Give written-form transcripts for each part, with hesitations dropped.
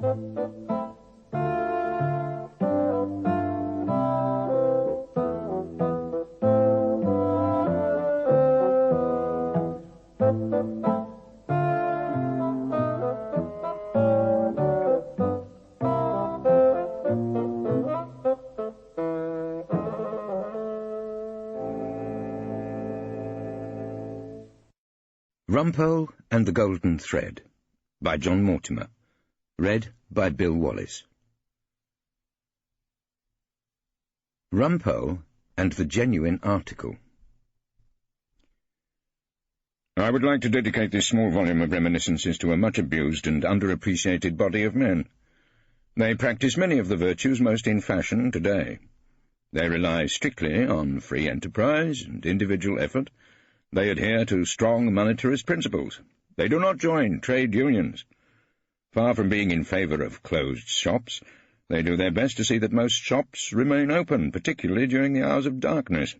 Rumpole and the Golden Thread, by John Mortimer. Read by Bill Wallis. Rumpole and the Genuine Article. I would like to dedicate this small volume of reminiscences to a much-abused and underappreciated body of men. They practice many of the virtues most in fashion today. They rely strictly on free enterprise and individual effort. They adhere to strong monetarist principles. They do not join trade unions. Far from being in favour of closed shops, they do their best to see that most shops remain open, particularly during the hours of darkness.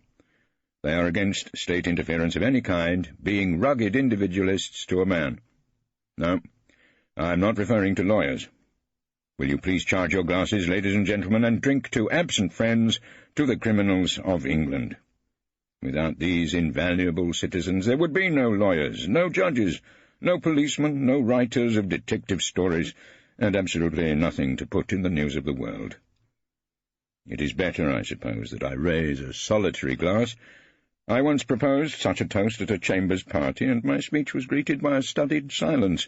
They are against state interference of any kind, being rugged individualists to a man. No, I am not referring to lawyers. Will you please charge your glasses, ladies and gentlemen, and drink to absent friends, to the criminals of England. Without these invaluable citizens there would be no lawyers, no judges, no policemen, no writers of detective stories, and absolutely nothing to put in the news of the world. It is better, I suppose, that I raise a solitary glass. I once proposed such a toast at a chambers party, and my speech was greeted by a studied silence.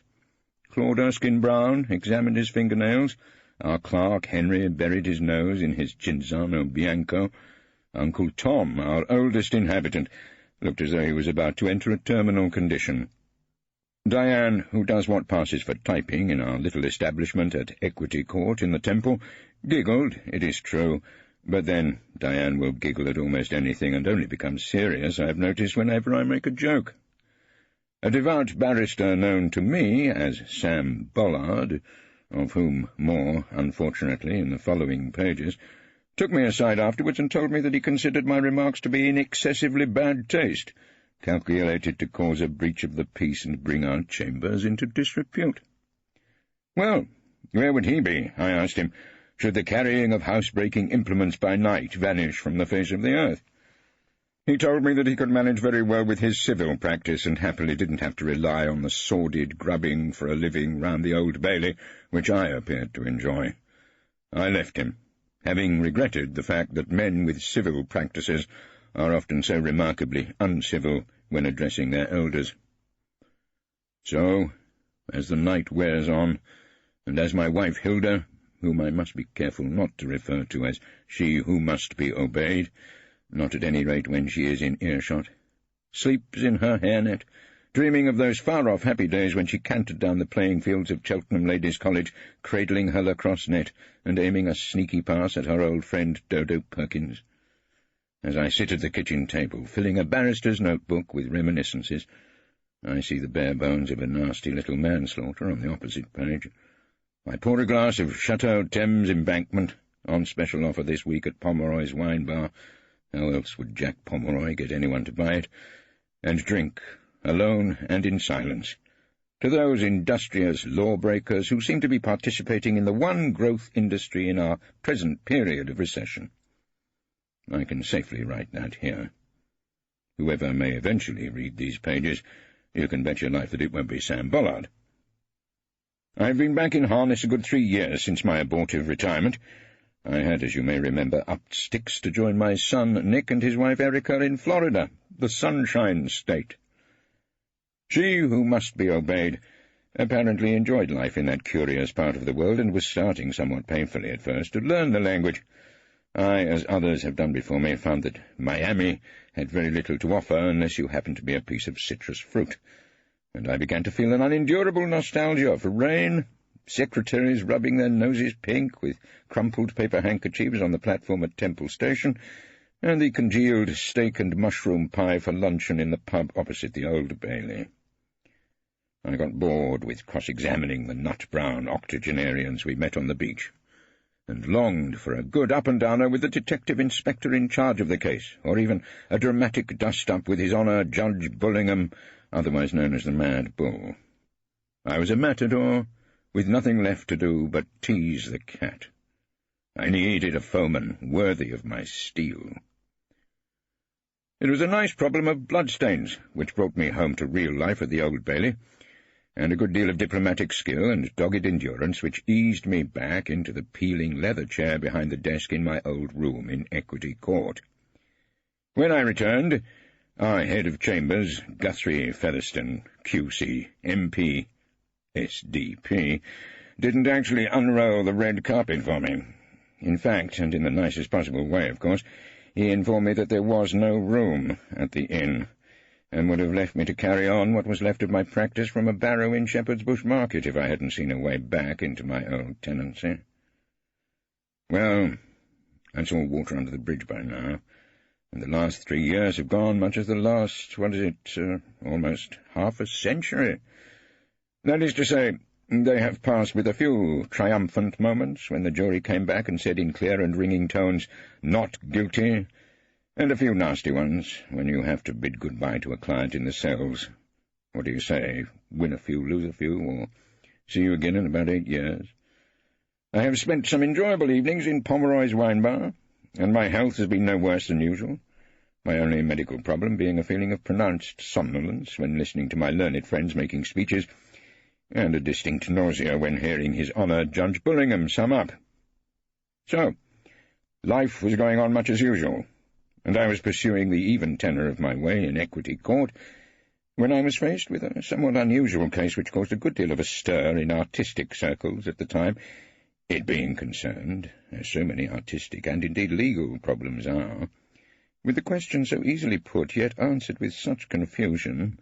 Claude Erskine-Brown examined his fingernails. Our clerk, Henry, buried his nose in his Cinzano Bianco. Uncle Tom, our oldest inhabitant, looked as though he was about to enter a terminal condition. Diane, who does what passes for typing in our little establishment at Equity Court in the Temple, giggled, it is true, but then Diane will giggle at almost anything and only become serious, I have noticed, whenever I make a joke. A devout barrister known to me as Sam Bollard, of whom more, unfortunately, in the following pages, took me aside afterwards and told me that he considered my remarks to be in excessively bad taste, calculated to cause a breach of the peace and bring our chambers into disrepute. Well, where would he be, I asked him, should the carrying of housebreaking implements by night vanish from the face of the earth? He told me that he could manage very well with his civil practice, and happily didn't have to rely on the sordid grubbing for a living round the Old Bailey, which I appeared to enjoy. I left him, having regretted the fact that men with civil practices are often so remarkably uncivil when addressing their elders. So, as the night wears on, and as my wife Hilda, whom I must be careful not to refer to as she who must be obeyed, not at any rate when she is in earshot, sleeps in her hairnet, dreaming of those far-off happy days when she cantered down the playing fields of Cheltenham Ladies' College, cradling her lacrosse net and aiming a sneaky pass at her old friend Dodo Perkins. As I sit at the kitchen table, filling a barrister's notebook with reminiscences, I see the bare bones of a nasty little manslaughter on the opposite page. I pour a glass of Chateau Thames Embankment, on special offer this week at Pomeroy's wine bar. How else would Jack Pomeroy get anyone to buy it? And drink, alone and in silence, to those industrious lawbreakers who seem to be participating in the one growth industry in our present period of recession. I can safely write that here. Whoever may eventually read these pages, you can bet your life that it won't be Sam Bollard. I've been back in harness a good 3 years since my abortive retirement. I had, as you may remember, upped sticks to join my son Nick and his wife Erica in Florida, the Sunshine State. She, who must be obeyed, apparently enjoyed life in that curious part of the world and was starting somewhat painfully at first to learn the language. I, as others have done before me, found that Miami had very little to offer unless you happened to be a piece of citrus fruit, and I began to feel an unendurable nostalgia for rain, secretaries rubbing their noses pink with crumpled paper handkerchiefs on the platform at Temple Station, and the congealed steak and mushroom pie for luncheon in the pub opposite the Old Bailey. I got bored with cross-examining the nut-brown octogenarians we met on the beach, and longed for a good up-and-downer with the detective inspector in charge of the case, or even a dramatic dust-up with His Honour Judge Bullingham, otherwise known as the Mad Bull. I was a matador, with nothing left to do but tease the cat. I needed a foeman worthy of my steel. It was a nice problem of bloodstains which brought me home to real life at the Old Bailey, and a good deal of diplomatic skill and dogged endurance which eased me back into the peeling leather chair behind the desk in my old room in Equity Court. When I returned, our head of chambers, Guthrie Featherstone, QC, MP, SDP, didn't actually unroll the red carpet for me. In fact, and in the nicest possible way, of course, he informed me that there was no room at the inn, and would have left me to carry on what was left of my practice from a barrow in Shepherd's Bush Market if I hadn't seen a way back into my old tenancy. Well, that's all water under the bridge by now, and the last 3 years have gone much as the last, almost half a century. That is to say, they have passed with a few triumphant moments when the jury came back and said in clear and ringing tones, "Not guilty," and a few nasty ones when you have to bid goodbye to a client in the cells. What do you say, win a few, lose a few, or see you again in about 8 years? I have spent some enjoyable evenings in Pomeroy's wine bar, and my health has been no worse than usual, my only medical problem being a feeling of pronounced somnolence when listening to my learned friends making speeches, and a distinct nausea when hearing His Honour Judge Bullingham sum up. So, life was going on much as usual, and I was pursuing the even tenor of my way in Equity Court, when I was faced with a somewhat unusual case which caused a good deal of a stir in artistic circles at the time, it being concerned, as so many artistic and indeed legal problems are, with the question so easily put, yet answered with such confusion,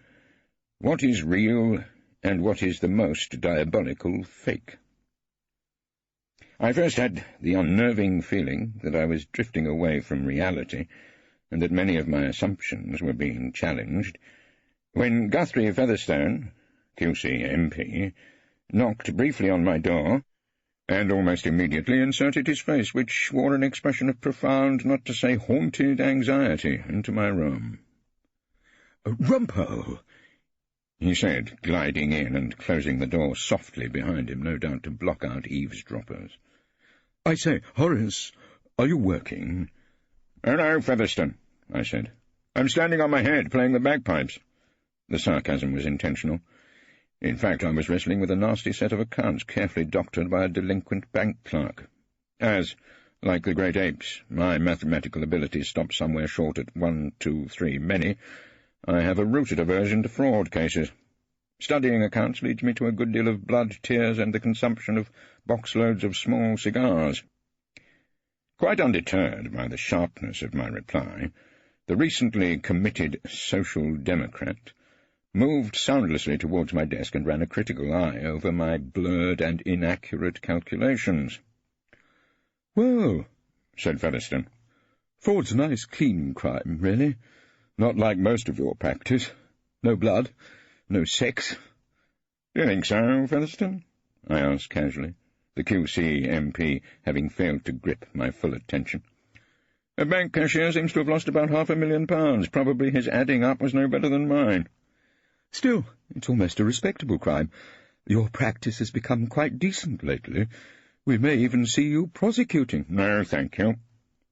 what is real and what is the most diabolical fake? I first had the unnerving feeling that I was drifting away from reality, and that many of my assumptions were being challenged, when Guthrie Featherstone, QC MP, knocked briefly on my door, and almost immediately inserted his face, which wore an expression of profound, not to say haunted, anxiety, into my room. "Rumpole," he said, gliding in and closing the door softly behind him, no doubt to block out eavesdroppers. "I say, Horace, are you working?" "Hello, Featherstone," I said. "I'm standing on my head, playing the bagpipes." The sarcasm was intentional. In fact, I was wrestling with a nasty set of accounts carefully doctored by a delinquent bank clerk. As, like the great apes, my mathematical abilities stop somewhere short at 1, 2, 3, many, I have a rooted aversion to fraud cases. Studying accounts leads me to a good deal of blood, tears, and the consumption of box-loads of small cigars. Quite undeterred by the sharpness of my reply, the recently committed Social Democrat moved soundlessly towards my desk and ran a critical eye over my blurred and inaccurate calculations. "Well," said Featherstone, "fraud's a nice, clean crime, really. Not like most of your practice. No blood, no sex." "Do you think so, Featherstone?" I asked casually, the QC MP having failed to grip my full attention. "A bank cashier seems to have lost about £500,000. Probably his adding up was no better than mine." "Still, it's almost a respectable crime. Your practice has become quite decent lately. We may even see you prosecuting." "No, thank you,"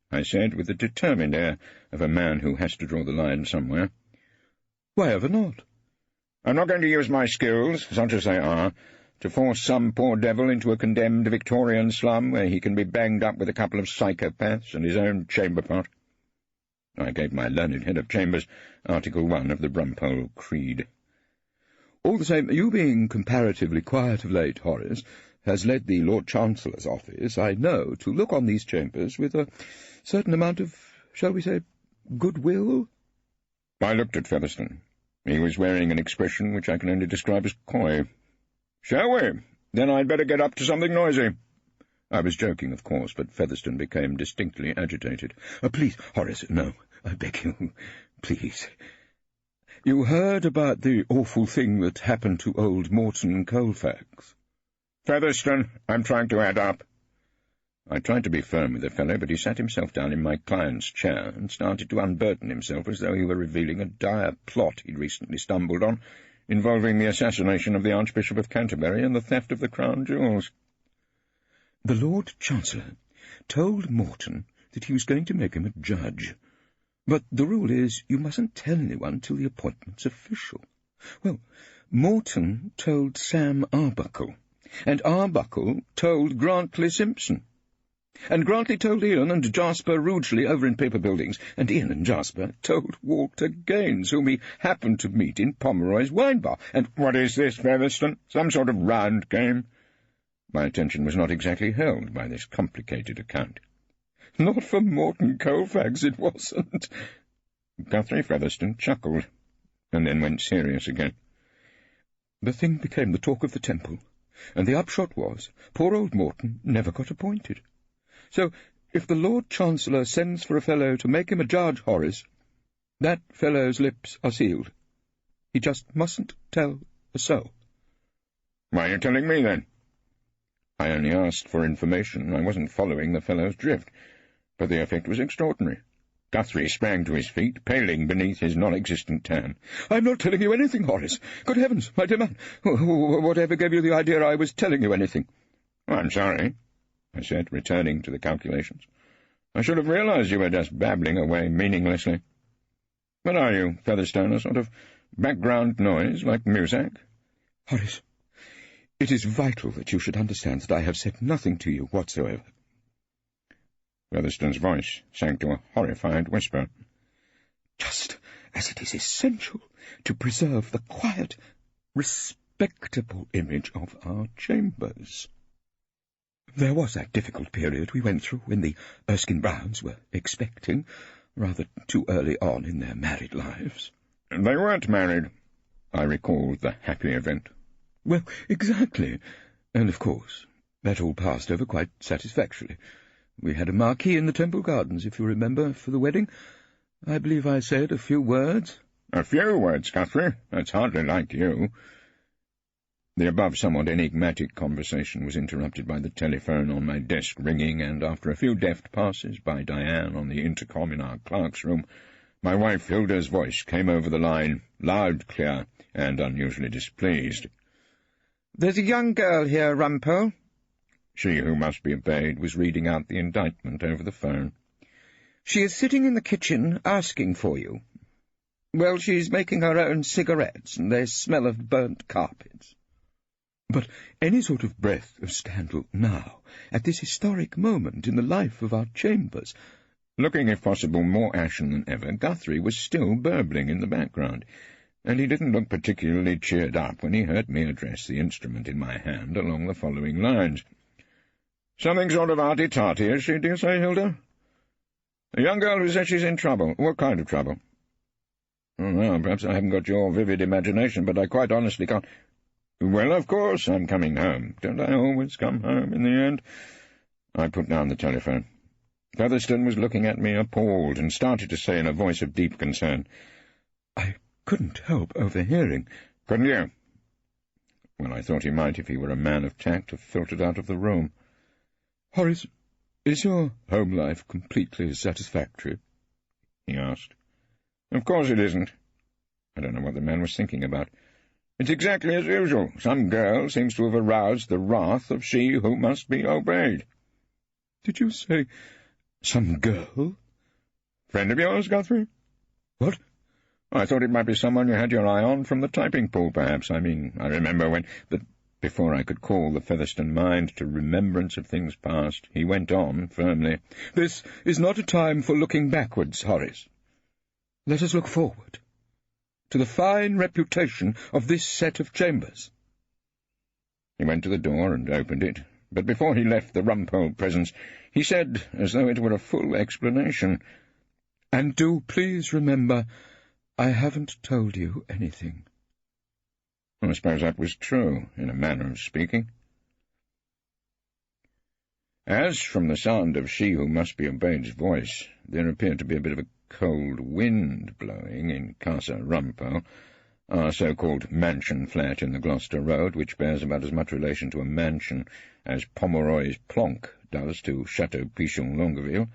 I said, with the determined air of a man who has to draw the line somewhere. "Why ever not?" "I'm not going to use my skills, such as they are, to force some poor devil into a condemned Victorian slum where he can be banged up with a couple of psychopaths and his own chamber pot." I gave my learned head of chambers Article 1 of the Rumpole Creed. "All the same, you being comparatively quiet of late, Horace, has led the Lord Chancellor's office, I know, to look on these chambers with a certain amount of, shall we say, goodwill." I looked at Featherstone. He was wearing an expression which I can only describe as coy. "Shall we? Then I'd better get up to something noisy." I was joking, of course, but Featherstone became distinctly agitated. "Please, Horace, no, I beg you, please. You heard about the awful thing that happened to old Morton Colfax?" "Featherstone, I'm trying to add up." I tried to be firm with the fellow, but he sat himself down in my client's chair and started to unburden himself as though he were revealing a dire plot he'd recently stumbled on, involving the assassination of the Archbishop of Canterbury and the theft of the Crown jewels. The Lord Chancellor told Morton that he was going to make him a judge. But the rule is you mustn't tell anyone till the appointment's official. Well, Morton told Sam Arbuckle, and Arbuckle told Grantley Simpson. And Grantley told Ian and Jasper Rugeley over in Paper Buildings, and Ian and Jasper told Walter Gaines, whom he happened to meet in Pomeroy's wine bar. And what is this, Featherstone? Some sort of round game? My attention was not exactly held by this complicated account. Not for Morton Colfax, it wasn't. Guthrie Featherstone chuckled, and then went serious again. The thing became the talk of the Temple, and the upshot was poor old Morton never got appointed. So, if the Lord Chancellor sends for a fellow to make him a judge, Horace, that fellow's lips are sealed. He just mustn't tell a soul. Why are you telling me, then? I only asked for information. I wasn't following the fellow's drift, but the effect was extraordinary. Guthrie sprang to his feet, paling beneath his non-existent tan. "I'm not telling you anything, Horace. Good heavens, my dear man. Whatever gave you the idea I was telling you anything?" "I'm sorry," I said, returning to the calculations. "I should have realized you were just babbling away meaninglessly. What are you, Featherstone, a sort of background noise, like music?" "Horace, it is vital that you should understand that I have said nothing to you whatsoever." Featherstone's voice sank to a horrified whisper. "Just as it is essential to preserve the quiet, respectable image of our chambers. There was that difficult period we went through when the Erskine Browns were expecting, rather too early on in their married lives." "They weren't married." I recalled the happy event. "Well, exactly. And, of course, that all passed over quite satisfactorily. We had a marquee in the Temple Gardens, if you remember, for the wedding. I believe I said a few words." "A few words, Guthrie? That's hardly like you." The above somewhat enigmatic conversation was interrupted by the telephone on my desk ringing, and after a few deft passes by Diane on the intercom in our clerk's room, my wife Hilda's voice came over the line, loud, clear, and unusually displeased. "There's a young girl here, Rumpole." She who must be obeyed was reading out the indictment over the phone. "She is sitting in the kitchen asking for you. Well, she's making her own cigarettes, and they smell of burnt carpets." "But any sort of breath of scandal now, at this historic moment in the life of our chambers—" Looking, if possible, more ashen than ever, Guthrie was still burbling in the background, and he didn't look particularly cheered up when he heard me address the instrument in my hand along the following lines. "Something sort of arty-tarty, is she, do you say, Hilda? A young girl who says she's in trouble. What kind of trouble?" "Oh, well, perhaps I haven't got your vivid imagination, but I quite honestly can't—" "Well, of course, I'm coming home. Don't I always come home in the end?" I put down the telephone. Featherstone was looking at me appalled, and started to say in a voice of deep concern, "I couldn't help overhearing." "Couldn't you?" Well, I thought he might, if he were a man of tact, have filtered out of the room. "Horace, is your home life completely satisfactory?" he asked. "Of course it isn't." I don't know what the man was thinking about. "It's exactly as usual. Some girl seems to have aroused the wrath of she who must be obeyed." "Did you say some girl?" "Friend of yours, Guthrie?" "What?" "I thought it might be someone you had your eye on from the typing pool, perhaps. I remember when—" But before I could call the Featherstone mind to remembrance of things past, he went on firmly. "This is not a time for looking backwards, Horace. Let us look forward, to the fine reputation of this set of chambers." He went to the door and opened it, but before he left the Rumpole presence, he said, as though it were a full explanation, "And do please remember, I haven't told you anything." I suppose that was true, in a manner of speaking. As, from the sound of she who must be obeyed's voice, there appeared to be a bit of a cold wind blowing in Casa Rumpole, our so-called mansion flat in the Gloucester Road, which bears about as much relation to a mansion as Pomeroy's Plonk does to Chateau Pichon-Longueville,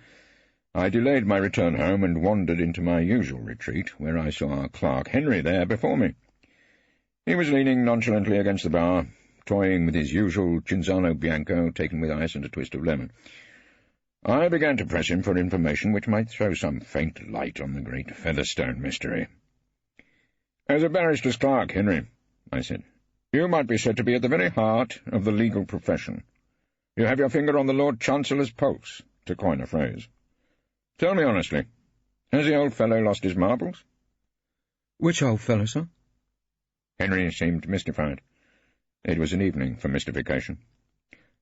I delayed my return home and wandered into my usual retreat, where I saw our clerk Henry there before me. He was leaning nonchalantly against the bar, toying with his usual Cinzano Bianco, taken with ice and a twist of lemon. I began to press him for information which might throw some faint light on the great Featherstone mystery. "As a barrister's clerk, Henry," I said, "you might be said to be at the very heart of the legal profession. You have your finger on the Lord Chancellor's pulse, to coin a phrase. Tell me honestly, has the old fellow lost his marbles?" "Which old fellow, sir?" Henry seemed mystified. It was an evening for mystification.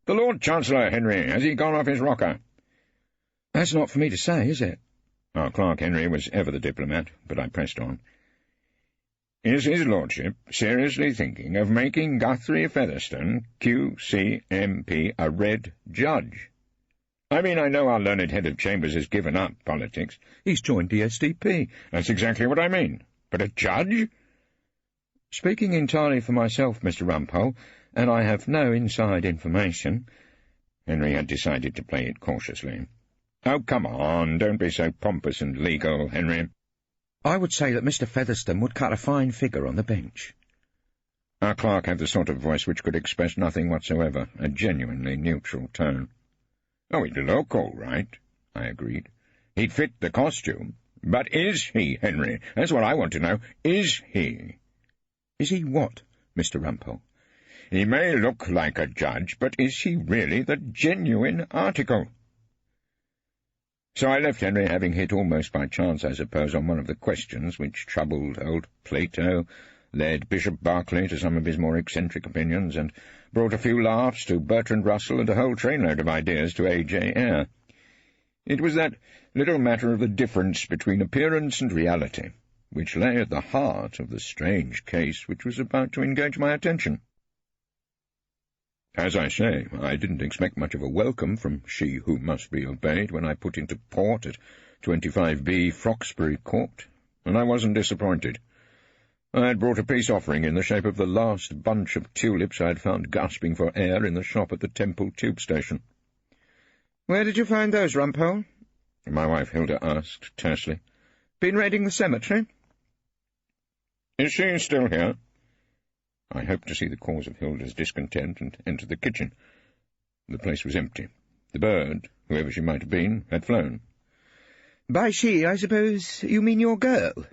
"The Lord Chancellor, Henry, has he gone off his rocker?" "That's not for me to say, is it?" Our clerk Henry was ever the diplomat, but I pressed on. "Is his lordship seriously thinking of making Guthrie Featherstone, Q.C.M.P., a red judge? I mean, I know our learned head of chambers has given up politics." "He's joined the SDP. "That's exactly what I mean. But a judge?" "Speaking entirely for myself, Mr. Rumpole, and I have no inside information." Henry had decided to play it cautiously. "Oh, come on, don't be so pompous and legal, Henry." "I would say that Mr. Featherstone would cut a fine figure on the bench." Our clerk had the sort of voice which could express nothing whatsoever, a genuinely neutral tone. "Oh, he'd look all right," I agreed. "He'd fit the costume. But is he, Henry? That's what I want to know. Is he?" "Is he what, Mr. Rumpole?" "He may look like a judge, but is he really the genuine article?" So I left Henry, having hit almost by chance, I suppose, on one of the questions which troubled old Plato, led Bishop Berkeley to some of his more eccentric opinions, and brought a few laughs to Bertrand Russell and a whole trainload of ideas to A.J. Eyre. It was that little matter of the difference between appearance and reality, which lay at the heart of the strange case which was about to engage my attention. As I say, I didn't expect much of a welcome from she who must be obeyed when I put into port at 25B Froxbury Court, and I wasn't disappointed. I had brought a peace offering in the shape of the last bunch of tulips I had found gasping for air in the shop at the Temple tube station. "Where did you find those, Rumpole?" my wife Hilda asked tersely. "Been raiding the cemetery?" "Is she still here?" I hoped to see the cause of Hilda's discontent and entered the kitchen. The place was empty. The bird, whoever she might have been, had flown. "By she, I suppose you mean your girl?"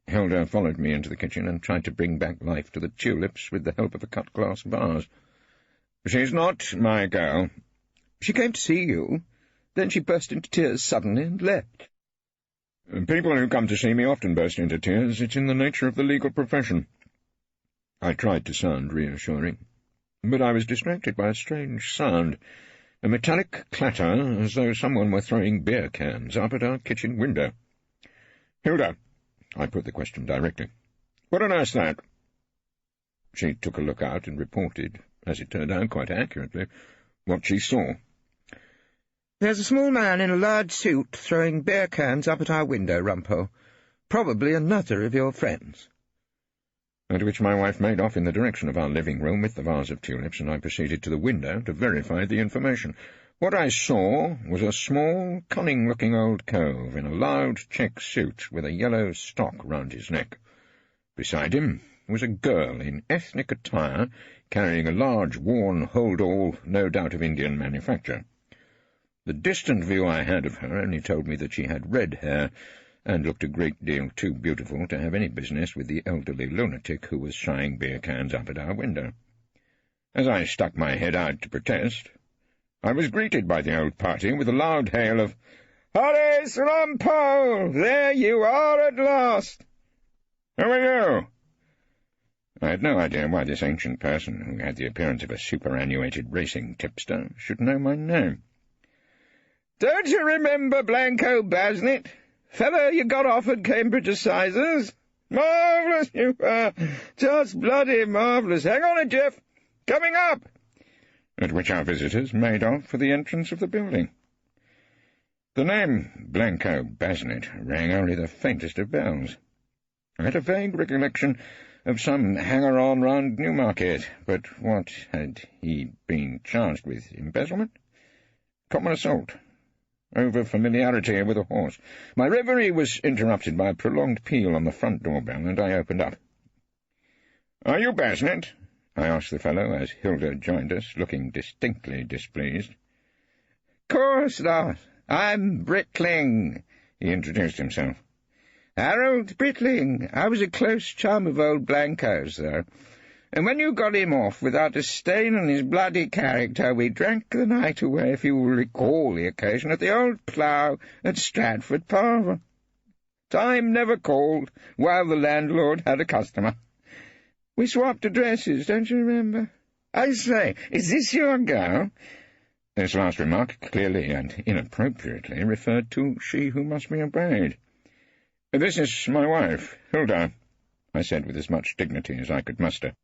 Hilda followed me into the kitchen and tried to bring back life to the tulips with the help of a cut-glass vase. "She's not my girl." "She came to see you. Then she burst into tears suddenly and left." "People who come to see me often burst into tears. It's in the nature of the legal profession." I tried to sound reassuring, but I was distracted by a strange sound, a metallic clatter, as though someone were throwing beer cans up at our kitchen window. "Hilda," I put the question directly, "what on earth's that?" She took a look out and reported, as it turned out quite accurately, what she saw. "There's a small man in a large suit throwing beer cans up at our window, Rumpole. Probably another of your friends." At which my wife made off in the direction of our living room with the vase of tulips, and I proceeded to the window to verify the information. What I saw was a small, cunning-looking old cove in a loud check suit with a yellow stock round his neck. Beside him was a girl in ethnic attire, carrying a large, worn hold-all, no doubt of Indian manufacture. The distant view I had of her only told me that she had red hair, and looked a great deal too beautiful to have any business with the elderly lunatic who was shying beer cans up at our window. As I stuck my head out to protest, I was greeted by the old party with a loud hail of, "Horace Rumpole! There you are at last!" "Who are you?" I had no idea why this ancient person, who had the appearance of a superannuated racing tipster, should know my name. "Don't you remember Blanco Basnet? Fellow you got off at Cambridge Assizes? Marvellous you are! Just bloody marvellous! Hang on it, Jeff! Coming up!" At which our visitors made off for the entrance of the building. The name Blanco Basnet rang only the faintest of bells. I had a vague recollection of some hanger-on round Newmarket, but what had he been charged with? Embezzlement? Common assault? Over familiarity with a horse? My reverie was interrupted by a prolonged peal on the front door bell, and I opened up. "Are you Basnet?" I asked the fellow as Hilda joined us, looking distinctly displeased. "Course not. I'm Britling," he introduced himself. "Harold Britling. I was a close chum of old Blanco's, though. And when you got him off without a stain on his bloody character, we drank the night away, if you will recall the occasion, at the old Plough at Stratford Parva. Time never called, while the landlord had a customer. We swapped addresses, don't you remember? I say, is this your girl?" This last remark clearly and inappropriately referred to she who must be obeyed. "This is my wife, Hilda," I said with as much dignity as I could muster.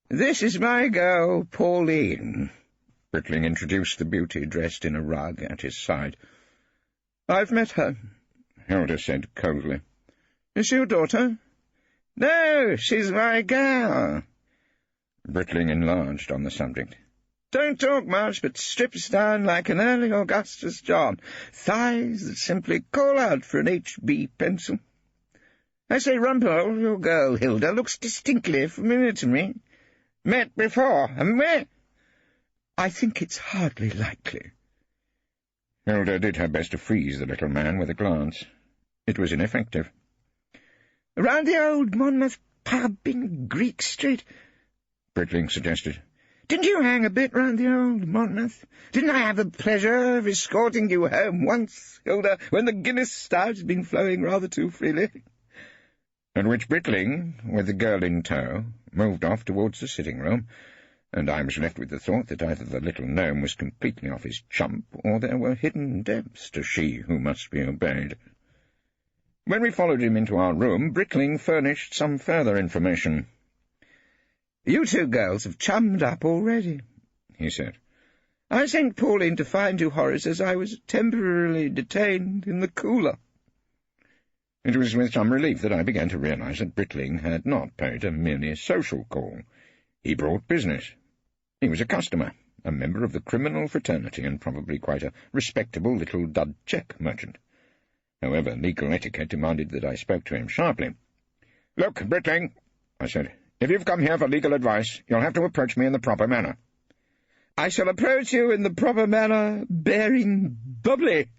"This is my girl, Pauline." Britling introduced the beauty dressed in a rug at his side. "I've met her," Hilda said coldly. "Is she your daughter?" "No, she's my girl." Britling enlarged on the subject. "Don't talk much, but strips down like an early Augustus John. Thighs that simply call out for an HB pencil. I say, Rumpole, your girl, Hilda, looks distinctly familiar to me. Met before, haven't we?" "I think it's hardly likely." Hilda did her best to freeze the little man with a glance. It was ineffective. "Round the old Monmouth pub in Greek Street," Britling suggested. "Didn't you hang a bit round the old Monmouth? Didn't I have the pleasure of escorting you home once, Hilda, when the Guinness stout had been flowing rather too freely?" At which Britling, with the girl in tow, moved off towards the sitting-room, and I was left with the thought that either the little gnome was completely off his chump, or there were hidden depths to she who must be obeyed. When we followed him into our room, Britling furnished some further information. "You two girls have chummed up already," he said. "I sent Pauline to find you, Horace, as I was temporarily detained in the cooler." It was with some relief that I began to realize that Britling had not paid a merely social call. He brought business. He was a customer, a member of the criminal fraternity, and probably quite a respectable little dud check merchant. However, legal etiquette demanded that I spoke to him sharply. "Look, Britling," I said, "if you've come here for legal advice, you'll have to approach me in the proper manner." "I shall approach you in the proper manner, bearing bubbly.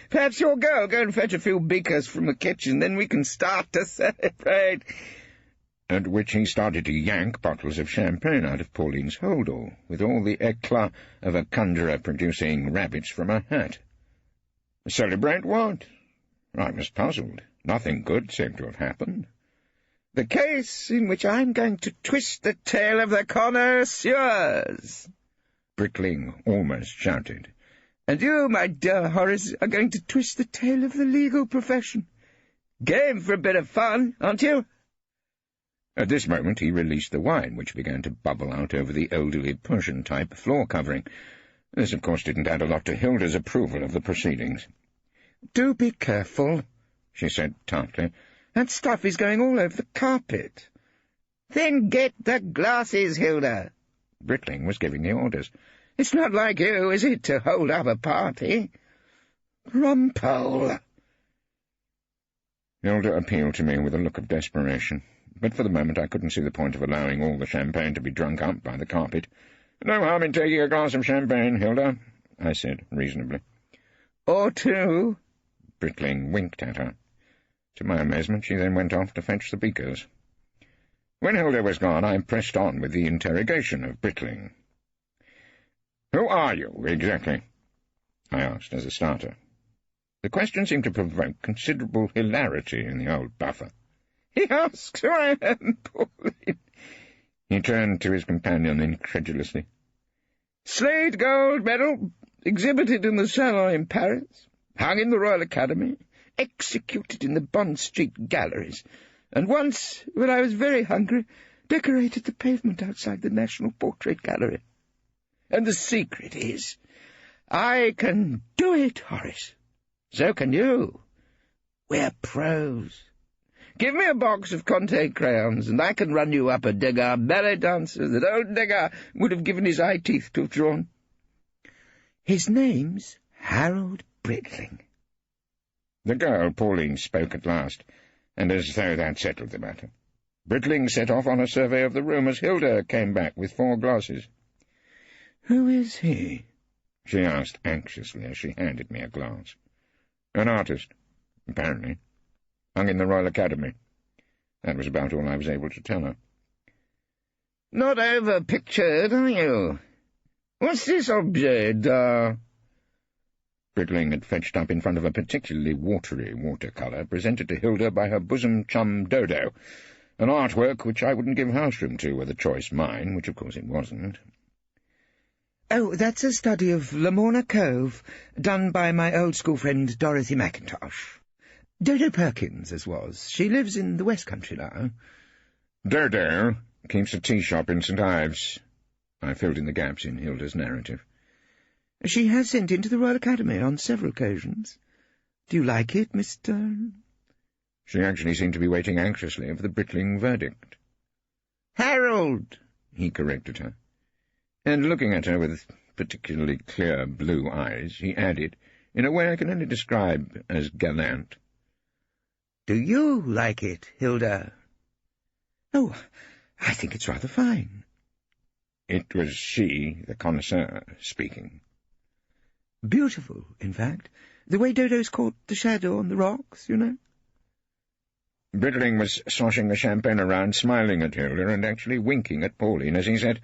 Perhaps your girl go and fetch a few beakers from the kitchen, then we can start to celebrate." At which he started to yank bottles of champagne out of Pauline's hold-all, with all the éclat of a conjurer producing rabbits from a hat. Celebrate what? I was puzzled. Nothing good seemed to have happened. "The case in which I'm going to twist the tail of the connoisseurs," Britling almost shouted. "And you, my dear Horace, are going to twist the tail of the legal profession. Game for a bit of fun, aren't you?" At this moment he released the wine, which began to bubble out over the elderly Persian-type floor covering. This, of course, didn't add a lot to Hilda's approval of the proceedings. "Do be careful," she said tartly. "That stuff is going all over the carpet." "Then get the glasses, Hilda." Britling was giving the orders. "It's not like you, is it, to hold up a party?" "Rumpole." Hilda appealed to me with a look of desperation, but for the moment I couldn't see the point of allowing all the champagne to be drunk up by the carpet. "No harm in taking a glass of champagne, Hilda," I said reasonably. "Or two." Britling winked at her. To my amazement, she then went off to fetch the beakers. When Hilda was gone, I pressed on with the interrogation of Britling. "Who are you, exactly?" I asked as a starter. The question seemed to provoke considerable hilarity in the old buffer. "He asks who I am, Pauline." He turned to his companion incredulously. "Slate gold medal, exhibited in the Salon in Paris, hung in the Royal Academy, executed in the Bond Street galleries, and once, when I was very hungry, decorated the pavement outside the National Portrait Gallery. And the secret is, I can do it, Horace. So can you. We're pros. Give me a box of Conte crayons, and I can run you up a Degas ballet dancer that old Degas would have given his eye teeth to have drawn. His name's Harold Britling." The girl, Pauline, spoke at last, and as though that settled the matter. Brittling set off on a survey of the room as Hilda came back with 4 glasses. "Who is he?" she asked anxiously as she handed me a glass. "An artist, apparently. Hung in the Royal Academy." That was about all I was able to tell her. "Not over-pictured, are you? What's this object, Brittling had fetched up in front of a particularly watery watercolour presented to Hilda by her bosom chum Dodo, an artwork which I wouldn't give house-room to were the choice mine, which of course it wasn't. "Oh, that's a study of Lamorna Cove, done by my old-school friend Dorothy Mackintosh. Dodo Perkins, as was. She lives in the West Country now." "Dodo keeps a tea shop in St. Ives." I filled in the gaps in Hilda's narrative. "She has sent into the Royal Academy on several occasions. Do you like it, Mr.—" She actually seemed to be waiting anxiously for the Brittling verdict. "Harold," he corrected her. And looking at her with particularly clear blue eyes, he added, in a way I can only describe as gallant, "Do you like it, Hilda?" "Oh, I think it's rather fine." It was she, the connoisseur, speaking. "Beautiful, in fact. The way Dodo's caught the shadow on the rocks, you know." Brittling was sloshing the champagne around, smiling at Hilda, and actually winking at Pauline as he said,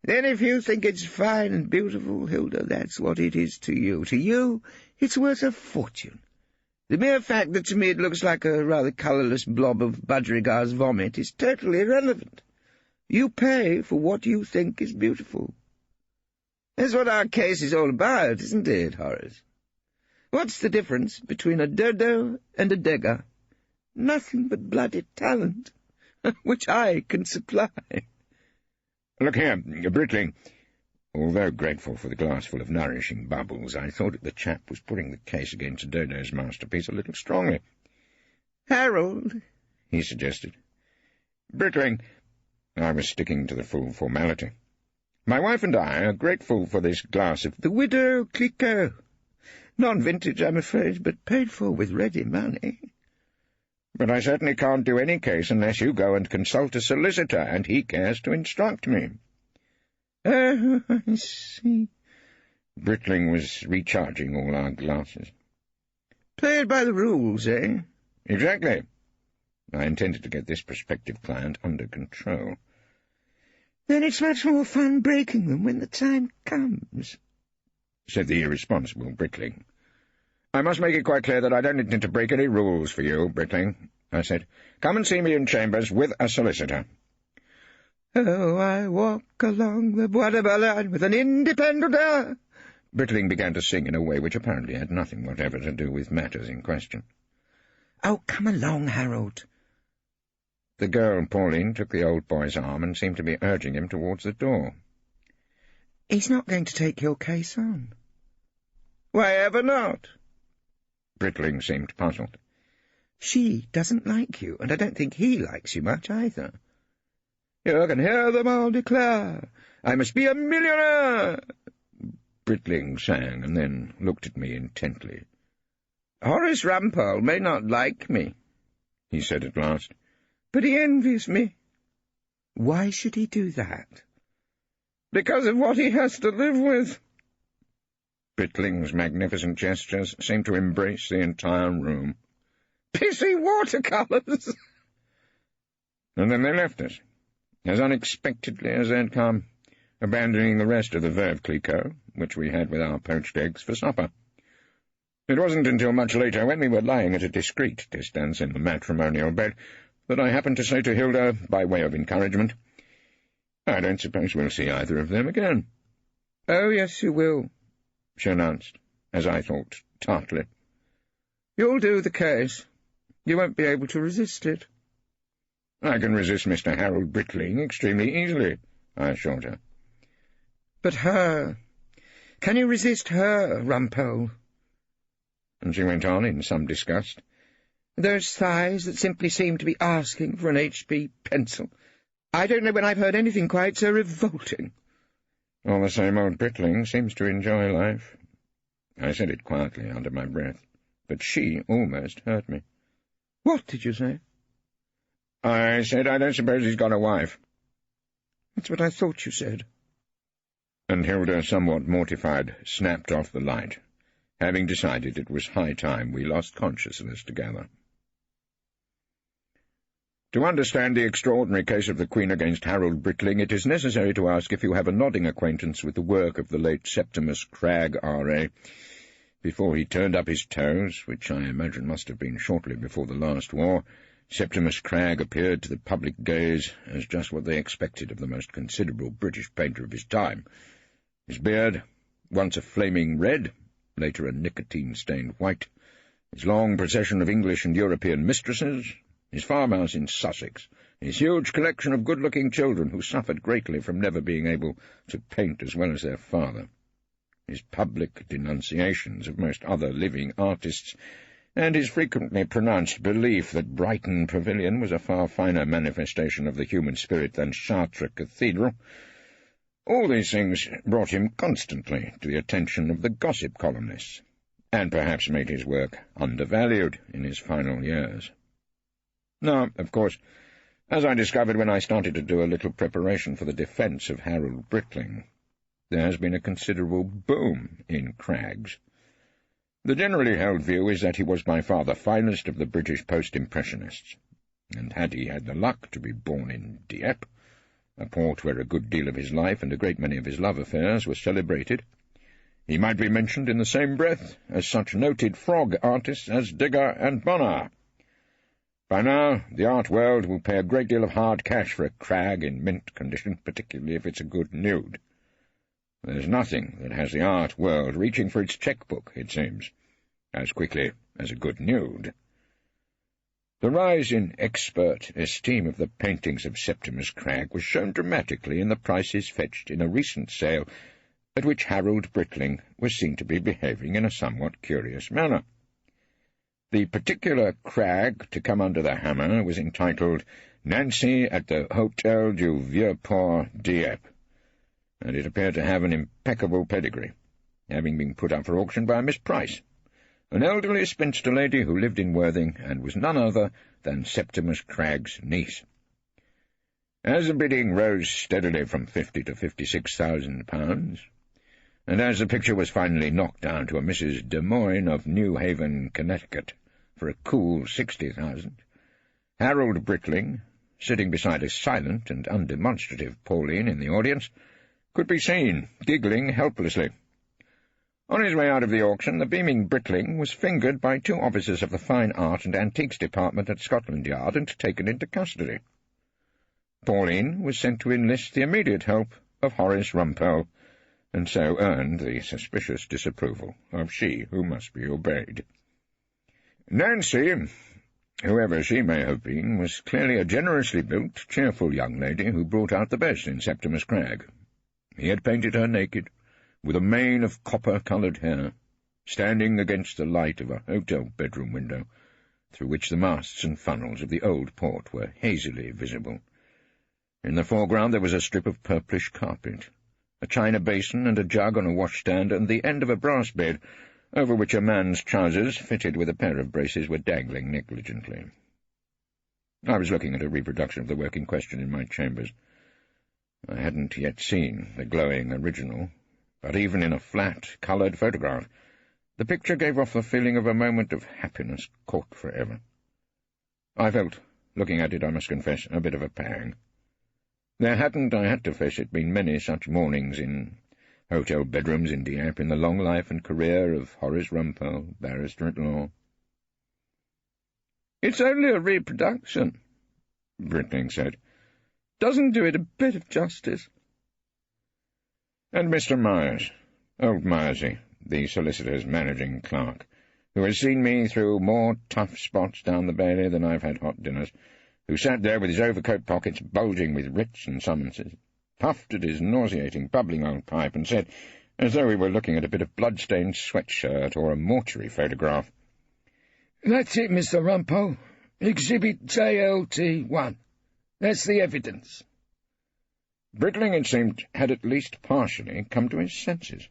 "Then if you think it's fine and beautiful, Hilda, that's what it is to you. To you, it's worth a fortune. The mere fact that to me it looks like a rather colourless blob of budgerigars' vomit is totally irrelevant. You pay for what you think is beautiful. That's what our case is all about, isn't it, Horace? What's the difference between a Dodo and a Degger? Nothing but bloody talent, which I can supply." "Look here, Brittling." Although grateful for the glassful of nourishing bubbles, I thought that the chap was putting the case against Dodo's masterpiece a little strongly. "Harold," he suggested. "Brittling." I was sticking to the full formality. "My wife and I are grateful for this glass of the Widow Clicquot. Non-vintage, I'm afraid, but paid for with ready money." "But I certainly can't do any case unless you go and consult a solicitor, and he cares to instruct me." "Oh, I see." Brittling was recharging all our glasses. "Play it by the rules, eh?" "Exactly." I intended to get this prospective client under control. "Then it's much more fun breaking them when the time comes," said the irresponsible Brittling. "I must make it quite clear that I don't intend to break any rules for you, Brittling," I said. "Come and see me in chambers with a solicitor." "Oh, I walk along the Bois de Boulogne with an independent air," Brittling began to sing in a way which apparently had nothing whatever to do with matters in question. "Oh, come along, Harold." The girl, Pauline, took the old boy's arm and seemed to be urging him towards the door. "He's not going to take your case on." "Why ever not?" Brittling seemed puzzled. "She doesn't like you, and I don't think he likes you much either." "You can hear them all declare, 'I must be a millionaire,'" Brittling sang, and then looked at me intently. "Horace Rumpole may not like me," he said at last, "but he envies me." "Why should he do that?" "Because of what he has to live with." Brittling's magnificent gestures seemed to embrace the entire room. "Pissy watercolours!" And then they left us, as unexpectedly as they'd come, abandoning the rest of the Veuve Clicquot, which we had with our poached eggs, for supper. It wasn't until much later, when we were lying at a discreet distance in the matrimonial bed, that I happened to say to Hilda, by way of encouragement, "I don't suppose we'll see either of them again." "Oh, yes, you will," she announced, as I thought, tartly. "You'll do the case. You won't be able to resist it." "I can resist Mr. Harold Brittling extremely easily," I assured her. "But her. Can you resist her, Rumpole?" And she went on in some disgust. "Those thighs that simply seem to be asking for an HB pencil. I don't know when I've heard anything quite so revolting." "All the same, old Brittling seems to enjoy life." I said it quietly under my breath, but she almost heard me. "What did you say?" I said, I don't suppose he's got a wife. That's what I thought you said. And Hilda, somewhat mortified, snapped off the light, having decided it was high time we lost consciousness together. To understand the extraordinary case of the Queen against Harold Brickling, it is necessary to ask if you have a nodding acquaintance with the work of the late Septimus Cragg, R.A., before he turned up his toes, which I imagine must have been shortly before the last war. Septimus Cragg appeared to the public gaze as just what they expected of the most considerable British painter of his time. His beard, once a flaming red, later a nicotine-stained white, his long procession of English and European mistresses, his farmhouse in Sussex, his huge collection of good-looking children who suffered greatly from never being able to paint as well as their father, his public denunciations of most other living artists, and his frequently pronounced belief that Brighton Pavilion was a far finer manifestation of the human spirit than Chartres Cathedral. All these things brought him constantly to the attention of the gossip columnists, and perhaps made his work undervalued in his final years. Now, of course, as I discovered when I started to do a little preparation for the defence of Harold Brickling, there has been a considerable boom in Craggs. The generally held view is that he was by far the finest of the British post-impressionists, and had he had the luck to be born in Dieppe, a port where a good deal of his life and a great many of his love affairs were celebrated, he might be mentioned in the same breath as such noted frog artists as Digger and Bonnar. By now, the art world will pay a great deal of hard cash for a Cragg in mint condition, particularly if it's a good nude. There's nothing that has the art world reaching for its cheque-book, it seems, as quickly as a good nude. The rise in expert esteem of the paintings of Septimus Cragg was shown dramatically in the prices fetched in a recent sale, at which Harold Brickling was seen to be behaving in a somewhat curious manner. The particular Cragg to come under the hammer was entitled Nancy at the Hôtel du Vieux-Port, Dieppe, and it appeared to have an impeccable pedigree, having been put up for auction by Miss Price, an elderly spinster lady who lived in Worthing and was none other than Septimus Cragg's niece. As the bidding rose steadily from £50,000 to £56,000, and as the picture was finally knocked down to a Mrs. Des Moines of New Haven, Connecticut, for a cool £60,000, Harold Brickling, sitting beside a silent and undemonstrative Pauline in the audience, could be seen giggling helplessly. On his way out of the auction, the beaming Brickling was fingered by two officers of the Fine Art and Antiques Department at Scotland Yard and taken into custody. Pauline was sent to enlist the immediate help of Horace Rumpole, and so earned the suspicious disapproval of she who must be obeyed. Nancy, whoever she may have been, was clearly a generously built, cheerful young lady who brought out the best in Septimus Cragg. He had painted her naked, with a mane of copper-coloured hair, standing against the light of a hotel bedroom window, through which the masts and funnels of the old port were hazily visible. In the foreground there was a strip of purplish carpet, a china basin and a jug on a washstand, and the end of a brass bed, over which a man's trousers, fitted with a pair of braces, were dangling negligently. I was looking at a reproduction of the work in question in my chambers. I hadn't yet seen the glowing original, but even in a flat, coloured photograph, the picture gave off the feeling of a moment of happiness caught for ever. I felt, looking at it, I must confess, a bit of a pang. There hadn't, I had to face it, been many such mornings in hotel bedrooms in Dieppe in the long life and career of Horace Rumpole, barrister-at-law. "It's only a reproduction," Brickling said. "Doesn't do it a bit of justice." And Mr. Myers, old Myersy, the solicitor's managing clerk, who has seen me through more tough spots down the Bailey than I've had hot dinners, who sat there with his overcoat pockets bulging with writs and summonses, puffed at his nauseating, bubbling old pipe, and said, as though we were looking at a bit of blood-stained sweatshirt or a mortuary photograph, "That's it, Mr. Rumpole. Exhibit JLT-1. That's the evidence." Brickling, it seemed, had at least partially come to his senses.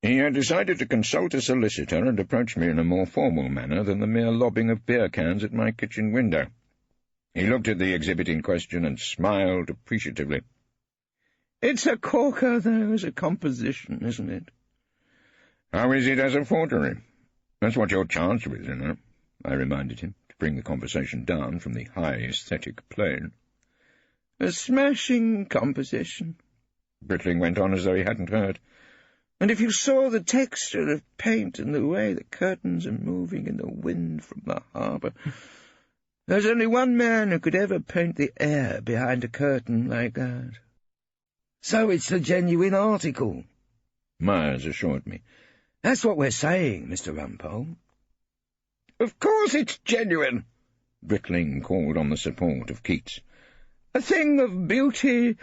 He had decided to consult a solicitor and approach me in a more formal manner than the mere lobbing of beer cans at my kitchen window. He looked at the exhibit in question and smiled appreciatively. "It's a corker, though, as a composition, isn't it?" "How is it as a forgery? That's what you're charged with, you know," I reminded him, to bring the conversation down from the high aesthetic plane. "A smashing composition," Britling went on as though he hadn't heard. "And if you saw the texture of paint and the way the curtains are moving in the wind from the harbour, there's only one man who could ever paint the air behind a curtain like that." "So it's a genuine article," Myers assured me. "That's what we're saying, Mr. Rumpole." "Of course it's genuine," Britling called on the support of Keats. "A thing of beauty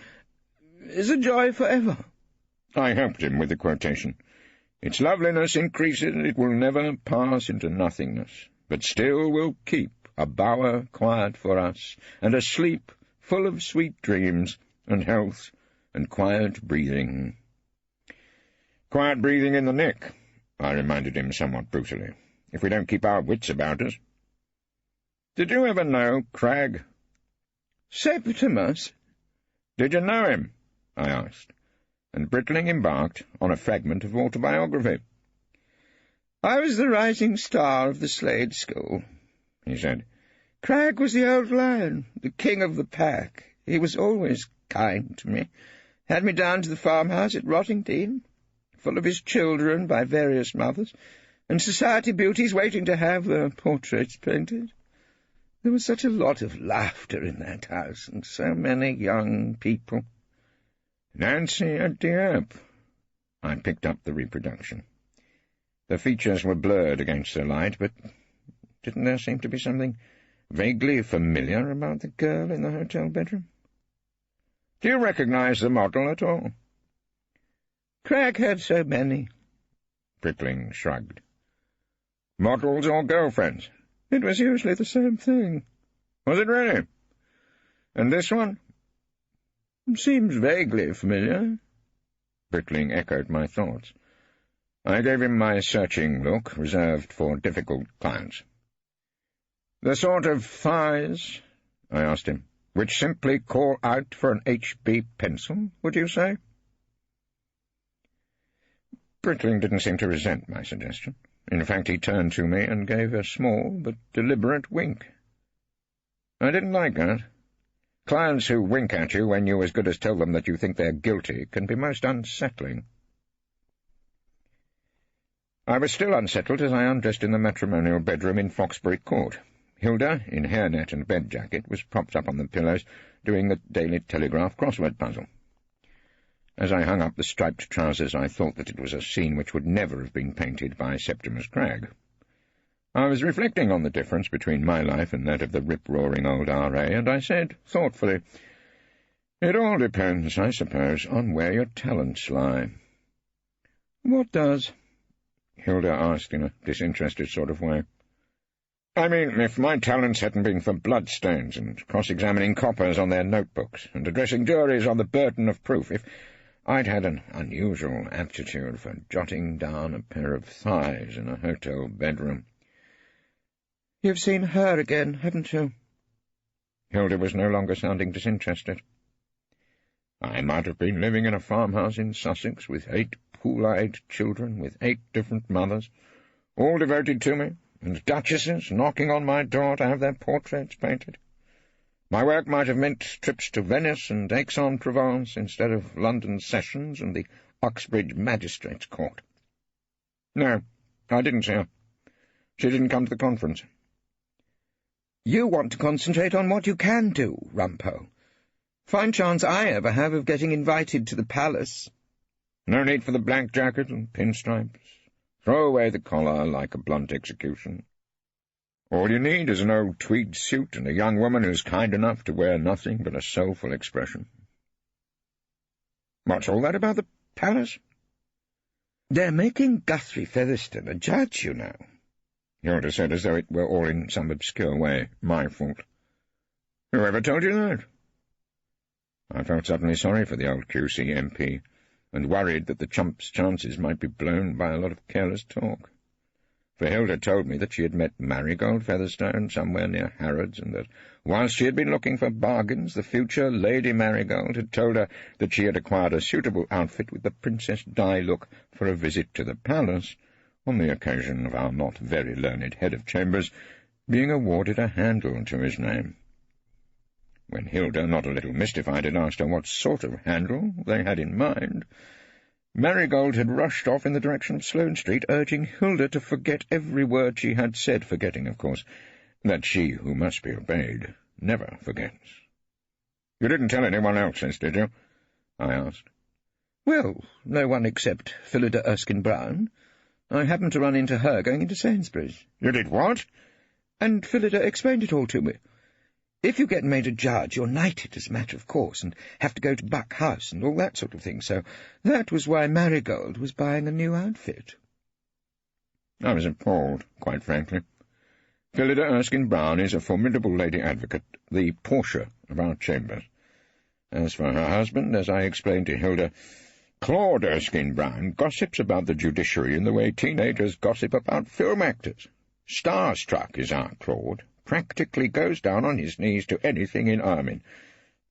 is a joy forever." I helped him with the quotation. "Its loveliness increases, it will never pass into nothingness, but still will keep a bower quiet for us, and a sleep full of sweet dreams, and health, and quiet breathing." "Quiet breathing in the neck," I reminded him somewhat brutally, "if we don't keep our wits about us." "Did you ever know Cragg?" "Septimus?" "Did you know him?" I asked, and Britling embarked on a fragment of autobiography. "I was the rising star of the Slade School," he said. "Cragg was the old lion, the king of the pack. He was always kind to me. Had me down to the farmhouse at Rottingdean, full of his children by various mothers, and society beauties waiting to have their portraits painted. There was such a lot of laughter in that house, and so many young people." "Nancy at Dieppe." I picked up the reproduction. The features were blurred against the light, but didn't there seem to be something vaguely familiar about the girl in the hotel bedroom? "Do you recognize the model at all?" "Cragg had so many." Britling shrugged. "Models or girlfriends?" "It was usually the same thing." "Was it really? And this one?" "Seems vaguely familiar." Britling echoed my thoughts. I gave him my searching look, reserved for difficult clients. "The sort of thighs," I asked him, "which simply call out for an HB pencil, would you say?" Britling didn't seem to resent my suggestion. In fact, he turned to me and gave a small but deliberate wink. I didn't like that. Clients who wink at you when you as good as tell them that you think they're guilty can be most unsettling. I was still unsettled as I undressed in the matrimonial bedroom in Foxbury Court. Hilda, in hairnet and bed jacket, was propped up on the pillows, doing the Daily Telegraph crossword puzzle. As I hung up the striped trousers, I thought that it was a scene which would never have been painted by Septimus Cragg. I was reflecting on the difference between my life and that of the rip-roaring old R.A., and I said, thoughtfully, "It all depends, I suppose, on where your talents lie." "What does?" Hilda asked in a disinterested sort of way. "I mean, if my talents hadn't been for bloodstains and cross-examining coppers on their notebooks and addressing juries on the burden of proof, if I'd had an unusual aptitude for jotting down a pair of thighs in a hotel bedroom." "You've seen her again, haven't you?" Hilda was no longer sounding disinterested. "I might have been living in a farmhouse in Sussex with 8 pool-eyed children with 8 different mothers, all devoted to me, and duchesses knocking on my door to have their portraits painted. My work might have meant trips to Venice and Aix-en-Provence instead of London Sessions and the Uxbridge Magistrates' Court. No, I didn't see her. She didn't come to the conference." "You want to concentrate on what you can do, Rumpole. Fine chance I ever have of getting invited to the palace." "No need for the black jacket and pinstripes. Throw away the collar like a blunt execution. All you need is an old tweed suit and a young woman who's kind enough to wear nothing but a soulful expression." "What's all that about the palace?" "They're making Guthrie Featherstone a judge, you know." Hilda said as though it were all in some obscure way my fault. "Whoever told you that?" I felt suddenly sorry for the old QC MP, and worried that the chump's chances might be blown by a lot of careless talk. for Hilda told me that she had met Marigold Featherstone somewhere near Harrods, and that whilst she had been looking for bargains, the future Lady Marigold had told her that she had acquired a suitable outfit with the Princess Di look for a visit to the palace, on the occasion of our not very learned head of chambers being awarded a handle to his name. When Hilda, not a little mystified, had asked her what sort of handle they had in mind, Marigold had rushed off in the direction of Sloane Street, urging Hilda to forget every word she had said, forgetting, of course, that she, who must be obeyed, never forgets. "You didn't tell anyone else, did you?" I asked. "Well, no one except Phillida Erskine-Brown. I happened to run into her going into Sainsbury's." "You did what?" "And Phillida explained it all to me. If you get made a judge, you're knighted as a matter of course, and have to go to Buck House and all that sort of thing, so that was why Marigold was buying a new outfit." I was appalled, quite frankly. Phillida Erskine-Brown is a formidable lady advocate, the Portia of our chambers. As for her husband, as I explained to Hilda, Claude Erskine-Brown gossips about the judiciary in the way teenagers gossip about film actors. Starstruck is our Claude. Practically goes down on his knees to anything in ermine,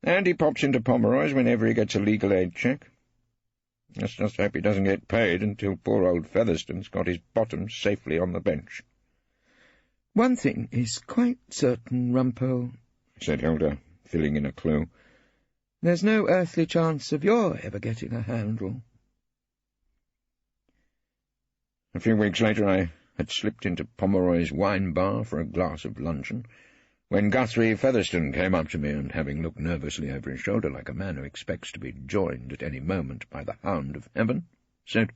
and he pops into Pomeroy's whenever he gets a legal aid check. Let's just hope he doesn't get paid until poor old Featherstone's got his bottom safely on the bench. "One thing is quite certain, Rumpole," said Hilda, filling in a clue. "There's no earthly chance of your ever getting a handle." A few weeks later I had slipped into Pomeroy's wine bar for a glass of luncheon, when Guthrie Featherstone came up to me and, having looked nervously over his shoulder like a man who expects to be joined at any moment by the hound of heaven, said,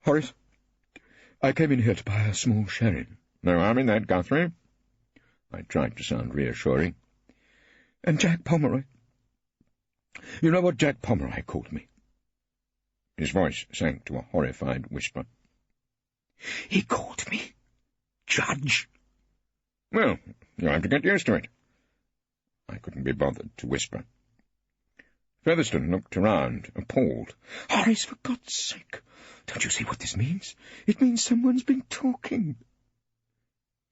"Horace, I came in here to buy a small sherry." "No harm in that, Guthrie." I tried to sound reassuring. "And Jack Pomeroy. You know what Jack Pomeroy called me?" His voice sank to a horrified whisper. "He called me Judge." "Well, you'll have to get used to it." I couldn't be bothered to whisper. Featherstone looked around, appalled. "Horace, for God's sake, don't you see what this means? It means someone's been talking."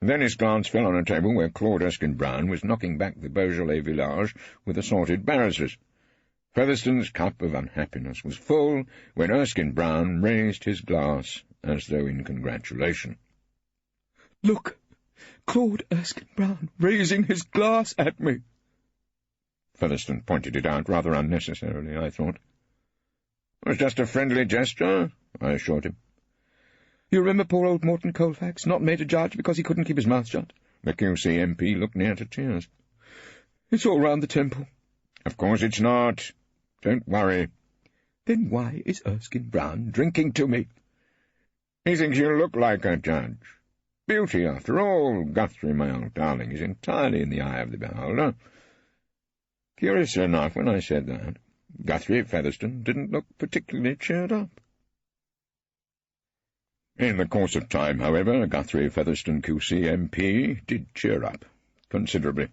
And then his glance fell on a table where Claude Erskine-Brown was knocking back the Beaujolais Village with assorted barristers. Featherstone's cup of unhappiness was full when Erskine-Brown raised his glass as though in congratulation. "Look, Claude Erskine-Brown raising his glass at me." Featherstone pointed it out rather unnecessarily, I thought. "It was just a friendly gesture," I assured him. "You remember poor old Morton Colfax, not made a judge because he couldn't keep his mouth shut?" The QC MP looked near to tears. "It's all round the temple." "Of course it's not. Don't worry." "Then why is Erskine-Brown drinking to me?" "He thinks you look like a judge. Beauty, after all, Guthrie, my old darling, is entirely in the eye of the beholder." Curiously enough, when I said that, Guthrie Featherstone didn't look particularly cheered up. In the course of time, however, Guthrie Featherstone QC MP did cheer up, considerably.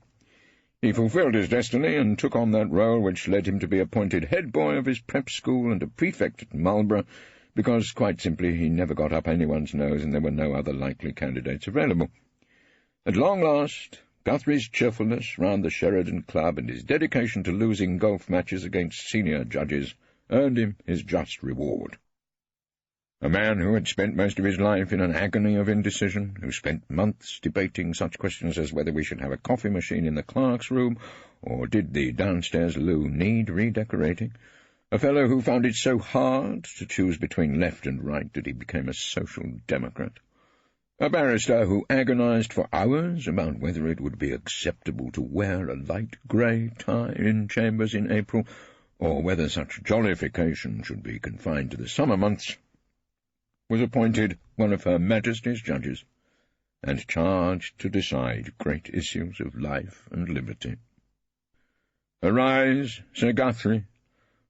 He fulfilled his destiny and took on that role which led him to be appointed head boy of his prep school and a prefect at Marlborough, because, quite simply, he never got up anyone's nose and there were no other likely candidates available. At long last, Guthrie's cheerfulness round the Sheridan Club and his dedication to losing golf matches against senior judges earned him his just reward. A man who had spent most of his life in an agony of indecision, who spent months debating such questions as whether we should have a coffee machine in the clerk's room, or did the downstairs loo need redecorating, a fellow who found it so hard to choose between left and right that he became a social democrat, a barrister who agonized for hours about whether it would be acceptable to wear a light grey tie in chambers in April, or whether such jollification should be confined to the summer months, was appointed one of Her Majesty's judges, and charged to decide great issues of life and liberty. Arise, Sir Guthrie.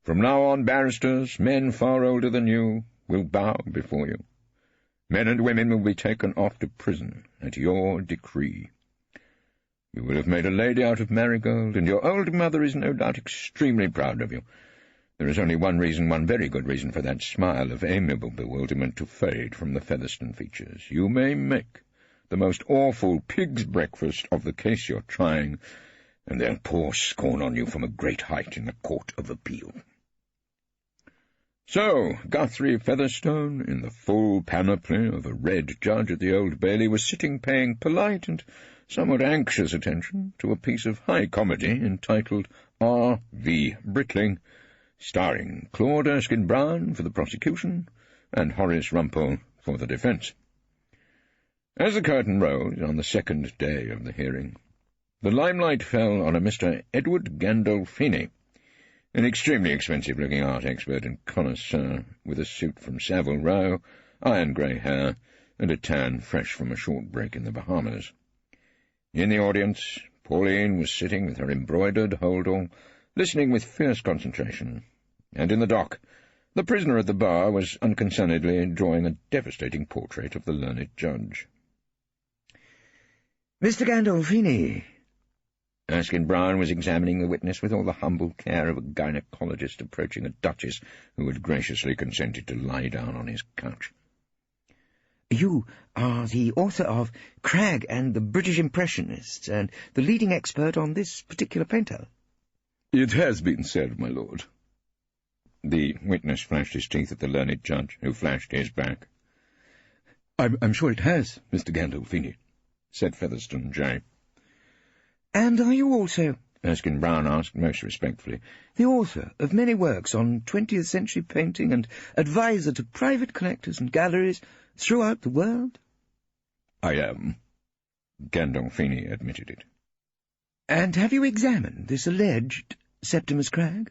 From now on, barristers, men far older than you, will bow before you. Men and women will be taken off to prison at your decree. You will have made a lady out of Marigold, and your old mother is no doubt extremely proud of you. There is only one very good reason for that smile of amiable bewilderment to fade from the Featherstone features. You may make the most awful pig's breakfast of the case you're trying, and they'll pour scorn on you from a great height in the Court of Appeal. So, Guthrie Featherstone, in the full panoply of a red judge at the Old Bailey, was sitting paying polite and somewhat anxious attention to a piece of high comedy entitled R. v. Britling, starring Claude Erskine-Brown for the prosecution and Horace Rumpole for the defence. As the curtain rose on the second day of the hearing, the limelight fell on a Mr. Edward Gandolfini, an extremely expensive-looking art expert and connoisseur, with a suit from Savile Row, iron-grey hair, and a tan fresh from a short break in the Bahamas. In the audience, Pauline was sitting with her embroidered hold-all, listening with fierce concentration, and in the dock, the prisoner at the bar was unconcernedly drawing a devastating portrait of the learned judge. "Mr. Gandolfini," Erskine-Brown was examining the witness with all the humble care of a gynecologist approaching a duchess who had graciously consented to lie down on his couch. "You are the author of Cragg and the British Impressionists, and the leading expert on this particular painter." "It has been said, my lord." The witness flashed his teeth at the learned judge, who flashed his back. I'm sure it has, Mr. Gandolfini," said Featherstone J. "And are you also," Erskine-Brown asked most respectfully, "the author of many works on 20th century painting and advisor to private collectors and galleries throughout the world?" "I am," Gandolfini admitted it. "And have you examined this alleged Septimus Cragg?"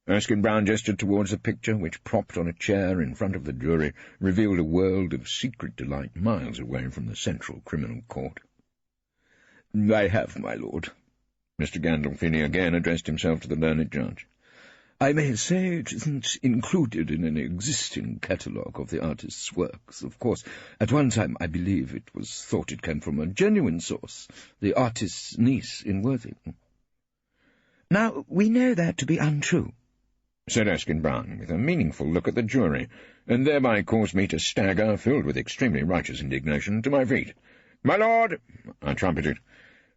Erskine-Brown gestured towards a picture which, propped on a chair in front of the jury, revealed a world of secret delight miles away from the central criminal court. "I have, my lord." Mr. Gandolfini again addressed himself to the learned judge. "I may say it isn't included in any existing catalogue of the artist's works. Of course, at one time I believe it was thought it came from a genuine source, the artist's niece in Worthing." "Now, we know that to be untrue," said Erskine-Brown, with a meaningful look at the jury, and thereby caused me to stagger, filled with extremely righteous indignation, to my feet. "My lord," I trumpeted,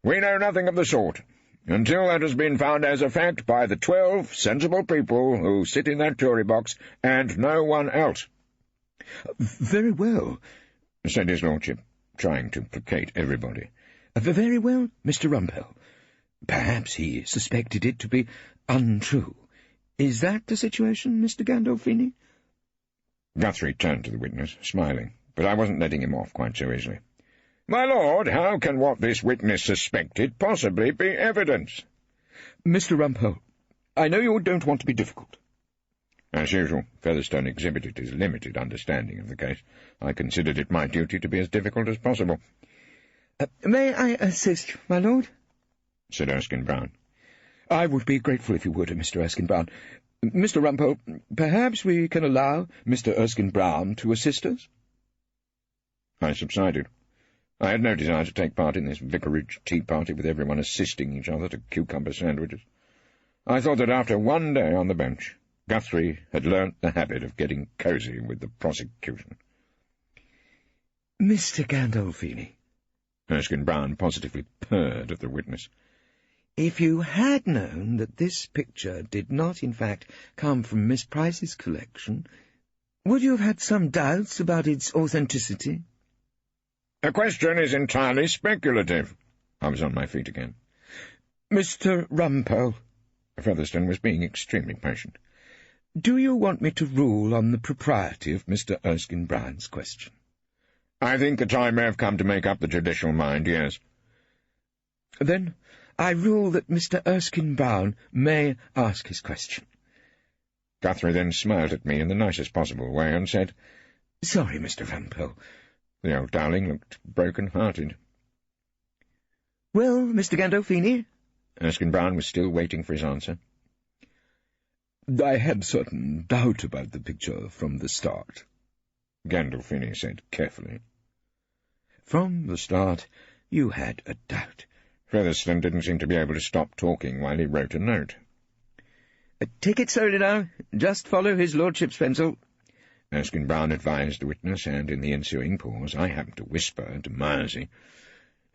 "we know nothing of the sort, until that has been found as a fact by the 12 sensible people who sit in that jury box, and no one else." "Very well," said his lordship, trying to placate everybody. "Very well, Mr. Rumpole. Perhaps he suspected it to be untrue. Is that the situation, Mr. Gandolfini?" Guthrie turned to the witness, smiling, but I wasn't letting him off quite so easily. "My lord, how can what this witness suspected possibly be evidence?" "Mr. Rumpole, I know you don't want to be difficult." As usual, Featherstone exhibited his limited understanding of the case. I considered it my duty to be as difficult as possible. "May I assist, my lord?" said Erskine-Brown. "I would be grateful if you would, Mr. Erskine-Brown. Mr. Rumpole, perhaps we can allow Mr. Erskine-Brown to assist us?" I subsided. I had no desire to take part in this vicarage tea-party with everyone assisting each other to cucumber sandwiches. I thought that after one day on the bench, Guthrie had learnt the habit of getting cosy with the prosecution. "Mr. Gandolfini," Erskine-Brown positively purred at the witness, "if you had known that this picture did not, in fact, come from Miss Price's collection, would you have had some doubts about its authenticity?" "The question is entirely speculative." I was on my feet again. "Mr. Rumpole," Featherstone was being extremely patient, "do you want me to rule on the propriety of Mr. Erskine-Brown's question?" "I think the time may have come to make up the judicial mind, yes." "Then I rule that Mr. Erskine-Brown may ask his question." Guthrie then smiled at me in the nicest possible way and said, "Sorry, Mr. Rumpole." The old darling looked broken-hearted. "Well, Mr. Gandolfini?" Erskine-Brown was still waiting for his answer. "I had certain doubt about the picture from the start," Gandolfini said carefully. "From the start you had a doubt." Featherstone didn't seem to be able to stop talking while he wrote a note. Take it slowly now. Just follow his lordship's pencil. Erskine-Brown advised the witness, and in the ensuing pause I happened to whisper to Milesy,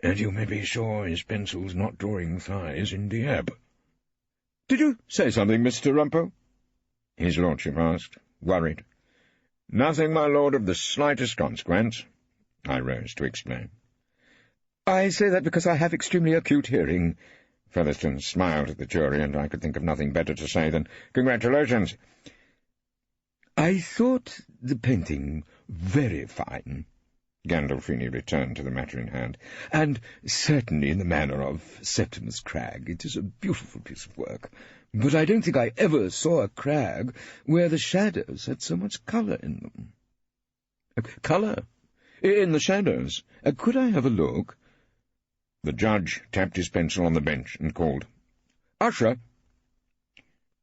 "And you may be sure his pencil's not drawing thighs in the ebb." "Did you say something, Mr. Rumpole?" his lordship asked, worried. "Nothing, my lord, of the slightest consequence," I rose to explain. "I say that because I have extremely acute hearing." Featherstone smiled at the jury, and I could think of nothing better to say than, "Congratulations." "I thought the painting very fine," Gandolfini returned to the matter in hand, "and certainly in the manner of Septimus Cragg. It is a beautiful piece of work, but I don't think I ever saw a Cragg where the shadows had so much colour in them." "Colour? In the shadows? Could I have a look?" The judge tapped his pencil on the bench and called, "Usher!"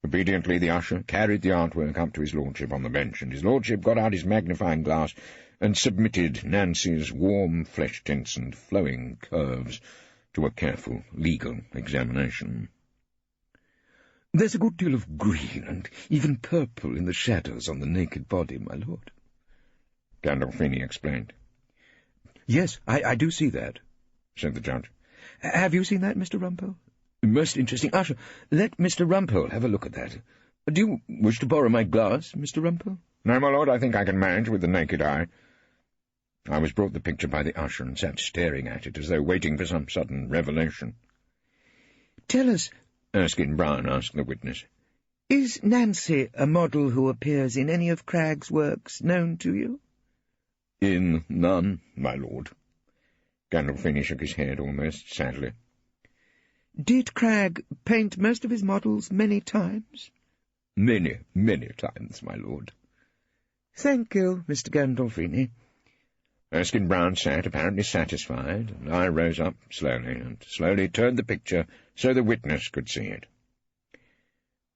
Obediently the usher carried the artwork up to his lordship on the bench, and his lordship got out his magnifying glass and submitted Nancy's warm flesh tints and flowing curves to a careful legal examination. "There's a good deal of green and even purple in the shadows on the naked body, my lord," Gandolfini explained. "Yes, I do see that," said the judge. "Have you seen that, Mr. Rumpole?" "Most interesting. Usher, let Mr. Rumpole have a look at that. Do you wish to borrow my glass, Mr. Rumpole?" "No, my lord, I think I can manage with the naked eye." I was brought the picture by the usher and sat staring at it as though waiting for some sudden revelation. "Tell us," Erskine-Brown asked the witness, "is Nancy a model who appears in any of Cragg's works known to you?" "In none, my lord." Gandolfini shook his head almost sadly. "Did Cragg paint most of his models many times?" "Many, many times, my lord." "Thank you, Mr. Gandolfini." Erskine-Brown sat apparently satisfied, and I rose up slowly and slowly turned the picture so the witness could see it.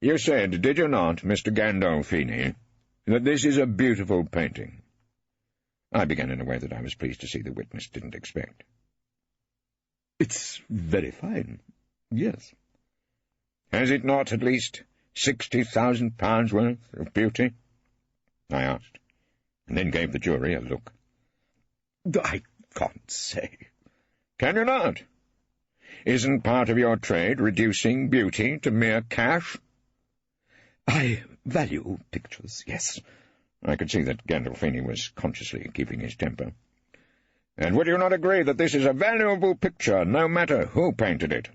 "You said, did you not, Mr. Gandolfini, that this is a beautiful painting?" I began in a way that I was pleased to see the witness didn't expect. "It's very fine, yes." "Has it not at least £60,000 worth of beauty?" I asked, and then gave the jury a look. "I can't say." "Can you not? Isn't part of your trade reducing beauty to mere cash?" "I value pictures, yes." I could see that Gandolfini was consciously keeping his temper. "And would you not agree that this is a valuable picture, no matter who painted it?"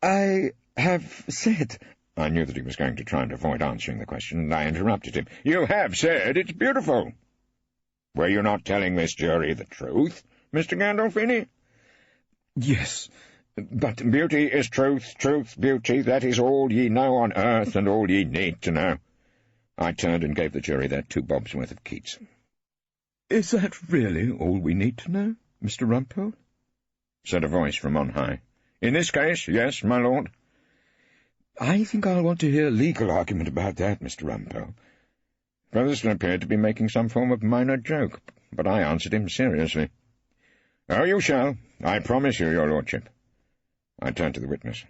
"I have said—" I knew that he was going to try and avoid answering the question, and I interrupted him. "You have said it's beautiful. Were you not telling this jury the truth, Mr. Gandolfini?" "Yes, but beauty is truth, truth, beauty, that is all ye know on earth and all ye need to know." I turned and gave the jury their 2 bobs worth of Keats. "Is that really all we need to know, Mr. Rumpole?" said a voice from on high. "In this case, yes, my lord." "I think I'll want to hear legal argument about that, Mr. Rumpole." Featherstone appeared to be making some form of minor joke, but I answered him seriously. "Oh, you shall. I promise you, your lordship." I turned to the witness.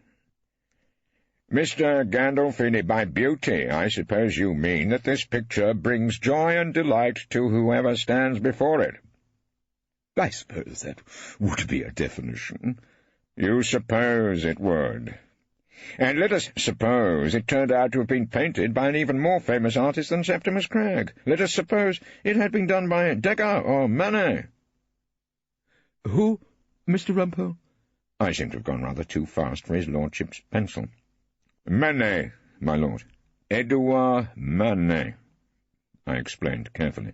"Mr. Gandolfini, by beauty, I suppose you mean that this picture brings joy and delight to whoever stands before it?" "I suppose that would be a definition." "You suppose it would. And let us suppose it turned out to have been painted by an even more famous artist than Septimus Cragg. Let us suppose it had been done by Degas or Manet." "Who, Mr. Rumpole?" I seem to have gone rather too fast for his lordship's pencil. "Manet, my lord. Edouard Manet," I explained carefully.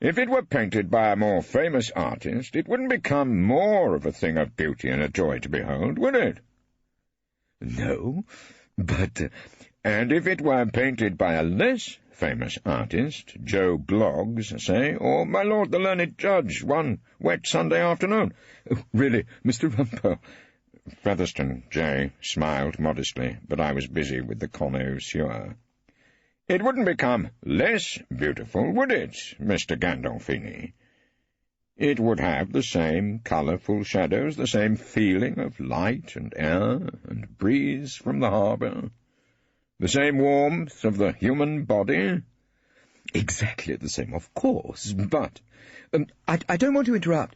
"If it were painted by a more famous artist, it wouldn't become more of a thing of beauty and a joy to behold, would it?" "No, but—" "And if it were painted by a less famous artist, Joe Bloggs, say, or my lord the learned judge, one wet Sunday afternoon—" "Really, Mr. Rumpole—" Featherstone, J., smiled modestly, but I was busy with the connoisseur. "It wouldn't become less beautiful, would it, Mr. Gandolfini? It would have the same colourful shadows, the same feeling of light and air and breeze from the harbour, The same warmth of the human body? Exactly the same, of course, but— I don't want to interrupt.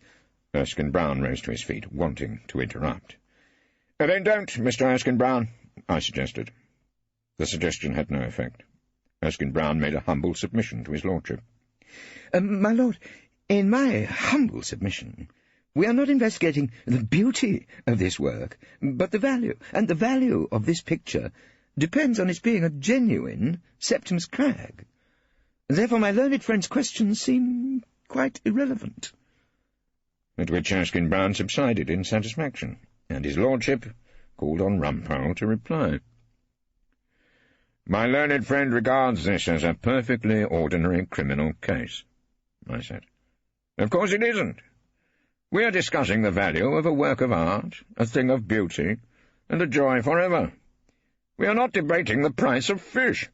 Erskine-Brown rose to his feet, wanting to interrupt. Then don't, Mr. Erskine-Brown, I suggested. The suggestion had no effect. Erskine-Brown made a humble submission to his lordship. My lord, in my humble submission, we are not investigating the beauty of this work, but the value, and the value of this picture depends on its being a genuine Septimus Crag. Therefore my learned friend's questions seem quite irrelevant. At which Erskine-Brown subsided in satisfaction, and his lordship called on Rumpole to reply. My learned friend regards this as a perfectly ordinary criminal case, I said. Of course it isn't. We are discussing the value of a work of art, a thing of beauty, and a joy forever. We are not debating the price of fish.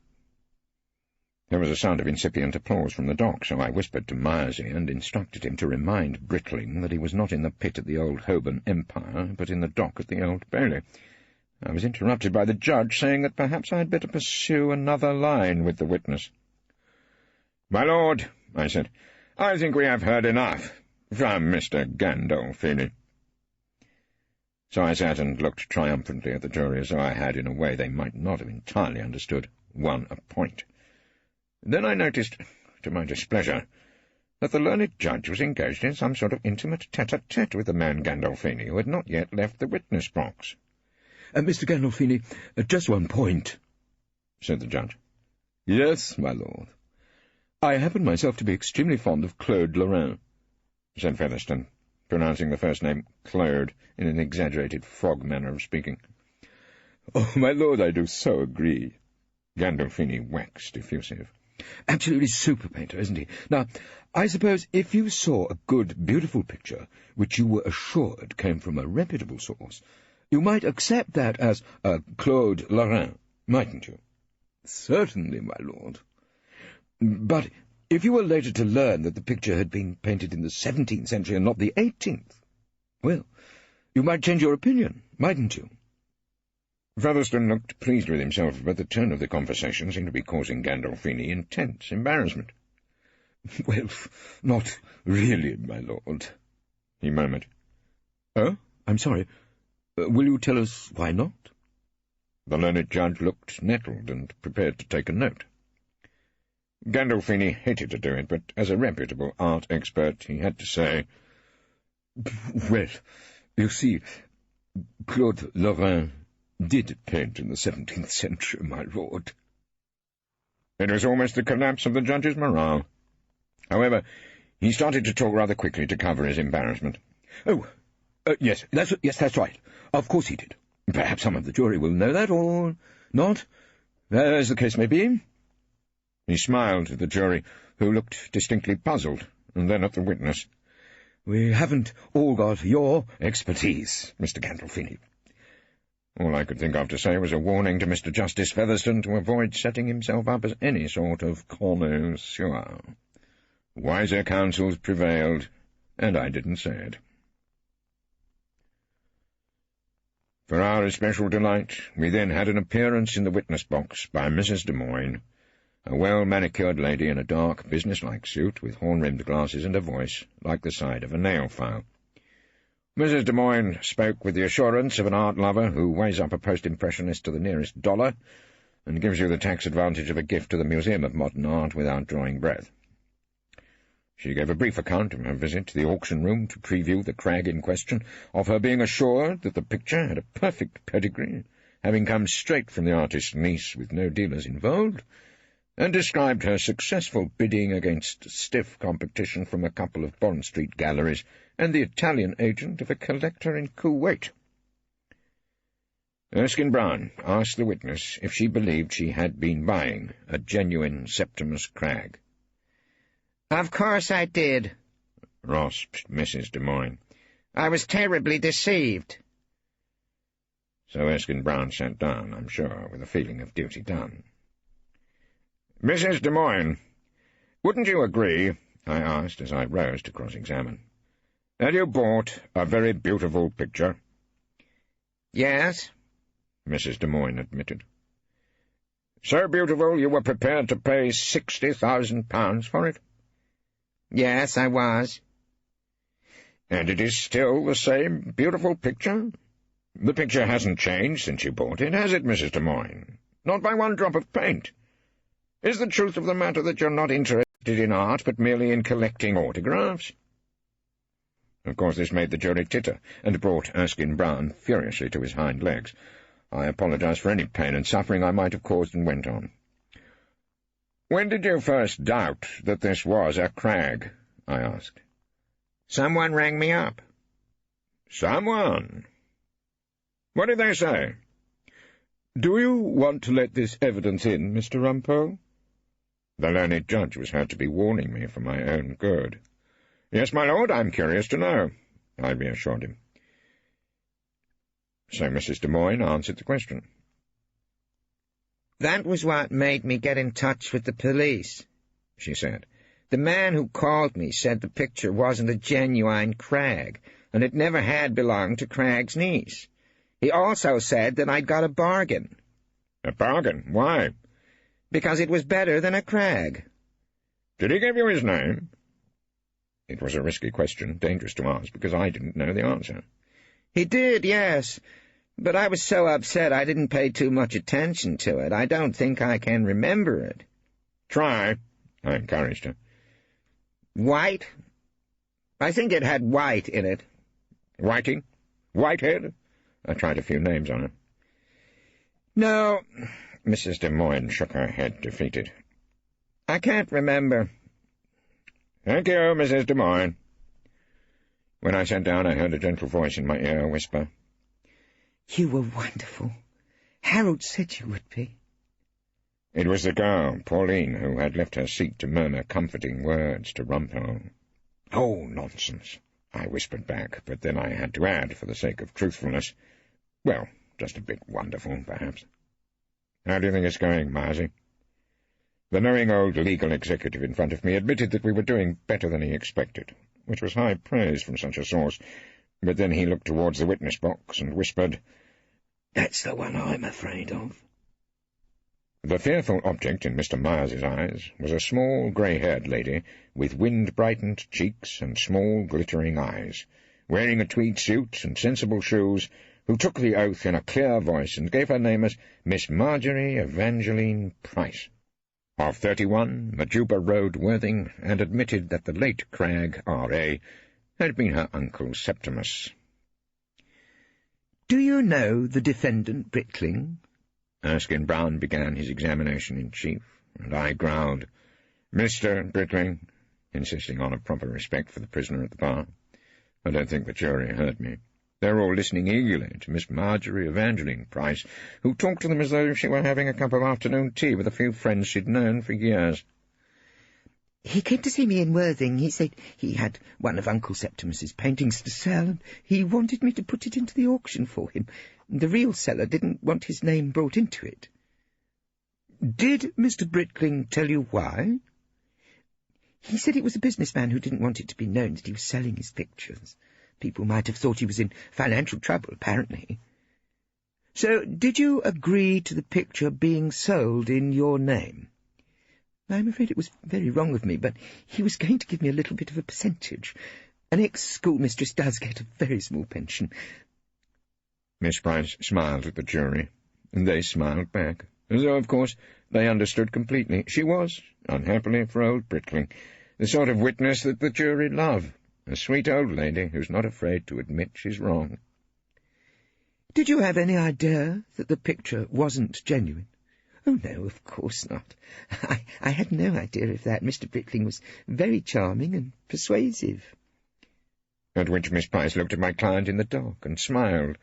There was a sound of incipient applause from the dock, so I whispered to Myersey and instructed him to remind Britling that he was not in the pit at the old Holborn Empire, but in the dock at the Old Bailey. I was interrupted by the judge, saying that perhaps I had better pursue another line with the witness. My lord, I said, I think we have heard enough from Mr. Gandolfini. So I sat and looked triumphantly at the jury, as though I had, in a way they might not have entirely understood, won a point. Then I noticed, to my displeasure, that the learned judge was engaged in some sort of intimate tete-a-tete with the man Gandolfini, who had not yet left the witness box. Mr. Gandolfini, just one point, said the judge. Yes, my lord. I happen myself to be extremely fond of Claude Lorrain, said Featherstone, pronouncing the first name Claude in an exaggerated frog manner of speaking. Oh, my lord, I do so agree. Gandolfini waxed effusive. Absolutely super painter, isn't he? Now, I suppose if you saw a good, beautiful picture, which you were assured came from a reputable source, you might accept that as a Claude Lorrain, mightn't you? Certainly, my lord. But if you were later to learn that the picture had been painted in the 17th century and not the 18th, well, you might change your opinion, mightn't you? Featherstone looked pleased with himself, but the tone of the conversation seemed to be causing Gandolfini intense embarrassment. Well, not really, my lord, he murmured. Oh, I'm sorry. Will you tell us why not? The learned judge looked nettled and prepared to take a note. Gandolfini hated to do it, but as a reputable art expert he had to say, Well, you see, Claude Lorrain did paint in the 17th century, my lord. It was almost the collapse of the judge's morale. However, he started to talk rather quickly to cover his embarrassment. Oh, yes, that's right. Of course he did. Perhaps some of the jury will know that, or not, as the case may be. He smiled at the jury, who looked distinctly puzzled, and then at the witness. We haven't all got your expertise, Mr. Gandolfini. All I could think of to say was a warning to Mr. Justice Featherstone to avoid setting himself up as any sort of connoisseur. Wiser counsels prevailed, and I didn't say it. For our especial delight, we then had an appearance in the witness box by Mrs. Des Moines, a well-manicured lady in a dark, business-like suit with horn-rimmed glasses and a voice like the side of a nail file. Mrs. Des Moines spoke with the assurance of an art lover who weighs up a post-impressionist to the nearest dollar and gives you the tax advantage of a gift to the Museum of Modern Art without drawing breath. She gave a brief account of her visit to the auction-room to preview the crag in question, of her being assured that the picture had a perfect pedigree, having come straight from the artist's niece with no dealers involved, and described her successful bidding against stiff competition from a couple of Bond Street galleries and the Italian agent of a collector in Kuwait. Erskine-Brown asked the witness if she believed she had been buying a genuine Septimus Crag. Of course I did, rasped Mrs. Des Moines. I was terribly deceived. So Erskine-Brown sat down, I'm sure, with a feeling of duty done. Mrs. Des Moines, wouldn't you agree, I asked as I rose to cross-examine, that you bought a very beautiful picture? Yes, Mrs. Des Moines admitted. So beautiful you were prepared to pay £60,000 for it? Yes, I was. And it is still the same beautiful picture? The picture hasn't changed since you bought it, has it, Mrs. Des Moines? Not by one drop of paint. Is the truth of the matter that you're not interested in art, but merely in collecting autographs? Of course, this made the jury titter, and brought Erskine Brown furiously to his hind legs. I apologized for any pain and suffering I might have caused, and went on. "When did you first doubt that this was a crag?" I asked. Someone rang me up. Someone? What did they say? "Do you want to let this evidence in, Mr. Rumpole?" The learned judge was heard to be warning me for my own good. "Yes, my lord, I'm curious to know," I reassured him. So Mrs. Des Moines answered the question. "That was what made me get in touch with the police," she said. "The man who called me said the picture wasn't a genuine Crag, and it never had belonged to Crag's niece. He also said that I'd got a bargain." "A bargain? Why?" "Because it was better than a Crag." "Did he give you his name?" It was a risky question, dangerous to ask, because I didn't know the answer. "He did, yes, but I was so upset I didn't pay too much attention to it. I don't think I can remember it." "Try," I encouraged her. "White? I think it had white in it." "Whiting? Whitehead?" I tried a few names on her. "No," Mrs. Des Moines shook her head, defeated. "I can't remember." "Thank you, Mrs. Des Moines." When I sat down, I heard a gentle voice in my ear whisper, "You were wonderful. Harold said you would be." It was the girl, Pauline, who had left her seat to murmur comforting words to Rumpole. "Oh, nonsense," I whispered back, but then I had to add, for the sake of truthfulness, "Well, just a bit wonderful, perhaps." "How do you think it's going, Marcy?" The knowing old legal executive in front of me admitted that we were doing better than he expected, which was high praise from such a source, but then he looked towards the witness box and whispered, "That's the one I'm afraid of." The fearful object in Mr. Myers's eyes was a small, grey-haired lady with wind-brightened cheeks and small, glittering eyes, wearing a tweed suit and sensible shoes, who took the oath in a clear voice and gave her name as Miss Marjorie Evangeline Price, of 31 Majuba Road, Worthing, and admitted that the late Crag, R.A., had been her uncle Septimus. "Do you know the defendant, Brickling?" Erskine Brown began his examination in chief, and I growled, "Mr. Brickling," insisting on a proper respect for the prisoner at the bar. I don't think the jury heard me. They were all listening eagerly to Miss Marjorie Evangeline Price, who talked to them as though she were having a cup of afternoon tea with a few friends she'd known for years. "He came to see me in Worthing. He said he had one of Uncle Septimus's paintings to sell, and he wanted me to put it into the auction for him. The real seller didn't want his name brought into it." "Did Mr. Brickling tell you why?" "He said it was a businessman who didn't want it to be known that he was selling his pictures. People might have thought he was in financial trouble, apparently." "So did you agree to the picture being sold in your name?" "I'm afraid it was very wrong of me, but he was going to give me a little bit of a percentage. An ex-schoolmistress does get a very small pension." Miss Price smiled at the jury, and they smiled back, as though, of course, they understood completely. She was, unhappily for old Brickling, the sort of witness that the jury love, a sweet old lady who's not afraid to admit she's wrong. "Did you have any idea that the picture wasn't genuine?" "Oh, no, of course not. I had no idea of that. Mr. Brickling was very charming and persuasive." At which Miss Price looked at my client in the dock and smiled.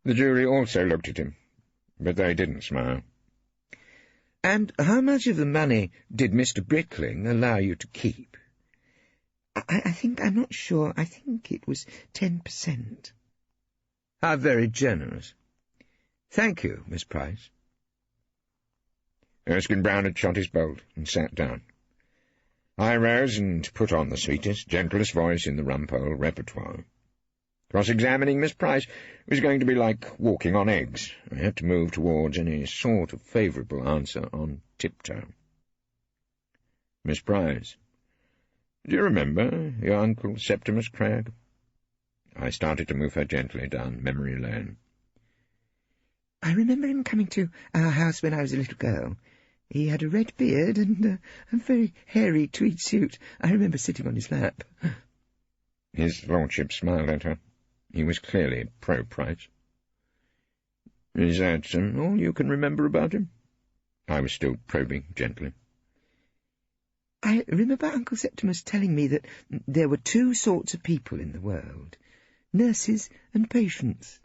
The jury also looked at him, but they didn't smile. "And how much of the money did Mr. Brickling allow you to keep?" I'm not sure. I think it was 10%. "How very generous. Thank you, Miss Price." Erskine Brown had shot his bolt and sat down. I rose and put on the sweetest, gentlest voice in the Rumpole repertoire. Cross-examining Miss Price was going to be like walking on eggs. I had to move towards any sort of favourable answer on tiptoe. Miss Price, do you remember your Uncle Septimus Cragg? I started to move her gently down memory lane. I remember him coming to our house when I was a little girl. He had a red beard and a very hairy tweed suit. I remember sitting on his lap. His lordship smiled at her. He was clearly pro-Price. Is that all you can remember about him? I was still probing gently. I remember Uncle Septimus telling me that there were two sorts of people in the world, nurses and patients.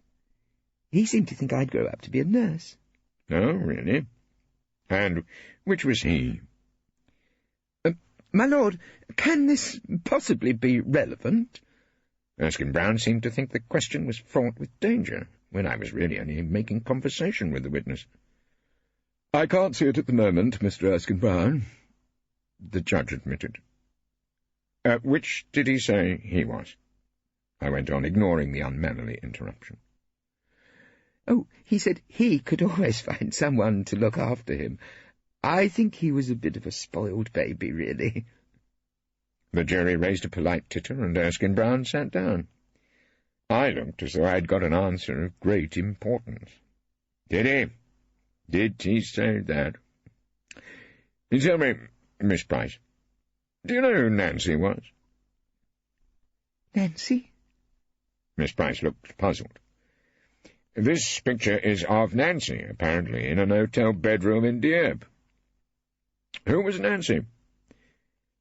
He seemed to think I'd grow up to be a nurse. Oh, really? And which was he? My lord, can this possibly be relevant? Erskine-Brown seemed to think the question was fraught with danger, when I was really only making conversation with the witness. I can't see it at the moment, Mr. Erskine-Brown, the judge admitted. Which did he say he was? I went on, ignoring the unmannerly interruption. Oh, he said he could always find someone to look after him. I think he was a bit of a spoiled baby, really. The jury raised a polite titter, and Erskine-Brown sat down. I looked as though I'd got an answer of great importance. Did he? Did he say that? Tell me, Miss Price, do you know who Nancy was? Nancy? Miss Price looked puzzled. This picture is of Nancy, apparently, in an hotel bedroom in Dieppe. Who was Nancy?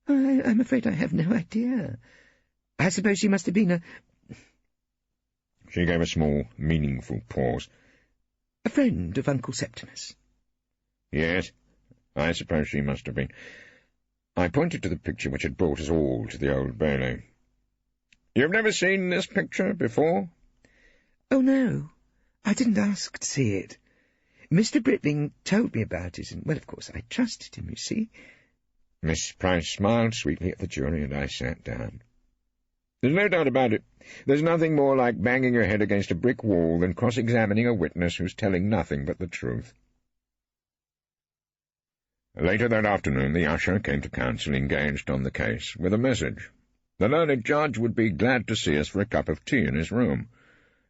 I'm afraid I have no idea. I suppose she must have been a... She gave a small, meaningful pause. A friend of Uncle Septimus. Yes, I suppose she must have been. I pointed to the picture which had brought us all to the Old Bailey. You've never seen this picture before? Oh, no. I didn't ask to see it. Mr. Britling told me about it, and, well, of course, I trusted him, you see. Miss Price smiled sweetly at the jury, and I sat down. There's no doubt about it. There's nothing more like banging your head against a brick wall than cross-examining a witness who's telling nothing but the truth. Later that afternoon, the usher came to counsel engaged on the case with a message. The learned judge would be glad to see us for a cup of tea in his room.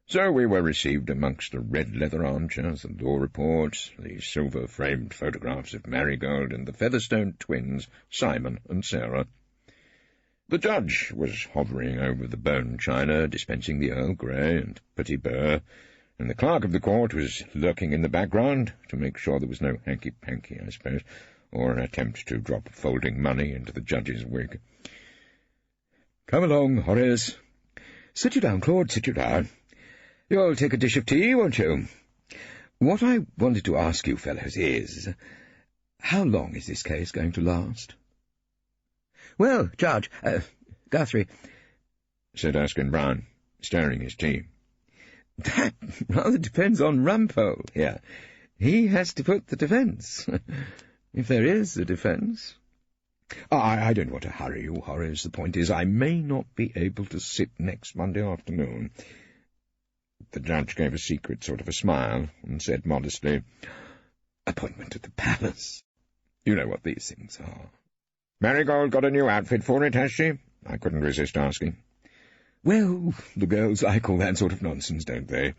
So we were received amongst the red leather armchairs, the law reports, the silver-framed photographs of Marigold and the Featherstone twins, Simon and Sarah. The judge was hovering over the bone china, dispensing the Earl Grey and Petit Beurre, and the clerk of the court was lurking in the background to make sure there was no hanky-panky, I suppose, or an attempt to drop folding money into the judge's wig. Come along, Horace. Sit you down, Claude, sit you down. You'll take a dish of tea, won't you? What I wanted to ask you fellows is, how long is this case going to last? Well, Judge, Guthrie, said Erskine-Brown, stirring his tea. That rather depends on Rumpole here. He has to put the defence, if there is a defence. I don't want to hurry you, Horace. The point is, I may not be able to sit next Monday afternoon. The judge gave a secret sort of a smile and said modestly, Appointment at the palace. You know what these things are. Marigold got a new outfit for it, has she? I couldn't resist asking. Well, the girls like all that sort of nonsense, don't they?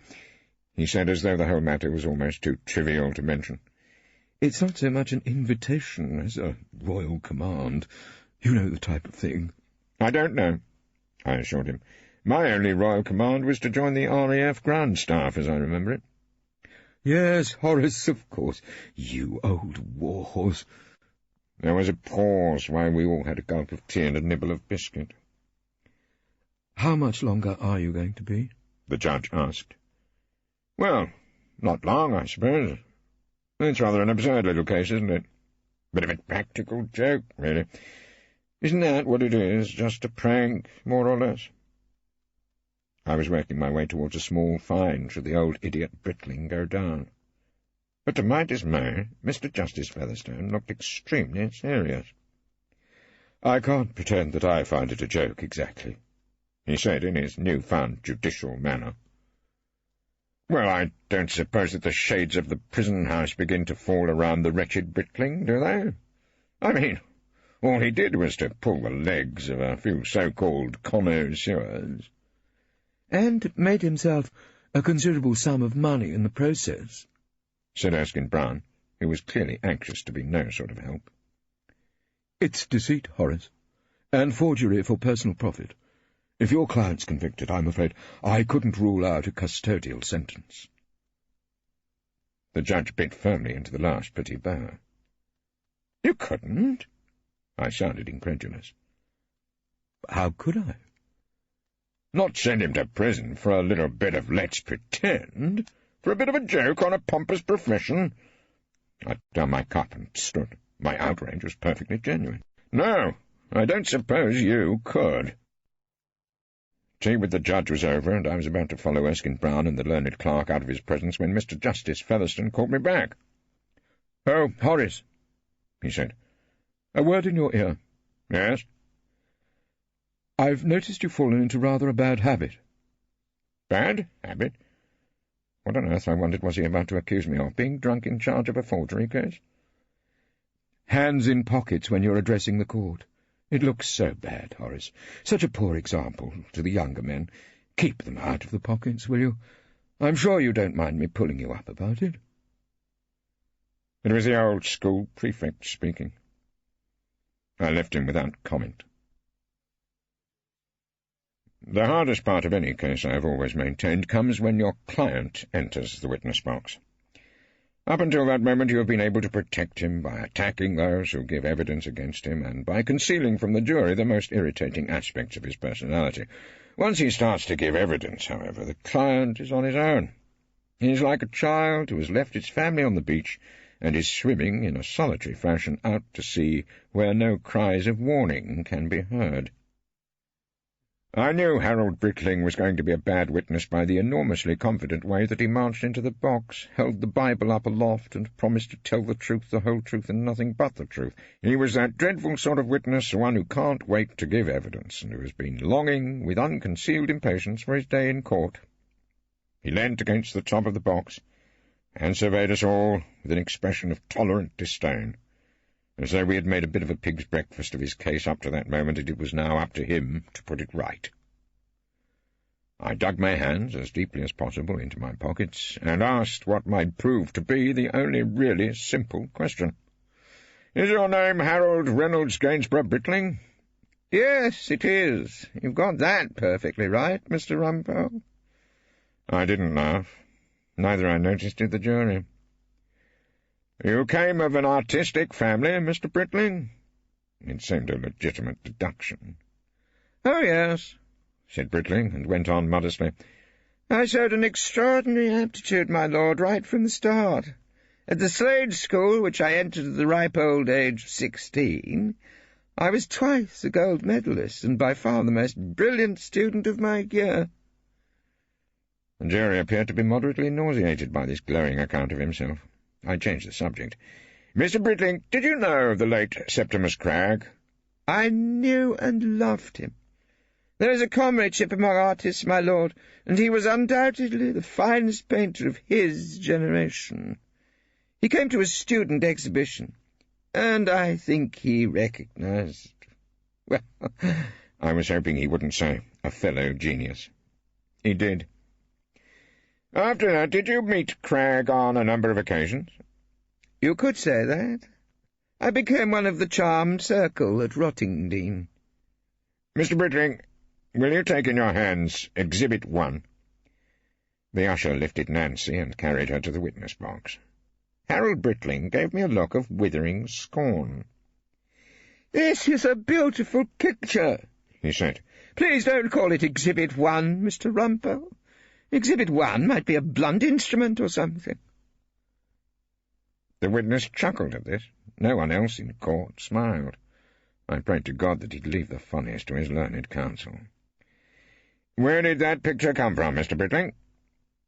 He said as though the whole matter was almost too trivial to mention. It's not so much an invitation as a royal command. You know the type of thing. I don't know, I assured him. My only royal command was to join the RAF ground staff, as I remember it. Yes, Horace, of course. You old warhorse. There was a pause while we all had a gulp of tea and a nibble of biscuit. How much longer are you going to be? The judge asked. Well, not long, I suppose. It's rather an absurd little case, isn't it? Bit of a practical joke, really. Isn't that what it is, just a prank, more or less? I was working my way towards a small fine should the old idiot Britling go down. But to my dismay, Mr. Justice Featherstone looked extremely serious. I can't pretend that I find it a joke, exactly. he said in his new-found judicial manner. "Well, I don't suppose that the shades of the prison-house begin to fall around the wretched Britling, do they? I mean, all he did was to pull the legs of a few so-called connoisseurs." "And made himself a considerable sum of money in the process," said Erskine Brown, who was clearly anxious to be no sort of help. "It's deceit, Horace, and forgery for personal profit. If your client's convicted, I'm afraid I couldn't rule out a custodial sentence." The judge bit firmly into the last pretty bow. "You couldn't?" I sounded incredulous. "How could I?" "Not send him to prison for a little bit of let's pretend, for a bit of a joke on a pompous profession?" I down my cup and stood. My outrage was perfectly genuine. "No, I don't suppose you could." Tea with the judge was over, and I was about to follow Erskine Brown and the learned clerk out of his presence when Mr. Justice Featherstone called me back. "Oh, Horace," he said, "a word in your ear." "Yes?" "I've noticed you've fallen into rather a bad habit." "Bad habit? What on earth, I wondered, was he about to accuse me of? Being drunk in charge of a forgery case? "Hands in pockets when you're addressing the court. It looks so bad, Horace. Such a poor example to the younger men. Keep them out of the pockets, will you? I'm sure you don't mind me pulling you up about it." It was the old school prefect speaking. I left him without comment. The hardest part of any case, I have always maintained, comes when your client enters the witness box. Up until that moment you have been able to protect him by attacking those who give evidence against him and by concealing from the jury the most irritating aspects of his personality. Once he starts to give evidence, however, the client is on his own. He is like a child who has left his family on the beach and is swimming in a solitary fashion out to sea where no cries of warning can be heard. I knew Harold Britling was going to be a bad witness by the enormously confident way that he marched into the box, held the Bible up aloft, and promised to tell the truth, the whole truth, and nothing but the truth. He was that dreadful sort of witness, one who can't wait to give evidence, and who has been longing with unconcealed impatience for his day in court. He leant against the top of the box, and surveyed us all with an expression of tolerant disdain, as though we had made a bit of a pig's breakfast of his case up to that moment, and it was now up to him to put it right. I dug my hands as deeply as possible into my pockets, and asked what might prove to be the only really simple question. "Is your name Harold Reynolds Gainsborough Britling?" "Yes, it is. You've got that perfectly right, Mr. Rumpole." I didn't laugh. Neither, I noticed, did the jury. "You came of an artistic family, Mr. Britling?" It seemed a legitimate deduction. "Oh, yes," said Britling, and went on modestly. "I showed an extraordinary aptitude, my lord, right from the start. At the Slade School, which I entered at the ripe old age of 16, I was twice a gold medalist, and by far the most brilliant student of my year." The jury appeared to be moderately nauseated by this glowing account of himself. I changed the subject. "Mr. Britling, did you know of the late Septimus Cragg?" "I knew and loved him. There is a comradeship among artists, my lord, and he was undoubtedly the finest painter of his generation. He came to a student exhibition, and I think he recognized— well, I was hoping he wouldn't say a fellow genius. He did. After that, did you meet Cragg on a number of occasions?" "You could say that. I became one of the charmed circle at Rottingdean." "Mr. Britling, will you take in your hands Exhibit 1? The usher lifted Nancy and carried her to the witness box. Harold Britling gave me a look of withering scorn. "This is a beautiful picture," he said. "Please don't call it Exhibit 1, Mr. Rumpole. Exhibit 1 might be a blunt instrument or something." The witness chuckled at this. No one else in court smiled. I prayed to God that he'd leave the funniest to his learned counsel. "Where did that picture come from, Mr. Britling?"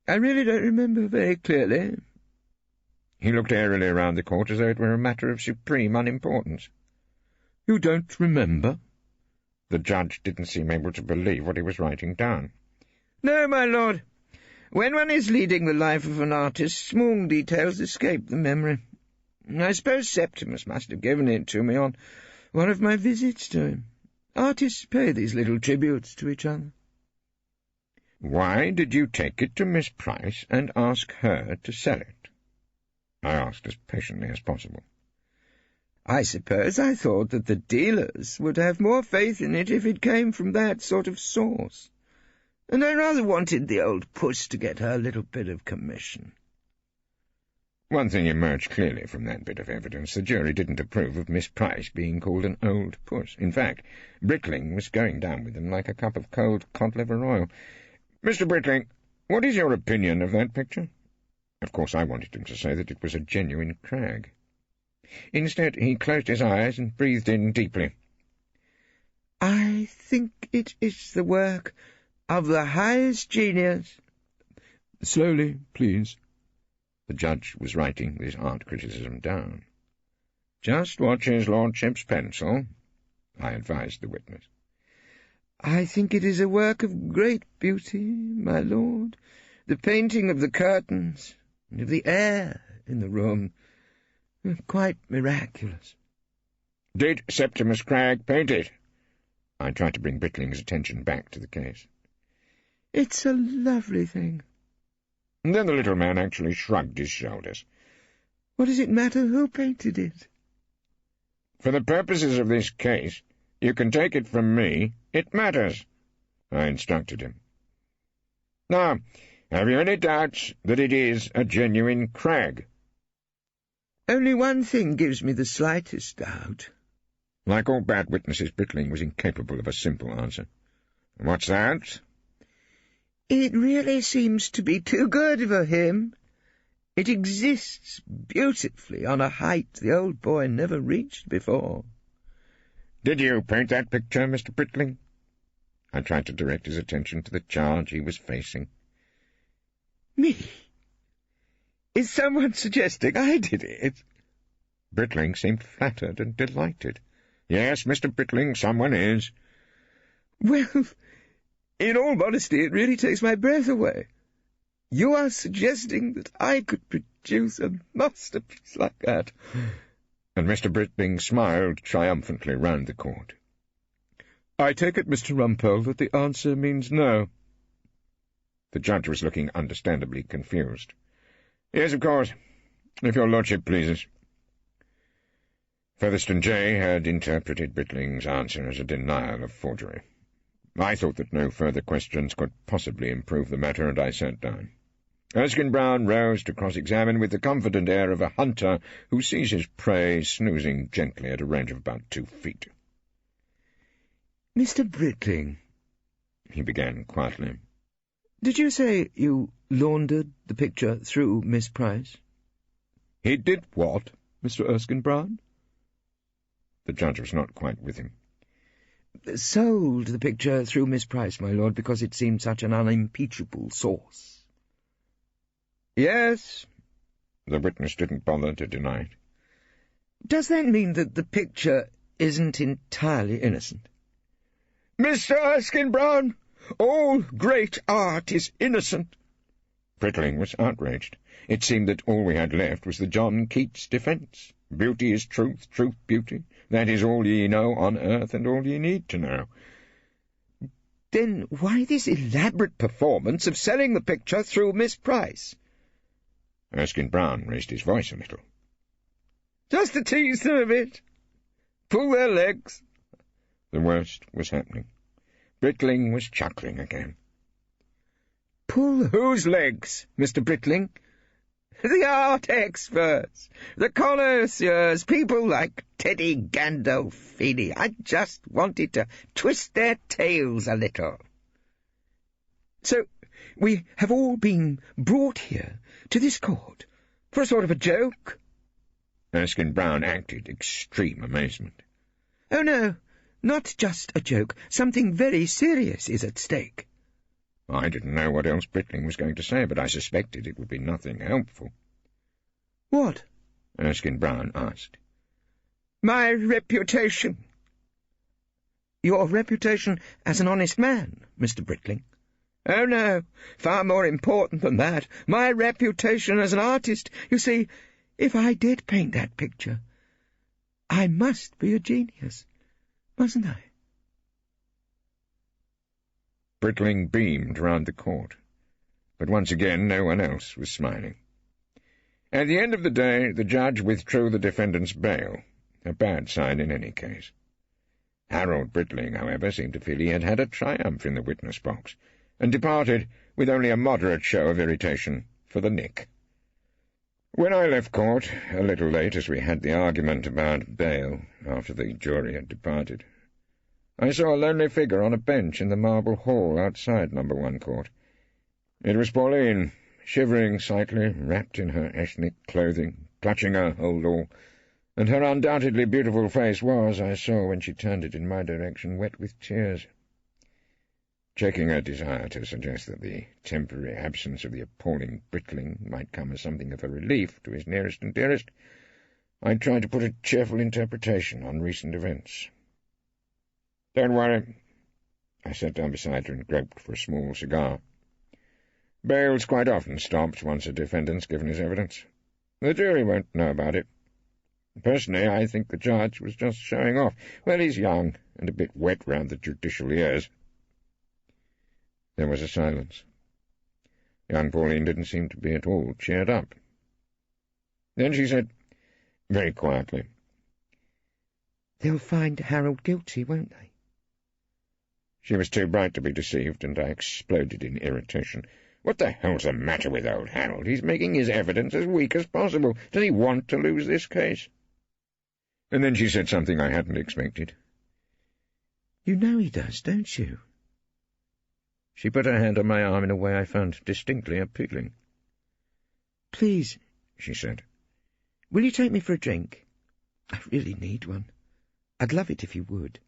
"I really don't remember very clearly." He looked airily around the court as though it were a matter of supreme unimportance. "You don't remember?" The judge didn't seem able to believe what he was writing down. "No, my lord. When one is leading the life of an artist, small details escape the memory. I suppose Septimus must have given it to me on one of my visits to him. Artists pay these little tributes to each other." "Why did you take it to Miss Price and ask her to sell it?" I asked as patiently as possible. "I suppose I thought that the dealers would have more faith in it if it came from that sort of source, and I rather wanted the old puss to get her little bit of commission." One thing emerged clearly from that bit of evidence. The jury didn't approve of Miss Price being called an old puss. In fact, Brittling was going down with them like a cup of cold cod-liver oil. "Mr. Brittling, what is your opinion of that picture?" Of course, I wanted him to say that it was a genuine crag. Instead, he closed his eyes and breathed in deeply. "I think it is the work of the highest genius." "Slowly, please." The judge was writing this art criticism down. "Just watch his lordship's pencil," I advised the witness. "I think it is a work of great beauty, my lord. The painting of the curtains and of the air in the room are quite miraculous." "Did Septimus Cragg paint it?" I tried to bring Brittling's attention back to the case. "It's a lovely thing." And then the little man actually shrugged his shoulders. "What does it matter who painted it?" "For the purposes of this case, you can take it from me, it matters," I instructed him. "Now, have you any doubts that it is a genuine crag?" "Only one thing gives me the slightest doubt." Like all bad witnesses, Brittling was incapable of a simple answer. "What's that?" "It really seems to be too good for him. It exists beautifully on a height the old boy never reached before." "Did you paint that picture, Mr. Brittling?" I tried to direct his attention to the charge he was facing. "Me? Is someone suggesting I did it?" Brittling seemed flattered and delighted. "Yes, Mr. Brittling, someone is." "Well, in all modesty, it really takes my breath away. You are suggesting that I could produce a masterpiece like that?" And Mr. Brittling smiled triumphantly round the court. "I take it, Mr. Rumpole, that the answer means no." The judge was looking understandably confused. "Yes, of course, if your lordship pleases." Featherstone J. had interpreted Brittling's answer as a denial of forgery. I thought that no further questions could possibly improve the matter, and I sat down. Erskine Brown rose to cross-examine with the confident air of a hunter who sees his prey snoozing gently at a range of about 2 feet. "Mr. Brittling," he began quietly, "did you say you laundered the picture through Miss Price?" "He did what, Mr. Erskine Brown?" The judge was not quite with him. "Sold the picture through Miss Price, my lord, because it seemed such an unimpeachable source." "Yes." The witness didn't bother to deny it. "Does that mean that the picture isn't entirely innocent?" "Mr. Erskine Brown, all great art is innocent." Brittling was outraged. It seemed that all we had left was the John Keats defence. Beauty is truth, truth beauty. That is all ye know on earth, and all ye need to know. "Then why this elaborate performance of selling the picture through Miss Price?" Erskine Brown raised his voice a little. "Just to tease them a bit. Pull their legs." The worst was happening. Brittling was chuckling again. "Pull whose legs, Mr. Brittling?" "The art experts, the connoisseurs, people like Teddy Gandolfini. I just wanted to twist their tails a little." "So we have all been brought here to this court for a sort of a joke?" Erskine Brown acted extreme amazement. "Oh, no, not just a joke. Something very serious is at stake." I didn't know what else Brittling was going to say, but I suspected it would be nothing helpful. "What?" Erskine Brown asked. "My reputation." Your reputation as an honest man, Mr. Brickling. Oh, no, far more important than that. My reputation as an artist. You see, if I did paint that picture, I must be a genius, mustn't I? Brickling beamed round the court, but once again no one else was smiling. At the end of the day, the judge withdrew the defendant's bail, a bad sign in any case. Harold Brickling, however, seemed to feel he had had a triumph in the witness box, and departed with only a moderate show of irritation for the nick. When I left court, a little late as we had the argument about bail after the jury had departed, I saw a lonely figure on a bench in the marble hall outside No. 1 Court. It was Pauline, shivering slightly, wrapped in her ethnic clothing, clutching her hold-all, and her undoubtedly beautiful face was, I saw when she turned it in my direction, wet with tears. Checking her desire to suggest that the temporary absence of the appalling Brickling might come as something of a relief to his nearest and dearest, I tried to put a cheerful interpretation on recent events. "Don't worry." I sat down beside her and groped for a small cigar. "Bail's quite often stopped once a defendant's given his evidence. The jury won't know about it. Personally, I think the judge was just showing off. Well, he's young and a bit wet round the judicial ears." There was a silence. Young Pauline didn't seem to be at all cheered up. Then she said, very quietly, "They'll find Harold guilty, won't they?" She was too bright to be deceived, and I exploded in irritation. "What the hell's the matter with old Harold? He's making his evidence as weak as possible. Does he want to lose this case?" And then she said something I hadn't expected. "You know he does, don't you?" She put her hand on my arm in a way I found distinctly appealing. "Please," she said, "will you take me for a drink? I really need one. I'd love it if you would."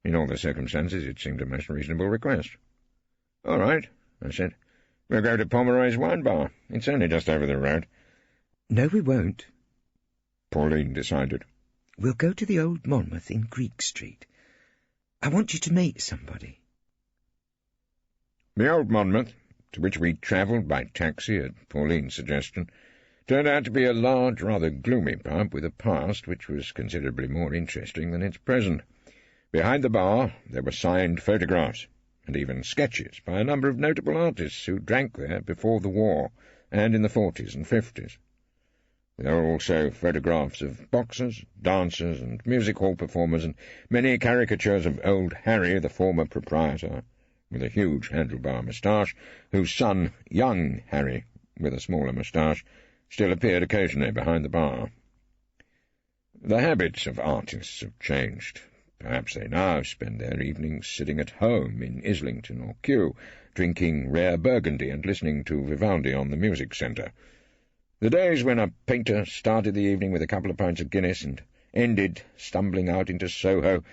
In all the circumstances, it seemed a most reasonable request. "All right," I said. "We'll go to Pomeroy's wine bar. It's only just over the road." "No, we won't," Pauline decided. "We'll go to the Old Monmouth in Greek Street. I want you to meet somebody." The Old Monmouth, to which we travelled by taxi at Pauline's suggestion, turned out to be a large, rather gloomy pub with a past which was considerably more interesting than its present. Behind the bar there were signed photographs, and even sketches by a number of notable artists who drank there before the war and in the 40s and 50s. There were also photographs of boxers, dancers, and music hall performers, and many caricatures of old Harry, the former proprietor, with a huge handlebar moustache, whose son, young Harry, with a smaller moustache, still appeared occasionally behind the bar. The habits of artists have changed. Perhaps they now spend their evenings sitting at home in Islington or Kew, drinking rare Burgundy and listening to Vivaldi on the Music Centre. The days when a painter started the evening with a couple of pints of Guinness and ended stumbling out into Soho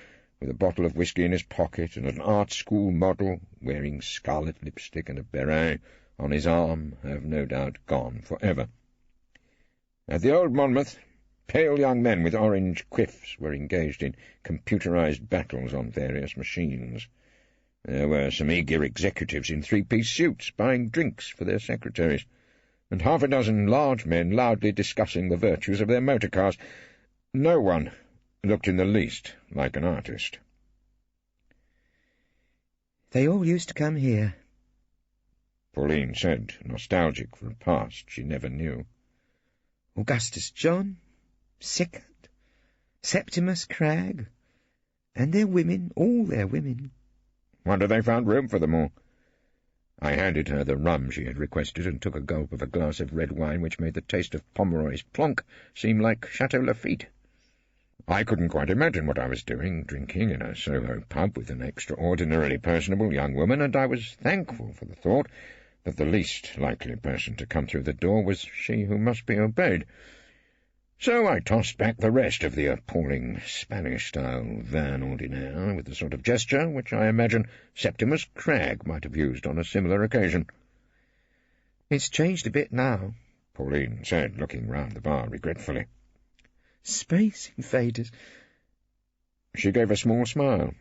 with a bottle of whisky in his pocket and an art school model wearing scarlet lipstick and a beret on his arm have no doubt gone for ever. At the Old Monmouth, pale young men with orange quiffs were engaged in computerized battles on various machines. There were some eager executives in three-piece suits buying drinks for their secretaries, and half a dozen large men loudly discussing the virtues of their motor cars. No one looked in the least like an artist. "They all used to come here," Pauline said, nostalgic for a past she never knew. "Augustus John, Sickert, Septimus Cragg, and their women, all their women." "Wonder they found room for them all." I handed her the rum she had requested and took a gulp of a glass of red wine which made the taste of Pomeroy's plonk seem like Chateau Lafite. I couldn't quite imagine what I was doing, drinking in a Soho pub with an extraordinarily personable young woman, and I was thankful for the thought that the least likely person to come through the door was she who must be obeyed. So I tossed back the rest of the appalling Spanish-style vin ordinaire with the sort of gesture which I imagine Septimus Cragg might have used on a similar occasion. "It's changed a bit now," Pauline said, looking round the bar regretfully. "Space invaders. She gave a small smile,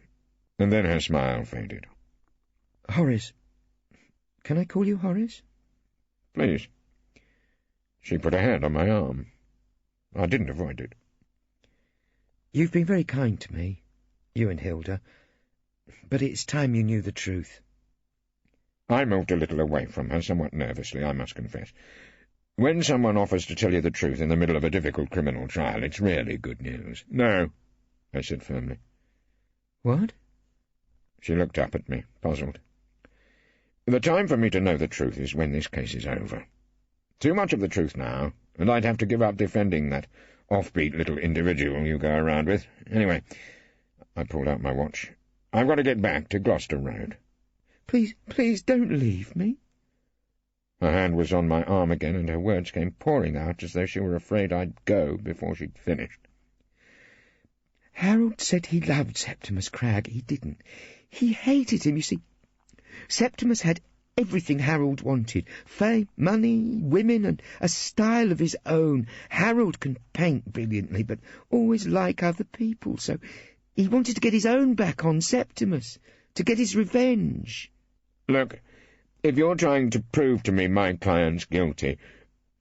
and then her smile faded. Horace. Can I call you Horace? Please. She put a hand on my arm. I didn't avoid it. You've been very kind to me, you and Hilda, but it's time you knew the truth. I moved a little away from her, somewhat nervously, I must confess. When someone offers to tell you the truth in the middle of a difficult criminal trial, it's really good news. No, I said firmly. What? She looked up at me, puzzled. The time for me to know the truth is when this case is over. Too much of the truth now, and I'd have to give up defending that offbeat little individual you go around with. Anyway, I pulled out my watch. I've got to get back to Gloucester Road. Please don't leave me. Her hand was on my arm again, and her words came pouring out as though she were afraid I'd go before she'd finished. Harold said he loved Septimus Cragg. He didn't. He hated him, you see. Septimus had everything Harold wanted. Fame, money, women, and a style of his own. Harold can paint brilliantly, but always like other people, so he wanted to get his own back on Septimus, to get his revenge. Look, if you're trying to prove to me my client's guilty—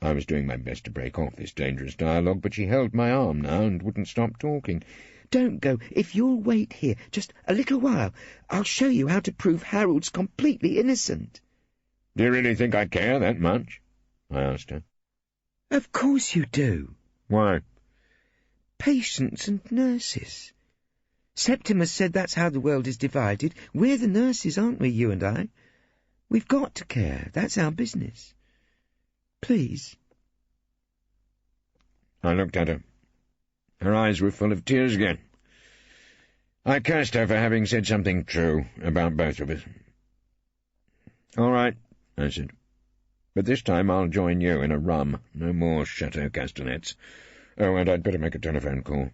I was doing my best to break off this dangerous dialogue, but she held my arm now and wouldn't stop talking. Don't go. If you'll wait here just a little while, I'll show you how to prove Harold's completely innocent. Do you really think I care that much? I asked her. Of course you do. Why? Patients and nurses. Septimus said that's how the world is divided. We're the nurses, aren't we, you and I? We've got to care. That's our business. Please. I looked at her. Her eyes were full of tears again. I cursed her for having said something true about both of us. All right, I said. But this time I'll join you in a rum. No more Chateau Castanets. Oh, and I'd better make a telephone call.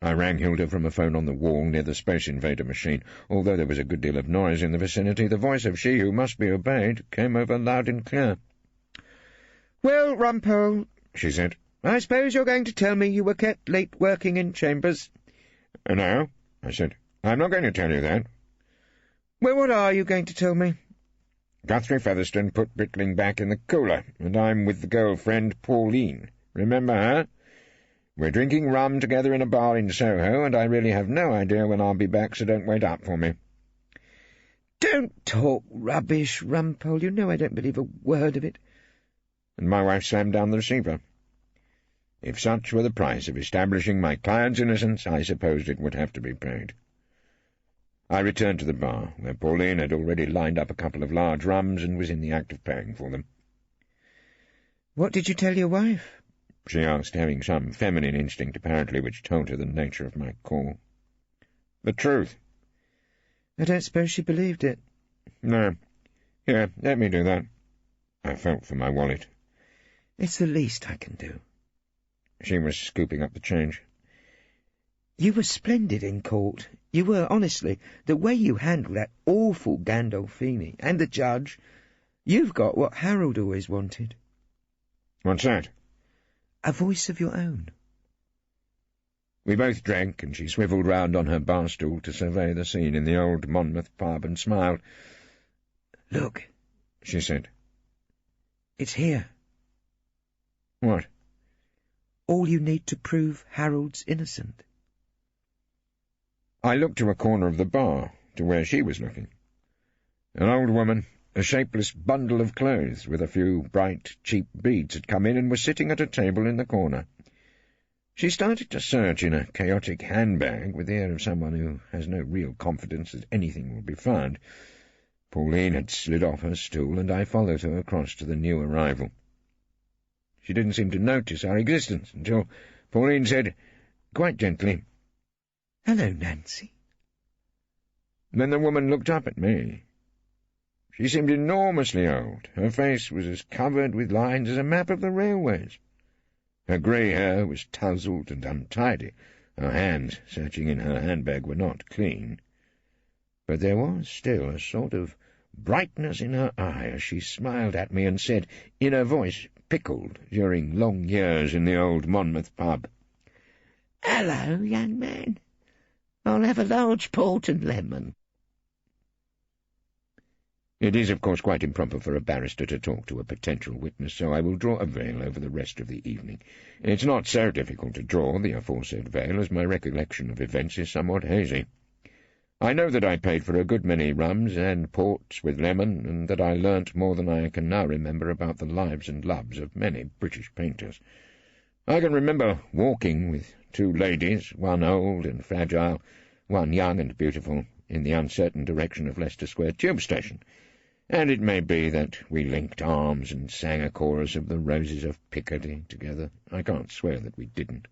I rang Hilda from a phone on the wall near the Space Invader machine. Although there was a good deal of noise in the vicinity, the voice of she who must be obeyed came over loud and clear. Well, Rumpole, she said, I suppose you're going to tell me you were kept late working in chambers. No, I said. I'm not going to tell you that. Well, what are you going to tell me? Guthrie Featherstone put Brickling back in the cooler, and I'm with the girlfriend Pauline. Remember her? We're drinking rum together in a bar in Soho, and I really have no idea when I'll be back, so don't wait up for me. Don't talk rubbish, Rumpole. You know I don't believe a word of it. And my wife slammed down the receiver. If such were the price of establishing my client's innocence, I supposed it would have to be paid. I returned to the bar, where Pauline had already lined up a couple of large rums and was in the act of paying for them. What did you tell your wife? She asked, having some feminine instinct apparently which told her the nature of my call. The truth. I don't suppose she believed it. No. Here, let me do that. I felt for my wallet. It's the least I can do. She was scooping up the change. You were splendid in court. You were, honestly. The way you handled that awful Gandolfini and the judge. You've got what Harold always wanted. What's that? A voice of your own. We both drank, and she swivelled round on her bar stool to survey the scene in the old Monmouth pub and smiled. Look, she said. It's here. What? All you need to prove Harold's innocent. I looked to a corner of the bar, to where she was looking. An old woman, a shapeless bundle of clothes with a few bright, cheap beads, had come in and was sitting at a table in the corner. She started to search in a chaotic handbag with the air of someone who has no real confidence that anything will be found. Pauline had slid off her stool, and I followed her across to the new arrival. She didn't seem to notice our existence until Pauline said, quite gently, "Hello, Nancy." Then the woman looked up at me. She seemed enormously old. Her face was as covered with lines as a map of the railways. Her grey hair was tousled and untidy. Her hands, searching in her handbag, were not clean. But there was still a sort of brightness in her eye as she smiled at me and said, in a voice pickled during long years in the old Monmouth pub, "Hello, young man. I'll have a large port and lemon." It is, of course, quite improper for a barrister to talk to a potential witness, so I will draw a veil over the rest of the evening. It's not so difficult to draw the aforesaid veil, as my recollection of events is somewhat hazy. I know that I paid for a good many rums and ports with lemon, and that I learnt more than I can now remember about the lives and loves of many British painters. I can remember walking with two ladies, one old and fragile, one young and beautiful, in the uncertain direction of Leicester Square Tube Station, and it may be that we linked arms and sang a chorus of the Roses of Picardy together. I can't swear that we didn't.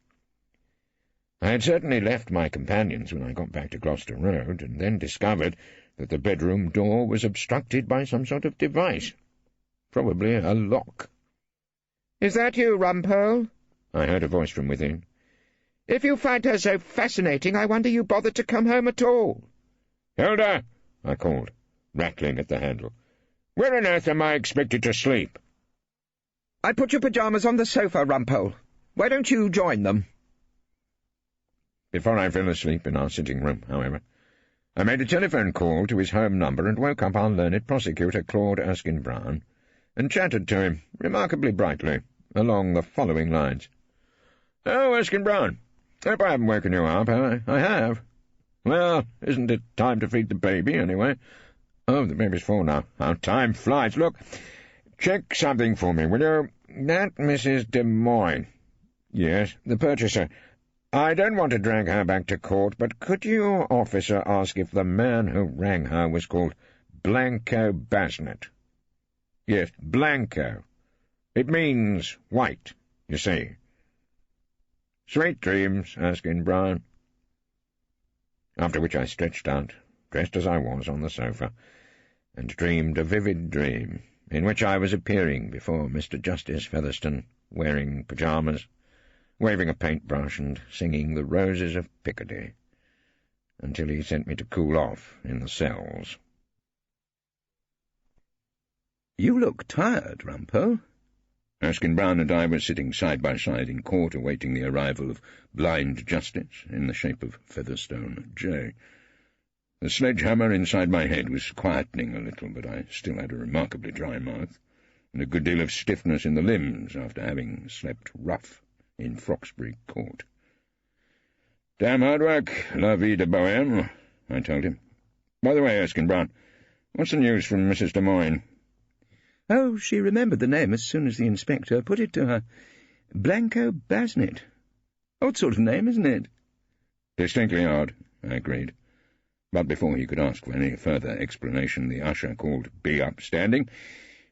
I had certainly left my companions when I got back to Gloucester Road, and then discovered that the bedroom door was obstructed by some sort of device, probably a lock. "Is that you, Rumpole?" I heard a voice from within. "If you find her so fascinating, I wonder you bothered to come home at all." "Hilda!" I called, rattling at the handle. "Where on earth am I expected to sleep?" "I put your pyjamas on the sofa, Rumpole. Why don't you join them?" Before I fell asleep in our sitting-room, however, I made a telephone call to his home number and woke up our learned prosecutor, Claude Erskine-Brown, and chatted to him, remarkably brightly, along the following lines. "Oh, Erskine-Brown, hope I haven't woken you up, have I? I have. Well, isn't it time to feed the baby, anyway? Oh, the baby's 4 now. How time flies. Look, check something for me, will you? That Mrs. Des Moines. Yes, the purchaser. I don't want to drag her back to court, but could your officer ask if the man who rang her was called Blanco Basnet? Yes, Blanco. It means white, you see. Sweet dreams, Erskine-Brown." After which I stretched out, dressed as I was on the sofa, and dreamed a vivid dream, in which I was appearing before Mr. Justice Featherstone, wearing pyjamas, waving a paintbrush and singing the Roses of Picardy, until he sent me to cool off in the cells. "You look tired, Rumpole." Erskine-Brown and I were sitting side by side in court, awaiting the arrival of blind justice in the shape of Featherstone J. The sledgehammer inside my head was quietening a little, but I still had a remarkably dry mouth, and a good deal of stiffness in the limbs after having slept rough in Froxbury Court. "Damn hard work, la vie de bohème," I told him. "By the way, Erskine-Brown, what's the news from Mrs. Des Moines?" Oh, she remembered the name as soon as the inspector put it to her. Blanco Basnet. Odd sort of name, isn't it? "Distinctly odd," I agreed. But before he could ask for any further explanation, the usher called "Be upstanding,"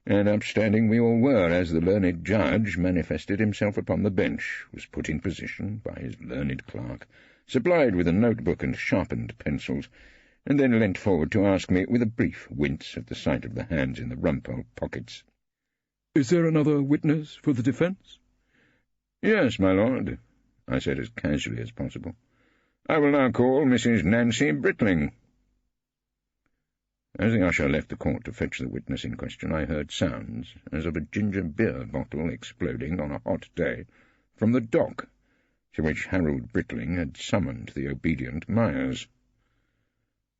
and upstanding we all were, as the learned judge manifested himself upon the bench, was put in position by his learned clerk, supplied with a notebook and sharpened pencils, and then leant forward to ask me, with a brief wince at the sight of the hands in the Rumpole pockets. "Is there another witness for the defence?" "Yes, my lord," I said as casually as possible. "I will now call Mrs. Nancy Brittling." As the usher left the court to fetch the witness in question, I heard sounds as of a ginger beer bottle exploding on a hot day from the dock, to which Harold Brittling had summoned the obedient Myers.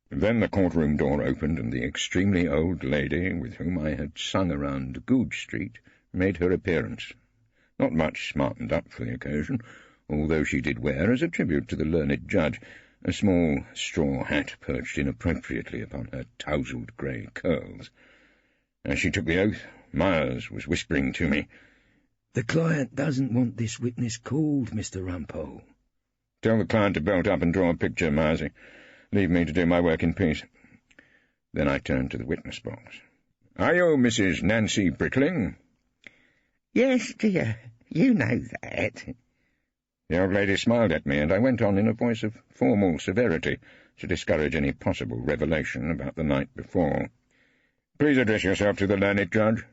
Then the courtroom door opened, and the extremely old lady with whom I had sung around Goodge Street made her appearance, not much smartened up for the occasion, although she did wear, as a tribute to the learned judge, a small straw hat perched inappropriately upon her tousled grey curls. As she took the oath, Myers was whispering to me, "The client doesn't want this witness called, Mr. Rumpole." "Tell the client to belt up and draw a picture, Myersy. Leave me to do my work in peace." Then I turned to the witness box. "Are you Mrs. Nancy Brittling?" "Yes, dear, you know that." The old lady smiled at me, and I went on in a voice of formal severity to discourage any possible revelation about the night before. "Please address yourself to the learned judge.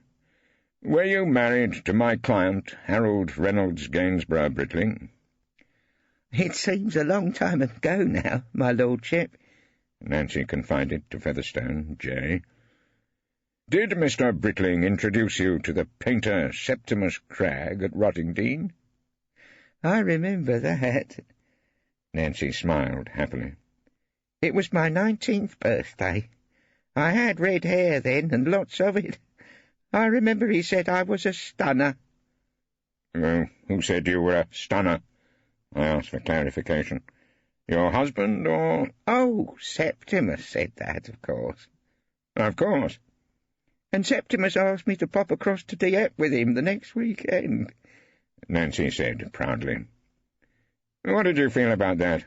Were you married to my client, Harold Reynolds Gainsborough Brittling?" "It seems a long time ago now, my lordship," Nancy confided to Featherstone J. "Did Mr. Brittling introduce you to the painter Septimus Cragg at Rottingdean?" "I remember that." Nancy smiled happily. It was my 19th birthday. I had red hair then, and lots of it. I remember he said I was a stunner. Well, who said you were a stunner? I asked for clarification. Your husband, or— Oh, Septimus said that, of course. Of course. And Septimus asked me to pop across to Dieppe with him the next weekend, Nancy said proudly. What did you feel about that?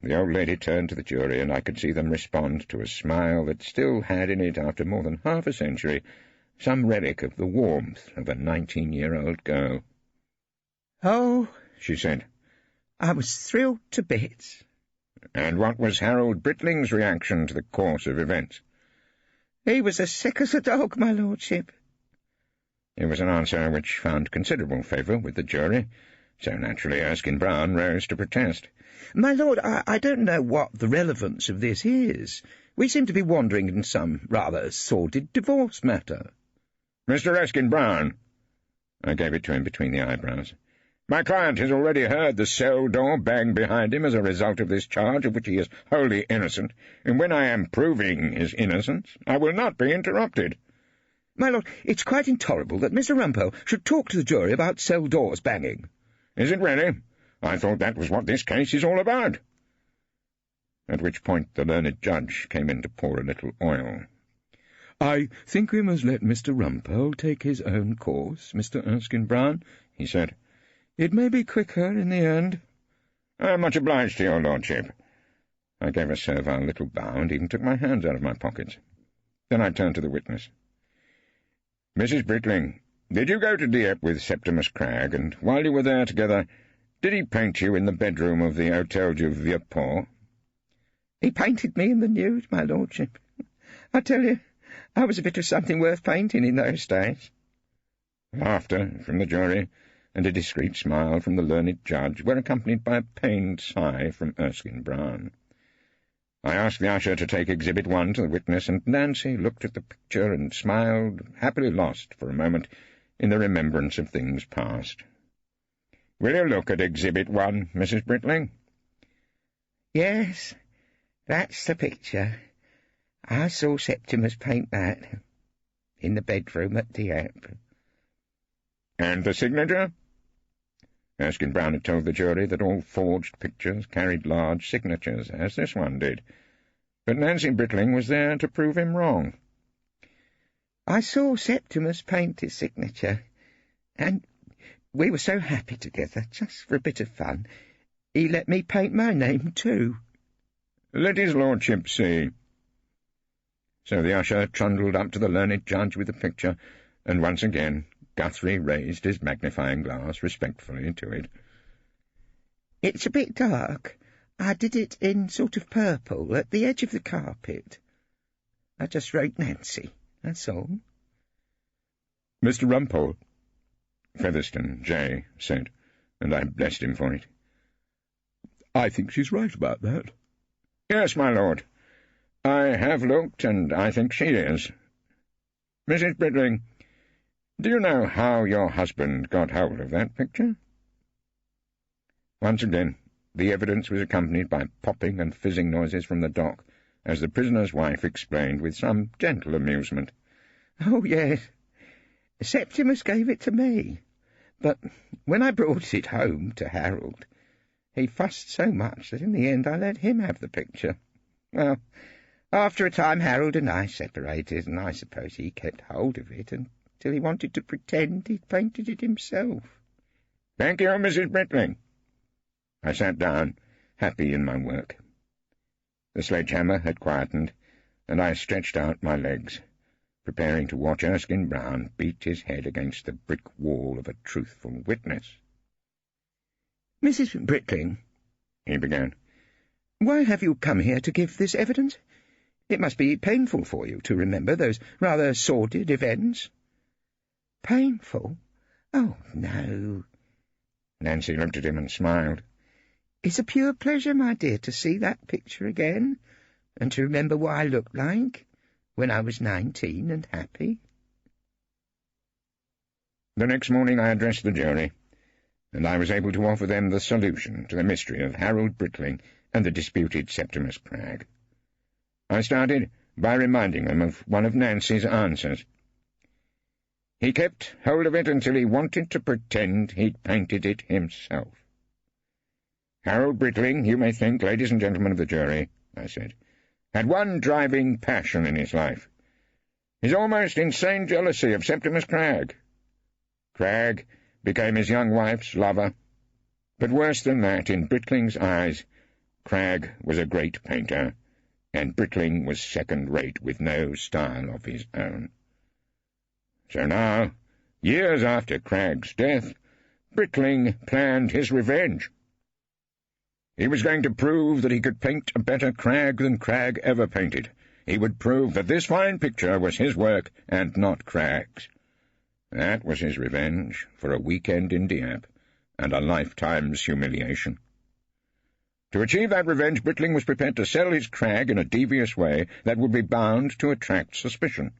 The old lady turned to the jury, and I could see them respond to a smile that still had in it, after more than half a century, some relic of the warmth of a 19-year-old girl. Oh, she said, I was thrilled to bits. And what was Harold Britling's reaction to the course of events? He was as sick as a dog, my lordship. It was an answer which found considerable favour with the jury, so naturally Erskine Brown rose to protest. My lord, I don't know what the relevance of this is. We seem to be wandering in some rather sordid divorce matter. Mr. Erskine Brown, I gave it to him between the eyebrows. My client has already heard the cell door bang behind him as a result of this charge, of which he is wholly innocent, and when I am proving his innocence, I will not be interrupted. My lord, it's quite intolerable that Mr. Rumpole should talk to the jury about cell doors banging. Is it really? I thought that was what this case is all about. At which point the learned judge came in to pour a little oil. I think we must let Mr. Rumpole take his own course, Mr. Erskine Brown, he said. It may be quicker in the end. I am much obliged to your lordship. I gave a servile little bow and even took my hands out of my pockets. Then I turned to the witness. Mrs. Britling, did you go to Dieppe with Septimus Cragg, and while you were there together, did he paint you in the bedroom of the Hôtel du Vieux-Port? He painted me in the nude, my lordship. I tell you, I was a bit of something worth painting in those days. Laughter from the jury and a discreet smile from the learned judge were accompanied by a pained sigh from Erskine Brown. I asked the usher to take Exhibit 1 to the witness, and Nancy looked at the picture and smiled, happily lost for a moment in the remembrance of things past. Will you look at Exhibit 1, Mrs. Britling? Yes, that's the picture. I saw Septimus paint that in the bedroom at Dieppe. And the signature? Erskine Brown had told the jury that all forged pictures carried large signatures, as this one did, but Nancy Britling was there to prove him wrong. I saw Septimus paint his signature, and we were so happy together, just for a bit of fun. He let me paint my name, too. Let his lordship see. So the usher trundled up to the learned judge with the picture, and once again Guthrie raised his magnifying glass respectfully to it. It's a bit dark. I did it in sort of purple, at the edge of the carpet. I just wrote Nancy, that's all. Mr. Rumpole, Featherstone, J., said, and I blessed him for it. I think she's right about that. Yes, my lord. I have looked, and I think she is. Mrs. Britling, do you know how your husband got hold of that picture? Once again, the evidence was accompanied by popping and fizzing noises from the dock, as the prisoner's wife explained with some gentle amusement. Oh, yes. Septimus gave it to me, but when I brought it home to Harold, he fussed so much that in the end I let him have the picture. Well, after a time Harold and I separated, and I suppose he kept hold of it until he wanted to pretend he'd painted it himself. Thank you, Mrs. Britling. I sat down, happy in my work. The sledgehammer had quietened, and I stretched out my legs, preparing to watch Erskine Brown beat his head against the brick wall of a truthful witness. Mrs. Britling, he began, why have you come here to give this evidence? It must be painful for you to remember those rather sordid events. Painful? Oh, no. Nancy looked at him and smiled. It's a pure pleasure, my dear, to see that picture again, and to remember what I looked like when I was 19 and happy. The next morning I addressed the jury. and I was able to offer them the solution to the mystery of Harold Brickling and the disputed Septimus Cragg. I started by reminding them of one of Nancy's answers. He kept hold of it until he wanted to pretend he'd painted it himself. Harold Brickling, you may think, ladies and gentlemen of the jury, I said, had one driving passion in his life. His almost insane jealousy of Septimus Cragg. Cragg became his young wife's lover. But worse than that, in Brickling's eyes, Cragg was a great painter, and Brickling was second-rate with no style of his own. So now, years after Cragg's death, Brickling planned his revenge. He was going to prove that he could paint a better Cragg than Cragg ever painted. He would prove that this fine picture was his work and not Cragg's. That was his revenge for a weekend in Dieppe and a lifetime's humiliation. To achieve that revenge, Brickling was prepared to sell his Cragg in a devious way that would be bound to attract suspicion.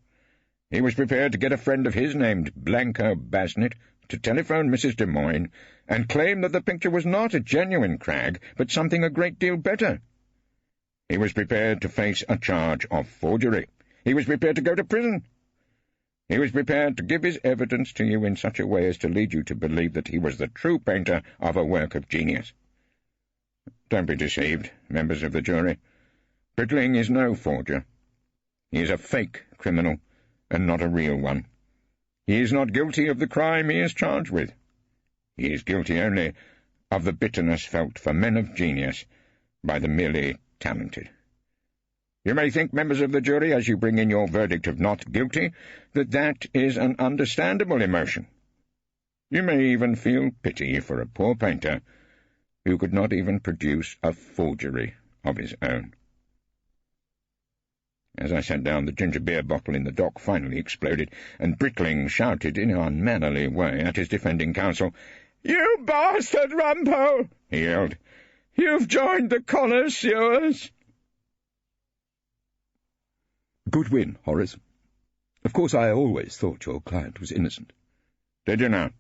He was prepared to get a friend of his named Blanco Basnett to telephone Mrs. Des Moines and claim that the picture was not a genuine Cragg, but something a great deal better. He was prepared to face a charge of forgery. He was prepared to go to prison. He was prepared to give his evidence to you in such a way as to lead you to believe that he was the true painter of a work of genius. Don't be deceived, members of the jury. Brickling is no forger. He is a fake criminal, and not a real one. He is not guilty of the crime he is charged with. He is guilty only of the bitterness felt for men of genius by the merely talented. You may think, members of the jury, as you bring in your verdict of not guilty, that that is an understandable emotion. You may even feel pity for a poor painter who could not even produce a forgery of his own. As I sat down, the ginger beer bottle in the dock finally exploded, and Brickling shouted in an unmannerly way at his defending counsel, "You bastard, Rumpole!" he yelled. "You've joined the connoisseurs!" Good win, Horace. Of course, I always thought your client was innocent. Did you now?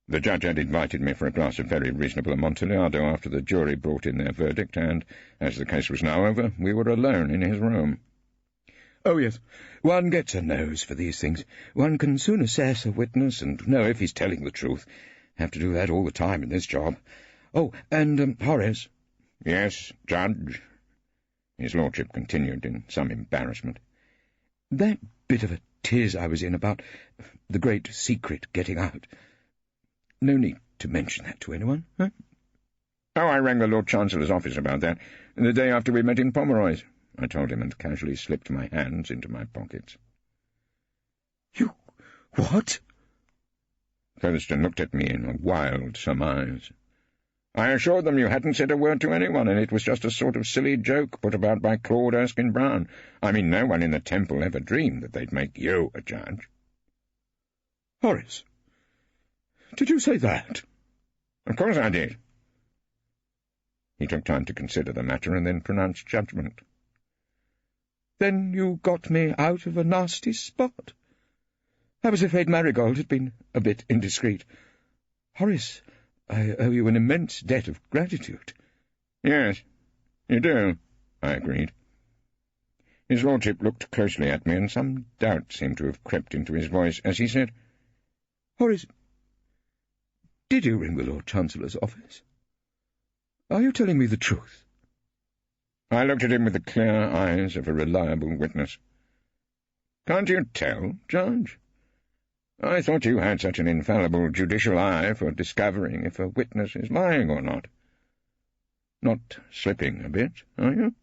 The judge had invited me for a glass of very reasonable Amontillado after the jury brought in their verdict, and, as the case was now over, we were alone in his room. Oh, yes, one gets a nose for these things. One can soon assess a witness and know if he's telling the truth. Have to do that all the time in this job. Oh, and, Horace— Yes, Judge? His lordship continued in some embarrassment. That bit of a tiz I was in about the great secret getting out. No need to mention that to anyone, huh? Oh, I rang the Lord Chancellor's office about that, the day after we met in Pomeroy's, I told him, and casually slipped my hands into my pockets. You— what? Featherstone looked at me in a wild surmise. I assured them you hadn't said a word to anyone, and it was just a sort of silly joke put about by Claude Erskine-Brown. I mean, no one in the Temple ever dreamed that they'd make you a judge. Horace, did you say that? Of course I did. He took time to consider the matter and then pronounced judgment. Then you got me out of a nasty spot. I was afraid Marigold had been a bit indiscreet. Horace, I owe you an immense debt of gratitude. Yes, you do, I agreed. His lordship looked closely at me, and some doubt seemed to have crept into his voice as he said, Horace, did you ring the Lord Chancellor's office? Are you telling me the truth? I looked at him with the clear eyes of a reliable witness. Can't you tell, Judge? I thought you had such an infallible judicial eye for discovering if a witness is lying or not. Not slipping a bit, are you?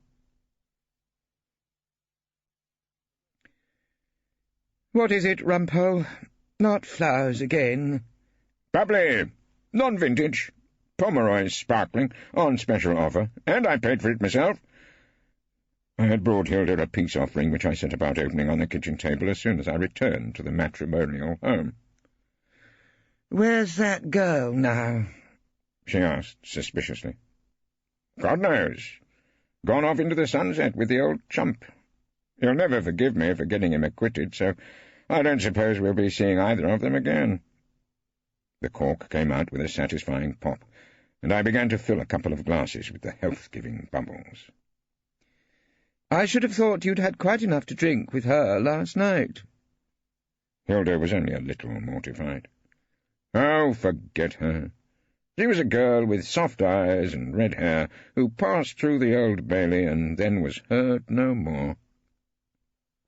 What is it, Rumpole? Not flowers again? Bubbly, non-vintage, Pomeroy's sparkling, on special offer, and I paid for it myself. I had brought Hilda a peace offering, which I set about opening on the kitchen table as soon as I returned to the matrimonial home. Where's that girl now? She asked suspiciously. God knows. Gone off into the sunset with the old chump. He'll never forgive me for getting him acquitted, so I don't suppose we'll be seeing either of them again. The cork came out with a satisfying pop, and I began to fill a couple of glasses with the health-giving bubbles. "I should have thought you'd had quite enough to drink with her last night." Hilda was only a little mortified. "Oh, forget her. She was a girl with soft eyes and red hair who passed through the Old Bailey and then was heard no more."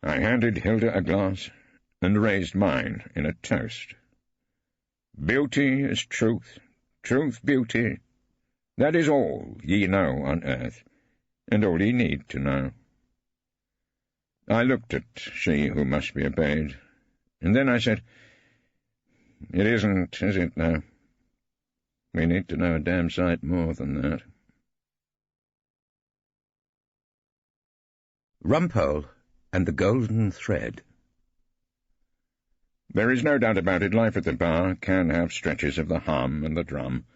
I handed Hilda a glass and raised mine in a toast. "Beauty is truth, truth beauty. That is all ye know on earth, and all ye need to know." I looked at She Who Must Be Obeyed, and then I said, "It isn't, is it, now? We need to know a damn sight more than that." Rumpole and the Golden Thread. There is no doubt about it, life at the bar can have stretches of the hum and the drum,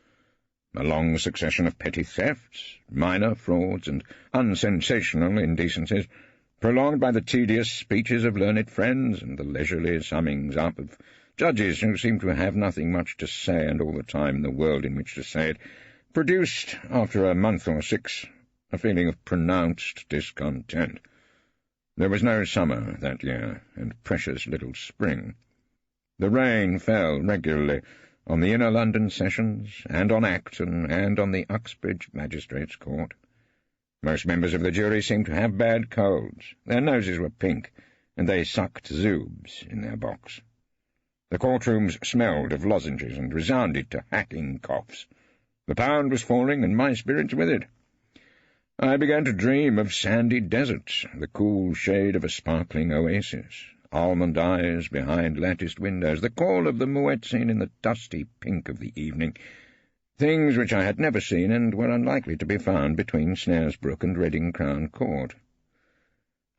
a long succession of petty thefts, minor frauds, and unsensational indecencies, prolonged by the tedious speeches of learned friends and the leisurely summings up of judges who seem to have nothing much to say and all the time in the world in which to say it, produced, after a month or 6, a feeling of pronounced discontent. There was no summer that year, and precious little spring. The rain fell regularly on the inner London sessions, and on Acton, and on the Uxbridge Magistrates' Court. Most members of the jury seemed to have bad colds. Their noses were pink, and they sucked zoobs in their box. The courtrooms smelled of lozenges and resounded to hacking coughs. The pound was falling, and my spirits with it. I began to dream of sandy deserts, the cool shade of a sparkling oasis, almond eyes behind latticed windows, the call of the muezzin in the dusty pink of the evening, things which I had never seen and were unlikely to be found between Snaresbrook and Reading Crown Court.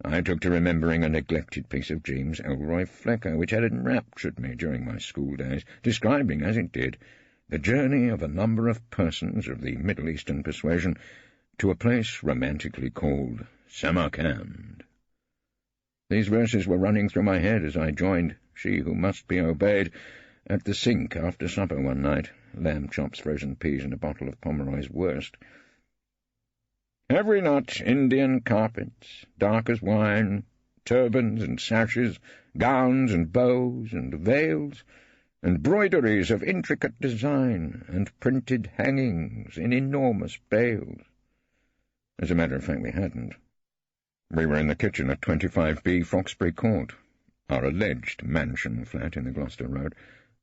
I took to remembering a neglected piece of James Elroy Flecker, which had enraptured me during my school days, describing, as it did, the journey of a number of persons of the Middle Eastern persuasion to a place romantically called Samarkand. These verses were running through my head as I joined She Who Must Be Obeyed at the sink after supper one night, lamb chops, frozen peas, and a bottle of Pomeroy's Worst. "Have we not Indian carpets, dark as wine, turbans and sashes, gowns and bows and veils, and broideries of intricate design, and printed hangings in enormous bales?" As a matter of fact, we hadn't. We were in the kitchen at 25B Foxbury Court, our alleged mansion flat in the Gloucester Road.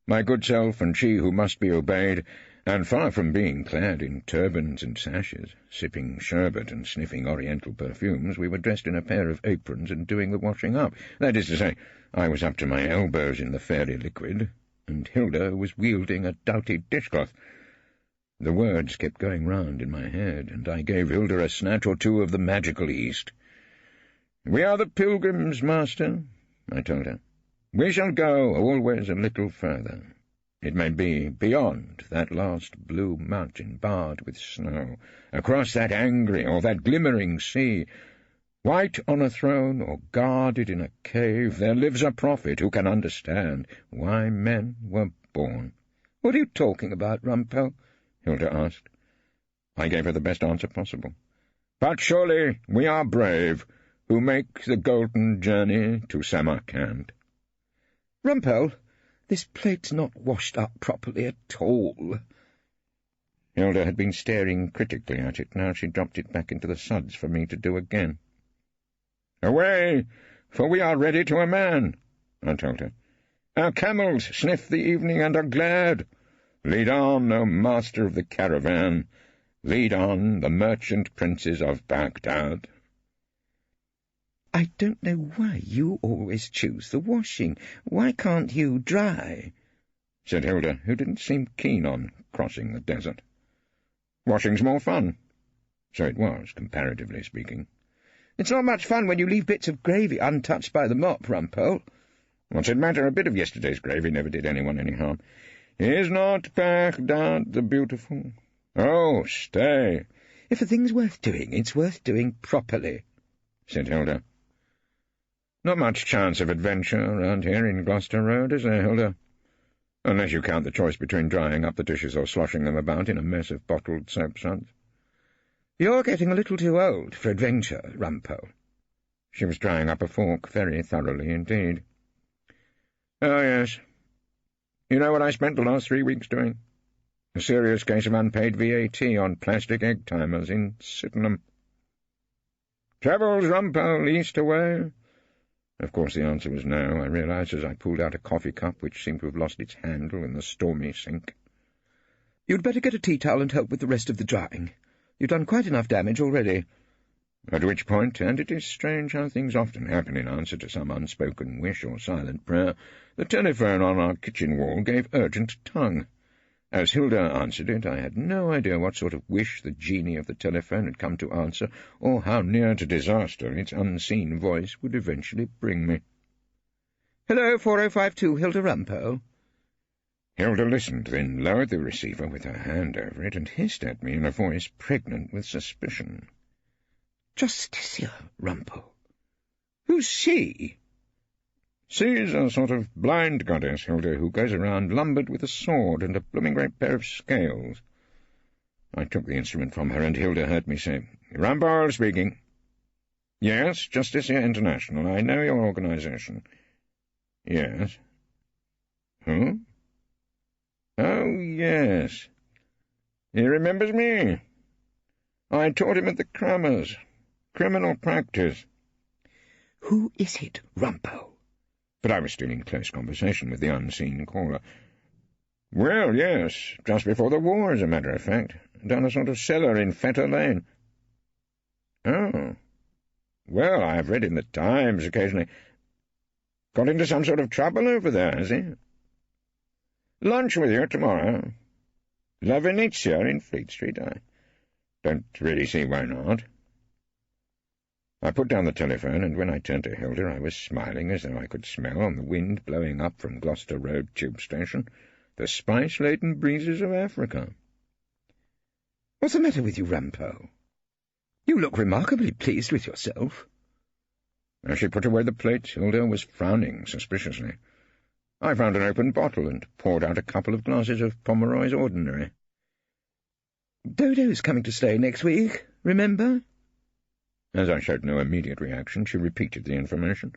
My good self and She Who Must Be Obeyed, and far from being clad in turbans and sashes, sipping sherbet and sniffing oriental perfumes, we were dressed in a pair of aprons and doing the washing up. That is to say, I was up to my elbows in the fairy liquid, and Hilda was wielding a doughty dishcloth. The words kept going round in my head, and I gave Hilda a snatch or two of the magical East. "We are the pilgrims, master," I told her. "We shall go always a little further. It may be beyond that last blue mountain barred with snow, across that angry or that glimmering sea. White on a throne or guarded in a cave, there lives a prophet who can understand why men were born." "What are you talking about, Rumpole?" Hilda asked. I gave her the best answer possible. "But surely we are brave, who make the golden journey to Samarkand." "Rumpole, this plate's not washed up properly at all." Hilda had been staring critically at it. Now she dropped it back into the suds for me to do again. "Away, for we are ready to a man," I told her. "Our camels sniff the evening and are glad. Lead on, O master of the caravan. Lead on, the merchant princes of Baghdad." "I don't know why you always choose the washing. Why can't you dry?" said Hilda, who didn't seem keen on crossing the desert. "Washing's more fun." So it was, comparatively speaking. "It's not much fun when you leave bits of gravy untouched by the mop, Rumpole." "What's it matter? A bit of yesterday's gravy never did anyone any harm. Is not Baghdad the beautiful? Oh, stay." "If a thing's worth doing, it's worth doing properly," said Hilda. "Not much chance of adventure around here in Gloucester Road, is there, Hilda?" unless you count the choice between drying up the dishes or sloshing them about in a mess of bottled soap-suds. You're getting a little too old for adventure, Rumpole. She was drying up a fork very thoroughly indeed. Oh, yes. You know what I spent the last 3 weeks doing? A serious case of unpaid VAT on plastic egg-timers in Sydenham. Travels, Rumpole, east away? Of course the answer was no, I realised as I pulled out a coffee cup which seemed to have lost its handle in the stormy sink. You'd better get a tea-towel and help with the rest of the drying. You've done quite enough damage already. At which point, and it is strange how things often happen in answer to some unspoken wish or silent prayer, the telephone on our kitchen wall gave urgent tongue. As Hilda answered it, I had no idea what sort of wish the genie of the telephone had come to answer, or how near to disaster its unseen voice would eventually bring me. "Hello, 4052, Hilda Rumpole." Hilda listened, then lowered the receiver with her hand over it, and hissed at me in a voice pregnant with suspicion. "Justicia, Rumpole. Who's she?" "She's a sort of blind goddess, Hilda, who goes around lumbered with a sword and a blooming great pair of scales." I took the instrument from her, and Hilda heard me say, "Rumpole speaking." "Yes, Justicia International. I know your organisation." "Yes." "Who?" "Oh, yes. He remembers me. I taught him at the Crummers. Criminal practice." "Who is it, Rumpole?" But I was still in close conversation with the unseen caller. "Well, yes, just before the war, as a matter of fact. Down a sort of cellar in Fetter Lane." "Oh. Well, I've read in the Times occasionally. Got into some sort of trouble over there, has he?" "Lunch with you tomorrow. La Venezia in Fleet Street. I don't really see why not." I put down the telephone, and when I turned to Hilda I was smiling as though I could smell, on the wind blowing up from Gloucester Road tube station, the spice-laden breezes of Africa. "What's the matter with you, Rumpole? You look remarkably pleased with yourself." As she put away the plate, Hilda was frowning suspiciously. I found an open bottle and poured out a couple of glasses of Pomeroy's Ordinary. "Dodo's coming to stay next week, remember?" As I showed no immediate reaction, she repeated the information.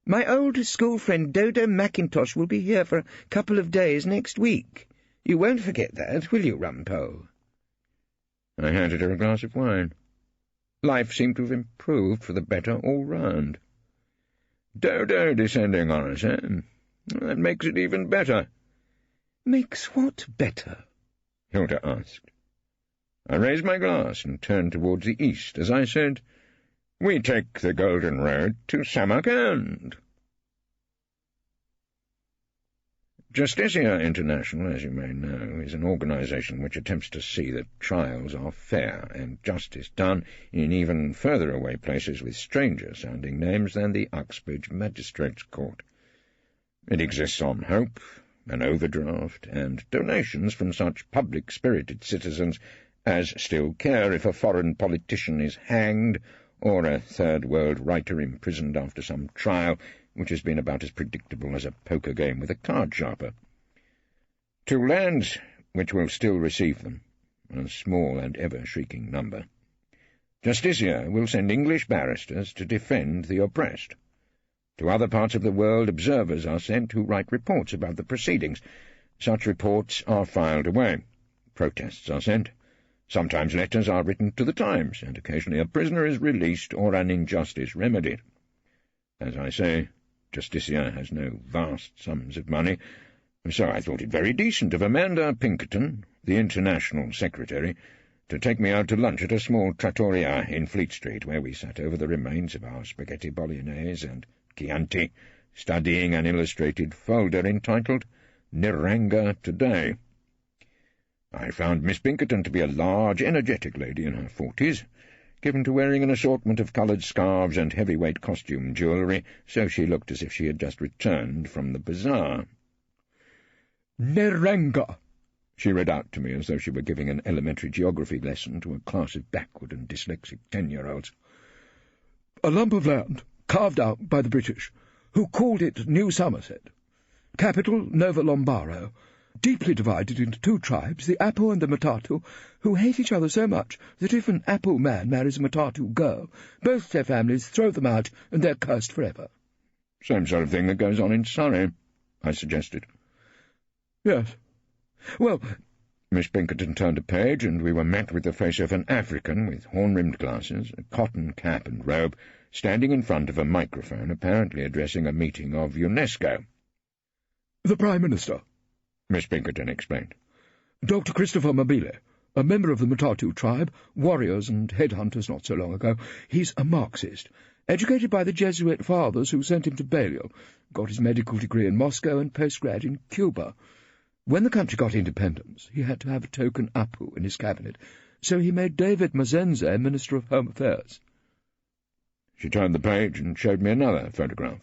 "My old school friend Dodo Mackintosh will be here for a couple of days next week. You won't forget that, will you, Rumpole?" I handed her a glass of wine. Life seemed to have improved for the better all round. "Dodo descending on us, eh? That makes it even better." "Makes what better?" Hilda asked. I raised my glass and turned towards the east as I said, "We take the Golden Road to Samarkand." Justicia International, as you may know, is an organisation which attempts to see that trials are fair and justice done in even further-away places with stranger-sounding names than the Uxbridge Magistrates' Court. It exists on hope, an overdraft, and donations from such public-spirited citizens as still care if a foreign politician is hanged or a third-world writer imprisoned after some trial which has been about as predictable as a poker game with a card-sharper. To lands which will still receive them, a small and ever-shrinking number, Justicia will send English barristers to defend the oppressed. To other parts of the world, observers are sent who write reports about the proceedings. Such reports are filed away. Protests are sent. Sometimes letters are written to the Times, and occasionally a prisoner is released or an injustice remedied. As I say, Justicia has no vast sums of money, so I thought it very decent of Amanda Pinkerton, the International Secretary, to take me out to lunch at a small trattoria in Fleet Street, where we sat over the remains of our spaghetti bolognese and Chianti, studying an illustrated folder entitled Neranga Today. I found Miss Pinkerton to be a large, energetic lady in her 40s, given to wearing an assortment of coloured scarves and heavyweight costume jewellery, so she looked as if she had just returned from the bazaar. "Neranga," she read out to me as though she were giving an elementary geography lesson to a class of backward and dyslexic 10-year-olds. "A lump of land carved out by the British, who called it New Somerset. Capital, Nova Lombaro. Deeply divided into two tribes, the Apo and the Matatu, who hate each other so much that if an Apo man marries a Matatu girl, both their families throw them out and they're cursed forever. Same sort of thing that goes on in Surrey, I suggested. Yes. Well, Miss Pinkerton turned a page, and we were met with the face of an African with horn-rimmed glasses, a cotton cap and robe, standing in front of a microphone, apparently addressing a meeting of UNESCO. The Prime Minister, Miss Pinkerton explained. Dr. Christopher Mabile, a member of the Matatu tribe, warriors and headhunters not so long ago. He's a Marxist, educated by the Jesuit fathers who sent him to Balliol, got his medical degree in Moscow and postgrad in Cuba. When the country got independence, he had to have a token Apu in his cabinet, so he made David Mazenze Minister of Home Affairs. She turned the page and showed me another photograph.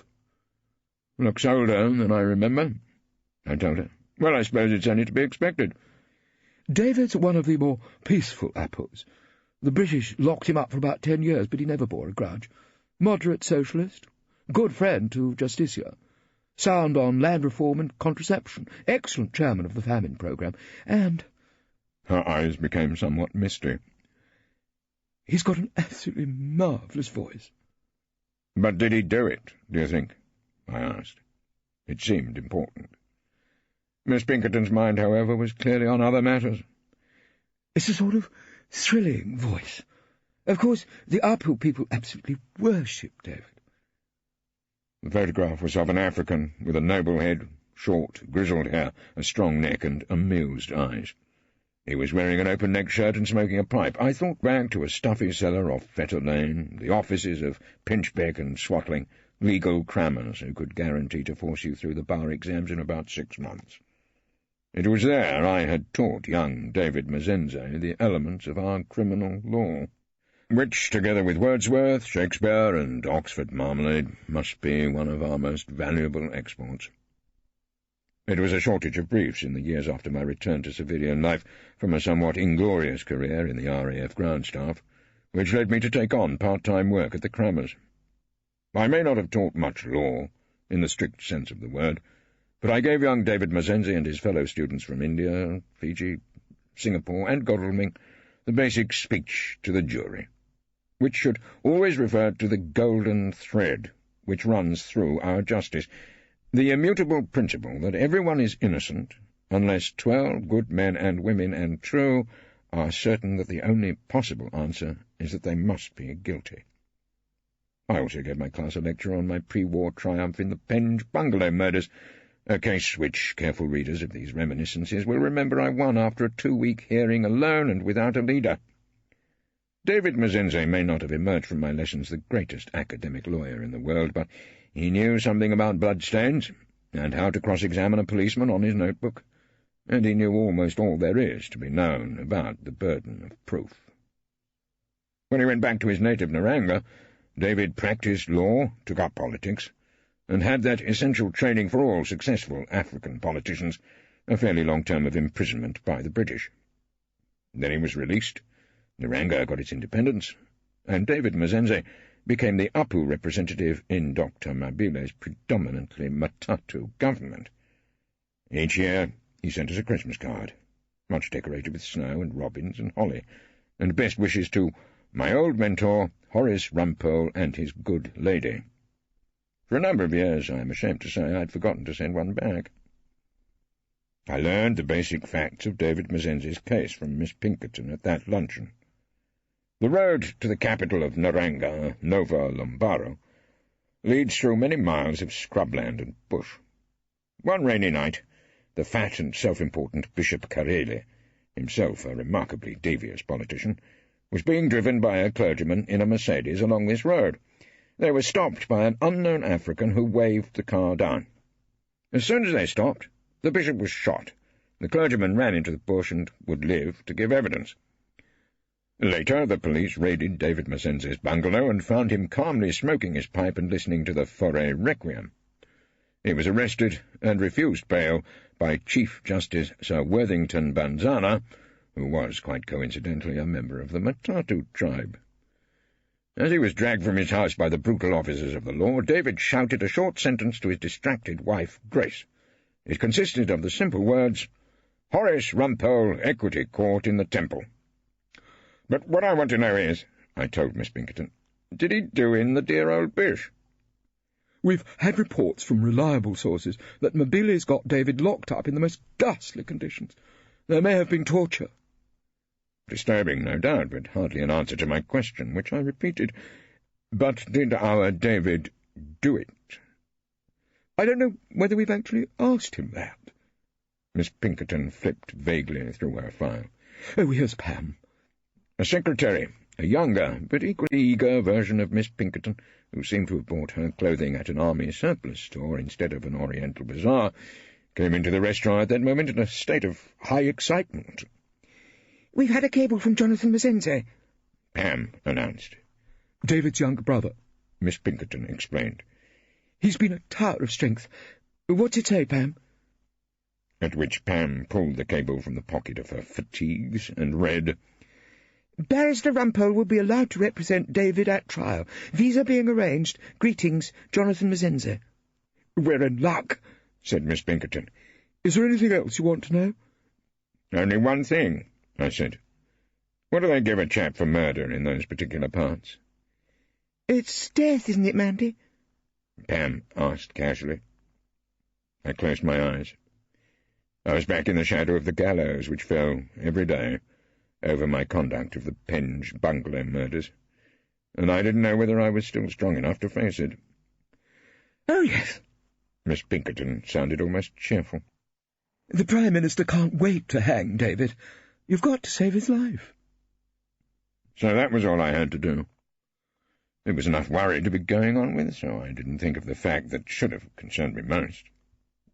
Looks older than I remember, I told her. Well, I suppose it's only to be expected. David's one of the more peaceful Apus. The British locked him up for about 10 years, but he never bore a grudge. Moderate socialist, good friend to Justicia, sound on land reform and contraception, excellent chairman of the famine programme, and— Her eyes became somewhat misty. He's got an absolutely marvellous voice. But did he do it, do you think? I asked. It seemed important. Miss Pinkerton's mind, however, was clearly on other matters. It's a sort of thrilling voice. Of course, the Apu people absolutely worship David. The photograph was of an African with a noble head, short, grizzled hair, a strong neck, and amused eyes. He was wearing an open-necked shirt and smoking a pipe. I thought back to a stuffy cellar off Fetter Lane, the offices of Pinchbeck and Swatling, legal crammers who could guarantee to force you through the bar exams in about 6 months. It was there I had taught young David Mazenze the elements of our criminal law, which, together with Wordsworth, Shakespeare, and Oxford marmalade, must be one of our most valuable exports. It was a shortage of briefs in the years after my return to civilian life from a somewhat inglorious career in the RAF ground staff, which led me to take on part-time work at the crammers. I may not have taught much law, in the strict sense of the word, but I gave young David Mazenze and his fellow students from India, Fiji, Singapore, and Godalming the basic speech to the jury, which should always refer to the golden thread which runs through our justice, the immutable principle that everyone is innocent, unless 12 good men and women and true are certain that the only possible answer is that they must be guilty. I also gave my class a lecture on my pre-war triumph in the Penge bungalow murders, a case which careful readers of these reminiscences will remember I won after a 2-week hearing alone and without a leader. David Mazenze may not have emerged from my lessons the greatest academic lawyer in the world, but he knew something about bloodstains, and how to cross-examine a policeman on his notebook, and he knew almost all there is to be known about the burden of proof. When he went back to his native Naranga, David practised law, took up politics, and had that essential training for all successful African politicians, a fairly long term of imprisonment by the British. Then he was released, Naranga got its independence, and David Mazenze became the Apu representative in Dr. Mabile's predominantly Matatu government. Each year he sent us a Christmas card, much decorated with snow and robins and holly, and best wishes to my old mentor, Horace Rumpole, and his good lady. For a number of years, I am ashamed to say, I'd forgotten to send one back. I learned the basic facts of David Mazenze's case from Miss Pinkerton at that luncheon. The road to the capital of Naranga, Nova Lombaro, leads through many miles of scrubland and bush. One rainy night, the fat and self-important Bishop Karele, himself a remarkably devious politician, was being driven by a clergyman in a Mercedes along this road. They were stopped by an unknown African who waved the car down. As soon as they stopped, the bishop was shot. The clergyman ran into the bush and would live to give evidence. Later, the police raided David Mazenze's bungalow and found him calmly smoking his pipe and listening to the Foray Requiem. He was arrested and refused bail by Chief Justice Sir Worthington Banzana, who was, quite coincidentally, a member of the Matatu tribe. As he was dragged from his house by the brutal officers of the law, David shouted a short sentence to his distracted wife, Grace, It consisted of the simple words, Horace Rumpole, Equity Court in the Temple. "But what I want to know is," I told Miss Pinkerton, "did he do in the dear old bush?" "We've had reports from reliable sources that Mobile's got David locked up in the most ghastly conditions. There may have been torture." Disturbing, no doubt, but hardly an answer to my question, which I repeated. "But did our David do it?" "I don't know whether we've actually asked him that." Miss Pinkerton flipped vaguely through her file. "Oh, here's Pam." A secretary, a younger but equally eager version of Miss Pinkerton, who seemed to have bought her clothing at an army surplus store instead of an Oriental bazaar, came into the restaurant at that moment in a state of high excitement. "We've had a cable from Jonathan Mazenze," Pam announced. "David's younger brother," Miss Pinkerton explained. "He's been a tower of strength. What's it say, Pam?" At which Pam pulled the cable from the pocket of her fatigues and read, "Barrister Rumpole will be allowed to represent David at trial. Visa being arranged. Greetings, Jonathan Mazenze." "We're in luck," said Miss Pinkerton. "Is there anything else you want to know?" "Only one thing," I said. "What do they give a chap for murder in those particular parts?" "It's death, isn't it, Mandy?" Pam asked casually. I closed my eyes. I was back in the shadow of the gallows which fell every day over my conduct of the Penge bungalow murders, and I didn't know whether I was still strong enough to face it. "Oh, yes." Miss Pinkerton sounded almost cheerful. "The Prime Minister can't wait to hang David. You've got to save his life." So that was all I had to do. It was enough worry to be going on with, so I didn't think of the fact that should have concerned me most.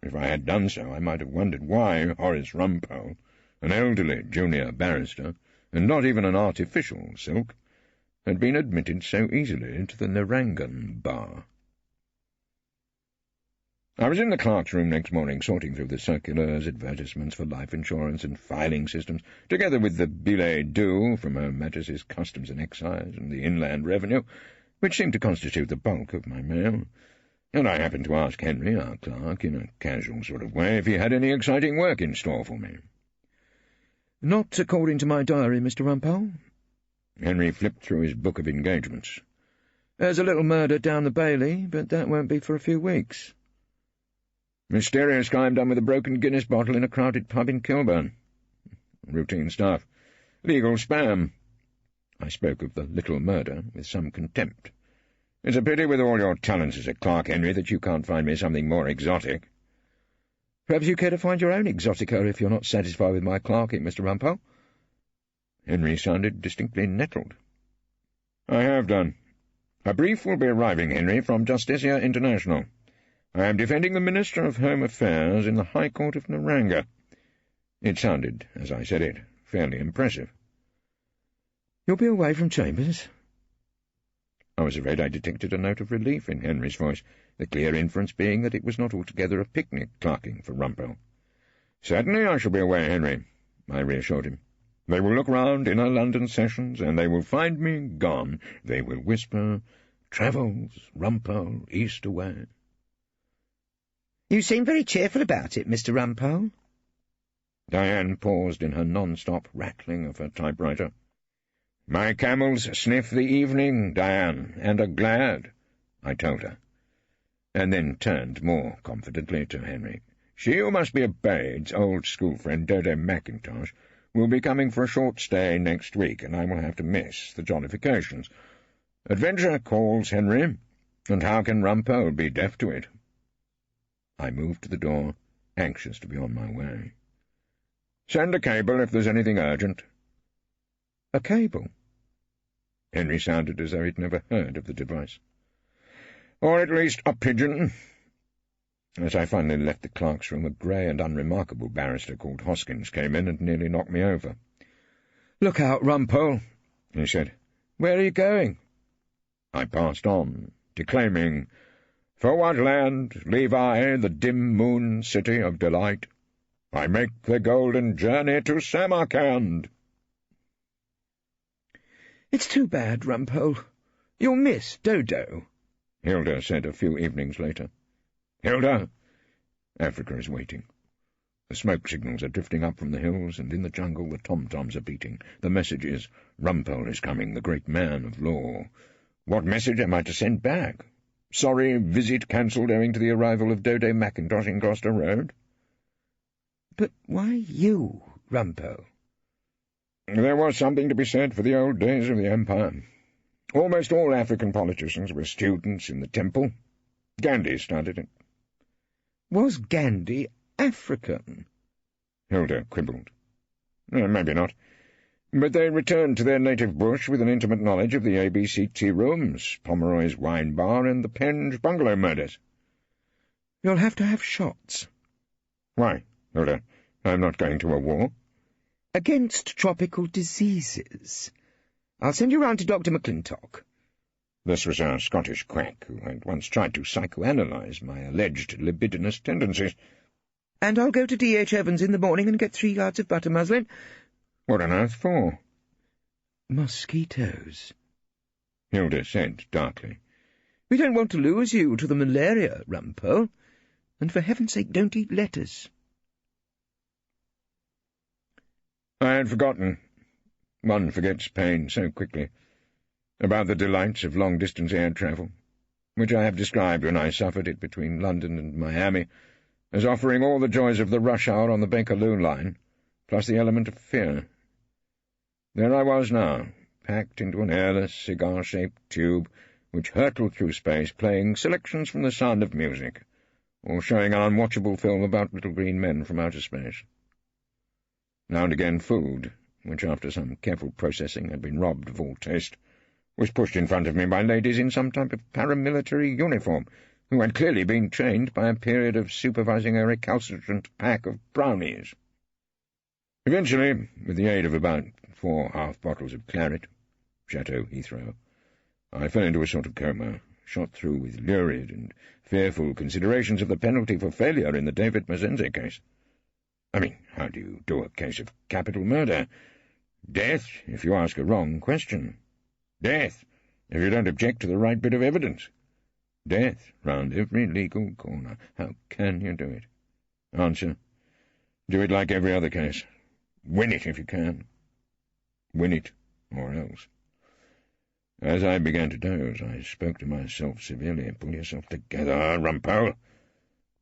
If I had done so, I might have wondered why Horace Rumpole, an elderly junior barrister, and not even an artificial silk, had been admitted so easily into the Narangan bar. I was in the clerk's room next morning, sorting through the circulars, advertisements for life insurance and filing systems, together with the billet doux from Her Majesty's Customs and Excise and the Inland Revenue, which seemed to constitute the bulk of my mail, and I happened to ask Henry, our clerk, in a casual sort of way, if he had any exciting work in store for me. "Not according to my diary, Mr. Rumpole." Henry flipped through his book of engagements. "There's a little murder down the Bailey, but that won't be for a few weeks." "Mysterious crime done with a broken Guinness bottle in a crowded pub in Kilburn. Routine stuff. Legal spam." I spoke of the little murder with some contempt. "It's a pity, with all your talents as a clerk, Henry, that you can't find me something more exotic." "Perhaps you care to find your own exotica if you're not satisfied with my clerking, Mr. Rumpole." Henry sounded distinctly nettled. "I have done. A brief will be arriving, Henry, from Justicia International. I am defending the Minister of Home Affairs in the High Court of Naranga." It sounded, as I said it, fairly impressive. "You'll be away from Chambers?" I was afraid I detected a note of relief in Henry's voice, the clear inference being that it was not altogether a picnic clerking for Rumpole. "Certainly I shall be away, Henry," I reassured him. "They will look round inner London sessions, and they will find me gone. They will whisper, 'Travels, Rumpole, east away.'" "You seem very cheerful about it, Mr. Rumpole." Diane paused in her non-stop rattling of her typewriter. "My camels sniff the evening, Diane, and are glad," I told her, and then turned more confidently to Henry. "She who must be obeyed's old school friend, Dodo Mackintosh, will be coming for a short stay next week, and I will have to miss the jollifications. Adventure calls, Henry, and how can Rumpole be deaf to it?" I moved to the door, anxious to be on my way. "Send a cable if there's anything urgent." "A cable?" Henry sounded as though he'd never heard of the device. "Or at least a pigeon." As I finally left the clerk's room, a grey and unremarkable barrister called Hoskins came in and nearly knocked me over. "Look out, Rumpole," he said. "Where are you going?" I passed on, declaiming, "For what land leave I the dim moon city of delight? I make the golden journey to Samarkand." "It's too bad, Rumpole. You'll miss Dodo," Hilda said a few evenings later. "Hilda?" Africa is waiting. The smoke signals are drifting up from the hills, and in the jungle the tom-toms are beating. The message is, Rumpole is coming, the great man of law. What message am I to send back? Sorry, visit cancelled owing to the arrival of Dode Mackintosh in Gloucester Road? But why you, Rumpole? There was something to be said for the old days of the Empire. Almost all African politicians were students in the temple. Gandhi started it. Was Gandhi African? Hilda quibbled. Maybe not. But they returned to their native bush with an intimate knowledge of the ABC tea rooms, Pomeroy's wine bar, and the Penge bungalow murders. You'll have to have shots. Why, Hilda? I'm not going to a war. Against tropical diseases. I'll send you round to Dr. McClintock. This was a Scottish quack who had once tried to psychoanalyse my alleged libidinous tendencies. And I'll go to D.H. Evans in the morning and get 3 yards of butter muslin. What on earth for? Mosquitoes, Hilda said darkly. We don't want to lose you to the malaria, Rumpole. And for heaven's sake, don't eat lettuce. I had forgotten. One forgets pain so quickly. About the delights of long-distance air travel, which I have described when I suffered it between London and Miami, as offering all the joys of the rush hour on the Bakerloo line, plus the element of fear. There I was now, packed into an airless, cigar-shaped tube, which hurtled through space, playing selections from The Sound of Music, or showing an unwatchable film about little green men from outer space. Now and again food, which after some careful processing had been robbed of all taste, was pushed in front of me by ladies in some type of paramilitary uniform, who had clearly been trained by a period of supervising a recalcitrant pack of brownies. Eventually, with the aid of about 4 half bottles of claret, Chateau Heathrow, I fell into a sort of coma, shot through with lurid and fearful considerations of the penalty for failure in the David Mazenze case. I mean, how do you do a case of capital murder? Death, if you ask a wrong question. Death, if you don't object to the right bit of evidence. Death, round every legal corner. How can you do it? Answer, do it like every other case. Win it if you can. Win it, or else. As I began to doze, I spoke to myself severely. Pull yourself together, Rumpole.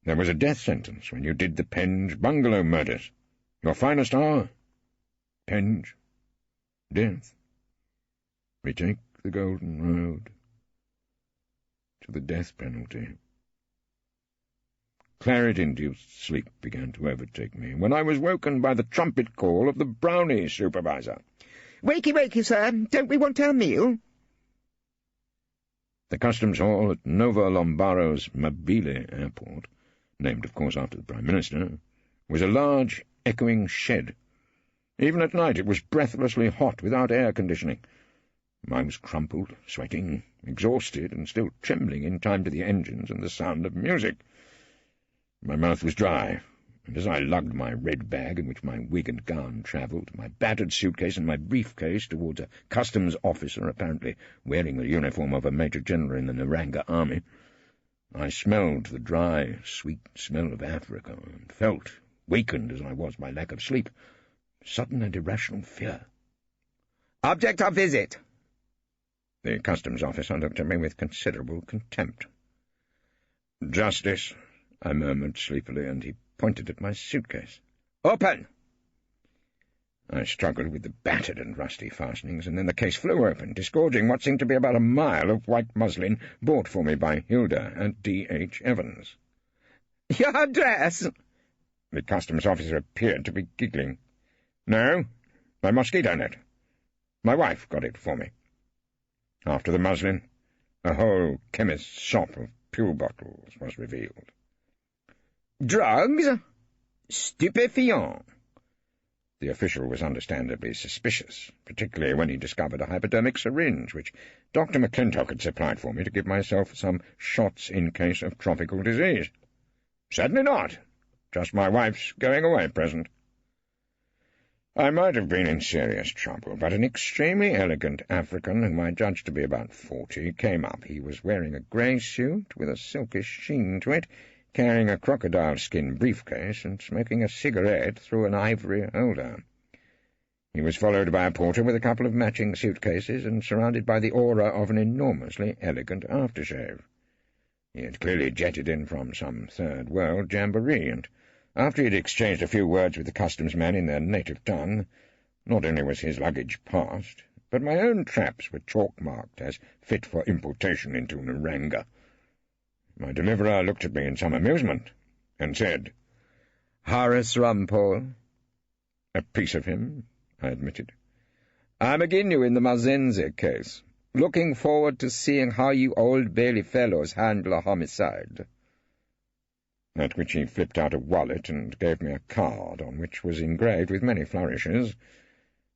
There was a death sentence when you did the Penge bungalow murders. Your finest hour? Penge. Death. We take the golden road to the death penalty. Claret-induced sleep began to overtake me, when I was woken by the trumpet call of the brownie supervisor. Wakey, wakey, sir. Don't we want our meal? The customs hall at Nova Lombaro's Mobile airport, named of course after the Prime Minister, was a large, echoing shed. Even at night it was breathlessly hot without air conditioning. I was crumpled, sweating, exhausted, and still trembling in time to the engines and the sound of music. My mouth was dry, and as I lugged my red bag in which my wig and gown travelled, my battered suitcase and my briefcase towards a customs officer apparently wearing the uniform of a major general in the Naranga army, I smelled the dry, sweet smell of Africa, and felt, wakened as I was by lack of sleep, sudden and irrational fear. Object of visit. The customs officer looked at me with considerable contempt. Justice, I murmured sleepily, and he pointed at my suitcase. Open! I struggled with the battered and rusty fastenings, and then the case flew open, disgorging what seemed to be about a mile of white muslin bought for me by Hilda and D.H. Evans. Your address? The customs officer appeared to be giggling. No, my mosquito net. My wife got it for me. After the muslin, a whole chemist's shop of pill bottles was revealed. Drugs? Stupéfiant. The official was understandably suspicious, particularly when he discovered a hypodermic syringe, which Dr. McClintock had supplied for me to give myself some shots in case of tropical disease. Certainly not. Just my wife's going-away present. I might have been in serious trouble, but an extremely elegant African, whom I judged to be about 40, came up. He was wearing a grey suit with a silkish sheen to it, carrying a crocodile-skin briefcase and smoking a cigarette through an ivory holder. He was followed by a porter with a couple of matching suitcases and surrounded by the aura of an enormously elegant aftershave. He had clearly jetted in from some third-world jamboree, and after he had exchanged a few words with the customs man in their native tongue, not only was his luggage passed, but my own traps were chalk-marked as fit for importation into Naranga. My deliverer looked at me in some amusement, and said, "Horace Rumpole." "A piece of him," I admitted. "I'm agin you in the Mazenze case. Looking forward to seeing how you Old Bailey fellows handle a homicide." At which he flipped out a wallet and gave me a card on which was engraved with many flourishes,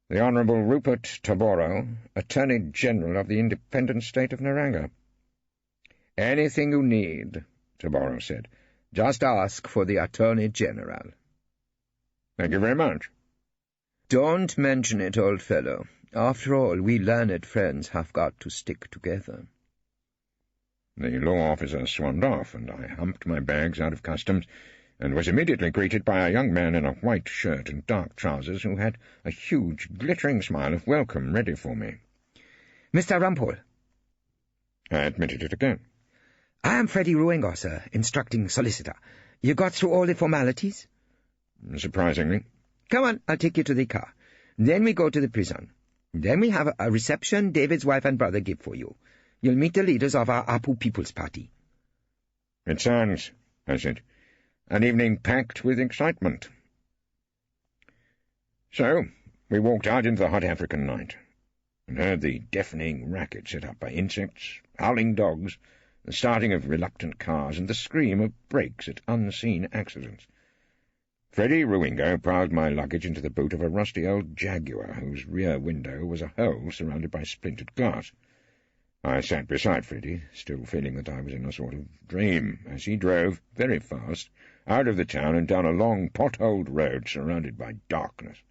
"The Honourable Rupert Taboro, Attorney General of the Independent State of Naranga." "Anything you need," Taboro said. "Just ask for the Attorney General." "Thank you very much." "Don't mention it, old fellow. After all, we learned friends have got to stick together." The law officer swanned off, and I humped my bags out of customs, and was immediately greeted by a young man in a white shirt and dark trousers who had a huge, glittering smile of welcome ready for me. "Mr. Rumpole." I admitted it again. "I am Freddie Ruingo, sir, instructing solicitor. You got through all the formalities?" "Surprisingly." "Come on, I'll take you to the car. Then we go to the prison. Then we have a reception David's wife and brother give for you. You'll meet the leaders of our Apu People's Party." "It sounds," I said, "an evening packed with excitement." So we walked out into the hot African night, and heard the deafening racket set up by insects, howling dogs, the starting of reluctant cars, and the scream of brakes at unseen accidents. Freddie Ruingo piled my luggage into the boot of a rusty old Jaguar, whose rear window was a hole surrounded by splintered glass. I sat beside Freddie, still feeling that I was in a sort of dream, as he drove, very fast, out of the town and down a long, potholed road surrounded by darkness,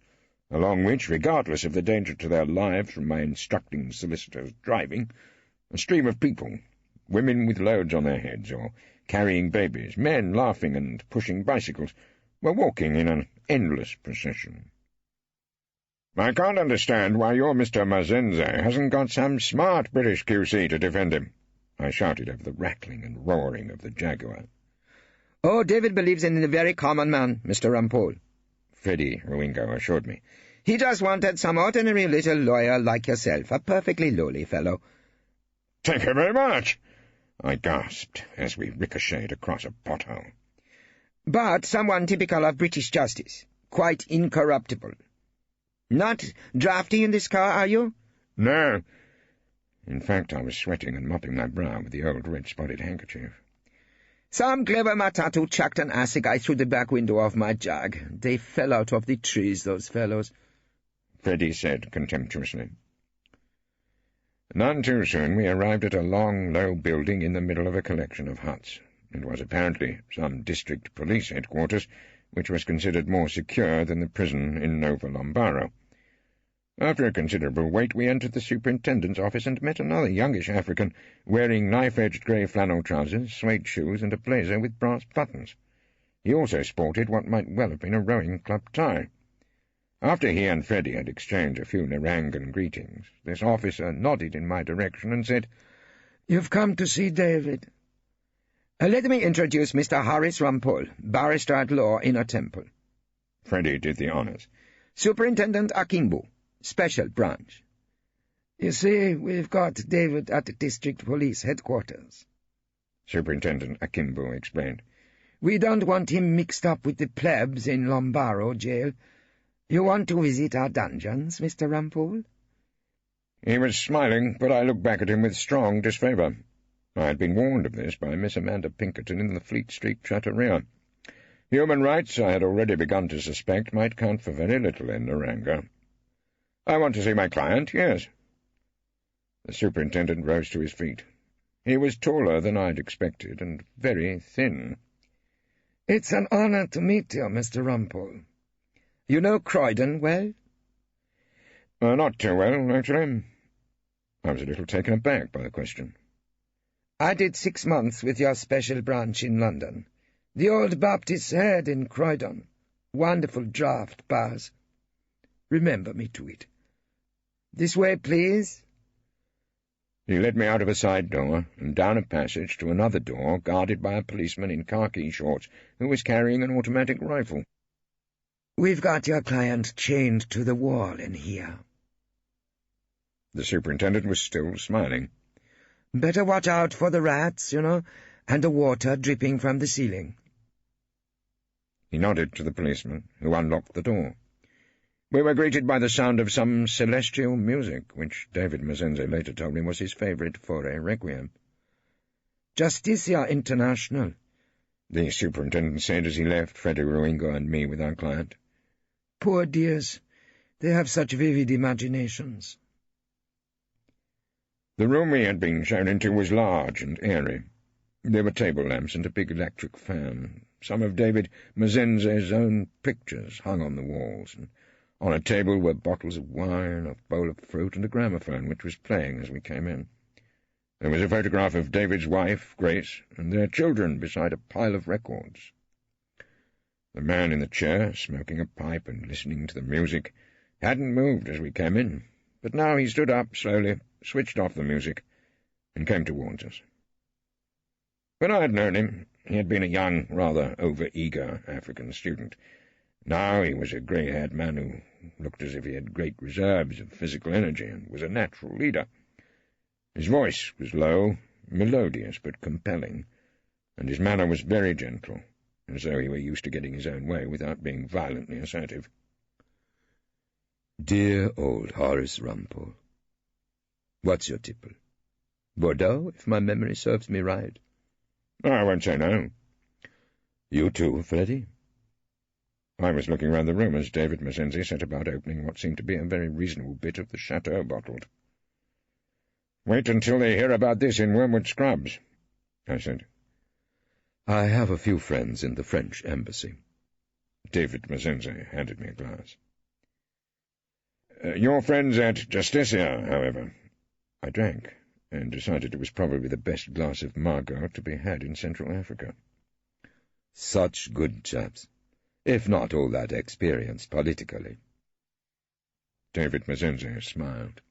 along which, regardless of the danger to their lives from my instructing solicitor's driving, a stream of people, women with loads on their heads or carrying babies, men laughing and pushing bicycles, were walking in an endless procession. "I can't understand why your Mr. Mazenze hasn't got some smart British QC to defend him," I shouted over the rattling and roaring of the Jaguar. "Oh, David believes in the very common man, Mr. Rumpole," Freddie Ruingo assured me. "He just wanted some ordinary little lawyer like yourself, a perfectly lowly fellow." "Thank you very much," I gasped as we ricocheted across a pothole. "But someone typical of British justice, quite incorruptible. Not drafty in this car, are you?" "No." In fact, I was sweating and mopping my brow with the old red-spotted handkerchief. "Some clever matatu chucked an assegai through the back window of my Jag. They fell out of the trees, those fellows," Freddie said contemptuously. None too soon we arrived at a long, low building in the middle of a collection of huts. It was apparently some district police headquarters, which was considered more secure than the prison in Nova Lombaro. After a considerable wait, we entered the superintendent's office and met another youngish African, wearing knife-edged grey flannel trousers, suede shoes, and a blazer with brass buttons. He also sported what might well have been a rowing club tie. After he and Freddie had exchanged a few Narangan greetings, this officer nodded in my direction and said, "You've come to see David. Let me introduce Mr. Horace Rumpole, barrister at law in a temple." Freddie did the honours. "Superintendent Akimbo, special branch." "You see, we've got David at the district police headquarters," Superintendent Akimbo explained. "We don't want him mixed up with the plebs in Lombaro jail. You want to visit our dungeons, Mr. Rumpole?" He was smiling, but I looked back at him with strong disfavour. I had been warned of this by Miss Amanda Pinkerton in the Fleet Street Trattoria. Human rights, I had already begun to suspect, might count for very little in Naranga. "I want to see my client, yes." The superintendent rose to his feet. He was taller than I'd expected, and very thin. "It's an honour to meet you, Mr. Rumpole. You know Croydon well?" Not too well, actually." I was a little taken aback by the question. "I did 6 months with your special branch in London. The old Baptist's head in Croydon. Wonderful draught, Baz. Remember me to it. This way, please." He led me out of a side door and down a passage to another door guarded by a policeman in khaki shorts who was carrying an automatic rifle. "We've got your client chained to the wall in here." The superintendent was still smiling. "Better watch out for the rats, and the water dripping from the ceiling." He nodded to the policeman, who unlocked the door. We were greeted by the sound of some celestial music, which David Mazenze later told me was his favourite for a requiem. "Justicia International," the superintendent said as he left Freddie Ruingo and me with our client. "Poor dears, they have such vivid imaginations." The room we had been shown into was large and airy. There were table lamps and a big electric fan. Some of David Mazenze's own pictures hung on the walls, and on a table were bottles of wine, a bowl of fruit, and a gramophone, which was playing as we came in. There was a photograph of David's wife, Grace, and their children beside a pile of records. The man in the chair, smoking a pipe and listening to the music, hadn't moved as we came in, but now he stood up slowly, switched off the music, and came towards us. When I had known him, he had been a young, rather over-eager African student. Now he was a grey-haired man who looked as if he had great reserves of physical energy and was a natural leader. His voice was low, melodious but compelling, and his manner was very gentle, as though he were used to getting his own way without being violently assertive. "Dear old Horace Rumpole. What's your tipple? Bordeaux, if my memory serves me right?" I won't say no. "You too, Freddie?" I was looking round the room as David Mazenze set about opening what seemed to be a very reasonable bit of the chateau bottled. "Wait until they hear about this in Wormwood Scrubs," I said. "I have a few friends in the French embassy." David Mazenze handed me a glass. "Your friends at Justicia, however." I drank, and decided it was probably the best glass of Margot to be had in Central Africa. "Such good chaps, if not all that experienced politically." David Mazenze smiled.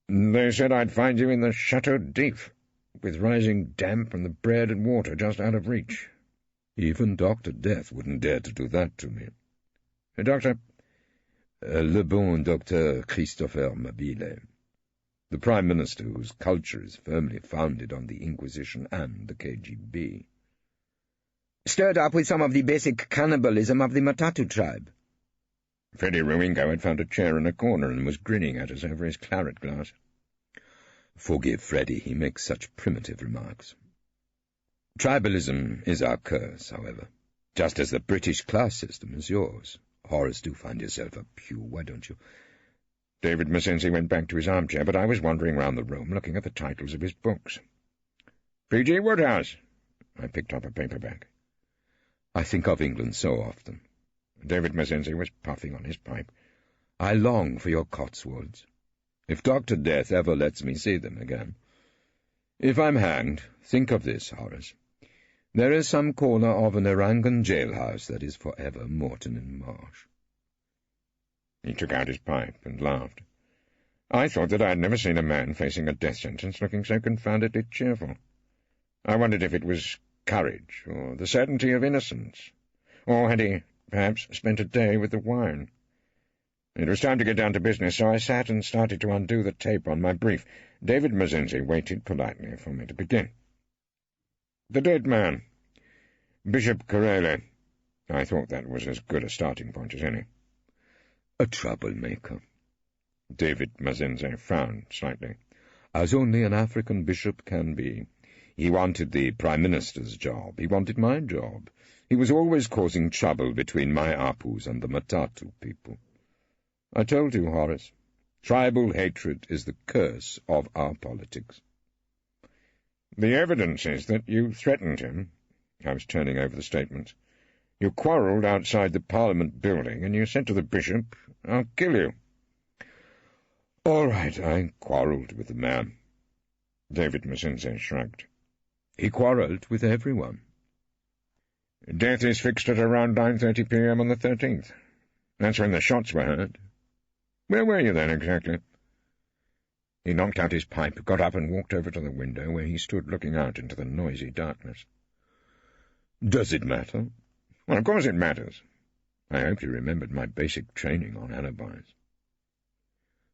"They said I'd find you in the Chateau d'If, with rising damp and the bread and water just out of reach." "Even Dr. Death wouldn't dare to do that to me." "Doctor?" Le bon Dr. Christopher Mabile, the Prime Minister whose culture is firmly founded on the Inquisition and the KGB. "Stirred up with some of the basic cannibalism of the Matatu tribe." Freddie Ruingo had found a chair in a corner and was grinning at us over his claret glass. Forgive Freddie, he makes such primitive remarks. Tribalism is our curse, however, just as the British class system is yours. Horace, do find yourself a pew, why don't you? David Mazenze went back to his armchair, but I was wandering round the room, looking at the titles of his books. P.G. Wodehouse. I picked up a paperback. I think of England so often. David Mazenze was puffing on his pipe. I long for your Cotswolds. If Dr. Death ever lets me see them again. If I'm hanged, think of this, Horace. There is some corner of an Orangan jailhouse that is forever Morton and Marsh. He took out his pipe and laughed. I thought that I had never seen a man facing a death sentence looking so confoundedly cheerful. I wondered if it was courage, or the certainty of innocence, or had he, perhaps, spent a day with the wine. It was time to get down to business, so I sat and started to undo the tape on my brief. David Mazenze waited politely for me to begin. The dead man. Bishop Corelli. I thought that was as good a starting point as any. A troublemaker. David Mazenze frowned slightly. As only an African bishop can be. He wanted the Prime Minister's job. He wanted my job. He was always causing trouble between my Apus and the Matatu people. I told you, Horace, tribal hatred is the curse of our politics. The evidence is that you threatened him. I was turning over the statements. You quarrelled outside the Parliament building, and you said to the bishop, I'll kill you. All right, I quarrelled with the man. David Mazenze shrugged. He quarrelled with everyone. Death is fixed at around 9:30 p.m. on the 13th. That's when the shots were heard. Where were you then, exactly? He knocked out his pipe, got up and walked over to the window, where he stood looking out into the noisy darkness. Does it matter? Well, of course it matters. I hope you remembered my basic training on alibis.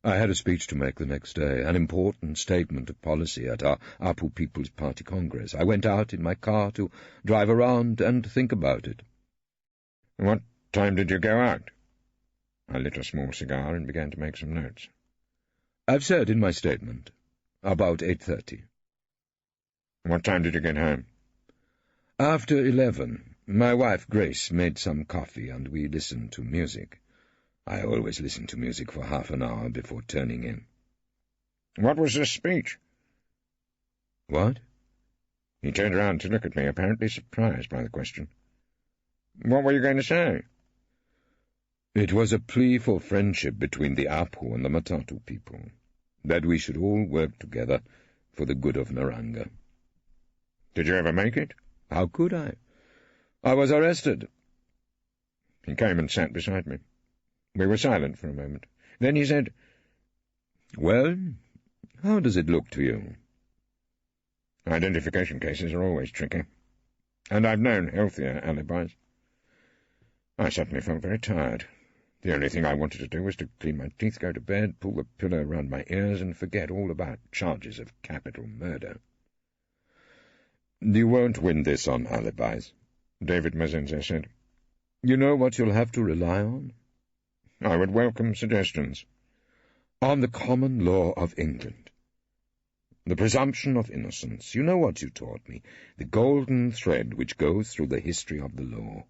I had a speech to make the next day, an important statement of policy at our Apu People's Party Congress. I went out in my car to drive around and think about it. What time did you go out? I lit a small cigar and began to make some notes. I've said in my statement, about 8:30. What time did you get home? After 11. My wife, Grace, made some coffee and we listened to music. I always listen to music for half an hour before turning in. What was the speech? What? He turned around to look at me, apparently surprised by the question. What were you going to say? It was a plea for friendship between the Apu and the Matatu people, that we should all work together for the good of Naranga. Did you ever make it? How could I? I was arrested. He came and sat beside me. We were silent for a moment. Then he said, Well, how does it look to you? Identification cases are always tricky, and I've known healthier alibis. I suddenly felt very tired. The only thing I wanted to do was to clean my teeth, go to bed, pull the pillow round my ears, and forget all about charges of capital murder. You won't win this on alibis, David Mazenze said. You know what you'll have to rely on? I would welcome suggestions. On the common law of England. The presumption of innocence. You know what you taught me. The golden thread which goes through the history of the law.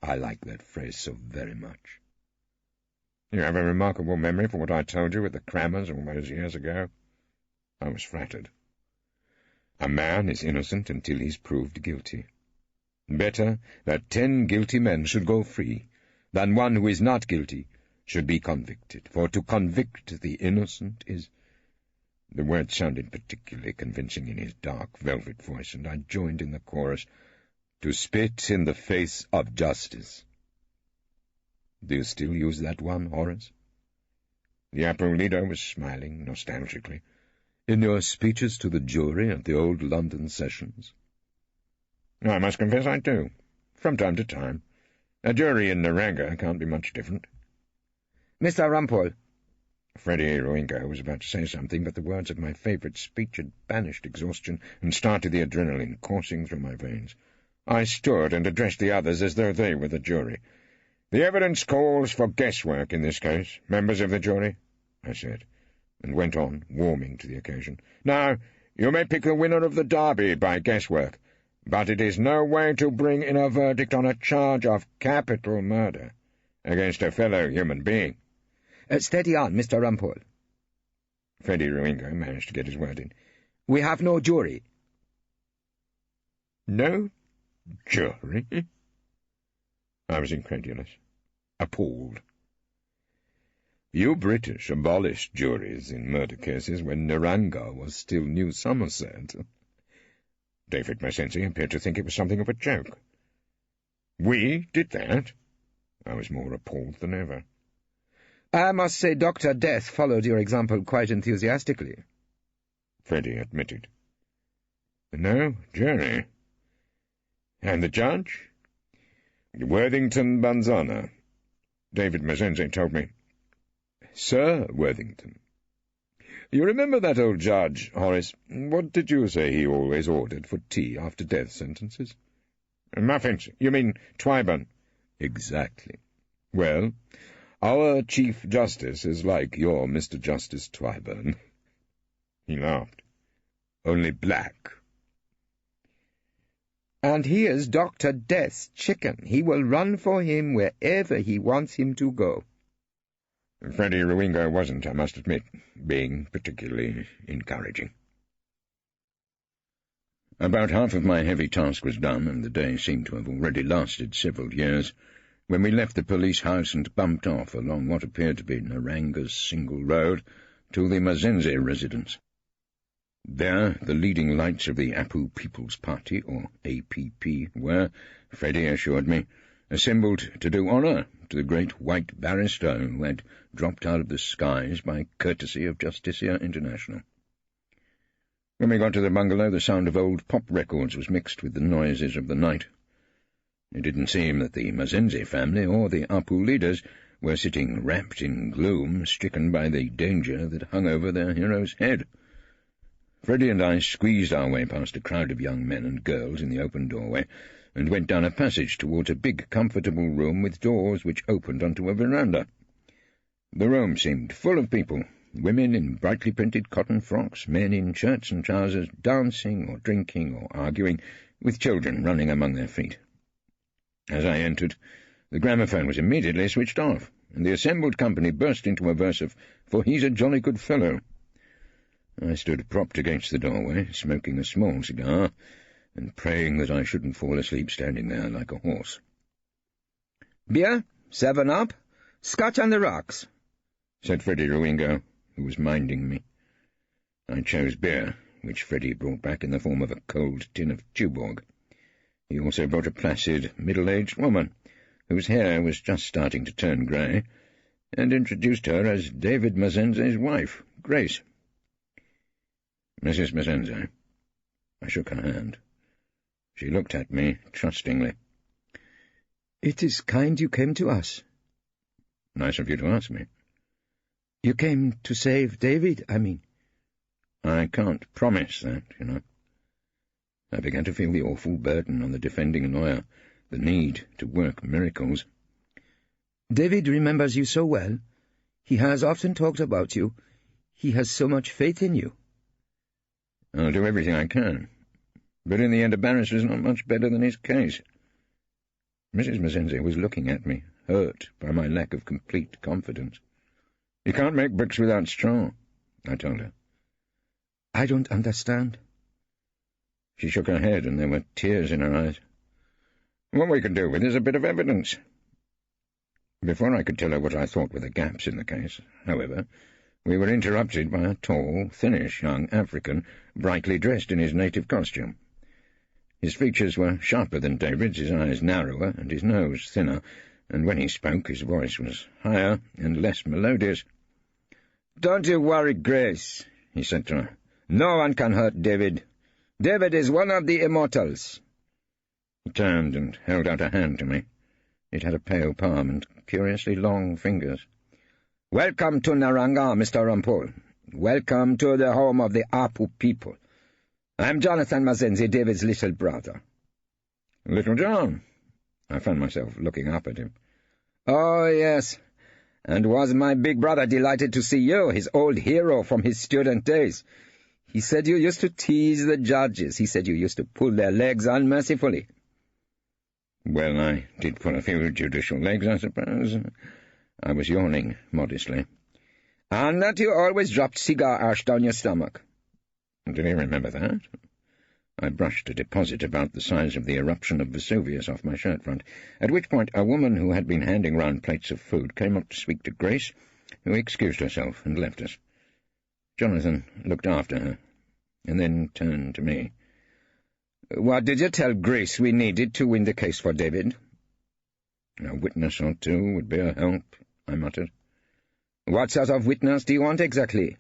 I like that phrase so very much. You have a remarkable memory for what I told you at the Crammers all those years ago. I was flattered. A man is innocent until he's proved guilty. Better that 10 guilty men should go free than one who is not guilty should be convicted, for to convict the innocent is— The word sounded particularly convincing in his dark, velvet voice, and I joined in the chorus— to spit in the face of justice. Do you still use that one, Horace? The Apu leader was smiling nostalgically. In your speeches to the jury at the old London sessions? I must confess I do, from time to time. A jury in Naranga can't be much different. Mr. Rumpole. Freddie Ruingo was about to say something, but the words of my favourite speech had banished exhaustion and started the adrenaline coursing through my veins. I stood and addressed the others as though they were the jury. The evidence calls for guesswork in this case, members of the jury, I said, and went on, warming to the occasion. Now, you may pick the winner of the derby by guesswork, but it is no way to bring in a verdict on a charge of capital murder against a fellow human being. Steady on, Mr. Rumpole. Freddie Ruingo managed to get his word in. We have no jury. No jury? I was incredulous, appalled. You British abolished juries in murder cases when Naranga was still New Somerset. David Mazenze appeared to think it was something of a joke. We did that? I was more appalled than ever. I must say Dr. Death followed your example quite enthusiastically, Freddie admitted. No jury. And the judge? Worthington Banzana. David Mazenze told me. Sir Worthington. You remember that old judge, Horace? What did you say he always ordered for tea after death sentences? Muffins. You mean Twyburn? Exactly. Well, our Chief Justice is like your Mr. Justice Twyburn. He laughed. Only black. And he is Dr. Death's chicken. He will run for him wherever he wants him to go. Freddie Ruingo wasn't, I must admit, being particularly encouraging. About half of my heavy task was done, and the day seemed to have already lasted several years, when we left the police house and bumped off along what appeared to be Naranga's single road to the Mazenze residence. There, the leading lights of the Apu People's Party, or APP, were, Freddy assured me, assembled to do honour to the great white barrister who had dropped out of the skies by courtesy of Justicia International. When we got to the bungalow, the sound of old pop records was mixed with the noises of the night. It didn't seem that the Mazenze family or the Apu leaders were sitting wrapped in gloom, stricken by the danger that hung over their hero's head. Freddy and I squeezed our way past a crowd of young men and girls in the open doorway, and went down a passage towards a big, comfortable room with doors which opened onto a veranda. The room seemed full of people, women in brightly printed cotton frocks, men in shirts and trousers, dancing or drinking or arguing, with children running among their feet. As I entered, the gramophone was immediately switched off, and the assembled company burst into a verse of "For he's a jolly good fellow." I stood propped against the doorway, smoking a small cigar, and praying that I shouldn't fall asleep standing there like a horse. "Beer? 7-Up? Scotch on the rocks," said Freddy Ruingo, who was minding me. I chose beer, which Freddy brought back in the form of a cold tin of Tuborg. He also brought a placid, middle-aged woman, whose hair was just starting to turn grey, and introduced her as David Mazenze's wife, Grace. "Mrs. Mazenze." I shook her hand. She looked at me trustingly. "It is kind you came to us." "Nice of you to ask me." "You came to save David, I mean." "I can't promise that, you know." I began to feel the awful burden on the defending lawyer, the need to work miracles. "David remembers you so well. He has often talked about you. He has so much faith in you." "I'll do everything I can. But in the end a barrister's not much better than his case." Mrs. Mazenze was looking at me, hurt by my lack of complete confidence. "You can't make bricks without straw," I told her. "I don't understand." She shook her head, and there were tears in her eyes. "What we can do with is a bit of evidence." Before I could tell her what I thought were the gaps in the case, however, we were interrupted by a tall, thinnish young African, brightly dressed in his native costume. His features were sharper than David's, his eyes narrower, and his nose thinner, and when he spoke his voice was higher and less melodious. "Don't you worry, Grace," he said to her. "No one can hurt David. David is one of the immortals." He turned and held out a hand to me. It had a pale palm and curiously long fingers. "Welcome to Naranga, Mr. Rumpole. Welcome to the home of the Apu people. I'm Jonathan Mazenze, David's little brother." "Little John?" I found myself looking up at him. "Oh, yes. And was my big brother delighted to see you, his old hero from his student days. He said you used to tease the judges. He said you used to pull their legs unmercifully." "Well, I did pull a few judicial legs, I suppose." I was yawning modestly. "And that you always dropped cigar ash down your stomach." Did he remember that? I brushed a deposit about the size of the eruption of Vesuvius off my shirt front, at which point a woman who had been handing round plates of food came up to speak to Grace, who excused herself and left us. Jonathan looked after her, and then turned to me. "What did you tell Grace we needed to win the case for David?" "A witness or two would be a help," I muttered. "What sort of witness do you want exactly?"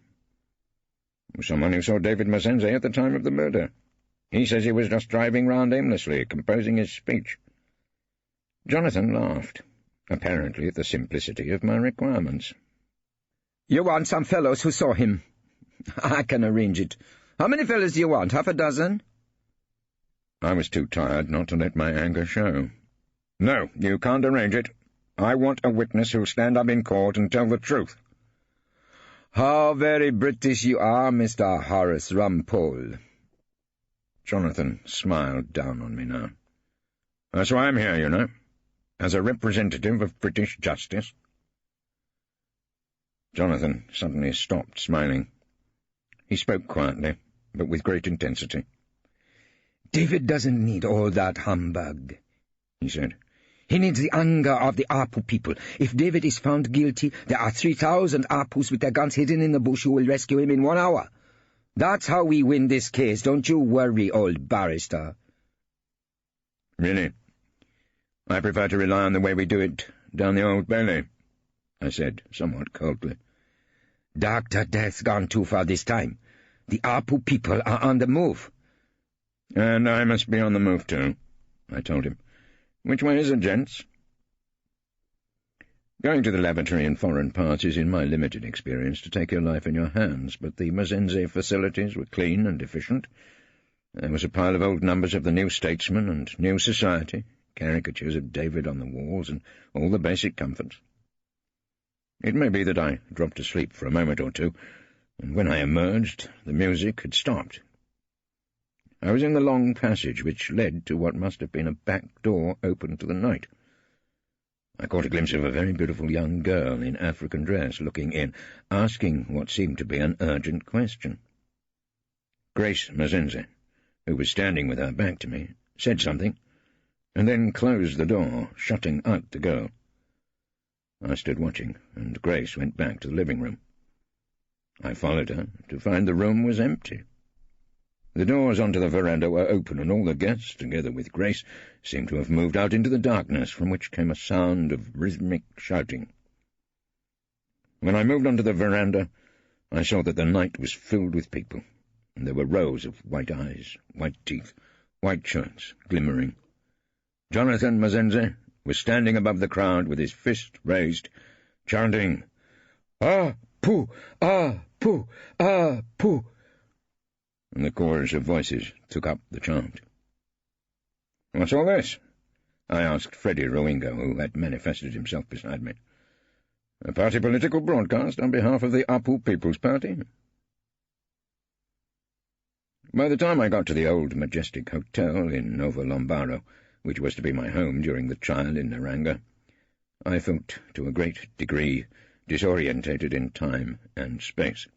"Someone who saw David Mazenze at the time of the murder. He says he was just driving round aimlessly, composing his speech." Jonathan laughed, apparently at the simplicity of my requirements. "You want some fellows who saw him. I can arrange it. How many fellows do you want? Half a dozen?" I was too tired not to let my anger show. "No, you can't arrange it. I want a witness who'll stand up in court and tell the truth." "How very British you are, Mr. Horace Rumpole." Jonathan smiled down on me now. "That's why I'm here, you know, as a representative of British justice." Jonathan suddenly stopped smiling. He spoke quietly, but with great intensity. "David doesn't need all that humbug," he said. "He needs the anger of the Apu people. If David is found guilty, there are 3,000 Apus with their guns hidden in the bush who will rescue him in 1 hour. That's how we win this case, don't you worry, old barrister. Really? I prefer to rely on the way we do it down the Old Bailey, I said, somewhat coldly. Dr. Death's gone too far this time. The Apu people are on the move. And I must be on the move too, I told him. Which way is it, gents? Going to the lavatory in foreign parts is, in my limited experience, to take your life in your hands, but the Mazenze facilities were clean and efficient. There was a pile of old numbers of the New Statesman and New Society, caricatures of David on the walls, and all the basic comforts. It may be that I dropped asleep for a moment or two, and when I emerged, the music had stopped. I was in the long passage which led to what must have been a back door open to the night. I caught a glimpse of a very beautiful young girl in African dress looking in, asking what seemed to be an urgent question. Grace Mazenze, who was standing with her back to me, said something, and then closed the door, shutting out the girl. I stood watching, and Grace went back to the living room. I followed her, to find the room was empty. The doors onto the veranda were open, and all the guests, together with Grace, seemed to have moved out into the darkness, from which came a sound of rhythmic shouting. When I moved onto the veranda, I saw that the night was filled with people, and there were rows of white eyes, white teeth, white shirts, glimmering. Jonathan Mazenze was standing above the crowd with his fist raised, chanting, "Ah, poo, ah, poo, ah, poo," and the chorus of voices took up the chant. "What's all this?" I asked Freddie Rowingo, who had manifested himself beside me. "A party political broadcast on behalf of the Apu People's Party?" By the time I got to the old majestic hotel in Novo Lombaro, which was to be my home during the trial in Naranga, I felt, to a great degree, disorientated in time and space.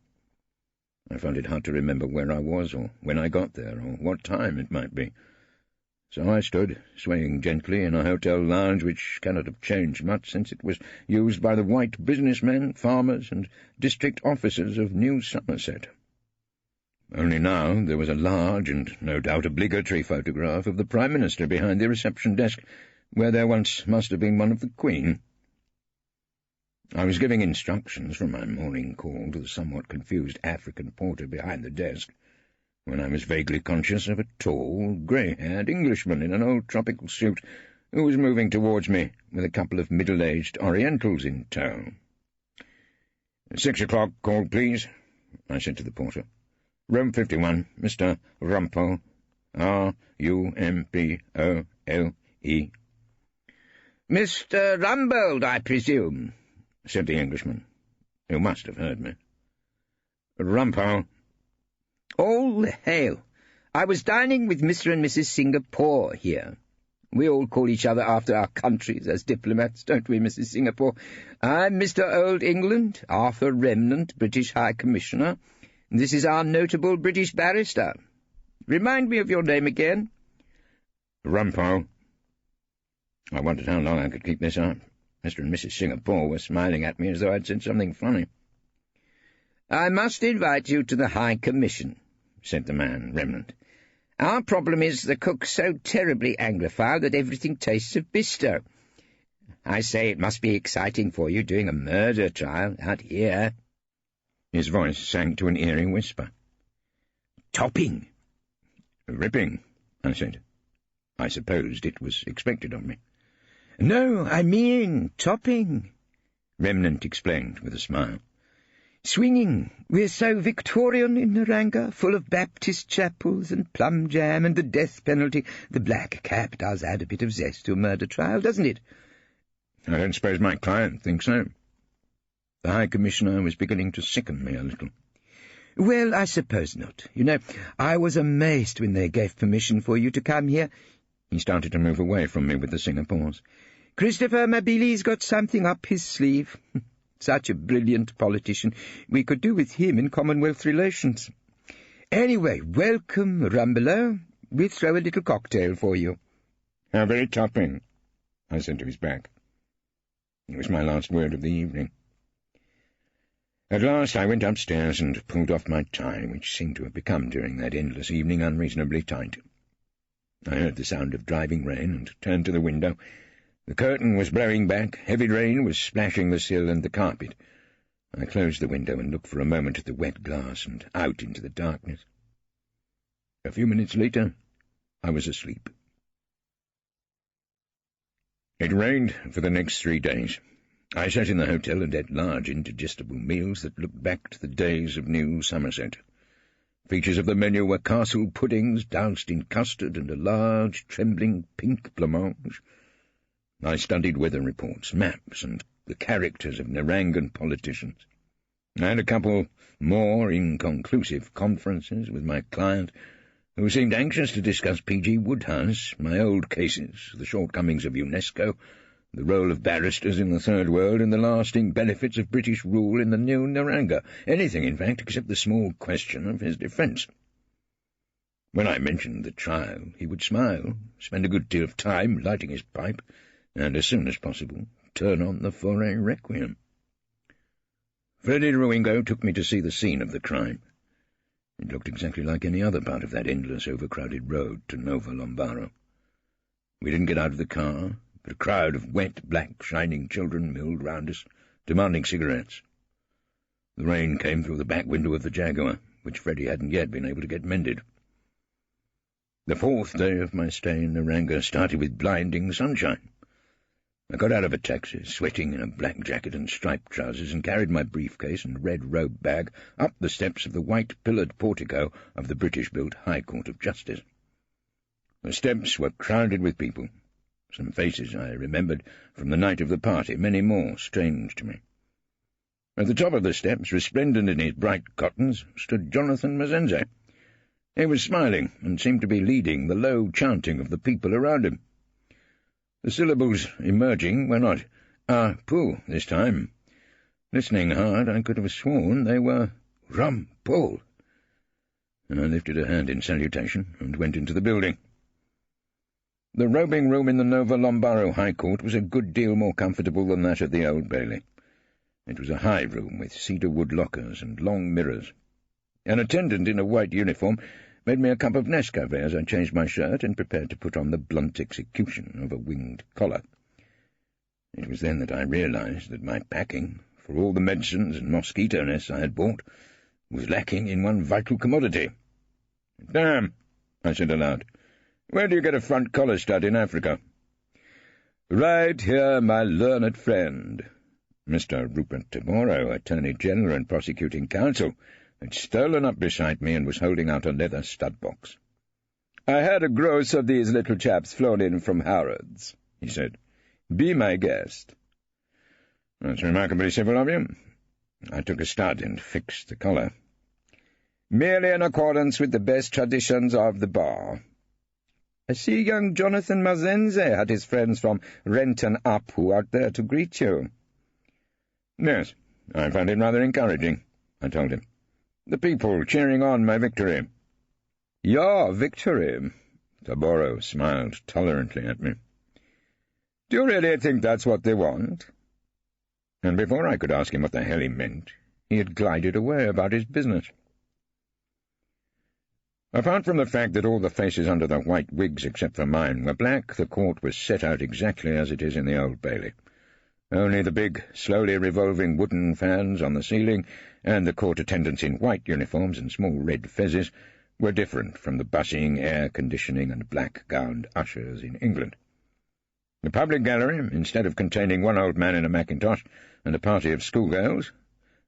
I found it hard to remember where I was, or when I got there, or what time it might be. So I stood, swaying gently, in a hotel lounge which cannot have changed much since it was used by the white businessmen, farmers, and district officers of New Somerset. Only now there was a large and no doubt obligatory photograph of the Prime Minister behind the reception desk, where there once must have been one of the Queen. I was giving instructions from my morning call to the somewhat confused African porter behind the desk, when I was vaguely conscious of a tall, grey-haired Englishman in an old tropical suit who was moving towards me with a couple of middle-aged Orientals in tow. "6 o'clock call, please," I said to the porter. "Room 51, Mr. Rumpole, R-U-M-P-O-L-E." "Mr. Rumbold, I presume," said the Englishman, who must have heard me. "Rumpole." "All hail. I was dining with Mr. and Mrs. Singapore here. We all call each other after our countries as diplomats, don't we, Mrs. Singapore? I'm Mr. Old England, Arthur Remnant, British High Commissioner. This is our notable British barrister. Remind me of your name again." "Rumpole." I wondered how long I could keep this up. Mr. and Mrs. Singapore were smiling at me as though I'd said something funny. "I must invite you to the High Commission," said the man, Remnant. "Our problem is the cook's so terribly Anglophile that everything tastes of Bisto. I say it must be exciting for you doing a murder trial out here." His voice sank to an eerie whisper. "Topping." "Ripping," I said. I supposed it was expected of me. "No, I mean topping," Remnant explained with a smile. "Swinging. We're so Victorian in Naranga, full of Baptist chapels and plum jam and the death penalty. The black cap does add a bit of zest to a murder trial, doesn't it?" "I don't suppose my client thinks so." The High Commissioner was beginning to sicken me a little. "Well, I suppose not. You know, I was amazed when they gave permission for you to come here." He started to move away from me with the Singapores. "Christopher Mabili's got something up his sleeve. Such a brilliant politician. We could do with him in Commonwealth relations. Anyway, welcome, Rumbelow. We'll throw a little cocktail for you." "How very topping," I said to his back. It was my last word of the evening. At last I went upstairs and pulled off my tie, which seemed to have become, during that endless evening, unreasonably tight. I heard the sound of driving rain and turned to the window. The curtain was blowing back, heavy rain was splashing the sill and the carpet. I closed the window and looked for a moment at the wet glass and out into the darkness. A few minutes later, I was asleep. It rained for the next 3 days. I sat in the hotel and ate large, indigestible meals that looked back to the days of New Somerset. Features of the menu were castle puddings doused in custard and a large, trembling pink blancmange. I studied weather reports, maps, and the characters of Narangan politicians. I had a couple more inconclusive conferences with my client, who seemed anxious to discuss P.G. Wodehouse, my old cases, the shortcomings of UNESCO, the role of barristers in the Third World, and the lasting benefits of British rule in the new Naranga, anything, in fact, except the small question of his defence. When I mentioned the trial, he would smile, spend a good deal of time lighting his pipe, and, as soon as possible, turn on the Fauré Requiem. Freddie Ruingo took me to see the scene of the crime. It looked exactly like any other part of that endless, overcrowded road to Nova Lombaro. We didn't get out of the car, but a crowd of wet, black, shining children milled round us, demanding cigarettes. The rain came through the back window of the Jaguar, which Freddie hadn't yet been able to get mended. The 4th day of my stay in Naranga started with blinding sunshine. I got out of a taxi, sweating in a black jacket and striped trousers, and carried my briefcase and red robe bag up the steps of the white-pillared portico of the British-built High Court of Justice. The steps were crowded with people. Some faces I remembered from the night of the party, many more strange to me. At the top of the steps, resplendent in his bright cottons, stood Jonathan Mazenze. He was smiling, and seemed to be leading the low chanting of the people around him. The syllables emerging were not "ah-poo" this time. Listening hard, I could have sworn they were "Rumpole." I lifted a hand in salutation, and went into the building. The robing room in the Nova Lombaro High Court was a good deal more comfortable than that of the Old Bailey. It was a high room with cedar-wood lockers and long mirrors. An attendant in a white uniform made me a cup of Nescafe as I changed my shirt and prepared to put on the blunt execution of a winged collar. It was then that I realized that my packing, for all the medicines and mosquito nests I had bought, was lacking in one vital commodity. "Damn," I said aloud. "Where do you get a front collar stud in Africa?" "Right here, my learned friend." Mr. Rupert Tamoro, Attorney General and Prosecuting Counsel, had stolen up beside me and was holding out a leather stud-box. "I had a gross of these little chaps flown in from Harrods," he said. "Be my guest." "That's remarkably civil of you." I took a stud and fixed the collar. "Merely in accordance with the best traditions of the bar. I see young Jonathan Mazenze had his friends from Renton Apu out there to greet you." "Yes, I found it rather encouraging," I told him. "The people cheering on my victory." "Your victory?" Taboro smiled tolerantly at me. "Do you really think that's what they want?" And before I could ask him what the hell he meant, he had glided away about his business. Apart from the fact that all the faces under the white wigs except for mine were black, the court was set out exactly as it is in the Old Bailey. Only the big, slowly revolving wooden fans on the ceiling, and the court attendants in white uniforms and small red fezzes, were different from the buzzing air conditioning and black-gowned ushers in England. The public gallery, instead of containing one old man in a mackintosh and a party of schoolgirls,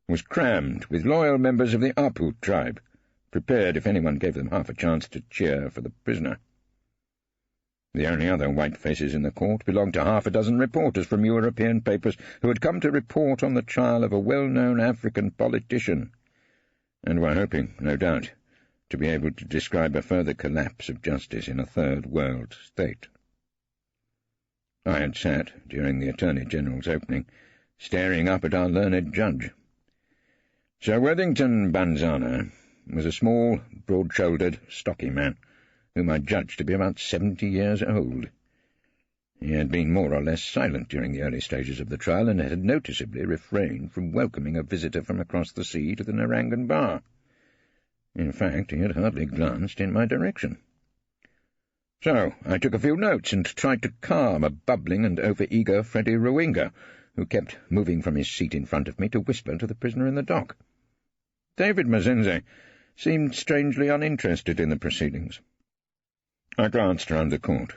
was crammed with loyal members of the Apu tribe, prepared if anyone gave them half a chance to cheer for the prisoner. The only other white faces in the court belonged to half a dozen reporters from European papers who had come to report on the trial of a well-known African politician, and were hoping, no doubt, to be able to describe a further collapse of justice in a third-world state. I had sat, during the Attorney General's opening, staring up at our learned judge. Sir Worthington Banzana was a small, broad-shouldered, stocky man, whom I judged to be about 70 years old. He had been more or less silent during the early stages of the trial, and had noticeably refrained from welcoming a visitor from across the sea to the Narangan bar. In fact, he had hardly glanced in my direction. So I took a few notes and tried to calm a bubbling and over-eager Freddie Ruinga, who kept moving from his seat in front of me to whisper to the prisoner in the dock. David Mazenze seemed strangely uninterested in the proceedings. I glanced round the court.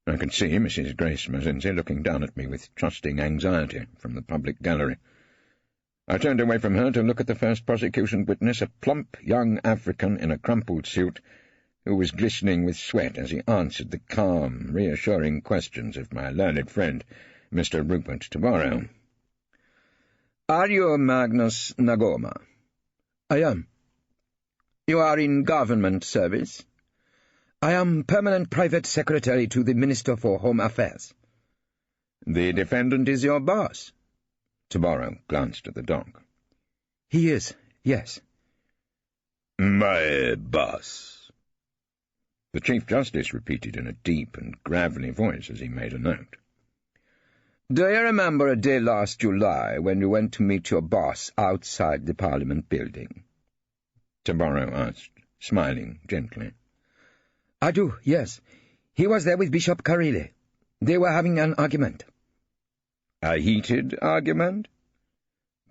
I could see Mrs. Grace Mazenze looking down at me with trusting anxiety from the public gallery. I turned away from her to look at the first prosecution witness, a plump young African in a crumpled suit, who was glistening with sweat as he answered the calm, reassuring questions of my learned friend, Mr. Rupert Tabarro. "Are you Magnus Nagoma?" "I am." "You are in government service?" "I am permanent private secretary to the Minister for Home Affairs." "The defendant is your boss?" Tabarro glanced at the dock. "He is, yes." "My boss," the Chief Justice repeated in a deep and gravelly voice as he made a note. "Do you remember a day last July when you went to meet your boss outside the Parliament building?" Tabarro asked, smiling gently. "I do, yes. He was there with Bishop Carilli. They were having an argument." "A heated argument?"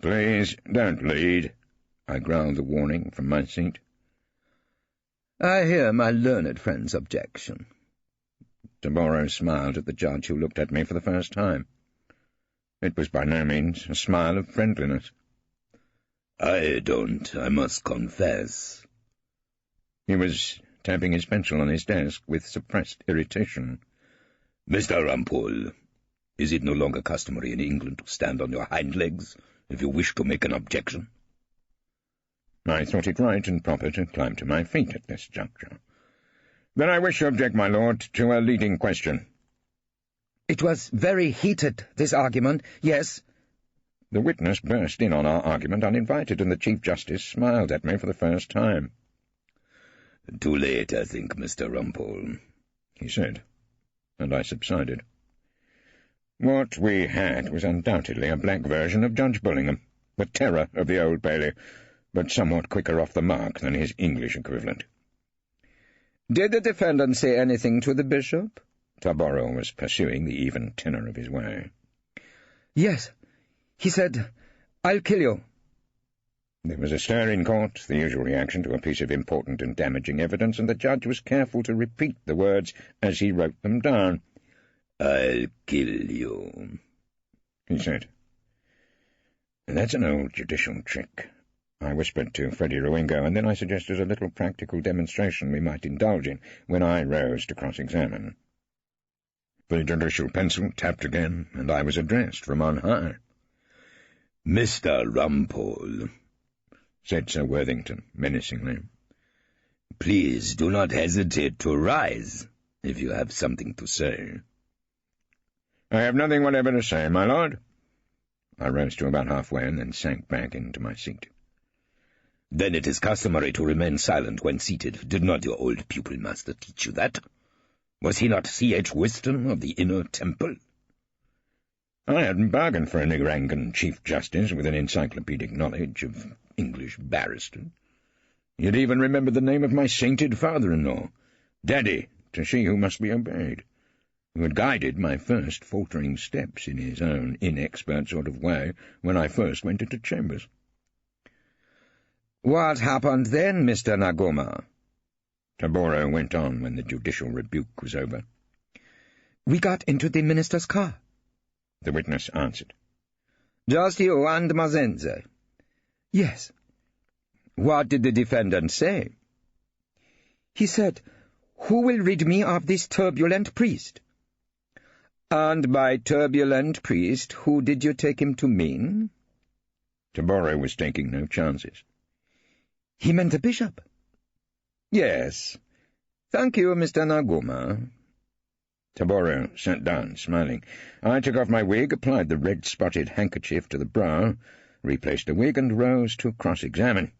"Please, don't lead," I growled a warning from my seat. "I hear my learned friend's objection." Tabarro smiled at the judge, who looked at me for the first time. It was by no means a smile of friendliness. "I don't, I must confess." He was tapping his pencil on his desk with suppressed irritation. "Mr. Rumpole, is it no longer customary in England to stand on your hind legs if you wish to make an objection?" I thought it right and proper to climb to my feet at this juncture. "Then I wish to object, my lord, to a leading question." "It was very heated, this argument, yes." The witness burst in on our argument uninvited, and the Chief Justice smiled at me for the first time. "Too late, I think, Mr. Rumpole," he said, and I subsided. What we had was undoubtedly a black version of Judge Bullingham, the terror of the Old Bailey, but somewhat quicker off the mark than his English equivalent. "Did the defendant say anything to the bishop?" Tabarro was pursuing the even tenor of his way. "Yes. He said, 'I'll kill you.'" There was a stir in court, the usual reaction to a piece of important and damaging evidence, and the judge was careful to repeat the words as he wrote them down. "I'll kill you," he said. "That's an old judicial trick," I whispered to Freddie Ruinga, and then I suggested a little practical demonstration we might indulge in when I rose to cross-examine. The judicial pencil tapped again, and I was addressed from on high. "Mr. Rumpole," said Sir Worthington menacingly, "please do not hesitate to rise if you have something to say." "I have nothing whatever to say, my lord." I rose to about halfway and then sank back into my seat. "Then it is customary to remain silent when seated. Did not your old pupil master teach you that? Was he not C.H. Whiston of the Inner Temple?" I hadn't bargained for a Narangan Chief Justice with an encyclopedic knowledge of English barrister. You'd even remembered the name of my sainted father-in-law, Daddy, to she who must be obeyed, who had guided my first faltering steps in his own inexpert sort of way when I first went into chambers. "What happened then, Mr. Nagoma?" Tabarro went on when the judicial rebuke was over. "We got into the minister's car," the witness answered. "Just you and Mazenze?" "Yes." "What did the defendant say?" "He said, 'Who will rid me of this turbulent priest?'" "And by turbulent priest, who did you take him to mean?" Tabarro was taking no chances. "He meant the bishop." "Yes. Thank you, Mr. Nagoma." Tabarro sat down, smiling. I took off my wig, applied the red-spotted handkerchief to the brow, replaced the wig, and rose to cross-examine.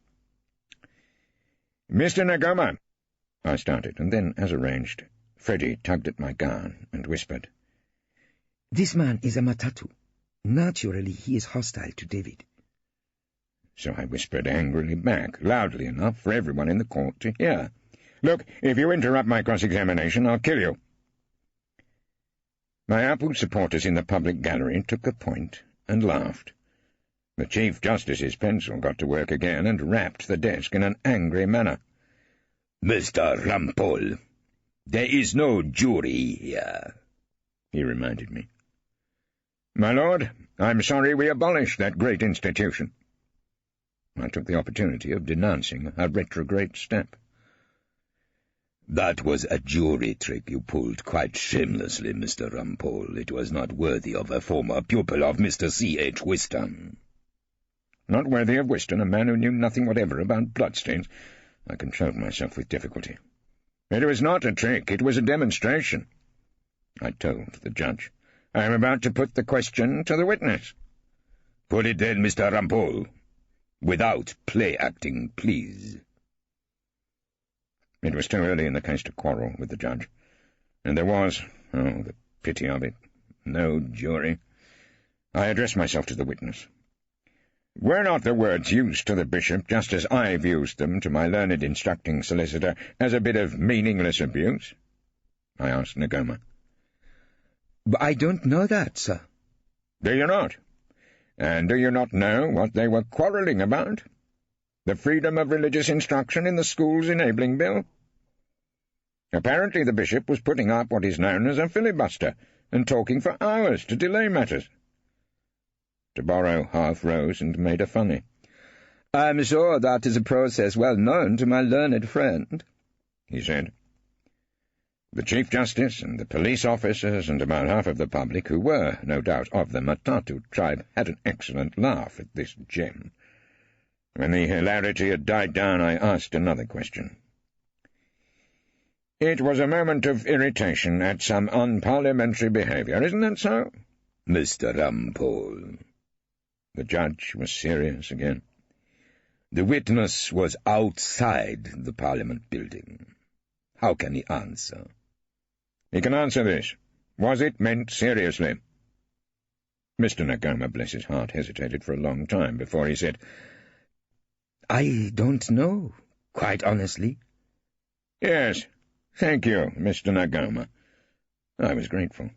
"Mr. Nagoma," I started, and then, as arranged, Freddie tugged at my gown and whispered, "This man is a matatu. Naturally, he is hostile to David." So I whispered angrily back, loudly enough for everyone in the court to hear, "Look, if you interrupt my cross-examination, I'll kill you." My Apple supporters in the public gallery took a point and laughed. The Chief Justice's pencil got to work again and rapped the desk in an angry manner. "Mr. Rumpole, there is no jury here," he reminded me. "My lord, I'm sorry we abolished that great institution." I took the opportunity of denouncing a retrograde step. "That was a jury trick you pulled quite shamelessly, Mr. Rumpole. It was not worthy of a former pupil of Mr. C.H. Whiston." Not worthy of Whiston, a man who knew nothing whatever about bloodstains. I controlled myself with difficulty. "It was not a trick, it was a demonstration," I told the judge. "I am about to put the question to the witness." "Put it then, Mr. Rumpole. Without play-acting, please." It was too early in the case to quarrel with the judge. And there was, oh, the pity of it, no jury. I addressed myself to the witness. "Were not the words used to the bishop, just as I've used them to my learned instructing solicitor, as a bit of meaningless abuse?" I asked Nagoma. "But I don't know that, sir." "Do you not? And do you not know what they were quarrelling about? The freedom of religious instruction in the schools enabling bill? Apparently the bishop was putting up what is known as a filibuster, and talking for hours to delay matters." Deborah half rose and made a funny. "I'm sure that is a process well known to my learned friend," he said. The Chief Justice and the police officers and about half of the public, who were, no doubt, of the Matatu tribe, had an excellent laugh at this gem. When the hilarity had died down, I asked another question. "It was a moment of irritation at some unparliamentary behaviour, isn't that so?" "Mr. Rumpole." The judge was serious again. "The witness was outside the Parliament building. How can he answer?" "He can answer this. Was it meant seriously?" Mr. Nagoma, bless his heart, hesitated for a long time before he said, "I don't know, quite honestly." "Yes, thank you, Mr. Nagoma." I was grateful.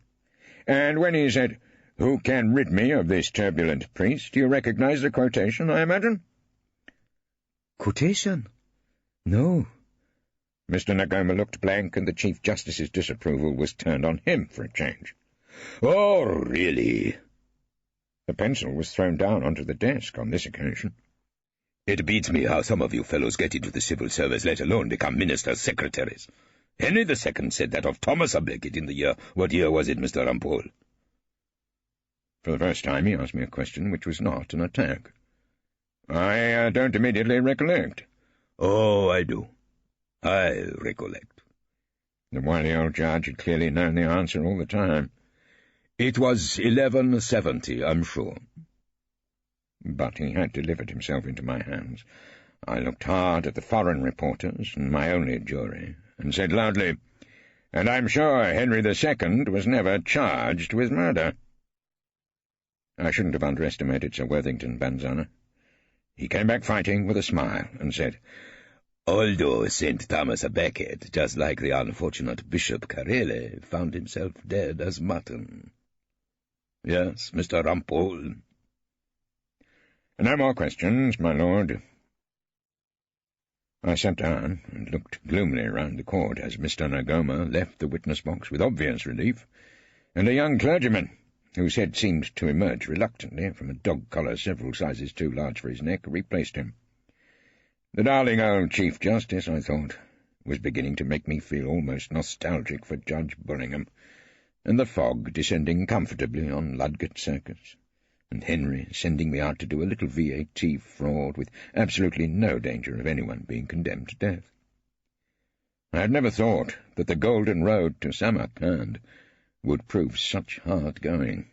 "And when he said, 'Who can rid me of this turbulent priest?' you recognize the quotation, I imagine?" "Quotation? No." Mr. Nagoma looked blank, and the Chief Justice's disapproval was turned on him for a change. "Oh, really?" The pencil was thrown down onto the desk on this occasion. "It beats me how some of you fellows get into the civil service, let alone become ministers' secretaries. Henry II said that of Thomas à Becket in the year— what year was it, Mr. Rumpole?" For the first time he asked me a question which was not an attack. "I don't immediately recollect." "Oh, I do. I recollect." The wily old judge had clearly known the answer all the time. "It was 1170, I'm sure." But he had delivered himself into my hands. I looked hard at the foreign reporters and my only jury, and said loudly, "And I'm sure Henry II was never charged with murder." I shouldn't have underestimated Sir Worthington Banzana. He came back fighting with a smile, and said, "Although St. Thomas à Becket, just like the unfortunate Bishop Carele, found himself dead as mutton. Yes, Mr. Rumpole." "No more questions, my lord." I sat down and looked gloomily round the court as Mr. Nagoma left the witness-box with obvious relief, and a young clergyman, whose head seemed to emerge reluctantly from a dog collar several sizes too large for his neck, replaced him. The darling old Chief Justice, I thought, was beginning to make me feel almost nostalgic for Judge Bullingham, and the fog descending comfortably on Ludgate Circus, and Henry sending me out to do a little VAT fraud with absolutely no danger of anyone being condemned to death. I had never thought that the golden road to Samarkand would prove such hard going.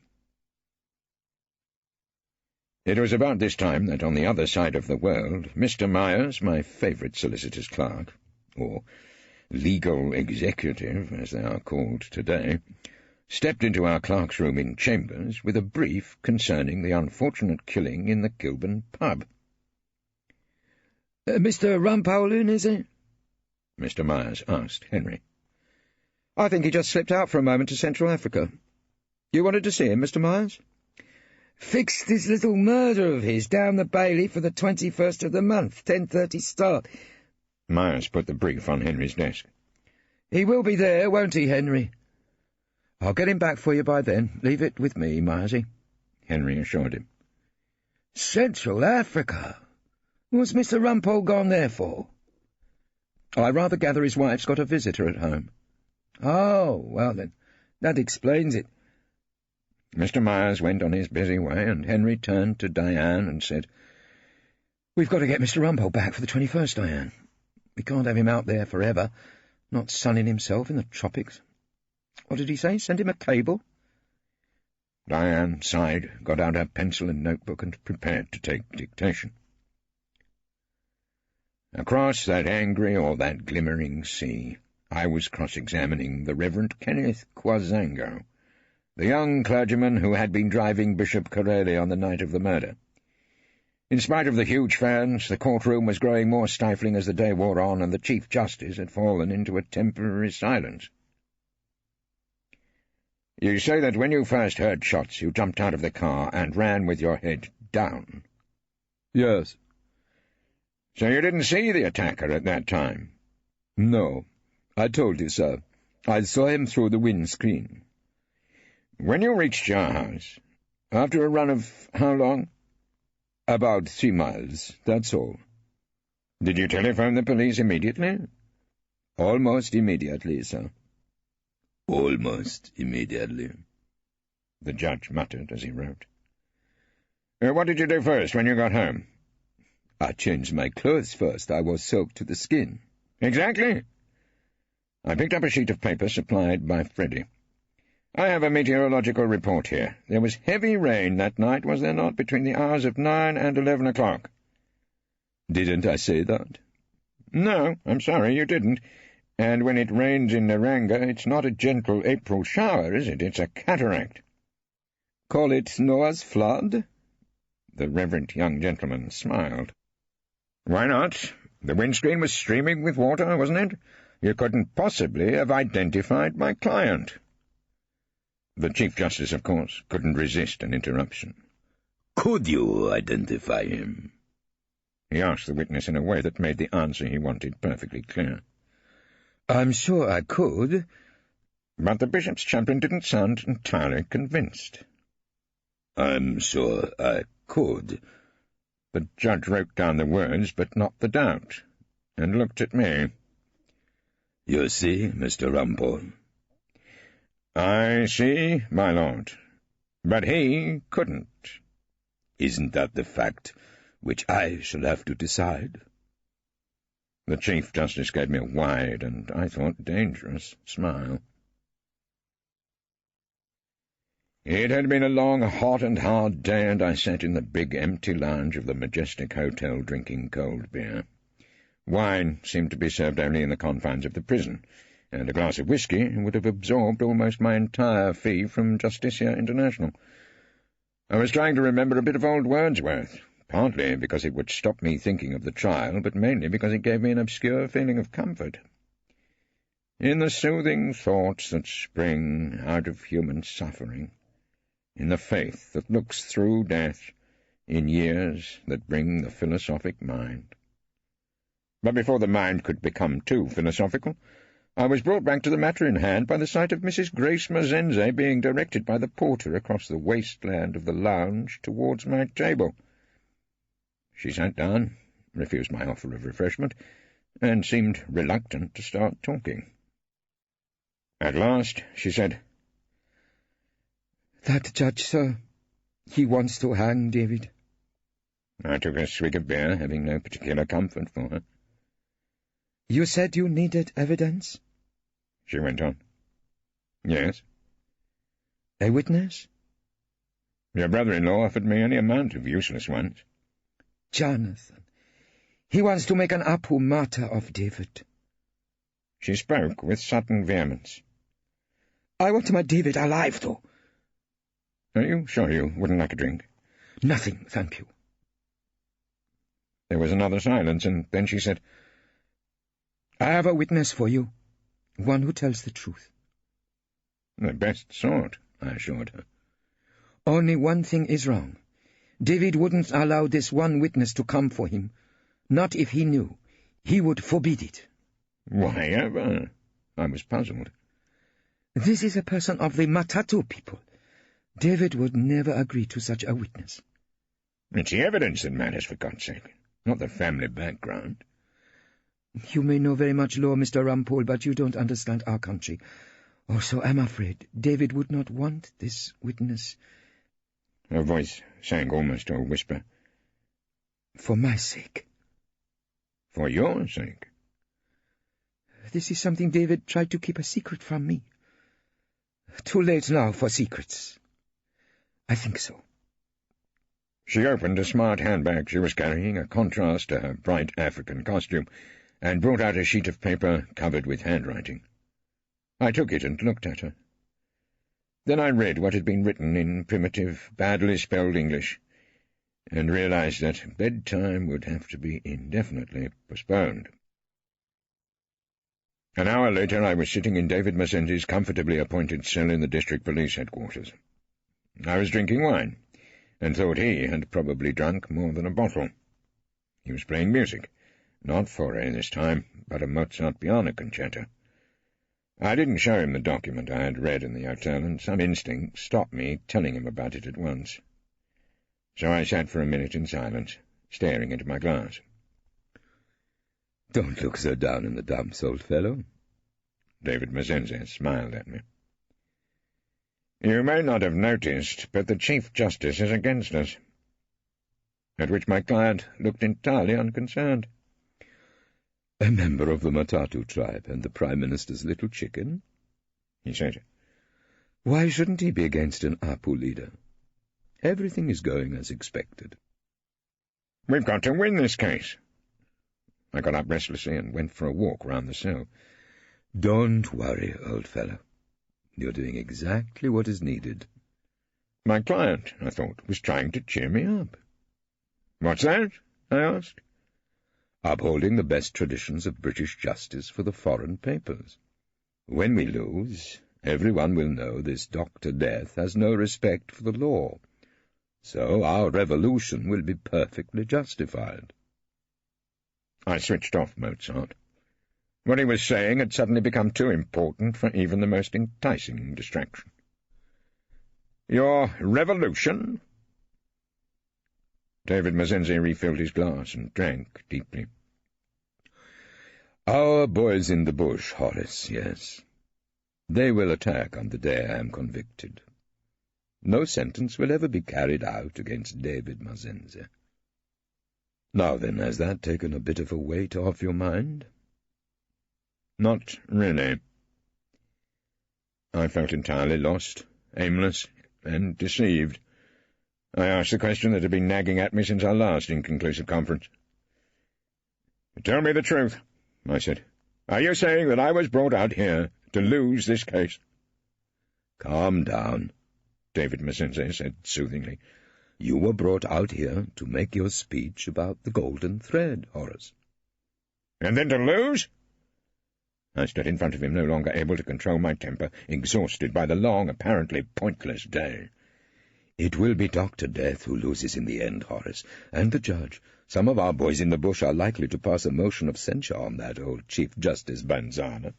It was about this time that on the other side of the world, Mr. Myers, my favourite solicitor's clerk, or legal executive, as they are called today, stepped into our clerk's room in Chambers with a brief concerning the unfortunate killing in the Kilburn pub. Mr. Rumpole in, is he? Mr. Myers asked Henry. I think he just slipped out for a moment to Central Africa. You wanted to see him, Mr. Myers? Fixed this little murder of his down the Bailey for the 21st of the month, 10:30 start. Myers put the brief on Henry's desk. He will be there, won't he, Henry? I'll get him back for you by then. Leave it with me, Myersy, Henry assured him. Central Africa? What's Mr. Rumpole gone there for? I rather gather his wife's got a visitor at home. Oh, well then, that explains it. Mr. Myers went on his busy way, and Henry turned to Diane and said, We've got to get Mr. Rumpole back for the 21st, Diane. We can't have him out there forever, not sunning himself in the tropics. What did he say? Send him a cable? Diane sighed, got out her pencil and notebook, and prepared to take dictation. Across that angry or that glimmering sea, I was cross-examining the Reverend Kenneth Quazango, the young clergyman who had been driving Bishop Corelli on the night of the murder. In spite of the huge fans, the courtroom was growing more stifling as the day wore on, and the Chief Justice had fallen into a temporary silence. You say that when you first heard shots, you jumped out of the car and ran with your head down? Yes. So you didn't see the attacker at that time? No. I told you, sir. I saw him through the windscreen. When you reached your house, after a run of how long? About 3 miles, that's all. Did you telephone the police immediately? Almost immediately, sir. Almost immediately, the judge muttered as he wrote. What did you do first when you got home? I changed my clothes first. I was soaked to the skin. Exactly. I picked up a sheet of paper supplied by Freddie. I have a meteorological report here. There was heavy rain that night, was there not, between the hours of 9 and 11 o'clock? Didn't I say that? No, I'm sorry, you didn't. And when it rains in Naranga, it's not a gentle April shower, is it? It's a cataract. Call it Noah's flood? The reverend young gentleman smiled. Why not? The windscreen was streaming with water, wasn't it? You couldn't possibly have identified my client. The Chief Justice, of course, couldn't resist an interruption. Could you identify him? He asked the witness in a way that made the answer he wanted perfectly clear. I'm sure I could. But the bishop's chaplain didn't sound entirely convinced. I'm sure I could. The judge wrote down the words, but not the doubt, and looked at me. You see, Mr. Rumpole? I see, my lord. But he couldn't. Isn't that the fact which I shall have to decide? The Chief Justice gave me a wide and, I thought, dangerous smile. It had been a long, hot and hard day, and I sat in the big, empty lounge of the majestic hotel drinking cold beer. Wine seemed to be served only in the confines of the prison, and a glass of whisky would have absorbed almost my entire fee from Justicia International. I was trying to remember a bit of old Wordsworth, partly because it would stop me thinking of the trial, but mainly because it gave me an obscure feeling of comfort. In the soothing thoughts that spring out of human suffering, in the faith that looks through death, in years that bring the philosophic mind. But before the mind could become too philosophical, I was brought back to the matter in hand by the sight of Mrs. Grace Mazenze being directed by the porter across the wasteland of the lounge towards my table. She sat down, refused my offer of refreshment, and seemed reluctant to start talking. At last she said, "That judge, sir, he wants to hang David." I took a swig of beer, having no particular comfort for her. "You said you needed evidence?" she went on. "Yes." "A witness?" "Your brother-in-law offered me any amount of useless ones." "Jonathan, he wants to make an apu mater of David." She spoke with sudden vehemence. "I want my David alive, though." "Are you sure you wouldn't like a drink?" "Nothing, thank you." There was another silence, and then she said, "I have a witness for you, one who tells the truth." "The best sort," I assured her. "Only one thing is wrong. David wouldn't allow this one witness to come for him. Not if he knew. He would forbid it." "Why ever?" I was puzzled. "This is a person of the Matatu people. David would never agree to such a witness." "It's the evidence that matters, for God's sake, not the family background." "You may know very much law, Mr. Rumpole, but you don't understand our country. Also, I'm afraid David would not want this witness." Her voice sank almost to a whisper. "For my sake." "For your sake?" "This is something David tried to keep a secret from me. Too late now for secrets. I think so." She opened a smart handbag she was carrying, a contrast to her bright African costume, and brought out a sheet of paper covered with handwriting. I took it and looked at her. Then I read what had been written in primitive, badly spelled English, and realized that bedtime would have to be indefinitely postponed. An hour later I was sitting in David Mazenzi's comfortably appointed cell in the district police headquarters. I was drinking wine, and thought he had probably drunk more than a bottle. He was playing music, not Fauré this time, but a Mozart piano concerto. I didn't show him the document I had read in the hotel, and some instinct stopped me telling him about it at once. So I sat for a minute in silence, staring into my glass. "Don't look so down in the dumps, old fellow." David Mazenzi smiled at me. "You may not have noticed, but the Chief Justice is against us." At which my client looked entirely unconcerned. "A member of the Matatu tribe and the Prime Minister's little chicken?" he said. "Why shouldn't he be against an Apu leader? Everything is going as expected." "We've got to win this case." I got up restlessly and went for a walk round the cell. "Don't worry, old fellow. You're doing exactly what is needed." My client, I thought, was trying to cheer me up. "What's that?" I asked. "Upholding the best traditions of British justice for the foreign papers. When we lose, everyone will know this Dr. Death has no respect for the law. So our revolution will be perfectly justified." I switched off Mozart. What he was saying had suddenly become too important for even the most enticing distraction. "Your revolution?" David Mazenzi refilled his glass and drank deeply. "Our boys in the bush, Horace, yes. They will attack on the day I am convicted. No sentence will ever be carried out against David Mazenzi. Now then, has that taken a bit of a weight off your mind?" "Not really." I felt entirely lost, aimless, and deceived. I asked the question that had been nagging at me since our last inconclusive conference. "Tell me the truth," I said. "Are you saying that I was brought out here to lose this case?" "Calm down," David Mazenzi said soothingly. "You were brought out here to make your speech about the golden thread, Horace." "And then to lose?" I stood in front of him, no longer able to control my temper, exhausted by the long, apparently pointless day. "It will be Dr. Death who loses in the end, Horace, and the judge. Some of our boys in the bush are likely to pass a motion of censure on that old Chief Justice Banzana."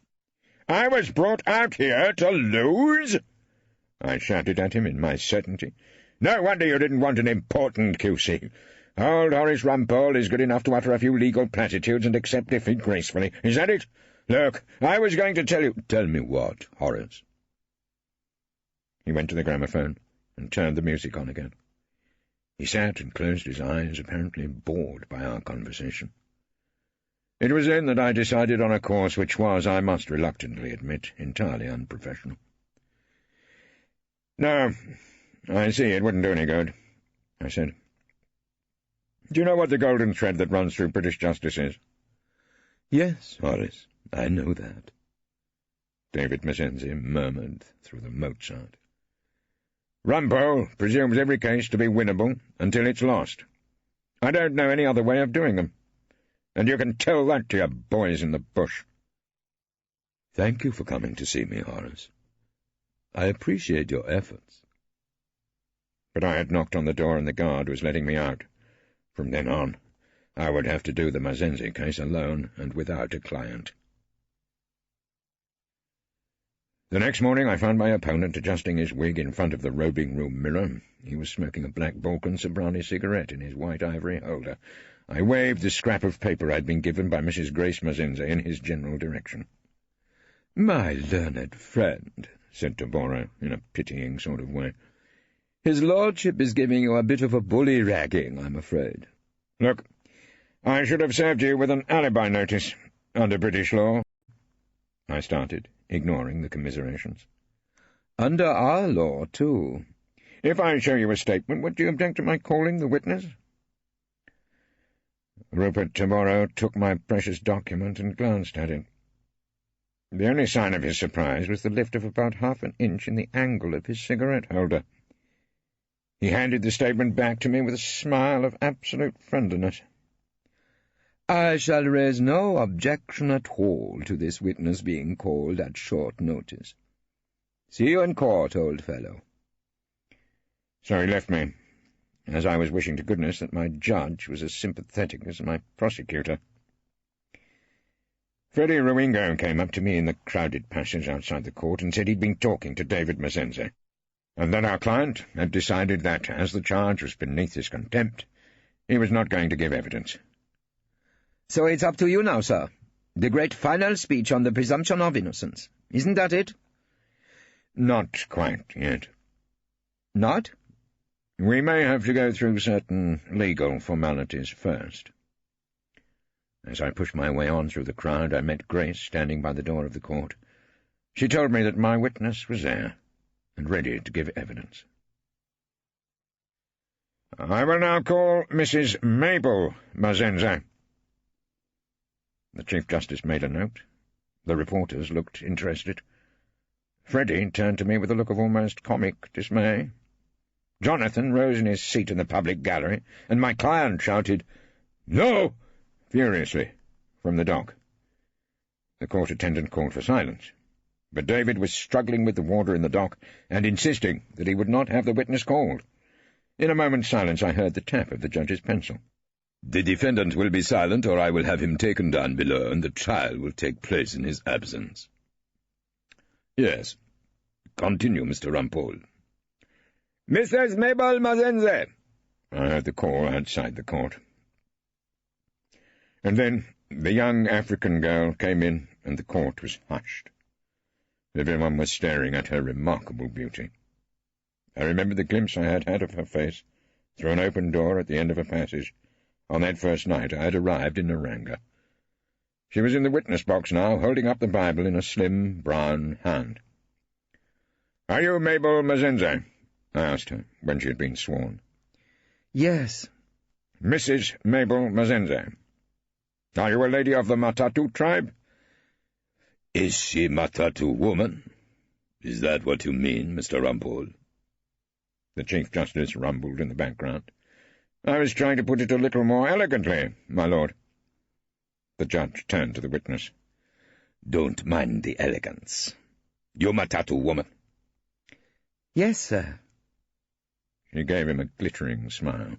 "I was brought out here to lose?" I shouted at him in my certainty. "No wonder you didn't want an important QC. Old Horace Rumpole is good enough to utter a few legal platitudes and accept defeat gracefully. Is that it? Look, I was going to tell you—" "Tell me what, Horace?" He went to the gramophone and turned the music on again. He sat and closed his eyes, apparently bored by our conversation. It was then that I decided on a course which was, I must reluctantly admit, entirely unprofessional. "No, I see it wouldn't do any good," I said. "Do you know what the golden thread that runs through British justice is?" "Yes, Horace. I know that, David Mazenzi murmured through the Mozart. Rumpole presumes every case to be winnable until it's lost. I don't know any other way of doing them, and you can tell that to your boys in the bush. Thank you for coming to see me, Horace. I appreciate your efforts. But I had knocked on the door and the guard was letting me out. From then on, I would have to do the Mazenzi case alone and without a client. The next morning I found my opponent adjusting his wig in front of the robing-room mirror. He was smoking a black Balkan Sobrani cigarette in his white ivory holder. I waved the scrap of paper I'd been given by Mrs. Grace Mazenzi in his general direction. "My learned friend," said Taboro, in a pitying sort of way, "his lordship is giving you a bit of a bully-ragging, I'm afraid." "Look, I should have served you with an alibi notice, under British law," I started, ignoring the commiserations. "Under our law, too." "If I show you a statement, would you object to my calling the witness?" Rupert Taboro took my precious document and glanced at it. The only sign of his surprise was the lift of about half an inch in the angle of his cigarette holder. He handed the statement back to me with a smile of absolute friendliness. "I shall raise no objection at all to this witness being called at short notice. See you in court, old fellow." So he left me, as I was wishing to goodness that my judge was as sympathetic as my prosecutor. Freddie Ruingo came up to me in the crowded passage outside the court and said he'd been talking to David Mazenzi, and that our client had decided that, as the charge was beneath his contempt, he was not going to give evidence. "So it's up to you now, sir. The great final speech on the presumption of innocence. Isn't that it?" "Not quite yet." "Not?" "We may have to go through certain legal formalities first." As I pushed my way on through the crowd, I met Grace standing by the door of the court. She told me that my witness was there, and ready to give evidence. "I will now call Mrs. Mabel Mazenzi." The Chief Justice made a note. The reporters looked interested. Freddie turned to me with a look of almost comic dismay. Jonathan rose in his seat in the public gallery, and my client shouted, "No!" furiously from the dock. The court attendant called for silence, but David was struggling with the warder in the dock and insisting that he would not have the witness called. In a moment's silence I heard the tap of the judge's pencil. "The defendant will be silent, or I will have him taken down below, and the trial will take place in his absence." "Yes. Continue, Mr. Rumpole." "Mrs. Mabel Mazenzi!" I heard the call outside the court. And then the young African girl came in, and the court was hushed. Everyone was staring at her remarkable beauty. I remembered the glimpse I had had of her face through an open door at the end of a passage on that first night I had arrived in Naranga. She was in the witness box now, holding up the Bible in a slim, brown hand. "Are you Mabel Mazenzi?" I asked her, when she had been sworn. "Yes." "Mrs. Mabel Mazenzi. Are you a lady of the Matatu tribe?" "Is she Matatu woman? Is that what you mean, Mr. Rumpole?" The Chief Justice rumbled in the background. "I was trying to put it a little more elegantly, my lord." The judge turned to the witness. "Don't mind the elegance. You Matatu woman?" "Yes, sir." She gave him a glittering smile.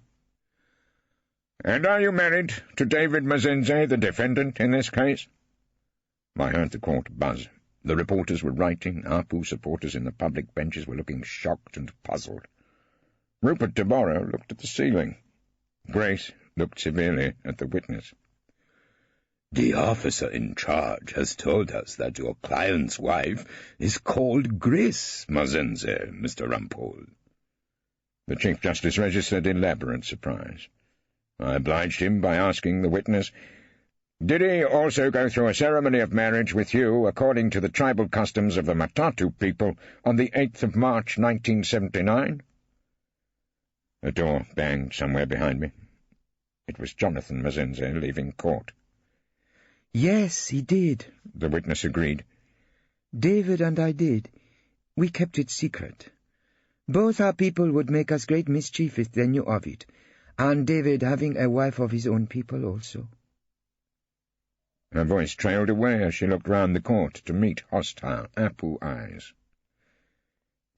"And are you married to David Mazenzi, the defendant in this case?" I heard the court buzz. The reporters were writing. APU supporters in the public benches were looking shocked and puzzled. Rupert Taboro looked at the ceiling. Grace looked severely at the witness. "The officer in charge has told us that your client's wife is called Grace Mazenzi, Mr. Rumpole." The Chief Justice registered elaborate surprise. I obliged him by asking the witness, "Did he also go through a ceremony of marriage with you according to the tribal customs of the Matatu people on the 8th of March, 1979? A door banged somewhere behind me. It was Jonathan Mazenzi leaving court. "Yes, he did," the witness agreed. "David and I did. We kept it secret. Both our people would make us great mischief if they knew of it, and David having a wife of his own people also." Her voice trailed away as she looked round the court to meet hostile, Apu eyes.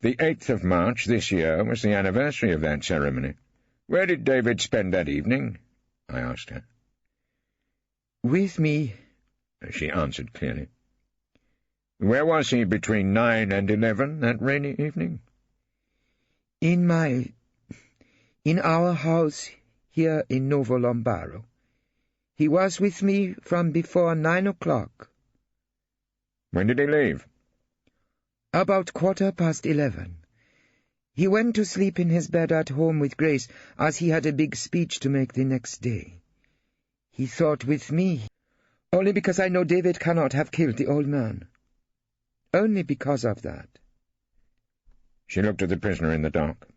The 8th of March this year was the anniversary of that ceremony. Where did David spend that evening? I asked her. "With me," she answered clearly. Where was he between 9 and 11 that rainy evening? In our house here in Novo Lombaro. He was with me from before 9 o'clock. When did he leave? About 11:15. He went to sleep in his bed at home with Grace, as he had a big speech to make the next day. He thought with me, only because I know David cannot have killed the old man. Only because of that. She looked at the prisoner in the dock.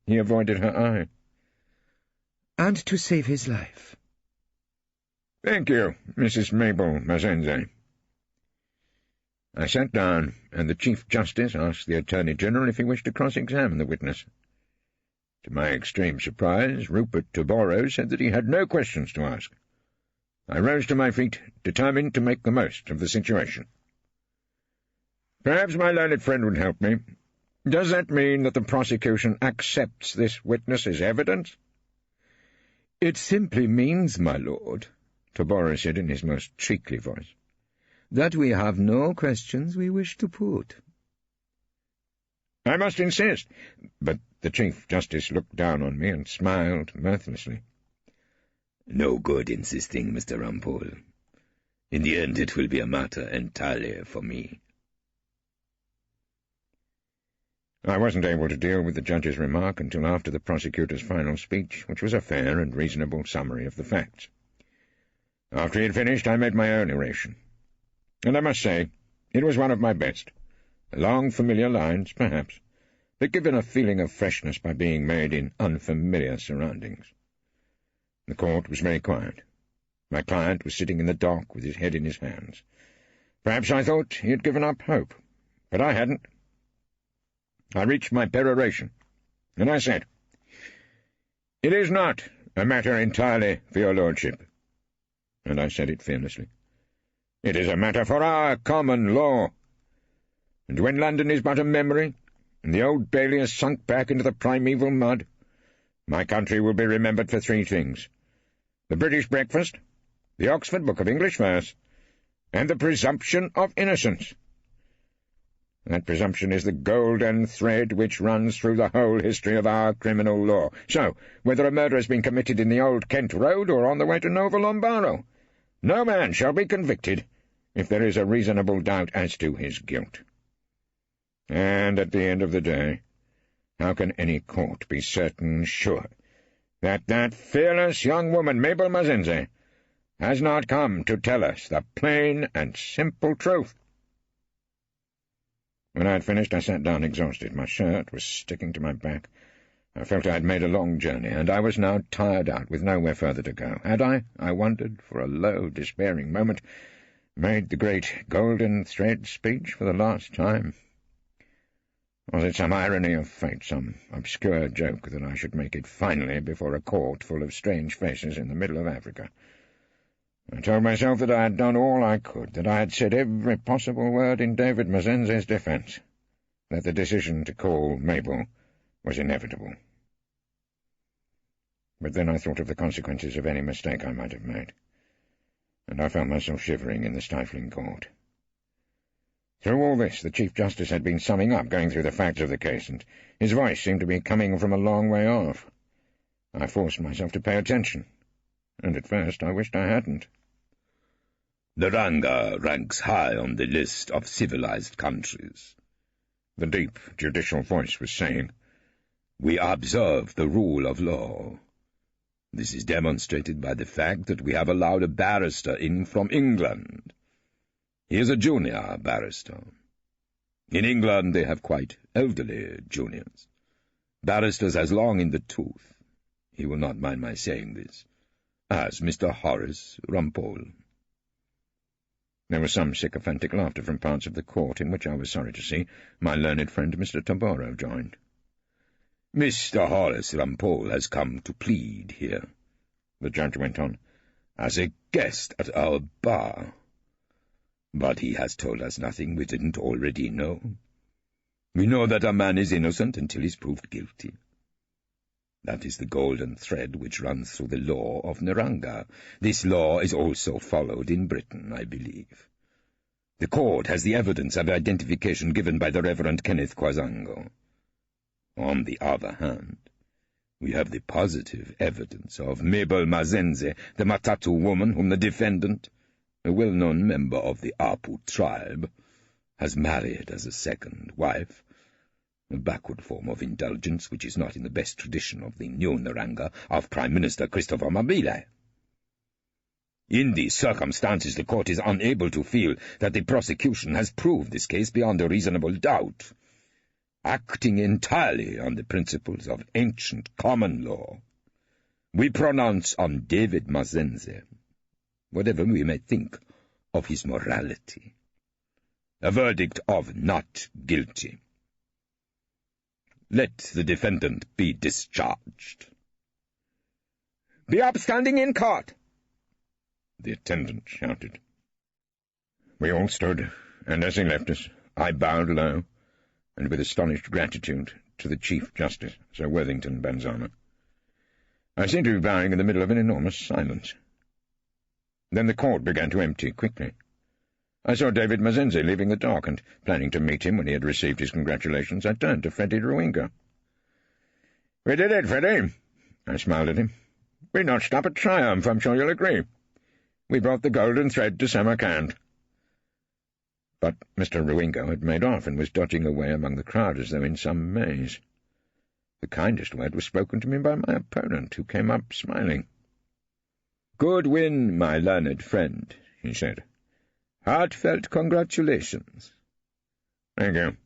He avoided her eye. And to save his life. Thank you, Mrs. Mabel Mazenze. I sat down, and the Chief Justice asked the Attorney General if he wished to cross-examine the witness. To my extreme surprise, Rupert Taboro said that he had no questions to ask. I rose to my feet, determined to make the most of the situation. Perhaps my learned friend would help me. Does that mean that the prosecution accepts this witness's evidence? It simply means, my lord, Taboro said in his most cheekly voice, that we have no questions we wish to put. I must insist. But the Chief Justice looked down on me and smiled mirthlessly. No good insisting, Mr. Rumpole. In the end it will be a matter entirely for me. I wasn't able to deal with the judge's remark until after the prosecutor's final speech, which was a fair and reasonable summary of the facts. After he had finished, I made my own oration. And I must say, it was one of my best. Long, familiar lines, perhaps, but given a feeling of freshness by being made in unfamiliar surroundings. The court was very quiet. My client was sitting in the dock with his head in his hands. Perhaps I thought he had given up hope, but I hadn't. I reached my peroration, and I said, "It is not a matter entirely for your lordship," and I said it fearlessly. "It is a matter for our common law. And when London is but a memory, and the Old Bailey has sunk back into the primeval mud, my country will be remembered for 3 things: the British breakfast, the Oxford Book of English Verse, and the presumption of innocence. That presumption is the golden thread which runs through the whole history of our criminal law. So, whether a murder has been committed in the Old Kent Road or on the way to Novo Lombaro, no man shall be convicted if there is a reasonable doubt as to his guilt. And at the end of the day, how can any court be certain sure that that fearless young woman, Mabel Mazenze, has not come to tell us the plain and simple truth?" When I had finished, I sat down exhausted. My shirt was sticking to my back. I felt I had made a long journey, and I was now tired out, with nowhere further to go. Had I wondered, for a low, despairing moment, made the great golden thread speech for the last time? Was it some irony of fate, some obscure joke that I should make it finally before a court full of strange faces in the middle of Africa? I told myself that I had done all I could, that I had said every possible word in David Mazenze's defence, that the decision to call Mabel was inevitable. But then I thought of the consequences of any mistake I might have made, and I felt myself shivering in the stifling court. Through all this, the Chief Justice had been summing up, going through the facts of the case, and his voice seemed to be coming from a long way off. I forced myself to pay attention, and at first I wished I hadn't. "The Ranga ranks high on the list of civilized countries," the deep, judicial voice was saying. "We observe the rule of law. This is demonstrated by the fact that we have allowed a barrister in from England. He is a junior barrister. In England they have quite elderly juniors. Barristers as long in the tooth, he will not mind my saying this, as Mr. Horace Rumpole. There was some sycophantic laughter from parts of the court, in which I was sorry to see my learned friend Mr. Taboro joined. "Mr. Horace Rumpole has come to plead here," the judge went on, "as a guest at our bar. But he has told us nothing we didn't already know. We know that a man is innocent until he's proved guilty. That is the golden thread which runs through the law of Naranga. This law is also followed in Britain, I believe. The court has the evidence of identification given by the Reverend Kenneth Kwazango. On the other hand, we have the positive evidence of Mabel Mazenze, the Matatu woman whom the defendant, a well-known member of the Apu tribe, has married as a second wife, a backward form of indulgence which is not in the best tradition of the new Naranga of Prime Minister Christopher Mabile. In these circumstances, the court is unable to feel that the prosecution has proved this case beyond a reasonable doubt, acting entirely on the principles of ancient common law. We pronounce on David Mazenze, whatever we may think of his morality, a verdict of not guilty. Let the defendant be discharged." "Be upstanding in court!" the attendant shouted. We all stood, and as he left us, I bowed low, and with astonished gratitude, to the Chief Justice, Sir Worthington Banzana. I seemed to be bowing in the middle of an enormous silence. Then the court began to empty quickly. I saw David Mazenze leaving the dock, and, planning to meet him when he had received his congratulations, I turned to Freddie Ruinga. "We did it, Freddie," I smiled at him. "We notched up a triumph, I'm sure you'll agree. We brought the golden thread to Samarkand." But Mr. Ruinga had made off and was dodging away among the crowd as though in some maze. The kindest word was spoken to me by my opponent, who came up smiling. "Good win, my learned friend," he said. "Heartfelt congratulations." "Thank you.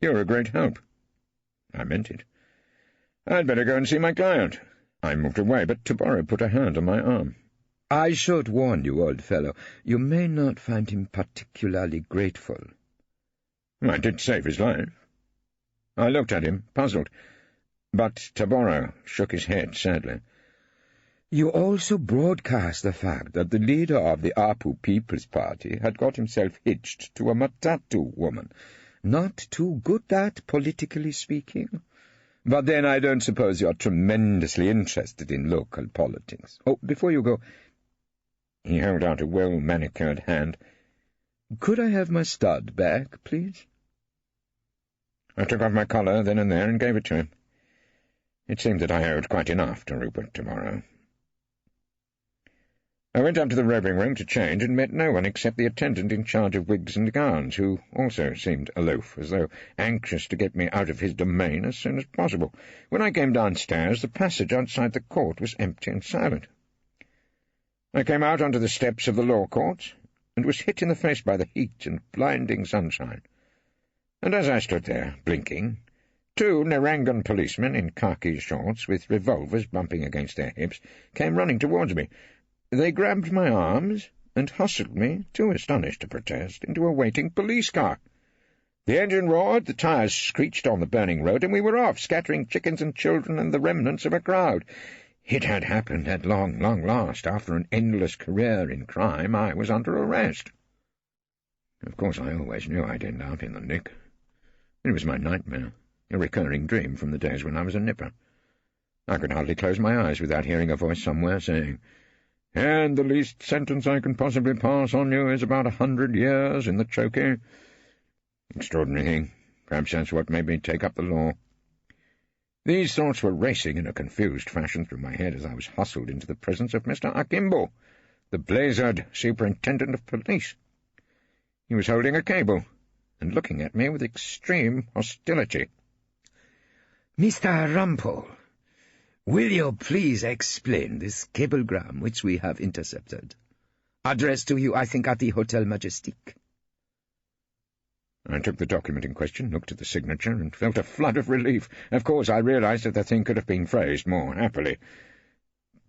You're a great help." I meant it. "I'd better go and see my client." I moved away, but Taboro put a hand on my arm. "I should warn you, old fellow, you may not find him particularly grateful." "I did save his life." I looked at him, puzzled, but Taboro shook his head sadly. "You also broadcast the fact that the leader of the Apu People's Party had got himself hitched to a Matatu woman. Not too good, that, politically speaking. But then I don't suppose you're tremendously interested in local politics. Oh, before you go—" He held out a well-manicured hand. "Could I have my stud back, please?" I took off my collar then and there and gave it to him. It seemed that I owed quite enough to Rupert tomorrow. I went up to the robing room to change and met no one except the attendant in charge of wigs and gowns, who also seemed aloof, as though anxious to get me out of his domain as soon as possible. When I came downstairs, the passage outside the court was empty and silent. I came out onto the steps of the law courts, and was hit in the face by the heat and blinding sunshine. And as I stood there, blinking, two Narangan policemen in khaki shorts, with revolvers bumping against their hips, came running towards me. They grabbed my arms and hustled me, too astonished to protest, into a waiting police car. The engine roared, the tyres screeched on the burning road, and we were off, scattering chickens and children and the remnants of a crowd. It had happened at long, long last. After an endless career in crime, I was under arrest. Of course, I always knew I'd end up in the nick. It was my nightmare, a recurring dream from the days when I was a nipper. I could hardly close my eyes without hearing a voice somewhere saying, "And the least sentence I can possibly pass on you is about 100 years in the chokey." Extraordinary thing. Perhaps that's what made me take up the law. These thoughts were racing in a confused fashion through my head as I was hustled into the presence of Mr. Akimbo, the blazered superintendent of police. He was holding a cable and looking at me with extreme hostility. "Mr. Rumpole, will you please explain this cablegram which we have intercepted? Addressed to you, I think, at the Hotel Majestic." I took the document in question, looked at the signature, and felt a flood of relief. Of course, I realized that the thing could have been phrased more happily.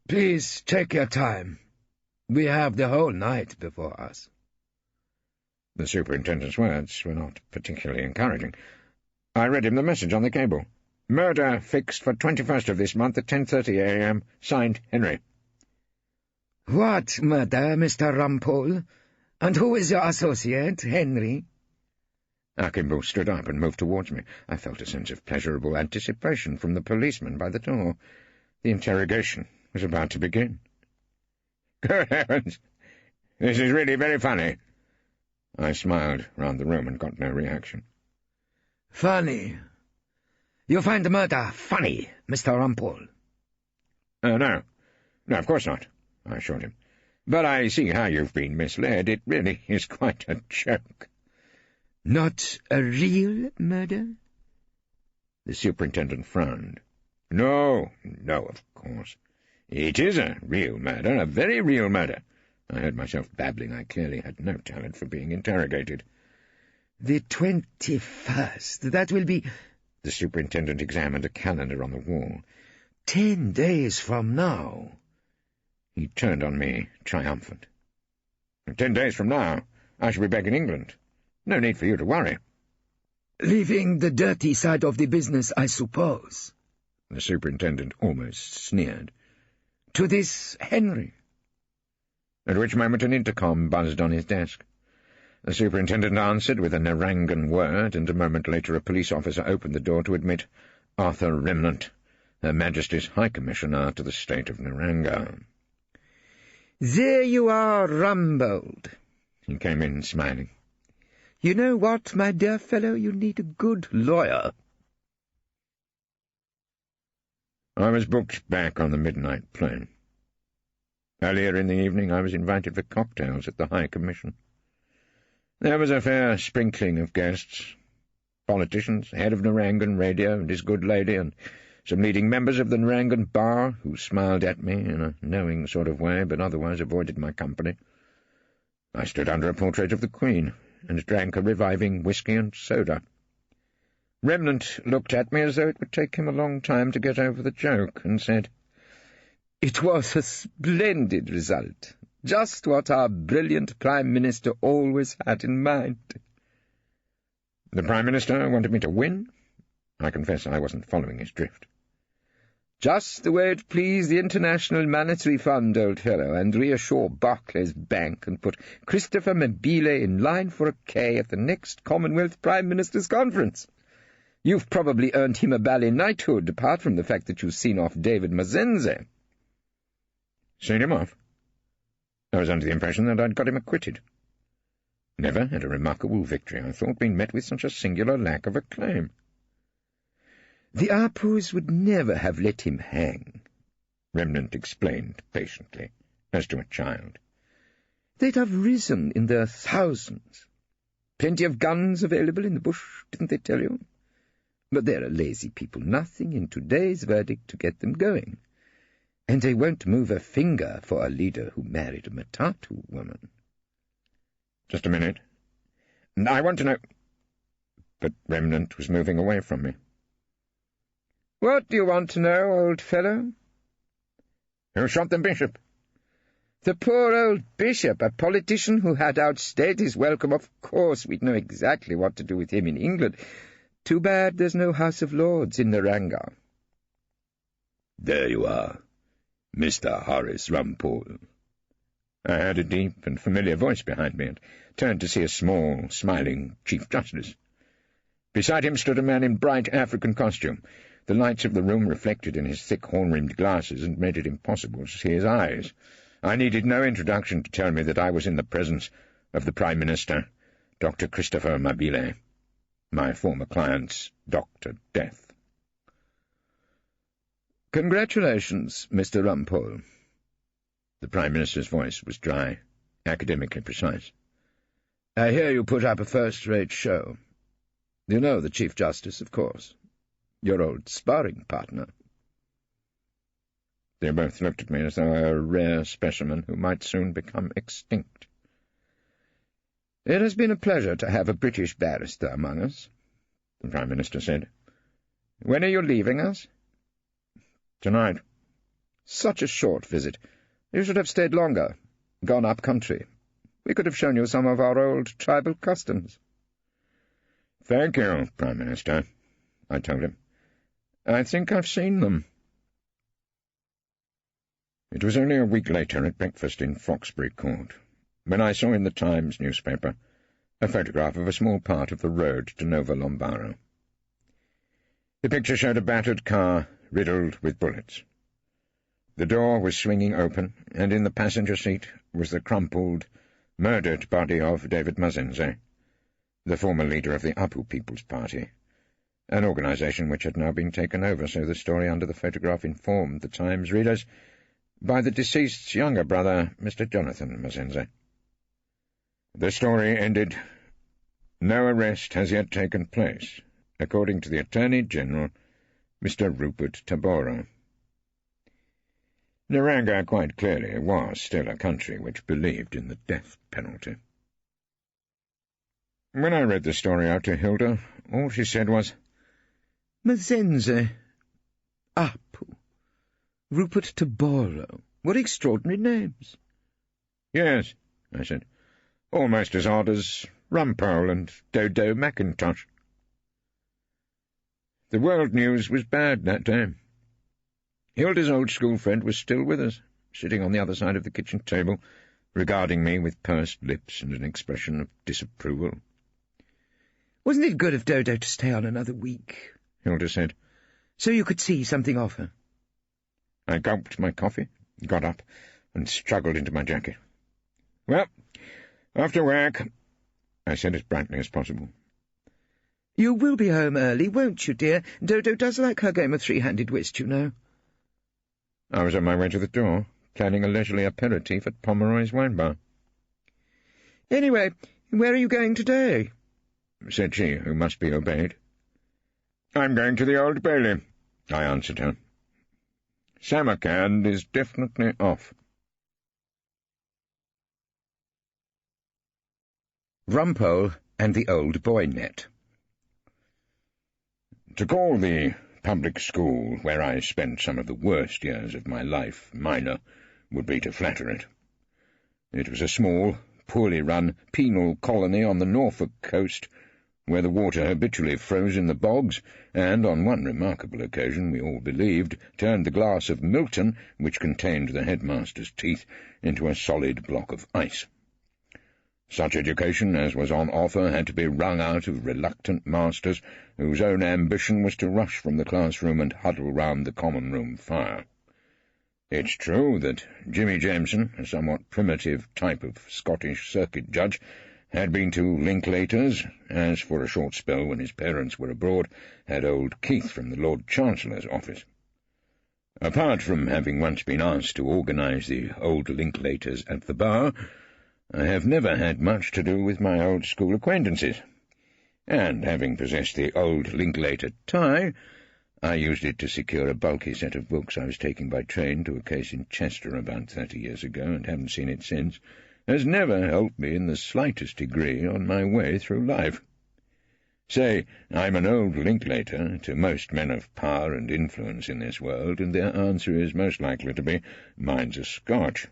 "Please take your time. We have the whole night before us." The superintendent's words were not particularly encouraging. I read him the message on the cable. "Murder fixed for 21st of this month at 10:30 a.m. Signed, Henry." "What murder, Mr. Rumpole? And who is your associate, Henry?" Akimbo stood up and moved towards me. I felt a sense of pleasurable anticipation from the policeman by the door. The interrogation was about to begin. "Good heavens! This is really very funny." I smiled round the room and got no reaction. "Funny? You find the murder funny, Mr. Rumpole?" No, of course not," I assured him. "But I see how you've been misled. It really is quite a joke." "Not a real murder?" The superintendent frowned. No, of course. It is a real murder, a very real murder." I heard myself babbling. I clearly had no talent for being interrogated. "The 21st, that will be—" The superintendent examined a calendar on the wall. 10 days from now." He turned on me, triumphant. 10 days from now, I shall be back in England. No need for you to worry." "Leaving the dirty side of the business, I suppose?" The superintendent almost sneered. "To this Henry?" At which moment an intercom buzzed on his desk. The superintendent answered with a Narangan word, and a moment later a police officer opened the door to admit Arthur Remnant, Her Majesty's High Commissioner to the State of Naranga. "There you are, Rumbold." He came in, smiling. "You know what, my dear fellow, you need a good lawyer." I was booked back on the midnight plane. Earlier in the evening I was invited for cocktails at the High Commission. There was a fair sprinkling of guests, politicians, head of Narangan Radio and his good lady, and some leading members of the Narangan Bar, who smiled at me in a knowing sort of way, but otherwise avoided my company. I stood under a portrait of the Queen, and drank a reviving whisky and soda. Remnant looked at me as though it would take him a long time to get over the joke, and said, "It was a splendid result. Just what our brilliant Prime Minister always had in mind." The Prime Minister wanted me to win? I confess I wasn't following his drift. "Just the way it pleased the International Monetary Fund, old fellow, and reassure Barclays Bank and put Christopher Mabile in line for a K at the next Commonwealth Prime Minister's Conference. You've probably earned him a bally knighthood, apart from the fact that you've seen off David Mazenze." Seen him off? I was under the impression that I'd got him acquitted. Never had a remarkable victory, I thought, been met with such a singular lack of acclaim. "The Apus would never have let him hang," Remnant explained patiently, as to a child. "They'd have risen in their thousands. Plenty of guns available in the bush, didn't they tell you? But they're a lazy people, nothing in today's verdict to get them going. And they won't move a finger for a leader who married a Matatu woman." "Just a minute. I want to know—" But Remnant was moving away from me. "What do you want to know, old fellow?" "Who shot the bishop?" "The poor old bishop, a politician who had outstayed his welcome. Of course we'd know exactly what to do with him in England. Too bad there's no House of Lords in Naranga." "There you are, Mr. Horace Rumpole." I heard a deep and familiar voice behind me, and turned to see a small, smiling Chief Justice. Beside him stood a man in bright African costume. The lights of the room reflected in his thick horn-rimmed glasses and made it impossible to see his eyes. I needed no introduction to tell me that I was in the presence of the Prime Minister, Dr. Christopher Mabile, my former client's Dr. Death. "Congratulations, Mr. Rumpole." The Prime Minister's voice was dry, academically precise. "I hear you put up a first-rate show. You know the Chief Justice, of course. Your old sparring partner." They both looked at me as though I were a rare specimen who might soon become extinct. "It has been a pleasure to have a British barrister among us," the Prime Minister said. "When are you leaving us?" "Tonight." "Such a short visit. You should have stayed longer, gone up country. We could have shown you some of our old tribal customs." "Thank you, Prime Minister," I told him. "I think I've seen them." It was only a week later at breakfast in Froxbury Court, when I saw in the Times newspaper a photograph of a small part of the road to Nova Lombaro. The picture showed a battered car riddled with bullets. The door was swinging open, and in the passenger seat was the crumpled, murdered body of David Mazenze, the former leader of the Apu People's Party, an organisation which had now been taken over, so the story under the photograph informed the Times readers, by the deceased's younger brother, Mr. Jonathan Mazenze. The story ended, "No arrest has yet taken place, according to the Attorney-General, Mr. Rupert Taboro." Naranga quite clearly was still a country which believed in the death penalty. When I read the story out to Hilda, all she said was, "Mazenze, Apu, Rupert Taboro. What extraordinary names." "Yes," I said, "almost as odd as Rumpole and Dodo Mackintosh." The world news was bad that day. Hilda's old school friend was still with us, sitting on the other side of the kitchen table, regarding me with pursed lips and an expression of disapproval. "Wasn't it good of Dodo to stay on another week?" Hilda said. "So you could see something of her." I gulped my coffee, got up, and struggled into my jacket. "Well, after work," I said as brightly as possible. "You will be home early, won't you, dear? Dodo does like her game of three-handed whist, you know." I was on my way to the door, planning a leisurely aperitif at Pomeroy's wine bar. "Anyway, where are you going today?" said she, who must be obeyed. "I'm going to the Old Bailey," I answered her. Samarkand is definitely off. Rumpole and the Old Boy Net. To call the public school where I spent some of the worst years of my life minor would be to flatter it. It was a small, poorly run penal colony on the Norfolk coast, where the water habitually froze in the bogs, and on one remarkable occasion, we all believed, turned the glass of Milton, which contained the headmaster's teeth, into a solid block of ice. Such education as was on offer had to be wrung out of reluctant masters, whose own ambition was to rush from the classroom and huddle round the common room fire. It's true that Jimmy Jameson, a somewhat primitive type of Scottish circuit judge, had been to Linklaters, as for a short spell when his parents were abroad had old Keith from the Lord Chancellor's office. Apart from having once been asked to organise the old Linklaters at the bar, I have never had much to do with my old school acquaintances, and having possessed the old Linklater tie, I used it to secure a bulky set of books I was taking by train to a case in Chester about 30 years ago, and haven't seen it since, has never helped me in the slightest degree on my way through life. Say, I'm an old Linklater to most men of power and influence in this world, and their answer is most likely to be, "Mine's a Scotch."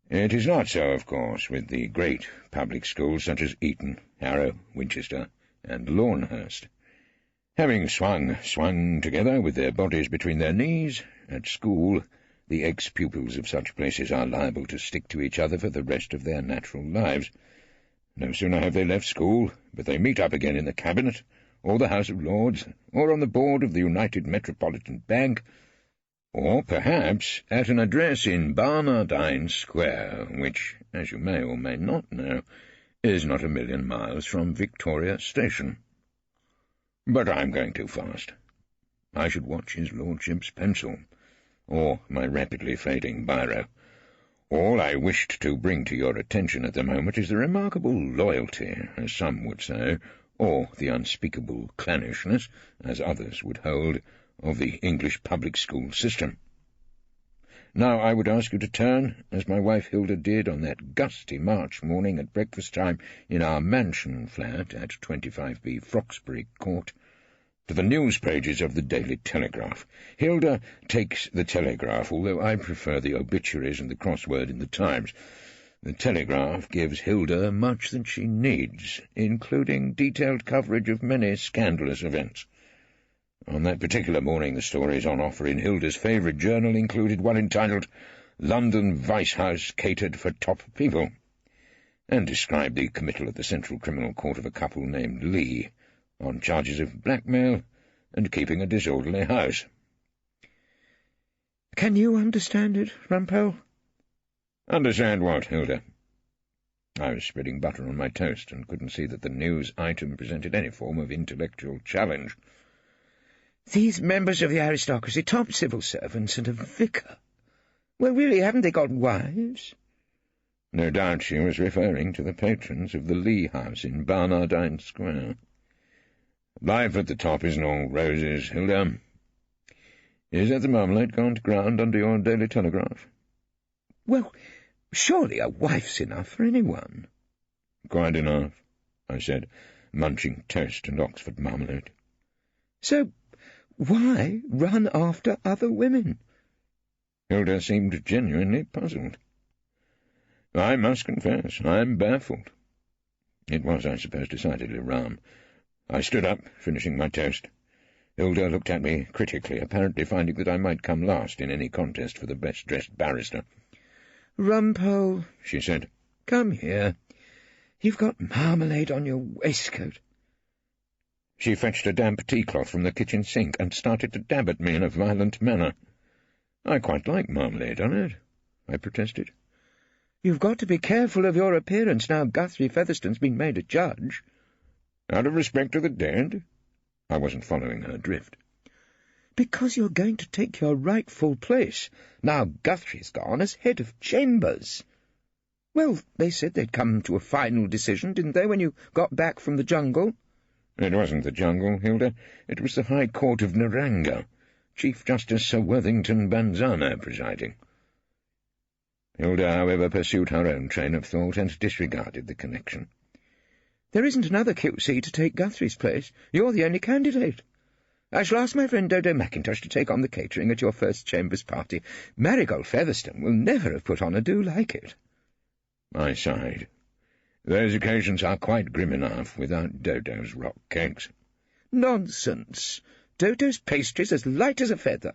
It is not so, of course, with the great public schools such as Eton, Harrow, Winchester, and Lawnhurst. Having swung together with their bodies between their knees, at school, the ex-pupils of such places are liable to stick to each other for the rest of their natural lives. No sooner have they left school, but they meet up again in the Cabinet, or the House of Lords, or on the board of the United Metropolitan Bank, or perhaps at an address in Barnardine Square, which, as you may or may not know, is not a million miles from Victoria Station. But I'm going too fast. I should watch his lordship's pencil, or my rapidly fading biro. All I wished to bring to your attention at the moment is the remarkable loyalty, as some would say, or the unspeakable clannishness, as others would hold, of the English public school system. Now I would ask you to turn, as my wife Hilda did on that gusty March morning at breakfast-time in our mansion flat at 25B Froxbury Court, to the news pages of the Daily Telegraph. Hilda takes the Telegraph, although I prefer the obituaries and the crossword in the Times. The Telegraph gives Hilda much that she needs, including detailed coverage of many scandalous events. On that particular morning, the stories on offer in Hilda's favourite journal included one entitled "London Vice House Catered for Top People," and described the committal at the Central Criminal Court of a couple named Lee, on charges of blackmail and keeping a disorderly house. "Can you understand it, Rumpole?" "Understand what, Hilda?" I was spreading butter on my toast and couldn't see that the news item presented any form of intellectual challenge. "These members of the aristocracy, top civil servants, and a vicar. Well, really, haven't they got wives?" No doubt she was referring to the patrons of the Lee House in Barnardine Square. Life at the top isn't all roses, Hilda. Is that the marmalade gone to ground under your Daily Telegraph? "Well, surely a wife's enough for anyone." "Quite enough," I said, munching toast and Oxford marmalade. "So why run after other women?" Hilda seemed genuinely puzzled. I must confess, I'm baffled. It was, I suppose, decidedly rum. I stood up, finishing my toast. Hilda looked at me critically, apparently finding that I might come last in any contest for the best-dressed barrister. "Rumpole," she said, "come here. You've got marmalade on your waistcoat." She fetched a damp tea-cloth from the kitchen sink and started to dab at me in a violent manner. "I quite like marmalade on it," I protested. "You've got to be careful of your appearance now Guthrie Featherstone's been made a judge." "Out of respect to the dead?" I wasn't following her drift. "Because you're going to take your rightful place now Guthrie's gone as head of chambers. Well, they said they'd come to a final decision, didn't they, when you got back from the jungle?" "It wasn't the jungle, Hilda. It was the High Court of Naranga, Chief Justice Sir Worthington Banzana presiding." Hilda, however, pursued her own train of thought and disregarded the connection. "There isn't another QC to take Guthrie's place. You're the only candidate. I shall ask my friend Dodo Mackintosh to take on the catering at your first chambers party. Marigold Featherstone will never have put on a do like it." I sighed. Those occasions are quite grim enough without Dodo's rock cakes. "Nonsense. Dodo's pastry's as light as a feather."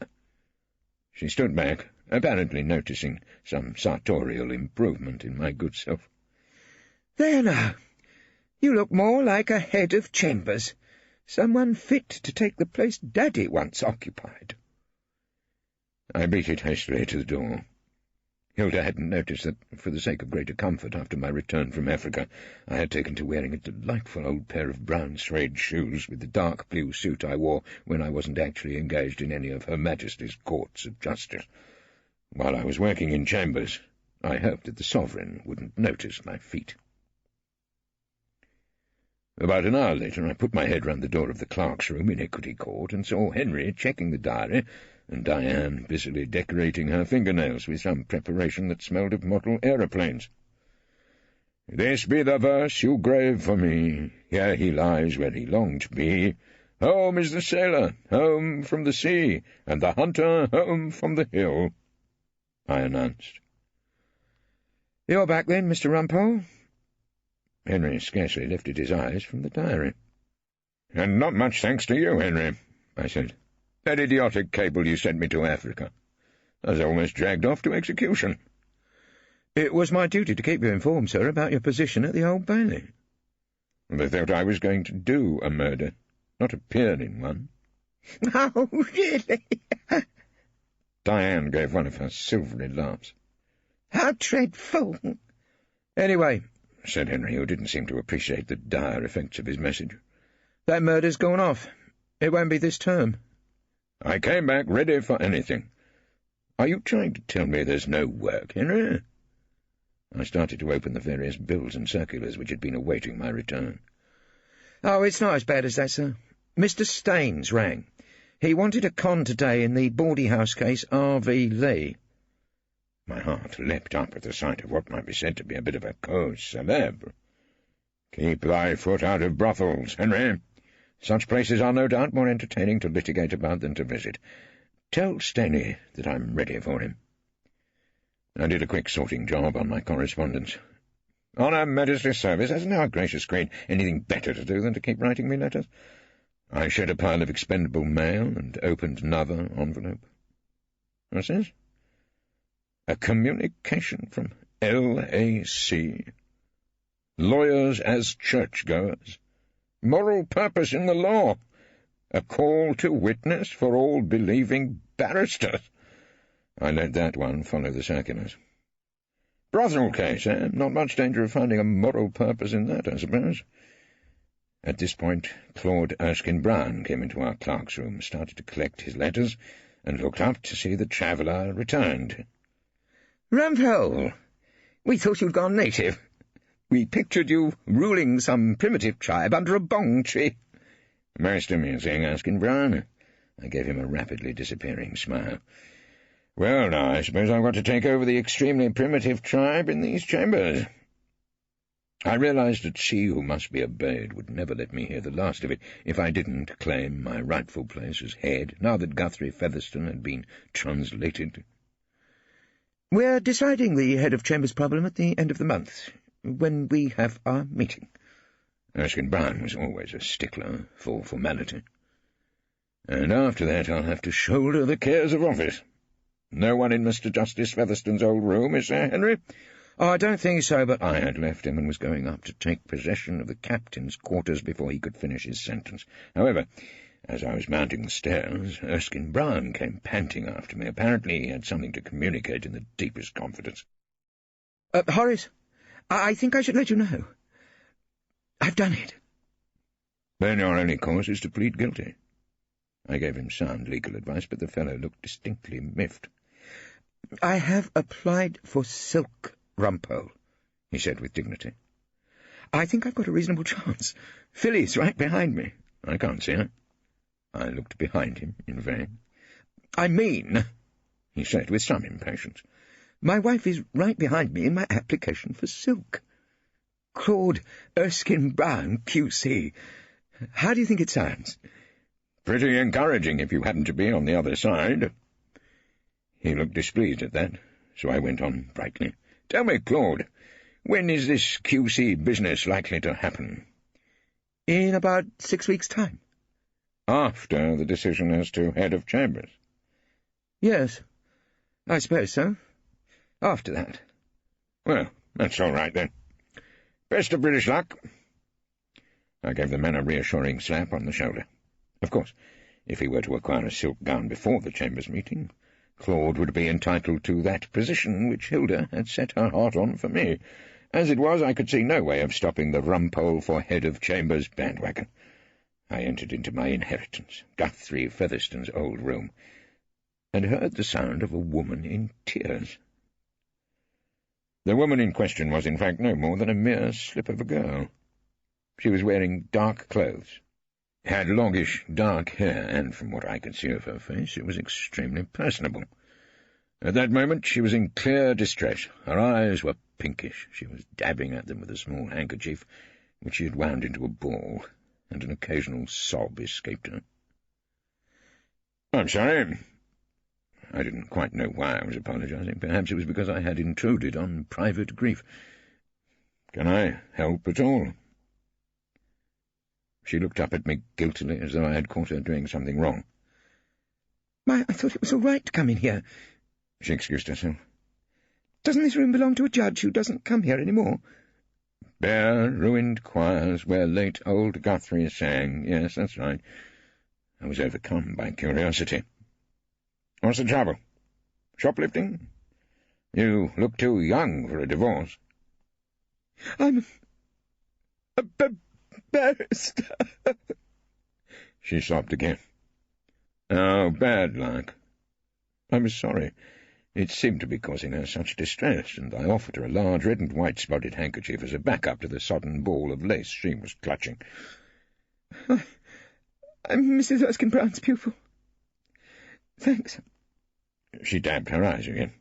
She stood back, apparently noticing some sartorial improvement in my good self. "There now. You look more like a head of chambers, someone fit to take the place Daddy once occupied." I beat it hastily to the door. Hilda hadn't noticed that, for the sake of greater comfort after my return from Africa, I had taken to wearing a delightful old pair of brown suede shoes with the dark blue suit I wore when I wasn't actually engaged in any of Her Majesty's courts of justice. While I was working in chambers, I hoped that the Sovereign wouldn't notice my feet. About an hour later, I put my head round the door of the clerk's room in Equity Court and saw Henry checking the diary and Diane busily decorating her fingernails with some preparation that smelled of model aeroplanes. "This be the verse you grave for me. Here he lies where he longed to be. Home is the sailor, home from the sea, and the hunter home from the hill," I announced. "You're back then, Mr. Rumpole?" Henry scarcely lifted his eyes from the diary. "And not much thanks to you, Henry," I said. "That idiotic cable you sent me to Africa. I was almost dragged off to execution." "It was my duty to keep you informed, sir, about your position at the Old Bailey." "They thought I was going to do a murder, not appear in one." "Oh, really?" Diane gave one of her silvery laughs. "How dreadful!" "Anyway," said Henry, who didn't seem to appreciate the dire effects of his message, "that murder's gone off. It won't be this term." I came back ready for anything. Are you trying to tell me there's no work, Henry? I started to open the various bills and circulars which had been awaiting my return. "Oh, it's not as bad as that, sir. Mr. Staines rang. He wanted a con today in the Bawdy House case R.V. Lee." My heart leapt up at the sight of what might be said to be a bit of a cause célèbre. "Keep thy foot out of brothels, Henry. Such places are no doubt more entertaining to litigate about than to visit. Tell Stanley that I'm ready for him." I did a quick sorting job on my correspondence. On Her Majesty's service, hasn't our gracious Queen anything better to do than to keep writing me letters? I shed a pile of expendable mail and opened another envelope. What's this? A communication from L.A.C. Lawyers as churchgoers. Moral purpose in the law. A call to witness for all believing barristers. I let that one follow the circulars. Brothel case, eh? Not much danger of finding a moral purpose in that, I suppose. At this point, Claude Erskine-Brown came into our clerk's room, started to collect his letters, and looked up to see the traveller returned. Rumpole, we thought you'd gone native. We pictured you ruling some primitive tribe under a bong tree. Most amusing, Erskine-Brown. I gave him a rapidly disappearing smile. Well, now, I suppose I've got to take over the extremely primitive tribe in these chambers. I realized that she who must be obeyed would never let me hear the last of it if I didn't claim my rightful place as head, now that Guthrie Featherstone had been translated. We're deciding the head of chambers problem at the end of the month, when we have our meeting. Erskine-Brown was always a stickler for formality. And after that I'll have to shoulder the cares of office. No one in Mr. Justice Featherstone's old room, is there, Henry? Oh, I don't think so, but I had left him and was going up to take possession of the captain's quarters before he could finish his sentence. However, as I was mounting the stairs, Erskine-Brown came panting after me. Apparently he had something to communicate in the deepest confidence. Horace, I think I should let you know. I've done it. Then your only course is to plead guilty. I gave him sound legal advice, but the fellow looked distinctly miffed. I have applied for silk, Rumpole, he said with dignity. I think I've got a reasonable chance. Philly's right behind me. I can't see her. I looked behind him in vain. I mean, he said with some impatience, my wife is right behind me in my application for silk. Claude Erskine-Brown, Q.C. How do you think it sounds? Pretty encouraging if you happen to be on the other side. He looked displeased at that, so I went on brightly. Tell me, Claude, when is this Q.C. business likely to happen? In about 6 weeks' time. After the decision as to head of chambers? Yes, I suppose so. After that. Well, that's all right, then. Best of British luck. I gave the man a reassuring slap on the shoulder. Of course, if he were to acquire a silk gown before the chambers meeting, Claude would be entitled to that position which Hilda had set her heart on for me. As it was, I could see no way of stopping the Rumpole for head of chambers bandwagon. I entered into my inheritance, Guthrie Featherstone's old room, and heard the sound of a woman in tears. The woman in question was, in fact, no more than a mere slip of a girl. She was wearing dark clothes, had longish dark hair, and from what I could see of her face, it was extremely personable. At that moment she was in clear distress. Her eyes were pinkish. She was dabbing at them with a small handkerchief, which she had wound into a ball, and an occasional sob escaped her. "I'm sorry." I didn't quite know why I was apologizing. Perhaps it was because I had intruded on private grief. "Can I help at all?" She looked up at me guiltily, as though I had caught her doing something wrong. "I thought it was all right to come in here," she excused herself. "Doesn't this room belong to a judge who doesn't come here any more?" "Bare, ruined choirs where late old Guthrie sang. Yes, that's right." I was overcome by curiosity. "What's the trouble? Shoplifting? You look too young for a divorce." "I'm a barrister," she sobbed again. "Oh, bad luck." I was sorry. It seemed to be causing her such distress, and I offered her a large red and white spotted handkerchief as a backup to the sodden ball of lace she was clutching. "I'm Mrs. Erskine-Brown's pupil. Thanks." She dabbed her eyes again.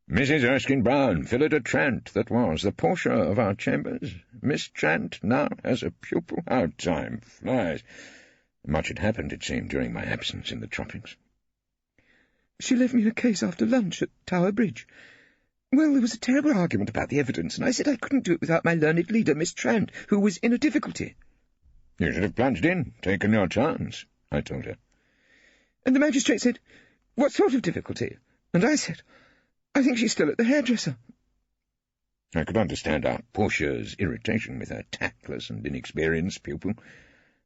"Mrs. Erskine-Brown, Phillida Trant, that was, the Portia of our chambers. Miss Trant now has a pupil. How time flies." Much had happened, it seemed, during my absence in the tropics. "She left me a case after lunch at Tower Bridge. Well, there was a terrible argument about the evidence, and I said I couldn't do it without my learned leader, Miss Trant, who was in a difficulty. You should have plunged in, taken your chance, I told her. And the magistrate said, what sort of difficulty? And I said, I think she's still at the hairdresser. I could understand our Portia's irritation with her tactless and inexperienced pupil.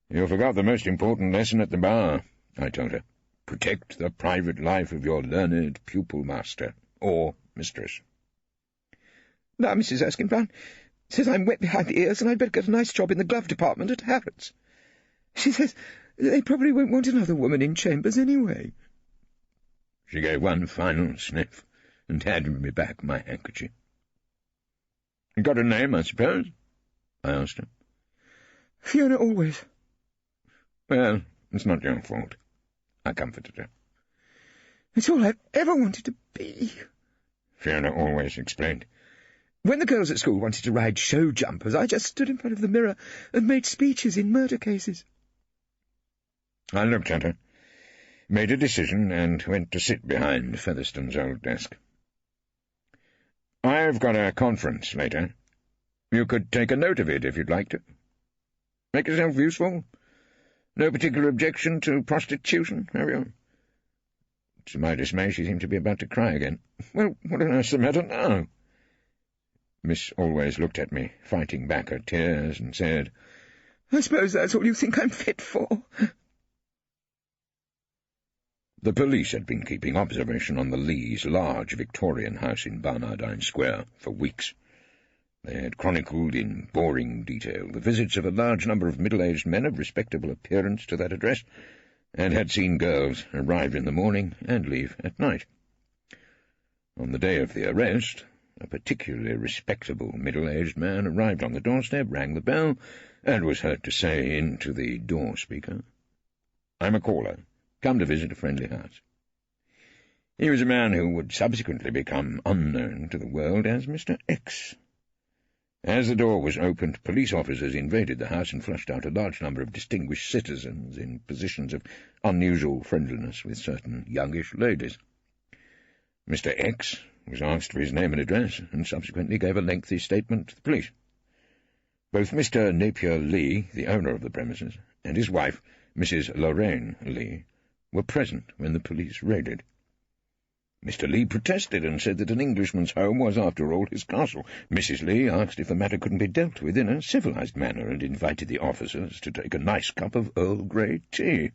You forgot the most important lesson at the bar, I told her. Protect the private life of your learned pupil master, or mistress. Now, Mrs. Erskine-Brown says I'm wet behind the ears and I'd better get a nice job in the glove department at Harrods. She says they probably won't want another woman in chambers anyway. She gave one final sniff and handed me back my handkerchief. You got a name, I suppose? I asked her. Fiona Always. Well, it's not your fault, I comforted her. It's all I've ever wanted to be, Fiona Always explained. When the girls at school wanted to ride show jumpers, I just stood in front of the mirror and made speeches in murder cases. I looked at her, made a decision, and went to sit behind Featherstone's old desk. I've got a conference later. You could take a note of it if you'd like to. Make yourself useful. No particular objection to prostitution, have you? To my dismay, she seemed to be about to cry again. Well, what on earth's the matter now? Miss Always looked at me, fighting back her tears, and said, I suppose that's all you think I'm fit for. The police had been keeping observation on the Lees' large Victorian house in Barnardine Square for weeks. They had chronicled in boring detail the visits of a large number of middle-aged men of respectable appearance to that address, and had seen girls arrive in the morning and leave at night. On the day of the arrest, a particularly respectable middle-aged man arrived on the doorstep, rang the bell, and was heard to say into the door-speaker, I'm a caller, come to visit a friendly house. He was a man who would subsequently become unknown to the world as Mr. X. As the door was opened, police officers invaded the house and flushed out a large number of distinguished citizens in positions of unusual friendliness with certain youngish ladies. Mr. X was asked for his name and address, and subsequently gave a lengthy statement to the police. Both Mr. Napier Lee, the owner of the premises, and his wife, Mrs. Lorraine Lee, were present when the police raided. Mr. Lee protested and said that an Englishman's home was, after all, his castle. Mrs. Lee asked if the matter couldn't be dealt with in a civilized manner, and invited the officers to take a nice cup of Earl Grey tea.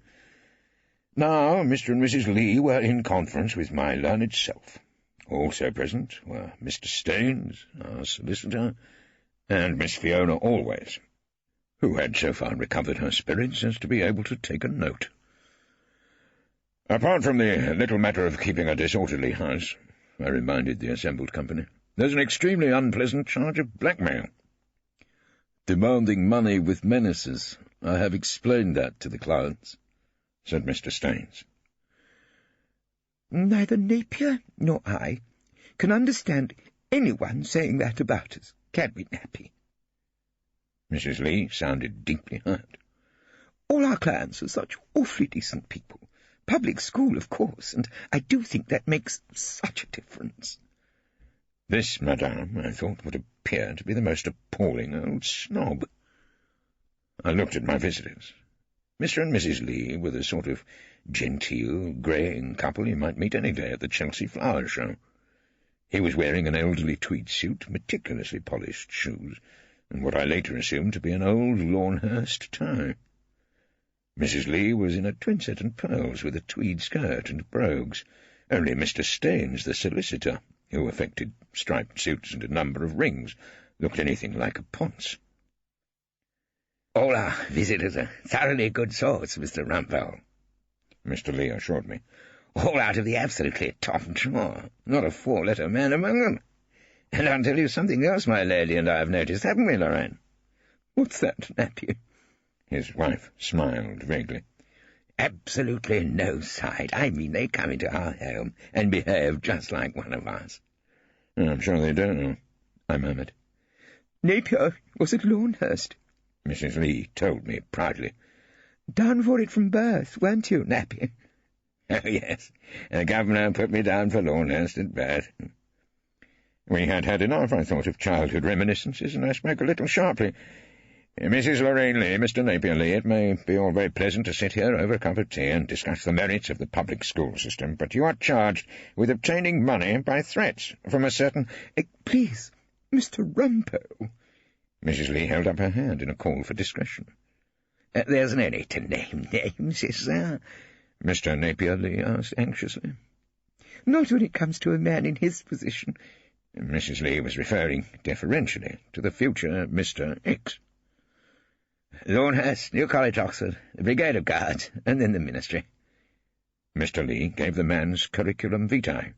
Now, Mr. and Mrs. Lee were in conference with my learned self. Also present were Mr. Staines, our solicitor, and Miss Fiona Always, who had so far recovered her spirits as to be able to take a note. Apart from the little matter of keeping a disorderly house, I reminded the assembled company, there's an extremely unpleasant charge of blackmail. Demanding money with menaces. I have explained that to the clients, said Mr. Staines. Neither Napier nor I can understand anyone saying that about us, can we, Nappy? Mrs. Lee sounded deeply hurt. All our clients are such awfully decent people. Public school, of course, and I do think that makes such a difference. This, madame, I thought, would appear to be the most appalling old snob. I looked at my visitors. Mr. and Mrs. Lee were the sort of genteel, greying couple you might meet any day at the Chelsea Flower Show. He was wearing an elderly tweed suit, meticulously polished shoes, and what I later assumed to be an old Lawnhurst tie. Mrs. Lee was in a twinset and pearls, with a tweed skirt and brogues. Only Mr. Staines, the solicitor, who affected striped suits and a number of rings, looked anything like a ponce. All our visitors are thoroughly good sorts, Mr. Rumpole, Mr. Lee assured me. All out of the absolutely top drawer. Not a four-letter man among them. And I'll tell you something else my lady and I have noticed, haven't we, Lorraine? What's that, Nappy? His wife smiled vaguely. Absolutely no side. I mean, they come into our home and behave just like one of us. I'm sure they do, I murmured. Napier was at Lawnhurst, Mrs. Lee told me proudly. Down for it from birth, weren't you, Nappy? Oh, yes. The governor put me down for Lawnhurst at birth. We had had enough, I thought, of childhood reminiscences, and I spoke a little sharply. Mrs. Lorraine Lee, Mr. Napier Lee, it may be all very pleasant to sit here over a cup of tea and discuss the merits of the public school system, but you are charged with obtaining money by threats from a certain— Please, Mr. Rumpole. Mrs. Lee held up her hand in a call for discretion. There's no need to name names, is there? Mr. Napier Lee asked anxiously. Not when it comes to a man in his position. Mrs. Lee was referring deferentially to the future Mr. X. Lawnhurst, New College, Oxford, the Brigade of Guards, and then the Ministry. Mr. Lee gave the man's curriculum vitae.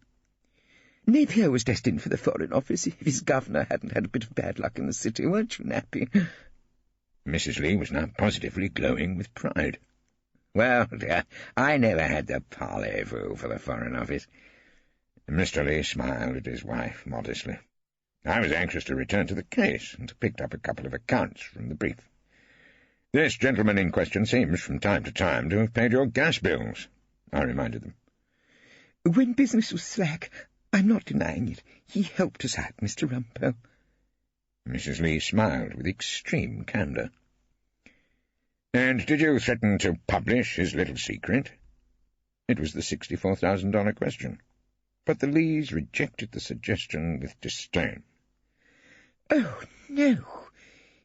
Napier was destined for the Foreign Office if his governor hadn't had a bit of bad luck in the city, weren't you, Nappy? Mrs. Lee was now positively glowing with pride. Well, dear, I never had the parlez-vous for the Foreign Office. Mr. Lee smiled at his wife modestly. I was anxious to return to the case, and picked up a couple of accounts from the brief. This gentleman in question seems, from time to time, to have paid your gas bills, I reminded them. When business was slack, I'm not denying it, he helped us out, Mr. Rumpole. Mrs. Lee smiled with extreme candour. And did you threaten to publish his little secret? It was the $64,000 question. But the Lees rejected the suggestion with disdain. Oh, no.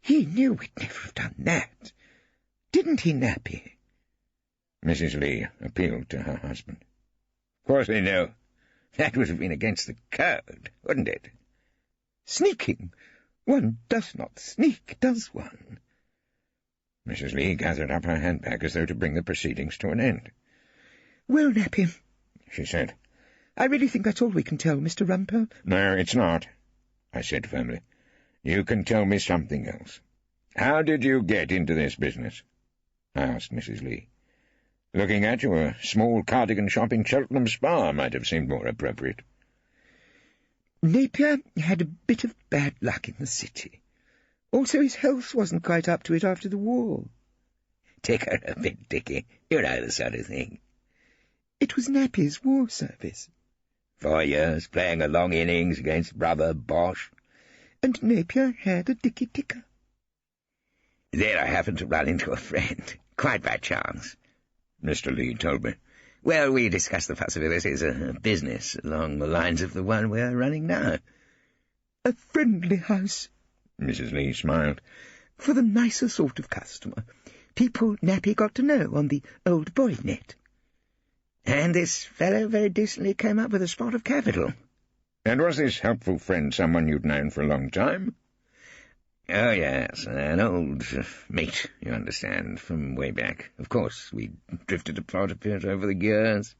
He knew we'd never have done that. Didn't he, Nappy? Mrs. Lee appealed to her husband. Of course he knew. That would have been against the code, wouldn't it? Sneaking? One does not sneak, does one? Mrs. Lee gathered up her handbag as though to bring the proceedings to an end. Well, Nappy, she said, I really think that's all we can tell, Mr. Rumpole. No, it's not, I said firmly. You can tell me something else. How did you get into this business? I asked Mrs. Lee. Looking at you, a small cardigan shop in Cheltenham Spa might have seemed more appropriate. Napier had a bit of bad luck in the city. Also, his health wasn't quite up to it after the war. Take her a bit, Dickie. You know the sort of thing. It was Napier's war service. 4 years, playing a long innings against brother Bosch. And Napier had a dicky ticker. There I happened to run into a friend, quite by chance, Mr. Lee told me. Well, we discussed the possibilities of business along the lines of the one we're running now. A friendly house, Mrs. Lee smiled. For the nicer sort of customer. People Nappy got to know on the old boy net. And this fellow very decently came up with a spot of capital. And was this helpful friend someone you'd known for a long time? Oh, yes, an old mate, you understand, from way back. Of course, we drifted apart a bit over the years.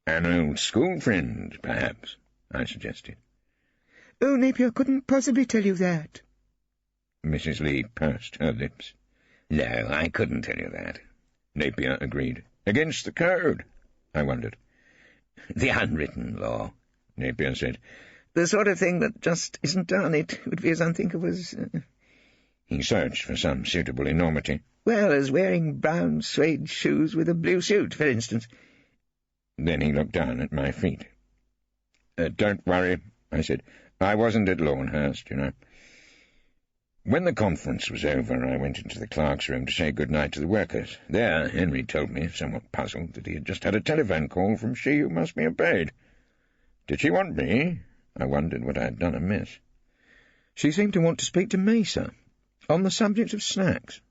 An old school friend, perhaps, I suggested. Oh, Napier couldn't possibly tell you that. Mrs. Lee pursed her lips. No, I couldn't tell you that. Napier agreed. Against the code, I wondered. The unwritten law, Napier said. The sort of thing that just isn't done. It would be as unthinkable as... He searched for some suitable enormity. Well, as wearing brown suede shoes with a blue suit, for instance. Then he looked down at my feet. Don't worry, I said. I wasn't at Lawnhurst, you know. When the conference was over, I went into the clerk's room to say good-night to the workers. There, Henry told me, somewhat puzzled, that he had just had a telephone call from she who must be obeyed. Did she want me? I wondered what I had done amiss. She seemed to want to speak to me, sir, on the subject of snacks.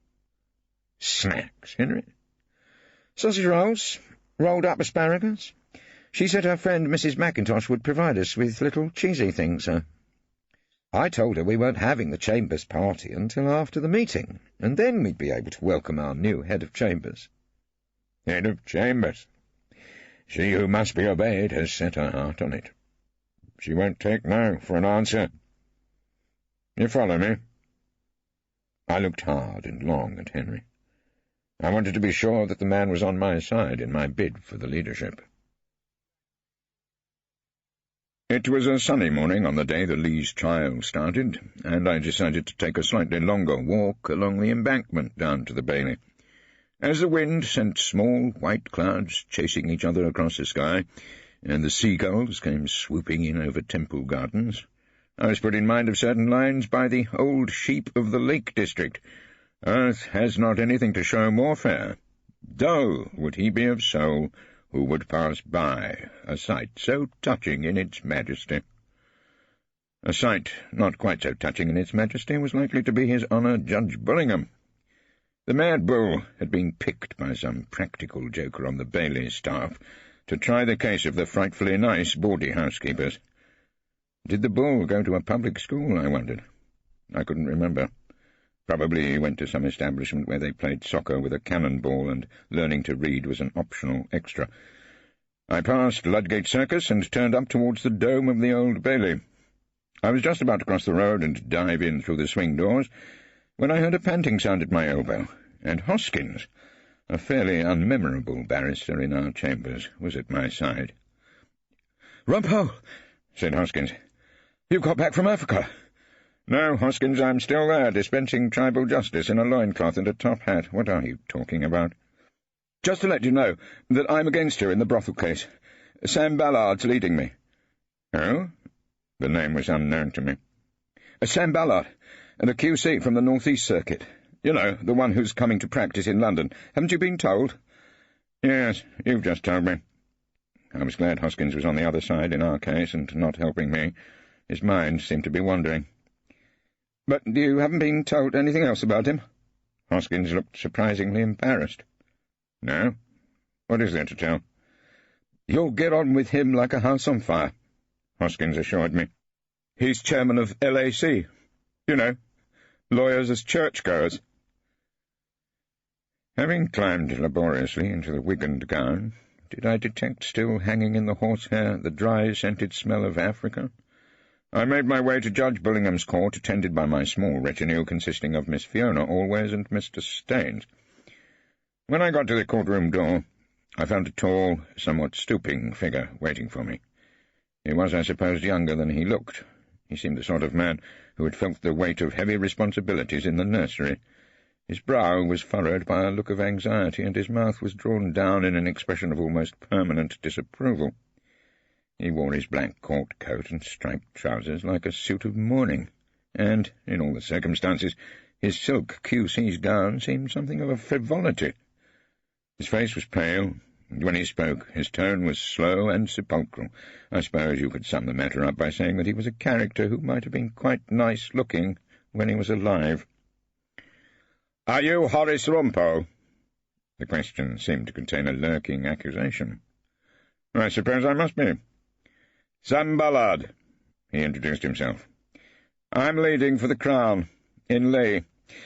Snacks, Henry? Sausage rolls, rolled-up asparagus. She said her friend Mrs. Mackintosh would provide us with little cheesy things, sir. I told her we weren't having the Chambers party until after the meeting, and then we'd be able to welcome our new head of Chambers. Head of Chambers? She who must be obeyed has set her heart on it. She won't take no for an answer. You follow me? I looked hard and long at Henry. I wanted to be sure that the man was on my side in my bid for the leadership. It was a sunny morning on the day the Lees' trial started, and I decided to take a slightly longer walk along the embankment down to the Bailey. As the wind sent small white clouds chasing each other across the sky, and the seagulls came swooping in over Temple Gardens. I was put in mind of certain lines by the old sheep of the Lake District. Earth has not anything to show more fair. Dull would he be of soul who would pass by, a sight so touching in its majesty. A sight not quite so touching in its majesty was likely to be His Honour Judge Bullingham. The mad bull had been picked by some practical joker on the Bailey staff to try the case of the frightfully nice bawdy housekeepers. Did the bull go to a public school, I wondered? I couldn't remember. Probably he went to some establishment where they played soccer with a cannonball and learning to read was an optional extra. I passed Ludgate Circus and turned up towards the dome of the Old Bailey. I was just about to cross the road and dive in through the swing doors when I heard a panting sound at my elbow, and Hoskins, a fairly unmemorable barrister in our chambers, was at my side. "Rumpole," said Hoskins. "You've got back from Africa." "No, Hoskins, I'm still there, dispensing tribal justice in a loincloth and a top hat. What are you talking about?" "Just to let you know that I'm against you in the brothel case. Sam Ballard's leading me." "Oh?" The name was unknown to me. "Sam Ballard, the QC from the North East Circuit. You know, the one who's coming to practice in London. Haven't you been told?" "Yes, you've just told me." I was glad Hoskins was on the other side in our case and not helping me. His mind seemed to be wandering. "But you haven't been told anything else about him?" Hoskins looked surprisingly embarrassed. "No? What is there to tell?" "You'll get on with him like a house on fire," Hoskins assured me. "He's chairman of LAC. You know, lawyers as churchgoers." Having climbed laboriously into the wig and gown, did I detect still hanging in the horsehair the dry, scented smell of Africa? I made my way to Judge Bullingham's court, attended by my small retinue consisting of Miss Fiona Always and Mr. Staines. When I got to the courtroom door, I found a tall, somewhat stooping figure waiting for me. He was, I suppose, younger than he looked. He seemed the sort of man who had felt the weight of heavy responsibilities in the nursery. His brow was furrowed by a look of anxiety, and his mouth was drawn down in an expression of almost permanent disapproval. He wore his black court coat and striped trousers like a suit of mourning, and, in all the circumstances, his silk QC's gown seemed something of a frivolity. His face was pale, and when he spoke, his tone was slow and sepulchral. I suppose you could sum the matter up by saying that he was a character who might have been quite nice-looking when he was alive. "Are you Horace Rumpole?" The question seemed to contain a lurking accusation. "I suppose I must be." "Sam Ballard," he introduced himself. "I'm leading for the Crown, in Lee.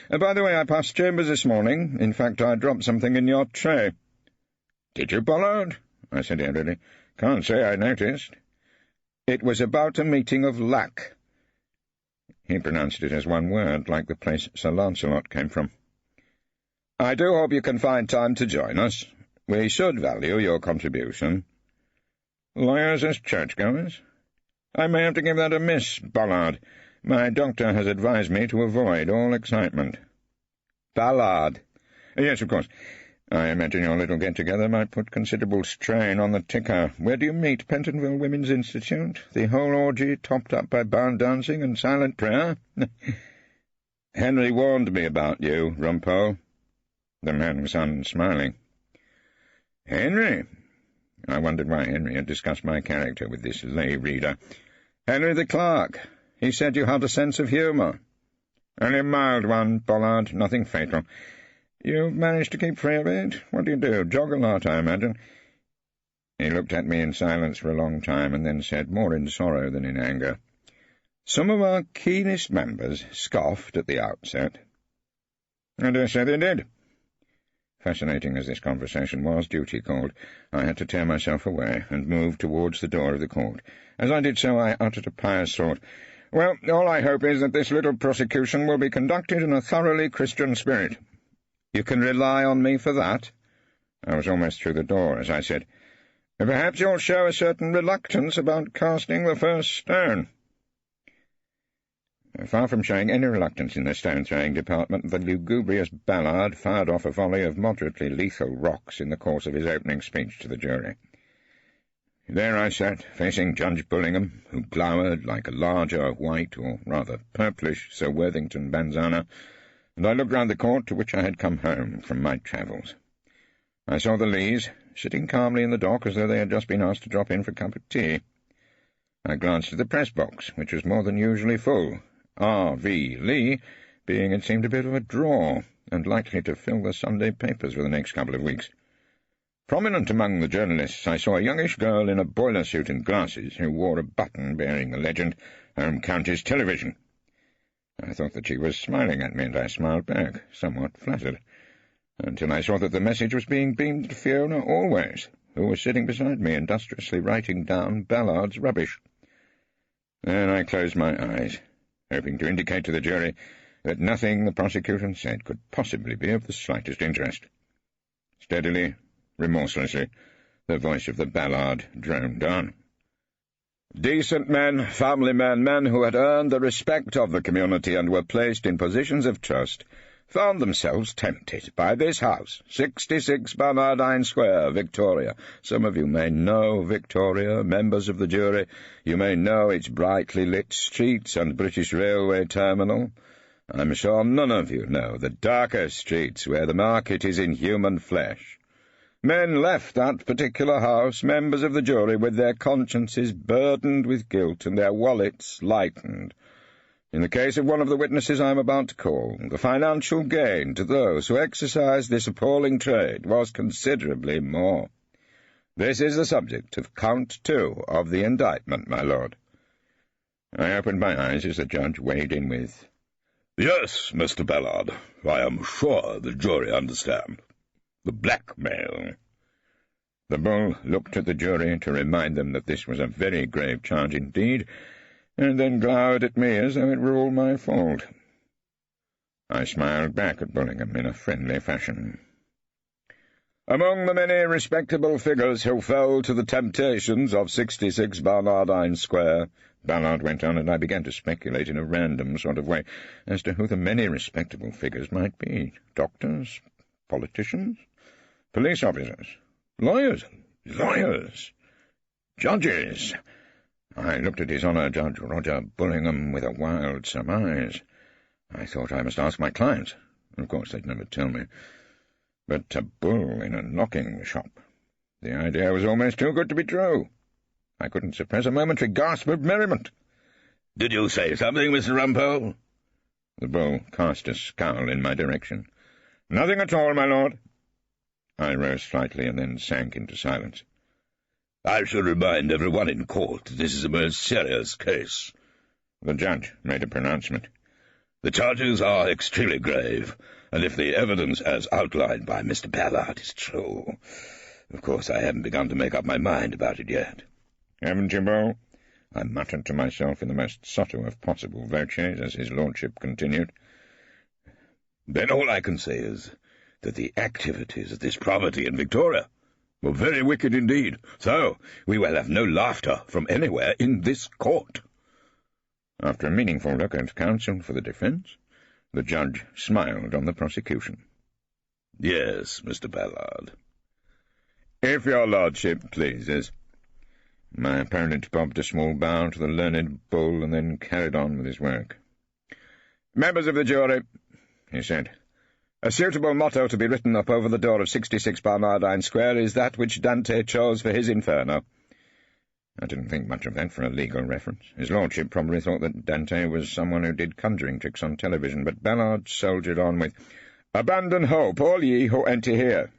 By the way, I passed chambers this morning. In fact, I dropped something in your tray." "Did you, Ballard?" I said airily. "Can't say I noticed." "It was about a meeting of lac." He pronounced it as one word, like the place Sir Lancelot came from. "I do hope you can find time to join us. We should value your contribution." "Lawyers as churchgoers? I may have to give that a miss, Ballard. My doctor has advised me to avoid all excitement." "Ballard?" "Yes, of course. I imagine your little get-together might put considerable strain on the ticker. Where do you meet? Pentonville Women's Institute? The whole orgy topped up by barn dancing and silent prayer?" "Henry warned me about you, Rumpole." The man was unsmiling. "Henry?" I wondered why Henry had discussed my character with this lay reader. "Henry the clerk. He said you had a sense of humour." "Only a mild one, Ballard, nothing fatal. You've managed to keep free of it? What do? Jog a lot, I imagine." He looked at me in silence for a long time, and then said, more in sorrow than in anger, "Some of our keenest members scoffed at the outset." "I dare say they did." Fascinating as this conversation was, duty called. I had to tear myself away and move towards the door of the court. As I did so, I uttered a pious thought. "Well, all I hope is that this little prosecution will be conducted in a thoroughly Christian spirit." "You can rely on me for that?" I was almost through the door as I said, "Perhaps you'll show a certain reluctance about casting the first stone." Far from showing any reluctance in the stone-throwing department, the lugubrious Ballard fired off a volley of moderately lethal rocks in the course of his opening speech to the jury. There I sat, facing Judge Bullingham, who glowered like a larger white, or rather purplish, Sir Worthington bandanna, and I looked round the court to which I had come home from my travels. I saw the Lees, sitting calmly in the dock as though they had just been asked to drop in for a cup of tea. I glanced at the press box, which was more than usually full, R.V. Lee being, it seemed, a bit of a draw, and likely to fill the Sunday papers for the next couple of weeks. Prominent among the journalists, I saw a youngish girl in a boiler suit and glasses who wore a button bearing the legend, Home Counties Television. I thought that she was smiling at me, and I smiled back, somewhat flattered, until I saw that the message was being beamed to Fiona Always, who was sitting beside me, industriously writing down Ballard's rubbish. Then I closed my eyes, hoping to indicate to the jury that nothing the prosecution said could possibly be of the slightest interest. Steadily, remorselessly, the voice of the Ballard droned on. Decent men, family men, men who had earned the respect of the community and were placed in positions of trust, found themselves tempted by this house, 66 Bernardine Square, Victoria. Some of you may know Victoria, members of the jury. You may know its brightly lit streets and British Railway terminal. I'm sure none of you know the darker streets where the market is in human flesh. Men left that particular house, members of the jury, with their consciences burdened with guilt and their wallets lightened. In the case of one of the witnesses I am about to call, the financial gain to those who exercised this appalling trade was considerably more. This is the subject of Count 2 of the indictment, my lord. I opened my eyes as the judge weighed in with, Yes, Mr. Ballard, I am sure the jury understand. The blackmail. The bull looked at the jury to remind them that this was a very grave charge indeed, and then glowered at me as though it were all my fault. I smiled back at Bullingham in a friendly fashion. Among the many respectable figures who fell to the temptations of 66 Bernardine Square, Ballard went on, and I began to speculate in a random sort of way as to who the many respectable figures might be. Doctors, politicians, police officers, lawyers, judges. I looked at His Honour Judge Roger Bullingham with a wild surmise. I thought I must ask my clients. Of course, they'd never tell me. But a bull in a knocking shop. The idea was almost too good to be true. I couldn't suppress a momentary gasp of merriment. "Did you say something, Mr. Rumpole?" The bull cast a scowl in my direction. "Nothing at all, my lord." I rose slightly and then sank into silence. "I shall remind everyone in court that this is a most serious case." The judge made a pronouncement. "The charges are extremely grave, and if the evidence as outlined by Mr. Ballard is true, of course I haven't begun to make up my mind about it yet." "Haven't you, Bull?" I muttered to myself in the most subtle of possible voces as his lordship continued. "Then all I can say is that the activities of this property in Victoria were very wicked indeed, so we will have no laughter from anywhere in this court." After a meaningful look at counsel for the defence, the judge smiled on the prosecution. "Yes, Mr. Ballard." "If your lordship pleases." My opponent bobbed a small bow to the learned bull and then carried on with his work. "Members of the jury," he said, "a suitable motto to be written up over the door of 66 Bernardine Square is that which Dante chose for his Inferno." I didn't think much of that for a legal reference. His lordship probably thought that Dante was someone who did conjuring tricks on television, but Ballard soldiered on with, "Abandon hope, all ye who enter here.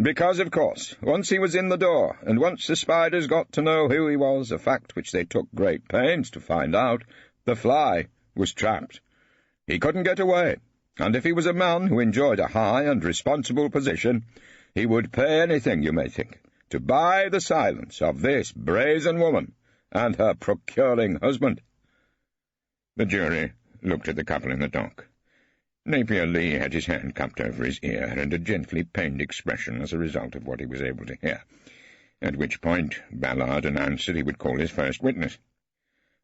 Because, of course, once he was in the door, and once the spiders got to know who he was, a fact which they took great pains to find out, the fly was trapped. He couldn't get away, and if he was a man who enjoyed a high and responsible position, he would pay anything, you may think, to buy the silence of this brazen woman and her procuring husband." The jury looked at the couple in the dock. Napier Lee had his hand cupped over his ear and a gently pained expression as a result of what he was able to hear, at which point Ballard announced that he would call his first witness.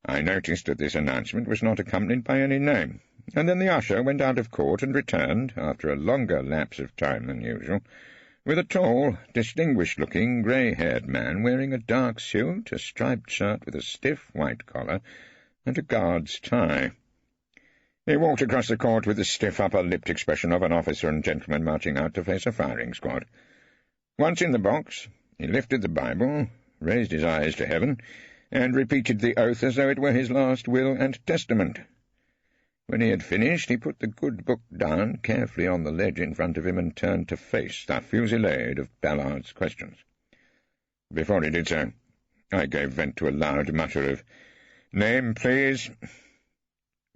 I noticed that this announcement was not accompanied by any name, and then the usher went out of court and returned, after a longer lapse of time than usual, with a tall, distinguished-looking, grey-haired man wearing a dark suit, a striped shirt with a stiff white collar, and a guard's tie. He walked across the court with the stiff upper-lipped expression of an officer and gentleman marching out to face a firing squad. Once in the box, he lifted the Bible, raised his eyes to heaven, and repeated the oath as though it were his last will and testament. When he had finished, he put the good book down carefully on the ledge in front of him and turned to face the fusillade of Ballard's questions. Before he did so, I gave vent to a loud mutter of, "Name, please."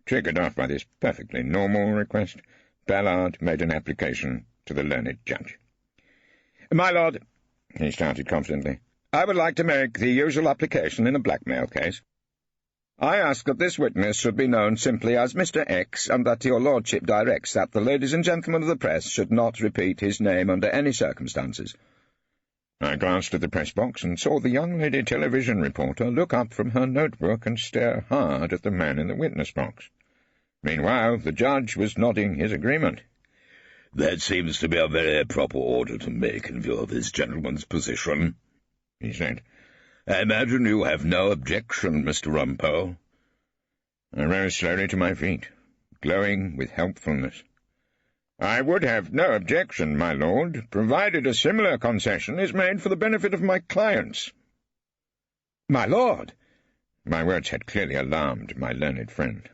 Triggered off by this perfectly normal request, Ballard made an application to the learned judge. "My lord," he started confidently, "I would like to make the usual application in a blackmail case. I ask that this witness should be known simply as Mr. X, and that your lordship directs that the ladies and gentlemen of the press should not repeat his name under any circumstances." I glanced at the press box and saw the young lady television reporter look up from her notebook and stare hard at the man in the witness box. Meanwhile, the judge was nodding his agreement. "That seems to be a very proper order to make in view of this gentleman's position," he said. "I imagine you have no objection, Mr. Rumpole." I rose slowly to my feet, glowing with helpfulness. "I would have no objection, my lord, provided a similar concession is made for the benefit of my clients." "My lord!" My words had clearly alarmed my learned friend.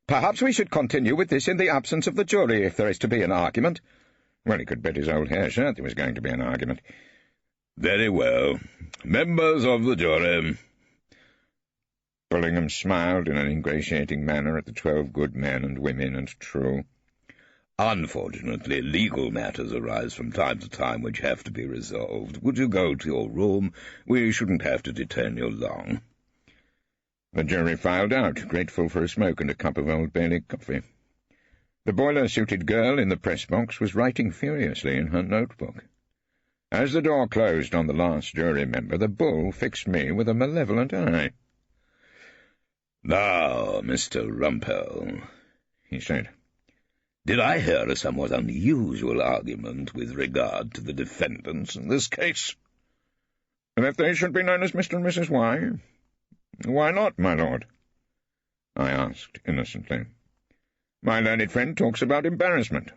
"Perhaps we should continue with this in the absence of the jury, if there is to be an argument." Well, he could bet his old hair shirt there was going to be an argument. "Very well. Members of the jury." Bullingham smiled in an ingratiating manner at the 12 good men and women and true. "Unfortunately, legal matters arise from time to time which have to be resolved. Would you go to your room? We shouldn't have to detain you long." The jury filed out, grateful for a smoke and a cup of Old Bailey coffee. The boiler-suited girl in the press box was writing furiously in her notebook. As the door closed on the last jury member, the bull fixed me with a malevolent eye. "Now, Mr. Rumpole," he said, "did I hear a somewhat unusual argument with regard to the defendants in this case?" "That they should be known as Mr. and Mrs. Y? Why not, my lord?" I asked innocently. "My learned friend talks about embarrassment.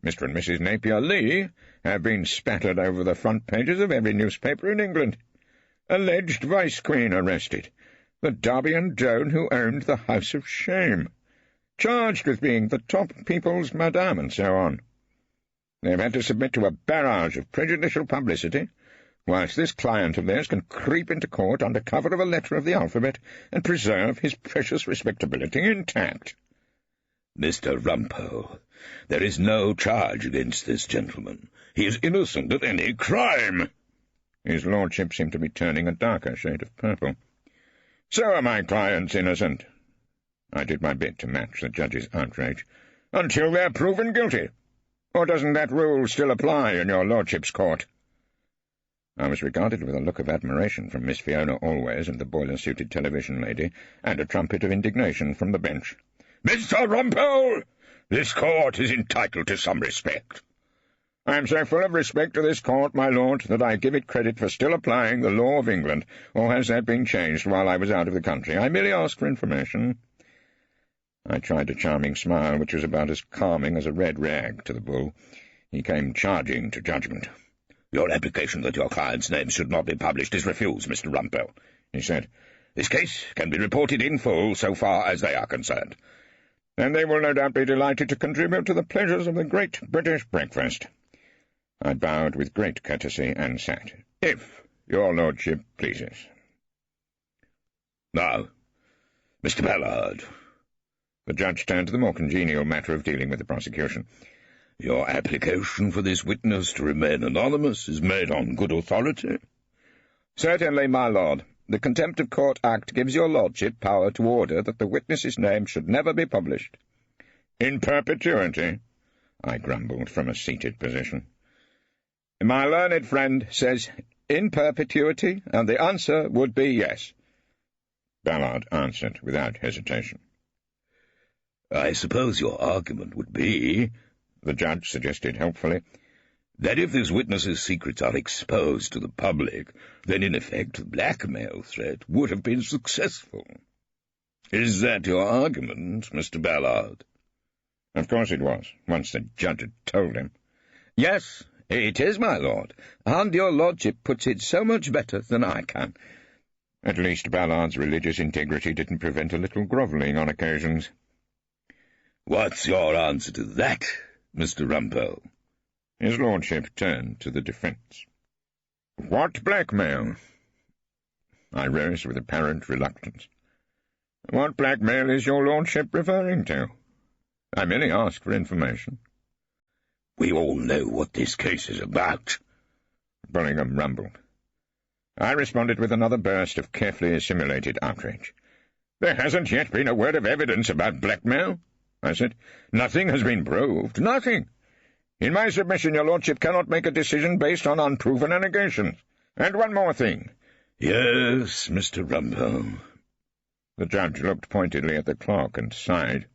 Mr. and Mrs. Napier-Lee have been spattered over the front pages of every newspaper in England. Alleged vice-queen arrested. The Darby and Joan who owned the House of Shame. Charged with being the top people's madame, and so on. They've had to submit to a barrage of prejudicial publicity, whilst this client of theirs can creep into court under cover of a letter of the alphabet and preserve his precious respectability intact." "Mr. Rumpole, there is no charge against this gentleman. He is innocent of any crime." His lordship seemed to be turning a darker shade of purple. "So are my clients innocent." I did my bit to match the judge's outrage. "Until they're proven guilty. Or doesn't that rule still apply in your lordship's court?" I was regarded with a look of admiration from Miss Fiona Always and the boiler-suited television lady, and a trumpet of indignation from the bench. "Mr. Rumpole, this court is entitled to some respect." "I am so full of respect to this court, my lord, that I give it credit for still applying the law of England, or has that been changed while I was out of the country? I merely ask for information." I tried a charming smile, which was about as calming as a red rag to the bull. He came charging to judgment. "Your application that your client's name should not be published is refused, Mr. Rumpole," he said. "This case can be reported in full so far as they are concerned." "And they will no doubt be delighted to contribute to the pleasures of the great British breakfast." I bowed with great courtesy and sat. "If your lordship pleases." "Now, Mr. Ballard." The judge turned to the more congenial matter of dealing with the prosecution. "Your application for this witness to remain anonymous is made on good authority?" "Certainly, my lord. The Contempt of Court Act gives your lordship power to order that the witness's name should never be published." "In perpetuity?" I grumbled from a seated position. "My learned friend says in perpetuity, and the answer would be yes." Ballard answered without hesitation. "I suppose your argument would be," the judge suggested helpfully, that if this witness's secrets are exposed to the public, then in effect the blackmail threat would have been successful. Is that your argument, Mr. Ballard? Of course it was, once the judge had told him. Yes, it is, my lord, and your lordship puts it so much better than I can. At least Ballard's religious integrity didn't prevent a little grovelling on occasions. What's your answer to that, Mr. Rumpole? His lordship turned to the defence. What blackmail? I rose with apparent reluctance. What blackmail is your lordship referring to? I merely ask for information. We all know what this case is about. Bullingham rumbled. I responded with another burst of carefully assimilated outrage. There hasn't yet been a word of evidence about blackmail, I said. Nothing has been proved. Nothing. In my submission, your lordship cannot make a decision based on unproven allegations. And one more thing. Yes, Mr. Rumpole. The judge looked pointedly at the clock and sighed.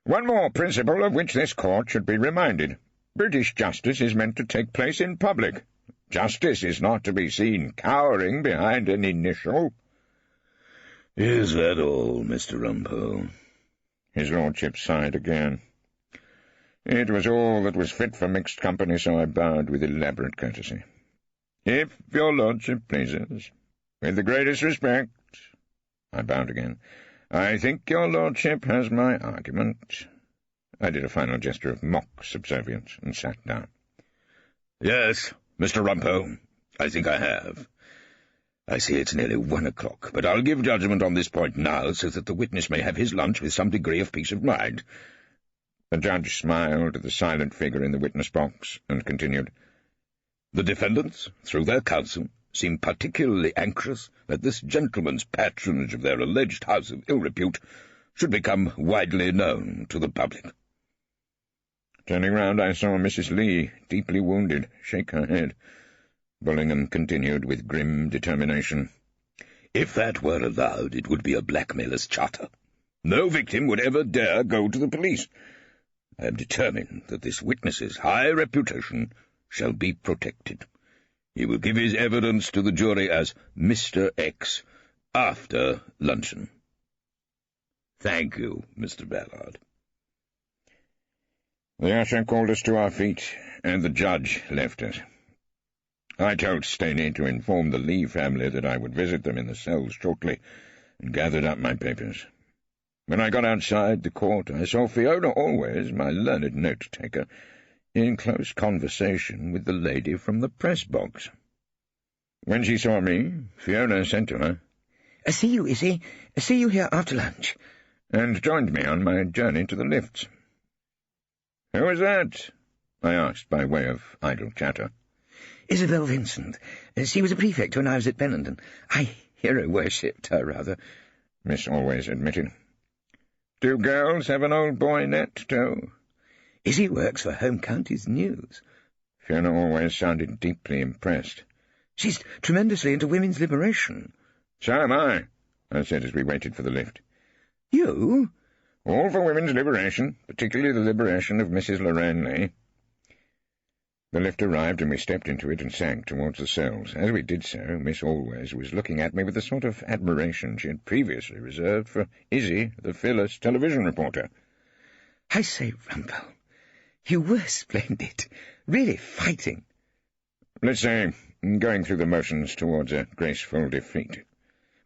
One more principle of which this court should be reminded. British justice is meant to take place in public. Justice is not to be seen cowering behind an initial. Is that all, Mr. Rumpole? His lordship sighed again. It was all that was fit for mixed company, so I bowed with elaborate courtesy. If your lordship pleases, with the greatest respect. I bowed again. I think your lordship has my argument. I did a final gesture of mock subservience and sat down. Yes, Mr. Rumpole, I think I have. I see it's nearly 1 o'clock, but I'll give judgment on this point now, so that the witness may have his lunch with some degree of peace of mind. The judge smiled at the silent figure in the witness box, and continued. The defendants, through their counsel, seem particularly anxious that this gentleman's patronage of their alleged house of ill repute should become widely known to the public. Turning round, I saw Mrs. Lee, deeply wounded, shake her head. Bullingham continued with grim determination. If that were allowed, it would be a blackmailer's charter. No victim would ever dare go to the police. I am determined that this witness's high reputation shall be protected. He will give his evidence to the jury as Mr. X after luncheon. Thank you, Mr. Ballard. The usher called us to our feet, and the judge left us. I told Staney to inform the Lee family that I would visit them in the cells shortly, and gathered up my papers. When I got outside the court, I saw Fiona Always, my learned note-taker, in close conversation with the lady from the press box. When she saw me, Fiona said to her, "I see you, Izzy. I see you here after lunch," and joined me on my journey to the lifts. "Who was that?" I asked by way of idle chatter. "Isabel Vincent. She was a prefect when I was at Bennenden. I hero-worshipped her, rather," Miss Always admitted. "Do girls have an old boy net, too?" "Izzy works for Home Counties News." Fiona Always sounded deeply impressed. "She's tremendously into women's liberation." "So am I," said as we waited for the lift. "You?" "All for women's liberation, particularly the liberation of Mrs. Lorraine Lee." The lift arrived, and we stepped into it and sank towards the cells. As we did so, Miss Always was looking at me with the sort of admiration she had previously reserved for Izzy, the fearless television reporter. "I say, Rumpole, you were splendid. Really fighting." "Let's say, going through the motions towards a graceful defeat."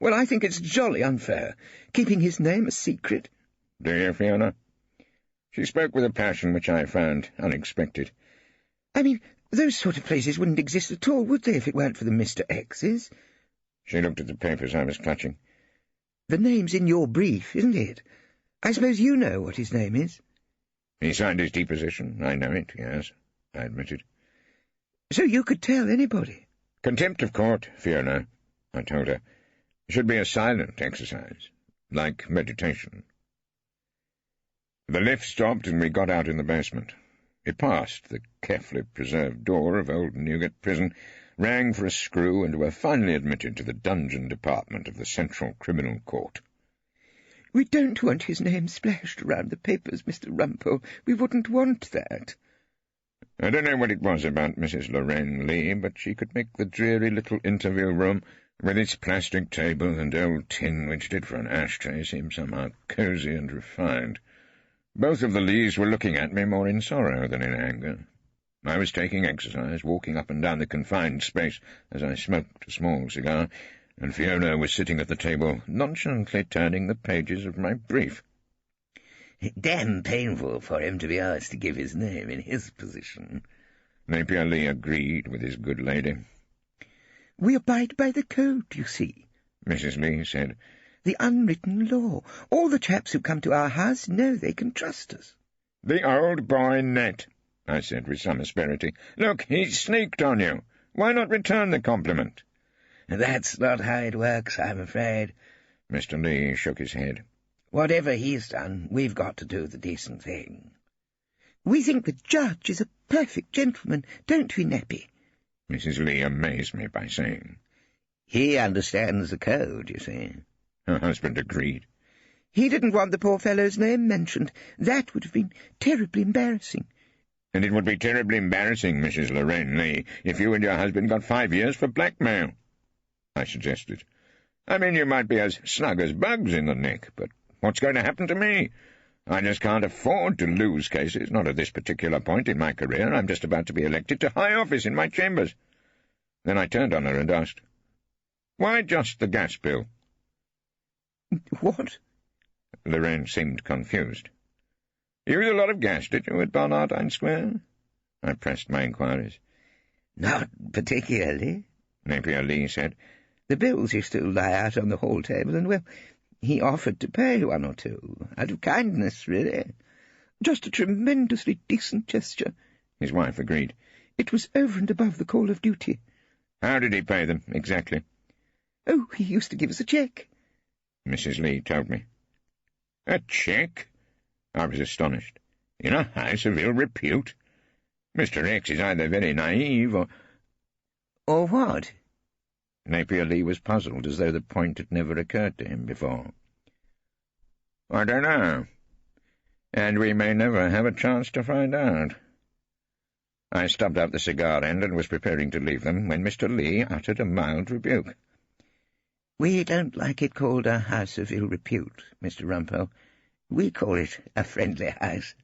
"Well, I think it's jolly unfair, keeping his name a secret." "Do you, Fiona?" She spoke with a passion which I found unexpected. "I mean, those sort of places wouldn't exist at all, would they, if it weren't for the Mr. X's?" She looked at the papers I was clutching. "The name's in your brief, isn't it? I suppose you know what his name is?" "He signed his deposition. I know it, yes," I admitted. "So you could tell anybody?" "Contempt of court, Fiona," I told her, "should be a silent exercise, like meditation." The lift stopped, and we got out in the basement. It passed the carefully preserved door of old Newgate Prison, rang for a screw, and were finally admitted to the dungeon department of the Central Criminal Court. "We don't want his name splashed around the papers, Mr. Rumpole. We wouldn't want that." I don't know what it was about Mrs. Lorraine Lee, but she could make the dreary little interview room, with its plastic table and old tin which did for an ashtray, seem somehow cosy and refined. Both of the Lees were looking at me more in sorrow than in anger. I was taking exercise, walking up and down the confined space as I smoked a small cigar, and Fiona was sitting at the table, nonchalantly turning the pages of my brief. Damn painful for him to be asked to give his name in his position. Napier Lee agreed with his good lady. We abide by the code, you see, Mrs. Lee said. The unwritten law. All the chaps who come to our house know they can trust us. The old boy Ned, I said with some asperity. Look, he's sneaked on you. Why not return the compliment? That's not how it works, I'm afraid. Mr. Lee shook his head. Whatever he's done, we've got to do the decent thing. We think the judge is a perfect gentleman, don't we, Nappy? Mrs. Lee amazed me by saying. He understands the code, you see. Her husband agreed. He didn't want the poor fellow's name mentioned. That would have been terribly embarrassing. And it would be terribly embarrassing, Mrs. Lorraine Lee, if you and your husband got 5 years for blackmail, I suggested. I mean, you might be as snug as bugs in the nick, but what's going to happen to me? I just can't afford to lose cases, not at this particular point in my career. I'm just about to be elected to high office in my chambers. Then I turned on her and asked, Why just the gas bill? What? Lorraine seemed confused. You used a lot of gas, did you, at Barnardine Square? I pressed my inquiries. Not particularly, Napier Lee said. The bills used to lie out on the hall table, and, well, he offered to pay 1 or 2, out of kindness, really. Just a tremendously decent gesture. His wife agreed. It was over and above the call of duty. How did he pay them, exactly? Oh, he used to give us a cheque. Mrs. Lee told me. A cheque? I was astonished. In a house of ill repute? Mr. X is either very naive or— Or what? Napier Lee was puzzled, as though the point had never occurred to him before. I don't know. And we may never have a chance to find out. I stubbed out the cigar end and was preparing to leave them when Mr. Lee uttered a mild rebuke. We don't like it called a house of ill repute, Mr. Rumpole. We call it a friendly house.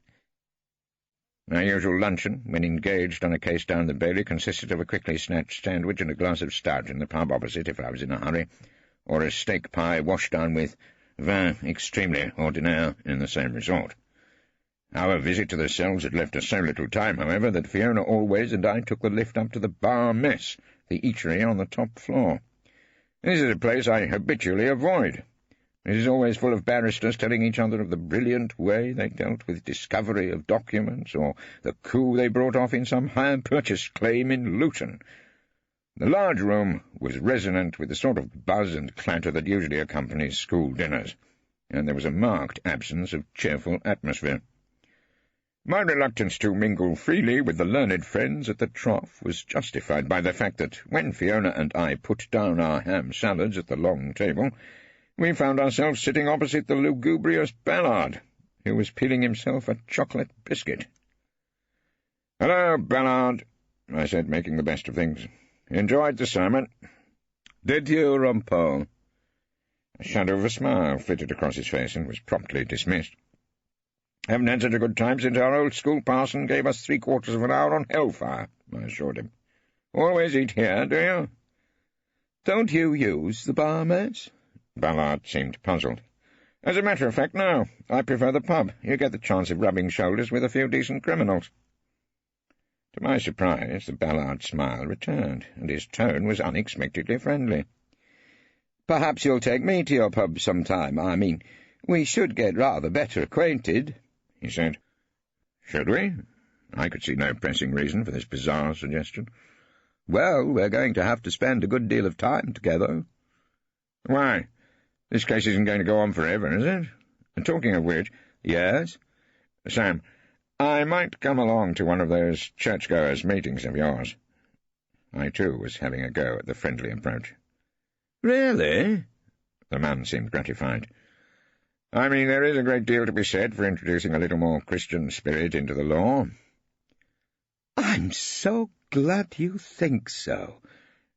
My usual luncheon, when engaged on a case down the Bailey, consisted of a quickly snatched sandwich and a glass of stout in the pub opposite if I was in a hurry, or a steak pie washed down with vin extremely ordinaire in the same resort. Our visit to the cells had left us so little time, however, that Fiona always and I took the lift up to the Bar Mess, the eatery on the top floor. This is a place I habitually avoid. It is always full of barristers telling each other of the brilliant way they dealt with discovery of documents, or the coup they brought off in some hire purchase claim in Luton. The large room was resonant with the sort of buzz and clatter that usually accompanies school dinners, and there was a marked absence of cheerful atmosphere. My reluctance to mingle freely with the learned friends at the trough was justified by the fact that when Fiona and I put down our ham salads at the long table, we found ourselves sitting opposite the lugubrious Ballard, who was peeling himself a chocolate biscuit. "Hello, Ballard," I said, making the best of things. "Enjoyed the sermon?" "Did you, Rumpole?" A shadow of a smile flitted across his face and was promptly dismissed. "Haven't had such a good time since our old school parson gave us 3/4 of an hour on hellfire," I assured him. "Always eat here, do you?" "Don't you use the Bar Mess?" Ballard seemed puzzled. "As a matter of fact, no. I prefer the pub. You get the chance of rubbing shoulders with a few decent criminals." To my surprise, the Ballard smile returned, and his tone was unexpectedly friendly. "Perhaps you'll take me to your pub sometime. I mean, we should get rather better acquainted," he said. "Should we?" I could see no pressing reason for this bizarre suggestion. "Well, we're going to have to spend a good deal of time together." "Why? This case isn't going to go on forever, is it? And talking of which—" "Yes?" "Sam, I might come along to one of those churchgoers' meetings of yours." I, too, was having a go at the friendly approach. "Really?" The man seemed gratified. "I mean, there is a great deal to be said for introducing a little more Christian spirit into the law." "I I'm so glad you think so.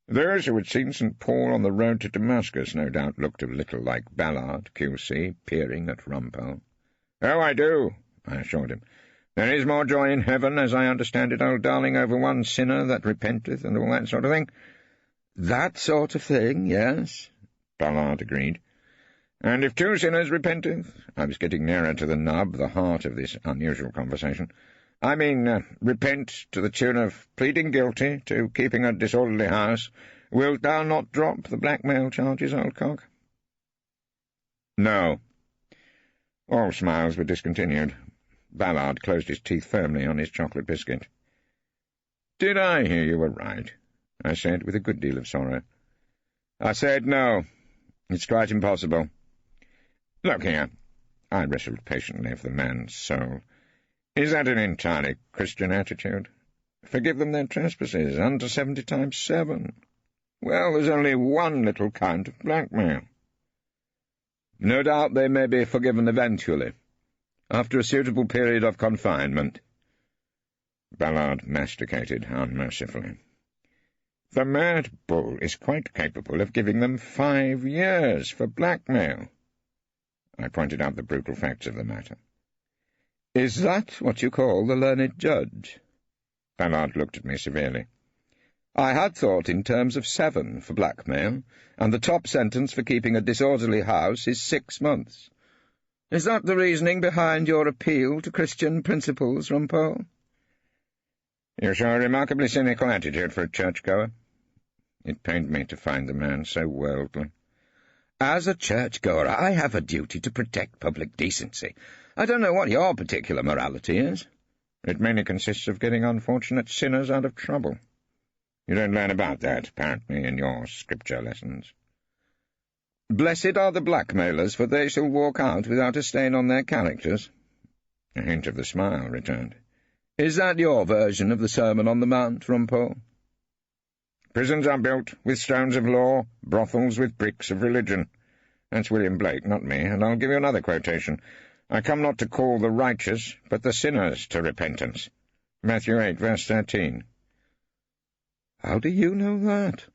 Those who had seen St. Paul on the road to Damascus no doubt looked a little like Ballard, QC, peering at Rumpole. "Oh, I do," I assured him. "There is more joy in heaven, as I understand it, old darling, over one sinner that repenteth, and all that sort of thing." "That sort of thing, yes," Ballard agreed. "And if two sinners repenteth—" I was getting nearer to the nub, the heart of this unusual conversation. "I mean, repent to the tune of pleading guilty to keeping a disorderly house. Wilt thou not drop the blackmail charges, old cock?" "No." All smiles were discontinued. Ballard closed his teeth firmly on his chocolate biscuit. "Did I hear you aright?" I said, with a good deal of sorrow. "I said no. It's quite impossible." "Look here," I wrestled patiently for the man's soul. "Is that an entirely Christian attitude? Forgive them their trespasses, unto 70 times 7. Well, there's only one little kind of blackmail." "No doubt they may be forgiven eventually, after a suitable period of confinement." Ballard masticated unmercifully. "The mad bull is quite capable of giving them 5 years for blackmail." I pointed out the brutal facts of the matter. "Is that what you call the learned judge?" Ballard looked at me severely. "I had thought in terms of 7 for blackmail, and the top sentence for keeping a disorderly house is 6 months. Is that the reasoning behind your appeal to Christian principles, Rumpole?" "You show a remarkably cynical attitude for a churchgoer." It pained me to find the man so worldly. "As a churchgoer, I have a duty to protect public decency. I don't know what your particular morality is." "It mainly consists of getting unfortunate sinners out of trouble. You don't learn about that, apparently, in your scripture lessons." "Blessed are the blackmailers, for they shall walk out without a stain on their characters." A hint of the smile returned. "Is that your version of the Sermon on the Mount, Rumpole?" "Prisons are built with stones of law, brothels with bricks of religion." That's William Blake, not me, and I'll give you another quotation. "I come not to call the righteous, but the sinners to repentance." Matthew 8, verse 13. "How do you know that?"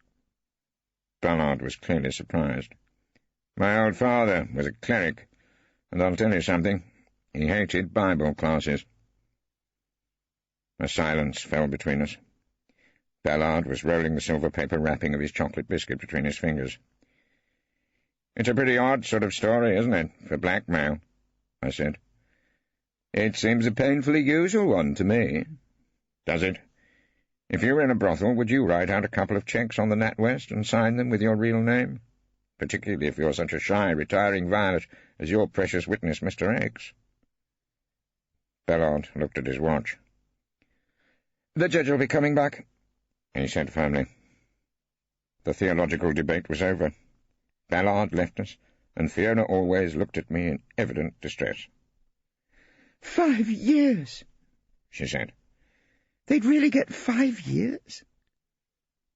Ballard was clearly surprised. "My old father was a cleric, and I'll tell you something. He hated Bible classes." A silence fell between us. Ballard was rolling the silver paper wrapping of his chocolate biscuit between his fingers. "It's a pretty odd sort of story, isn't it, for blackmail?" I said. "It seems a painfully usual one to me." "Does it? If you were in a brothel, would you write out a couple of cheques on the NatWest and sign them with your real name? Particularly if you're such a shy, retiring violet as your precious witness, Mr. X." Ballard looked at his watch. "The judge will be coming back," he said firmly. The theological debate was over. Ballard left us, and Fiona always looked at me in evident distress. 5 years, she said. They'd really get 5 years?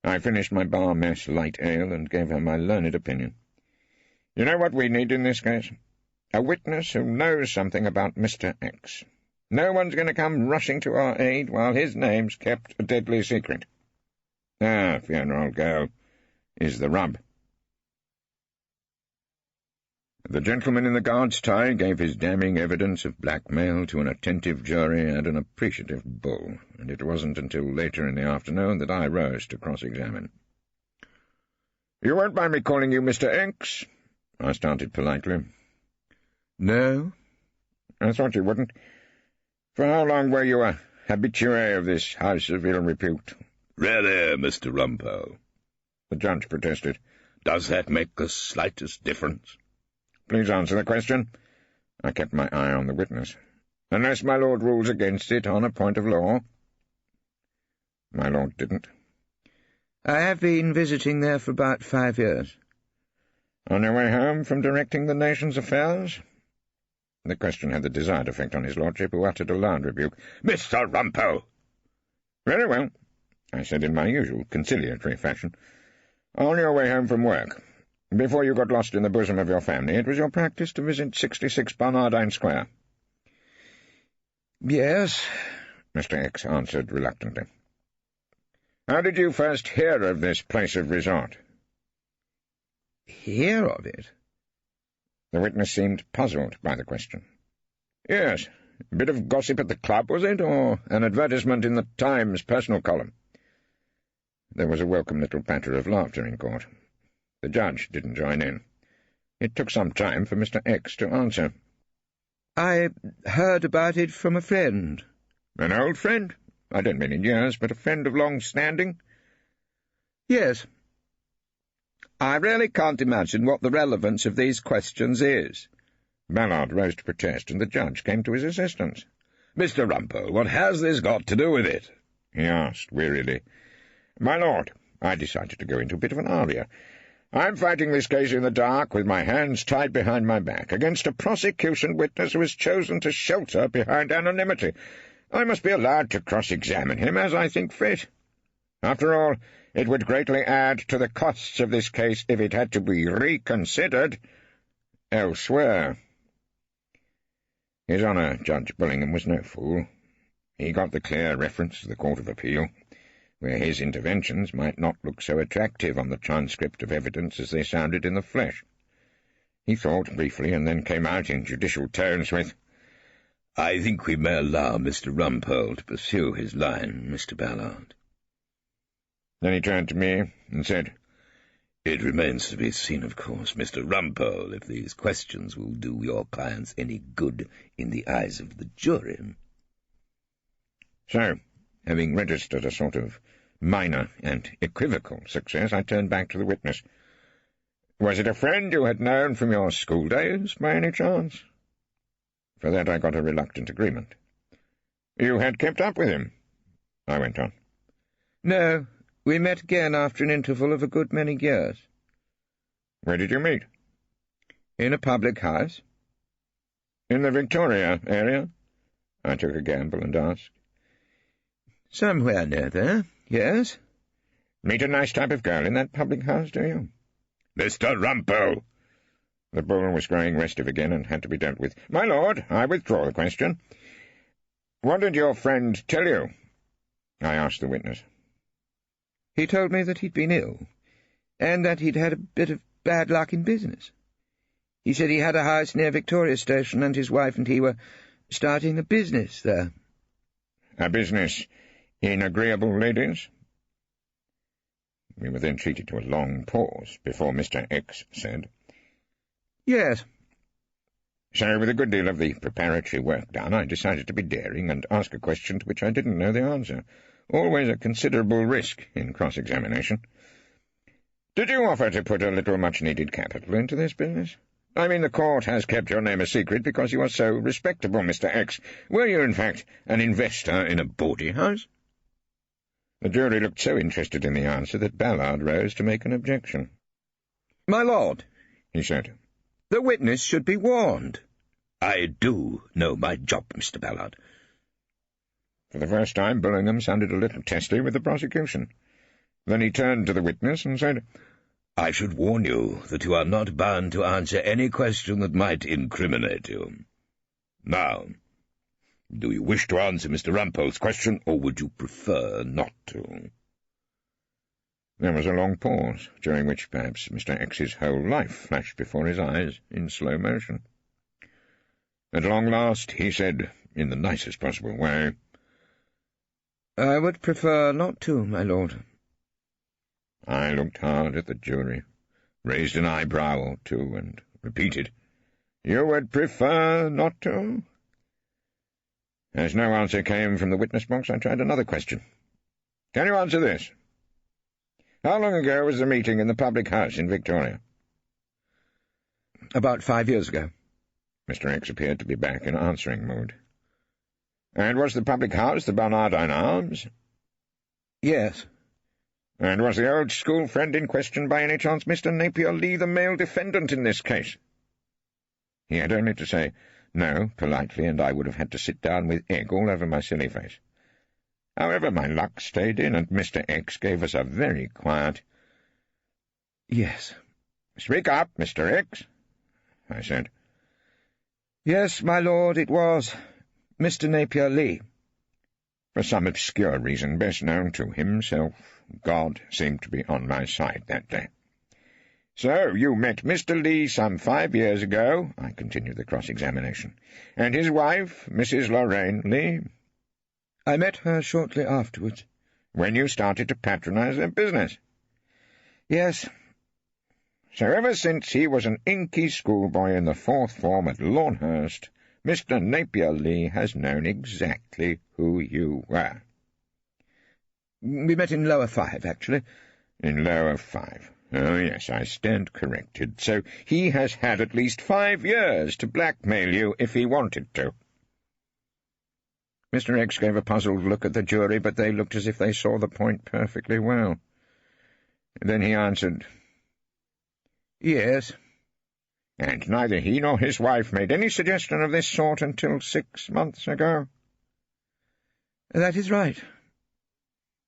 I finished my bar mess light ale and gave her my learned opinion. "You know what we need in this case? A witness who knows something about Mr. X. No one's going to come rushing to our aid while his name's kept a deadly secret. Ah, Fiona, old girl, is the rub." The gentleman in the guard's tie gave his damning evidence of blackmail to an attentive jury and an appreciative bull, and it wasn't until later in the afternoon that I rose to cross-examine. "You won't mind me calling you Mr. X?" I started politely. "No." "I thought you wouldn't. For how long were you a habitué of this house of ill repute?" "Really, Mr. Rumpole," the judge protested. "does that make the slightest difference?" "Please answer the question." I kept my eye on the witness. "Unless my lord rules against it on a point of law." My lord didn't. "I have been visiting there for about 5 years." "On your way home from directing the nation's affairs?" The question had the desired effect on his lordship, who uttered a loud rebuke. "Mr. Rumpole!" "Very well," I said in my usual conciliatory fashion. "On your way home from work, before you got lost in the bosom of your family, it was your practice to visit 66 Barnardine Square?" "Yes," Mr. X answered reluctantly. How did you first hear of this place of resort? Hear of it? The witness seemed puzzled by the question. Yes. A bit of gossip at the club, was it, or an advertisement in the Times personal column? There was a welcome little patter of laughter in court. The judge didn't join in. It took some time for Mr. X to answer. I heard about it from a friend. An old friend? I don't mean in years, but a friend of long standing? Yes. I really can't imagine what the relevance of these questions is. Ballard rose to protest, and the judge came to his assistance. Mr. Rumpole, what has this got to do with it? He asked wearily. My lord, I decided to go into a bit of an aria. I'm fighting this case in the dark with my hands tied behind my back against a prosecution witness who has chosen to shelter behind anonymity. I must be allowed to cross-examine him as I think fit. After all, it would greatly add to the costs of this case if it had to be reconsidered elsewhere. His Honour, Judge Bullingham, was no fool. He got the clear reference to the Court of Appeal, where his interventions might not look so attractive on the transcript of evidence as they sounded in the flesh. He thought briefly, and then came out in judicial tones with, I think we may allow Mr. Rumpole to pursue his line, Mr. Ballard. Then he turned to me and said, It remains to be seen, of course, Mr. Rumpole, if these questions will do your clients any good in the eyes of the jury. So, having registered a sort of minor and equivocal success, I turned back to the witness. Was it a friend you had known from your school days, by any chance? For that I got a reluctant agreement. You had kept up with him, I went on. No, we met again after an interval of a good many years. Where did you meet? In a public house. In the Victoria area? I took a gamble and asked. Somewhere near there, yes. Meet a nice type of girl in that public house, do you? Mr. Rumpole! The bull was growing restive again and had to be dealt with. My lord, I withdraw the question. What did your friend tell you? I asked the witness. He told me that he'd been ill, and that he'd had a bit of bad luck in business. He said he had a house near Victoria Station, and his wife and he were starting a business there. A business in agreeable ladies? We were then treated to a long pause before Mr. X said, Yes. So, with a good deal of the preparatory work done, I decided to be daring and ask a question to which I didn't know the answer. Always a considerable risk in cross-examination. Did you offer to put a little much-needed capital into this business? I mean, the court has kept your name a secret because you are so respectable, Mr. X. Were you, in fact, an investor in a bawdy house? The jury looked so interested in the answer that Ballard rose to make an objection. My lord, he said, the witness should be warned. I do know my job, Mr. Ballard. For the first time, Bullingham sounded a little testy with the prosecution. Then he turned to the witness and said, I should warn you that you are not bound to answer any question that might incriminate you. Now, do you wish to answer Mr. Rumpole's question, or would you prefer not to? There was a long pause, during which perhaps Mr. X's whole life flashed before his eyes in slow motion. At long last, he said, in the nicest possible way, I would prefer not to, my lord. I looked hard at the jury, raised an eyebrow or two, and repeated, You would prefer not to? As no answer came from the witness box, I tried another question. Can you answer this? How long ago was the meeting in the public house in Victoria? About 5 years ago. Mr. X appeared to be back in answering mood. And was the public house the Barnardine Arms? Yes. And was the old school friend in question by any chance Mr. Napier Lee, the male defendant in this case? He had only to say no politely, and I would have had to sit down with egg all over my silly face. However, my luck stayed in, and Mr. X gave us a very quiet, Yes. Speak up, Mr. X, I said. Yes, my lord, it was Mr. Napier Lee. For some obscure reason best known to himself, God seemed to be on my side that day. "So you met Mr. Lee some 5 years ago," I continued the cross-examination, "and his wife, Mrs. Lorraine Lee?" "I met her shortly afterwards." "When you started to patronize their business?" "Yes." "So ever since he was an inky schoolboy in the 4th form at Lawnhurst, Mr. Napier Lee has known exactly who you were." "We met in Lower 5, actually." "In Lower 5. Oh, yes, I stand corrected. So he has had at least 5 years to blackmail you if he wanted to." Mr. X gave a puzzled look at the jury, but they looked as if they saw the point perfectly well. Then he answered, "Yes." "And neither he nor his wife made any suggestion of this sort until 6 months ago?" "That is right,"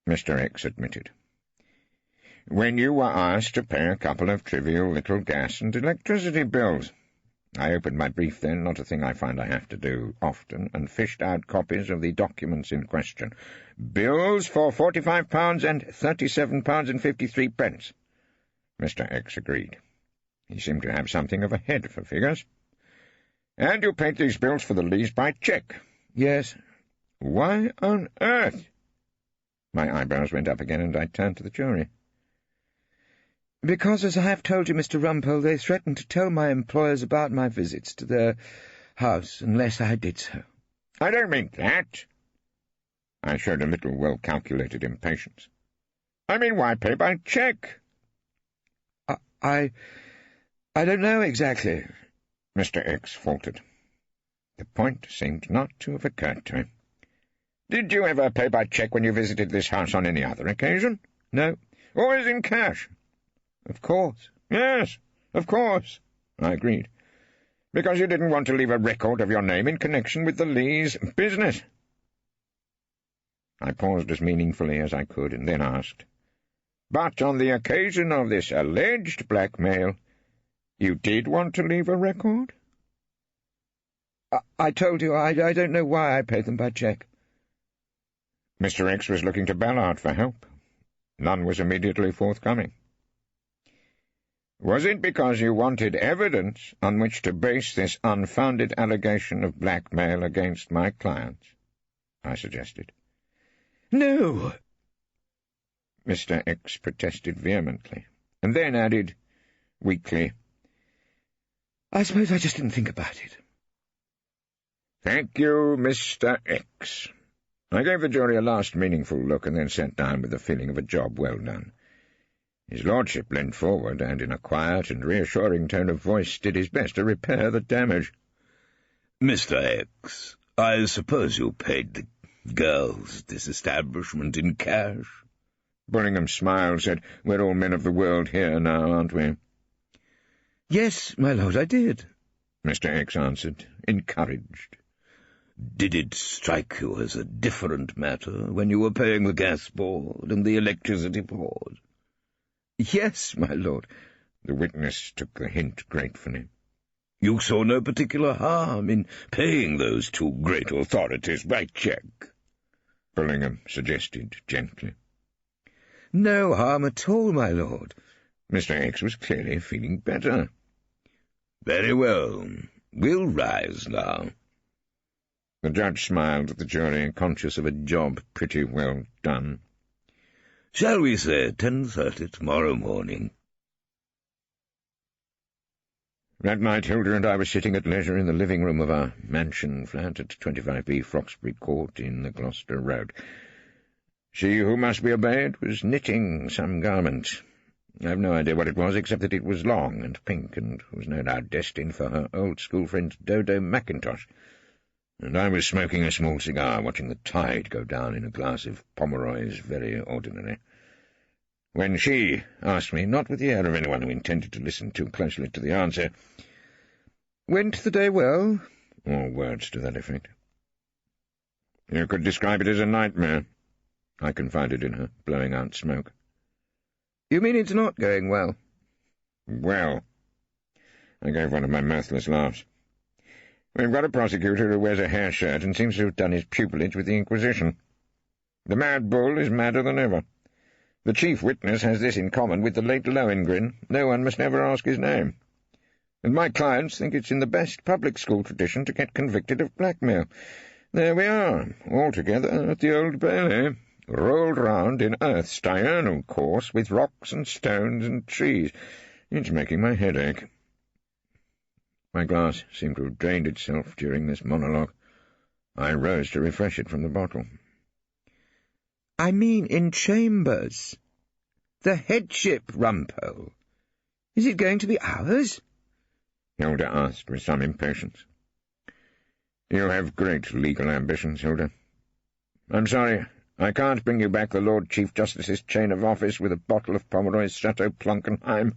Mr. X admitted. "When you were asked to pay a couple of trivial little gas and electricity bills. I opened my brief then, not a thing I find I have to do often, and fished out copies of the documents in question. Bills for £45 and £37.53. Mr. X agreed. He seemed to have something of a head for figures. "And you paid these bills for the Lees by cheque?" "Yes." "Why on earth?" My eyebrows went up again, and I turned to the jury. "Because, as I have told you, Mr. Rumpole, they threatened to tell my employers about my visits to their house unless I did so." "I don't mean that." I showed a little well-calculated impatience. "I mean, why pay by cheque?" I don't know exactly," Mr. X faltered. The point seemed not to have occurred to him. "Did you ever pay by cheque when you visited this house on any other occasion?" "No." "Always in cash?" "Of course." "Yes, of course," I agreed. "Because you didn't want to leave a record of your name in connection with the Lees' business." I paused as meaningfully as I could, and then asked, "But on the occasion of this alleged blackmail, you did want to leave a record?" I told you I don't know why I paid them by cheque." Mr. X was looking to Ballard for help. None was immediately forthcoming. "Was it because you wanted evidence on which to base this unfounded allegation of blackmail against my clients?" I suggested. "No." Mr. X protested vehemently, and then added, weakly, "I suppose I just didn't think about it." "Thank you, Mr. X." I gave the jury a last meaningful look and then sat down with the feeling of a job well done. His lordship leaned forward and, in a quiet and reassuring tone of voice, did his best to repair the damage. "Mr. X, I suppose you paid the girls at this establishment in cash?" Bullingham smiled, said, "We're all men of the world here now, aren't we?" "Yes, my lord, I did," Mr. X answered, encouraged. "Did it strike you as a different matter when you were paying the gas board and the electricity board?" "Yes, my lord." The witness took the hint gratefully. "You saw no particular harm in paying those two great authorities by cheque?" Bullingham suggested gently. "No harm at all, my lord." Mr. X was clearly feeling better. "Very well. We'll rise now." The judge smiled at the jury, conscious of a job pretty well done. "Shall we say 10:30 tomorrow morning?" That night Hilda and I were sitting at leisure in the living-room of our mansion flat at 25B Froxbury Court in the Gloucester Road. She who must be obeyed was knitting some garment. I have no idea what it was, except that it was long and pink, and was no doubt destined for her old school friend Dodo Mackintosh. And I was smoking a small cigar, watching the tide go down in a glass of Pomeroy's very ordinary, when she asked me, not with the air of anyone who intended to listen too closely to the answer, "Went the day well?" or words to that effect. "You could describe it as a nightmare," I confided in her, blowing out smoke. "You mean it's not going well?" "Well," I gave one of my mirthless laughs. "We've got a prosecutor who wears a hair shirt and seems to have done his pupillage with the Inquisition. The mad bull is madder than ever. The chief witness has this in common with the late Lohengrin. No one must ever ask his name. And my clients think it's in the best public school tradition to get convicted of blackmail. There we are, all together at the Old Bailey, rolled round in earth's diurnal course with rocks and stones and trees. It's making my head ache. My glass seemed to have drained itself during this monologue. I rose to refresh it from the bottle. I mean in chambers. The headship, Rumpole. Is it going to be ours? Hilda asked with some impatience. You have great legal ambitions, Hilda. I'm sorry, I can't bring you back the Lord Chief Justice's chain of office with a bottle of Pomeroy's Chateau Plunkenheim.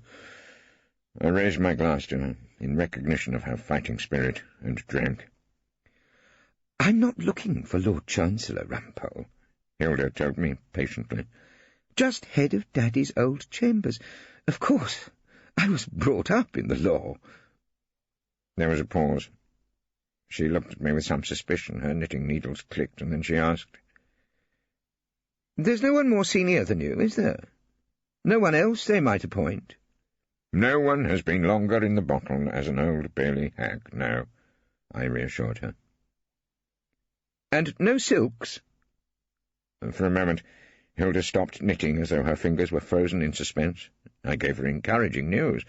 I raised my glass to her, in recognition of her fighting spirit, and drank. I'm not looking for Lord Chancellor, Rumpole, Hilda told me patiently. Just head of Daddy's old chambers. Of course, I was brought up in the law. There was a pause. She looked at me with some suspicion. Her knitting needles clicked, and then she asked, There's no one more senior than you, is there? No one else they might appoint? No one has been longer in the bottle as an Old Bailey hag, no, I reassured her. And no silks? For a moment, Hilda stopped knitting as though her fingers were frozen in suspense. I gave her encouraging news.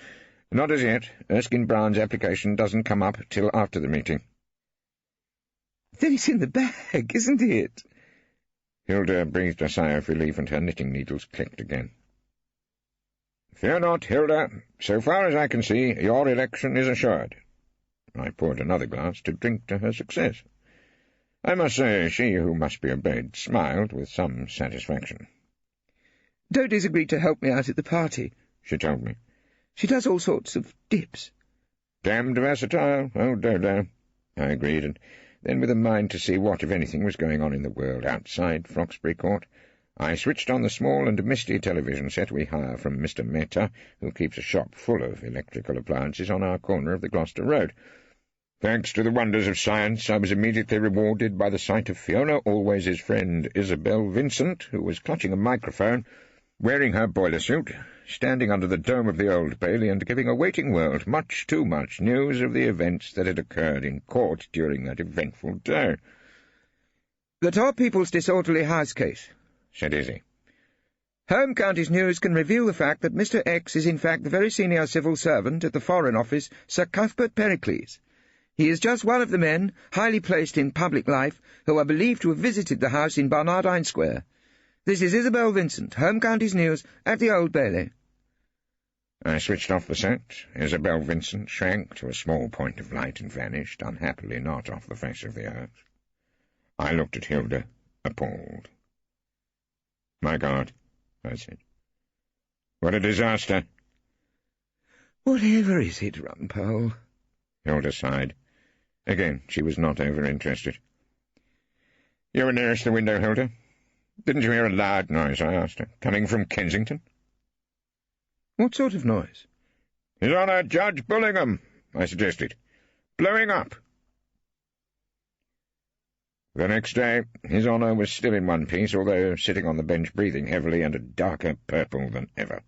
Not as yet. Erskine Brown's application doesn't come up till after the meeting. Then it's in the bag, isn't it? Hilda breathed a sigh of relief, and her knitting needles clicked again. Fear not, Hilda. So far as I can see, your election is assured. I poured another glass to drink to her success. I must say, she who must be obeyed smiled with some satisfaction. Dodie's agreed to help me out at the party, she told me. She does all sorts of dips. Damned versatile, old Dodo, I agreed, and then with a mind to see what, if anything, was going on in the world outside Froxbury Court, I switched on the small and misty television set we hire from Mr. Mehta, who keeps a shop full of electrical appliances on our corner of the Gloucester Road. Thanks to the wonders of science, I was immediately rewarded by the sight of Fiona Always's friend Isabel Vincent, who was clutching a microphone, wearing her boiler suit, standing under the dome of the Old Bailey and giving a waiting world much too much news of the events that had occurred in court during that eventful day. The Top People's Disorderly House case, said Izzy. Home Counties News can reveal the fact that Mr. X is in fact the very senior civil servant at the Foreign Office, Sir Cuthbert Pericles. He is just one of the men, highly placed in public life, who are believed to have visited the house in Barnardine Square. This is Isabel Vincent, Home Counties News, at the Old Bailey. I switched off the set. Isabel Vincent shrank to a small point of light and vanished, unhappily not off the face of the earth. I looked at Hilda, appalled. My God, I said. What a disaster. Whatever is it, Rumpole? Hilda sighed. Again, she was not over-interested. You were nearest the window, Hilda. Didn't you hear a loud noise, I asked her, coming from Kensington? What sort of noise? His Honour Judge Bullingham, I suggested. Blowing up. The next day, His Honour was still in one piece, although sitting on the bench breathing heavily and a darker purple than ever.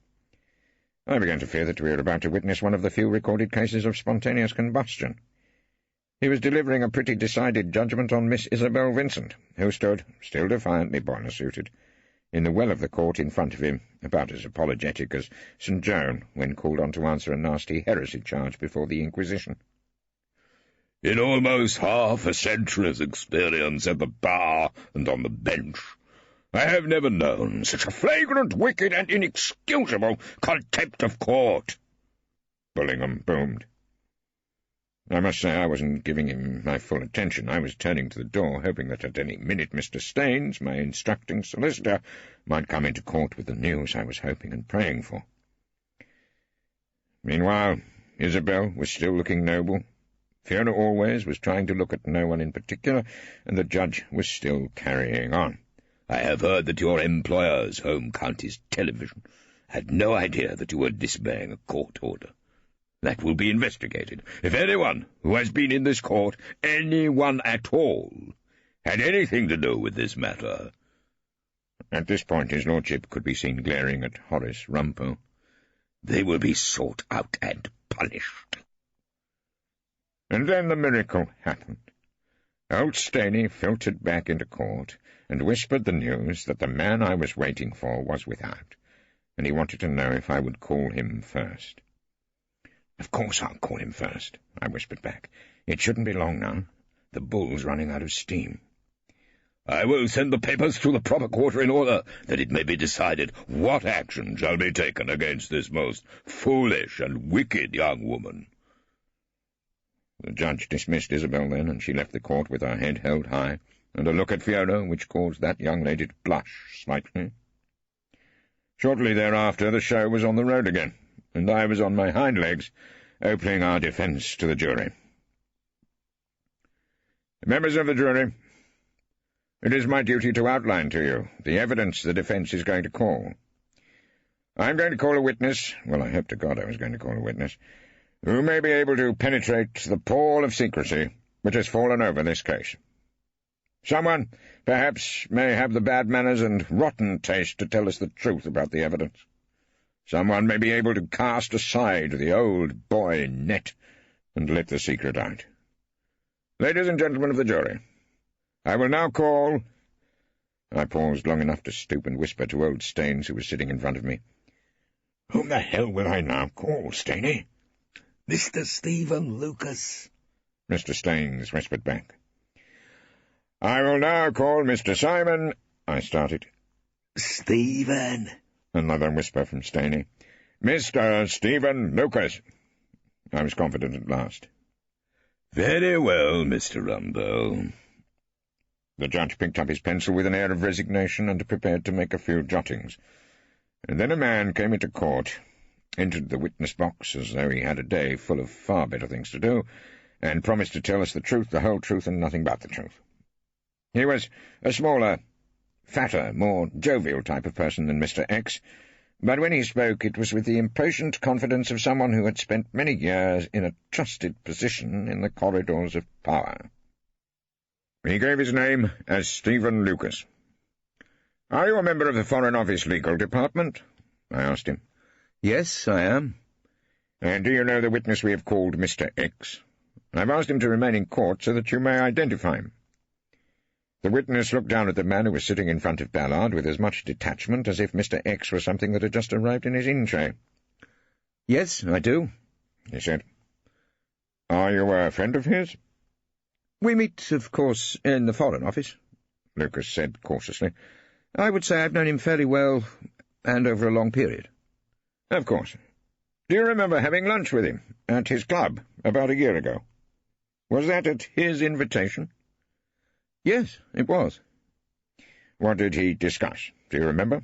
I began to fear that we were about to witness one of the few recorded cases of spontaneous combustion. He was delivering a pretty decided judgment on Miss Isabel Vincent, who stood, still defiantly boiler-suited, in the well of the court in front of him, about as apologetic as St. Joan when called on to answer a nasty heresy charge before the Inquisition. In almost half a century's experience at the bar and on the bench, I have never known such a flagrant, wicked, and inexcusable contempt of court. Bullingham boomed. I must say I wasn't giving him my full attention. I was turning to the door, hoping that at any minute Mr. Staines, my instructing solicitor, might come into court with the news I was hoping and praying for. Meanwhile, Isabel was still looking noble. Fiona Always was trying to look at no one in particular, and the judge was still carrying on. I have heard that your employer's Home Counties Television had no idea that you were disobeying a court order. That will be investigated. If anyone who has been in this court, anyone at all, had anything to do with this matter, At this point his lordship could be seen glaring at Horace Rumpole. "They will be sought out and punished." And then the miracle happened. Old Staney filtered back into court and whispered the news that the man I was waiting for was without, and he wanted to know if I would call him first. "Of course I'll call him first," I whispered back. "It shouldn't be long now. The bull's running out of steam." "I will send the papers to the proper quarter in order that it may be decided what action shall be taken against this most foolish and wicked young woman." The judge dismissed Isabel then, and she left the court with her head held high, and a look at Fiona which caused that young lady to blush slightly. Shortly thereafter the show was on the road again, and I was on my hind legs, opening our defence to the jury. "Members of the jury, it is my duty to outline to you the evidence the defence is going to call. I am going to call a witness, well, I hope to God I was going to call a witness, who may be able to penetrate the pall of secrecy which has fallen over this case. Someone, perhaps, may have the bad manners and rotten taste to tell us the truth about the evidence. Someone may be able to cast aside the old boy net and let the secret out. Ladies and gentlemen of the jury, I will now call—" I paused long enough to stoop and whisper to old Staines, who was sitting in front of me. "Whom the hell will I now call, Staney?" "Mr. Stephen Lucas," Mr. Staines whispered back. "I will now call Mr. Simon—" I started. "Stephen," another whisper from Staney. "Mr. Stephen Lucas." I was confident at last. "Very well, Mr. Rumpole." The judge picked up his pencil with an air of resignation and prepared to make a few jottings. And then a man came into court, entered the witness box as though he had a day full of far better things to do, and promised to tell us the truth, the whole truth, and nothing but the truth. He was a smaller, fatter, more jovial type of person than Mr. X, but when he spoke it was with the impatient confidence of someone who had spent many years in a trusted position in the corridors of power. He gave his name as Stephen Lucas. "Are you a member of the Foreign Office Legal Department?" I asked him. "Yes, I am." "And do you know the witness we have called Mr. X? I've asked him to remain in court so that you may identify him." The witness looked down at the man who was sitting in front of Ballard with as much detachment as if Mr. X were something that had just arrived in his in-tray. "Yes, I do," he said. "Are you a friend of his?" "We meet, of course, in the Foreign Office," Lucas said cautiously. "I would say I've known him fairly well, and over a long period." "Of course. Do you remember having lunch with him at his club about a year ago? Was that at his invitation?" "Yes, it was." "What did he discuss? Do you remember?"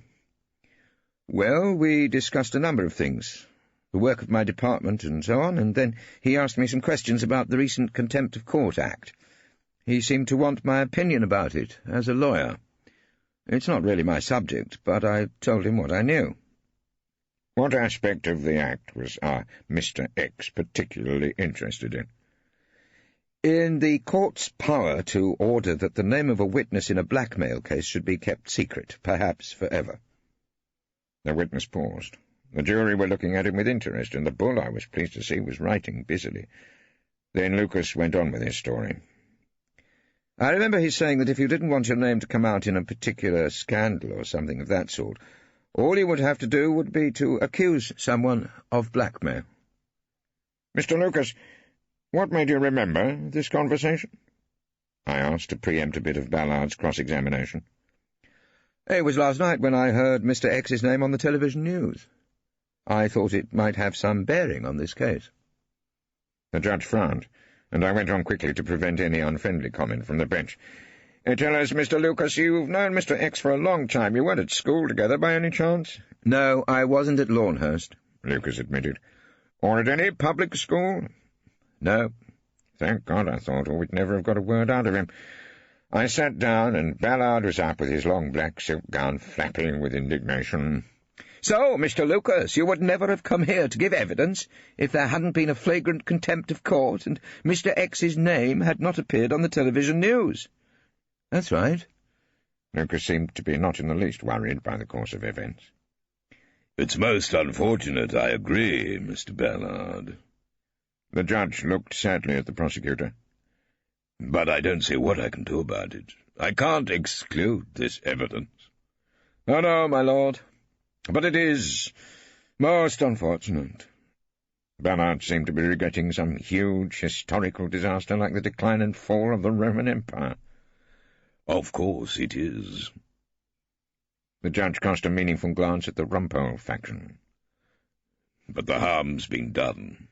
"Well, we discussed a number of things, the work of my department and so on, and then he asked me some questions about the recent Contempt of Court Act. He seemed to want my opinion about it, as a lawyer. It's not really my subject, but I told him what I knew." "What aspect of the Act was Mr. X particularly interested in?" "In the court's power to order that the name of a witness in a blackmail case should be kept secret, perhaps forever." The witness paused. The jury were looking at him with interest, and the bull, I was pleased to see, was writing busily. Then Lucas went on with his story. "I remember his saying that if you didn't want your name to come out in a particular scandal or something of that sort, all you would have to do would be to accuse someone of blackmail." "Mr. Lucas, what made you remember this conversation?" I asked to preempt a bit of Ballard's cross-examination. "It was last night when I heard Mr. X's name on the television news. I thought it might have some bearing on this case." The judge frowned, and I went on quickly to prevent any unfriendly comment from the bench. "Tell us, Mr. Lucas, you've known Mr. X for a long time. You weren't at school together by any chance?" "No, I wasn't at Lawnhurst," Lucas admitted. "Or at any public school?" "No." Thank God, I thought, or we'd never have got a word out of him. I sat down, and Ballard was up with his long black silk gown flapping with indignation. "So, Mr. Lucas, you would never have come here to give evidence if there hadn't been a flagrant contempt of court and Mr. X's name had not appeared on the television news?" "That's right." Lucas seemed to be not in the least worried by the course of events. "It's most unfortunate, I agree, Mr. Ballard." The judge looked sadly at the prosecutor. "But I don't see what I can do about it. I can't exclude this evidence." "Oh, no, my lord. But it is most unfortunate." Ballard seemed to be regretting some huge historical disaster like the decline and fall of the Roman Empire. "Of course it is." The judge cast a meaningful glance at the Rumpole faction. "But the harm's been done."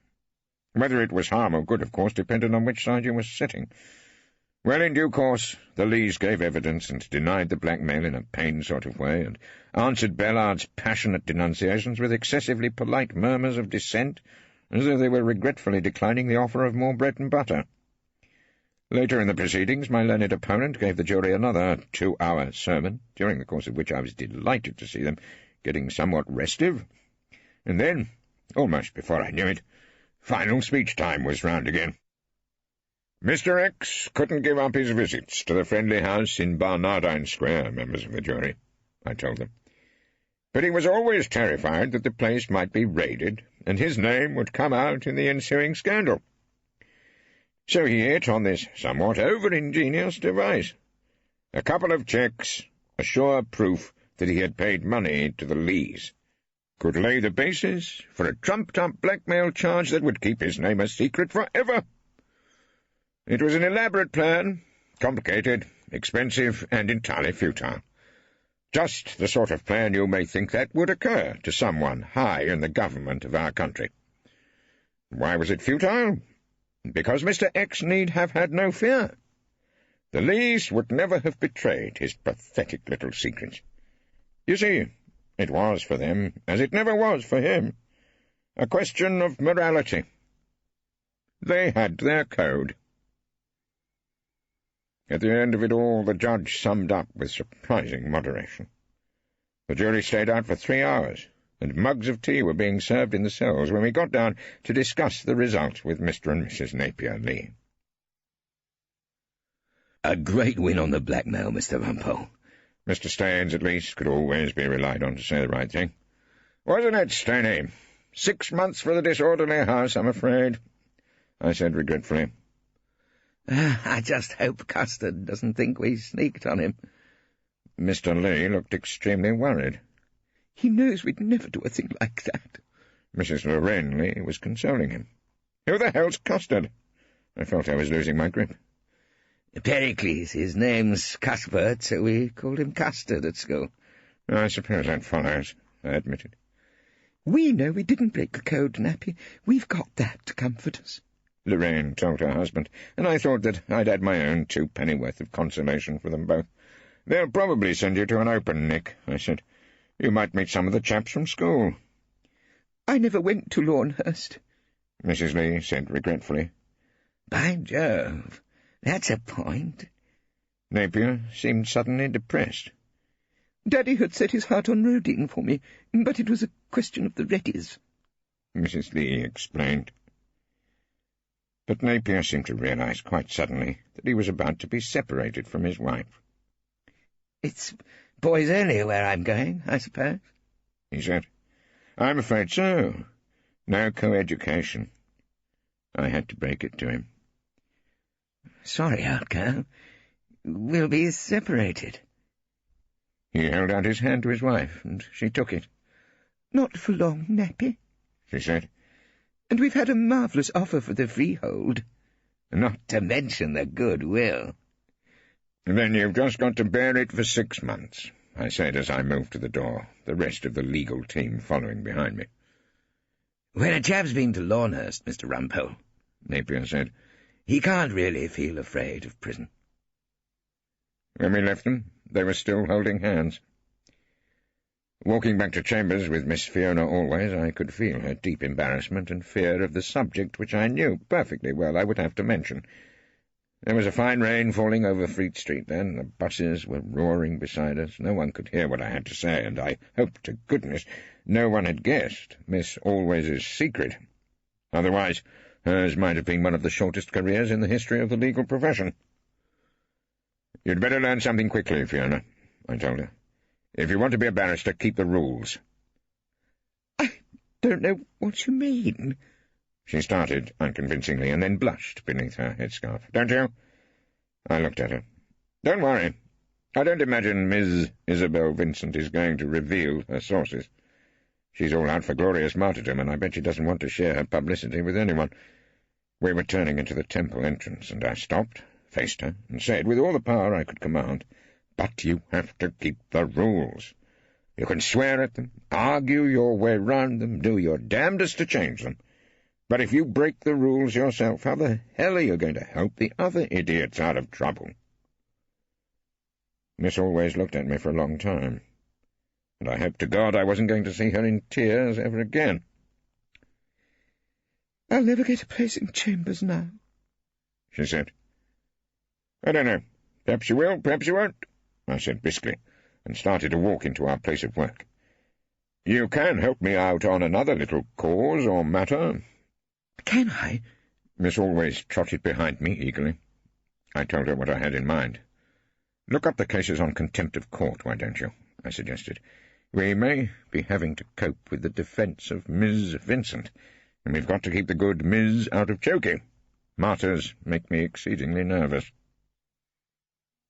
Whether it was harm or good, of course, depended on which side you were sitting. Well, in due course, the Lees gave evidence and denied the blackmail in a pained sort of way, and answered Ballard's passionate denunciations with excessively polite murmurs of dissent, as though they were regretfully declining the offer of more bread and butter. Later in the proceedings, my learned opponent gave the jury another 2-hour sermon, during the course of which I was delighted to see them getting somewhat restive. And then, almost before I knew it, final speech time was round again. Mr. X couldn't give up his visits to the friendly house in Barnardine Square, members of the jury, I told them. But he was always terrified that the place might be raided, and his name would come out in the ensuing scandal. So he hit on this somewhat over-ingenious device. A couple of cheques, a sure proof that he had paid money to the Lees, could lay the basis for a trumped-up blackmail charge that would keep his name a secret forever. It was an elaborate plan, complicated, expensive, and entirely futile. Just the sort of plan you may think that would occur to someone high in the government of our country. Why was it futile? Because Mr. X need have had no fear. The Lees would never have betrayed his pathetic little secrets. You see, it was for them, as it never was for him, a question of morality. They had their code. At the end of it all, the judge summed up with surprising moderation. The jury stayed out for 3 hours, and mugs of tea were being served in the cells when we got down to discuss the result with Mr. and Mrs. Napier Lee. "A great win on the blackmail, Mr. Rumpole." Mr. Staines, at least, could always be relied on to say the right thing. "Wasn't it, Stainey? 6 months for the disorderly house, I'm afraid," I said regretfully. "I just hope Custard doesn't think we sneaked on him." Mr. Lee looked extremely worried. "He knows we'd never do a thing like that." Mrs. Lorraine Lee was consoling him. "Who the hell's Custard?" I felt I was losing my grip. "Pericles. His name's Cuthbert, so we called him Custard at school." "I suppose that follows," I admitted. "We know we didn't break the code, Nappy. We've got that to comfort us," Lorraine told her husband, and I thought that I'd add my own 2 pennyworth of consolation for them both. "They'll probably send you to an open, Nick," I said. "You might meet some of the chaps from school." "I never went to Lawnhurst," Mrs. Lee said regretfully. "By Jove, that's a point." Napier seemed suddenly depressed. "Daddy had set his heart on Rodin for me, but it was a question of the Reddys," Mrs. Lee explained. But Napier seemed to realize quite suddenly that he was about to be separated from his wife. "It's boys only where I'm going, I suppose," he said. "I'm afraid so. No co-education." I had to break it to him. "Sorry, old girl. We'll be separated." He held out his hand to his wife, and she took it. "Not for long, Nappy," she said. "And we've had a marvellous offer for the freehold. Not to mention the goodwill." "Then you've just got to bear it for 6 months," I said as I moved to the door, the rest of the legal team following behind me. "When a chap's been to Lawnhurst, Mr. Rumpole," Napier said, "he can't really feel afraid of prison." When we left them, they were still holding hands. Walking back to chambers with Miss Fiona Always, I could feel her deep embarrassment and fear of the subject which I knew perfectly well I would have to mention. There was a fine rain falling over Fleet Street then, the buses were roaring beside us, no one could hear what I had to say, and I hoped to goodness no one had guessed Miss Always's secret. Otherwise, hers might have been one of the shortest careers in the history of the legal profession. "You'd better learn something quickly, Fiona," I told her. "If you want to be a barrister, keep the rules." "I don't know what you mean." She started unconvincingly and then blushed beneath her headscarf. "Don't you?" I looked at her. "Don't worry. I don't imagine Miss Isabel Vincent is going to reveal her sources. She's all out for glorious martyrdom, and I bet she doesn't want to share her publicity with anyone." We were turning into the temple entrance, and I stopped, faced her, and said, with all the power I could command, "But you have to keep the rules. You can swear at them, argue your way round them, do your damnedest to change them. But if you break the rules yourself, how the hell are you going to help the other idiots out of trouble?" Miss always looked at me for a long time, and I hoped to God I wasn't going to see her in tears ever again. "I'll never get a place in Chambers now," she said. "I don't know. Perhaps you will, perhaps you won't," I said briskly, and started to walk into our place of work. "You can help me out on another little cause or matter." "Can I?" Miss always trotted behind me eagerly. I told her what I had in mind. "Look up the cases on contempt of court, why don't you?" I suggested. "We may be having to cope with the defence of Miss Vincent, and we've got to keep the good Miss out of choking. Martyrs make me exceedingly nervous."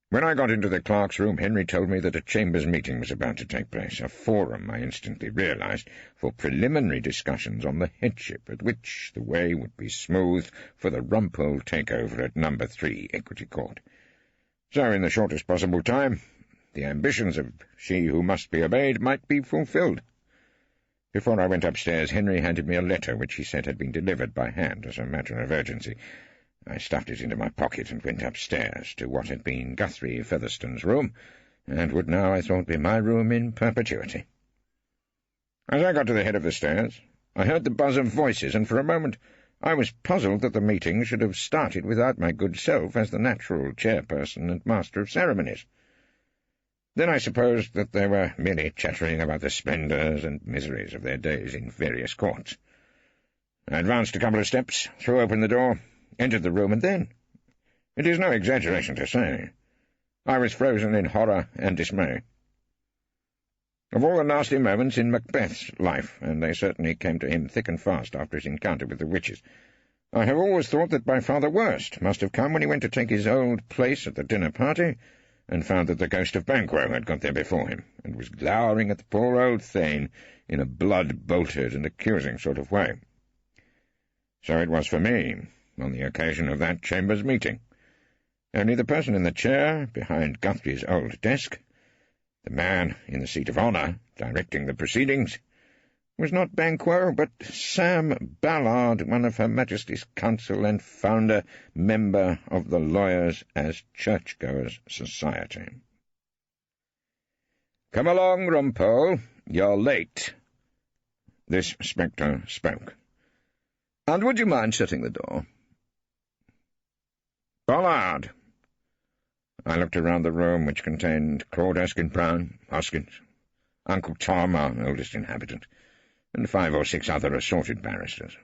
When I got into the clerk's room, Henry told me that a Chambers meeting was about to take place, a forum, I instantly realised, for preliminary discussions on the headship, at which the way would be smoothed for the Rumpole takeover at No. 3 Equity Court. So, in the shortest possible time, the ambitions of she who must be obeyed might be fulfilled. Before I went upstairs, Henry handed me a letter which he said had been delivered by hand as a matter of urgency. I stuffed it into my pocket and went upstairs to what had been Guthrie Featherstone's room, and would now, I thought, be my room in perpetuity. As I got to the head of the stairs, I heard the buzz of voices, and for a moment I was puzzled that the meeting should have started without my good self as the natural chairperson and master of ceremonies. Then I supposed that they were merely chattering about the splendours and miseries of their days in various courts. I advanced a couple of steps, threw open the door, entered the room, and then, it is no exaggeration to say, I was frozen in horror and dismay. Of all the nasty moments in Macbeth's life, and they certainly came to him thick and fast after his encounter with the witches, I have always thought that by far the worst must have come when he went to take his old place at the dinner-party, and found that the ghost of Banquo had got there before him, and was glowering at the poor old Thane in a blood-bolted and accusing sort of way. So it was for me, on the occasion of that Chambers meeting. Only the person in the chair behind Guthrie's old desk, the man in the seat of honour directing the proceedings, was not Banquo, but Sam Ballard, one of Her Majesty's Council and founder member of the Lawyers as Churchgoers Society. "Come along, Rumpole. You're late." This spectre spoke. "And would you mind shutting the door?" "Ballard." I looked around the room, which contained Claude Erskine-Brown, Hoskins, Uncle Tom, our oldest inhabitant, and 5 or 6 other assorted barristers.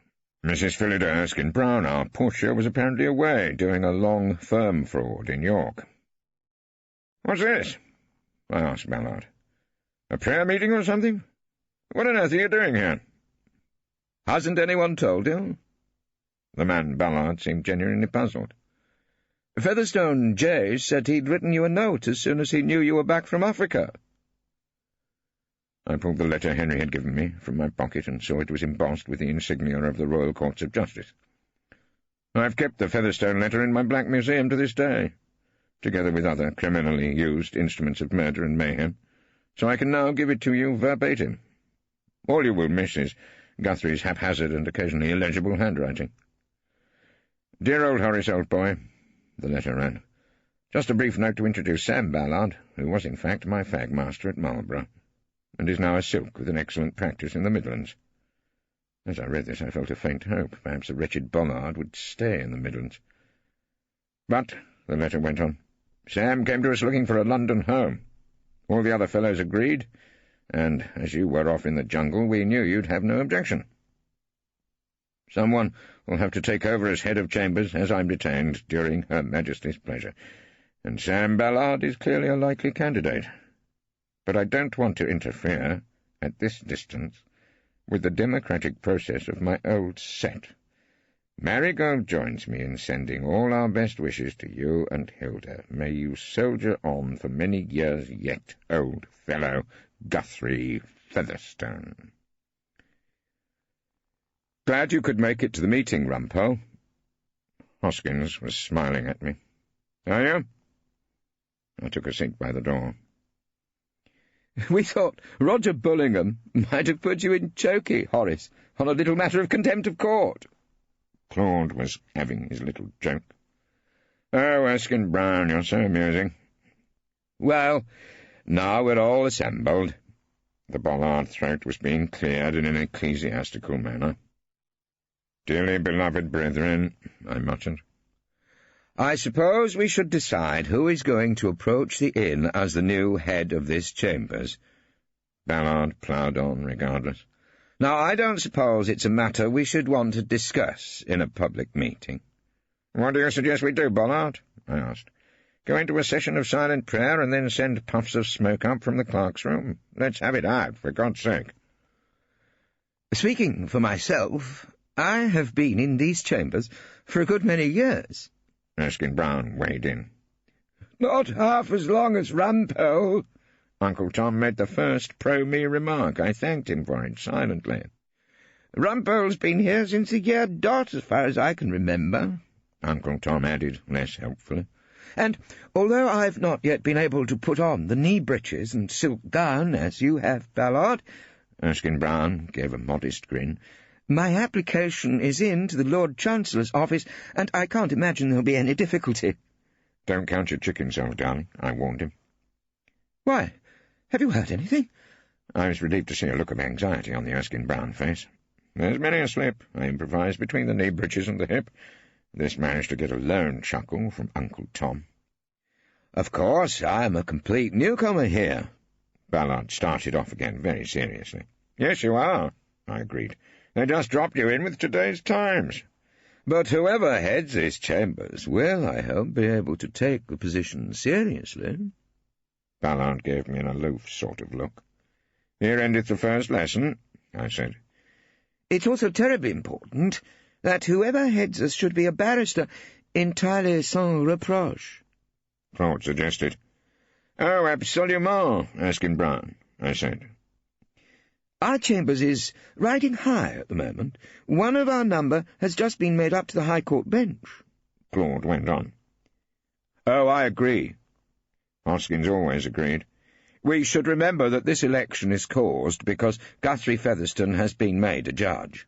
Mrs. Phillida Erskine-Brown, our Portia, was apparently away, doing a long firm fraud in York. "What's this?" I asked Ballard. "A prayer meeting or something? What on earth are you doing here?" "Hasn't anyone told you?" The man Ballard seemed genuinely puzzled. "Featherstone J. said he'd written you a note as soon as he knew you were back from Africa." I pulled the letter Henry had given me from my pocket and saw it was embossed with the insignia of the Royal Courts of Justice. I've kept the Featherstone letter in my Black Museum to this day, together with other criminally used instruments of murder and mayhem, so I can now give it to you verbatim. All you will miss is Guthrie's haphazard and occasionally illegible handwriting. "Dear old Horace, old boy," the letter ran. "Just a brief note to introduce Sam Ballard, who was in fact my fag-master at Marlborough, and is now a silk with an excellent practice in the Midlands." As I read this, I felt a faint hope. Perhaps the wretched Ballard would stay in the Midlands. "But," the letter went on, "Sam came to us looking for a London home. All the other fellows agreed, and as you were off in the jungle, we knew you'd have no objection. Someone will have to take over as head of Chambers, as I'm detained, during Her Majesty's pleasure, and Sam Ballard is clearly a likely candidate. but I don't want to interfere, at this distance, with the democratic process of my old set. Marigold joins me in sending all our best wishes to you and Hilda. May you soldier on for many years yet, old fellow Guthrie Featherstone. Glad you could make it to the meeting, Rumpole. Hoskins was smiling at me. Are you? I took a seat by the door. We thought Roger Bullingham might have put you in chokey, Horace, on a little matter of contempt of court. Claude was having his little joke. Oh, Erskine Brown, you're so amusing. Well, now we're all assembled. The bollard throat was being cleared in an ecclesiastical manner. Dearly beloved brethren, I muttered. I suppose we should decide who is going to approach the inn as the new head of this chambers. Ballard ploughed on regardless. Now, I don't suppose it's a matter we should want to discuss in a public meeting. What do you suggest we do, Ballard? I asked. Go into a session of silent prayer and then send puffs of smoke up from the clerk's room? Let's have it out, for God's sake. Speaking for myself, I have been in these chambers for a good many years. Erskine Brown weighed in. Not half as long as Rumpole. Uncle Tom made the first pro-me remark. I thanked him for it silently. Rumpole's been here since the year dot, as far as I can remember, Uncle Tom added, less helpfully. And although I've not yet been able to put on the knee-breeches and silk gown, as you have, Ballard, Erskine Brown gave a modest grin, my application is in to the Lord Chancellor's office, and I can't imagine there'll be any difficulty. Don't count your chickens, old darling, I warned him. Why? Have you heard anything? I was relieved to see a look of anxiety on the Erskine Brown face. There's many a slip, I improvised, between the knee-breeches and the hip. This managed to get a lone chuckle from Uncle Tom. Of course, I'm a complete newcomer here. Ballard started off again very seriously. Yes, you are, I agreed. They just dropped you in with today's Times. But whoever heads these chambers will, I hope, be able to take the position seriously. Ballard gave me an aloof sort of look. Here endeth the first lesson, I said. It's also terribly important that whoever heads us should be a barrister entirely sans reproche. Claude suggested. Oh, absolument, Erskine Brown, I said. Our chambers is riding high at the moment. One of our number has just been made up to the High Court bench. Claude went on. Oh, I agree. Hoskins always agreed. We should remember that this election is caused because Guthrie Featherstone has been made a judge.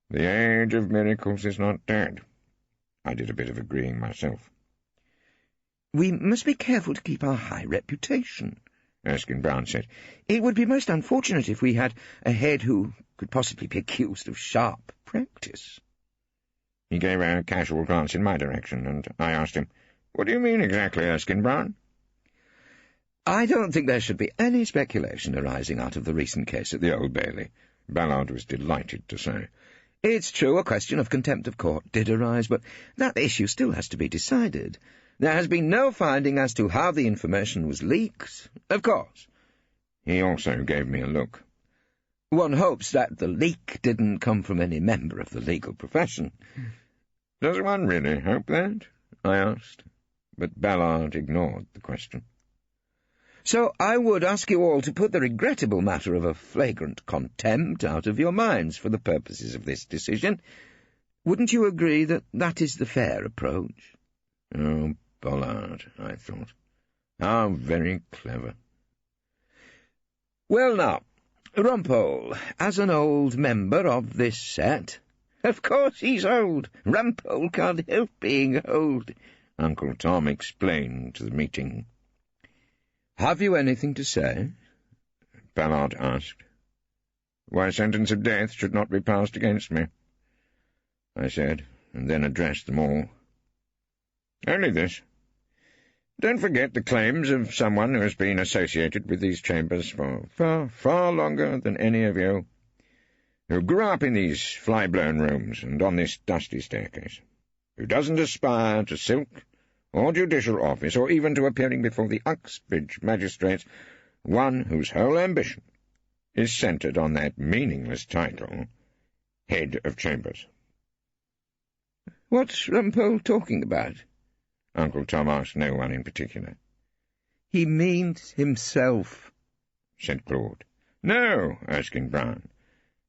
The age of miracles is not dead. I did a bit of agreeing myself. We must be careful to keep our high reputation, Erskine Brown said. It would be most unfortunate if we had a head who could possibly be accused of sharp practice. He gave a casual glance in my direction, and I asked him, What do you mean exactly, Erskine Brown? I don't think there should be any speculation arising out of the recent case at the Old Bailey, Ballard was delighted to say. It's true a question of contempt of court did arise, but that issue still has to be decided. There has been no finding as to how the information was leaked, of course. He also gave me a look. One hopes that the leak didn't come from any member of the legal profession. Does one really hope that? I asked, but Ballard ignored the question. So I would ask you all to put the regrettable matter of a flagrant contempt out of your minds for the purposes of this decision. Wouldn't you agree that that is the fair approach? Oh, Ballard, I thought. How very clever. Well now, Rumpole, as an old member of this set— Of course he's old. Rumpole can't help being old, Uncle Tom explained to the meeting. Have you anything to say? Ballard asked. Why sentence of death should not be passed against me, I said, and then addressed them all. Only this. Don't forget the claims of someone who has been associated with these chambers for far, far longer than any of you, who grew up in these fly-blown rooms and on this dusty staircase, who doesn't aspire to silk or judicial office, or even to appearing before the Uxbridge magistrates, one whose whole ambition is centred on that meaningless title, Head of Chambers. What's Rumpole talking about? Uncle Tom asked no one in particular. He means himself, said Claude. No, Erskine Brown,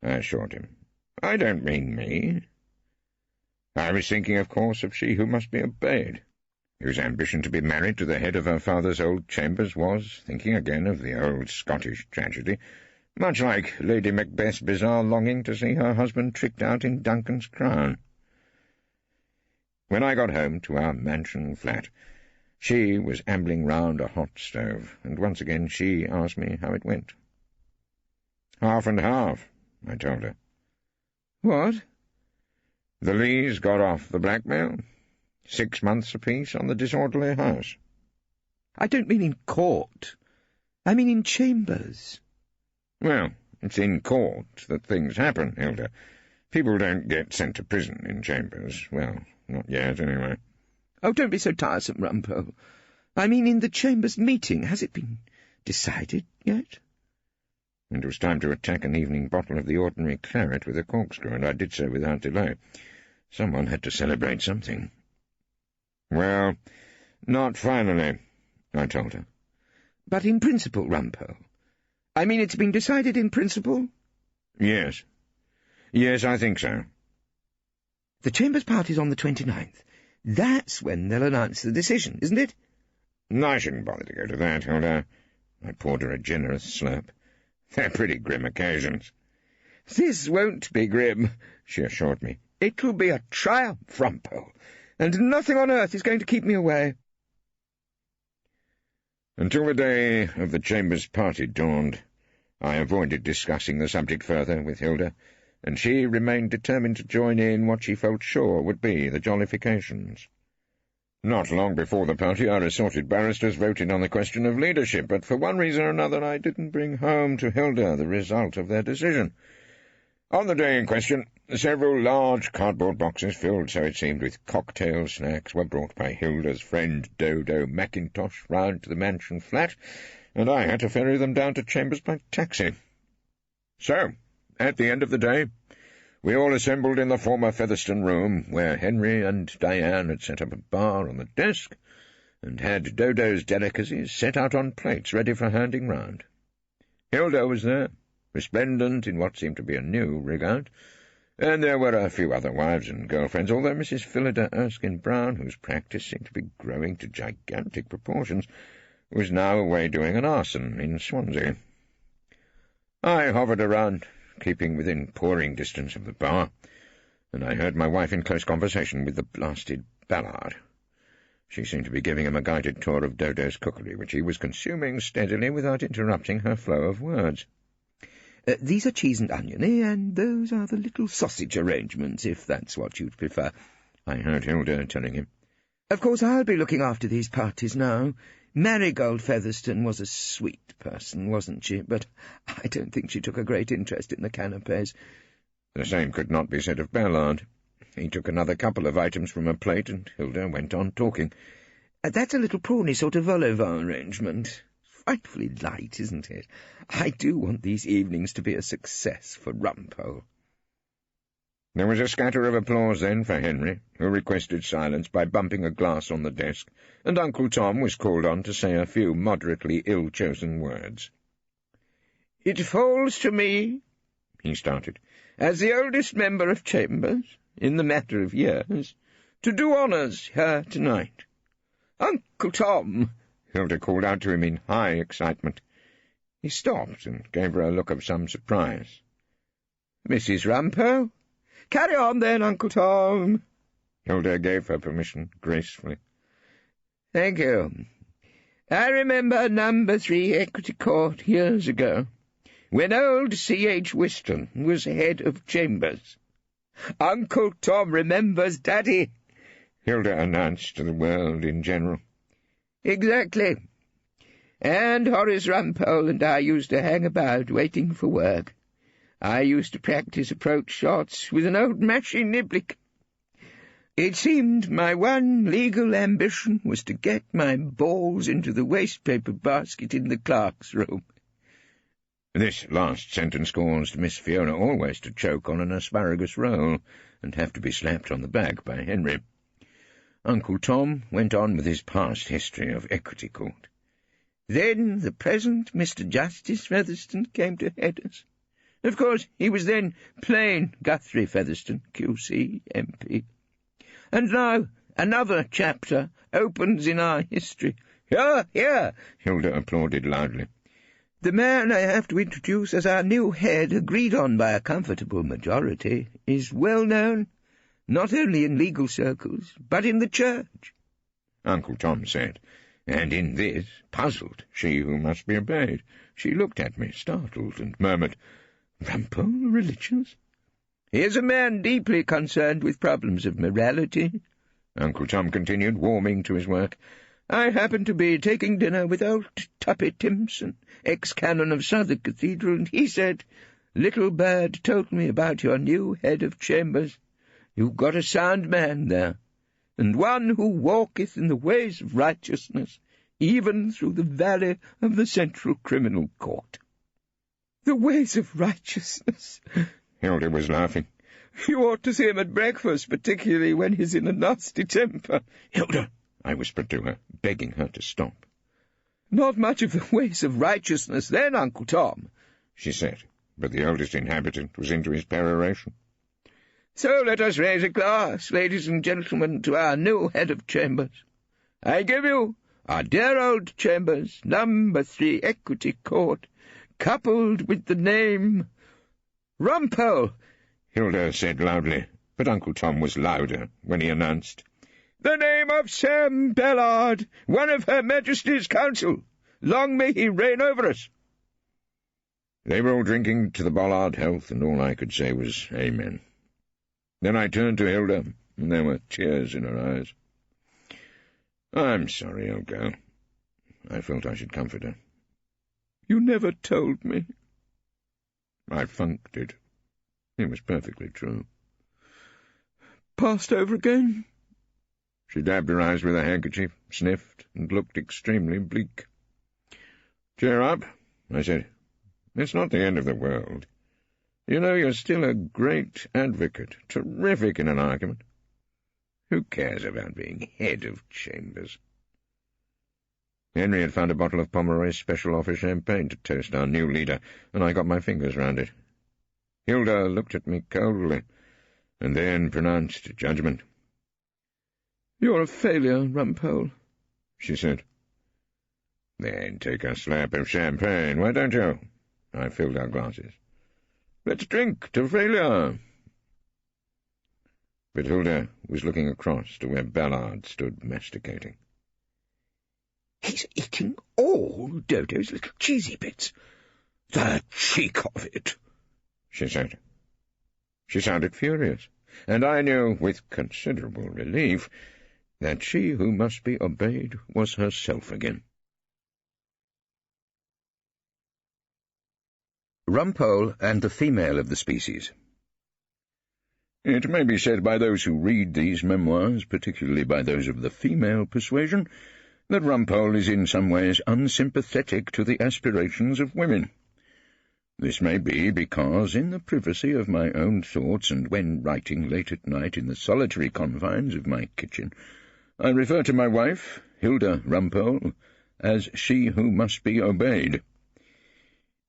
I assured him. I don't mean me. I was thinking, of course, of she who must be obeyed, whose ambition to be married to the head of her father's old chambers was, thinking again of the old Scottish tragedy, much like Lady Macbeth's bizarre longing to see her husband tricked out in Duncan's crown. When I got home to our mansion flat, she was ambling round a hot stove, and once again she asked me how it went. Half and half, I told her. What? The Lees got off the blackmail. 6 months apiece on the disorderly house. I don't mean in court. I mean in chambers. Well, it's in court that things happen, Hilda. People don't get sent to prison in chambers. Well, not yet, anyway. Oh, don't be so tiresome, Rumpole. I mean in the chambers meeting. Has it been decided yet? It was time to attack an evening bottle of the ordinary claret with a corkscrew, and I did so without delay. Someone had to celebrate something. Well, not finally, I told her. But in principle, Rumpole. I mean, it's been decided in principle? Yes. Yes, I think so. The Chambers party's on the 29th. That's when they'll announce the decision, isn't it? I shouldn't bother to go to that, Hilda. I poured her a generous slurp. They're pretty grim occasions. This won't be grim, she assured me. It'll be a triumph, Rumpole, and nothing on earth is going to keep me away. Until the day of the Chambers party dawned, I avoided discussing the subject further with Hilda, and she remained determined to join in what she felt sure would be the jollifications. Not long before the party, our assorted barristers voted on the question of leadership, but for one reason or another I didn't bring home to Hilda the result of their decision. On the day in question, several large cardboard boxes, filled, so it seemed, with cocktail snacks, were brought by Hilda's friend Dodo Mackintosh round to the mansion flat, and I had to ferry them down to Chambers by taxi. So, at the end of the day, we all assembled in the former Featherstone room, where Henry and Diane had set up a bar on the desk, and had Dodo's delicacies set out on plates ready for handing round. Hilda was there, resplendent in what seemed to be a new rig-out, and there were a few other wives and girlfriends, although Mrs. Phillida Erskine Brown, whose practice seemed to be growing to gigantic proportions, was now away doing an arson in Swansea. I hovered around, keeping within pouring distance of the bar, and I heard my wife in close conversation with the blasted Ballard. She seemed to be giving him a guided tour of Dodo's cookery, which he was consuming steadily without interrupting her flow of words. These are cheese and onion, and those are the little sausage arrangements, if that's what you'd prefer, I heard Hilda telling him. Of course, I'll be looking after these parties now. Marigold Featherstone was a sweet person, wasn't she? But I don't think she took a great interest in the canapes. The same could not be said of Ballard. He took another couple of items from a plate, and Hilda went on talking. That's a little prawny sort of vol au vent arrangement. Frightfully light, isn't it? I do want these evenings to be a success for Rumpole. There was a scatter of applause then for Henry, who requested silence by bumping a glass on the desk, and Uncle Tom was called on to say a few moderately ill-chosen words. "It falls to me," he started, "as the oldest member of Chambers, in the matter of years, to do honours here tonight. Uncle Tom," Hilda called out to him in high excitement. He stopped and gave her a look of some surprise. "Mrs. Rumpole? Carry on, then, Uncle Tom." Hilda gave her permission gracefully. "Thank you. I remember number 3 Equity Court years ago, when old C.H. Whiston was head of Chambers. Uncle Tom remembers Daddy," Hilda announced to the world in general. "Exactly. And Horace Rumpole and I used to hang about waiting for work. I used to practice approach shots with an old mashie niblick. It seemed my one legal ambition was to get my balls into the waste-paper basket in the clerk's room. This last sentence caused Miss Fiona always to choke on an asparagus roll and have to be slapped on the back by Henry. Uncle Tom went on with his past history of Equity Court. Then the present Mr. Justice Featherstone came to head us. Of course, he was then plain Guthrie Featherstone, Q.C., M.P. And now another chapter opens in our history. Hear, hear! Hilda applauded loudly. The man I have to introduce as our new head, agreed on by a comfortable majority, is well known, not only in legal circles, but in the church. Uncle Tom said, and in this, puzzled, she who must be obeyed. She looked at me, startled, and murmured, Rumpole religious? He is a man deeply concerned with problems of morality, Uncle Tom continued, warming to his work. I happened to be taking dinner with old Tuppy Timpson, ex-canon of Southwark Cathedral, and he said, Little Bird told me about your new head of chambers. You've got a sound man there, and one who walketh in the ways of righteousness, even through the valley of the Central Criminal Court. The ways of righteousness! Hilda was laughing. You ought to see him at breakfast, particularly when he's in a nasty temper. Hilda, I whispered to her, begging her to stop. Not much of the ways of righteousness then, Uncle Tom, she said, but the oldest inhabitant was into his peroration. So let us raise a glass, ladies and gentlemen, to our new head of chambers. I give you our dear old chambers, number 3 Equity Court, coupled with the name Rumpole, Hilda said loudly, but Uncle Tom was louder when he announced, The name of Sam Ballard, one of Her Majesty's Council. Long may he reign over us. They were all drinking to the Ballard health, and all I could say was amen. Then I turned to Hilda, and there were tears in her eyes. I'm sorry, old girl. I felt I should comfort her. You never told me. I funked it. It was perfectly true. Passed over again? She dabbed her eyes with a handkerchief, sniffed, and looked extremely bleak. Cheer up, I said. It's not the end of the world. You know, you're still a great advocate, terrific in an argument. Who cares about being head of chambers? Henry had found a bottle of Pomeroy's special offer champagne to toast our new leader, and I got my fingers round it. Hilda looked at me coldly, and then pronounced judgment. You're a failure, Rumpole, she said. Then take a slap of champagne, why don't you? I filled our glasses. Let's drink to failure. But Hilda was looking across to where Ballard stood masticating. He's eating all Dodo's little cheesy bits. The cheek of it, she said. She sounded furious, and I knew, with considerable relief, that she who must be obeyed was herself again. Rumpole and the female of the species. It may be said by those who read these memoirs, particularly by those of the female persuasion, that Rumpole is in some ways unsympathetic to the aspirations of women. This may be because, in the privacy of my own thoughts and when writing late at night in the solitary confines of my kitchen, I refer to my wife, Hilda Rumpole, as she who must be obeyed.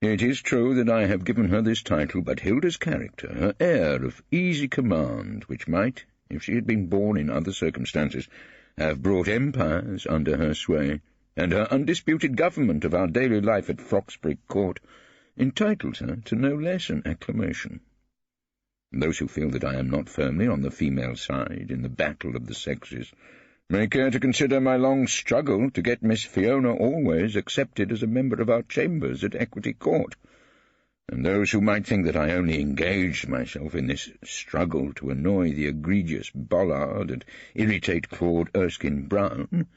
It is true that I have given her this title, but Hilda's character, her air of easy command, which might, if she had been born in other circumstances, have brought empires under her sway, and her undisputed government of our daily life at Froxbury Court, entitles her to no less an acclamation. Those who feel that I am not firmly on the female side in the battle of the sexes may care to consider my long struggle to get Miss Fiona always accepted as a member of our chambers at Equity Court, and those who might think that I only engaged myself in this struggle to annoy the egregious Ballard and irritate Claude Erskine-Brown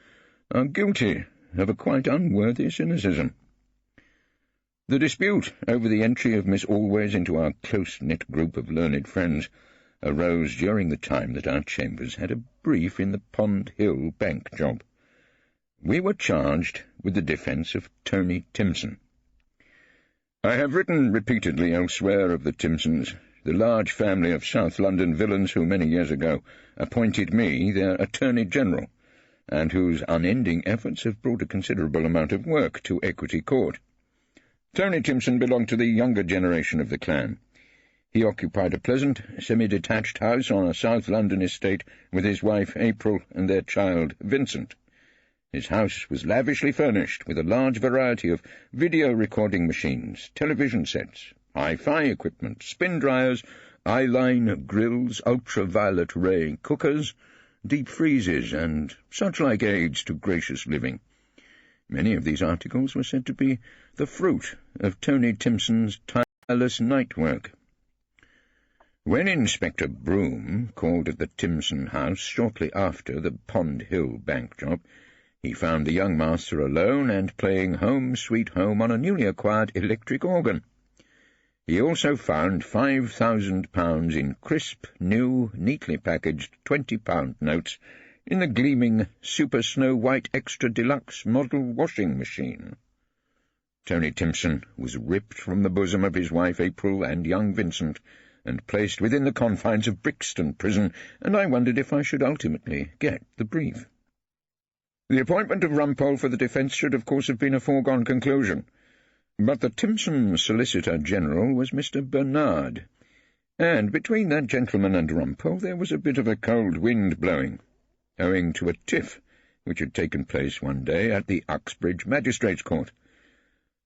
are guilty of a quite unworthy cynicism. The dispute over the entry of Miss Always into our close-knit group of learned friends arose during the time that our chambers had a brief in the Pond Hill bank job. We were charged with the defence of Tony Timson. I have written repeatedly elsewhere of the Timsons, the large family of South London villains who many years ago appointed me their Attorney-General, and whose unending efforts have brought a considerable amount of work to Equity Court. Tony Timson belonged to the younger generation of the clan. He occupied a pleasant, semi-detached house on a South London estate with his wife April and their child Vincent. His house was lavishly furnished with a large variety of video recording machines, television sets, hi-fi equipment, spin dryers, eye-line grills, ultraviolet ray cookers, deep freezes, and such-like aids to gracious living. Many of these articles were said to be the fruit of Tony Timson's tireless night work. When Inspector Broom called at the Timson house shortly after the Pond Hill bank job, he found the young master alone and playing Home Sweet Home on a newly acquired electric organ. He also found £5,000 in crisp, new, neatly packaged £20 notes in the gleaming Super Snow White Extra Deluxe model washing machine. Tony Timson was ripped from the bosom of his wife April and young Vincent, and placed within the confines of Brixton Prison, and I wondered if I should ultimately get the brief. The appointment of Rumpole for the defence should, of course, have been a foregone conclusion, but the Timson Solicitor-General was Mr. Bernard, and between that gentleman and Rumpole there was a bit of a cold wind blowing, owing to a tiff which had taken place one day at the Uxbridge Magistrates' Court.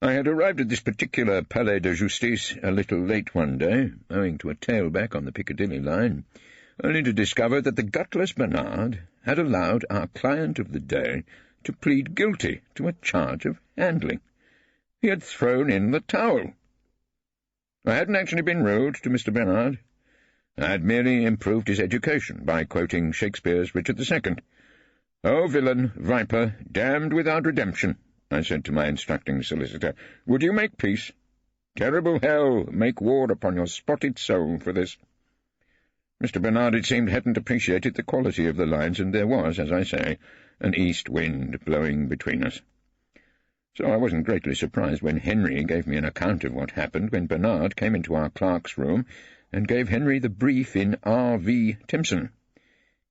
I had arrived at this particular Palais de Justice a little late one day, owing to a tailback on the Piccadilly line, only to discover that the gutless Bernard had allowed our client of the day to plead guilty to a charge of handling. He had thrown in the towel. I hadn't actually been rude to Mr. Bernard. I had merely improved his education by quoting Shakespeare's Richard II. "O villain, viper, damned without redemption," I said to my instructing solicitor, "would you make peace? Terrible hell, make war upon your spotted soul for this." Mr. Bernard, it seemed, hadn't appreciated the quality of the lines, and there was, as I say, an east wind blowing between us. So I wasn't greatly surprised when Henry gave me an account of what happened when Bernard came into our clerk's room and gave Henry the brief in R.V. Timson.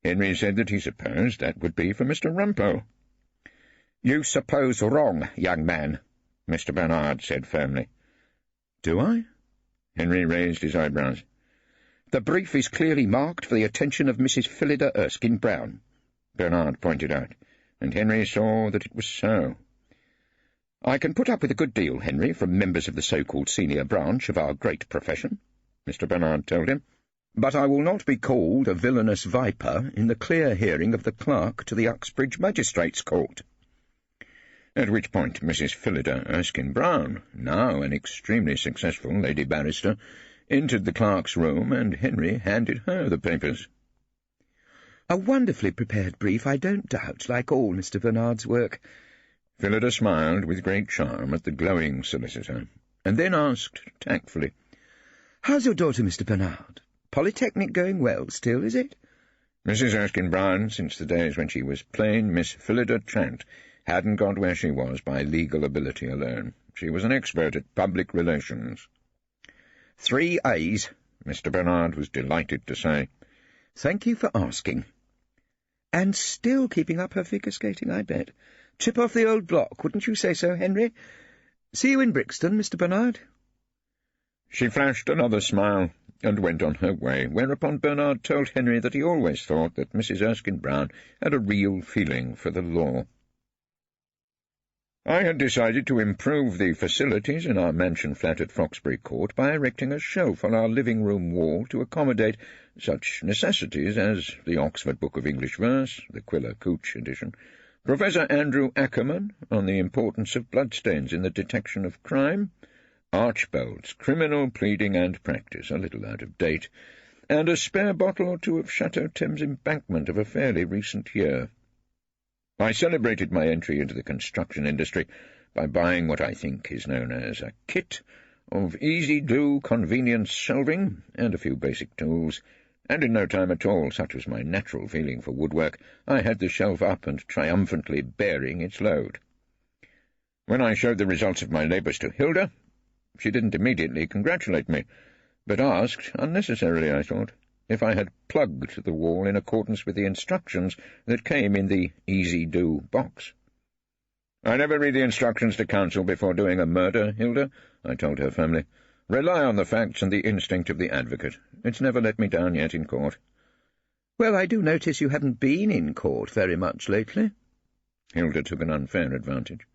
Henry said that he supposed that would be for Mr. Rumpole. "You suppose wrong, young man," Mr. Bernard said firmly. "Do I?" Henry raised his eyebrows. "The brief is clearly marked for the attention of Mrs. Phillida Erskine-Brown," Bernard pointed out, and Henry saw that it was so. "I can put up with a good deal, Henry, from members of the so-called senior branch of our great profession," Mr. Bernard told him, "but I will not be called a villainous viper in the clear hearing of the clerk to the Uxbridge Magistrates' Court." At which point Mrs. Phillida Erskine-Brown, now an extremely successful lady barrister, entered the clerk's room, and Henry handed her the papers. "A wonderfully prepared brief, I don't doubt, like all Mr. Bernard's work." Phillida smiled with great charm at the glowing solicitor, and then asked tactfully, "How's your daughter, Mr. Bernard? Polytechnic going well still, is it?" Mrs. Erskine-Brown, since the days when she was plain Miss Phillida Trant, hadn't got where she was by legal ability alone. She was an expert at public relations. 3 A's, Mr. Bernard was delighted to say. "Thank you for asking." "And still keeping up her figure skating, I bet. Chip off the old block, wouldn't you say so, Henry? See you in Brixton, Mr. Bernard." She flashed another smile and went on her way, whereupon Bernard told Henry that he always thought that Mrs. Erskine-Brown had a real feeling for the law. I had decided to improve the facilities in our mansion flat at Foxbury Court by erecting a shelf on our living-room wall to accommodate such necessities as the Oxford Book of English Verse, the Quiller Couch edition, Professor Andrew Ackerman on the importance of bloodstains in the detection of crime, Archbold's Criminal Pleading and Practice, a little out of date, and a spare bottle or two of Chateau Thames Embankment of a fairly recent year. I celebrated my entry into the construction industry by buying what I think is known as a kit of easy-do convenience shelving and a few basic tools, and in no time at all, such was my natural feeling for woodwork, I had the shelf up and triumphantly bearing its load. When I showed the results of my labours to Hilda, she didn't immediately congratulate me, but asked, unnecessarily I thought, if I had plugged the wall in accordance with the instructions that came in the easy-do box. "I never read the instructions to counsel before doing a murder, Hilda," I told her firmly. "Rely on the facts and the instinct of the advocate. It's never let me down yet in court." "Well, I do notice you haven't been in court very much lately." Hilda took an unfair advantage.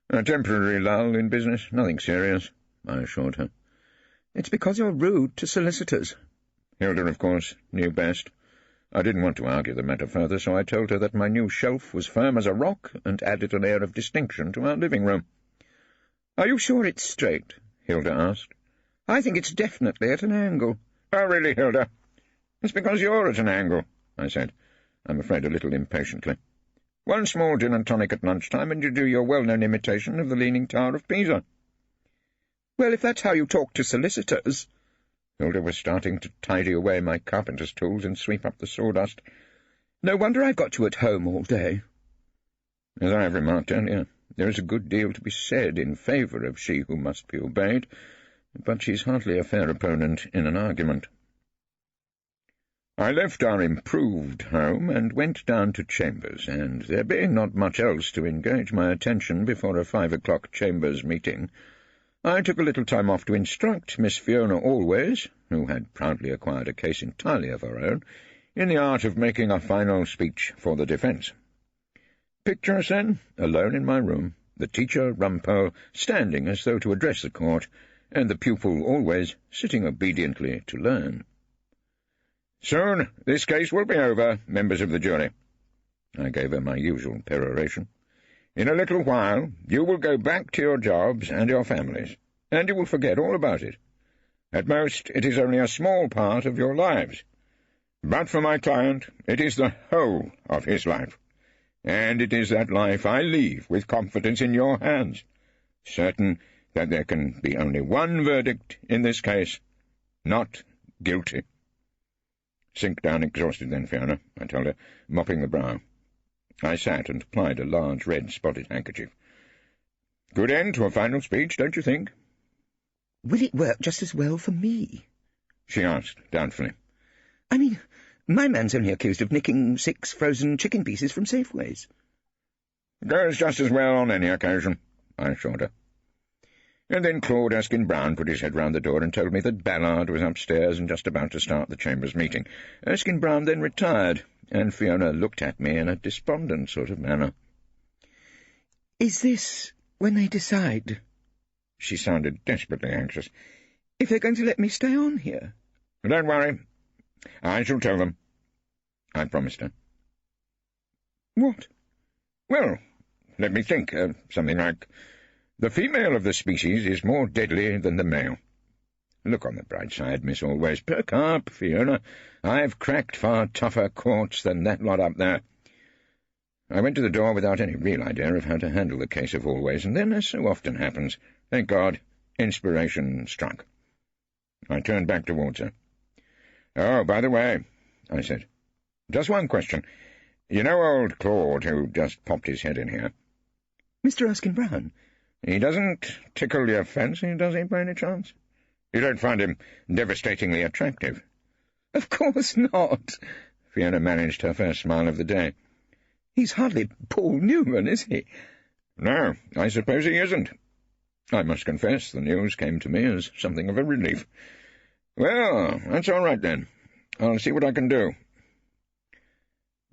"A temporary lull in business, nothing serious," I assured her. "It's because you're rude to solicitors." Hilda, of course, knew best. I didn't want to argue the matter further, so I told her that my new shelf was firm as a rock and added an air of distinction to our living room. "Are you sure it's straight?" Hilda asked. "I think it's definitely at an angle." "Oh, really, Hilda? It's because you're at an angle," I said, I'm afraid a little impatiently. "One small gin and tonic at lunchtime, and you do your well-known imitation of the Leaning Tower of Pisa." "Well, if that's how you talk to solicitors—" Hilda was starting to tidy away my carpenter's tools and sweep up the sawdust. "No wonder I've got you at home all day." As I have remarked earlier, there is a good deal to be said in favour of she who must be obeyed, but she's hardly a fair opponent in an argument. I left our improved home and went down to Chambers, and there being not much else to engage my attention before a 5 o'clock Chambers meeting, I took a little time off to instruct Miss Fiona Always, who had proudly acquired a case entirely of her own, in the art of making a final speech for the defence. Picture us then, alone in my room, the teacher, Rumpole, standing as though to address the court, and the pupil Always sitting obediently to learn. "Soon this case will be over, members of the jury." I gave her my usual peroration. "In a little while you will go back to your jobs and your families, and you will forget all about it. At most, it is only a small part of your lives. But for my client, it is the whole of his life, and it is that life I leave with confidence in your hands, certain that there can be only one verdict in this case, not guilty." "Sink down exhausted then, Fiona," I told her, mopping the brow. I sat and applied a large red spotted handkerchief. "Good end to a final speech, don't you think?" "Will it work just as well for me?" she asked doubtfully. "I mean, my man's only accused of nicking 6 frozen chicken pieces from Safeways." "Goes just as well on any occasion," I assured her. And then Claude Erskine-Brown put his head round the door and told me that Ballard was upstairs and just about to start the Chambers meeting. Erskine-Brown then retired, and Fiona looked at me in a despondent sort of manner. "Is this when they decide?" She sounded desperately anxious. "If they're going to let me stay on here?" "Don't worry. I shall tell them," I promised her. "What?" "Well, let me think. Something like, the female of the species is more deadly than the male. Look on the bright side, Miss Always. Perk up, Fiona. I've cracked far tougher courts than that lot up there." I went to the door without any real idea of how to handle the case of Always, and then, as so often happens, thank God, inspiration struck. I turned back towards her. "Oh, by the way," I said, "just one question. You know old Claude, who just popped his head in here?" "Mr. Erskine-Brown?" "He doesn't tickle your fancy, does he, by any chance? You don't find him devastatingly attractive?" "Of course not." Fiona managed her first smile of the day. "He's hardly Paul Newman, is he?" "No, I suppose he isn't." I must confess the news came to me as something of a relief. "Well, that's all right, then. I'll see what I can do."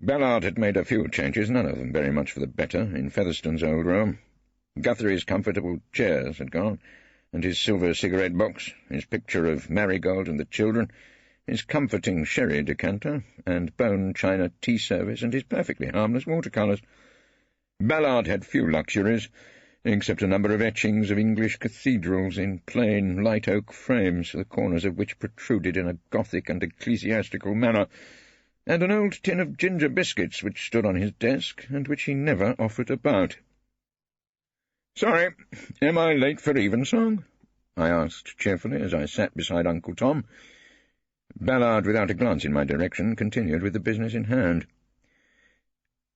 Ballard had made a few changes, none of them very much for the better, in Featherstone's old room. Guthrie's comfortable chairs had gone, and his silver cigarette-box, his picture of Marigold and the children, his comforting sherry decanter, and bone china tea-service, and his perfectly harmless watercolours. Ballard had few luxuries, except a number of etchings of English cathedrals in plain light oak frames, the corners of which protruded in a Gothic and ecclesiastical manner, and an old tin of ginger biscuits which stood on his desk, and which he never offered about. "Sorry, am I late for evensong?" I asked cheerfully as I sat beside Uncle Tom. Ballard, without a glance in my direction, continued with the business in hand.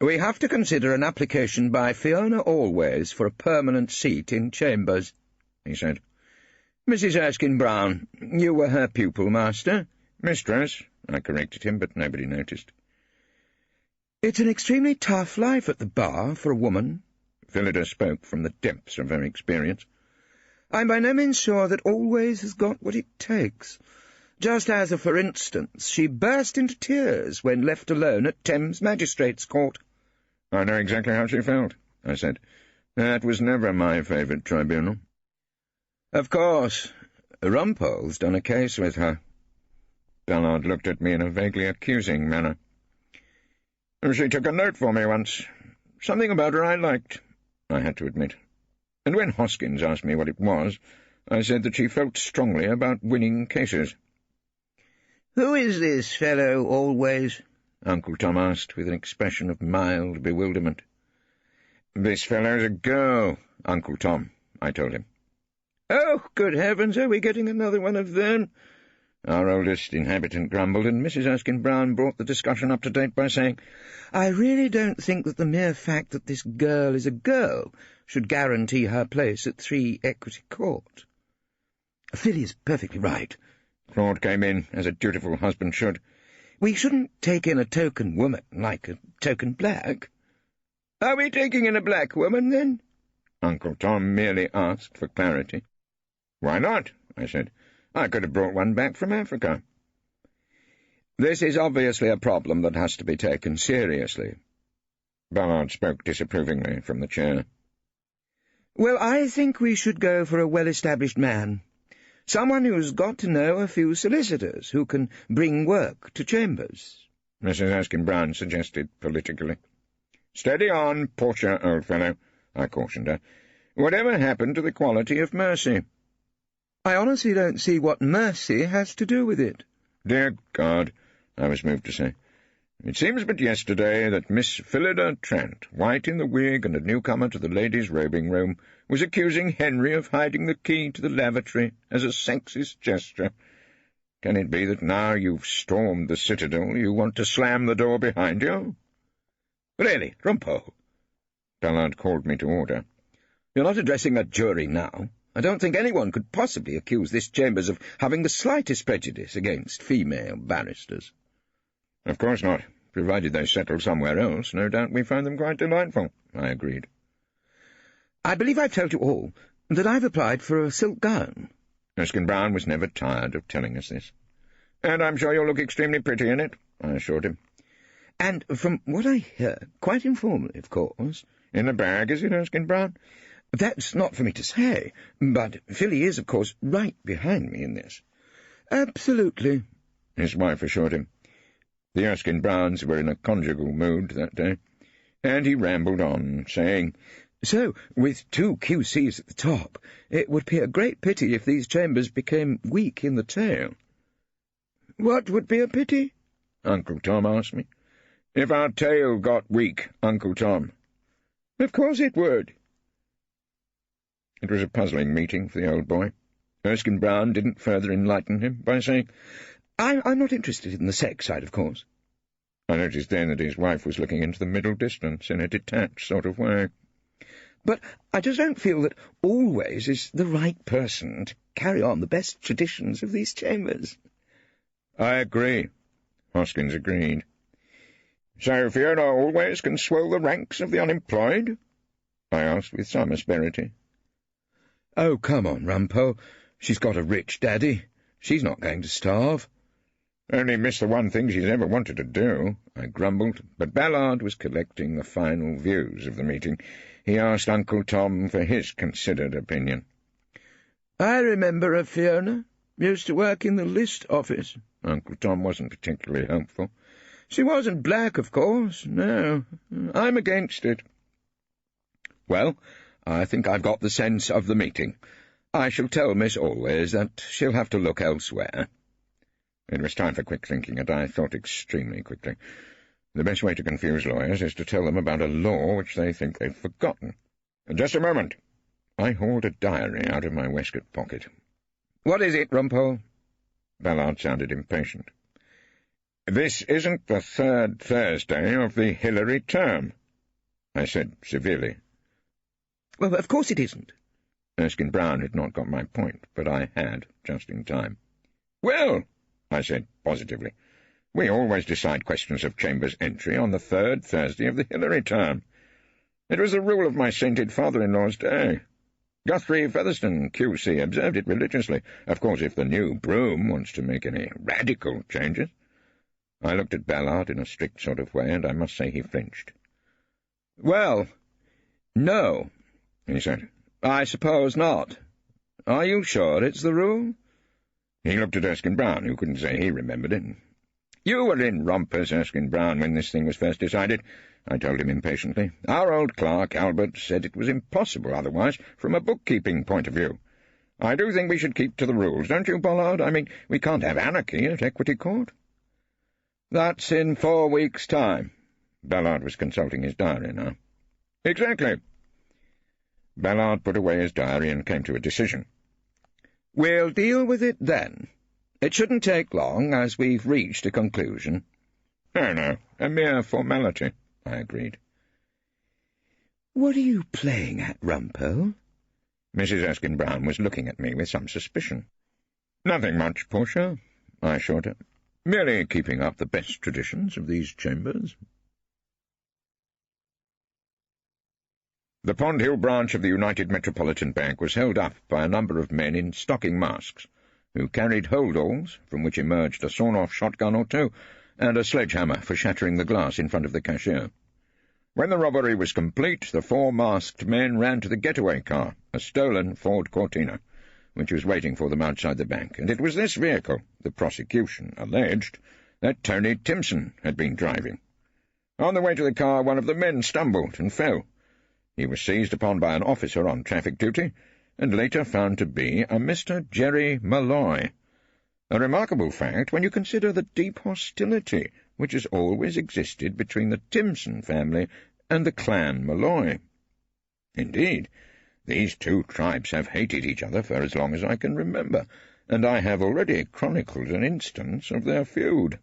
"We have to consider an application by Fiona Always for a permanent seat in Chambers," he said. "Mrs. Erskine-Brown, you were her pupil, Master." "Mistress," I corrected him, but nobody noticed. "It's an extremely tough life at the bar for a woman," Phillida spoke from the depths of her experience. "I'm by no means sure that Always has got what it takes. Just as, for instance, she burst into tears when left alone at Thames Magistrates' Court." "I know exactly how she felt," I said. "That was never my favourite tribunal." "Of course. Rumpole's done a case with her." Ballard looked at me in a vaguely accusing manner. "She took a note for me once. Something about her I liked," I had to admit. And when Hoskins asked me what it was, I said that she felt strongly about winning cases. "Who is this fellow Always?" Uncle Tom asked, with an expression of mild bewilderment. "This fellow's a girl, Uncle Tom," I told him. "Oh, good heavens, are we getting another one of them?" Our oldest inhabitant grumbled, and Mrs. Erskine-Brown brought the discussion up to date by saying, "I really don't think that the mere fact that this girl is a girl should guarantee her place at 3 Equity Court." "Philly is perfectly right," Claude came in, as a dutiful husband should. "We shouldn't take in a token woman like a token black." "Are we taking in a black woman, then?" Uncle Tom merely asked for clarity. "Why not?" I said. "I could have brought one back from Africa." "This is obviously a problem that has to be taken seriously." Ballard spoke disapprovingly from the chair. "Well, I think we should go for a well-established man. Someone who's got to know a few solicitors, who can bring work to Chambers," Mrs. Erskine-Brown suggested politically. "Steady on, Portia, old fellow," I cautioned her. "Whatever happened to the quality of mercy?" "I honestly don't see what mercy has to do with it." "Dear God," I was moved to say. "It seems but yesterday that Miss Phillida Trent, white in the wig and a newcomer to the ladies' robing room, was accusing Henry of hiding the key to the lavatory as a sexist gesture. Can it be that now you've stormed the citadel you want to slam the door behind you?" "Really, Rumpole," Ballard called me to order. "you're not addressing a jury now. I don't think anyone could possibly accuse this Chambers of having the slightest prejudice against female barristers." "Of course not. Provided they settle somewhere else, no doubt we find them quite delightful," I agreed. "I believe I've told you all that I've applied for a silk gown." Erskine-Brown was never tired of telling us this. "And I'm sure you'll look extremely pretty in it," I assured him. "And from what I hear, quite informally, of course—" "In the bag, is it, Erskine-Brown?" "That's not for me to say, but Philly is, of course, right behind me in this." "Absolutely," his wife assured him. The Erskine-Browns were in a conjugal mood that day, and he rambled on, saying, "So, with 2 QCs at the top, it would be a great pity if these Chambers became weak in the tail." "What would be a pity?" Uncle Tom asked me. "If our tail got weak, Uncle Tom." "Of course it would." It was a puzzling meeting for the old boy. Erskine-Brown didn't further enlighten him by saying, I'm not interested in the sex side, of course." I noticed then that his wife was looking into the middle distance in a detached sort of way. "But I just don't feel that Always is the right person to carry on the best traditions of these Chambers." "I agree," Hoskins agreed. "So Fiona Always can swell the ranks of the unemployed?" I asked with some asperity. "Oh, come on, Rumpole. She's got a rich daddy. She's not going to starve." "Only miss the one thing she's ever wanted to do," I grumbled, but Ballard was collecting the final views of the meeting. He asked Uncle Tom for his considered opinion. "I remember her, Fiona. Used to work in the list office." Uncle Tom wasn't particularly helpful. "She wasn't black, of course. No, I'm against it." "Well, I think I've got the sense of the meeting. I shall tell Miss Always that she'll have to look elsewhere." It was time for quick thinking, and I thought extremely quickly. The best way to confuse lawyers is to tell them about a law which they think they've forgotten. "Just a moment." I hauled a diary out of my waistcoat pocket. "What is it, Rumpole?" Ballard sounded impatient. "This isn't the third Thursday of the Hillary term," I said severely. "Well, of course it isn't." Erskine-Brown had not got my point, but I had, just in time. "Well," I said positively, "we always decide questions of Chambers entry on the third Thursday of the Hillary term. It was the rule of my sainted father-in-law's day. Guthrie Featherstone, Q.C., observed it religiously. Of course, if the new Broom wants to make any radical changes—" I looked at Ballard in a strict sort of way, and I must say he flinched. "Well, no," he said. "I suppose not. Are you sure it's the rule?" He looked at Erskine-Brown, who couldn't say he remembered it. "You were in Rompers, Erskine-Brown, when this thing was first decided," I told him impatiently. "Our old clerk, Albert, said it was impossible otherwise from a bookkeeping point of view. I do think we should keep to the rules, don't you, Ballard? I mean, we can't have anarchy at Equity Court." "That's in 4 weeks' time." Ballard was consulting his diary now. "Exactly." Ballard put away his diary and came to a decision. "We'll deal with it then. It shouldn't take long, as we've reached a conclusion." No, a mere formality," I agreed. "What are you playing at, Rumpole?" Mrs. Erskine-Brown was looking at me with some suspicion. "Nothing much, Portia," I assured her. "Merely keeping up the best traditions of these chambers." The Pond Hill branch of the United Metropolitan Bank was held up by a number of men in stocking masks, who carried holdalls, from which emerged a sawn-off shotgun or two, and a sledgehammer for shattering the glass in front of the cashier. When the robbery was complete, the 4 masked men ran to the getaway car, a stolen Ford Cortina, which was waiting for them outside the bank, and it was this vehicle, the prosecution alleged, that Tony Timpson had been driving. On the way to the car, one of the men stumbled and fell. He was seized upon by an officer on traffic duty, and later found to be a Mr. Jerry Malloy. A remarkable fact when you consider the deep hostility which has always existed between the Timpson family and the clan Malloy. Indeed, these two tribes have hated each other for as long as I can remember, and I have already chronicled an instance of their feud.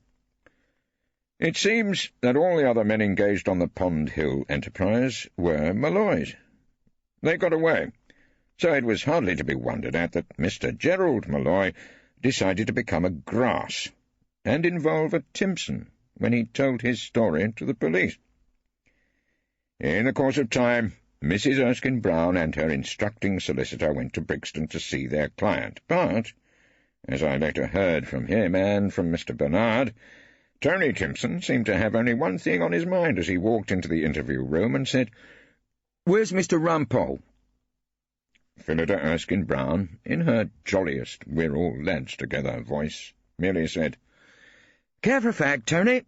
It seems that all the other men engaged on the Pond Hill enterprise were Malloys. They got away, so it was hardly to be wondered at that Mr. Gerald Malloy decided to become a grass and involve a Timpson when he told his story to the police. In the course of time, Mrs. Erskine-Brown and her instructing solicitor went to Brixton to see their client, but, as I later heard from him and from Mr. Bernard, Tony Timpson seemed to have only one thing on his mind as he walked into the interview room and said, "Where's Mr. Rumpole?" Phillida Erskine-Brown, in her jolliest we're-all-lads-together voice, merely said, "Care for a fag, Tony?"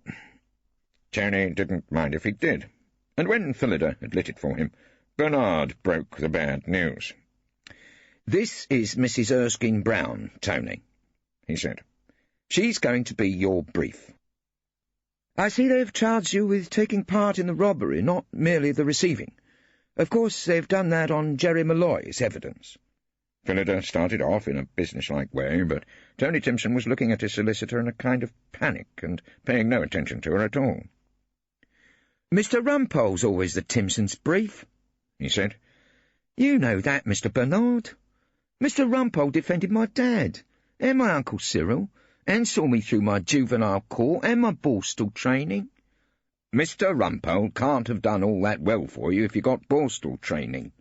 Tony didn't mind if he did, and when Phillida had lit it for him, Bernard broke the bad news. "This is Mrs. Erskine-Brown, Tony," he said. "She's going to be your brief. I see they've charged you with taking part in the robbery, not merely the receiving. Of course, they've done that on Jerry Malloy's evidence." Phillida started off in a businesslike way, but Tony Timpson was looking at his solicitor in a kind of panic and paying no attention to her at all. "Mr. Rumpole's always the Timpson's brief," he said. "You know that, Mr. Bernard. Mr. Rumpole defended my dad, and my Uncle Cyril, and saw me through my juvenile court and my Borstal training." "Mr. Rumpole can't have done all that well for you if you got Borstal training,"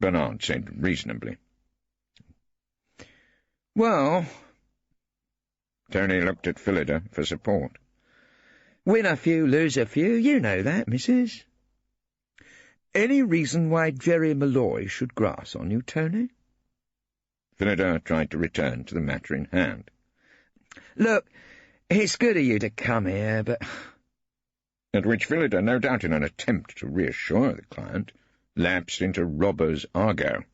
Bernard said reasonably. "Well—" Tony looked at Phillida for support. "Win a few, lose a few, you know that, missus." "Any reason why Jerry Malloy should grass on you, Tony?" Phillida tried to return to the matter in hand. "Look, it's good of you to come here, but—" At which Phillida, no doubt in an attempt to reassure the client, lapsed into robber's argot.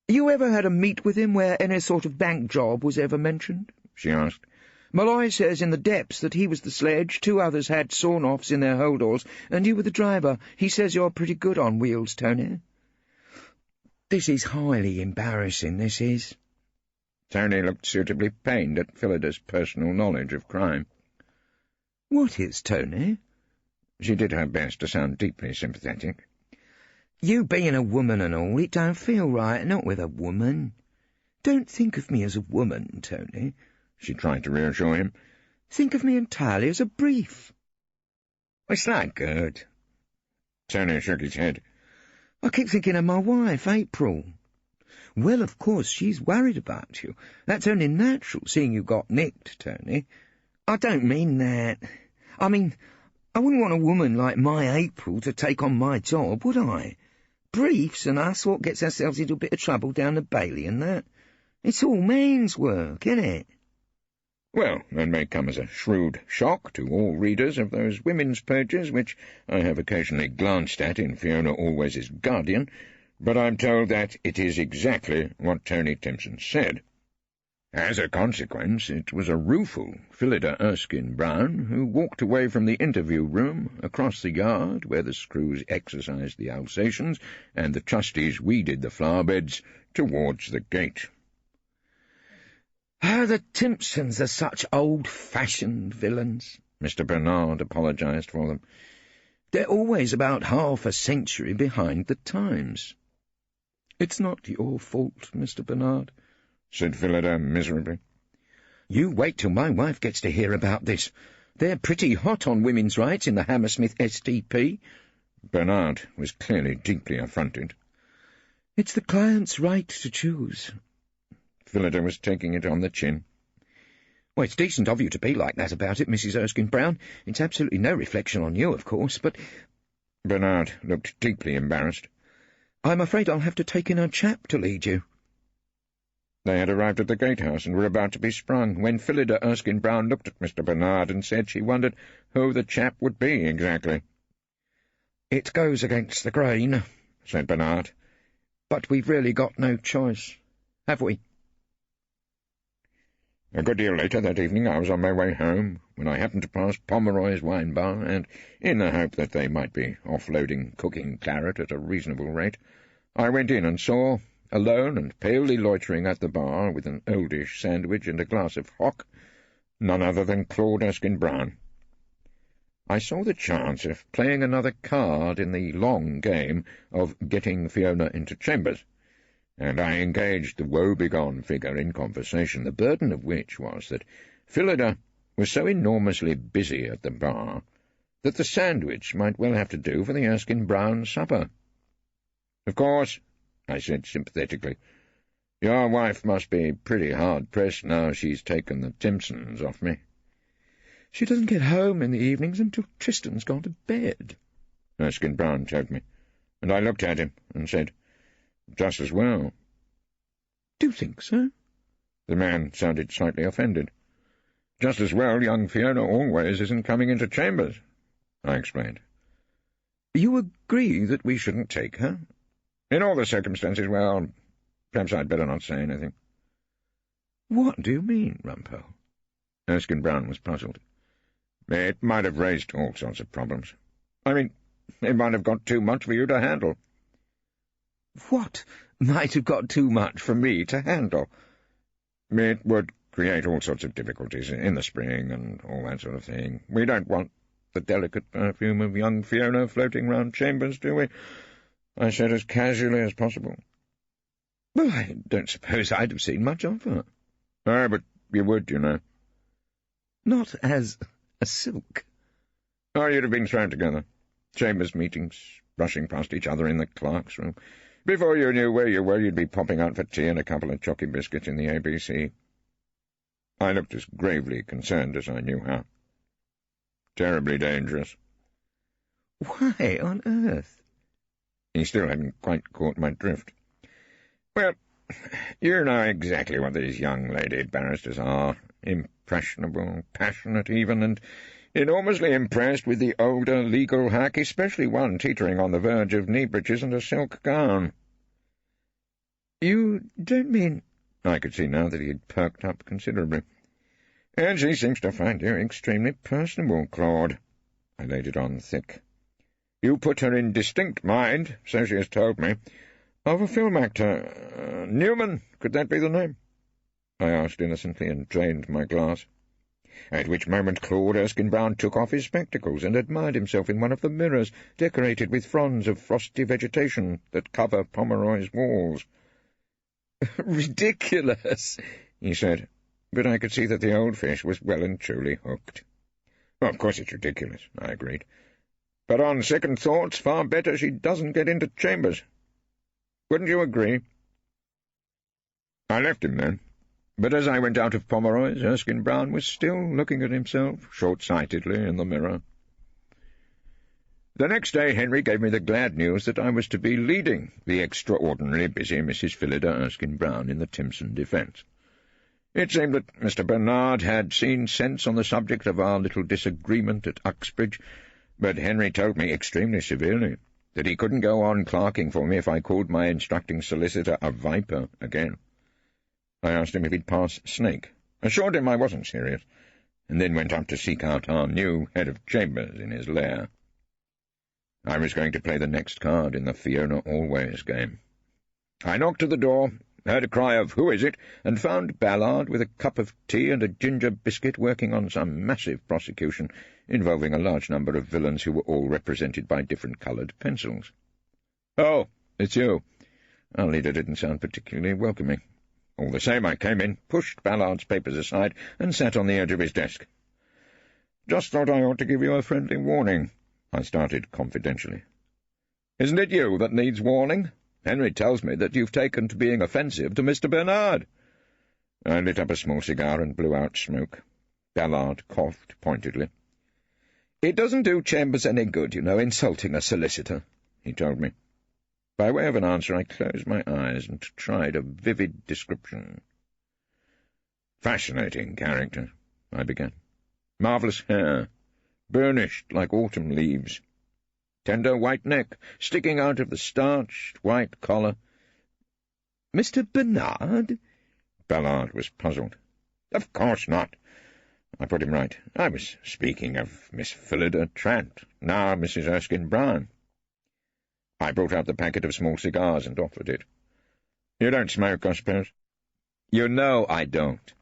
"You ever had a meet with him where any sort of bank job was ever mentioned?" she asked. "Malloy says in the depths that he was the sledge, 2 others had sawn-offs in their holdalls, and you were the driver. He says you're pretty good on wheels, Tony." "This is highly embarrassing, this is." Tony looked suitably pained at Phillida's personal knowledge of crime. "What is, Tony?" She did her best to sound deeply sympathetic. "You being a woman and all, it don't feel right, not with a woman. Don't think of me as a woman, Tony," she tried to reassure him. "Think of me entirely as a brief." "It's not good." Tony shook his head. "I keep thinking of my wife, April." "Well, of course, she's worried about you. That's only natural, seeing you got nicked, Tony. I don't mean that. I mean, I wouldn't want a woman like my April to take on my job, would I? Briefs and us what gets ourselves into a bit of trouble down the Bailey and that. It's all men's work, isn't it?" Well, that may come as a shrewd shock to all readers of those women's pages which I have occasionally glanced at in Fiona Always's Guardian, but I'm told that it is exactly what Tony Timpson said. As a consequence, it was a rueful Phillida Erskine-Brown who walked away from the interview room, across the yard where the screws exercised the Alsatians and the trustees weeded the flower-beds, towards the gate. "Oh, the Timpsons are such old-fashioned villains," Mr. Bernard apologised for them. "They're always about half a century behind the times." "It's not your fault, Mr. Bernard," said Phillida miserably. "You wait till my wife gets to hear about this. They're pretty hot on women's rights in the Hammersmith SDP. Bernard was clearly deeply affronted. "It's the client's right to choose." Phillida was taking it on the chin. "Well, it's decent of you to be like that about it, Mrs. Erskine-Brown. It's absolutely no reflection on you, of course, but—" Bernard looked deeply embarrassed. "I'm afraid I'll have to take in a chap to lead you." They had arrived at the gatehouse and were about to be sprung, when Phillida Erskine-Brown looked at Mr. Bernard and said she wondered who the chap would be exactly. "It goes against the grain," said Bernard. "But we've really got no choice, have we?" A good deal later that evening I was on my way home, when I happened to pass Pomeroy's wine bar, and, in the hope that they might be offloading cooking claret at a reasonable rate, I went in and saw, alone and palely loitering at the bar with an oldish sandwich and a glass of hock, none other than Claude Erskine-Brown. I saw the chance of playing another card in the long game of getting Fiona into chambers, and I engaged the woe-begone figure in conversation, the burden of which was that Phillida was so enormously busy at the bar that the sandwich might well have to do for the Erskine-Brown supper. "Of course," I said sympathetically, "your wife must be pretty hard-pressed now she's taken the Timpsons off me." "She doesn't get home in the evenings until Tristan's gone to bed," Erskine-Brown told me, and I looked at him and said, "Just as well." "Do you think so?" The man sounded slightly offended. "Just as well young Fiona Always isn't coming into chambers," I explained. "You agree that we shouldn't take her?" "In all the circumstances, well, perhaps I'd better not say anything." "What do you mean, Rumpole?" Erskine-Brown was puzzled. "It might have raised all sorts of problems. I mean, it might have got too much for you to handle." "What might have got too much for me to handle?" "It would create all sorts of difficulties in the spring and all that sort of thing. We don't want the delicate perfume of young Fiona floating round chambers, do we?" I said as casually as possible. "Well, I don't suppose I'd have seen much of her." "Oh, but you would, you know." "Not as a silk." "Oh, you'd have been thrown together. Chambers meetings, brushing past each other in the clerk's room. Before you knew where you were, you'd be popping out for tea and a couple of chocky biscuits in the ABC." I looked as gravely concerned as I knew how. "Terribly dangerous." "Why on earth?" He still hadn't quite caught my drift. "Well, you know exactly what these young lady barristers are. Impressionable, passionate even, and enormously impressed with the older legal hack, especially one teetering on the verge of knee-breeches and a silk gown." "You don't mean—" I could see now that he had perked up considerably. "And she seems to find you extremely personable, Claude." I laid it on thick. "You put her in distinct mind, so she has told me, of a film actor. Newman, could that be the name?" I asked innocently, and drained my glass. At which moment Claude Erskine-Brown took off his spectacles and admired himself in one of the mirrors decorated with fronds of frosty vegetation that cover Pomeroy's walls. "Ridiculous," he said, but I could see that the old fish was well and truly hooked. Well, of course it's ridiculous, I agreed. But on second thoughts, far better she doesn't get into chambers. Wouldn't you agree? I left him then, but as I went out of Pomeroy's, Erskine-Brown was still looking at himself short-sightedly in the mirror. The next day Henry gave me the glad news that I was to be leading the extraordinarily busy Mrs. Phillida Erskine-Brown in the Timpson defence. It seemed that Mr. Bernard had seen sense on the subject of our little disagreement at Uxbridge, but Henry told me extremely severely that he couldn't go on clerking for me if I called my instructing solicitor a viper again. I asked him if he'd pass Snake, assured him I wasn't serious, and then went up to seek out our new head of chambers in his lair. I was going to play the next card in the Fiona Always game. I knocked at the door, heard a cry of "Who is it?" and found Ballard with a cup of tea and a ginger biscuit working on some massive prosecution involving a large number of villains who were all represented by different-coloured pencils. "Oh, it's you." Our leader didn't sound particularly welcoming. All the same, I came in, pushed Ballard's papers aside, and sat on the edge of his desk. "Just thought I ought to give you a friendly warning," I started confidentially. "Isn't it you that needs warning? Henry tells me that you've taken to being offensive to Mr. Bernard." I lit up a small cigar and blew out smoke. Ballard coughed pointedly. "It doesn't do Chambers any good, insulting a solicitor," he told me. By way of an answer, I closed my eyes and tried a vivid description. "Fascinating character," I began. "Marvellous hair, burnished like autumn leaves. Tender white neck, sticking out of the starched white collar." "Mr. Bernard?" Ballard was puzzled. "Of course not." I put him right. I was speaking of Miss Phillida Trant, now Mrs. Erskine-Brown. I brought out the packet of small cigars and offered it. "You don't smoke, I suppose?" "You know I don't."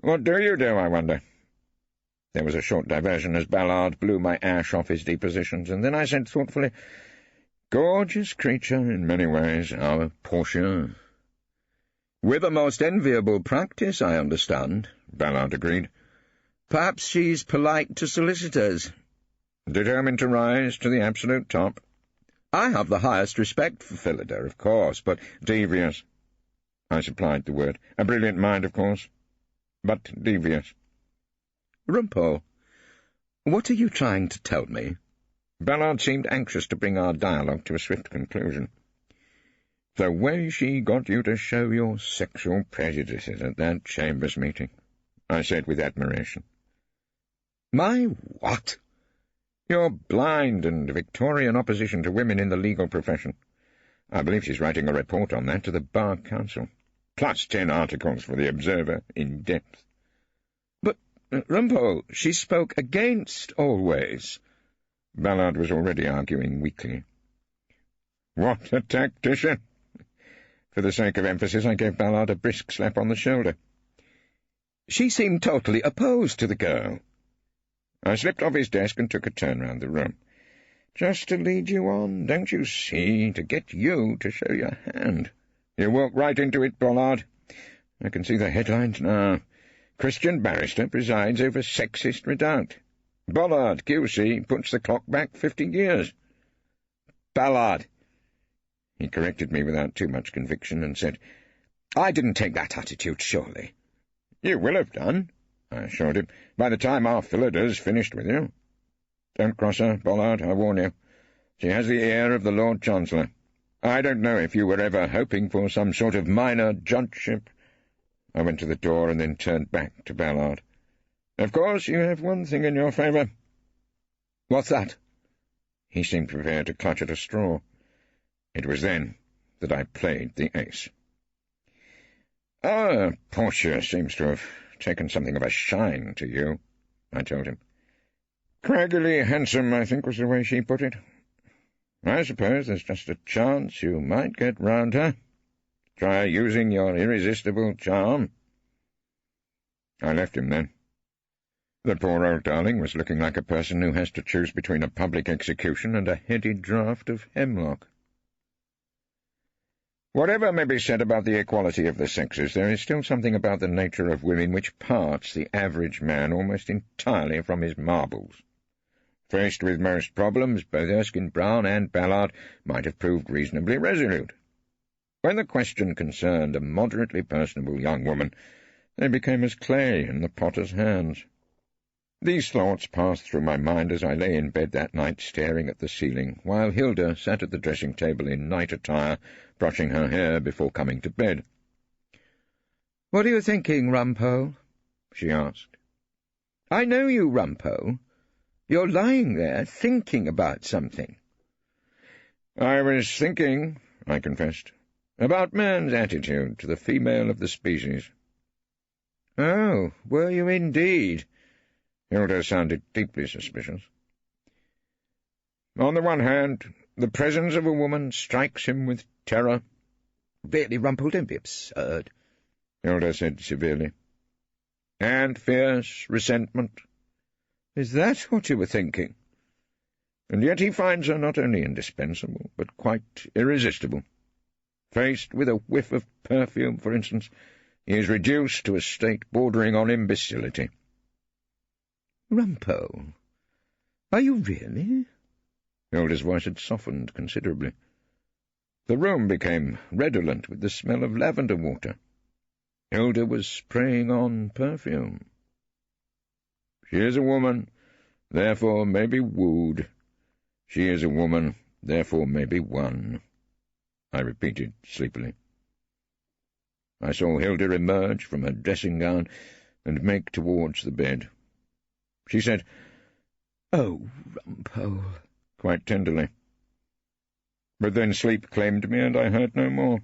"What do you do, I wonder?" There was a short diversion as Ballard blew my ash off his depositions, and then I said thoughtfully, "Gorgeous creature in many ways, our Portia." "With a most enviable practice, I understand," Ballard agreed. "Perhaps she's polite to solicitors." "Determined to rise to the absolute top." "I have the highest respect for Phillida, of course, but—" "Devious," I supplied the word. "A brilliant mind, of course, but devious." "Rumpole, what are you trying to tell me?" Ballard seemed anxious to bring our dialogue to a swift conclusion. "The way she got you to show your sexual prejudices at that Chambers meeting," I said with admiration. "My what?" "Your blind and Victorian opposition to women in the legal profession. I believe she's writing a report on that to the Bar Council, plus 10 articles for the Observer, in depth." "But, Rumpole, she spoke against Always." Ballard was already arguing weakly. "What a tactician!" For the sake of emphasis, I gave Ballard a brisk slap on the shoulder. "She seemed totally opposed to the girl." I slipped off his desk and took a turn round the room. "Just to lead you on, don't you see, to get you to show your hand. You walk right into it, Ballard. I can see the headlines now. Christian barrister presides over sexist redoubt. Ballard, QC, puts the clock back 50 years. "Ballard." He corrected me without too much conviction and said, "I didn't take that attitude, surely." "You will have done," I assured him, "by the time our Phillida's finished with you. Don't cross her, Ballard, I warn you. She has the ear of the Lord Chancellor. I don't know if you were ever hoping for some sort of minor judgeship." I went to the door and then turned back to Ballard. "Of course, you have one thing in your favour." "What's that?" He seemed prepared to clutch at a straw. It was then that I played the ace. "Our Portia seems to have taken something of a shine to you," I told him. "Craggily handsome, I think was the way she put it. I suppose there's just a chance you might get round her. Try using your irresistible charm." I left him then. The poor old darling was looking like a person who has to choose between a public execution and a heady draught of hemlock. Whatever may be said about the equality of the sexes, there is still something about the nature of women which parts the average man almost entirely from his marbles. Faced with most problems, both Erskine-Brown and Ballard might have proved reasonably resolute. When the question concerned a moderately personable young woman, they became as clay in the potter's hands. These thoughts passed through my mind as I lay in bed that night staring at the ceiling, while Hilda sat at the dressing-table in night attire, brushing her hair before coming to bed. "What are you thinking, Rumpole?" she asked. "I know you, Rumpole. You're lying there thinking about something." "I was thinking," I confessed, "about man's attitude to the female of the species." "Oh, were you indeed?" Hilda sounded deeply suspicious. "On the one hand, the presence of a woman strikes him with terror." "Really, Rumpole, don't be absurd," Hilda said severely. "And fierce resentment." "Is that what you were thinking?" "And yet he finds her not only indispensable, but quite irresistible. Faced with a whiff of perfume, for instance, he is reduced to a state bordering on imbecility." "Rumpole, are you really?" Hilda's voice had softened considerably. The room became redolent with the smell of lavender water. Hilda was spraying on perfume. "She is a woman, therefore may be wooed. She is a woman, therefore may be won," I repeated sleepily. I saw Hilda emerge from her dressing-gown and make towards the bed. She said, "Oh, Rumpole," quite tenderly. But then sleep claimed me, and I heard no more.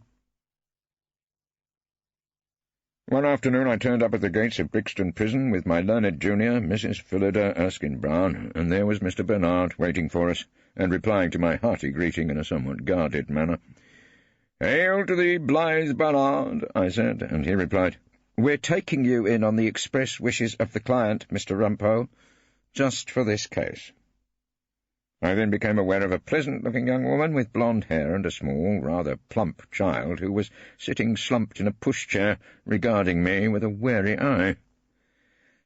One afternoon I turned up at the gates of Brixton Prison with my learned junior, Mrs. Phillida Erskine-Brown, and there was Mr. Bernard waiting for us, and replying to my hearty greeting in a somewhat guarded manner. "Hail to thee, blithe Bernard," I said, and he replied, "We're taking you in on the express wishes of the client, Mr. Rumpole, just for this case." I then became aware of a pleasant-looking young woman with blonde hair and a small, rather plump child who was sitting slumped in a pushchair, regarding me with a wary eye.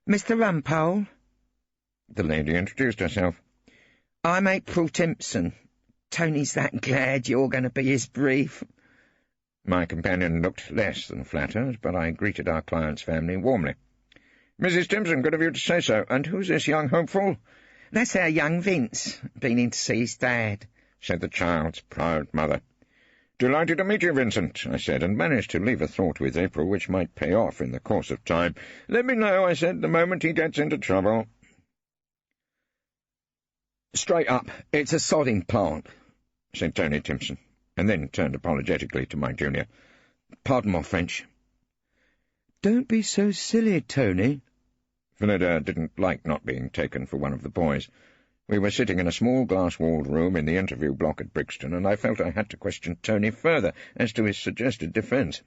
"Mr. Rumpole," the lady introduced herself. "I'm April Timpson. Tony's that glad you're going to be his brief." My companion looked less than flattered, but I greeted our client's family warmly. "Mrs. Timpson, good of you to say so. And who's this young hopeful?" "That's our young Vince, been in to see his dad," said the child's proud mother. "Delighted to meet you, Vincent," I said, and managed to leave a thought with April which might pay off in the course of time. "Let me know," I said, "the moment he gets into trouble." "Straight up, it's a sodding plant," said Tony Timpson, and then turned apologetically to my junior. "Pardon my French." "Don't be so silly, Tony." Phillida didn't like not being taken for one of the boys. We were sitting in a small glass-walled room in the interview block at Brixton, and I felt I had to question Tony further as to his suggested defence.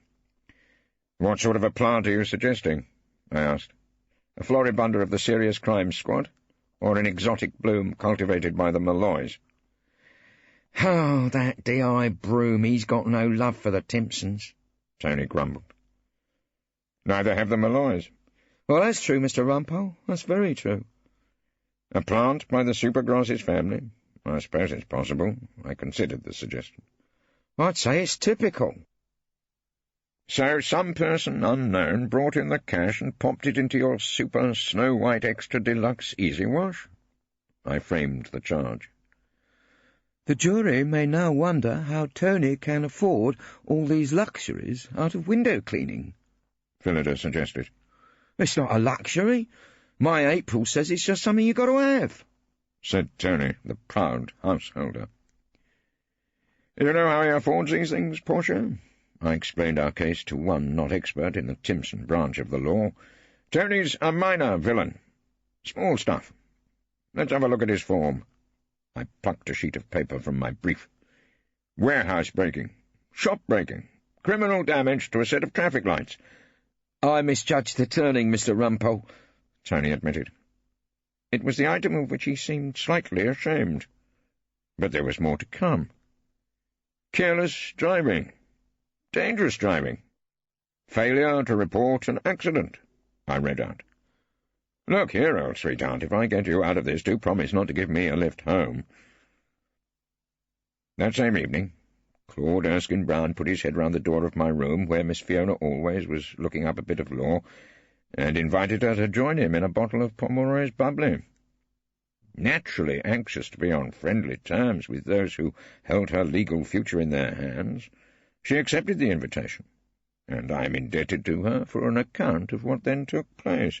"What sort of a plant are you suggesting?" I asked. "A floribunder of the Serious Crimes Squad, or an exotic bloom cultivated by the Malloys?" "Oh, that D.I. Broom, he's got no love for the Timpsons," Tony grumbled. "Neither have the Malloys." "Well, that's true, Mr. Rumpole. That's very true." "A plant by the Supergrosses family? I suppose it's possible." I considered the suggestion. "I'd say it's typical." "So some person unknown brought in the cash and popped it into your super Snow White Extra Deluxe Easy Wash?" I framed the charge. "The jury may now wonder how Tony can afford all these luxuries out of window cleaning," Phillida suggested. "It's not a luxury. My April says it's just something you got to have," said Tony, the proud householder. "You know how he affords these things, Portia?" I explained our case to one not expert in the Timpson branch of the law. "Tony's a minor villain. Small stuff. Let's have a look at his form." I plucked a sheet of paper from my brief. "Warehouse breaking, shop breaking, Criminal damage to a set of traffic lights. I misjudged the turning, Mr. Rumpole, Tony admitted. It was the item of which he seemed slightly ashamed. But there was more to come. Careless driving. Dangerous driving. Failure to report an accident, I read out. Look here, old sweetheart, if I get you out of this, do promise not to give me a lift home. That same evening, Claude Erskine-Brown put his head round the door of my room, where Miss Fiona always was looking up a bit of law, and invited her to join him in a bottle of Pomeroy's bubbly. Naturally anxious to be on friendly terms with those who held her legal future in their hands, she accepted the invitation, and I am indebted to her for an account of what then took place.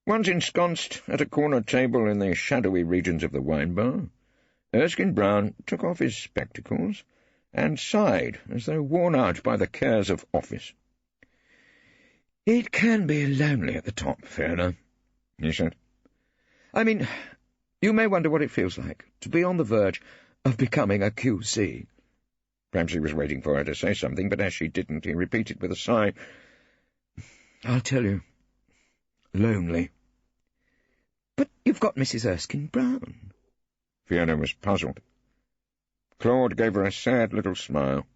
Once ensconced at a corner table in the shadowy regions of the wine bar, Erskine-Brown took off his spectacles and sighed as though worn out by the cares of office. "It can be lonely at the top, Fiona," he said. "I mean, you may wonder what it feels like to be on the verge of becoming a QC." Perhaps he was waiting for her to say something, but as she didn't, he repeated with a sigh, "I'll tell you. Lonely. But you've got Mrs. Erskine-Brown." Fiona was puzzled. Claude gave her a sad little smile.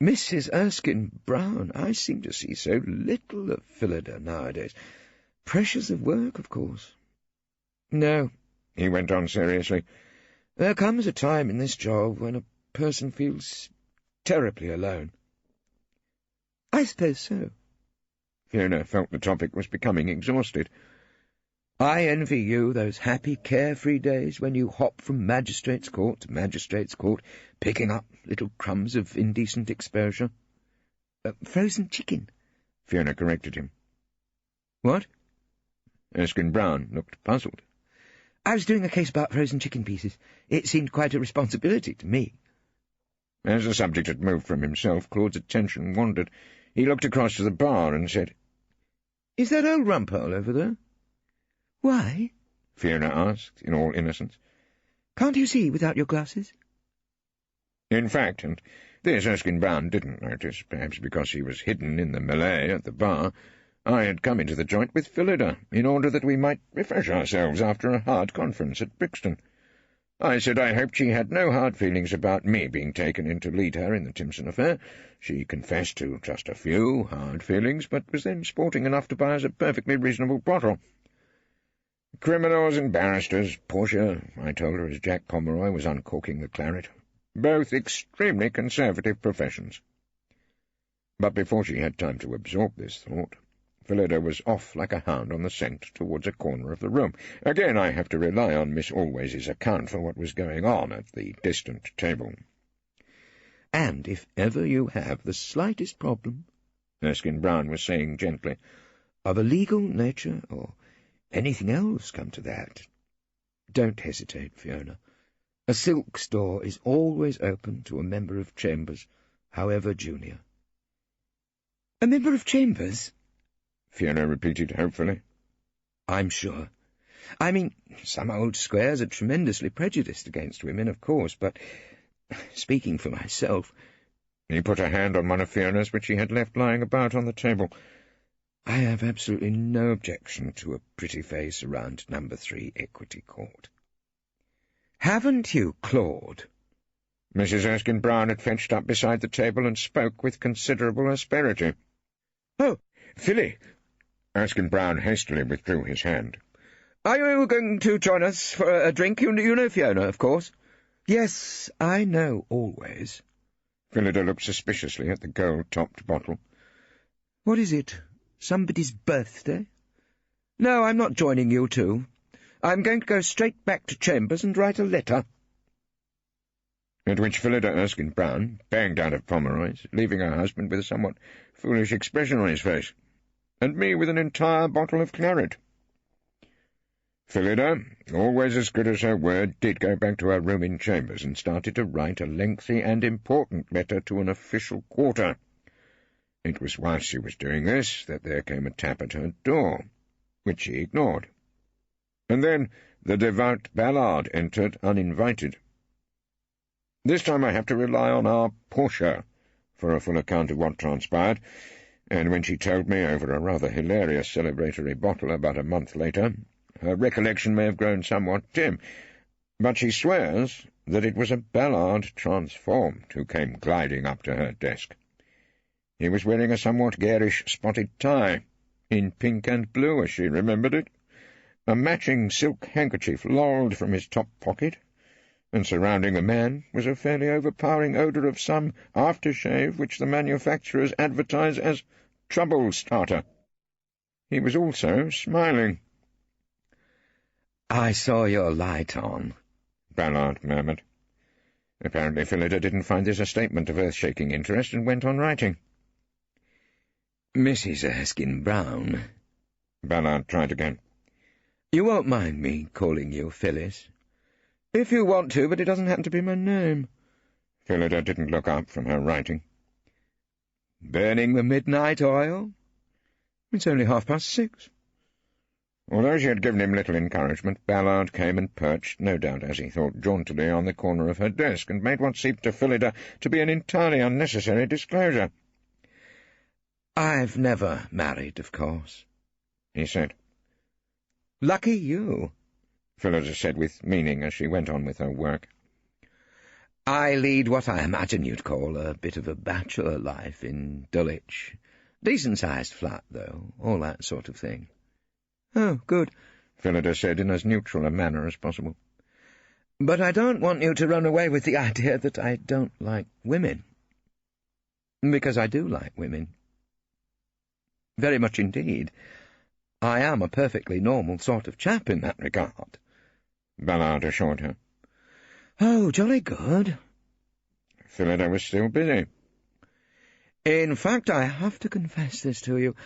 "Mrs. Erskine-Brown, I seem to see so little of Phillida nowadays. Pressures of work, of course. No," he went on seriously, "there comes a time in this job when a person feels terribly alone." "I suppose so." Fiona felt the topic was becoming exhausted. "I envy you those happy, carefree days when you hop from magistrate's court to magistrate's court, picking up little crumbs of indecent exposure." "Frozen chicken," Fiona corrected him. "What?" Erskine-Brown looked puzzled. "I was doing a case about frozen chicken pieces. It seemed quite a responsibility to me." As the subject had moved from himself, Claude's attention wandered. He looked across to the bar and said, "Is that old Rumpole over there?" "Why?" Fiona asked, in all innocence. "Can't you see without your glasses?" In fact, and this Erskine-Brown didn't notice, perhaps because he was hidden in the melee at the bar, I had come into the joint with Phillida, in order that we might refresh ourselves after a hard conference at Brixton. I said I hoped she had no hard feelings about me being taken in to lead her in the Timpson affair. She confessed to just a few hard feelings, but was then sporting enough to buy us a perfectly reasonable bottle. Criminals and barristers, Portia, I told her as Jack Pomeroy was uncorking the claret, both extremely conservative professions. But before she had time to absorb this thought, Phillida was off like a hound on the scent towards a corner of the room. Again I have to rely on Miss Always's account for what was going on at the distant table. "And if ever you have the slightest problem," Erskine-Brown was saying gently, "of a legal nature, or anything else come to that, don't hesitate, Fiona. A silk store is always open to a member of Chambers, however junior." "A member of Chambers?" Fiona repeated hopefully. "I'm sure. I mean, some old squares are tremendously prejudiced against women, of course, but speaking for myself—" He put a hand on one of Fiona's which he had left lying about on the table. "I have absolutely no objection to a pretty face around No. 3 Equity Court." "Haven't you, Claude?" Mrs. Erskine-Brown had fetched up beside the table and spoke with considerable asperity. "Oh, Philly!" Erskine-Brown hastily withdrew his hand. "Are you going to join us for a drink? You know Fiona, of course." "Yes, I know, always." Phillida looked suspiciously at the gold-topped bottle. "What is it? Somebody's birthday?" "No, I'm not joining you two. I'm going to go straight back to Chambers and write a letter." At which Phillida Erskine-Brown banged out of Pomeroy's, leaving her husband with a somewhat foolish expression on his face, and me with an entire bottle of claret. Phillida, always as good as her word, did go back to her room in Chambers and started to write a lengthy and important letter to an official quarter. It was whilst she was doing this that there came a tap at her door, which she ignored. And then the devout Ballard entered uninvited. This time I have to rely on our Portia for a full account of what transpired, and when she told me over a rather hilarious celebratory bottle about a month later, her recollection may have grown somewhat dim, but she swears that it was a Ballard transformed who came gliding up to her desk. He was wearing a somewhat garish spotted tie, in pink and blue as she remembered it. A matching silk handkerchief lolled from his top pocket, and surrounding the man was a fairly overpowering odour of some aftershave which the manufacturers advertise as trouble starter. He was also smiling. "I saw your light on," Ballard murmured. Apparently Phillida didn't find this a statement of earth-shaking interest, and went on writing. "Mrs. Erskine-Brown." Ballard tried again. "You won't mind me calling you Phyllis? If you want to, but it doesn't happen to be my name." Phillida didn't look up from her writing. "Burning the midnight oil? It's only 6:30. Although she had given him little encouragement, Ballard came and perched, no doubt as he thought, jauntily on the corner of her desk, and made what seemed to Phillida to be an entirely unnecessary disclosure. "I've never married, of course," he said. "Lucky you," Phillida said with meaning as she went on with her work. "I lead what I imagine you'd call a bit of a bachelor life in Dulwich. Decent-sized flat, though, all that sort of thing." "Oh, good," Phillida said in as neutral a manner as possible. "But I don't want you to run away with the idea that I don't like women. Because I do like women. Very much indeed. I am a perfectly normal sort of chap in that regard," Ballard assured her. "Oh, jolly good." Phillida was still busy. "In fact, I have to confess this to you.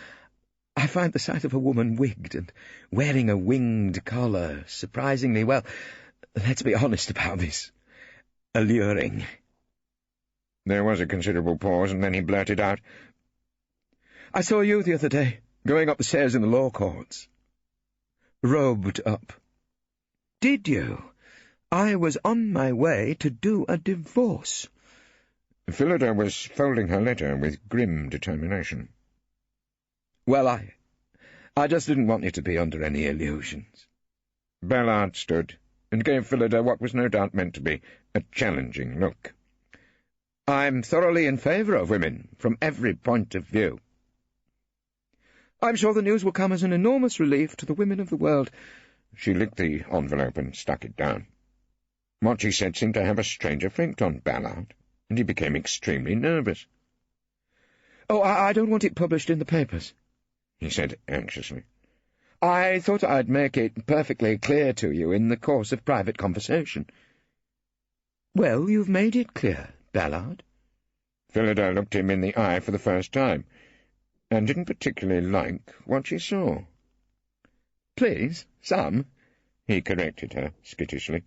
I find the sight of a woman wigged and wearing a winged collar surprisingly, well, let's be honest about this, alluring." There was a considerable pause, and then he blurted out, "I saw you the other day, going up the stairs in the law courts. Robed up." "Did you? I was on my way to do a divorce." Phillida was folding her letter with grim determination. "Well, I just didn't want you to be under any illusions." Ballard stood, and gave Phillida what was no doubt meant to be a challenging look. "I'm thoroughly in favour of women, from every point of view. I'm sure the news will come as an enormous relief to the women of the world." She licked the envelope and stuck it down. What she said seemed to have a strange effect on Ballard, and he became extremely nervous. "Oh, I don't want it published in the papers," he said anxiously. "I thought I'd make it perfectly clear to you in the course of private conversation." "Well, you've made it clear, Ballard." Phillida looked him in the eye for the first time, and didn't particularly like what she saw. "Please, some," he corrected her skittishly.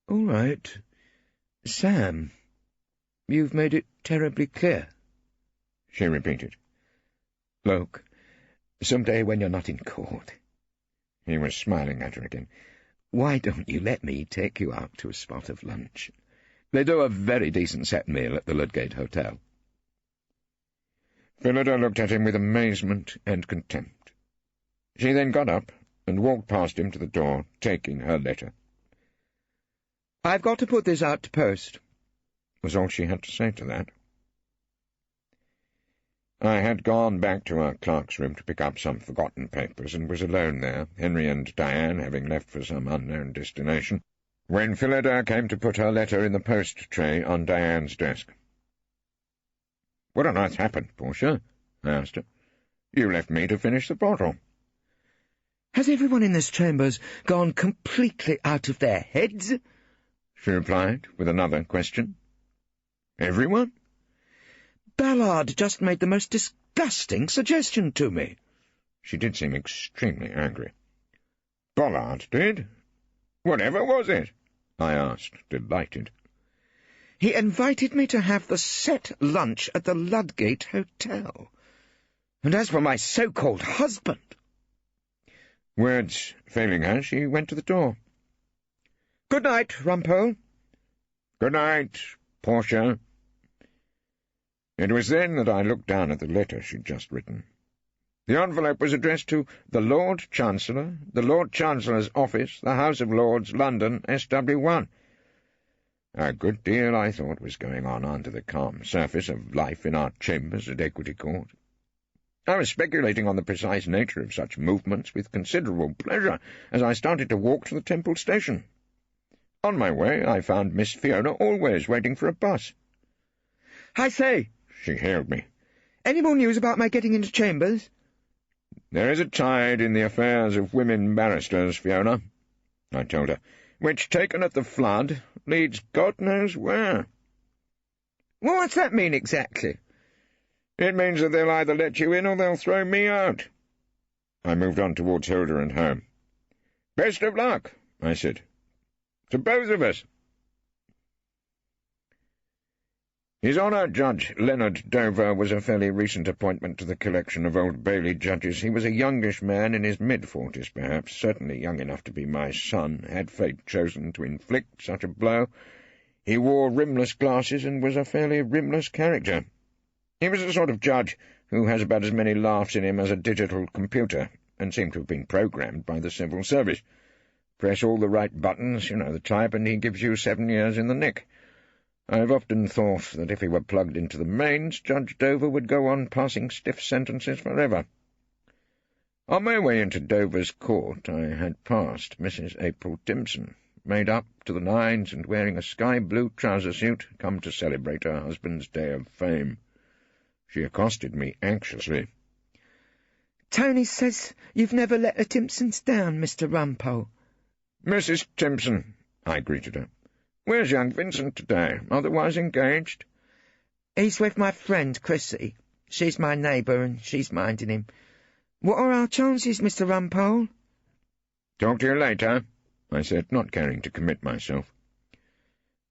"All right. Sam, you've made it terribly clear," she repeated. "Look, some day when you're not in court," he was smiling at her again, "why don't you let me take you out to a spot of lunch? They do a very decent set meal at the Ludgate Hotel." Phillida looked at him with amazement and contempt. She then got up and walked past him to the door, taking her letter. "I've got to put this out to post," was all she had to say to that. I had gone back to our clerk's room to pick up some forgotten papers, and was alone there, Henry and Diane having left for some unknown destination, when Phillida came to put her letter in the post tray on Diane's desk. "What on earth happened, Portia?" I asked her. "You left me to finish the bottle." "Has everyone in this chamber's gone completely out of their heads?" she replied, with another question. "Everyone?" "Ballard just made the most disgusting suggestion to me." She did seem extremely angry. "Ballard did? Whatever was it?" I asked, delighted. "He invited me to have the set lunch at the Ludgate Hotel. And as for my so-called husband—" Words failing her, she went to the door. "Good night, Rumpole." Good night, Portia. It was then that I looked down at the letter she'd just written. The envelope was addressed to the Lord Chancellor, the Lord Chancellor's Office, the House of Lords, London, SW1. A good deal, I thought, was going on under the calm surface of life in our chambers at Equity Court. I was speculating on the precise nature of such movements with considerable pleasure as I started to walk to the Temple station. On my way, I found Miss Fiona always waiting for a bus. "I say," she hailed me. "any more news about my getting into chambers?" "There is a tide in the affairs of women barristers, Fiona," I told her, "which, taken at the flood, leads God knows where." "Well, what's that mean exactly?" "It means that they'll either let you in or they'll throw me out." I moved on towards Hilda and home. "Best of luck," I said. "To both of us." His Honour Judge Leonard Dover was a fairly recent appointment to the collection of Old Bailey judges. He was a youngish man in his mid-40s, perhaps, certainly young enough to be my son, had fate chosen to inflict such a blow. He wore rimless glasses and was a fairly rimless character. He was the sort of judge who has about as many laughs in him as a digital computer, and seemed to have been programmed by the civil service. Press all the right buttons, you know the type, and he gives you 7 years in the nick. I've often thought that if he were plugged into the mains, Judge Dover would go on passing stiff sentences forever. On my way into Dover's court, I had passed Mrs. April Timpson, made up to the nines and wearing a sky-blue trouser suit, come to celebrate her husband's day of fame. She accosted me anxiously. "Tony says you've never let the Timpsons down, Mr. Rumpole." "Mrs. Timpson," I greeted her. "Where's young Vincent today? Otherwise engaged?" "He's with my friend, Chrissy. She's my neighbour, and she's minding him. What are our chances, Mr. Rumpole?" "Talk to you later," I said, not caring to commit myself.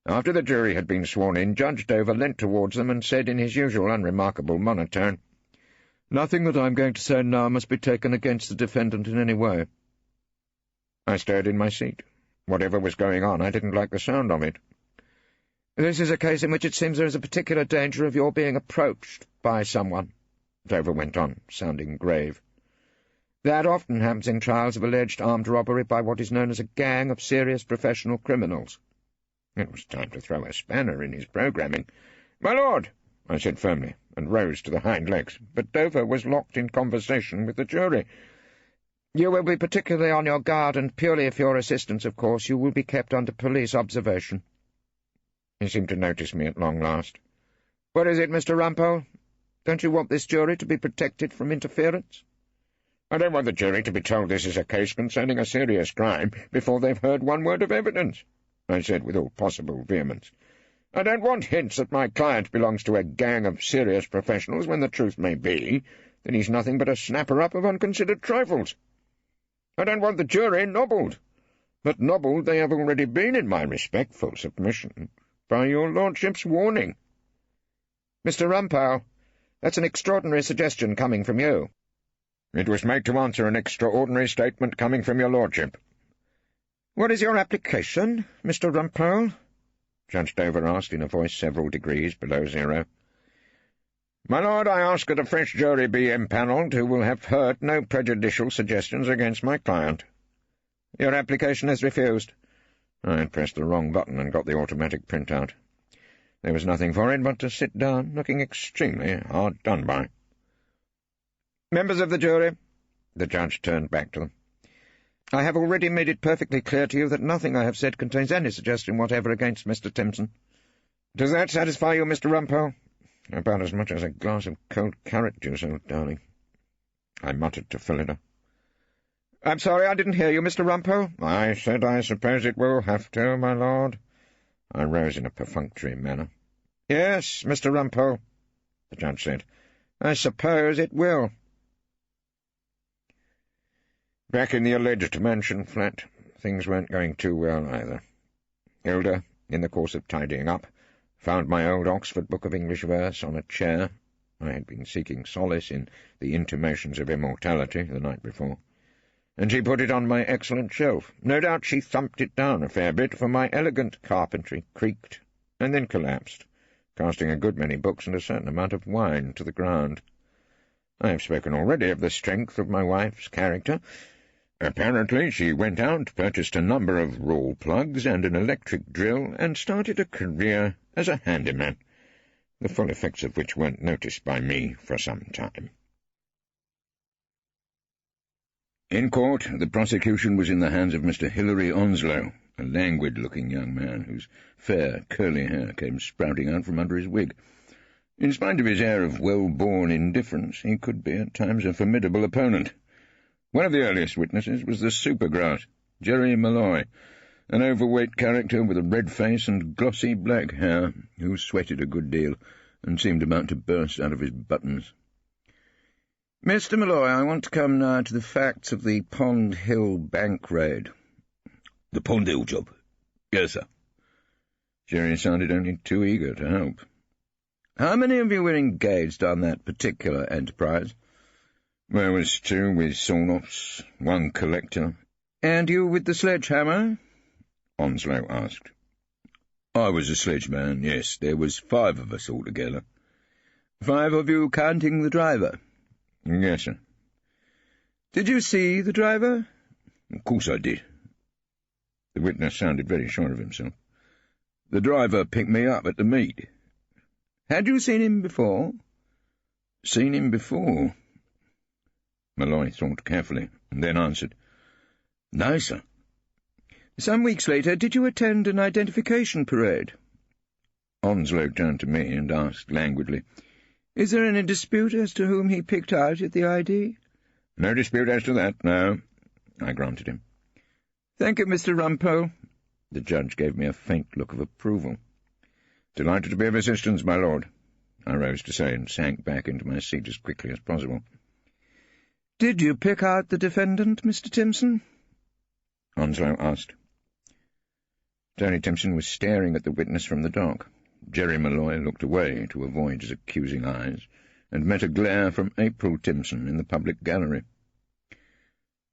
After the jury had been sworn in, Judge Dover leant towards them and said in his usual unremarkable monotone, "Nothing that I'm going to say now must be taken against the defendant in any way." I stirred in my seat. Whatever was going on, I didn't like the sound of it. "This is a case in which it seems there is a particular danger of your being approached by someone," Dover went on, sounding grave. "That often happens in trials of alleged armed robbery by what is known as a gang of serious professional criminals." It was time to throw a spanner in his programming. "My lord," I said firmly, and rose to the hind legs, but Dover was locked in conversation with the jury. "You will be particularly on your guard, and purely if your assistance, of course, you will be kept under police observation." He seemed to notice me at long last. "What is it, Mr. Rumpole? Don't you want this jury to be protected from interference?" "I don't want the jury to be told this is a case concerning a serious crime before they've heard one word of evidence," I said with all possible vehemence. "I don't want hints that my client belongs to a gang of serious professionals when the truth may be that he's nothing but a snapper-up of unconsidered trifles. I don't want the jury nobbled, but nobbled they have already been in my respectful submission by your lordship's warning." "Mr. Rumpole, that's an extraordinary suggestion coming from you." "It was made to answer an extraordinary statement coming from your lordship." "What is your application, Mr. Rumpole?" Judge Dover asked in a voice several degrees below zero. "My lord, I ask that a fresh jury be impanelled who will have heard no prejudicial suggestions against my client." "Your application is refused." I had pressed the wrong button and got the automatic printout. There was nothing for it but to sit down, looking extremely hard done by. "Members of the jury," the judge turned back to them, "I have already made it perfectly clear to you that nothing I have said contains any suggestion whatever against Mr. Timpson. Does that satisfy you, Mr. Rumpole?" "About as much as a glass of cold carrot juice, old darling," I muttered to Phillida. "I'm sorry, I didn't hear you, Mr. Rumpole." "I said I suppose it will have to, my lord." I rose in a perfunctory manner. "Yes, Mr. Rumpole," the judge said, "I suppose it will." Back in the alleged mansion flat, things weren't going too well either. Hilda, in the course of tidying up, found my old Oxford book of English verse on a chair. I had been seeking solace in the intimations of immortality the night before, and she put it on my excellent shelf. No doubt she thumped it down a fair bit, for my elegant carpentry creaked and then collapsed, casting a good many books and a certain amount of wine to the ground. I have spoken already of the strength of my wife's character. Apparently she went out, purchased a number of roll plugs and an electric drill, and started a career as a handyman, the full effects of which weren't noticed by me for some time. In court, the prosecution was in the hands of Mr. Hilary Onslow, a languid-looking young man whose fair, curly hair came sprouting out from under his wig. In spite of his air of well-born indifference, he could be at times a formidable opponent. One of the earliest witnesses was the supergrass, Jerry Malloy, an overweight character with a red face and glossy black hair, who sweated a good deal and seemed about to burst out of his buttons. "Mr. Malloy, I want to come now to the facts of the Pond Hill bank raid." "The Pond Hill job? Yes, sir." Jerry sounded only too eager to help. "How many of you were engaged on that particular enterprise?" "There was 2 with sawn-offs, 1 collector." "And you with the sledgehammer?" Onslow asked. "I was a sledgeman, yes. There was 5 of us altogether." "5 of you counting the driver?" "Yes, sir." "Did you see the driver?" "Of course I did." The witness sounded very sure of himself. "The driver picked me up at the meet." "Had you seen him before?" "Seen him before?" Malloy thought carefully, and then answered, "No, sir." "Some weeks later, did you attend an identification parade?" Onslow turned to me and asked languidly, "Is there any dispute as to whom he picked out at the ID?" "No dispute as to that, no," I granted him. "Thank you, Mr. Rumpole." The judge gave me a faint look of approval. "Delighted to be of assistance, my lord," I rose to say, and sank back into my seat as quickly as possible. "Did you pick out the defendant, Mr. Timpson?" Onslow asked. Tony Timpson was staring at the witness from the dock. Jerry Malloy looked away to avoid his accusing eyes, and met a glare from April Timpson in the public gallery.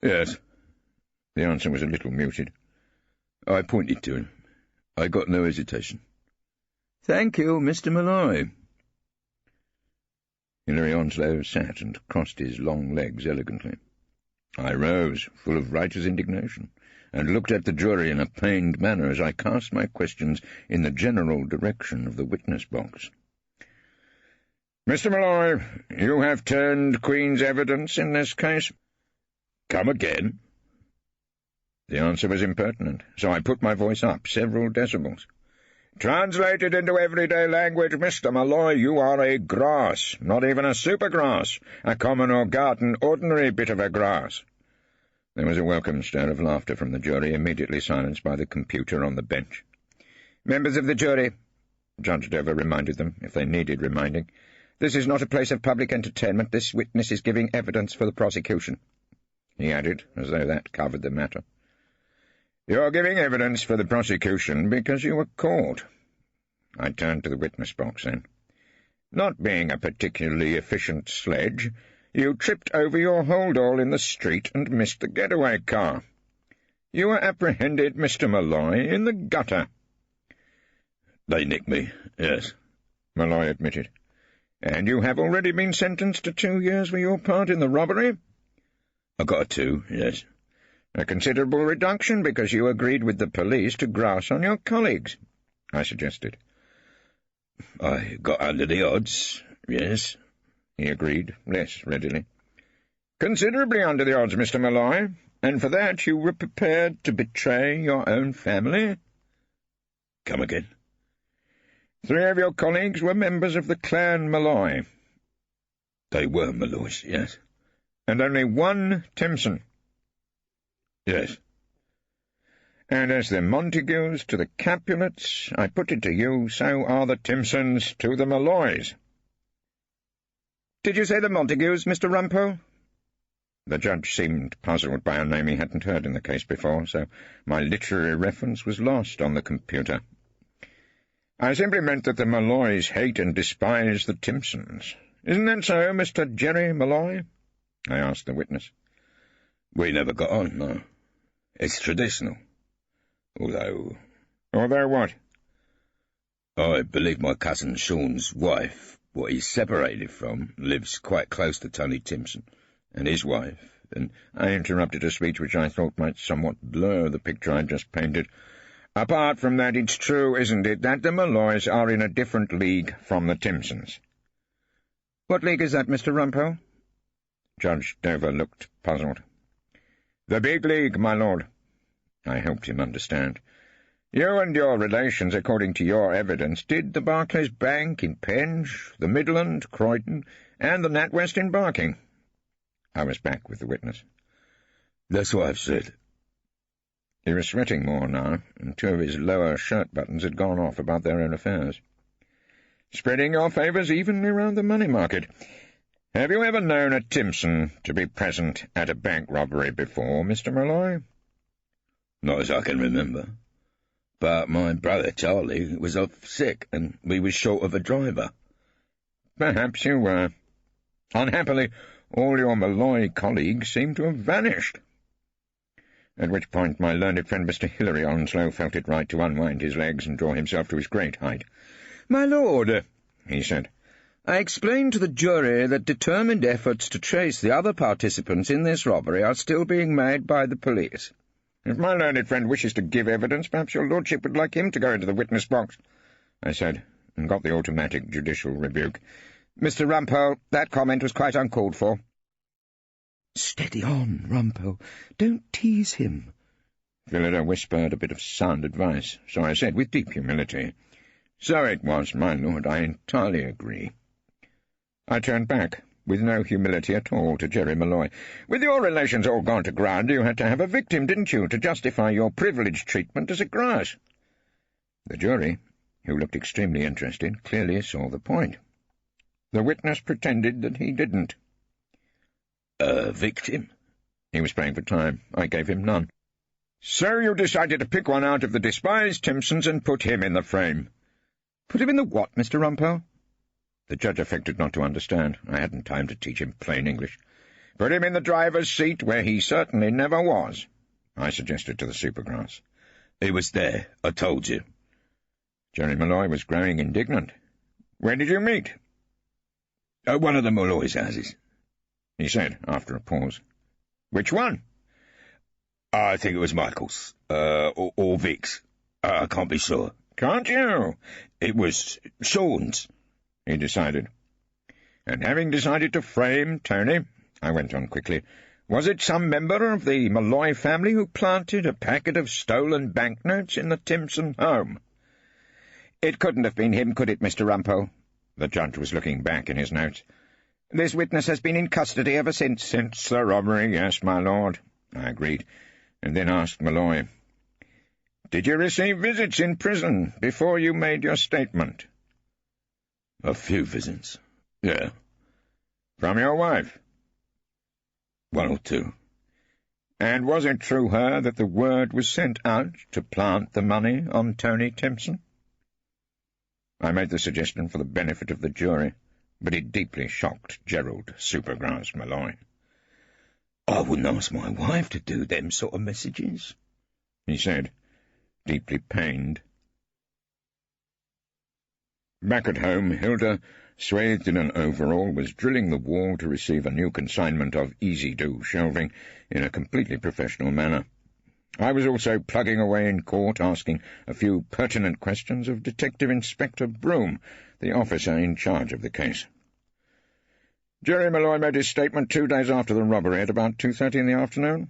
"Yes." The answer was a little muted. "I pointed to him. I got no hesitation." "Thank you, Mr. Malloy." Hilary Onslow sat and crossed his long legs elegantly. I rose, full of writer's indignation, and looked at the jury in a pained manner as I cast my questions in the general direction of the witness box. "Mr. Malloy, you have turned Queen's evidence in this case?" "Come again?" The answer was impertinent, so I put my voice up several decibels. "Translated into everyday language, Mr. Malloy, you are a grass, not even a supergrass, a common or garden, ordinary bit of a grass." There was a welcome stir of laughter from the jury, immediately silenced by the computer on the bench. "Members of the jury," Judge Dover reminded them, if they needed reminding, "this is not a place of public entertainment. This witness is giving evidence for the prosecution." He added, as though that covered the matter, "You're giving evidence for the prosecution because you were caught." I turned to the witness box then. "Not being a particularly efficient sledge, you tripped over your hold-all in the street and missed the getaway car. You were apprehended, Mr. Malloy, in the gutter." "They nicked me, yes," Malloy admitted. "And you have already been sentenced to 2 years for your part in the robbery?" "I got a 2, yes." "A considerable reduction because you agreed with the police to grass on your colleagues," I suggested. "I got under the odds, yes," he agreed, less readily. "Considerably under the odds, Mr. Malloy, and for that you were prepared to betray your own family?" "Come again?" 3 of your colleagues were members of the clan Malloy." "They were Malloys, yes." "And only 1 Timpson?" "Yes." "And as the Montagues to the Capulets, I put it to you, so are the Timpsons to the Malloys." "Did you say the Montagues, Mr. Rumpole?" The judge seemed puzzled by a name he hadn't heard in the case before, so my literary reference was lost on the computer. "I simply meant that the Malloys hate and despise the Timpsons. Isn't that so, Mr. Jerry Malloy?" I asked the witness. "We never got on, no. It's traditional. Although—" "Although what?" I believe my cousin Sean's wife, what he's separated from, lives quite close to Tony Timpson, and his wife, and I interrupted a speech which I thought might somewhat blur the picture I'd just painted. Apart from that, it's true, isn't it, that the Molloys are in a different league from the Timpsons. What league is that, Mr. Rumpole? Judge Dover looked puzzled. The big league, my lord. I helped him understand. You and your relations, according to your evidence, did the Barclays Bank in Penge, the Midland, Croydon, and the NatWest in Barking. I was back with the witness. That's what I've said. He was sweating more now, and two of his lower shirt buttons had gone off about their own affairs. Spreading your favours evenly round the money market. Have you ever known a Timpson to be present at a bank robbery before, Mr. Molloy? Not as I can remember. But my brother Charlie was off sick, and we was short of a driver. Perhaps you were. Unhappily, all your Molloy colleagues seem to have vanished. At which point my learned friend Mr. Hilary Onslow felt it right to unwind his legs and draw himself to his great height. "My lord," he said, "I explained to the jury that determined efforts to trace the other participants in this robbery are still being made by the police." If my learned friend wishes to give evidence, perhaps your lordship would like him to go into the witness box, I said, and got the automatic judicial rebuke. Mr. Rumpole, that comment was quite uncalled for. Steady on, Rumpole. Don't tease him. Phillida whispered a bit of sound advice, so I said with deep humility, So it was, my lord, I entirely agree. I turned back, with no humility at all, to Jerry Molloy. With your relations all gone to ground, you had to have a victim, didn't you, to justify your privileged treatment as a grass? The jury, who looked extremely interested, clearly saw the point. The witness pretended that he didn't. A victim? He was praying for time. I gave him none. So you decided to pick one out of the despised Timpsons and put him in the frame. Put him in the what, Mr. Rumpole? The judge affected not to understand. I hadn't time to teach him plain English. Put him in the driver's seat, where he certainly never was, I suggested to the supergrass. He was there, I told you. Jerry Molloy was growing indignant. Where did you meet? At one of the Molloy's houses, he said, after a pause. Which one? I think it was Michael's, or Vic's. I can't be sure. Can't you? It was Sean's, he decided. And having decided to frame Tony, I went on quickly, was it some member of the Molloy family who planted a packet of stolen banknotes in the Timpson home? It couldn't have been him, could it, Mr. Rumpole? The judge was looking back in his notes. This witness has been in custody ever since. Since the robbery, yes, my lord, I agreed, and then asked Molloy, Did you receive visits in prison before you made your statement? A few visits, yeah. From your wife? One or two. And was it through her that the word was sent out to plant the money on Tony Timpson? I made the suggestion for the benefit of the jury, but it deeply shocked Gerald Supergrass Molloy. I wouldn't ask my wife to do them sort of messages, he said, deeply pained. Back at home, Hilda, swathed in an overall, was drilling the wall to receive a new consignment of easy-do shelving in a completely professional manner. I was also plugging away in court, asking a few pertinent questions of Detective Inspector Broom, the officer in charge of the case. Jerry Molloy made his statement 2 days after the robbery at about 2:30 in the afternoon,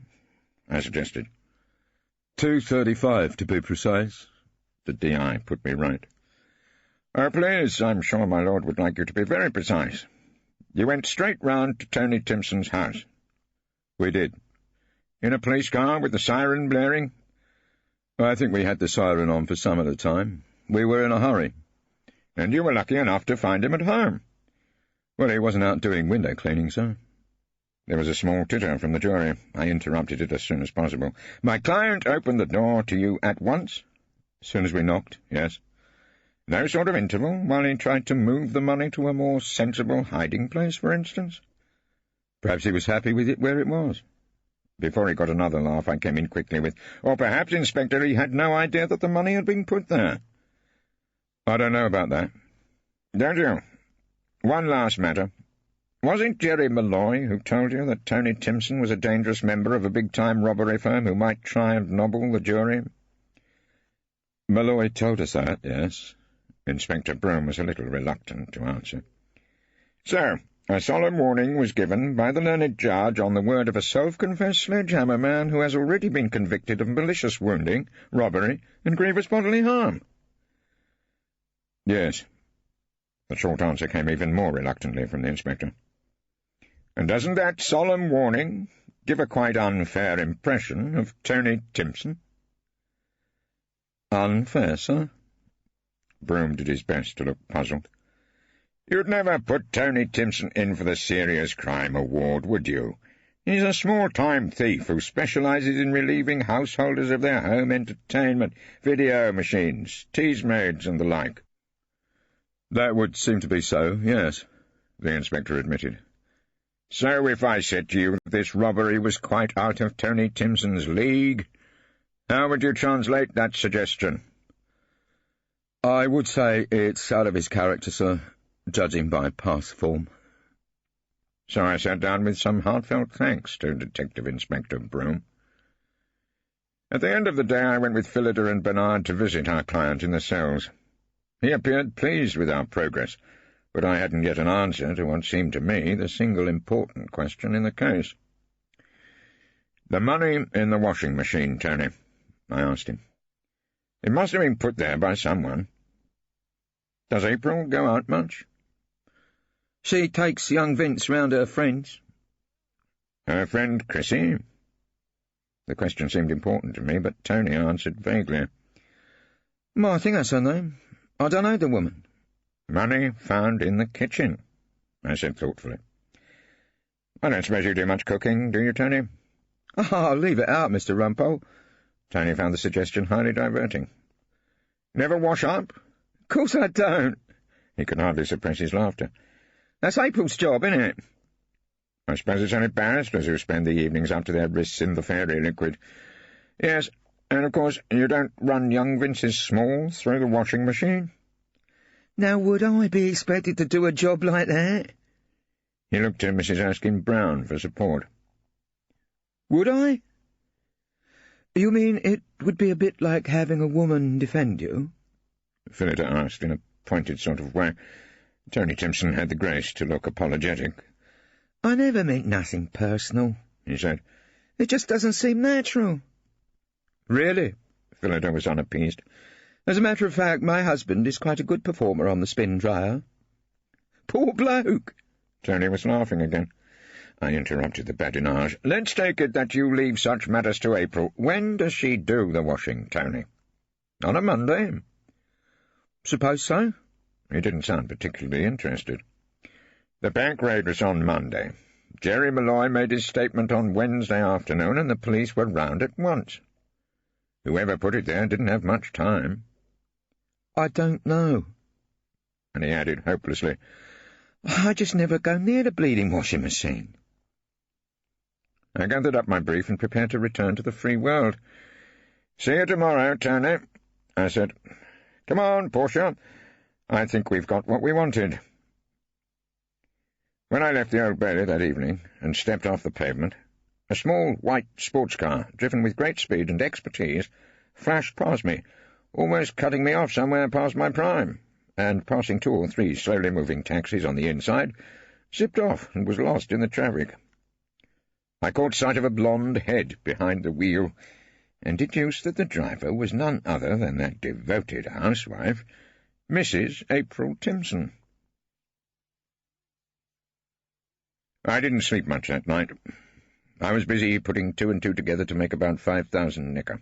I suggested. 2:35, to be precise. The D.I. put me right. Please, I'm sure my lord would like you to be very precise. You went straight round to Tony Timpson's house. We did. In a police car with the siren blaring? I think we had the siren on for some of the time. We were in a hurry. And you were lucky enough to find him at home. Well, he wasn't out doing window cleaning, sir. There was a small titter from the jury. I interrupted it as soon as possible. My client opened the door to you at once? As soon as we knocked, yes. No sort of interval while he tried to move the money to a more sensible hiding place, for instance? Perhaps he was happy with it where it was. Before he got another laugh, I came in quickly with, or perhaps, Inspector, he had no idea that the money had been put there. I don't know about that. Don't you? One last matter. Was it Jerry Malloy who told you that Tony Timpson was a dangerous member of a big-time robbery firm who might try and nobble the jury? Malloy told us that, yes. Inspector Broom was a little reluctant to answer. So, a solemn warning was given by the learned judge on the word of a self-confessed sledgehammer man who has already been convicted of malicious wounding, robbery, and grievous bodily harm. Yes. The short answer came even more reluctantly from the inspector. And doesn't that solemn warning give a quite unfair impression of Tony Timpson? Unfair, sir? Broom did his best to look puzzled. You'd never put Tony Timpson in for the Serious Crime Award, would you? He's a small-time thief who specializes in relieving householders of their home entertainment, video machines, tease-maids, and the like. That would seem to be so, yes, the inspector admitted. So if I said to you that this robbery was quite out of Tony Timpson's league, how would you translate that suggestion? I would say it's out of his character, sir, judging by past form. So I sat down with some heartfelt thanks to Detective Inspector Broom. At the end of the day I went with Phillida and Bernard to visit our client in the cells. He appeared pleased with our progress, but I hadn't yet an answer to what seemed to me the single important question in the case. "The money in the washing machine, Tony," I asked him. "It must have been put there by someone. Does April go out much?" "She takes young Vince round her friends." "Her friend Chrissy?" The question seemed important to me, but Tony answered vaguely. "I think that's her name. I don't know the woman." "Money found in the kitchen," I said thoughtfully. "I don't suppose you do much cooking, do you, Tony?" "Oh, leave it out, Mr. Rumpole." Tony found the suggestion highly diverting. "Never wash up?" "Of course I don't." He could hardly suppress his laughter. "That's April's job, isn't it?" "I suppose it's only barristers who spend the evenings up to their wrists in the fairy liquid. Yes, and of course you don't run young Vince's Smalls through the washing machine?" "Now would I be expected to do a job like that?" He looked to Mrs. Erskine-Brown for support. "Would I? You mean it would be a bit like having a woman defend you?" Phillida asked in a pointed sort of way. Tony Timpson had the grace to look apologetic. "I never meant nothing personal," he said. "It just doesn't seem natural." "Really?" Phillida was unappeased. "As a matter of fact, my husband is quite a good performer on the spin-dryer." "Poor bloke!" Tony was laughing again. I interrupted the badinage. "Let's take it that you leave such matters to April. When does she do the washing, Tony?" "On a Monday." "Suppose so?" He didn't sound particularly interested. "The bank raid was on Monday. Jerry Malloy made his statement on Wednesday afternoon, and the police were round at once. Whoever put it there didn't have much time." "I don't know." And he added hopelessly, "I just never go near the bleeding washing machine." I gathered up my brief and prepared to return to the free world. "See you tomorrow, Tony," I said. "Come on, Portia. I think we've got what we wanted." When I left the Old Bailey that evening and stepped off the pavement, a small white sports car, driven with great speed and expertise, flashed past me, almost cutting me off somewhere past my prime, and passing 2 or 3 slowly moving taxis on the inside, zipped off and was lost in the traffic. I caught sight of a blonde head behind the wheel, and deduced that the driver was none other than that devoted housewife, Mrs. April Timpson. I didn't sleep much that night. I was busy putting 2 and 2 together to make about 5,000 knicker.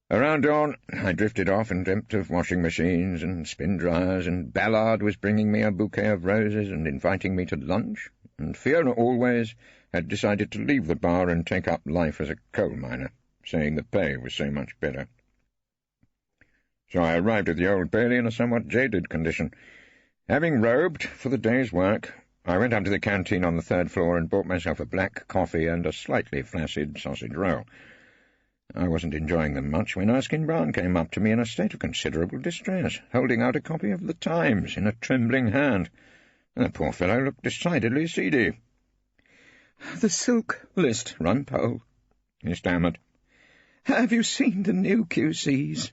Around dawn, I drifted off and dreamt of washing machines and spin-dryers, and Ballard was bringing me a bouquet of roses and inviting me to lunch, and Fiona always had decided to leave the bar and take up life as a coal miner, saying the pay was so much better. So I arrived at the Old Bailey in a somewhat jaded condition. Having robed for the day's work, I went up to the canteen on the 3rd floor and bought myself a black coffee and a slightly flaccid sausage roll. I wasn't enjoying them much when Erskine Brown came up to me in a state of considerable distress, holding out a copy of the Times in a trembling hand. The poor fellow looked decidedly seedy. "The silk list, Rumpole," he stammered. "Have you seen the new QCs?"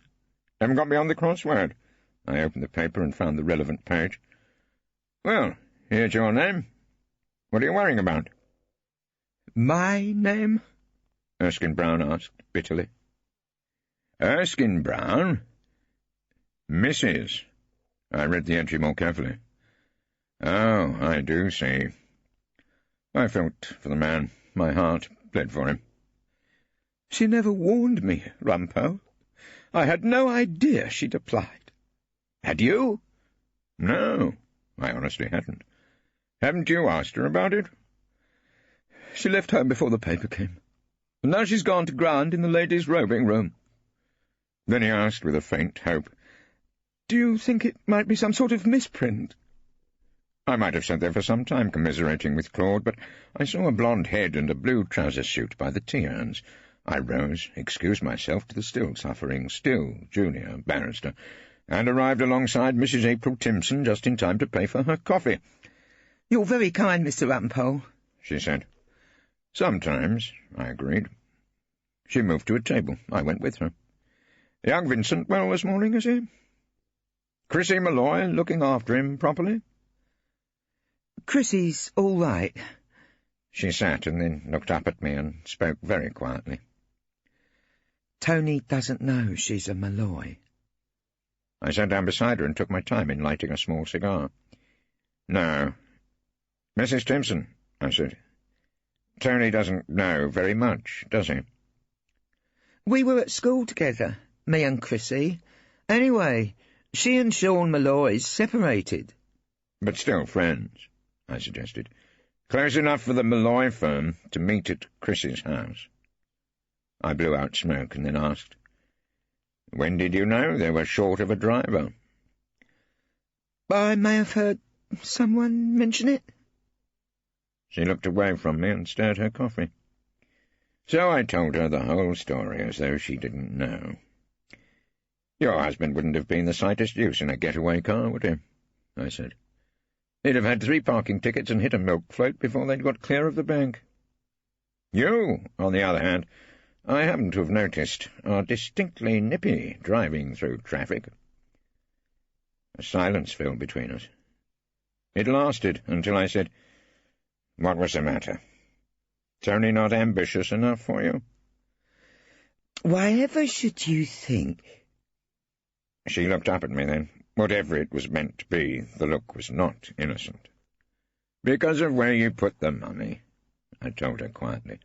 Haven't got beyond the crossword. I opened the paper and found the relevant page. Well, here's your name. What are you worrying about? "My name?" Erskine Brown asked bitterly. Erskine Brown? Mrs. I read the entry more carefully. Oh, I do see. I felt for the man. My heart bled for him. "She never warned me, Rumpole. I had no idea she'd applied. Had you?" No, I honestly hadn't. Haven't you asked her about it? "She left home before the paper came. And now she's gone to ground in the ladies' robing room." Then he asked with a faint hope, "Do you think it might be some sort of misprint?" I might have sat there for some time commiserating with Claude, but I saw a blonde head and a blue trouser suit by the tea-urns. I rose, excused myself to the still-suffering, still junior barrister, and arrived alongside Mrs. April Timpson just in time to pay for her coffee. "You're very kind, Mr. Rumpole," she said. Sometimes, I agreed. She moved to a table. I went with her. Young Vincent well this morning, is he? Chrissy Malloy looking after him properly? "Chrissy's all right." She sat and then looked up at me and spoke very quietly. "Tony doesn't know she's a Malloy." I sat down beside her and took my time in lighting a small cigar. "No. Mrs. Timpson," I said. "Tony doesn't know very much, does he?" "We were at school together, me and Chrissy. Anyway, she and Sean Malloy's separated." "But still friends," I suggested. "Close enough for the Malloy firm to meet at Chrissy's house." I blew out smoke and then asked, "When did you know they were short of a driver?" "I may have heard someone mention it." She looked away from me and stirred her coffee. So I told her the whole story as though she didn't know. "Your husband wouldn't have been the slightest use in a getaway car, would he?" I said. "He'd have had 3 parking tickets and hit a milk float before they'd got clear of the bank. You, on the other hand, I happen to have noticed, are distinctly nippy driving through traffic." A silence fell between us. It lasted until I said, "What was the matter? Tony not ambitious enough for you?" "Why ever should you think—" She looked up at me then. Whatever it was meant to be, the look was not innocent. "Because of where you put the money," I told her quietly.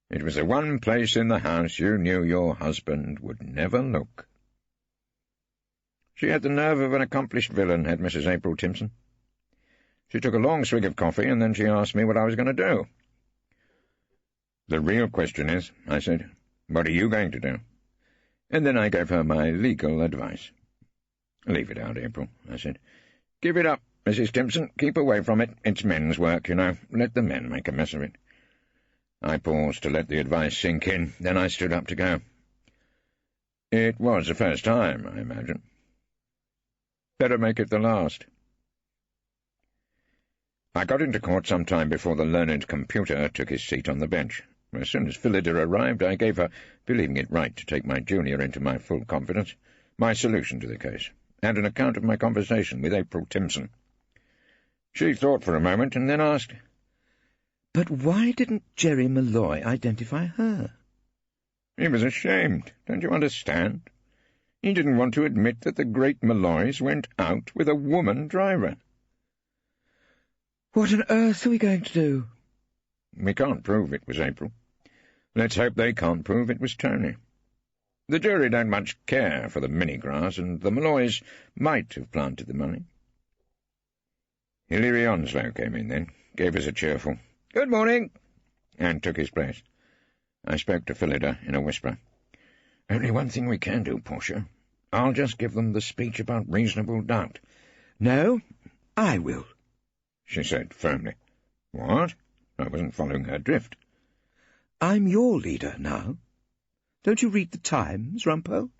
"It was the one place in the house you knew your husband would never look." She had the nerve of an accomplished villain, had Mrs. April Timpson. She took a long swig of coffee, and then she asked me what I was going to do. "The real question is," I said, "what are you going to do?" And then I gave her my legal advice. "Leave it out, April," I said. "Give it up, Mrs. Timpson. Keep away from it. It's men's work, you know. Let the men make a mess of it." I paused to let the advice sink in. Then I stood up to go. "It was the first time, I imagine. Better make it the last." I got into court some time before the learned computer took his seat on the bench. As soon as Phillida arrived, I gave her, believing it right to take my junior into my full confidence, my solution to the case, and an account of my conversation with April Timpson. She thought for a moment, and then asked, "But why didn't Jerry Malloy identify her?" "He was ashamed, don't you understand? He didn't want to admit that the great Malloys went out with a woman driver." "What on earth are we going to do?" "We can't prove it was April. Let's hope they can't prove it was Tony. The jury don't much care for the mini-grass, and the Malloys might have planted the money." Hilary Onslow came in then, gave us a cheerful "Good morning," and took his place. I spoke to Phillida in a whisper. "Only one thing we can do, Portia. I'll just give them the speech about reasonable doubt." "No, I will," she said firmly. "What?" I wasn't following her drift. "I'm your leader now. Don't you read the Times, Rumpole?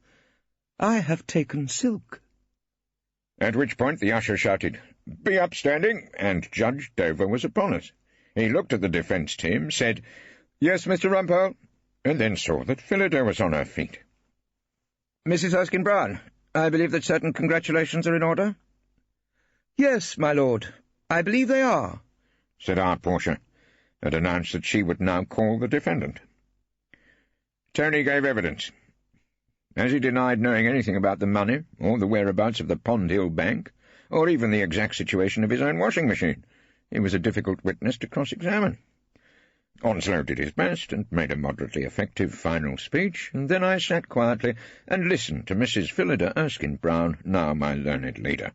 I have taken silk. At which point the usher shouted, "Be upstanding," and Judge Dover was upon us. He looked at the defence team, said, "Yes, Mr. Rumpole," and then saw that Phillida was on her feet. "Mrs. Erskine-Brown, I believe that certain congratulations are in order?" "Yes, my lord, I believe they are," said our Portia, and announced that she would now call the defendant. Tony gave evidence. As he denied knowing anything about the money, or the whereabouts of the Pond Hill Bank, or even the exact situation of his own washing machine, he was a difficult witness to cross-examine. Onslow did his best, and made a moderately effective final speech, and then I sat quietly and listened to Mrs. Phillida Erskine-Brown, now my learned leader.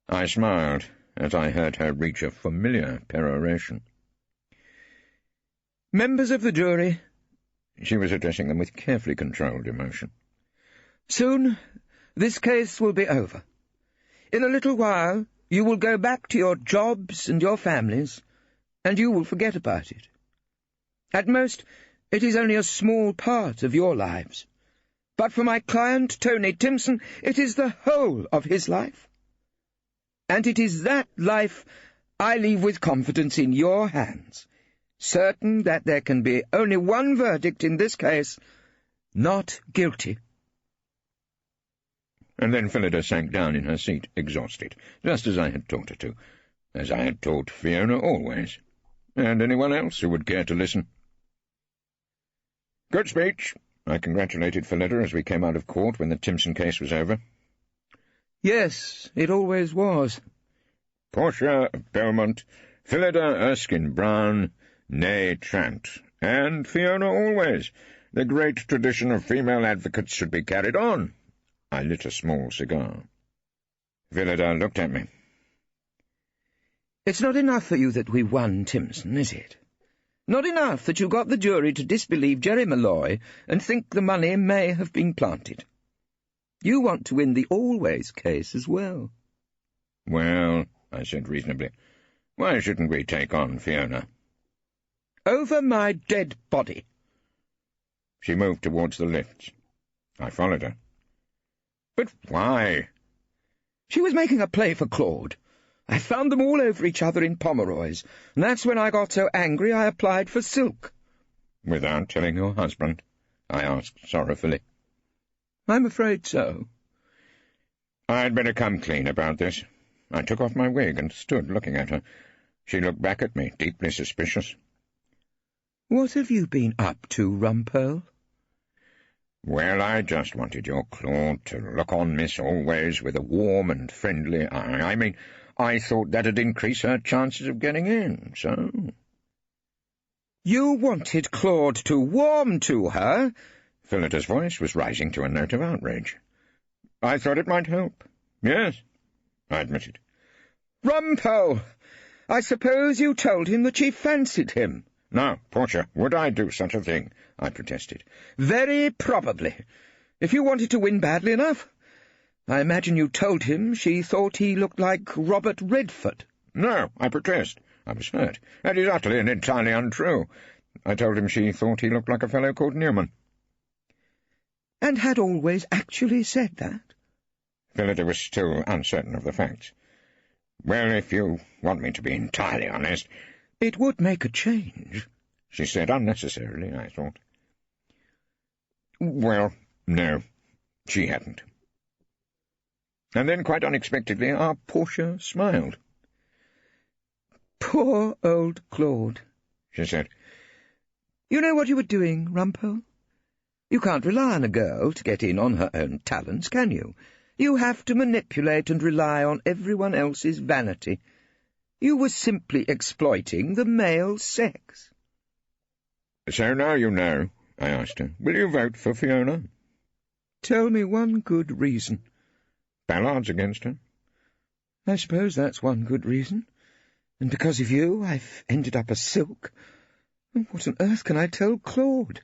I smiled as I heard her reach a familiar peroration. "Members of the jury," she was addressing them with carefully controlled emotion, "soon this case will be over. In a little while you will go back to your jobs and your families, and you will forget about it. At most, it is only a small part of your lives. But for my client, Tony Timpson, it is the whole of his life. And it is that life I leave with confidence in your hands, certain that there can be only one verdict in this case, not guilty." And then Phillida sank down in her seat, exhausted, just as I had taught her to, as I had taught Fiona always, and anyone else who would care to listen. "Good speech," I congratulated Phillida as we came out of court when the Timpson case was over. "Yes, it always was." Portia of Belmont, Phillida Erskine-Brown, née Trant, and Fiona always. The great tradition of female advocates should be carried on. I lit a small cigar. Phillida looked at me. "It's not enough for you that we won Timpson, is it? Not enough that you got the jury to disbelieve Jerry Malloy and think the money may have been planted. You want to win the Always case as well." "Well," I said reasonably, "why shouldn't we take on Fiona?" "Over my dead body." She moved towards the lifts. I followed her. "But why?" "She was making a play for Claude. I found them all over each other in Pomeroy's, and that's when I got so angry I applied for silk." "Without telling your husband?" I asked sorrowfully. "I'm afraid so." "I'd better come clean about this." I took off my wig and stood looking at her. She looked back at me, deeply suspicious. "What have you been up to, Rumpole?" "Well, I just wanted your Claude to look on Miss Always with a warm and friendly eye. I mean, I thought that'd increase her chances of getting in, so—" "You wanted Claude to warm to her?" Phillida's voice was rising to a note of outrage. "I thought it might help. Yes," I admitted. "Rumpole, I suppose you told him that she fancied him." "No, Portia, would I do such a thing?" I protested. "Very probably, if you wanted to win badly enough. I imagine you told him she thought he looked like Robert Redford." "No, I protest. I was hurt. That is utterly and entirely untrue. I told him she thought he looked like a fellow called Newman." "And had Always actually said that?" Phillida was still uncertain of the facts. "Well, if you want me to be entirely honest—" "It would make a change," she said unnecessarily, I thought. "Well, no, she hadn't." And then, quite unexpectedly, our Portia smiled. "Poor old Claude," she said. "You know what you were doing, Rumpole? You can't rely on a girl to get in on her own talents, can you? You have to manipulate and rely on everyone else's vanity. You were simply exploiting the male sex." "So now you know," I asked her. "Will you vote for Fiona?" "Tell me one good reason." "Ballard's against her." "I suppose that's one good reason. And because of you, I've ended up a silk. What on earth can I tell Claude?"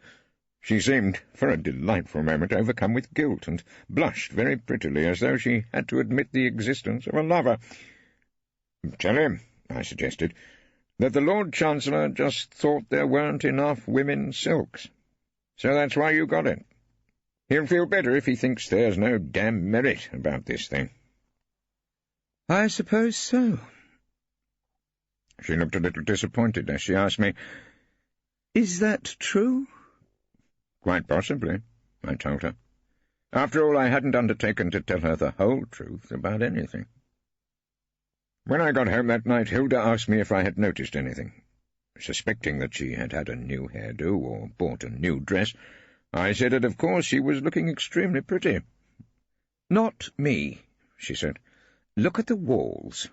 She seemed, for a delightful moment, overcome with guilt, and blushed very prettily, as though she had to admit the existence of a lover. "Tell him," I suggested, "that the Lord Chancellor just thought there weren't enough women silks." So that's why you got it. He'll feel better if he thinks there's no damn merit about this thing. I suppose so. She looked a little disappointed as she asked me, Is that true? Quite possibly, I told her. After all, I hadn't undertaken to tell her the whole truth about anything. When I got home that night, Hilda asked me if I had noticed anything. Suspecting that she had had a new hairdo or bought a new dress, I said that of course she was looking extremely pretty. Not me, she said. Look at the walls.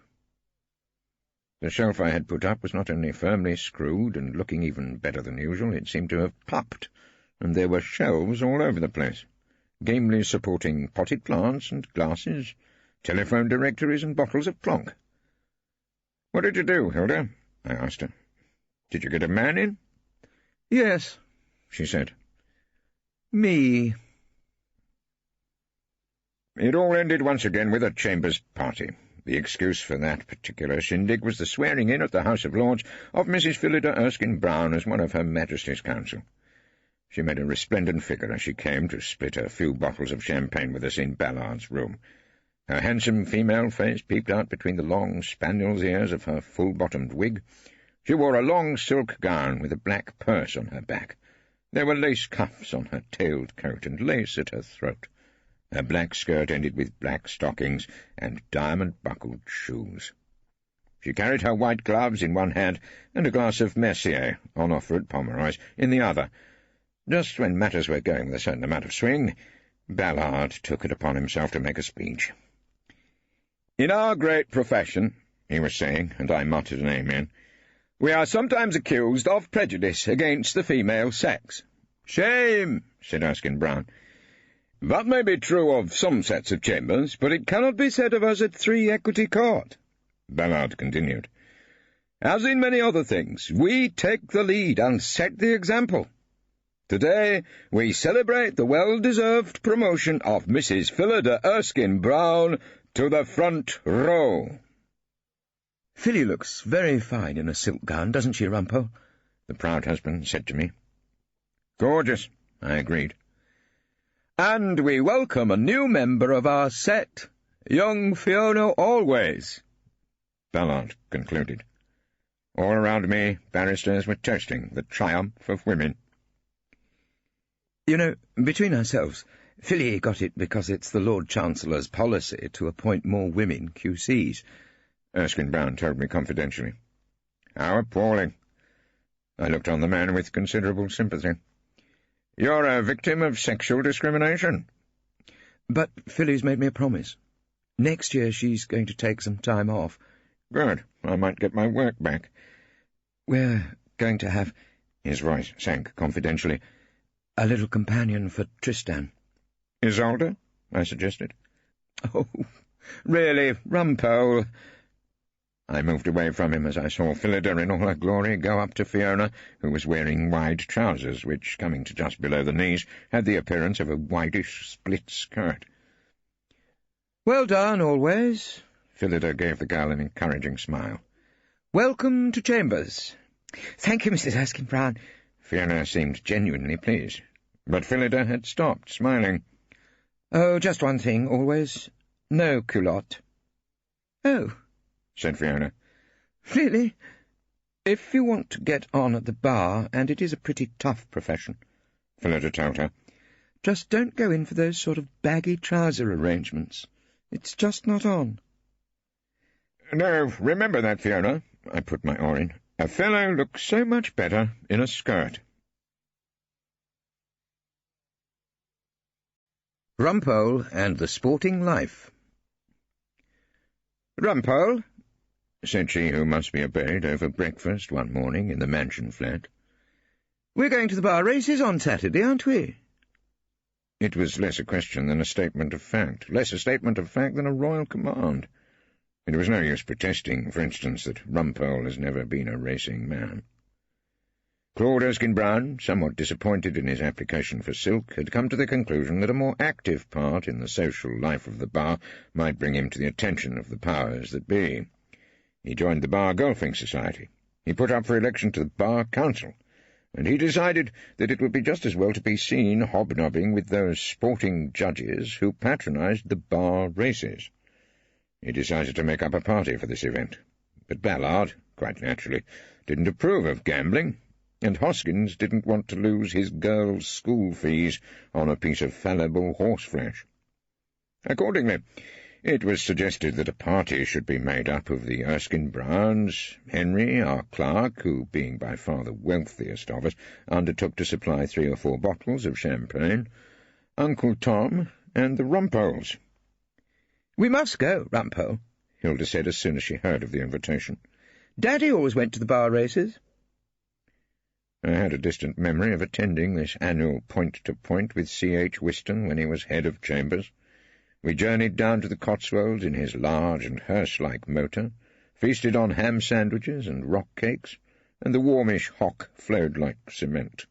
The shelf I had put up was not only firmly screwed and looking even better than usual, it seemed to have popped, and there were shelves all over the place, gamely supporting potted plants and glasses, telephone directories and bottles of plonk. "What did you do, Hilda?" I asked her. "Did you get a man in?" "Yes," she said. "Me." It all ended once again with a Chambers party. The excuse for that particular shindig was the swearing-in at the House of Lords of Mrs. Phillida Erskine-Brown as one of Her Majesty's Council. She made a resplendent figure as she came to split a few bottles of champagne with us in Ballard's room. Her handsome female face peeped out between the long spaniel's ears of her full-bottomed wig. She wore a long silk gown with a black purse on her back. There were lace cuffs on her tailed coat and lace at her throat. Her black skirt ended with black stockings and diamond-buckled shoes. She carried her white gloves in one hand and a glass of Mercier, on offer at Pomeroy's, in the other. Just when matters were going with a certain amount of swing, Ballard took it upon himself to make a speech. "In our great profession," he was saying, and I muttered an amen, "we are sometimes accused of prejudice against the female sex." "Shame," said Erskine-Brown. "That may be true of some sets of chambers, but it cannot be said of us at 3 Equity Court," Ballard continued. "As in many other things, we take the lead and set the example. Today we celebrate the well-deserved promotion of Mrs. Phillida Erskine-Brown to the front row." "Philly looks very fine in a silk gown, doesn't she, Rumpole?" the proud husband said to me. "Gorgeous," I agreed. "And we welcome a new member of our set, young Fiona Always," Ballard concluded. All around me, barristers were toasting the triumph of women. "You know, between ourselves, Philly got it because it's the Lord Chancellor's policy to appoint more women QCs," Erskine-Brown told me confidentially. "How appalling!" I looked on the man with considerable sympathy. "You're a victim of sexual discrimination." "But Philly's made me a promise. Next year she's going to take some time off." "Good. I might get my work back." "We're going to have," his voice sank confidentially, "a little companion for Tristan." "Isolde?" I suggested. "Oh, really, Rumpole." I moved away from him as I saw Phillida in all her glory go up to Fiona, who was wearing wide trousers, which, coming to just below the knees, had the appearance of a whitish split skirt. "Well done, Always." Phillida gave the girl an encouraging smile. "Welcome to Chambers." "Thank you, Mrs. Erskine-Brown." Fiona seemed genuinely pleased, but Phillida had stopped smiling. "Oh, just one thing, Always. No culotte." "Oh," said Fiona. "Really? If you want to get on at the bar, and it is a pretty tough profession," Phillida told her, "just don't go in for those sort of baggy trouser arrangements. It's just not on." "No, remember that, Fiona," I put my oar in. "A fellow looks so much better in a skirt." Rumpole and the Sporting Life. "Rumpole," said she who must be obeyed over breakfast one morning in the mansion flat. "We're going to the bar races on Saturday, aren't we?" It was less a question than a statement of fact, less a statement of fact than a royal command. It was no use protesting, for instance, that Rumpole has never been a racing man. Claude Erskine-Brown, somewhat disappointed in his application for silk, had come to the conclusion that a more active part in the social life of the bar might bring him to the attention of the powers that be. He joined the Bar Golfing Society. He put up for election to the Bar Council, and he decided that it would be just as well to be seen hobnobbing with those sporting judges who patronized the bar races. He decided to make up a party for this event, but Ballard, quite naturally, didn't approve of gambling, and Hoskins didn't want to lose his girls' school fees on a piece of fallible horseflesh. Accordingly, it was suggested that a party should be made up of the Erskine-Browns, Henry, our clerk, who, being by far the wealthiest of us, undertook to supply 3 or 4 bottles of champagne, Uncle Tom, and the Rumpoles. "We must go, Rumpole," Hilda said as soon as she heard of the invitation. "Daddy always went to the bar races." I had a distant memory of attending this annual point-to-point with C.H. Whiston when he was head of chambers. We journeyed down to the Cotswolds in his large and hearse-like motor, feasted on ham sandwiches and rock cakes, and the warmish hock flowed like cement.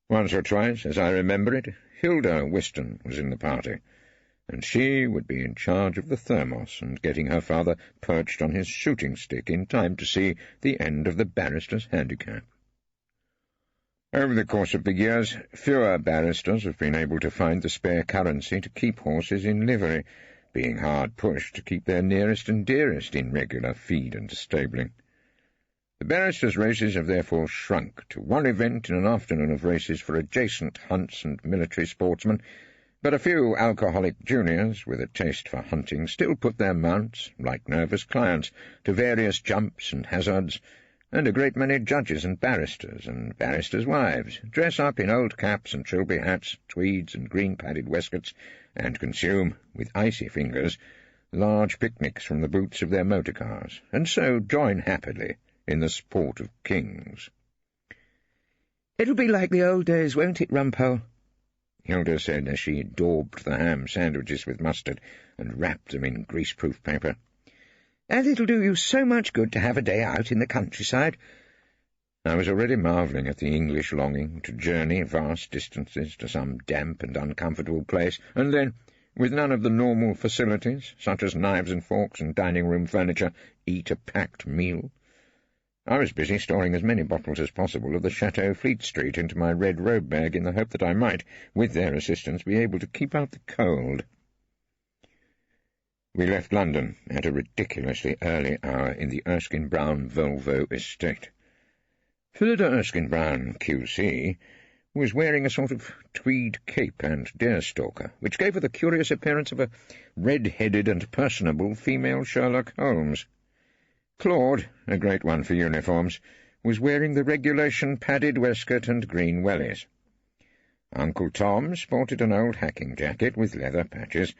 Once or twice, as I remember it, Hilda Whiston was in the party, and she would be in charge of the thermos and getting her father perched on his shooting stick in time to see the end of the barrister's handicap. Over the course of the years, fewer barristers have been able to find the spare currency to keep horses in livery, being hard pushed to keep their nearest and dearest in regular feed and stabling. The barristers' races have therefore shrunk to one event in an afternoon of races for adjacent hunts and military sportsmen, but a few alcoholic juniors with a taste for hunting still put their mounts, like nervous clients, to various jumps and hazards, and a great many judges and barristers' wives dress up in old caps and trilby hats, tweeds and green-padded waistcoats, and consume, with icy fingers, large picnics from the boots of their motor cars, and so join happily in the sport of kings. "It'll be like the old days, won't it, Rumpole?" Hilda said as she daubed the ham sandwiches with mustard and wrapped them in greaseproof paper. "And it'll do you so much good to have a day out in the countryside." I was already marvelling at the English longing to journey vast distances to some damp and uncomfortable place, and then, with none of the normal facilities, such as knives and forks and dining-room furniture, eat a packed meal. I was busy storing as many bottles as possible of the Chateau Fleet Street into my red robe bag in the hope that I might, with their assistance, be able to keep out the cold. We left London at a ridiculously early hour in the Erskine-Brown Volvo estate. Phillida Erskine-Brown, Q.C., was wearing a sort of tweed cape and deerstalker, which gave her the curious appearance of a red-headed and personable female Sherlock Holmes. Claude, a great one for uniforms, was wearing the regulation padded waistcoat and green wellies. Uncle Tom sported an old hacking jacket with leather patches,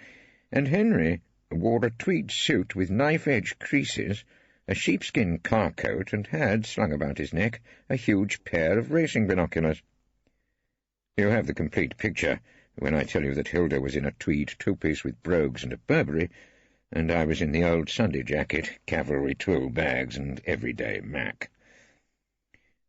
and Henry wore a tweed suit with knife-edge creases, a sheepskin car-coat, and had, slung about his neck, a huge pair of racing binoculars. You'll have the complete picture when I tell you that Hilda was in a tweed two-piece with brogues and a Burberry, and I was in the old Sunday jacket, cavalry twill bags, and everyday Mac.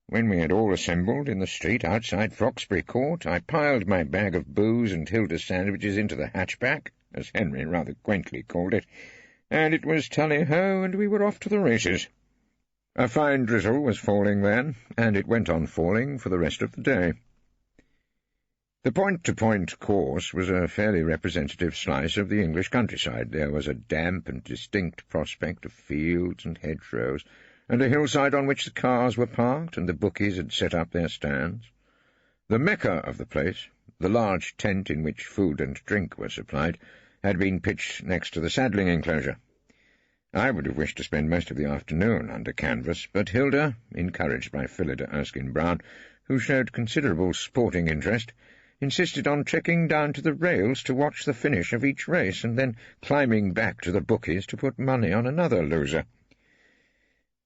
When we had all assembled in the street outside Froxbury Court, I piled my bag of booze and Hilda's sandwiches into the hatchback, as Henry rather quaintly called it, and it was tally-ho, and we were off to the races. A fine drizzle was falling then, and it went on falling for the rest of the day. The point-to-point course was a fairly representative slice of the English countryside. There was a damp and distinct prospect of fields and hedgerows, and a hillside on which the cars were parked and the bookies had set up their stands. The mecca of the place, the large tent in which food and drink were supplied, had been pitched next to the saddling enclosure. I would have wished to spend most of the afternoon under canvas, but Hilda, encouraged by Phillida Erskine-Brown, who showed considerable sporting interest, insisted on trekking down to the rails to watch the finish of each race, and then climbing back to the bookies to put money on another loser.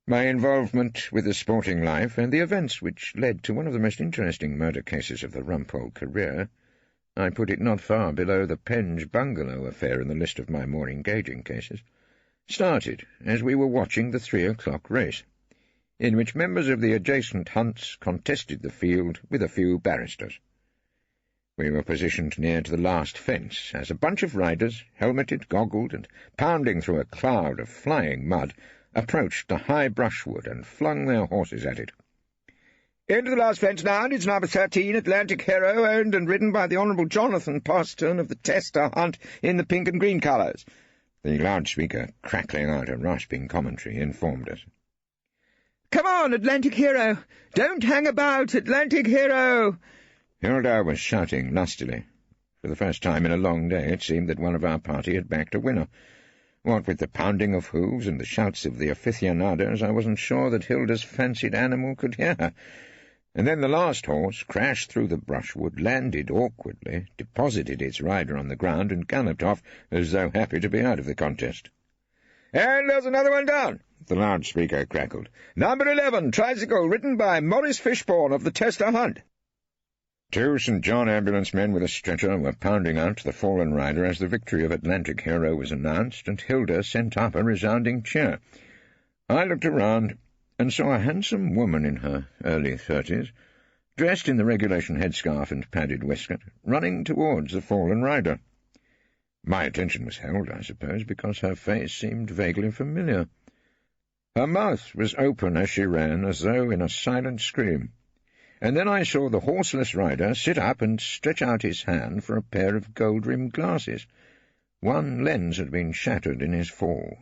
My involvement with the sporting life and the events which led to one of the most interesting murder cases of the Rumpole career, I put it not far below the Penge bungalow affair in the list of my more engaging cases, started as we were watching the 3 o'clock race, in which members of the adjacent hunts contested the field with a few barristers. We were positioned near to the last fence, as a bunch of riders, helmeted, goggled, and pounding through a cloud of flying mud, approached the high brushwood and flung their horses at it. Into the last fence now, and it's number 13, Atlantic Hero, owned and ridden by the Honourable Jonathan Poston of the Tester Hunt in the pink and green colours. The loudspeaker, crackling out a rasping commentary, informed us. Come on, Atlantic Hero! Don't hang about, Atlantic Hero! Hilda was shouting lustily. For the first time in a long day it seemed that one of our party had backed a winner. What with the pounding of hooves and the shouts of the aficionados, I wasn't sure that Hilda's fancied animal could hear her. And then the last horse crashed through the brushwood, landed awkwardly, deposited its rider on the ground, and galloped off as though happy to be out of the contest. And there's another one down, the loudspeaker crackled. Number 11, Tricycle, ridden by Maurice Fishbourne of the Tester Hunt. 2 St. John ambulance men with a stretcher were pounding out the fallen rider as the victory of Atlantic Hero was announced, and Hilda sent up a resounding cheer. I looked around and saw a handsome woman in her early 30s, dressed in the regulation headscarf and padded waistcoat, running towards the fallen rider. My attention was held, I suppose, because her face seemed vaguely familiar. Her mouth was open as she ran, as though in a silent scream, and then I saw the horseless rider sit up and stretch out his hand for a pair of gold-rimmed glasses. One lens had been shattered in his fall.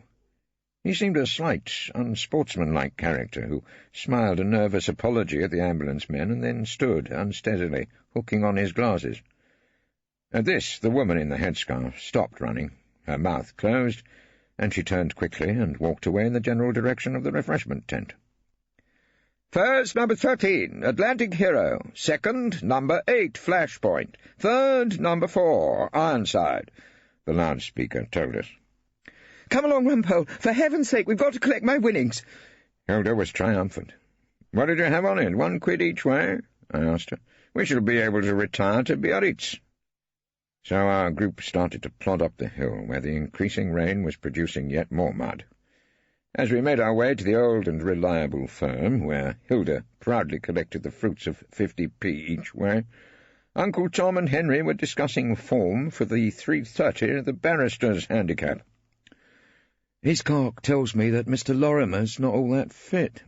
He seemed a slight, unsportsmanlike character who smiled a nervous apology at the ambulance men and then stood unsteadily, hooking on his glasses. At this, the woman in the headscarf stopped running, her mouth closed, and she turned quickly and walked away in the general direction of the refreshment tent. First, number 13, Atlantic Hero. Second, number 8, Flashpoint. Third, number 4, Ironside, the loudspeaker told us. Come along, Rumpole. For heaven's sake, we've got to collect my winnings. Hilda was triumphant. What did you have on it? 1 quid each way? I asked her. We shall be able to retire to Biarritz. So our group started to plod up the hill, where the increasing rain was producing yet more mud. As we made our way to the old and reliable firm, where Hilda proudly collected the fruits of 50p each way, Uncle Tom and Henry were discussing form for the 3:30, the barrister's handicap. His clerk tells me that Mr. Lorimer's not all that fit,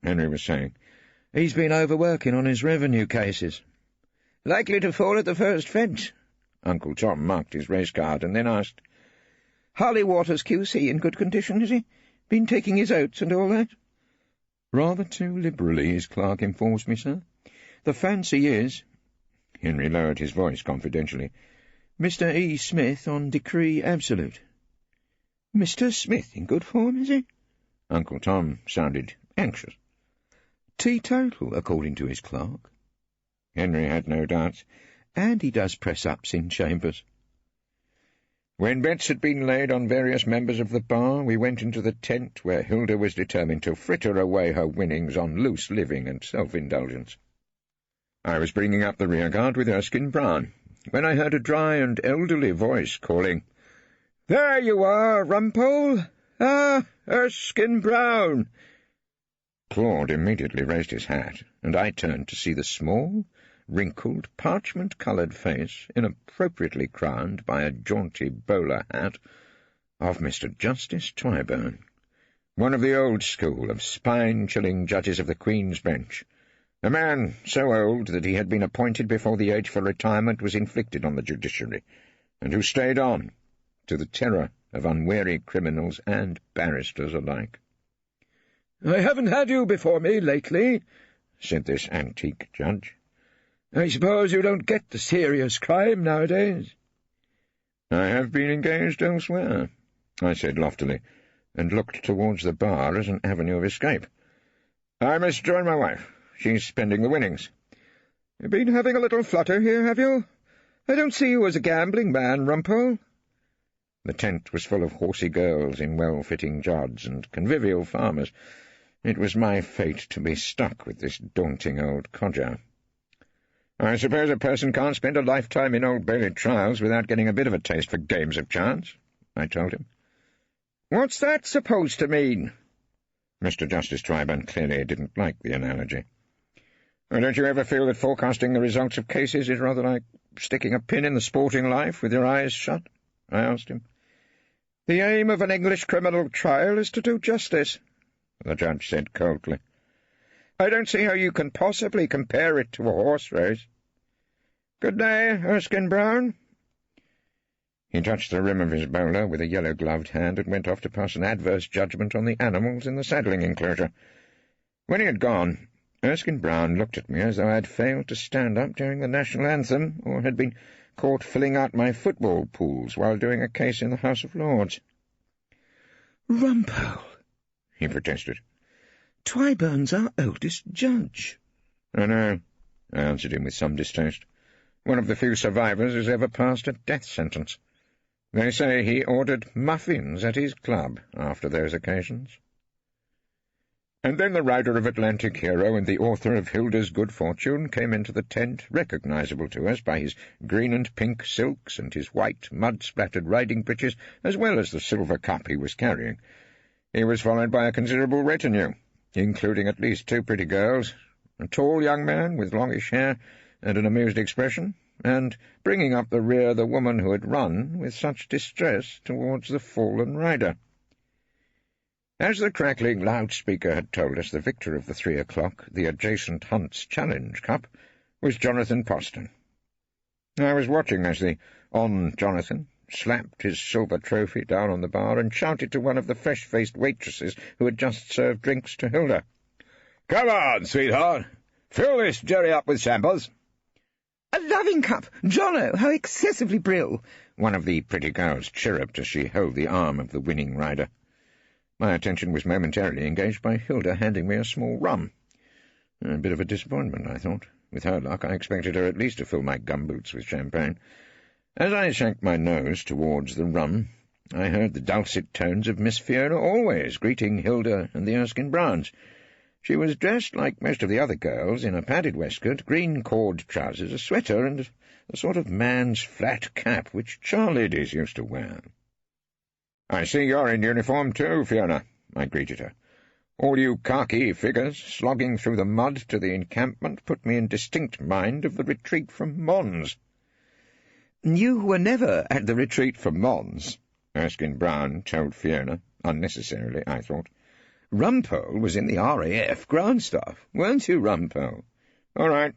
Henry was saying. He's been overworking on his revenue cases. Likely to fall at the first fence. Uncle Tom marked his race card and then asked, Harley Waters QC in good condition, is he? Been taking his oats and all that? Rather too liberally, his clerk informs me, sir. The fancy is— Henry lowered his voice confidentially— Mr. E. Smith on decree absolute. Mr. Smith in good form, is he? Uncle Tom sounded anxious. Teetotal, according to his clerk. Henry had no doubts. And he does press-ups in chambers. When bets had been laid on various members of the bar, we went into the tent where Hilda was determined to fritter away her winnings on loose living and self-indulgence. I was bringing up the rearguard with Erskine Brown, when I heard a dry and elderly voice calling, There you are, Rumpole! Ah, Erskine Brown! Claude immediately raised his hat, and I turned to see the small, wrinkled, parchment-coloured face, inappropriately crowned by a jaunty bowler hat, of Mr. Justice Twyburn, one of the old school of spine-chilling judges of the Queen's Bench, a man so old that he had been appointed before the age for retirement was inflicted on the judiciary, and who stayed on, to the terror of unwary criminals and barristers alike. "I haven't had you before me lately," said this antique judge. "I suppose you don't get the serious crime nowadays." "I have been engaged elsewhere," I said loftily, and looked towards the bar as an avenue of escape. "I must join my wife. She's spending the winnings." "You've been having a little flutter here, have you? I don't see you as a gambling man, Rumpole." The tent was full of horsey girls in well-fitting jods and convivial farmers. It was my fate to be stuck with this daunting old codger. "I suppose a person can't spend a lifetime in Old Bailey trials without getting a bit of a taste for games of chance," I told him. "What's that supposed to mean?" Mr. Justice Twyburn clearly didn't like the analogy. "Don't you ever feel that forecasting the results of cases is rather like sticking a pin in the sporting life with your eyes shut?" I asked him. "The aim of an English criminal trial is to do justice," the judge said coldly. I don't see how you can possibly compare it to a horse race. Good day, Erskine Brown. He touched the rim of his bowler with a yellow-gloved hand and went off to pass an adverse judgment on the animals in the saddling enclosure. When he had gone, Erskine Brown looked at me as though I had failed to stand up during the national anthem or had been caught filling out my football pools while doing a case in the House of Lords. "Rumpole," he protested. "Twybourne's our oldest judge." "I know," I answered him with some distaste. "One of the few survivors who's ever passed a death sentence. They say he ordered muffins at his club after those occasions." And then the writer of Atlantic Hero and the author of Hilda's Good Fortune came into the tent, recognisable to us by his green and pink silks and his white, mud-splattered riding breeches, as well as the silver cup he was carrying. He was followed by a considerable retinue, including at least 2 pretty girls, a tall young man with longish hair and an amused expression, and, bringing up the rear, the woman who had run with such distress towards the fallen rider. As the crackling loudspeaker had told us, the victor of the 3 o'clock, the adjacent Hunt's Challenge Cup, was Jonathan Poston. I was watching as the Jonathan slapped his silver trophy down on the bar and shouted to one of the fresh-faced waitresses who had just served drinks to Hilda. "Come on, sweetheart! Fill this jerry up with samples." "A loving cup! Jono, how excessively brill!" one of the pretty girls chirruped as she held the arm of the winning rider. My attention was momentarily engaged by Hilda handing me a small rum. A bit of a disappointment, I thought. With her luck, I expected her at least to fill my gumboots with champagne. As I sank my nose towards the rum, I heard the dulcet tones of Miss Fiona Always greeting Hilda and the Erskine Browns. She was dressed like most of the other girls, in a padded waistcoat, green cord trousers, a sweater, and a sort of man's flat cap which charladies used to wear. "I see you're in uniform too, Fiona," I greeted her. "All you khaki figures slogging through the mud to the encampment put me in distinct mind of the retreat from Mons." "You were never at the retreat from Mons," Erskine Brown told Fiona, unnecessarily, I thought. "Rumpole was in the RAF ground staff, weren't you, Rumpole?" "All right.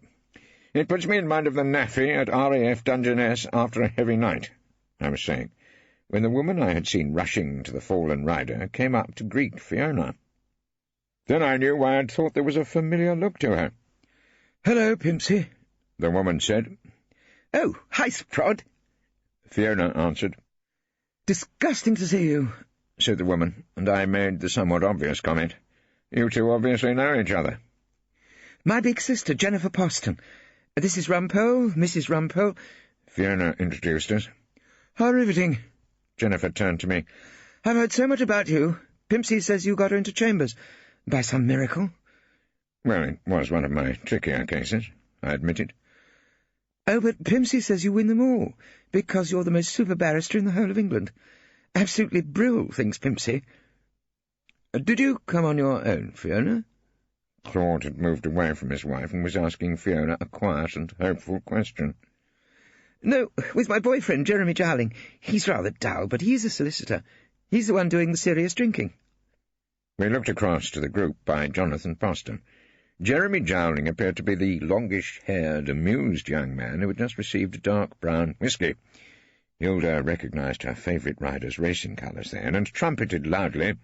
It puts me in mind of the naffy at RAF Dungeness after a heavy night," I was saying, when the woman I had seen rushing to the fallen rider came up to greet Fiona. Then I knew why I'd thought there was a familiar look to her. "Hello, Pimpsy," the woman said. "Oh, hi, Sprod," Fiona answered. "Disgusting to see you," said the woman, and I made the somewhat obvious comment. "You two obviously know each other." "My big sister, Jennifer Poston. This is Rumpole, Mrs. Rumpole," Fiona introduced us. "How riveting." Jennifer turned to me. "I've heard so much about you. Pimpsy says you got her into chambers. By some miracle." "Well, it was one of my trickier cases," I admitted. "Oh, but Pimpsy says you win them all, because you're the most super barrister in the whole of England. Absolutely brill, thinks Pimpsy." "Did you come on your own, Fiona?" Claude had moved away from his wife and was asking Fiona a quiet and hopeful question. "No, with my boyfriend, Jeremy Jowling. He's rather dull, but he's a solicitor. He's the one doing the serious drinking." We looked across to the group by Jonathan Poston. Jeremy Jowling appeared to be the longish-haired, amused young man who had just received dark brown whisky. Hilda recognised her favourite rider's racing colours then, and trumpeted loudly,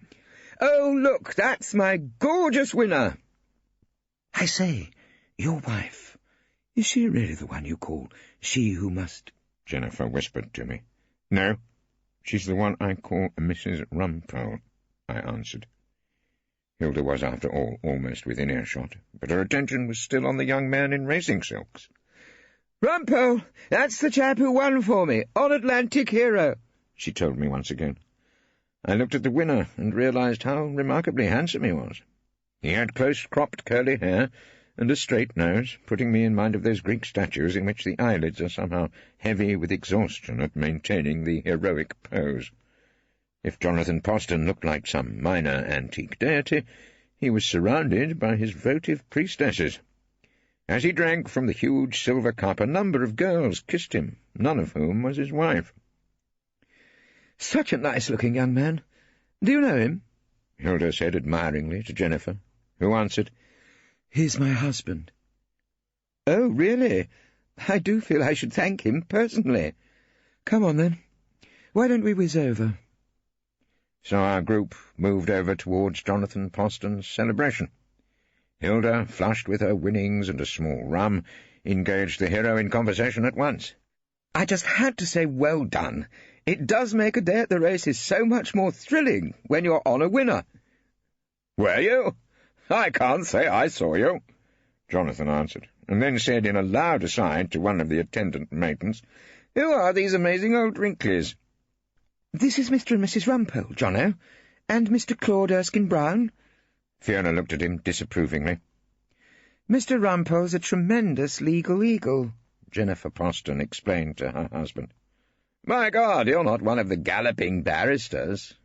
"Oh, look, that's my gorgeous winner!" "I say, your wife, is she really the one you call she who must—" Jennifer whispered to me. "No, she's the one I call Mrs. Rumpole," I answered. Hilda was, after all, almost within earshot, but her attention was still on the young man in racing silks. "Rumpole, that's the chap who won for me, on Atlantic Hero," she told me once again. I looked at the winner and realised how remarkably handsome he was. He had close-cropped curly hair and a straight nose, putting me in mind of those Greek statues in which the eyelids are somehow heavy with exhaustion at maintaining the heroic pose. If Jonathan Poston looked like some minor antique deity, he was surrounded by his votive priestesses. As he drank from the huge silver cup, a number of girls kissed him, none of whom was his wife. "Such a nice-looking young man. Do you know him?" Hilda said admiringly to Jennifer, who answered, He's my husband. Oh, really? I do feel I should thank him personally. Come on, then. Why don't we whiz over? So our group moved over towards Jonathan Poston's celebration. Hilda, flushed with her winnings and a small rum, engaged the hero in conversation at once. I just had to say well done. It does make a day at the races so much more thrilling when you're on a winner. Were you? I can't say I saw you, Jonathan answered, and then said in a loud aside to one of the attendant maidens, Who are these amazing old wrinklies? This is Mr. and Mrs. Rumpole, Jono, and Mr. Claude Erskine-Brown. Fiona looked at him disapprovingly. Mr. Rumpole's a tremendous legal eagle, Jennifer Poston explained to her husband. My God, you're not one of the galloping barristers?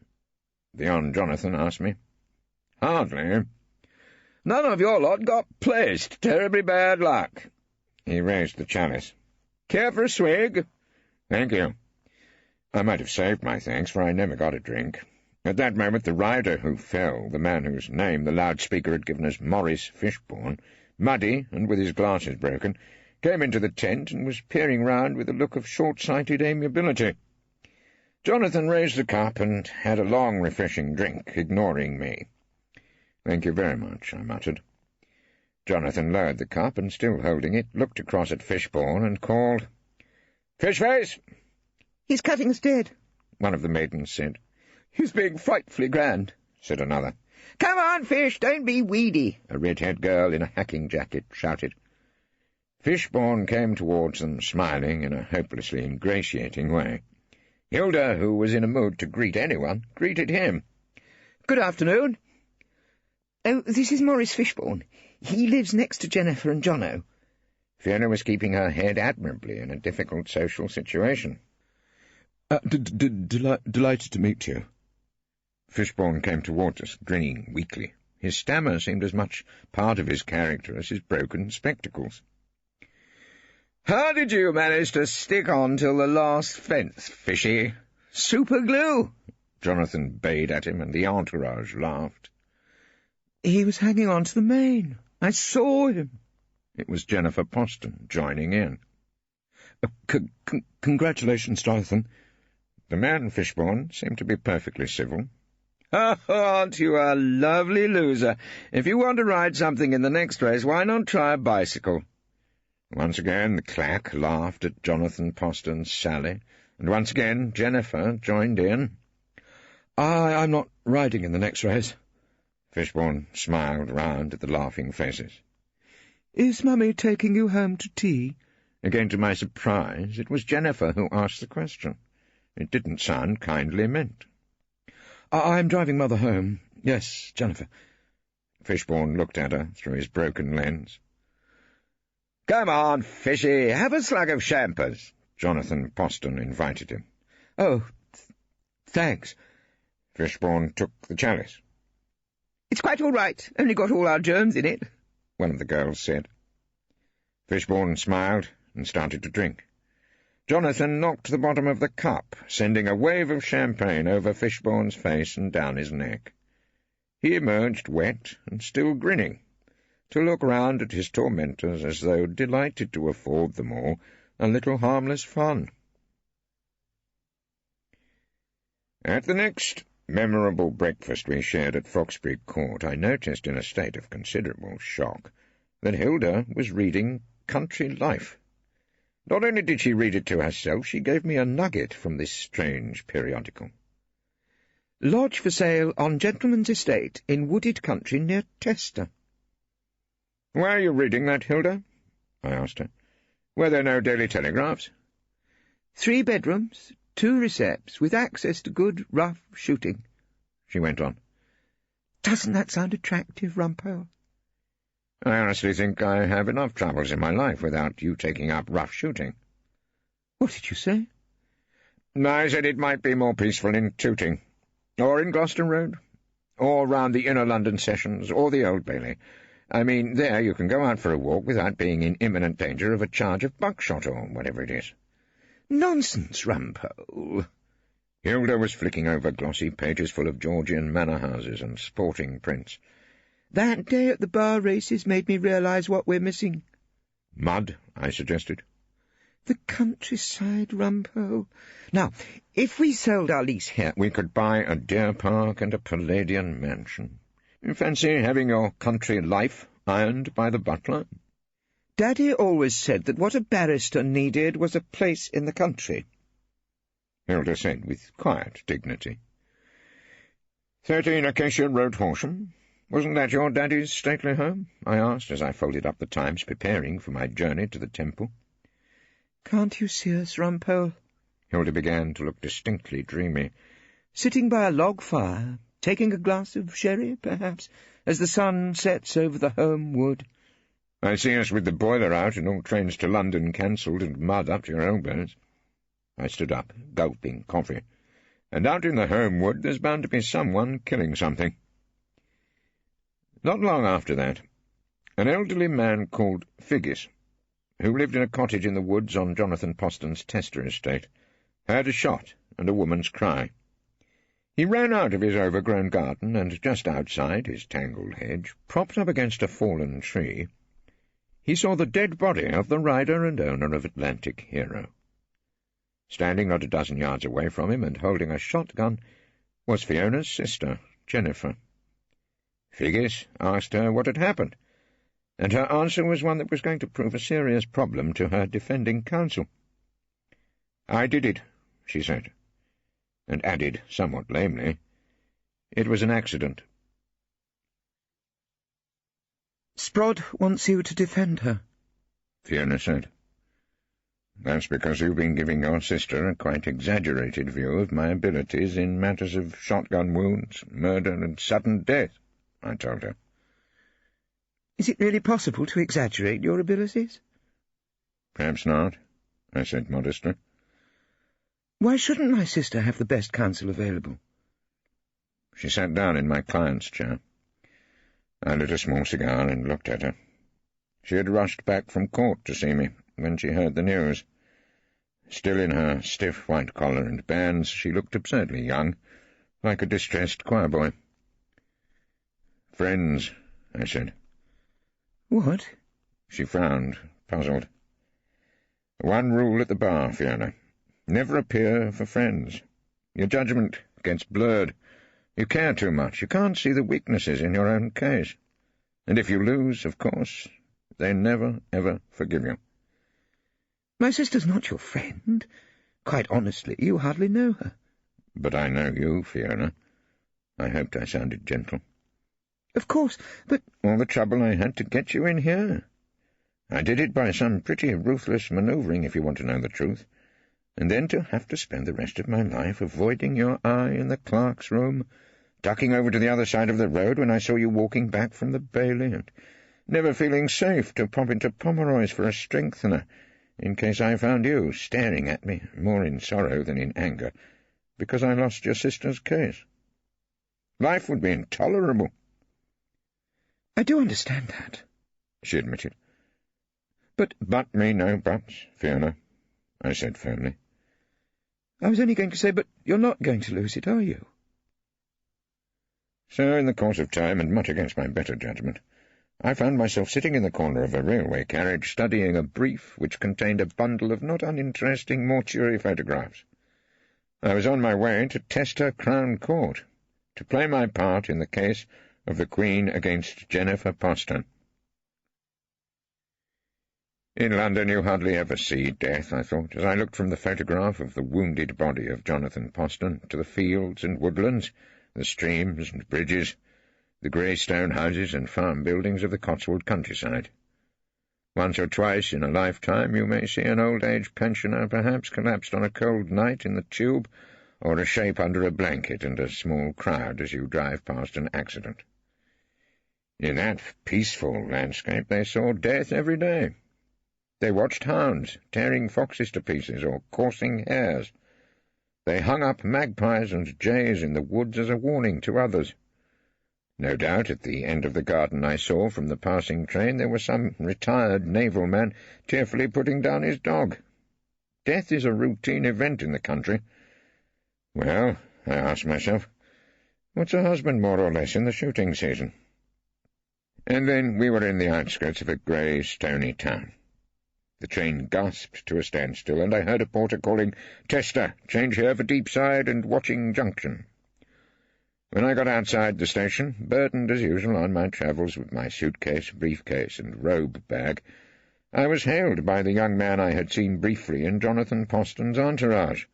The Hon. Jonathan asked me. Hardly. None of your lot got placed. Terribly bad luck. He raised the chalice. Care for a swig? Thank you. I might have saved my thanks, for I never got a drink. At that moment the rider who fell, the man whose name the loudspeaker had given as Maurice Fishbourne, muddy and with his glasses broken, came into the tent and was peering round with a look of short-sighted amiability. Jonathan raised the cup and had a long, refreshing drink, ignoring me. "Thank you very much," I muttered. Jonathan lowered the cup and, still holding it, looked across at Fishbourne and called, "Fishface!" "He's cutting us dead," one of the maidens said. "He's being frightfully grand," said another. "Come on, Fish, don't be weedy," a red-haired girl in a hacking jacket shouted. Fishbourne came towards them, smiling in a hopelessly ingratiating way. Hilda, who was in a mood to greet anyone, greeted him. "Good afternoon." "Oh, this is Maurice Fishbourne. He lives next to Jennifer and Jono." Fiona was keeping her head admirably in a difficult social situation. Delighted to meet you." Fishbourne came towards us, grinning weakly. His stammer seemed as much part of his character as his broken spectacles. "How did you manage to stick on till the last fence, Fishy?" "Super glue," Jonathan bayed at him, and the entourage laughed. "He was hanging on to the mane. I saw him." It was Jennifer Poston joining in. Congratulations, Jonathan." The man, Fishbourne, seemed to be perfectly civil. "Oh, aren't you a lovely loser? If you want to ride something in the next race, why not try a bicycle?" Once again the claque laughed at Jonathan Poston's sally, and once again Jennifer joined in. I'm not riding in the next race." Fishbourne smiled round at the laughing faces. "Is Mummy taking you home to tea?" Again, to my surprise, it was Jennifer who asked the question. It didn't sound kindly meant. "I'm driving Mother home. Yes, Jennifer." Fishbourne looked at her through his broken lens. "Come on, Fishy, have a slug of champers," Jonathan Poston invited him. "Oh, thanks." Fishbourne took the chalice. "It's quite all right, only got all our germs in it," one of the girls said. Fishbourne smiled and started to drink. Jonathan knocked the bottom of the cup, sending a wave of champagne over Fishbourne's face and down his neck. He emerged wet and still grinning, to look round at his tormentors as though delighted to afford them all a little harmless fun. At the next memorable breakfast we shared at Foxbury Court, I noticed in a state of considerable shock that Hilda was reading Country Life. Not only did she read it to herself, she gave me a nugget from this strange periodical. "Lodge for sale on gentleman's estate in wooded country near Chester." "Why are you reading that, Hilda?" I asked her. "Were there no Daily Telegraphs?" 3 bedrooms, 2 recepts, with access to good, rough shooting," she went on. "Doesn't that sound attractive, Rumpole?" "I honestly think I have enough troubles in my life without you taking up rough shooting." "What did you say?" "I said it might be more peaceful in Tooting, or in Gloucester Road, or round the Inner London Sessions, or the Old Bailey. I mean, there you can go out for a walk without being in imminent danger of a charge of buckshot or whatever it is." "Nonsense, Rumpole." Hilda was flicking over glossy pages full of Georgian manor houses and sporting prints. That day at the bar races made me realise what we're missing. Mud, I suggested. The countryside, Rumpole. Now, if we sold our lease here... We could buy a deer park and a Palladian mansion. You fancy having your country life ironed by the butler? Daddy always said that what a barrister needed was a place in the country. Hilda said with quiet dignity. 13 Acacia Road, Horsham. Wasn't that your daddy's stately home? I asked as I folded up the Times, preparing for my journey to the temple. Can't you see us, Rumpole? Hilda began to look distinctly dreamy. Sitting by a log fire, taking a glass of sherry, perhaps, as the sun sets over the home wood. I see us with the boiler out and all trains to London cancelled and mud up to your elbows. I stood up, gulping coffee. And out in the home wood there's bound to be someone killing something. Not long after that, an elderly man called Figgis, who lived in a cottage in the woods on Jonathan Poston's Tester estate, heard a shot and a woman's cry. He ran out of his overgrown garden, and just outside his tangled hedge, propped up against a fallen tree, he saw the dead body of the rider and owner of Atlantic Hero. Standing not a dozen yards away from him and holding a shotgun was Fiona's sister, Jennifer. Figgis asked her what had happened, and her answer was one that was going to prove a serious problem to her defending counsel. "I did it," she said, and added, somewhat lamely, "It was an accident." "Sprod wants you to defend her," Fiona said. "That's because you've been giving your sister a quite exaggerated view of my abilities in matters of shotgun wounds, murder, and sudden death," I told her. "Is it really possible to exaggerate your abilities?" "Perhaps not," I said modestly. "Why shouldn't my sister have the best counsel available?" She sat down in my client's chair. I lit a small cigar and looked at her. She had rushed back from court to see me when she heard the news. Still in her stiff white collar and bands, she looked absurdly young, like a distressed choir-boy. "Friends," I said. "What?" She frowned, puzzled. "One rule at the bar, Fiona. Never appear for friends. Your judgment gets blurred. You care too much. You can't see the weaknesses in your own case. And if you lose, of course, they never, ever forgive you." "My sister's not your friend. Quite honestly, you hardly know her." "But I know you, Fiona." I hoped I sounded gentle. "Of course, but—" "All the trouble I had to get you in here. I did it by some pretty ruthless manoeuvring, if you want to know the truth. And then to have to spend the rest of my life avoiding your eye in the clerk's room, ducking over to the other side of the road when I saw you walking back from the Bailey, and never feeling safe to pop into Pomeroy's for a strengthener, in case I found you staring at me, more in sorrow than in anger, because I lost your sister's case. Life would be intolerable." "I do understand that," she admitted. "But me no buts, Fiona," I said firmly. "I was only going to say, but you're not going to lose it, are you?" So, in the course of time, and much against my better judgment, I found myself sitting in the corner of a railway carriage studying a brief which contained a bundle of not uninteresting mortuary photographs. I was on my way to test her Crown Court, to play my part in the case of the Queen against Jennifer Poston. In London you hardly ever see death, I thought, as I looked from the photograph of the wounded body of Jonathan Poston to the fields and woodlands, the streams and bridges, the grey stone houses and farm buildings of the Cotswold countryside. Once or twice in a lifetime you may see an old-age pensioner perhaps collapsed on a cold night in the tube, or a shape under a blanket and a small crowd as you drive past an accident. In that peaceful landscape they saw death every day. They watched hounds tearing foxes to pieces or coursing hares. They hung up magpies and jays in the woods as a warning to others. No doubt at the end of the garden I saw from the passing train there was some retired naval man tearfully putting down his dog. Death is a routine event in the country. Well, I asked myself, what's a husband more or less in the shooting season? And then we were in the outskirts of a grey, stony town. The train gasped to a standstill, and I heard a porter calling, "Tester, change here for Deepside and Watching Junction." When I got outside the station, burdened as usual on my travels with my suitcase, briefcase, and robe bag, I was hailed by the young man I had seen briefly in Jonathan Poston's entourage,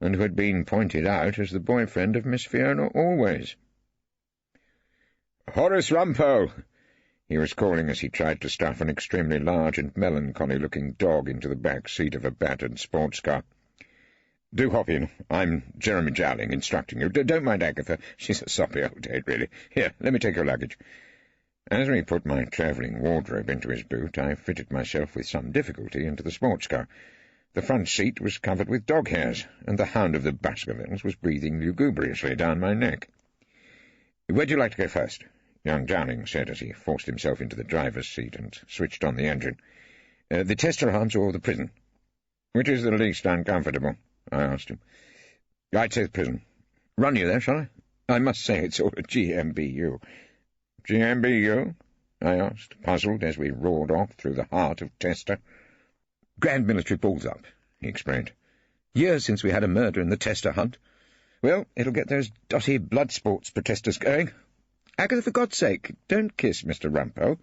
and who had been pointed out as the boyfriend of Miss Fiona Always. "Horace Rumpole," he was calling as he tried to stuff an extremely large and melancholy-looking dog into the back seat of a battered sports car. "Do hop in. I'm Jeremy Jowling, instructing you. Don't mind Agatha. She's a soppy old date, really. Here, let me take your luggage." As we put my travelling wardrobe into his boot, I fitted myself with some difficulty into the sports car. The front seat was covered with dog hairs, and the hound of the Baskervilles was breathing lugubriously down my neck. "Where'd you like to go first?" young Jowling said as he forced himself into the driver's seat and switched on the engine. "The Tester Arms or the prison?" "Which is the least uncomfortable?" I asked him. "I'd say the prison. Run you there, shall I? I must say it's all a GMBU. "GMBU?" I asked, puzzled as we roared off through the heart of Tester. "Grand Military Balls Up," he explained. "Years since we had a murder in the Tester hunt. Well, it'll get those dotty blood sports protesters going. Agatha, for God's sake, don't kiss Mr. Rumpole."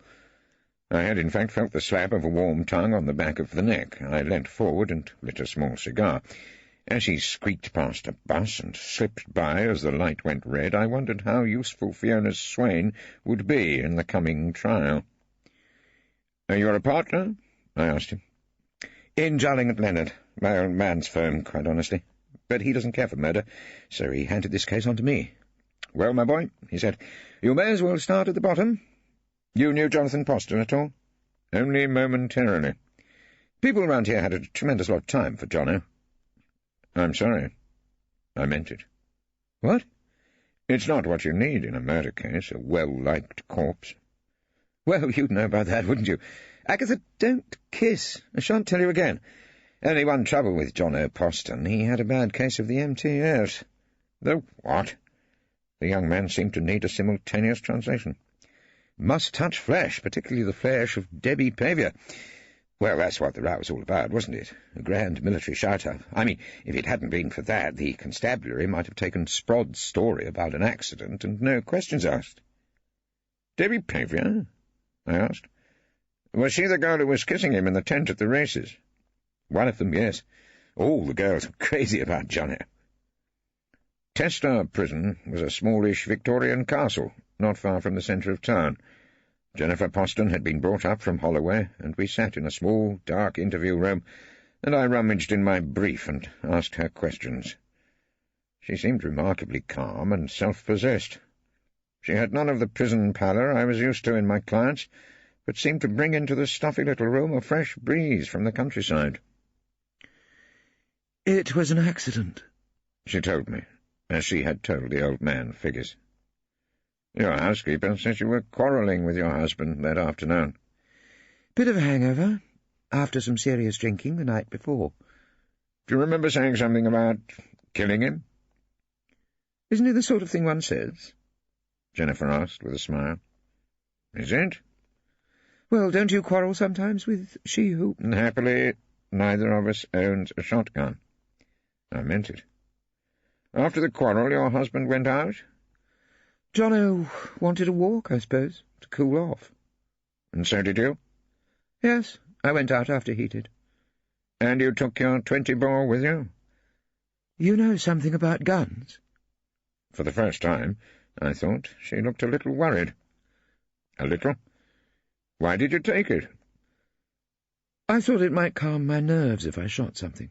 I had in fact felt the slap of a warm tongue on the back of the neck. I leant forward and lit a small cigar. As he squeaked past a bus and slipped by as the light went red, I wondered how useful Fiona's swain would be in the coming trial. "You're a partner?" I asked him. "In Jowling & Leonard, my old man's firm, quite honestly. But he doesn't care for murder, so he handed this case on to me. Well, my boy," he said, "you may as well start at the bottom. You knew Jonathan Poston at all?" "Only momentarily." "People around here had a tremendous lot of time for Jono." "I'm sorry. I meant it." "What?" "It's not what you need in a murder case, a well-liked corpse." "Well, you'd know about that, wouldn't you? Agatha, don't kiss. I shan't tell you again. Only one trouble with Jono Poston. He had a bad case of the MTS. "The what?" The young man seemed to need a simultaneous translation. "Must touch flesh, particularly the flesh of Debbie Paviour. Well, that's what the row was all about, wasn't it? A grand military shout-out. I mean, if it hadn't been for that, the constabulary might have taken Sprod's story about an accident and no questions asked." "Debbie Paviour?" I asked. "Was she the girl who was kissing him in the tent at the races?" "One of them, yes. All the girls were crazy about Johnny." Tester Prison was a smallish Victorian castle, not far from the centre of town. Jennifer Poston had been brought up from Holloway, and we sat in a small, dark interview room, and I rummaged in my brief and asked her questions. She seemed remarkably calm and self-possessed. She had none of the prison pallor I was used to in my clients, but seemed to bring into the stuffy little room a fresh breeze from the countryside. "It was an accident," she told me, as she had told the old man Figures. "Your housekeeper says you were quarrelling with your husband that afternoon." "Bit of a hangover, after some serious drinking the night before." "Do you remember saying something about killing him?" "Isn't it the sort of thing one says?" Jennifer asked with a smile. "Is it?" "Well, don't you quarrel sometimes with she-who—" "Happily, neither of us owns a shotgun." I meant it. "After the quarrel, your husband went out?" "Jono wanted a walk, I suppose, to cool off." "And so did you?" "Yes, I went out after he did." "And you took your 20-bore with you?" "You know something about guns?" For the first time, I thought, she looked a little worried. "A little? Why did you take it?" "I thought it might calm my nerves if I shot something."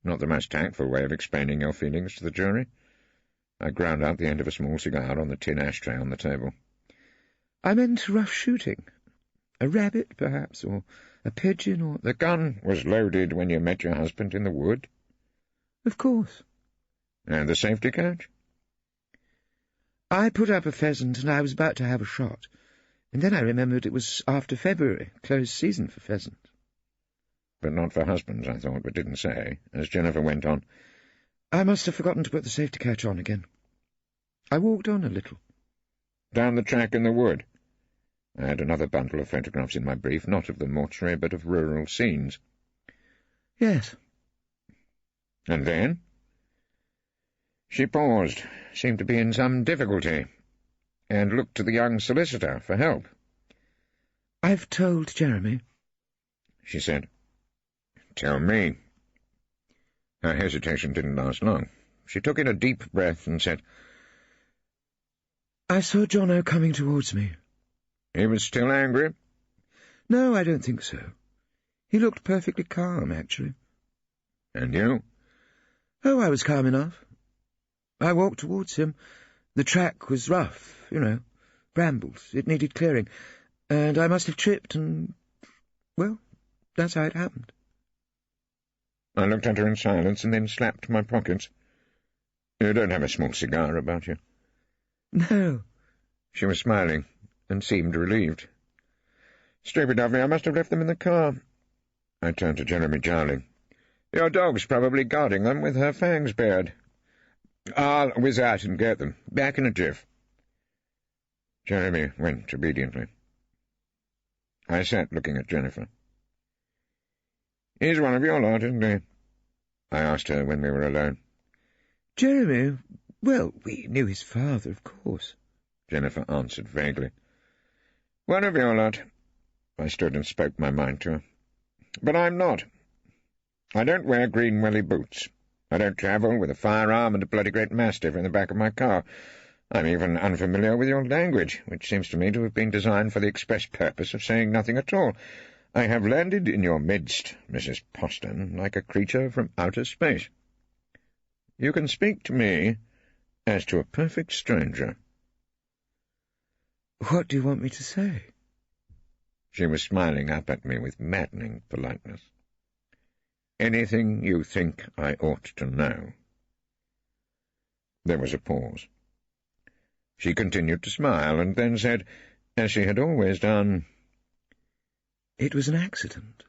Not the most tactful way of explaining your feelings to the jury. I ground out the end of a small cigar on the tin ashtray on the table. "I meant rough shooting. A rabbit, perhaps, or a pigeon, or—" "The gun was loaded when you met your husband in the wood?" "Of course." "And the safety catch?" "I put up a pheasant, and I was about to have a shot, and then I remembered it was after February, closed season for pheasant." "But not for husbands, I thought, but didn't say," as Jennifer went on. "I must have forgotten to put the safety catch on again. I walked on a little." "Down the track in the wood?" I had another bundle of photographs in my brief, not of the mortuary, but of rural scenes. Yes. And then? She paused, seemed to be in some difficulty, and looked to the young solicitor for help. "I've told Jeremy," she said. "Tell me." Her hesitation didn't last long. She took in a deep breath and said, "I saw Jono coming towards me." "He was still angry?" "No, I don't think so. He looked perfectly calm, actually." "And you?" "Oh, I was calm enough. I walked towards him. The track was rough, you know, brambles. It needed clearing, and I must have tripped and, well, that's how it happened." I looked at her in silence and then slapped my pockets. "You don't have a small cigar about you?" "No." She was smiling and seemed relieved. "Stupid of me, I must have left them in the car." I turned to Jeremy Jarling. "Your dog's probably guarding them with her fangs bared. I'll whiz out and get them. Back in a jiff." Jeremy went obediently. I sat looking at Jennifer. "He's one of your lot, isn't he?" I asked her when we were alone. "Jeremy? Well, we knew his father, of course," Jennifer answered vaguely. "One of your lot." I stood and spoke my mind to her. "But I'm not. I don't wear green welly boots. I don't travel with a firearm and a bloody great mastiff in the back of my car. I'm even unfamiliar with your language, which seems to me to have been designed for the express purpose of saying nothing at all. I have landed in your midst, Mrs. Poston, like a creature from outer space. You can speak to me as to a perfect stranger." "What do you want me to say?" She was smiling up at me with maddening politeness. "Anything you think I ought to know." There was a pause. She continued to smile, and then said, as she had always done, "It was an accident."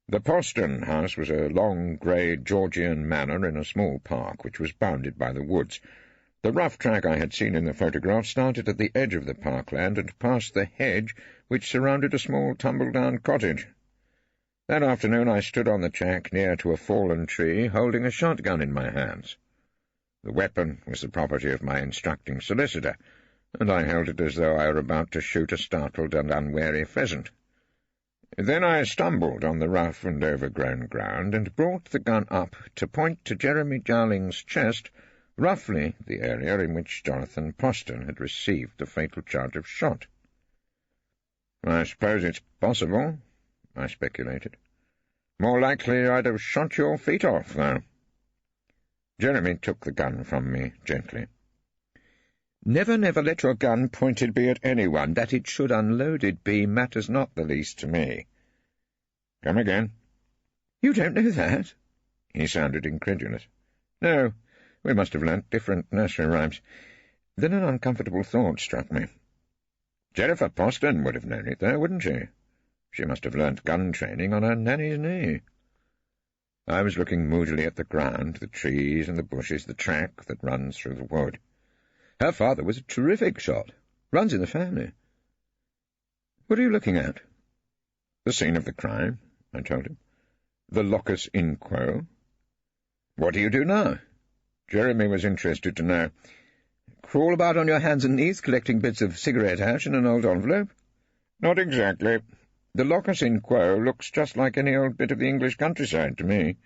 The Poston house was a long, grey Georgian manor in a small park which was bounded by the woods. The rough track I had seen in the photograph started at the edge of the parkland and passed the hedge which surrounded a small tumble-down cottage. That afternoon I stood on the track near to a fallen tree, holding a shotgun in my hands. The weapon was the property of my instructing solicitor, and I held it as though I were about to shoot a startled and unwary pheasant. Then I stumbled on the rough and overgrown ground and brought the gun up to point to Jeremy Jarling's chest, roughly the area in which Jonathan Poston had received the fatal charge of shot. "I suppose it's possible," I speculated. "More likely I'd have shot your feet off, though." Jeremy took the gun from me gently. "Never let your gun pointed be at anyone. That it should unloaded be matters not the least to me." "Come again." "You don't know that?" He sounded incredulous. "No, we must have learnt different nursery rhymes." Then an uncomfortable thought struck me. Jennifer Poston would have known it, though, wouldn't she? She must have learnt gun training on her nanny's knee. I was looking moodily at the ground, the trees and the bushes, the track that runs through the wood. "Her father was a terrific shot. Runs in the family." "What are you looking at?" "The scene of the crime," I told him. "The locus in quo." "What do you do now?" Jeremy was interested to know. "Crawl about on your hands and knees, collecting bits of cigarette ash in an old envelope?" "Not exactly. The locus in quo looks just like any old bit of the English countryside to me."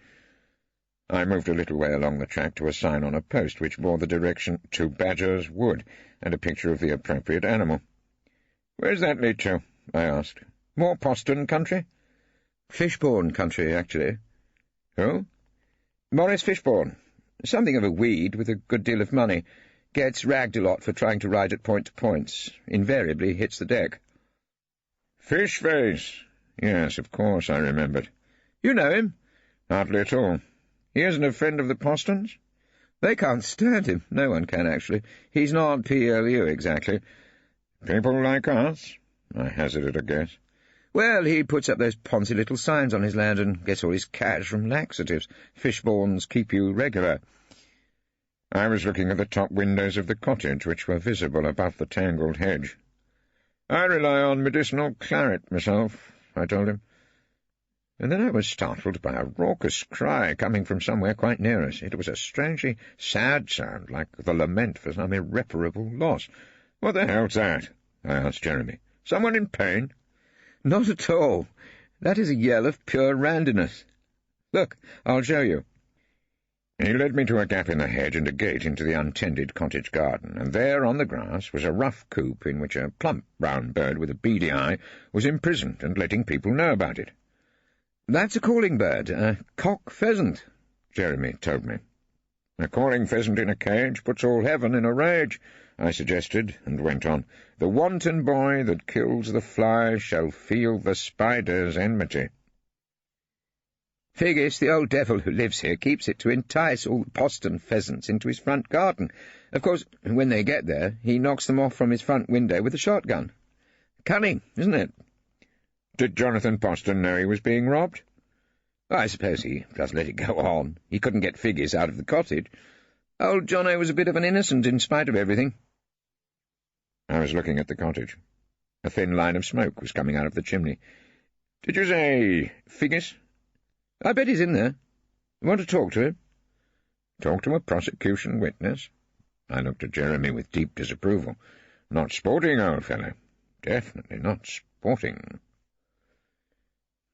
I moved a little way along the track to a sign on a post which bore the direction "To Badger's Wood," and a picture of the appropriate animal. "Where's that lead to?" I asked. "More Poston country?" "Fishbourne country, actually." "Who?" "Maurice Fishbourne. Something of a weed with a good deal of money. Gets ragged a lot for trying to ride at point-to-points. Invariably hits the deck." "Fishface. Yes, of course, I remembered." "You know him?" "Hardly at all. He isn't a friend of the Postons?" "They can't stand him. No one can, actually. He's not PLU, exactly." "People like us?" I hazarded a guess. "Well, he puts up those poncy little signs on his land and gets all his cash from laxatives. Fishbournes keep you regular." I was looking at the top windows of the cottage, which were visible above the tangled hedge. "I rely on medicinal claret myself," I told him. And then I was startled by a raucous cry coming from somewhere quite near us. It was a strangely sad sound, like the lament for some irreparable loss. "What the hell's that?" I asked Jeremy. "Someone in pain?" "Not at all. That is a yell of pure randomness. Look, I'll show you." He led me to a gap in the hedge and a gate into the untended cottage garden, and there on the grass was a rough coop in which a plump brown bird with a beady eye was imprisoned and letting people know about it. "That's a calling bird, a cock pheasant," Jeremy told me. "A calling pheasant in a cage puts all heaven in a rage," I suggested, and went on. "The wanton boy that kills the fly shall feel the spider's enmity." "Figgis, the old devil who lives here, keeps it to entice all the Boston pheasants into his front garden. Of course, when they get there, he knocks them off from his front window with a shotgun. Cunning, isn't it?" "Did Jonathan Boston know he was being robbed?" "I suppose he just let it go on. He couldn't get Figgis out of the cottage. Old Jono was a bit of an innocent in spite of everything." I was looking at the cottage. A thin line of smoke was coming out of the chimney. "Did you say Figgis?" "I bet he's in there. You want to talk to him?" "Talk to a prosecution witness?" I looked at Jeremy with deep disapproval. "Not sporting, old fellow. Definitely not sporting."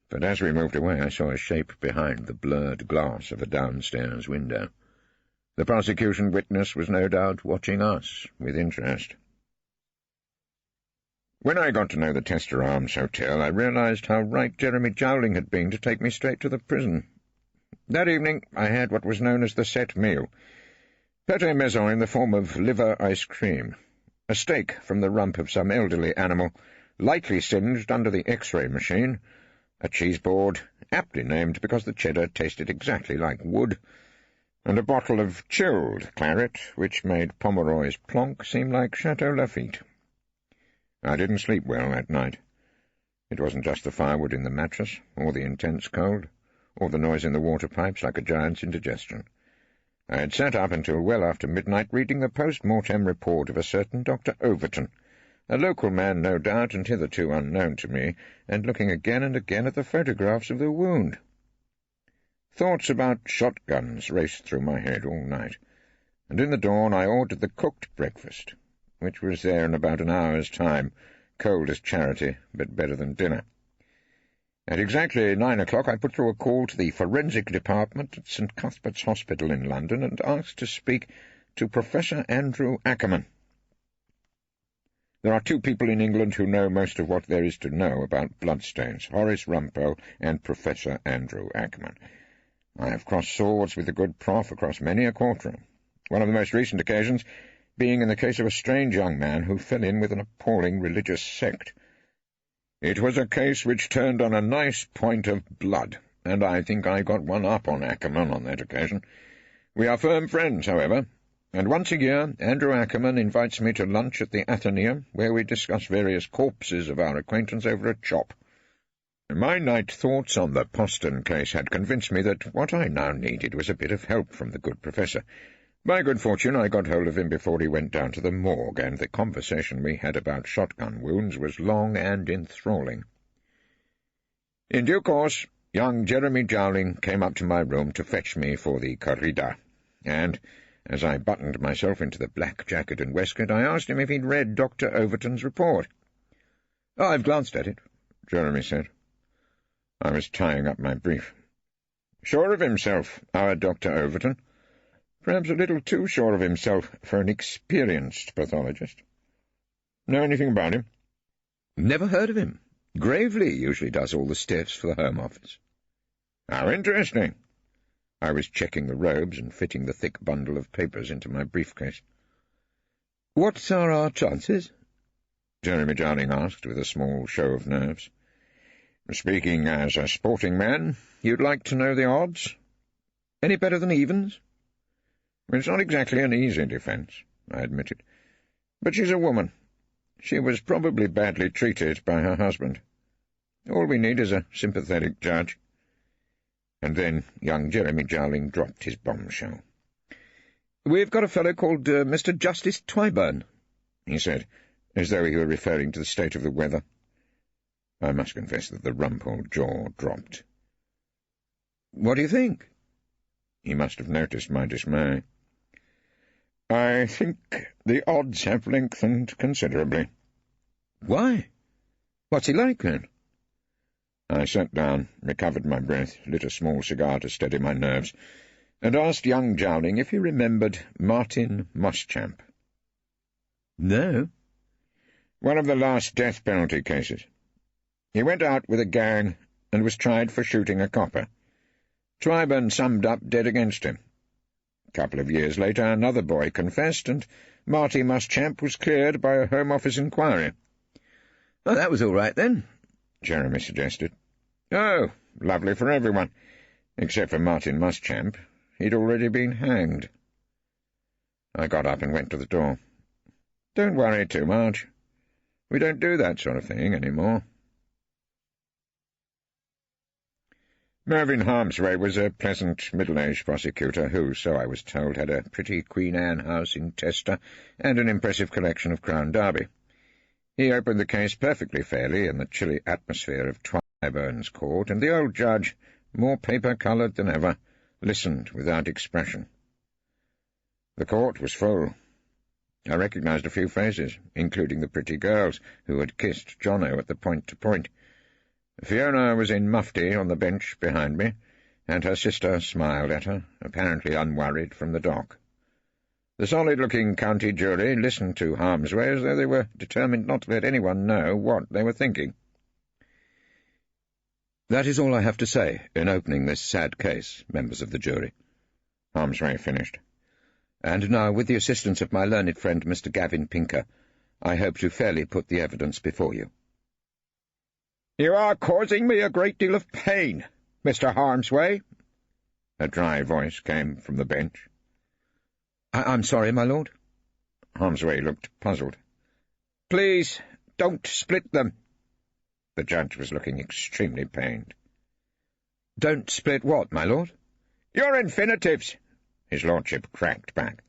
But as we moved away, I saw a shape behind the blurred glass of a downstairs window. The prosecution witness was no doubt watching us with interest. When I got to know the Tester Arms Hotel, I realized how right Jeremy Jowling had been to take me straight to the prison. That evening I had what was known as the set meal. Pâté maison in the form of liver ice cream. A steak from the rump of some elderly animal, lightly singed under the X-ray machine. A cheese board, aptly named because the cheddar tasted exactly like wood. And a bottle of chilled claret, which made Pomeroy's plonk seem like Chateau Lafitte. I didn't sleep well that night. It wasn't just the firewood in the mattress, or the intense cold, or the noise in the water pipes like a giant's indigestion. I had sat up until well after midnight reading the post-mortem report of a certain Dr. Overton, a local man no doubt and hitherto unknown to me, and looking again and again at the photographs of the wound. Thoughts about shotguns raced through my head all night, and in the dawn I ordered the cooked breakfast, which was there in about an hour's time, cold as charity, but better than dinner. At exactly 9 o'clock I put through a call to the forensic department at St. Cuthbert's Hospital in London and asked to speak to Professor Andrew Ackerman. There are two people in England who know most of what there is to know about bloodstains, Horace Rumpole and Professor Andrew Ackerman. I have crossed swords with the good prof across many a courtroom, one of the most recent occasions being in the case of a strange young man who fell in with an appalling religious sect. It was a case which turned on a nice point of blood, and I think I got one up on Ackerman on that occasion. We are firm friends, however, and once a year Andrew Ackerman invites me to lunch at the Athenaeum, where we discuss various corpses of our acquaintance over a chop. My night thoughts on the Poston case had convinced me that what I now needed was a bit of help from the good professor. By good fortune I got hold of him before he went down to the morgue, and the conversation we had about shotgun wounds was long and enthralling. In due course, young Jeremy Jowling came up to my room to fetch me for the corrida, and, as I buttoned myself into the black jacket and waistcoat, I asked him if he'd read Dr. Overton's report. "Oh, I've glanced at it," Jeremy said. I was tying up my brief. "Sure of himself, our Dr. Overton. Perhaps a little too sure of himself for an experienced pathologist. Know anything about him?" "Never heard of him. Gravely usually does all the stiffs for the Home Office." "How interesting." I was checking the robes and fitting the thick bundle of papers into my briefcase. "What are our chances?" Jeremy Jowling asked with a small show of nerves. "Speaking as a sporting man, you'd like to know the odds?" "Any better than evens?" "It's not exactly an easy defence," I admitted. "But she's a woman. She was probably badly treated by her husband. All we need is a sympathetic judge." And then young Jeremy Jowling dropped his bombshell. "We've got a fellow called Mr. Justice Twyburn," he said, as though he were referring to the state of the weather. I must confess that the Rumpole jaw dropped. "What do you think?" He must have noticed my dismay. "I think the odds have lengthened considerably." "Why? What's he like, then?" I sat down, recovered my breath, lit a small cigar to steady my nerves, and asked young Jowling if he remembered Martin Muschamp. "No." "One of the last death penalty cases. He went out with a gang and was tried for shooting a copper. Twyburn summed up dead against him. A couple of years later another boy confessed, and Marty Muschamp was cleared by a Home Office inquiry." "Well, that was all right, then," Jeremy suggested. "Oh, lovely for everyone, except for Martin Muschamp. He'd already been hanged." I got up and went to the door. "Don't worry too much. We don't do that sort of thing any more." Mervyn Harmsway was a pleasant, middle-aged prosecutor who, so I was told, had a pretty Queen Anne house in Chester and an impressive collection of Crown Derby. He opened the case perfectly fairly in the chilly atmosphere of Twyburn's court, and the old judge, more paper-coloured than ever, listened without expression. The court was full. I recognised a few faces, including the pretty girls who had kissed Jono at the point-to-point. Fiona was in mufti on the bench behind me, and her sister smiled at her, apparently unworried from the dock. The solid-looking county jury listened to Harmsway as though they were determined not to let anyone know what they were thinking. "That is all I have to say in opening this sad case, members of the jury," Harmsway finished. "And now, with the assistance of my learned friend Mr. Gavin Pinker, I hope to fairly put the evidence before you." "You are causing me a great deal of pain, Mr. Harmsway," a dry voice came from the bench. I'm sorry, my lord." Harmsway looked puzzled. "Please, don't split them." The judge was looking extremely pained. "Don't split what, my lord?" "Your infinitives," his lordship cracked back.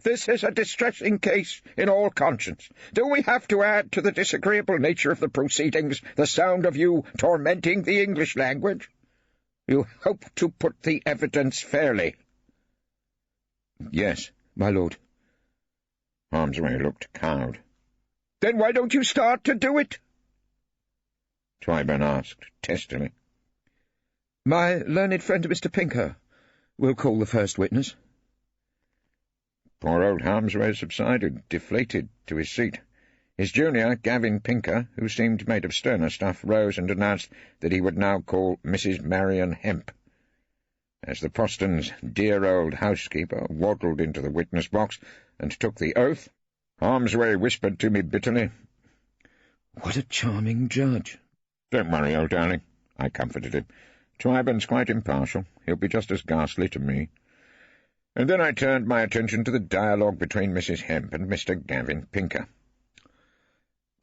"This is a distressing case in all conscience. Do we have to add to the disagreeable nature of the proceedings the sound of you tormenting the English language? You hope to put the evidence fairly." "Yes, my lord." Harmsway looked cowed. "Then why don't you start to do it?" Twyburn asked testily. "My learned friend Mr. Pinker will call the first witness." Poor old Harmsway subsided, deflated, to his seat. His junior, Gavin Pinker, who seemed made of sterner stuff, rose and announced that he would now call Mrs. Marion Hemp. As the Postons' dear old housekeeper waddled into the witness box and took the oath, Harmsway whispered to me bitterly, "What a charming judge." "Don't worry, old darling," I comforted him. "Twyburn's quite impartial. He'll be just as ghastly to me." And then I turned my attention to the dialogue between Mrs. Hemp and Mr. Gavin Pinker.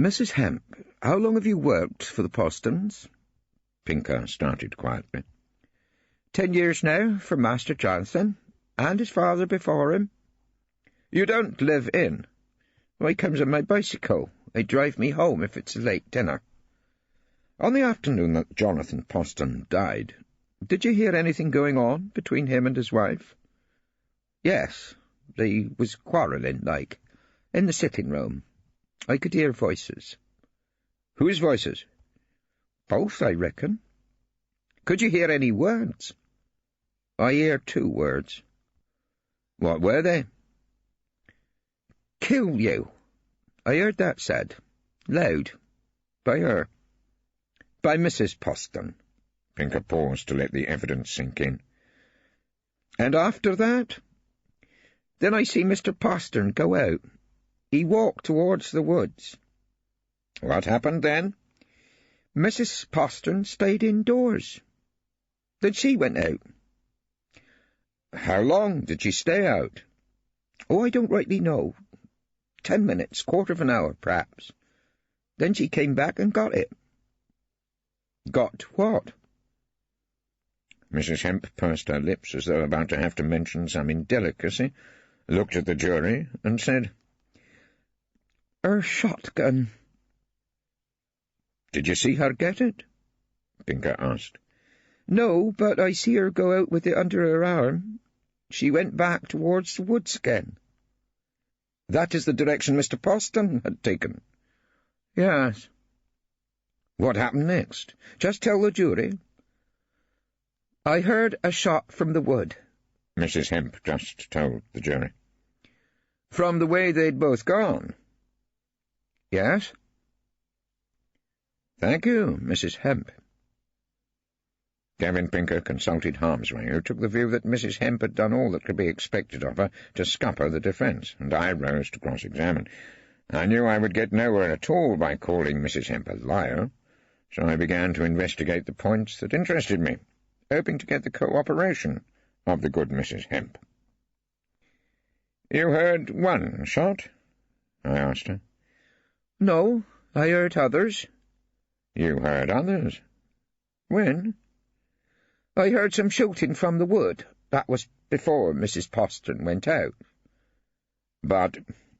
"Mrs. Hemp, how long have you worked for the Postons?" Pinker started quietly. 10 years now, for Master Jonathan, and his father before him." "You don't live in?" "I comes on my bicycle. They drive me home if it's a late dinner." "On the afternoon that Jonathan Poston died, did you hear anything going on between him and his wife?" "Yes, they was quarrelling, like, in the sitting-room. I could hear voices." "Whose voices?" "Both, I reckon." "Could you hear any words?" "I hear 2 words." "What were they?" "Kill you." I heard that said, loud, by her. "By Mrs. Poston." Pinker paused to let the evidence sink in. "And after that? Then I see Mr. Poston go out. He walked towards the woods." "What happened then?" "Mrs. Poston stayed indoors. Then she went out." "How long did she stay out?" "Oh, I don't rightly know. 10 minutes, quarter of an hour, perhaps. Then she came back and got it." "Got what?" Mrs. Hemp pursed her lips as though about to have to mention some indelicacy, looked at the jury, and said, "Her shotgun." "Did you see her get it?" Pinker asked. "No, but I see her go out with it under her arm. She went back towards the woods again." "That is the direction Mr. Poston had taken?" "Yes." "What happened next? Just tell the jury." "I heard a shot from the wood," Mrs. Hemp just told the jury. "From the way they'd both gone?" "Yes." "Thank you, Mrs. Hemp." Gavin Pinker consulted Harmsway, who took the view that Mrs. Hemp had done all that could be expected of her to scupper the defence, and I rose to cross-examine. I knew I would get nowhere at all by calling Mrs. Hemp a liar, so I began to investigate the points that interested me, hoping to get the cooperation of the good Mrs. Hemp. "You heard one shot?" I asked her. "No, I heard others." "You heard others? When?" "I heard some shooting from the wood. That was before Mrs. Poston went out." "But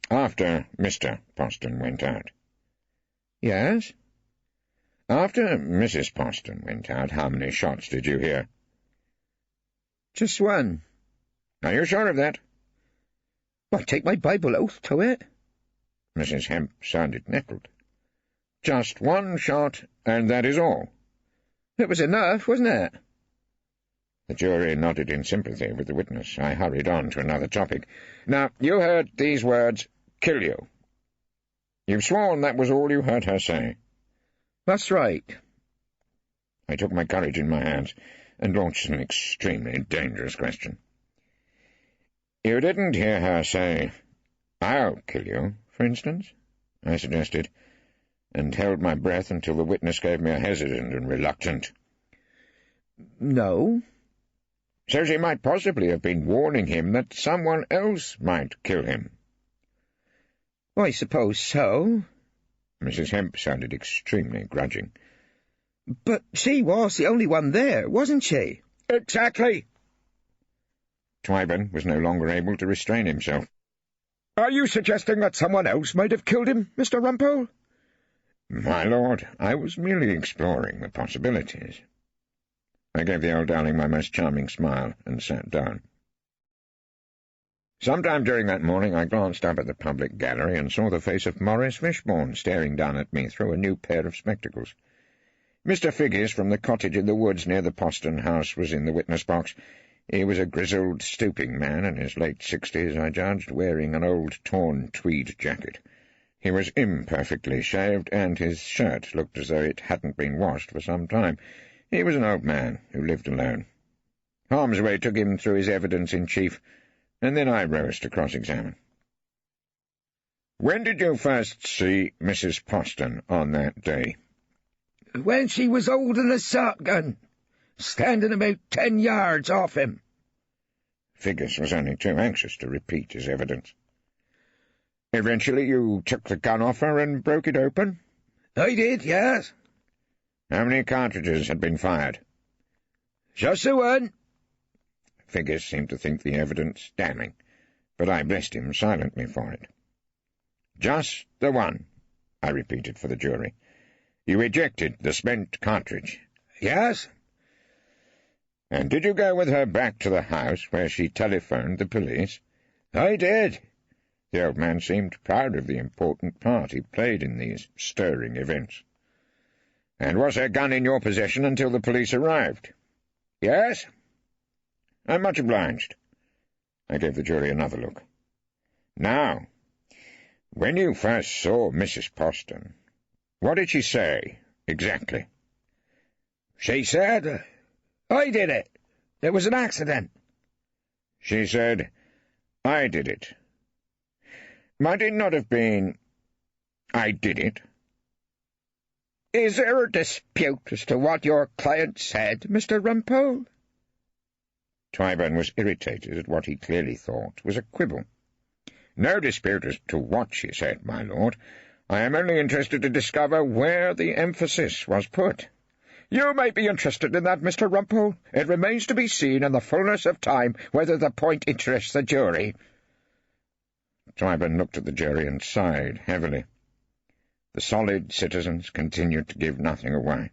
after Mr. Poston went out?" "Yes." "After Mrs. Poston went out, how many shots did you hear?" "Just one." "Are you sure of that?" "I take my Bible oath to it." Mrs. Hemp sounded nettled. "Just one shot, and that is all?" "It was enough, wasn't it?" The jury nodded in sympathy with the witness. I hurried on to another topic. "Now, you heard these words, 'kill you.' You've sworn that was all you heard her say?" "That's right." I took my courage in my hands and launched an extremely dangerous question. "You didn't hear her say, 'I'll kill you,' for instance?" I suggested, and held my breath until the witness gave me a hesitant and reluctant, "No." "So she might possibly have been warning him that someone else might kill him?" "I suppose so." Mrs. Hemp sounded extremely grudging. "But she was the only one there, wasn't she?" "Exactly." Twyburn was no longer able to restrain himself. "Are you suggesting that someone else might have killed him, Mr. Rumpole?" "My lord, I was merely exploring the possibilities." I gave the old darling my most charming smile and sat down. Sometime during that morning I glanced up at the public gallery and saw the face of Maurice Fishbourne staring down at me through a new pair of spectacles. Mr. Figgis from the cottage in the woods near the Poston house was in the witness box. He was a grizzled, stooping man in his late 60s, I judged, wearing an old torn tweed jacket. He was imperfectly shaved, and his shirt looked as though it hadn't been washed for some time. He was an old man who lived alone. Harmsway took him through his evidence in chief, and then I rose to cross-examine. "When did you first see Mrs. Poston on that day?" "When she was holding a shotgun, standing about 10 yards off him." Figgis was only too anxious to repeat his evidence. "Eventually you took the gun off her and broke it open?" "I did, yes." "How many cartridges had been fired?" "Just the one." Figgis seemed to think the evidence damning, but I blessed him silently for it. "Just the one," I repeated for the jury. "You ejected the spent cartridge?" "Yes." "And did you go with her back to the house where she telephoned the police?" "I did." The old man seemed proud of the important part he played in these stirring events. "And was her gun in your possession until the police arrived?" "Yes." "I'm much obliged." I gave the jury another look. "Now, when you first saw Mrs. Poston, what did she say, exactly?" "She said, 'I did it. It was an accident.'" "She said, 'I did it.' Might it not have been, 'I did it'?" "Is there a dispute as to what your client said, Mr. Rumpole?" Twyburn was irritated at what he clearly thought was a quibble. "No dispute as to what she said, my lord. I am only interested to discover where the emphasis was put." "You may be interested in that, Mr. Rumpole. It remains to be seen in the fullness of time whether the point interests the jury." Tyburn looked at the jury and sighed heavily. The solid citizens continued to give nothing away.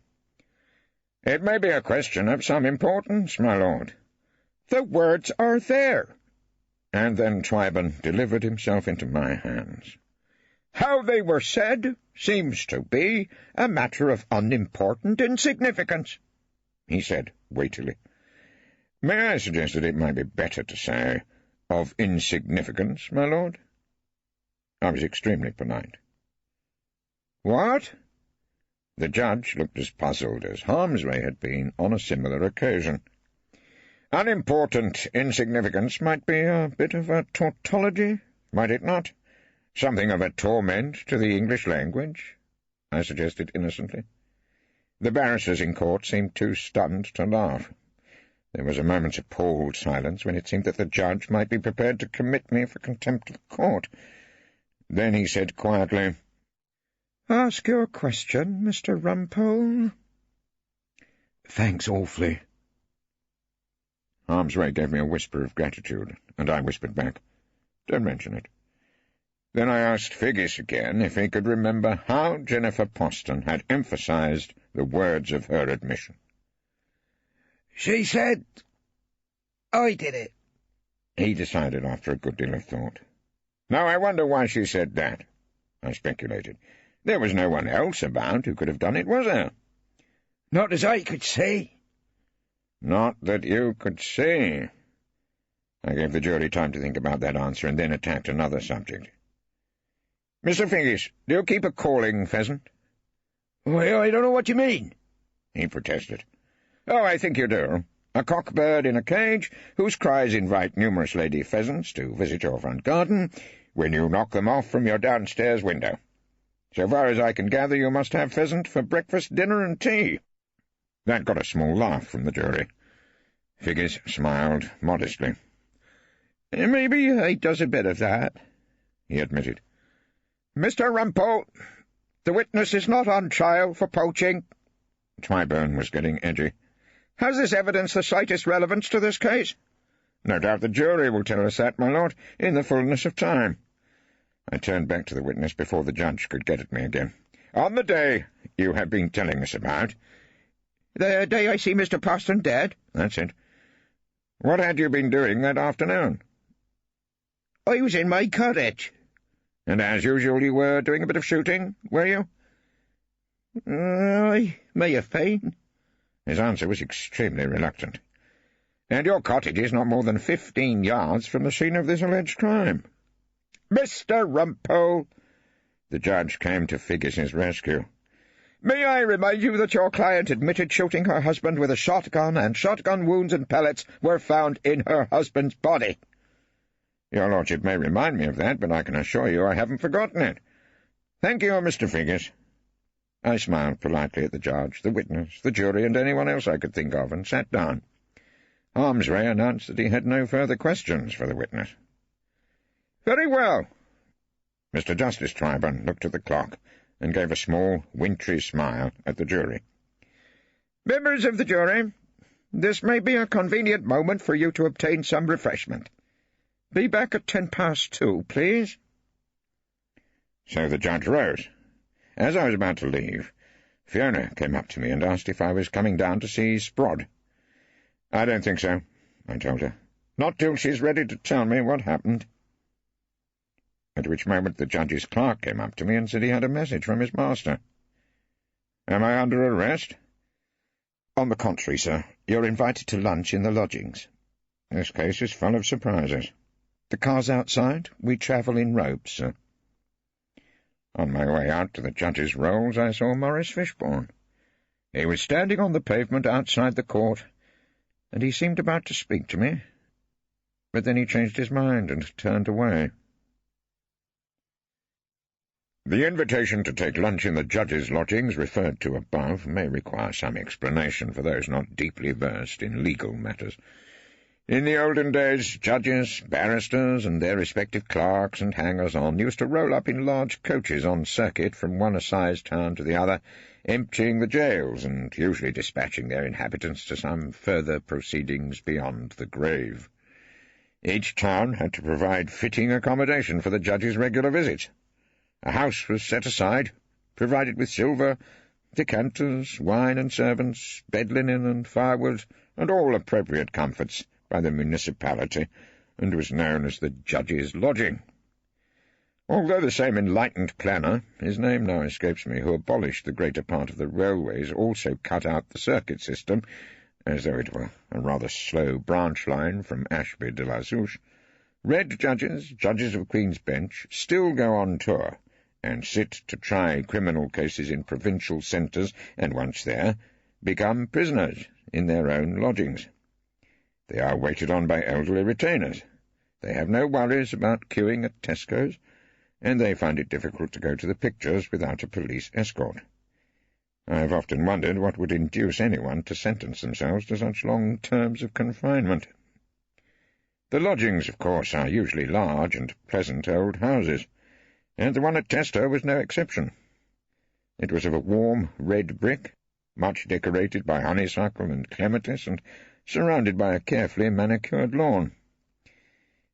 "It may be a question of some importance, my lord." "The words are there." And then Tyburn delivered himself into my hands. "How they were said seems to be a matter of unimportant insignificance," he said weightily. "May I suggest that it might be better to say, of insignificance, my lord?" I was extremely polite. "What?" The judge looked as puzzled as Harmsway had been on a similar occasion. "Unimportant insignificance might be a bit of a tautology, might it not? Something of a torment to the English language," I suggested innocently. The barristers in court seemed too stunned to laugh. There was a moment's appalled silence when it seemed that the judge might be prepared to commit me for contempt of court. Then he said quietly, "Ask your question, Mr. Rumpole." "Thanks awfully." Harmsway gave me a whisper of gratitude, and I whispered back, "Don't mention it." Then I asked Figgis again if he could remember how Jennifer Poston had emphasized the words of her admission. "She said I did it," he decided after a good deal of thought. "Now I wonder why she said that," I speculated. "There was no one else about who could have done it, was there?" "Not as I could see." "Not that you could see." I gave the jury time to think about that answer and then attacked another subject. "Mr. Figgis, do you keep a calling pheasant?" "Well, I don't know what you mean," he protested. "Oh, I think you do. A cock-bird in a cage, whose cries invite numerous lady pheasants to visit your front garden when you knock them off from your downstairs window. So far as I can gather, you must have pheasant for breakfast, dinner, and tea." That got a small laugh from the jury. Figgis smiled modestly. "Maybe I does a bit of that," he admitted. "Mr. Rumpole, the witness is not on trial for poaching." Tyburn was getting edgy. "Has this evidence the slightest relevance to this case?" "No doubt the jury will tell us that, my lord, in the fullness of time." I turned back to the witness before the judge could get at me again. "On the day you have been telling us about—" "The day I see Mr. Poston dead?" "That's it. What had you been doing that afternoon?" "I was in my cottage." "And as usual you were doing a bit of shooting, were you?" "I may have been." His answer was extremely reluctant. "And your cottage is not more than 15 yards from the scene of this alleged crime." "Mr. Rumpole!" The judge came to Figgis's rescue. "May I remind you that your client admitted shooting her husband with a shotgun, and shotgun wounds and pellets were found in her husband's body?" "Your lordship may remind me of that, but I can assure you I haven't forgotten it. Thank you, Mr. Figgis." I smiled politely at the judge, the witness, the jury, and anyone else I could think of, and sat down. Harmsway announced that he had no further questions for the witness. "Very well." Mr. Justice Tyburn looked at the clock and gave a small, wintry smile at the jury. "Members of the jury, this may be a convenient moment for you to obtain some refreshment. Be back at 2:10, please." So the judge rose. As I was about to leave, Fiona came up to me and asked if I was coming down to see Sprod. "I don't think so," I told her. "Not till she's ready to tell me what happened." At which moment the judge's clerk came up to me and said he had a message from his master. "Am I under arrest?" "On the contrary, sir. You're invited to lunch in the lodgings." This case is full of surprises. "The car's outside. We travel in robes, sir." On my way out to the judge's rolls, I saw Maurice Fishbourne. He was standing on the pavement outside the court, and he seemed about to speak to me, but then he changed his mind and turned away. The invitation to take lunch in the judge's lodgings referred to above may require some explanation for those not deeply versed in legal matters. In the olden days, judges, barristers, and their respective clerks and hangers-on used to roll up in large coaches on circuit from one assize town to the other, emptying the jails and usually dispatching their inhabitants to some further proceedings beyond the grave. Each town had to provide fitting accommodation for the judge's regular visits. A house was set aside, provided with silver, decanters, wine and servants, bed linen and firewood, and all appropriate comforts by the municipality, and was known as the judge's lodging. Although the same enlightened planner, his name now escapes me, who abolished the greater part of the railways, also cut out the circuit system, as though it were a rather slow branch line from Ashby de la Souche, red judges, judges of Queen's Bench, still go on tour, and sit to try criminal cases in provincial centres, and once there, become prisoners in their own lodgings. They are waited on by elderly retainers. They have no worries about queuing at Tesco's, and they find it difficult to go to the pictures without a police escort. I have often wondered what would induce anyone to sentence themselves to such long terms of confinement. The lodgings, of course, are usually large and pleasant old houses, and the one at Testo was no exception. It was of a warm red brick, much decorated by honeysuckle and clematis, and surrounded by a carefully manicured lawn.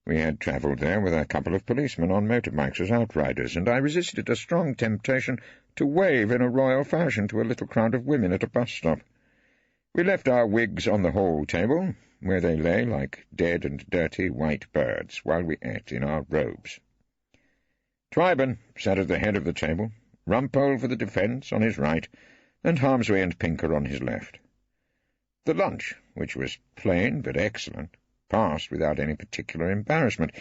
We had travelled there with a couple of policemen on motorbikes as outriders, and I resisted a strong temptation to wave in a royal fashion to a little crowd of women at a bus stop. We left our wigs on the hall table, where they lay like dead and dirty white birds, while we ate in our robes. Triben sat at the head of the table, Rumpole for the defence on his right, and Harmsway and Pinker on his left. The lunch, which was plain but excellent, passed without any particular embarrassment,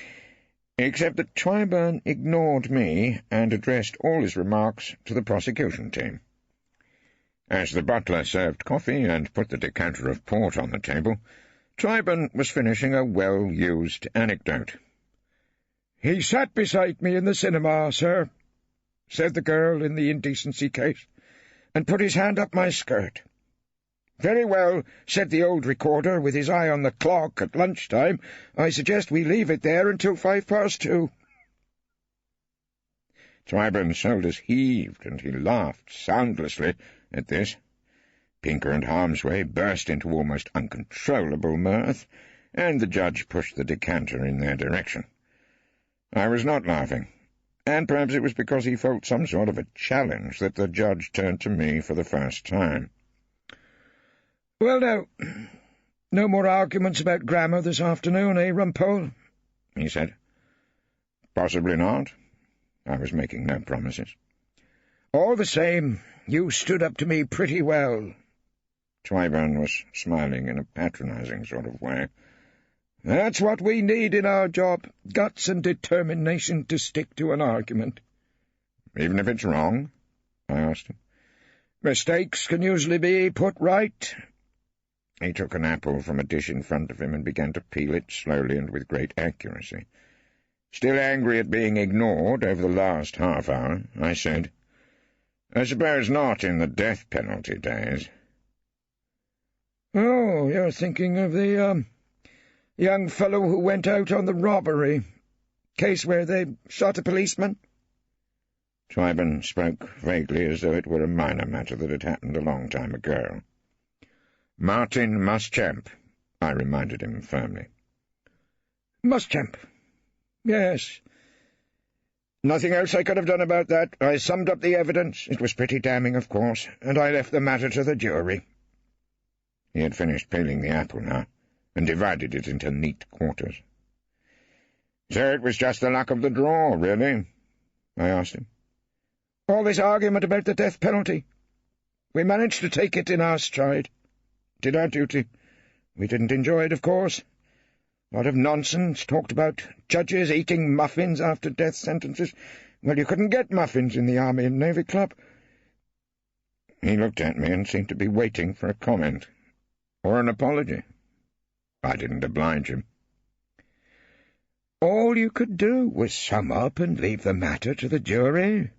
except that Triburn ignored me and addressed all his remarks to the prosecution team. As the butler served coffee and put the decanter of port on the table, Triburn was finishing a well-used anecdote. "He sat beside me in the cinema, sir," said the girl in the indecency case, "and put his hand up my skirt. 'Very well,' said the old recorder, with his eye on the clock at lunchtime. 'I suggest we leave it there until 2:05. Triburn's shoulders heaved, and he laughed soundlessly at this. Pinker and Harmsway burst into almost uncontrollable mirth, and the judge pushed the decanter in their direction. I was not laughing, and perhaps it was because he felt some sort of a challenge that the judge turned to me for the first time. "Well, now, no more arguments about grammar this afternoon, eh, Rumpole?" he said. "Possibly not." I was making no promises. "All the same, you stood up to me pretty well." Triburn was smiling in a patronizing sort of way. "That's what we need in our job, guts and determination to stick to an argument." "Even if it's wrong?" I asked him. "Mistakes can usually be put right." He took an apple from a dish in front of him and began to peel it slowly and with great accuracy. Still angry at being ignored over the last half-hour, I said, "I suppose not in the death penalty days." "Oh, you're thinking of the, young fellow who went out on the robbery. Case where they shot a policeman?" Triburn spoke vaguely as though it were a minor matter that had happened a long time ago. "Martin Muschamp," I reminded him firmly. "Muschamp. Yes. Nothing else I could have done about that. I summed up the evidence. It was pretty damning, of course, and I left the matter to the jury." He had finished peeling the apple now, and divided it into neat quarters. "So it was just the luck of the draw, really?" I asked him. "All this argument about the death penalty. We managed to take it in our stride. Did our duty. We didn't enjoy it, of course. A lot of nonsense, talked about judges eating muffins after death sentences. Well, you couldn't get muffins in the Army and Navy Club." He looked at me and seemed to be waiting for a comment, or an apology. I didn't oblige him. "All you could do was sum up and leave the matter to the jury."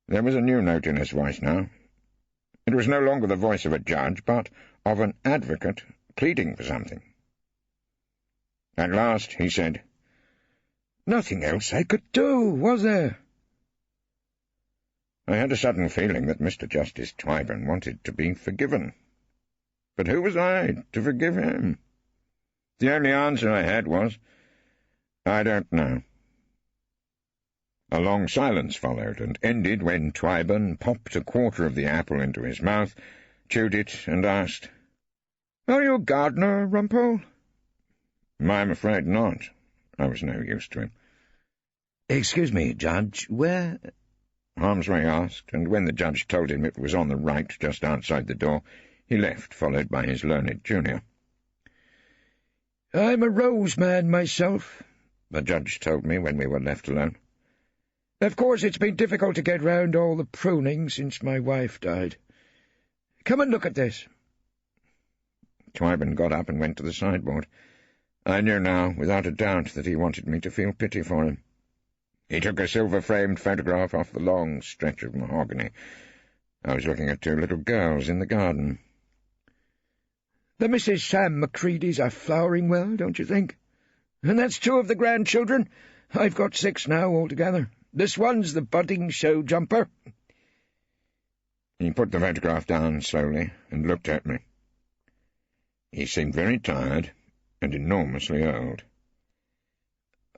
There was a new note in his voice now. It was no longer the voice of a judge, but of an advocate pleading for something. At last he said, "Nothing else I could do, was there?" I had a sudden feeling that Mr. Justice Triburn wanted to be forgiven. But who was I to forgive him? The only answer I had was, "I don't know." A long silence followed, and ended when Twyburn popped a quarter of the apple into his mouth, chewed it, and asked, "Are you a gardener, Rumpole?" "I'm afraid not." I was no use to him. "Excuse me, Judge, where—" Harmsway asked, and when the judge told him it was on the right, just outside the door, he left, followed by his learned junior. "I'm a rose man myself," the judge told me when we were left alone. "Of course it's been difficult to get round all the pruning since my wife died. Come and look at this." Twyburn got up and went to the sideboard. I knew now, without a doubt, that he wanted me to feel pity for him. He took a silver-framed photograph off the long stretch of mahogany. I was looking at two little girls in the garden. "The Mrs. Sam Macreadys are flowering well, don't you think? And that's two of the grandchildren. I've got 6 now altogether. This one's the budding show jumper." He put the photograph down slowly and looked at me. He seemed very tired and enormously old.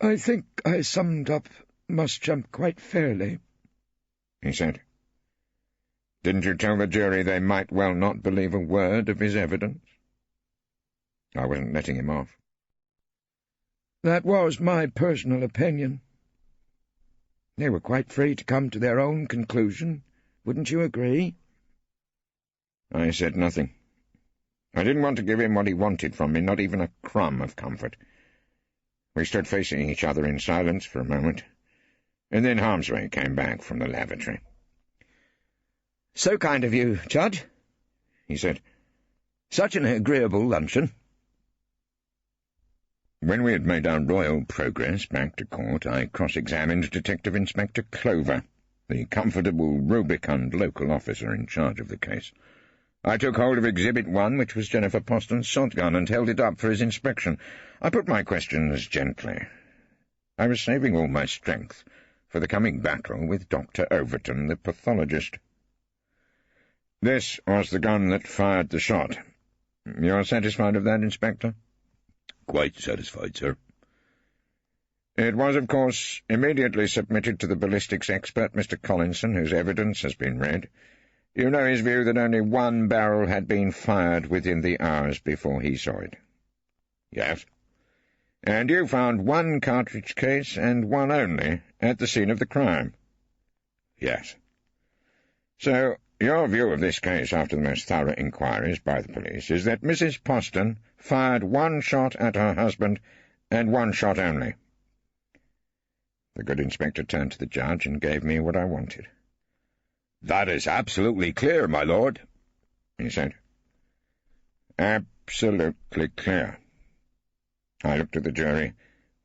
"I think I summed up Must Jump quite fairly," he said. "Didn't you tell the jury they might well not believe a word of his evidence?" I wasn't letting him off. "That was my personal opinion. They were quite free to come to their own conclusion. Wouldn't you agree?" I said nothing. I didn't want to give him what he wanted from me, not even a crumb of comfort. We stood facing each other in silence for a moment, and then Harmsway came back from the lavatory. "So kind of you, Judge," he said. "Such an agreeable luncheon." When we had made our royal progress back to court, I cross-examined Detective Inspector Clover, the comfortable, rubicund local officer in charge of the case. I took hold of Exhibit 1, which was Jennifer Poston's shotgun, and held it up for his inspection. I put my questions gently. I was saving all my strength for the coming battle with Dr. Overton, the pathologist. "This was the gun that fired the shot. You're satisfied of that, Inspector?" "Quite satisfied, sir." "It was, of course, immediately submitted to the ballistics expert, Mr. Collinson, whose evidence has been read. You know his view that only one barrel had been fired within the hours before he saw it?" "Yes." "And you found one cartridge case, and one only, at the scene of the crime?" "Yes." "So your view of this case, after the most thorough inquiries by the police, is that Mrs. Poston fired one shot at her husband, and one shot only?" The good inspector turned to the judge and gave me what I wanted. "That is absolutely clear, my lord," he said. "Absolutely clear." I looked at the jury,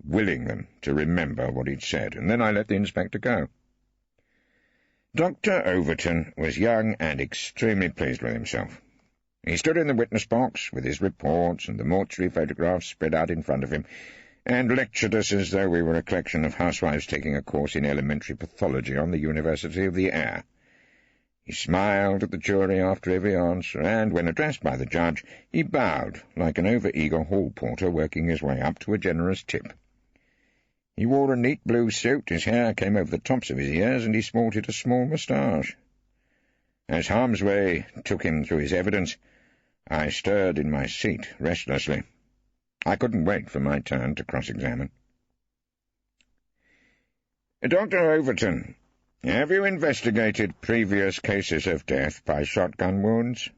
willing them to remember what he'd said, and then I let the inspector go. Dr. Overton was young and extremely pleased with himself. He stood in the witness box with his reports and the mortuary photographs spread out in front of him, and lectured us as though we were a collection of housewives taking a course in elementary pathology on the University of the Air. He smiled at the jury after every answer, and, when addressed by the judge, he bowed like an over-eager hall porter working his way up to a generous tip. He wore a neat blue suit, his hair came over the tops of his ears, and he sported a small moustache. As Harmsway took him through his evidence, I stirred in my seat restlessly. I couldn't wait for my turn to cross-examine. "Dr. Overton, have you investigated previous cases of death by shotgun wounds?"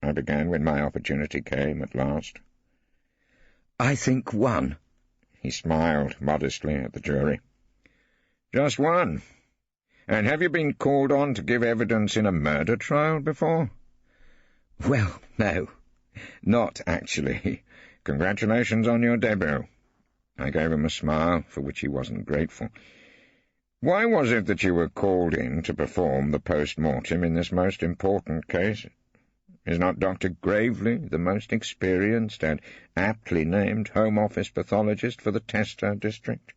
I began when my opportunity came at last. "I think one." He smiled modestly at the jury. "Just one? And have you been called on to give evidence in a murder trial before?" "Well, no, not actually." "Congratulations on your debut." I gave him a smile, for which he wasn't grateful. "Why was it that you were called in to perform the post-mortem in this most important case? Is not Dr. Gravely the most experienced and aptly named Home Office pathologist for the Tester district?"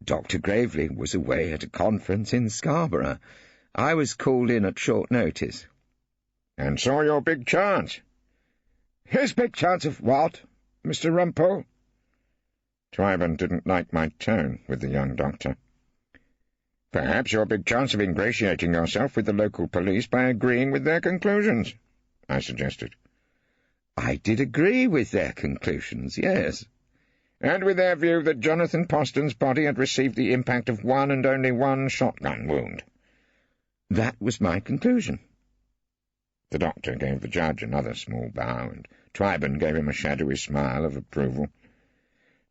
"Dr. Gravely was away at a conference in Scarborough. I was called in at short notice." "And saw your big chance?" "His big chance of what?" Mr. Rumpole?" Twyburn didn't like my tone with the young doctor. "Perhaps your big chance of ingratiating yourself with the local police by agreeing with their conclusions," I suggested. "I did agree with their conclusions, yes." "And with their view that Jonathan Poston's body had received the impact of one and only one shotgun wound." "That was my conclusion." The doctor gave the judge another small bow, and Twyburn gave him a shadowy smile of approval,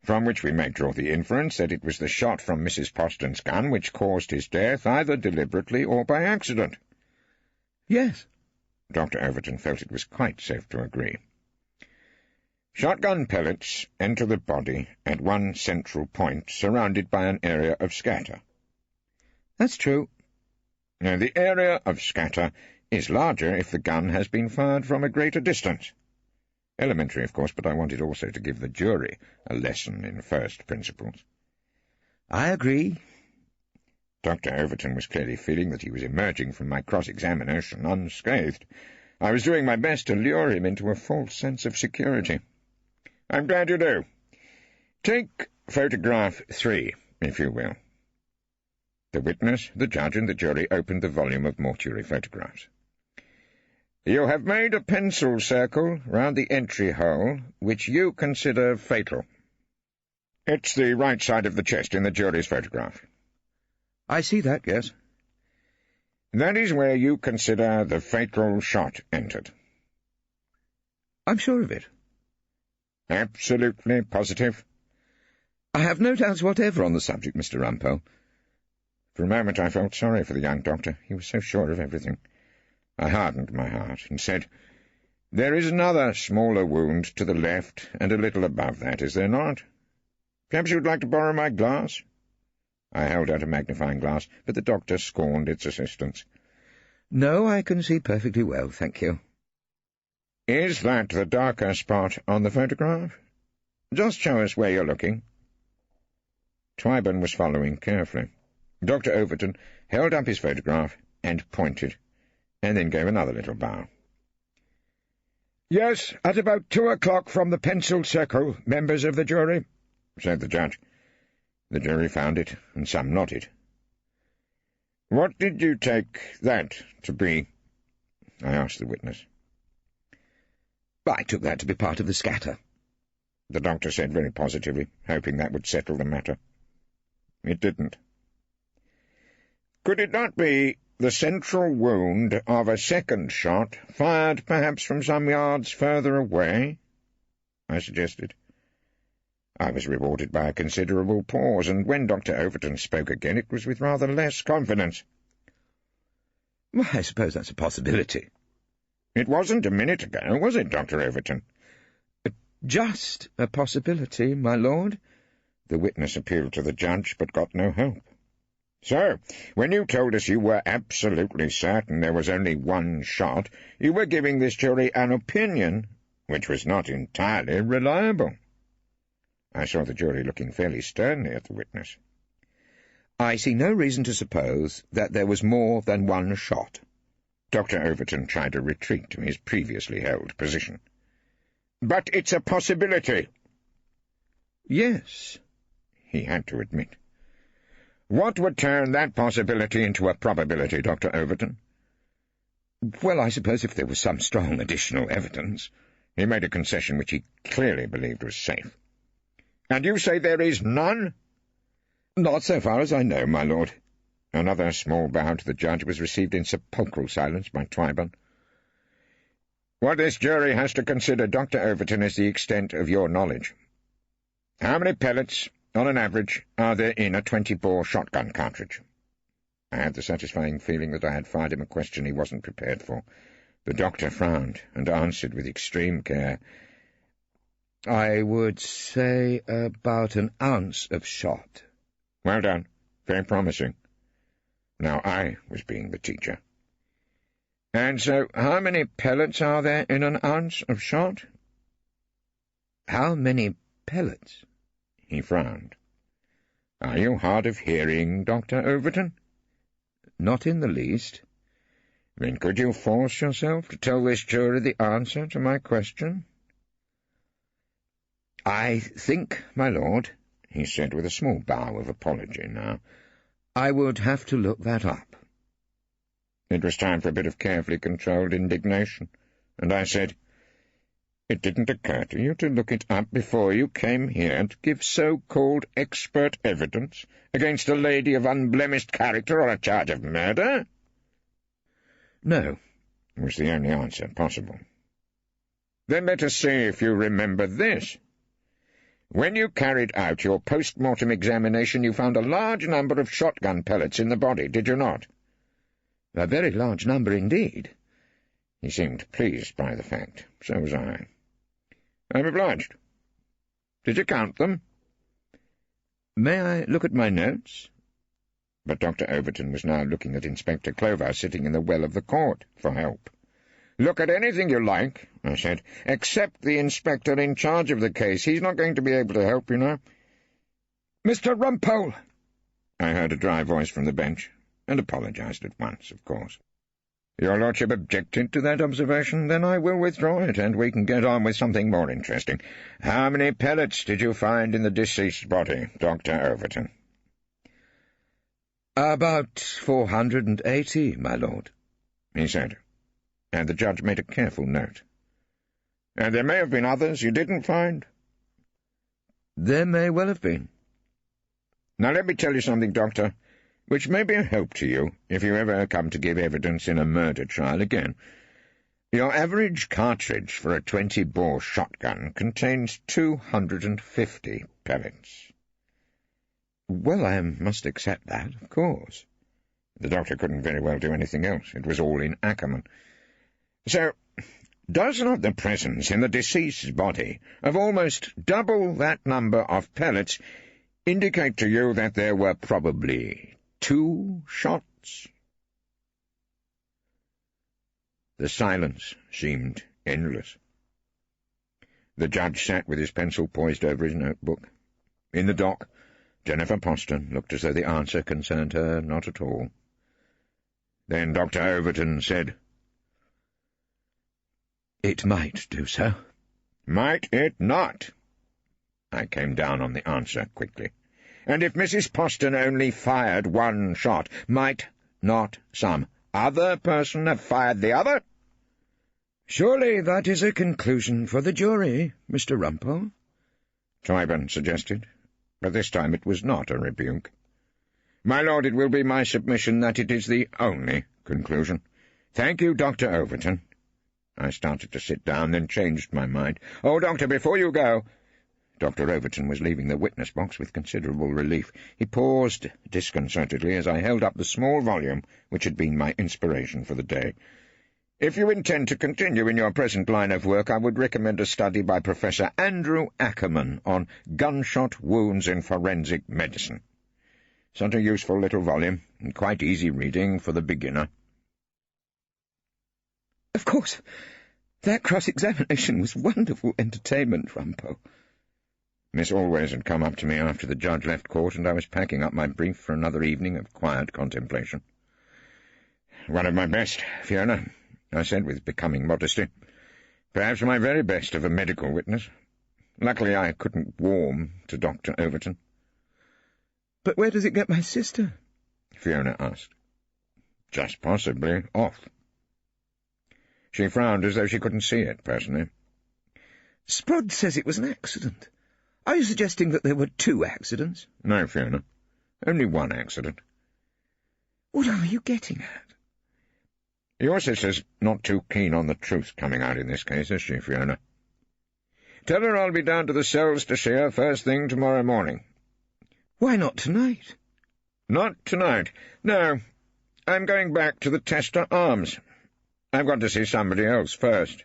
from which we may draw the inference that it was the shot from Mrs. Poston's gun which caused his death, either deliberately or by accident. "Yes." Dr. Overton felt it was quite safe to agree. Shotgun pellets enter the body at one central point, surrounded by an area of scatter. "That's true." Now, the area of scatter is larger if the gun has been fired from a greater distance. Elementary, of course, but I wanted also to give the jury a lesson in first principles. "I agree." Dr. Overton was clearly feeling that he was emerging from my cross-examination unscathed. I was doing my best to lure him into a false sense of security. "I'm glad you do. Take photograph 3, if you will." The witness, the judge, and the jury opened the volume of mortuary photographs. "You have made a pencil circle round the entry hole, which you consider fatal." "It's the right side of the chest in the jury's photograph." "I see that, yes." "That is where you consider the fatal shot entered." "I'm sure of it." "Absolutely positive?" "I have no doubts whatever on the subject, Mr. Rumpole." For a moment I felt sorry for the young doctor. He was so sure of everything. I hardened my heart and said, "There is another smaller wound to the left and a little above that, is there not? Perhaps you would like to borrow my glass?" I held out a magnifying glass, but the doctor scorned its assistance. "No, I can see perfectly well, thank you." "Is that the darker spot on the photograph? Just show us where you're looking." Twyburn was following carefully. Dr. Overton held up his photograph and pointed, and then gave another little bow. "Yes, at about 2 o'clock from the pencil circle, members of the jury," said the judge. The jury found it, and some nodded. "What did you take that to be?" I asked the witness. "I took that to be part of the scatter," the doctor said very positively, hoping that would settle the matter. It didn't. "Could it not be the central wound of a second shot, fired perhaps from some yards further away?" I suggested. I was rewarded by a considerable pause, and when Dr. Overton spoke again it was with rather less confidence. "Well, I suppose that's a possibility." "It wasn't a minute ago, was it, Dr. Overton?" "Just a possibility, my lord." The witness appealed to the judge, but got no help. "So, when you told us you were absolutely certain there was only one shot, you were giving this jury an opinion which was not entirely reliable." I saw the jury looking fairly sternly at the witness. "I see no reason to suppose that there was more than one shot." Dr. Overton tried to retreat to his previously held position. "But it's a possibility." "Yes," he had to admit. "What would turn that possibility into a probability, Dr. Overton?" "Well, I suppose if there was some strong additional evidence." He made a concession which he clearly believed was safe. "And you say there is none?" "Not so far as I know, my lord." Another small bow to the judge was received in sepulchral silence by Twyburn. "What this jury has to consider, Dr. Overton, is the extent of your knowledge. How many pellets, on an average, are there in a 20-bore shotgun cartridge?" I had the satisfying feeling that I had fired him a question he wasn't prepared for. The doctor frowned and answered with extreme care. "I would say about an ounce of shot." "Well done. Very promising." Now I was being the teacher. "And so how many pellets are there in an ounce of shot?" "How many pellets?" He frowned. "Are you hard of hearing, Dr. Overton?" "Not in the least." "Then could you force yourself to tell this jury the answer to my question?" "I think, my lord," he said with a small bow of apology now, "I would have to look that up." It was time for a bit of carefully controlled indignation, and I said, "It didn't occur to you to look it up before you came here to give so-called expert evidence against a lady of unblemished character on a charge of murder?" "No," was the only answer possible. "Then let us see if you remember this. When you carried out your post-mortem examination, you found a large number of shotgun pellets in the body, did you not?" "A very large number indeed." He seemed pleased by the fact. So was I. "I'm obliged. Did you count them?" "May I look at my notes?" But Dr. Overton was now looking at Inspector Clover sitting in the well of the court for help. "Look at anything you like," I said, "except the inspector in charge of the case. He's not going to be able to help, you know." "Mr. Rumpole!" I heard a dry voice from the bench, and apologized at once, of course. "Your lordship objected to that observation? Then I will withdraw it, and we can get on with something more interesting. How many pellets did you find in the deceased's body, Dr. Overton?" "About 480, my lord," he said, and the judge made a careful note. "And there may have been others you didn't find?" "There may well have been." "Now let me tell you something, Doctor, which may be a help to you if you ever come to give evidence in a murder trial again. Your average cartridge for a 20-bore shotgun contains 250 pellets." "Well, I must accept that, of course." The doctor couldn't very well do anything else. It was all in Ackerman. "So, does not the presence in the deceased's body of almost double that number of pellets indicate to you that there were probably 2 shots?" The silence seemed endless. The judge sat with his pencil poised over his notebook. In the dock, Jennifer Poston looked as though the answer concerned her not at all. Then Dr. Overton said, "It might do so." "Might it not?" I came down on the answer quickly. "And if Mrs. Poston only fired 1 shot, might not some other person have fired the other?" "Surely that is a conclusion for the jury, Mr. Rumpole," Tyburn suggested, but this time it was not a rebuke. "My lord, it will be my submission that it is the only conclusion. Thank you, Dr. Overton." I started to sit down, then changed my mind. "Oh, Doctor, before you go—" Dr. Overton was leaving the witness box with considerable relief. He paused disconcertedly as I held up the small volume which had been my inspiration for the day. "If you intend to continue in your present line of work, I would recommend a study by Professor Andrew Ackerman on gunshot wounds in forensic medicine. Such a useful little volume, and quite easy reading for the beginner." "Of course, that cross-examination was wonderful entertainment, Rumpole." Miss Always had come up to me after the judge left court, and I was packing up my brief for another evening of quiet contemplation. "One of my best, Fiona," I said with becoming modesty. "Perhaps my very best of a medical witness. Luckily I couldn't warm to Dr. Overton." "But where does it get my sister?" Fiona asked. "Just possibly off." She frowned as though she couldn't see it, personally. "Sprod says it was an accident. Are you suggesting that there were 2 accidents?" "No, Fiona. Only 1 accident." "What are you getting at?" "Your sister's not too keen on the truth coming out in this case, is she, Fiona? Tell her I'll be down to the cells to see her first thing tomorrow morning." "Why not tonight?" "Not tonight. No. I'm going back to the Tester Arms. I've got to see somebody else first."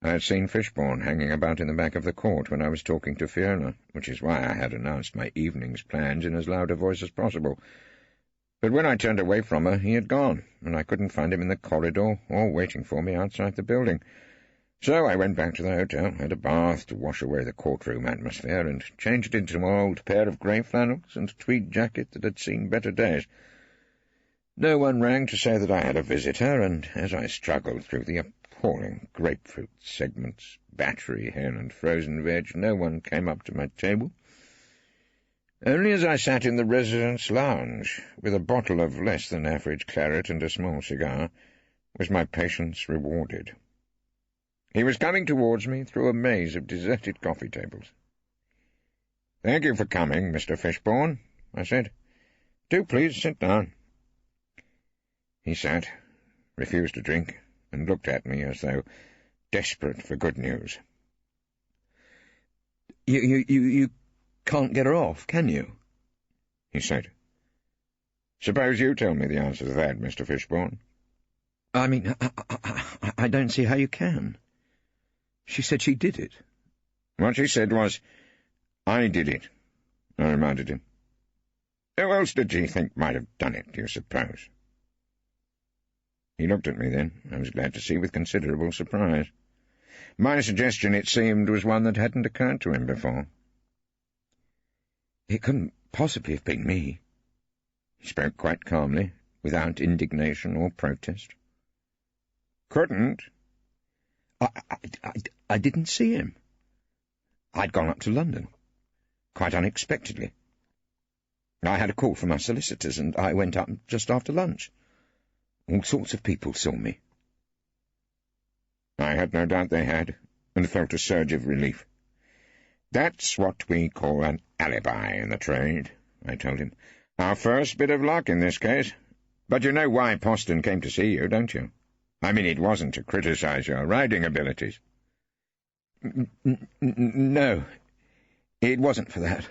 I had seen Fishbourne hanging about in the back of the court when I was talking to Fiona, which is why I had announced my evening's plans in as loud a voice as possible. But when I turned away from her, he had gone, and I couldn't find him in the corridor or waiting for me outside the building. So I went back to the hotel, had a bath to wash away the courtroom atmosphere, and changed into an old pair of grey flannels and a tweed jacket that had seen better days. No one rang to say that I had a visitor, and as I struggled through the appalling grapefruit segments, battery hen and frozen veg. No one came up to my table. Only as I sat in the residence lounge, with a bottle of less-than-average claret and a small cigar, was my patience rewarded. He was coming towards me through a maze of deserted coffee tables. "Thank you for coming, Mr. Fishburne," I said. "Do please sit down." He sat, refused a drink, and looked at me as though desperate for good news. You can't get her off, can you?" he said. "Suppose you tell me the answer to that, Mr. Fishburne." "I mean, I don't see how you can. She said she did it." "What she said was, 'I did it,'" I reminded him. "Who else did she think might have done it, do you suppose?" He looked at me then, I was glad to see, with considerable surprise. My suggestion, it seemed, was one that hadn't occurred to him before. "It couldn't possibly have been me." He spoke quite calmly, without indignation or protest. "Couldn't?" I didn't see him. I'd gone up to London, quite unexpectedly. I had a call from our solicitors, and I went up just after lunch. All sorts of people saw me." I had no doubt they had, and felt a surge of relief. "That's what we call an alibi in the trade," I told him. "Our first bit of luck in this case. But you know why Poston came to see you, don't you? I mean, it wasn't to criticize your riding abilities." No, it wasn't for that."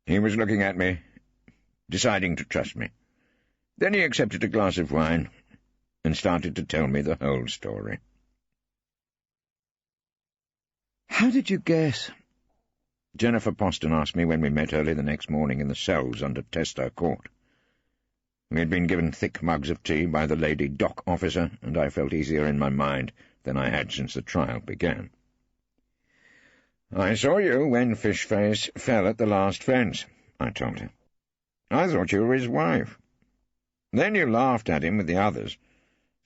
He was looking at me, deciding to trust me. Then he accepted a glass of wine and started to tell me the whole story. "How did you guess?" Jennifer Poston asked me when we met early the next morning in the cells under Tester Court. We had been given thick mugs of tea by the lady dock officer, and I felt easier in my mind than I had since the trial began. "I saw you when Fishface fell at the last fence," I told her. "I thought you were his wife. Then you laughed at him with the others,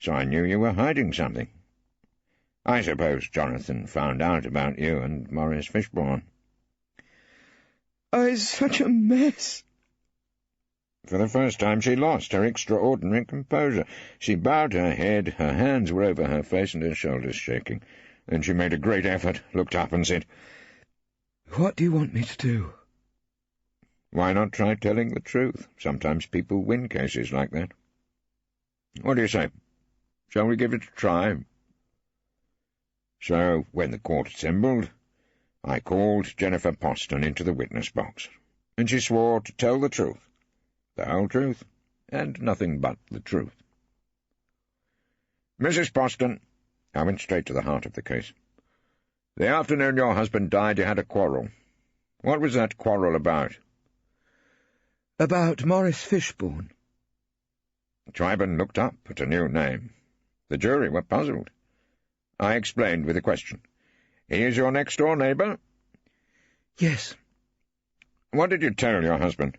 so I knew you were hiding something. I suppose Jonathan found out about you and Maurice Fishburne." "Oh, it's such a mess." For the first time she lost her extraordinary composure. She bowed her head, her hands were over her face and her shoulders shaking. Then she made a great effort, looked up and said, "What do you want me to do?" "Why not try telling the truth? Sometimes people win cases like that. What do you say? Shall we give it a try?" So, when the court assembled, I called Jennifer Poston into the witness box, and she swore to tell the truth, the whole truth, and nothing but the truth. "Mrs. Poston," I went straight to the heart of the case. "The afternoon your husband died, you had a quarrel. What was that quarrel about?" "About Maurice Fishburne." Triben looked up at a new name. The jury were puzzled. I explained with a question. "He is your next-door neighbour?" "Yes." "What did you tell your husband?"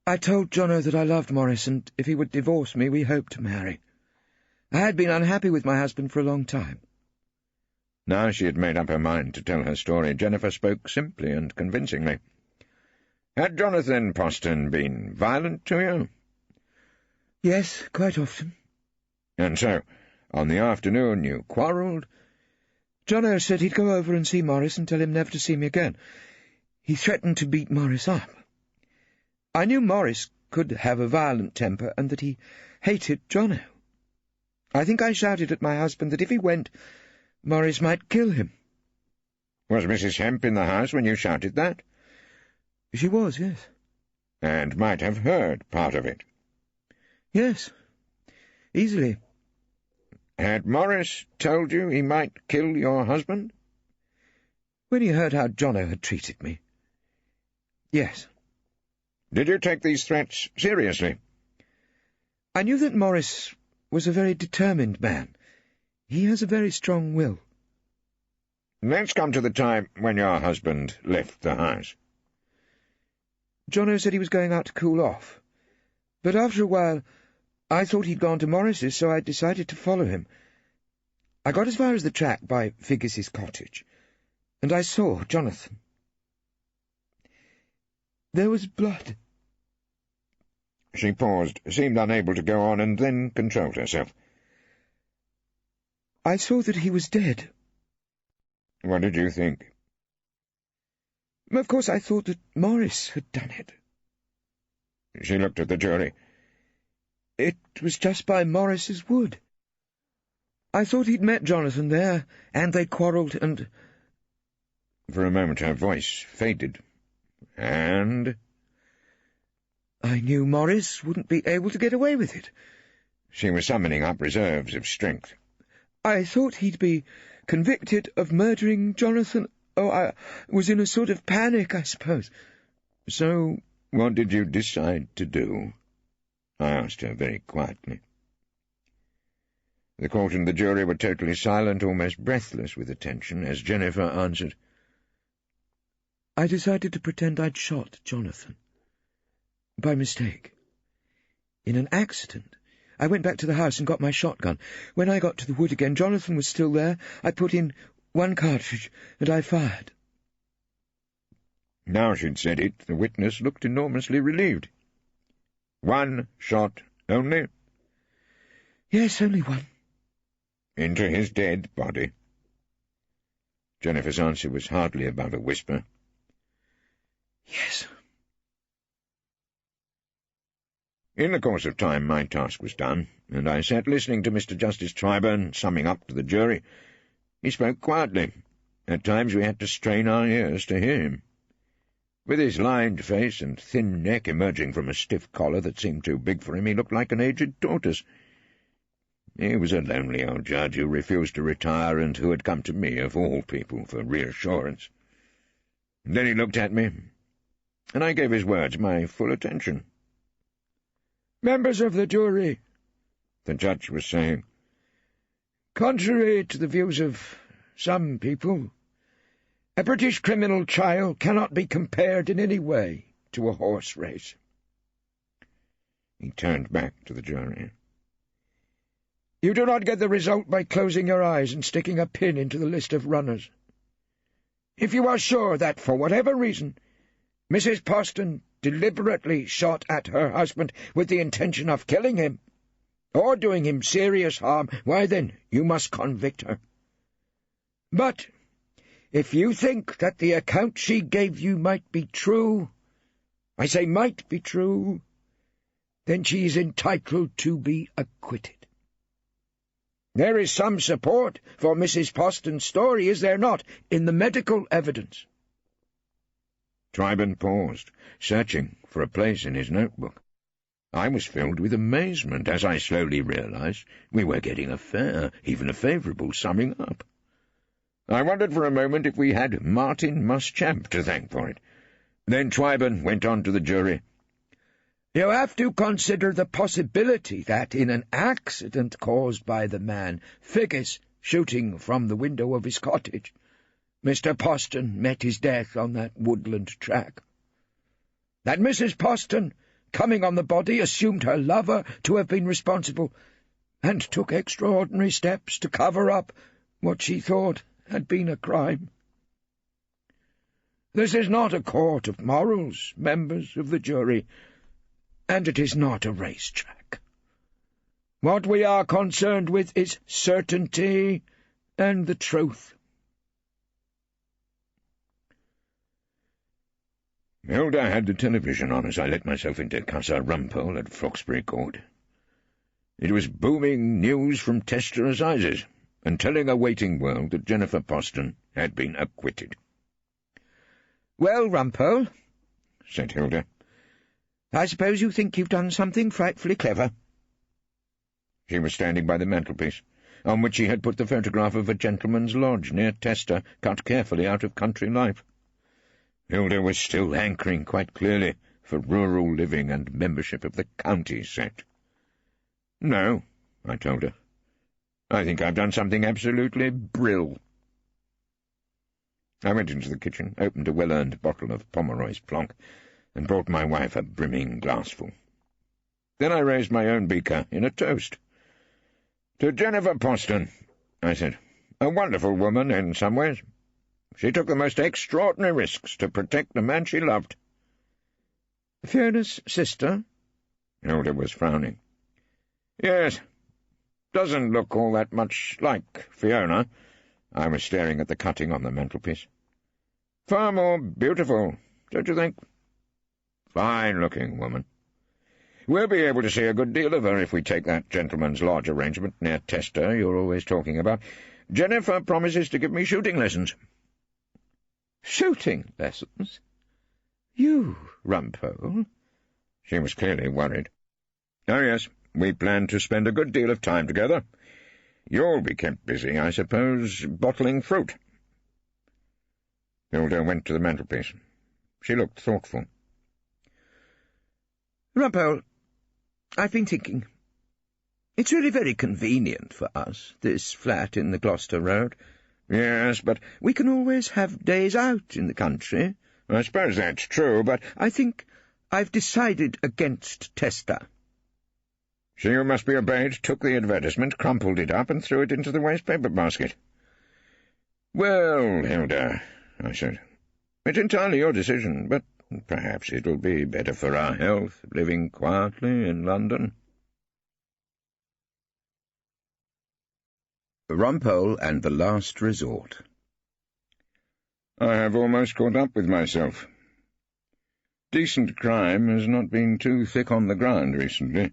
"I told Jono that I loved Maurice, and if he would divorce me, we hoped to marry. I had been unhappy with my husband for a long time." Now she had made up her mind to tell her story. Jennifer spoke simply and convincingly. "Had Jonathan Poston been violent to you?" "Yes, quite often." "And so, on the afternoon you quarrelled?" Jono said he'd go over and see Maurice and tell him never to see me again. He threatened to beat Maurice up. I knew Maurice could have a violent temper and that he hated Jono. I think I shouted at my husband that if he went, Maurice might kill him." "Was Mrs. Hemp in the house when you shouted that?" "She was, yes." "And might have heard part of it?" "Yes, easily." "Had Maurice told you he might kill your husband?" "When he heard how Jono had treated me. Yes." "Did you take these threats seriously?" "I knew that Maurice was a very determined man. He has a very strong will." "Let's come to the time when your husband left the house." Jono said he was going out to cool off. But after a while, I thought he'd gone to Maurice's, so I decided to follow him. I got as far as the track by Figgis's cottage, and I saw Jonathan. There was blood. She paused, seemed unable to go on, and then controlled herself. I saw that he was dead. What did you think? Of course, I thought that Morris had done it. She looked at the jury. It was just by Morris's wood. I thought he'd met Jonathan there, and they'd quarrelled, and— For a moment her voice faded. And? I knew Morris wouldn't be able to get away with it. She was summoning up reserves of strength. I thought he'd be convicted of murdering Jonathan. Oh, I was in a sort of panic, I suppose. So, what did you decide to do? I asked her very quietly. The court and the jury were totally silent, almost breathless with attention, as Jennifer answered. I decided to pretend I'd shot Jonathan. By mistake. In an accident. I went back to the house and got my shotgun. When I got to the wood again, Jonathan was still there. I put in one cartridge, and I fired. Now she'd said it, the witness looked enormously relieved. One shot only? Yes, only one. Into his dead body? Jennifer's answer was hardly above a whisper. Yes. In the course of time my task was done, and I sat listening to Mr. Justice Triburn summing up to the jury. He spoke quietly. At times we had to strain our ears to hear him. With his lined face and thin neck emerging from a stiff collar that seemed too big for him, he looked like an aged tortoise. He was a lonely old judge who refused to retire and who had come to me, of all people, for reassurance. Then he looked at me, and I gave his words my full attention. "Members of the jury," the judge was saying, "contrary to the views of some people, a British criminal trial cannot be compared in any way to a horse race." He turned back to the jury. "You do not get the result by closing your eyes and sticking a pin into the list of runners. If you are sure that, for whatever reason, Mrs. Poston deliberately shot at her husband with the intention of killing him, or doing him serious harm, why then you must convict her. But if you think that the account she gave you might be true, I say might be true, then she is entitled to be acquitted. There is some support for Mrs. Poston's story, is there not, in the medical evidence?" Triburn paused, searching for a place in his notebook. I was filled with amazement as I slowly realized we were getting a fair, even a favourable summing up. I wondered for a moment if we had Martin Muschamp to thank for it. Then Triburn went on to the jury. "You have to consider the possibility that in an accident caused by the man Figgis shooting from the window of his cottage, Mr. Poston met his death on that woodland track. That Mrs. Poston, coming on the body, assumed her lover to have been responsible, and took extraordinary steps to cover up what she thought had been a crime. This is not a court of morals, members of the jury, and it is not a racetrack. What we are concerned with is certainty and the truth." Hilda had the television on as I let myself into Casa Rumpole at Froxbury Court. It was booming news from Tester Assizes, and telling a waiting world that Jennifer Poston had been acquitted. "Well, Rumpole," said Hilda, "I suppose you think you've done something frightfully clever." She was standing by the mantelpiece, on which she had put the photograph of a gentleman's lodge near Tester, cut carefully out of country life. Hilda was still hankering quite clearly for rural living and membership of the county set. "No," I told her. "I think I've done something absolutely brill." I went into the kitchen, opened a well-earned bottle of Pomeroy's Plonk, and brought my wife a brimming glassful. Then I raised my own beaker in a toast. "To Jennifer Poston, I said. "A wonderful woman in some ways. She took the most extraordinary risks to protect the man she loved." "Fiona's sister?" Hilda was frowning. "Yes. Doesn't look all that much like Fiona." I was staring at the cutting on the mantelpiece. "Far more beautiful, don't you think? Fine-looking woman. We'll be able to see a good deal of her if we take that gentleman's lodge arrangement near Tester you're always talking about. Jennifer promises to give me shooting lessons." "Shooting lessons? You, Rumpole?" She was clearly worried. "Oh, yes, we plan to spend a good deal of time together. You'll be kept busy, I suppose, bottling fruit." Hilda went to the mantelpiece. She looked thoughtful. "Rumpole, I've been thinking. It's really very convenient for us, this flat in the Gloucester Road." "Yes, but we can always have days out in the country." "I suppose that's true, but I think I've decided against Tester." She who must be obeyed took the advertisement, crumpled it up, and threw it into the waste-paper basket. "Well, Hilda," I said, "it's entirely your decision, but perhaps it'll be better for our health, living quietly in London." Rumpole and the Last Resort. I have almost caught up with myself. Decent crime has not been too thick on the ground recently,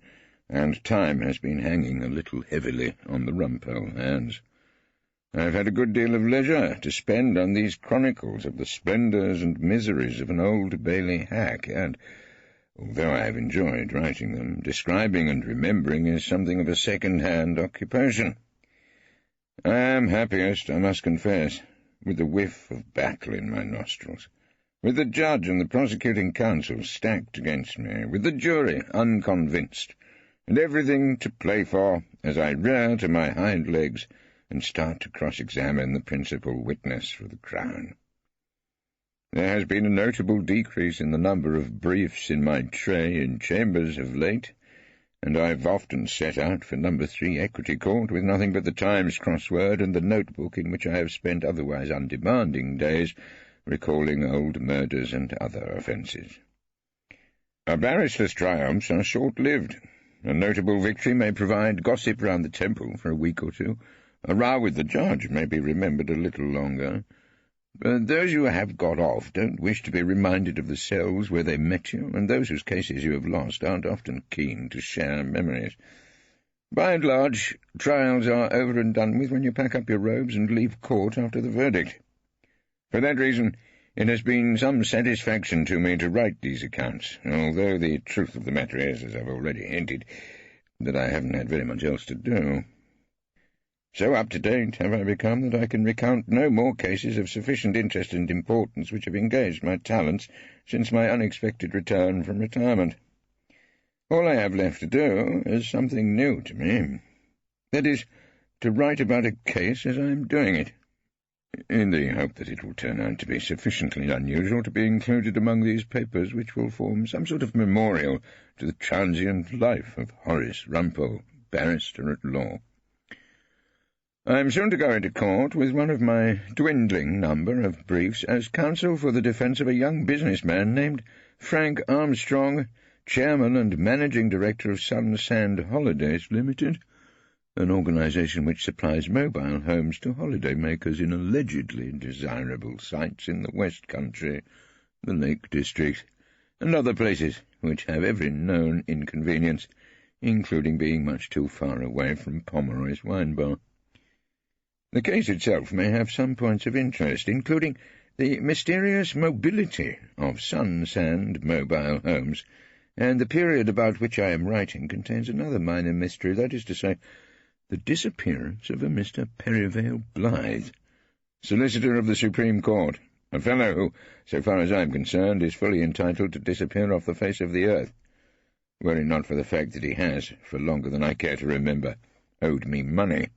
and time has been hanging a little heavily on the Rumpole hands. I've had a good deal of leisure to spend on these chronicles of the splendours and miseries of an Old Bailey hack, and, although I have enjoyed writing them, describing and remembering is something of a second-hand occupation. I am happiest, I must confess, with the whiff of battle in my nostrils, with the judge and the prosecuting counsel stacked against me, with the jury unconvinced, and everything to play for as I rear to my hind legs and start to cross-examine the principal witness for the Crown. There has been a notable decrease in the number of briefs in my tray in chambers of late, and I've often set out for No. 3 Equity Court with nothing but the Times crossword and the notebook in which I have spent otherwise undemanding days recalling old murders and other offences. A barrister's triumphs are short-lived. A notable victory may provide gossip round the Temple for a week or two. A row with the judge may be remembered a little longer. But those who have got off don't wish to be reminded of the cells where they met you, and those whose cases you have lost aren't often keen to share memories. By and large, trials are over and done with when you pack up your robes and leave court after the verdict. For that reason, it has been some satisfaction to me to write these accounts, although the truth of the matter is, as I've already hinted, that I haven't had very much else to do. So up-to-date have I become that I can recount no more cases of sufficient interest and importance which have engaged my talents since my unexpected return from retirement. All I have left to do is something new to me. That is, to write about a case as I am doing it, in the hope that it will turn out to be sufficiently unusual to be included among these papers, which will form some sort of memorial to the transient life of Horace Rumpole, barrister at law. I am soon to go into court with one of my dwindling number of briefs as counsel for the defence of a young businessman named Frank Armstrong, chairman and managing director of Sun Sand Holidays Limited, an organisation which supplies mobile homes to holiday-makers in allegedly desirable sites in the West Country, the Lake District, and other places which have every known inconvenience, including being much too far away from Pomeroy's wine bar. The case itself may have some points of interest, including the mysterious mobility of Sun Sand mobile homes, and the period about which I am writing contains another minor mystery, that is to say, the disappearance of a Mr. Perivale Blythe, Solicitor of the Supreme Court, a fellow who, so far as I am concerned, is fully entitled to disappear off the face of the earth, were it not for the fact that he has, for longer than I care to remember, owed me money.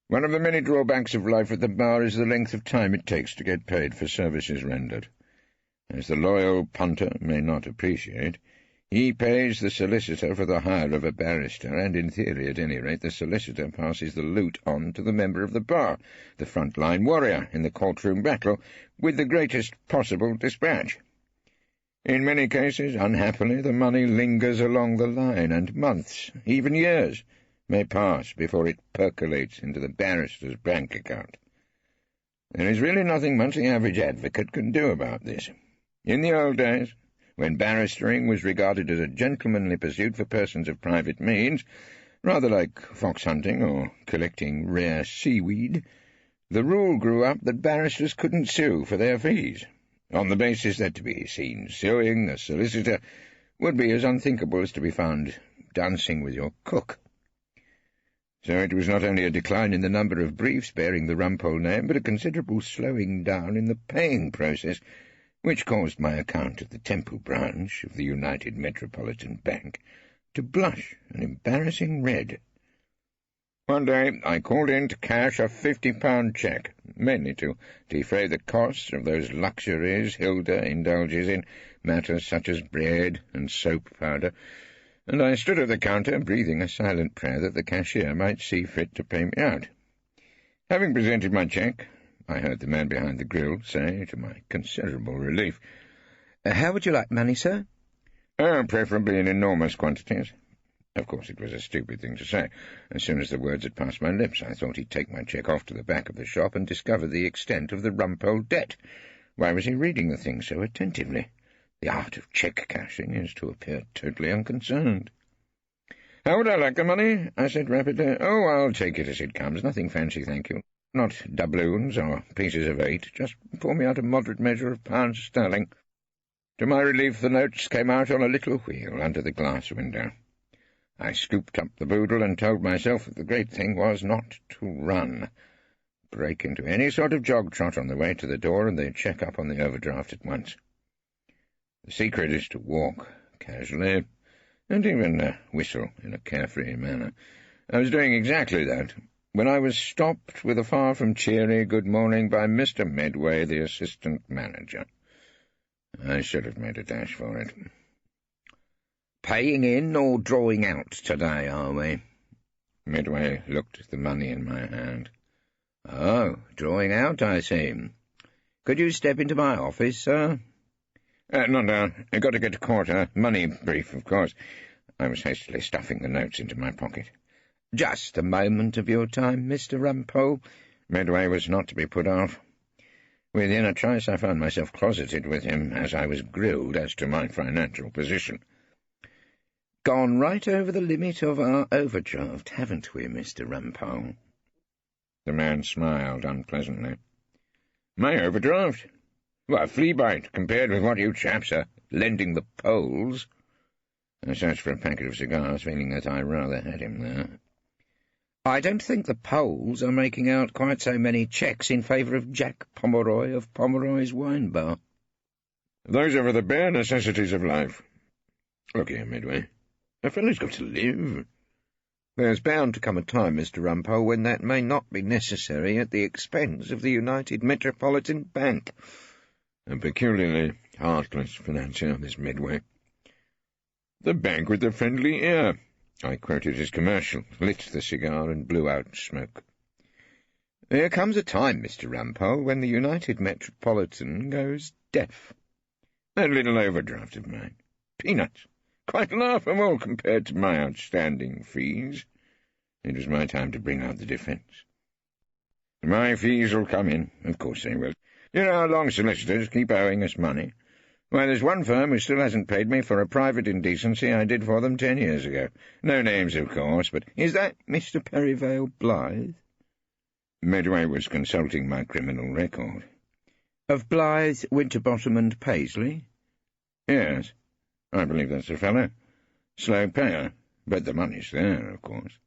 One of the many drawbacks of life at the bar is the length of time it takes to get paid for services rendered. As the loyal punter may not appreciate, He pays the solicitor for the hire of a barrister, and in theory, at any rate, the solicitor passes the loot on to the member of the bar, the front-line warrior in the courtroom battle, with the greatest possible dispatch. In many cases, unhappily, the money lingers along the line, and months, even years, may pass before it percolates into the barrister's bank account. There is really nothing much the average advocate can do about this. In the old days, when barristering was regarded as a gentlemanly pursuit for persons of private means, rather like fox-hunting or collecting rare seaweed, the rule grew up that barristers couldn't sue for their fees, on the basis that to be seen suing a solicitor would be as unthinkable as to be found dancing with your cook. So it was not only a decline in the number of briefs bearing the Rumpole name, but a considerable slowing down in the paying process, which caused my account at the Temple branch of the United Metropolitan Bank to blush an embarrassing red. One day I called in to cash a £50 cheque, mainly to defray the costs of those luxuries Hilda indulges in, matters such as bread and soap powder, and I stood at the counter breathing a silent prayer that the cashier might see fit to pay me out. Having presented my cheque, I heard the man behind the grill say, to my considerable relief, "How would you like money, sir?" "Oh, preferably in enormous quantities." Of course, it was a stupid thing to say. As soon as the words had passed my lips, I thought he'd take my cheque off to the back of the shop and discover the extent of the Rumpole debt. Why was he reading the thing so attentively? The art of cheque cashing is to appear totally unconcerned. "How would I like the money?" I said rapidly. "Oh, I'll take it as it comes. Nothing fancy, thank you. Not doubloons or pieces of 8. Just pour me out a moderate measure of pounds sterling." To my relief, the notes came out on a little wheel under the glass window. I scooped up the boodle and told myself that the great thing was not to run. Break into any sort of jog-trot on the way to the door, and they'd check up on the overdraft at once. The secret is to walk casually, and even whistle in a carefree manner. I was doing exactly that when I was stopped with a far from cheery good morning by Mr. Medway, the assistant manager. I should have made a dash for it. "Paying in or drawing out today, are we?" Medway looked at the money in my hand. "Oh, drawing out, I see. Could you step into my office, sir?" "Not now. I've got to get to court. Money brief, of course." I was hastily stuffing the notes into my pocket. "Just a moment of your time, Mr. Rumpole." Medway was not to be put off. Within a trice I found myself closeted with him as I was grilled as to my financial position. "Gone right over the limit of our overdraft, haven't we, Mr. Rumpole?" The man smiled unpleasantly. "My overdraft? What a flea-bite compared with what you chaps are lending the Poles." I searched for a packet of cigars, feeling that I rather had him there. "I don't think the Poles are making out quite so many cheques in favour of Jack Pomeroy of Pomeroy's Wine Bar." "Those are for the bare necessities of life. Look here, Medway. A fellow's got to live." "There's bound to come a time, Mr. Rumpole, when that may not be necessary at the expense of the United Metropolitan Bank." A peculiarly heartless financier, this Medway. "The bank with the friendly ear." I quoted his commercial, lit the cigar, and blew out smoke. "There comes a time, Mr. Rumpole, when the United Metropolitan goes deaf." "That little overdraft of mine. Peanuts. Quite laughable compared to my outstanding fees." It was my time to bring out the defence. "My fees will come in. Of course they will. You know how long solicitors keep owing us money. Why, there's one firm who still hasn't paid me for a private indecency I did for them 10 years ago. No names, of course, but—" "Is that Mr. Perivale Blythe?" Medway was consulting my criminal record. "Of Blythe, Winterbottom and Paisley?" "Yes, I believe that's the fellow. Slow payer, but the money's there, of course."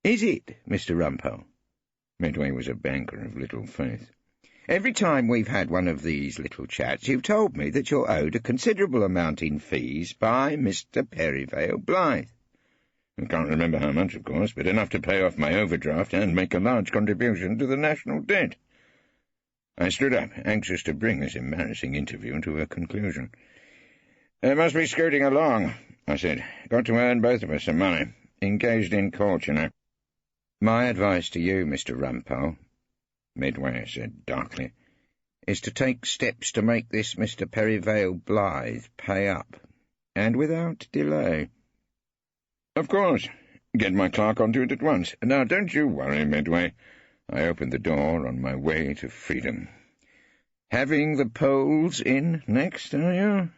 "Is it, Mr. Rumpole?" Medway was a banker of little faith. "Every time we've had one of these little chats, you've told me that you're owed a considerable amount in fees by Mr. Perivale Blythe." "I can't remember how much, of course, but enough to pay off my overdraft and make a large contribution to the national debt." I stood up, anxious to bring this embarrassing interview to a conclusion. "It must be scooting along," I said. "Got to earn both of us some money. Engaged in court, you know." "My advice to you, Mr. Rumpole," Midway said darkly, "is to take steps to make this Mr. Perivale Blythe pay up, and without delay." "Of course. Get my clerk onto it at once. Now, don't you worry, Midway." I opened the door on my way to freedom. "Having the Poles in next, are you?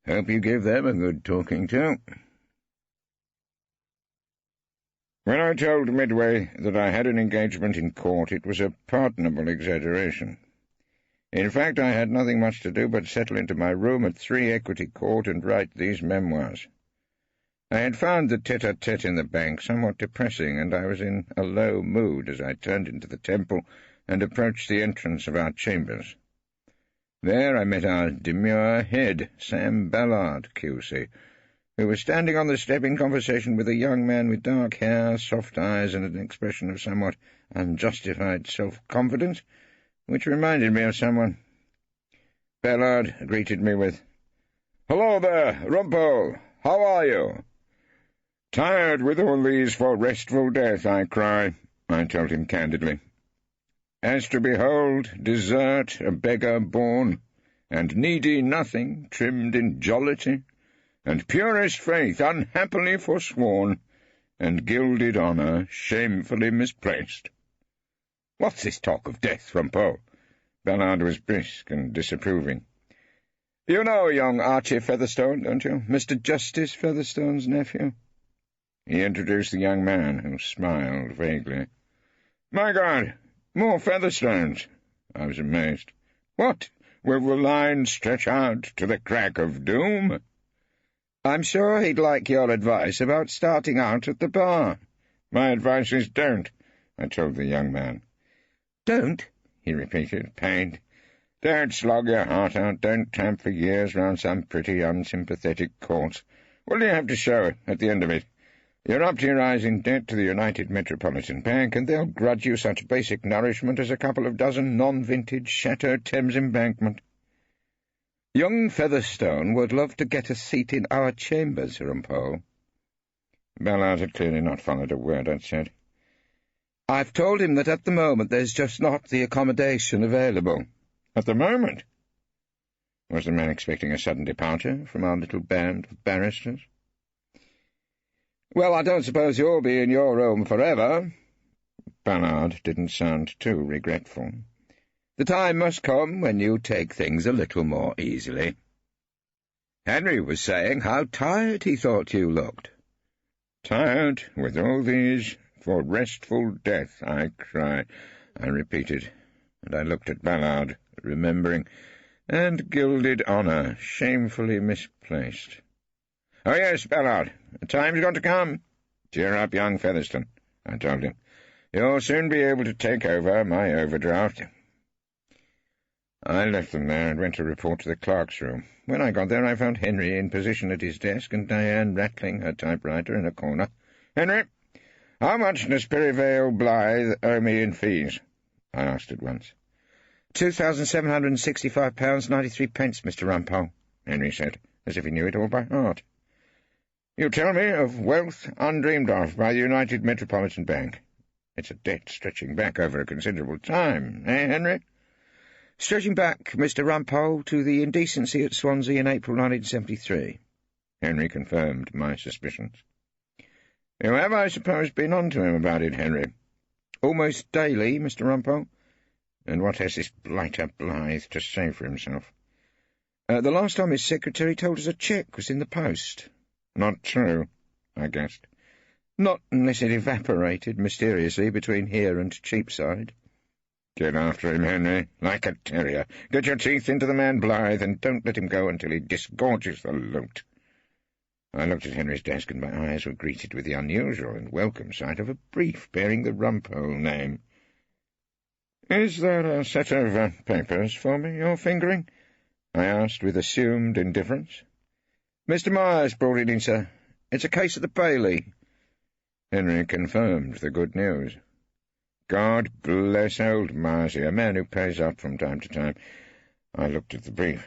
Hope you give them a good talking to." When I told Midway that I had an engagement in court, it was a pardonable exaggeration. In fact, I had nothing much to do but settle into my room at 3 Equity Court and write these memoirs. I had found the tete-a-tete in the bank somewhat depressing, and I was in a low mood as I turned into the temple and approached the entrance of our chambers. There I met our demure head, Sam Ballard, Q.C., who was standing on the step in conversation with a young man with dark hair, soft eyes, and an expression of somewhat unjustified self-confidence, which reminded me of someone. Ballard greeted me with, "Hello there, Rumpole. How are you?" "Tired with all these for restful death, I cry," I told him candidly. "As to behold desert, a beggar born, and needy nothing, trimmed in jollity, and purest faith unhappily forsworn, and gilded honour shamefully misplaced." "What's this talk of death, Rumpole?" Ballard was brisk and disapproving. "You know young Archie Featherstone, don't you? Mr. Justice Featherstone's nephew?" He introduced the young man, who smiled vaguely. "My God, more Featherstones!" I was amazed. "What, will the line stretch out to the crack of doom?" "I'm sure he'd like your advice about starting out at the bar." "My advice is don't," I told the young man. "Don't?" he repeated, pained. "Don't slog your heart out. Don't tramp for years round some pretty unsympathetic courts. What do you have to show at the end of it? You're up to your eyes in debt to the United Metropolitan Bank, and they'll grudge you such basic nourishment as a couple of dozen non-vintage Chateau Thames Embankment." "Young Featherstone would love to get a seat in our chambers, Rumpole." Ballard had clearly not followed a word I'd said. "I've told him that at the moment there's just not the accommodation available." "At the moment?" Was the man expecting a sudden departure from our little band of barristers? "Well, I don't suppose you'll be in your room forever." Ballard didn't sound too regretful. "The time must come when you take things a little more easily. Henry was saying how tired he thought you looked." "Tired with all these for restful death, I cry," I repeated, and I looked at Ballard, remembering, and gilded honour shamefully misplaced. "Oh, yes, Ballard, the time's going to come. Cheer up, young Featherstone," I told him. "You'll soon be able to take over my overdraft." I left them there and went to report to the clerk's room. When I got there, I found Henry in position at his desk and Diane rattling her typewriter in a corner. "Henry, how much does Perivale Blythe owe me in fees?" I asked at once. £2,765.93, Mr. Rumpole, Henry said, as if he knew it all by heart. "You tell me of wealth undreamed of by the United Metropolitan Bank. It's a debt stretching back over a considerable time, eh, Henry?" "Stretching back, Mr. Rumpole, to the indecency at Swansea in April 1973. Henry confirmed my suspicions. "You have, I suppose, been on to him about it, Henry?" "Almost daily, Mr. Rumpole." "And what has this blighter Blythe to say for himself?" The last time his secretary told us a cheque was in the post." "Not true," I guessed. "Not unless it evaporated mysteriously between here and Cheapside." "Get after him, Henry, like a terrier. Get your teeth into the man Blythe, and don't let him go until he disgorges the loot." I looked at Henry's desk, and my eyes were greeted with the unusual and welcome sight of a brief bearing the Rumpole name. "Is there a set of papers for me you're fingering?" I asked with assumed indifference. "Mr. Myers brought it in, sir. It's a case at the Bailey." Henry confirmed the good news. God bless old Marcy, a man who pays up from time to time. I looked at the brief.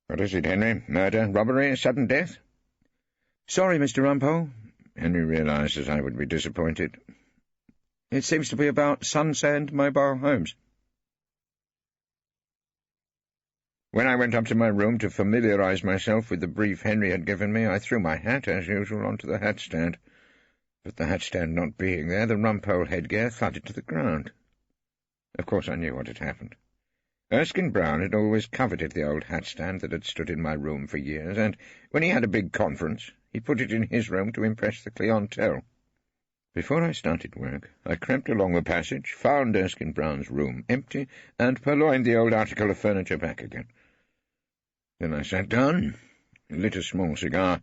"What is it, Henry? Murder, robbery, sudden death?" "Sorry, Mr. Rumpole." Henry realised that I would be disappointed. "It seems to be about Sunsand Mobile Homes." When I went up to my room to familiarise myself with the brief Henry had given me, I threw my hat, as usual, onto the hat-stand. But the hat-stand not being there, the Rumpole headgear thudded to the ground. Of course I knew what had happened. Erskine Brown had always coveted the old hat-stand that had stood in my room for years, and when he had a big conference, he put it in his room to impress the clientele. Before I started work, I crept along the passage, found Erskine Brown's room empty, and purloined the old article of furniture back again. Then I sat down, lit a small cigar,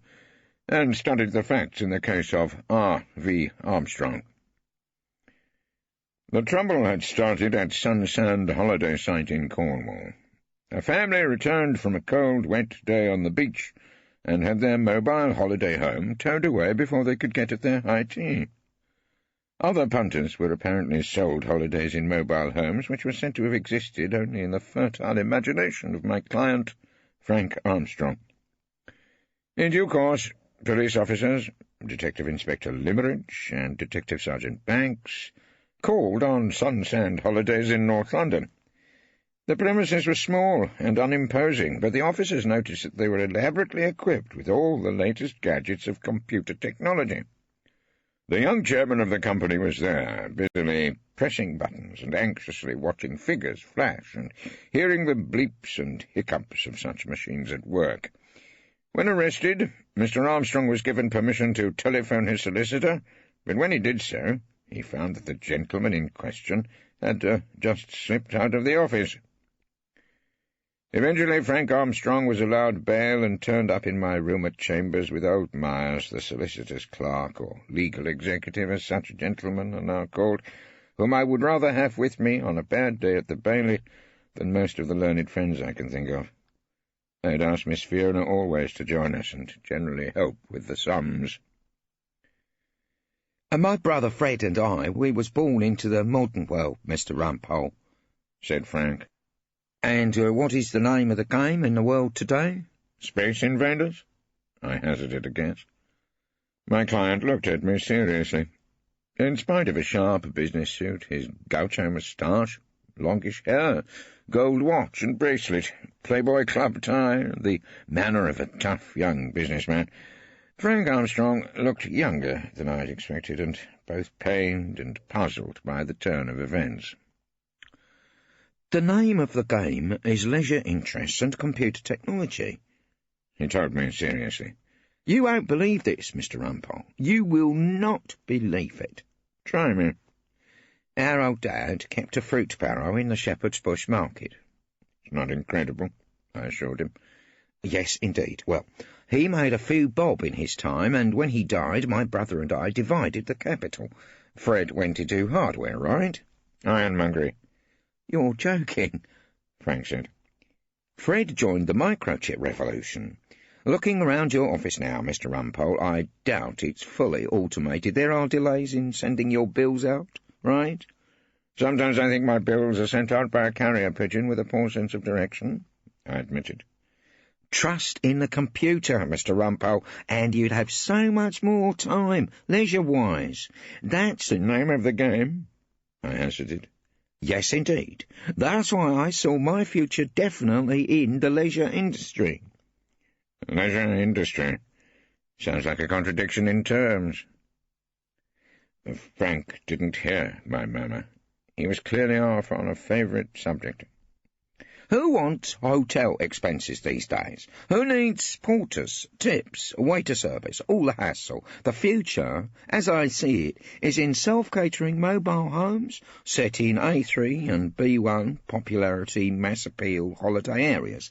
and studied the facts in the case of R. V. Armstrong. The trouble had started at Sunsand holiday site in Cornwall. A family returned from a cold, wet day on the beach and had their mobile holiday home towed away before they could get at their high tea. Other punters were apparently sold holidays in mobile homes which were said to have existed only in the fertile imagination of my client, Frank Armstrong. In due course, police officers, Detective Inspector Limmeridge and Detective Sergeant Banks, called on Sunsand holidays in North London. The premises were small and unimposing, but the officers noticed that they were elaborately equipped with all the latest gadgets of computer technology. The young chairman of the company was there, busily pressing buttons and anxiously watching figures flash and hearing the bleeps and hiccups of such machines at work. When arrested, Mr. Armstrong was given permission to telephone his solicitor, but when he did so, he found that the gentleman in question had just slipped out of the office. Eventually, Frank Armstrong was allowed bail and turned up in my room at Chambers with old Myers, the solicitor's clerk, or legal executive, as such gentlemen are now called, whom I would rather have with me on a bad day at the Bailey than most of the learned friends I can think of. I had asked Miss Fiona always to join us, and generally help with the sums. "And my brother Fred and I, we was born into the modern world, Mr. Rumpole," said Frank. "And what is the name of the game in the world today?" "Space Invaders?" I hazarded a guess. My client looked at me seriously. In spite of a sharp business suit, his gaucho moustache, longish hair, gold watch and bracelet, Playboy club tie, and the manner of a tough young businessman, Frank Armstrong looked younger than I had expected, and both pained and puzzled by the turn of events. "The name of the game is Leisure Interests and Computer Technology," he told me seriously. "You won't believe this, Mr. Rumpole. You will not believe it." "Try me." "Our old dad kept a fruit barrow in the Shepherd's Bush market." "It's not incredible," I assured him. "Yes, indeed. Well, he made a few bob in his time, and when he died, my brother and I divided the capital. Fred went into hardware, right?" "Ironmongery." "You're joking," Frank said. "Fred joined the microchip revolution. Looking around your office now, Mr. Rumpole, I doubt it's fully automated. There are delays in sending your bills out, right?" "Sometimes I think my bills are sent out by a carrier pigeon with a poor sense of direction," I admitted. "Trust in the computer, Mr. Rumpole, and you'd have so much more time, leisure-wise. That's the name of the game," I hazarded. "Yes, indeed. That's why I saw my future definitely in the leisure industry." "Leisure industry? Sounds like a contradiction in terms." Frank didn't hear my murmur. He was clearly off on a favourite subject. "Who wants hotel expenses these days? Who needs porters, tips, waiter service, all the hassle? The future, as I see it, is in self-catering mobile homes set in A3 and B1 popularity, mass appeal holiday areas.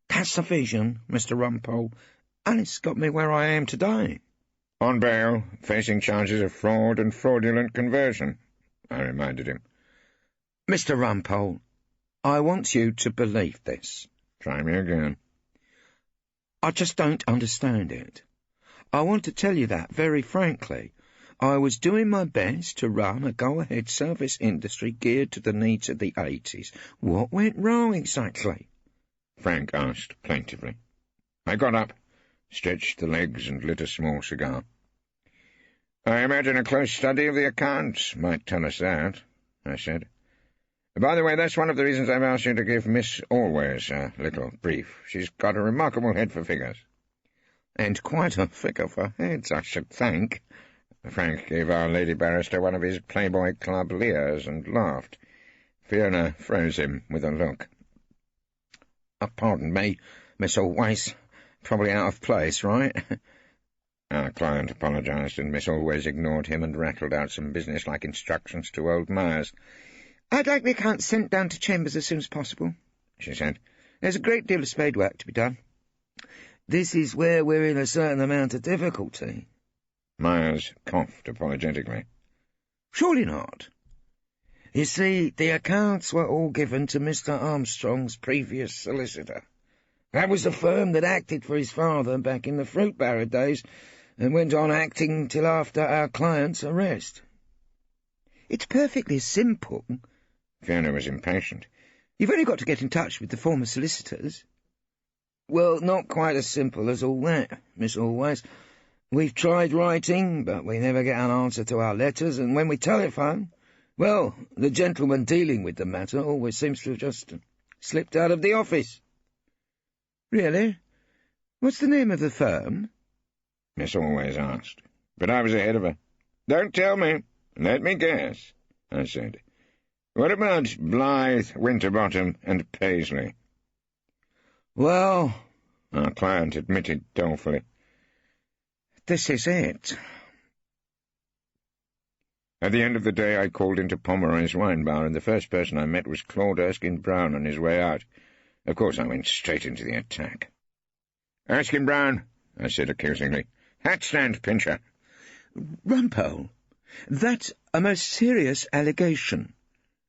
That's the vision, Mr. Rumpole, and it's got me where I am today." "On bail, facing charges of fraud and fraudulent conversion," I reminded him. "Mr. Rumpole, I want you to believe this." "Try me again." "I just don't understand it. I want to tell you that very frankly. I was doing my best to run a go-ahead service industry geared to the needs of the 80s. What went wrong exactly?" Frank asked plaintively. I got up, stretched the legs, and lit a small cigar. I imagine a close study of the accounts might tell us that, I said. By the way, that's one of the reasons I've asked you to give Miss Always a little brief. She's got a remarkable head for figures. And quite a figure for heads, I should think. Frank gave our lady barrister one of his Playboy Club leers and laughed. Fiona froze him with a look. Pardon me, Miss Always. Probably out of place, right? Our client apologised, and Miss Always ignored him and rattled out some business-like instructions to old Myers. I'd like the account sent down to Chambers as soon as possible, she said. There's a great deal of spade work to be done. This is where we're in a certain amount of difficulty. Myers coughed apologetically. Surely not. You see, the accounts were all given to Mr. Armstrong's previous solicitor. That was the firm that acted for his father back in the fruit barrow days, and went on acting till after our client's arrest. It's perfectly simple. Fiona was impatient. You've only got to get in touch with the former solicitors. Well, not quite as simple as all that, Miss Always. We've tried writing, but we never get an answer to our letters, and when we telephone, well, the gentleman dealing with the matter always seems to have just slipped out of the office. Really? What's the name of the firm? Miss Always asked, but I was ahead of her. Don't tell me. Let me guess, I said. What about Blythe, Winterbottom, and Paisley? Well, our client admitted dolefully. This is it. At the end of the day, I called into Pomeroy's wine bar, and the first person I met was Claude Erskine-Brown on his way out. Of course, I went straight into the attack. Erskine-Brown, I said accusingly. Hat-stand pincher. Rumpole, that's a most serious allegation.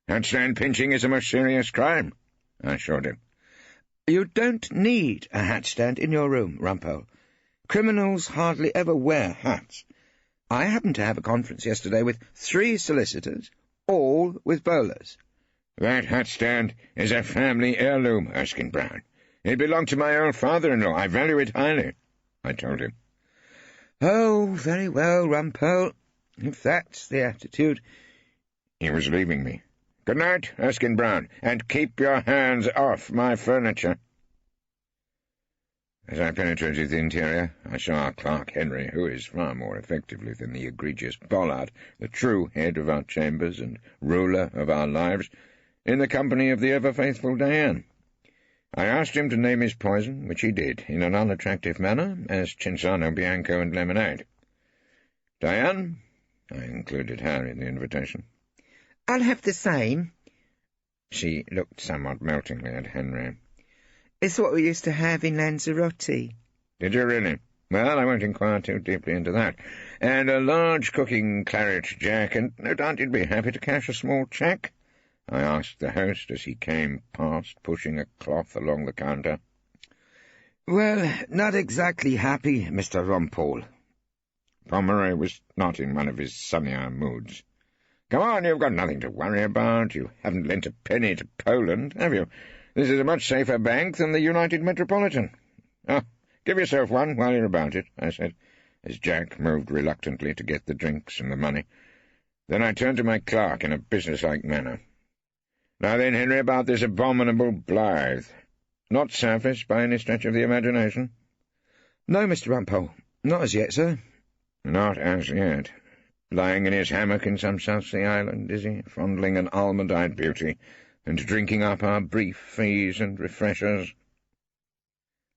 Hat-stand pinching is a most serious crime, I assured him. You don't need a hat-stand in your room, Rumpole. Criminals hardly ever wear hats. I happened to have a conference yesterday with 3 solicitors, all with bowlers. That hat-stand is a family heirloom, Erskine-Brown. It belonged to my old father-in-law. I value it highly, I told him. Oh, very well, Rumpole, if that's the attitude. He was leaving me. Good night, Erskine-Brown, and keep your hands off my furniture. As I penetrated the interior, I saw our clerk Henry, who is far more effectively than the egregious Bollard, the true head of our chambers and ruler of our lives, in the company of the ever-faithful Diane. I asked him to name his poison, which he did, in an unattractive manner, as Cinzano, Bianco, and lemonade. Diane, I included her in the invitation. I'll have the same. She looked somewhat meltingly at Henry. It's what we used to have in Lanzarote. Did you really? Well, I won't inquire too deeply into that. And a large cooking claret jack, and no doubt you'd be happy to cash a small cheque? I asked the host as he came past, pushing a cloth along the counter. Well, not exactly happy, Mr. Rumpole. Pomeroy was not in one of his sunnier moods. Come on, you've got nothing to worry about. You haven't lent a penny to Poland, have you? This is a much safer bank than the United Metropolitan. Oh, give yourself one while you're about it, I said, as Jack moved reluctantly to get the drinks and the money. Then I turned to my clerk in a businesslike manner. Now then, Henry, about this abominable Blythe. Not selfish by any stretch of the imagination? No, Mr. Rumpole. Not as yet, sir. Not as yet. Lying in his hammock in some South Sea island, is he, fondling an almond-eyed beauty, and drinking up our brief fees and refreshers?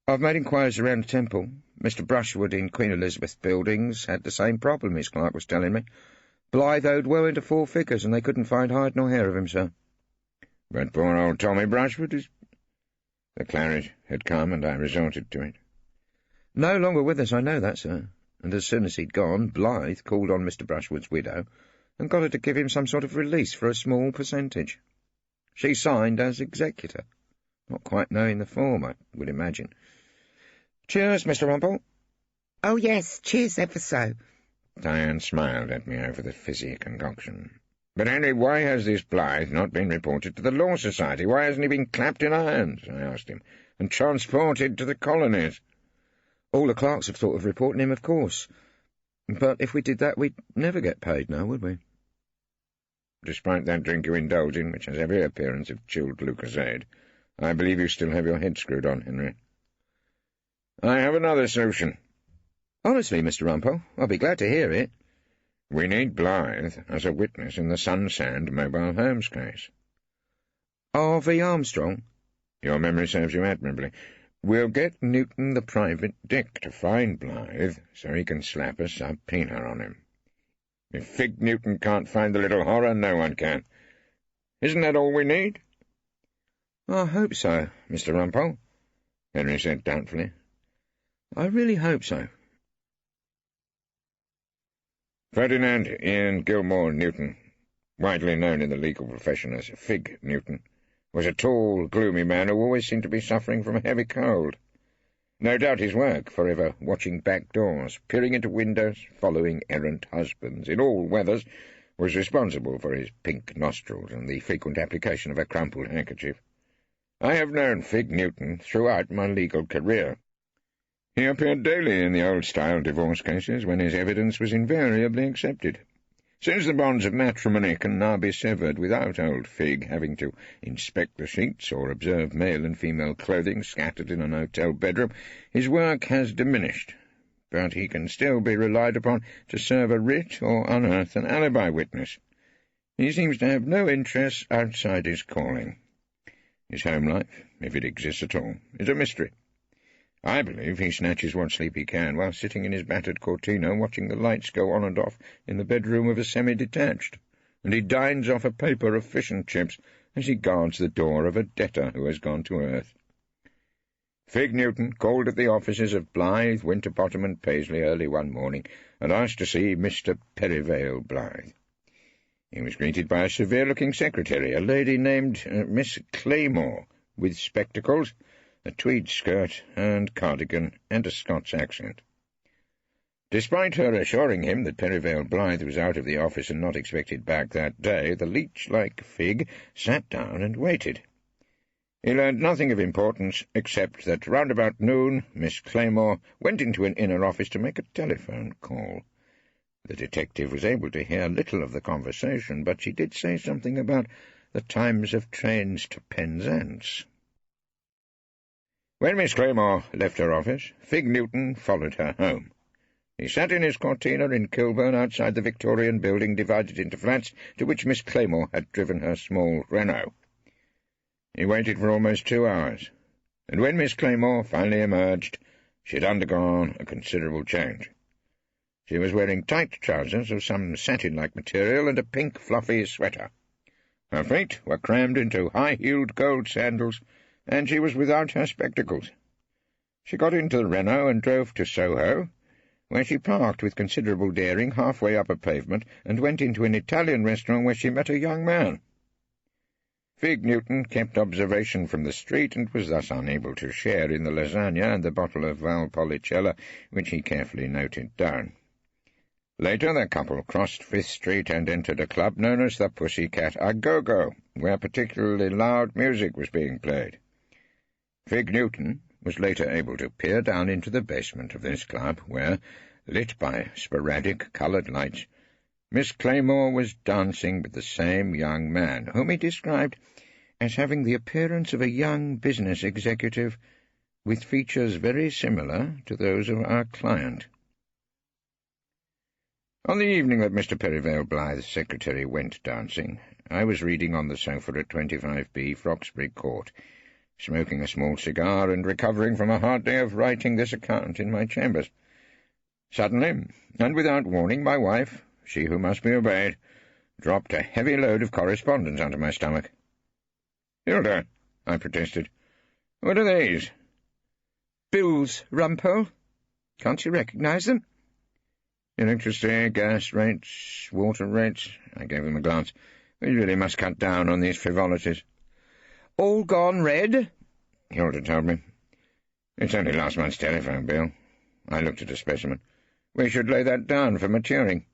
I've made inquiries around the temple. Mr. Brushwood in Queen Elizabeth Buildings had the same problem, his clerk was telling me. Blythe owed well into 4 figures, and they couldn't find hide nor hair of him, sir. But poor old Tommy Brushwood is... The claret had come, and I resorted to it. No longer with us, I know that, sir. And as soon as he'd gone, Blythe called on Mr. Brushwood's widow and got her to give him some sort of release for a small percentage. She signed as executor, not quite knowing the form, I would imagine. Cheers, Mr. Rumpole. Oh, yes, cheers ever so. Diane smiled at me over the fizzy concoction. But, Henry, why has this Blythe not been reported to the Law Society? Why hasn't he been clapped in irons? I asked him. and transported to the colonies. All the clerks have thought of reporting him, of course. But if we did that, we'd never get paid now, would we? Despite that drink you indulge in, which has every appearance of chilled Lucozade, I believe you still have your head screwed on, Henry. I have another solution. Honestly, Mr. Rumpole, I'll be glad to hear it. We need Blythe as a witness in the Sunsand mobile homes case. R.V. Armstrong? Your memory serves you admirably. We'll get Newton the private dick to find Blythe so he can slap a subpoena on him. If Fig Newton can't find the little horror, no one can. Isn't that all we need? I hope so, Mr. Rumpole, Henry said doubtfully. I really hope so. Ferdinand Ian Gilmore Newton, widely known in the legal profession as Fig Newton, was a tall, gloomy man who always seemed to be suffering from a heavy cold. No doubt his work, forever watching back doors, peering into windows, following errant husbands in all weathers, was responsible for his pink nostrils and the frequent application of a crumpled handkerchief. I have known Fig Newton throughout my legal career. He appeared daily in the old-style divorce cases when his evidence was invariably accepted. Since the bonds of matrimony can now be severed without old Fig having to inspect the sheets or observe male and female clothing scattered in an hotel bedroom, his work has diminished, but he can still be relied upon to serve a writ or unearth an alibi witness. He seems to have no interests outside his calling. His home life, if it exists at all, is a mystery. I believe he snatches what sleep he can while sitting in his battered Cortina watching the lights go on and off in the bedroom of a semi-detached, and he dines off a paper of fish and chips as he guards the door of a debtor who has gone to earth. Fig Newton called at the offices of Blythe, Winterbottom and Paisley early one morning and asked to see Mr. Perivale Blythe. He was greeted by a severe-looking secretary, a lady named Miss Claymore, with spectacles, a tweed skirt and cardigan, and a Scots accent. Despite her assuring him that Perivale Blythe was out of the office and not expected back that day, the leech-like Fig sat down and waited. He learned nothing of importance, except that round about noon Miss Claymore went into an inner office to make a telephone call. The detective was able to hear little of the conversation, but she did say something about the times of trains to Penzance. When Miss Claymore left her office, Fig Newton followed her home. He sat in his Cortina in Kilburn outside the Victorian building divided into flats to which Miss Claymore had driven her small Renault. He waited for almost 2 hours, and when Miss Claymore finally emerged, she had undergone a considerable change. She was wearing tight trousers of some satin-like material and a pink fluffy sweater. Her feet were crammed into high-heeled gold sandals, and she was without her spectacles. She got into the Renault and drove to Soho, where she parked with considerable daring halfway up a pavement and went into an Italian restaurant where she met a young man. Fig Newton kept observation from the street and was thus unable to share in the lasagna and the bottle of Valpolicella, which he carefully noted down. Later the couple crossed Fifth Street and entered a club known as the Pussycat A-Go-Go, where particularly loud music was being played. Fig Newton was later able to peer down into the basement of this club, where, lit by sporadic coloured lights, Miss Claymore was dancing with the same young man, whom he described as having the appearance of a young business executive with features very similar to those of our client. On the evening that Mr. Perivale Blythe's secretary went dancing, I was reading on the sofa at 25B Froxbury Court, smoking a small cigar and recovering from a hard day of writing this account in my chambers. Suddenly, and without warning, my wife, she who must be obeyed, dropped a heavy load of correspondence onto my stomach. "Hilda," I protested, "what are these?" "Bills, Rumpole. Can't you recognize them?" "Electricity, gas rates, water rates." I gave them a glance. "We really must cut down on these frivolities." "All gone red?" Hilda told me. "It's only last month's telephone bill." I looked at a specimen. "We should lay that down for maturing.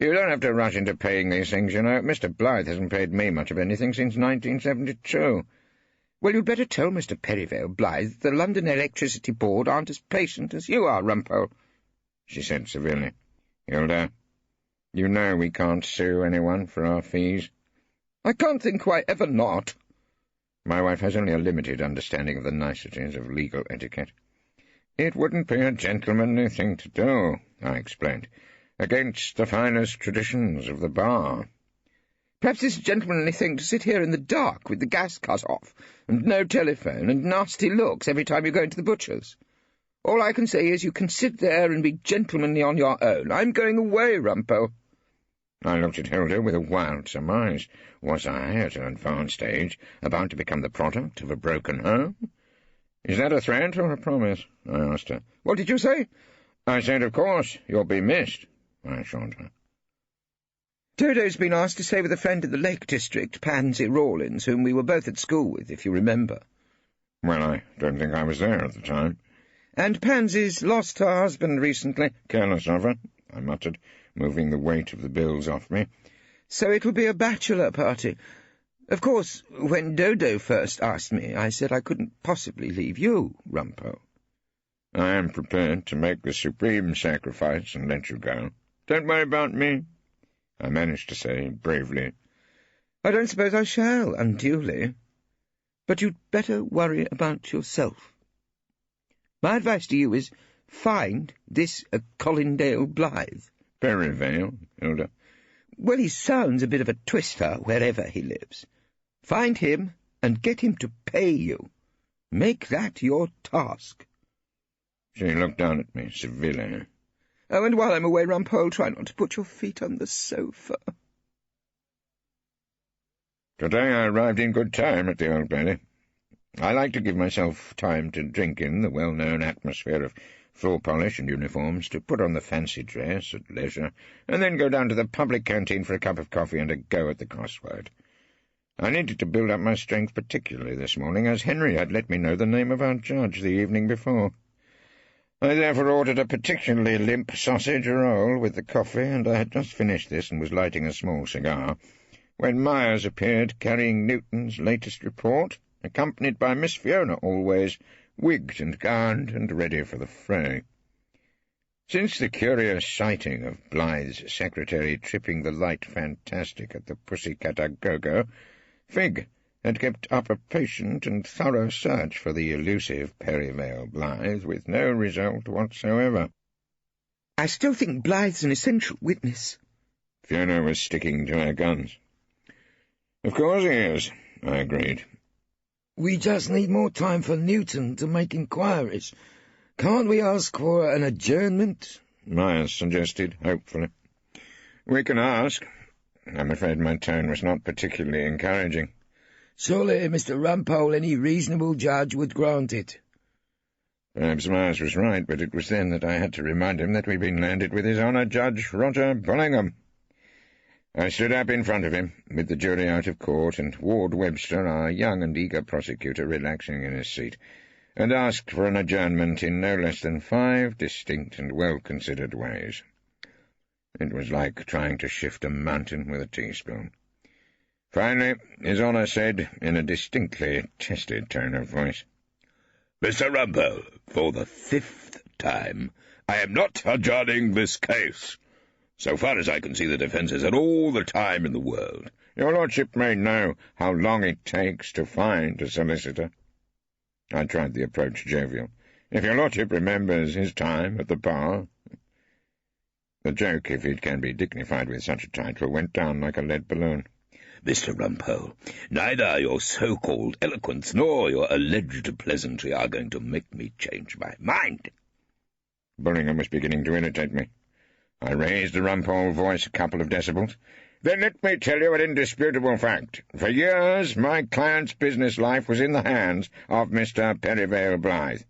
You don't have to rush into paying these things, you know. Mr. Blythe hasn't paid me much of anything since 1972. Well, you'd better tell Mr. Perivale Blythe that the London Electricity Board aren't as patient as you are, Rumpole, she said severely. Hilda, you know we can't sue anyone for our fees. I can't think why ever not. My wife has only a limited understanding of the niceties of legal etiquette. It wouldn't be a gentlemanly thing to do, I explained, against the finest traditions of the bar. Perhaps it's a gentlemanly thing to sit here in the dark with the gas cut off, and no telephone, and nasty looks every time you go into the butcher's. All I can say is you can sit there and be gentlemanly on your own. I'm going away, Rumpole. I looked at Hilda with a wild surmise. Was I, at an advanced age, about to become the product of a broken home? Is that a threat or a promise? I asked her. What did you say? I said, of course, you'll be missed, I assured her. Dodo's been asked to stay with a friend in the Lake District, Pansy Rawlins, whom we were both at school with, if you remember. Well, I don't think I was there at the time. And Pansy's lost her husband recently. Careless of her, I muttered, moving the weight of the bills off me. So it will be a bachelor party. Of course, when Dodo first asked me, I said I couldn't possibly leave you, Rumpole. I am prepared to make the supreme sacrifice and let you go. Don't worry about me, I managed to say bravely. I don't suppose I shall, unduly. But you'd better worry about yourself. My advice to you is, find this Collindale Blythe. Perivale, Hilda. Well, he sounds a bit of a twister wherever he lives. Find him and get him to pay you. Make that your task. She looked down at me severely. Oh, and while I'm away, Rumpole, try not to put your feet on the sofa. Today I arrived in good time at the Old Bailey. I like to give myself time to drink in the well-known atmosphere of floor polish and uniforms, to put on the fancy dress at leisure, and then go down to the public canteen for a cup of coffee and a go at the crossword. I needed to build up my strength particularly this morning, as Henry had let me know the name of our judge the evening before. I therefore ordered a particularly limp sausage roll with the coffee, and I had just finished this and was lighting a small cigar, when Myers appeared carrying Newton's latest report, accompanied by Miss Fiona, always wigged and gowned and ready for the fray. Since the curious sighting of Blythe's secretary tripping the light fantastic at the Pussycat a Go-Go, Fig had kept up a patient and thorough search for the elusive Perivale Blythe, with no result whatsoever. I still think Blythe's an essential witness. Fiona was sticking to her guns. Of course he is, I agreed. We just need more time for Newton to make inquiries. Can't we ask for an adjournment? Myers suggested, hopefully. We can ask. I'm afraid my tone was not particularly encouraging. Surely, Mr. Rumpole, any reasonable judge would grant it. Perhaps Myers was right, but it was then that I had to remind him that we'd been landed with His Honour Judge Roger Bullingham. I stood up in front of him, with the jury out of court, and Ward Webster, our young and eager prosecutor, relaxing in his seat, and asked for an adjournment in no less than 5 distinct and well-considered ways. It was like trying to shift a mountain with a teaspoon. Finally, His Honour said, in a distinctly tested tone of voice, Mr. Rumpole, for the 5th time, I am not adjourning this case. So far as I can see, the defence has had all the time in the world. Your Lordship may know how long it takes to find a solicitor. I tried the approach jovial. If your Lordship remembers his time at the bar. The joke, if it can be dignified with such a title, went down like a lead balloon. Mr. Rumpole, neither your so-called eloquence nor your alleged pleasantry are going to make me change my mind. Bullingham was beginning to irritate me. I raised the Rumpole voice a couple of decibels. Then let me tell you an indisputable fact. For years my client's business life was in the hands of Mr. Perivale Blythe.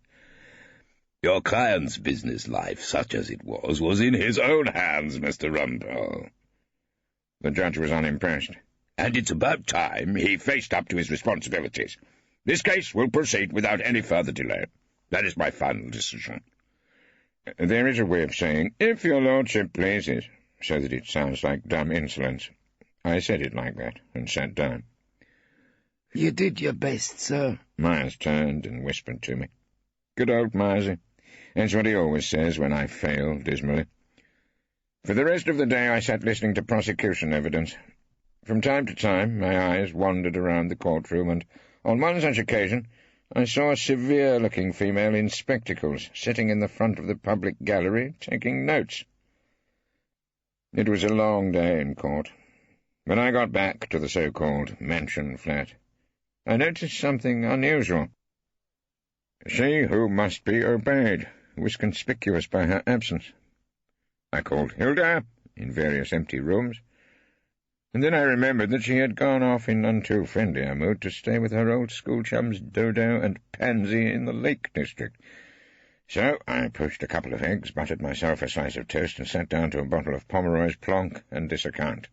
Your client's business life, such as it was in his own hands, Mr. Rumpole. The judge was unimpressed. And it's about time he faced up to his responsibilities. This case will proceed without any further delay. That is my final decision. There is a way of saying, if your Lordship pleases, so that it sounds like dumb insolence. I said it like that, and sat down. You did your best, sir. Myers turned and whispered to me. Good old Myersy. That's what he always says when I fail dismally. For the rest of the day I sat listening to prosecution evidence. From time to time my eyes wandered around the courtroom, and on one such occasion I saw a severe-looking female in spectacles sitting in the front of the public gallery taking notes. It was a long day in court. When I got back to the so-called mansion flat, I noticed something unusual. She who must be obeyed was conspicuous by her absence. I called Hilda in various empty rooms, and then I remembered that she had gone off in none too friendly a mood to stay with her old school chums Dodo and Pansy in the Lake District. So I pushed a couple of eggs, buttered myself a slice of toast, and sat down to a bottle of Pomeroy's Plonk and this account.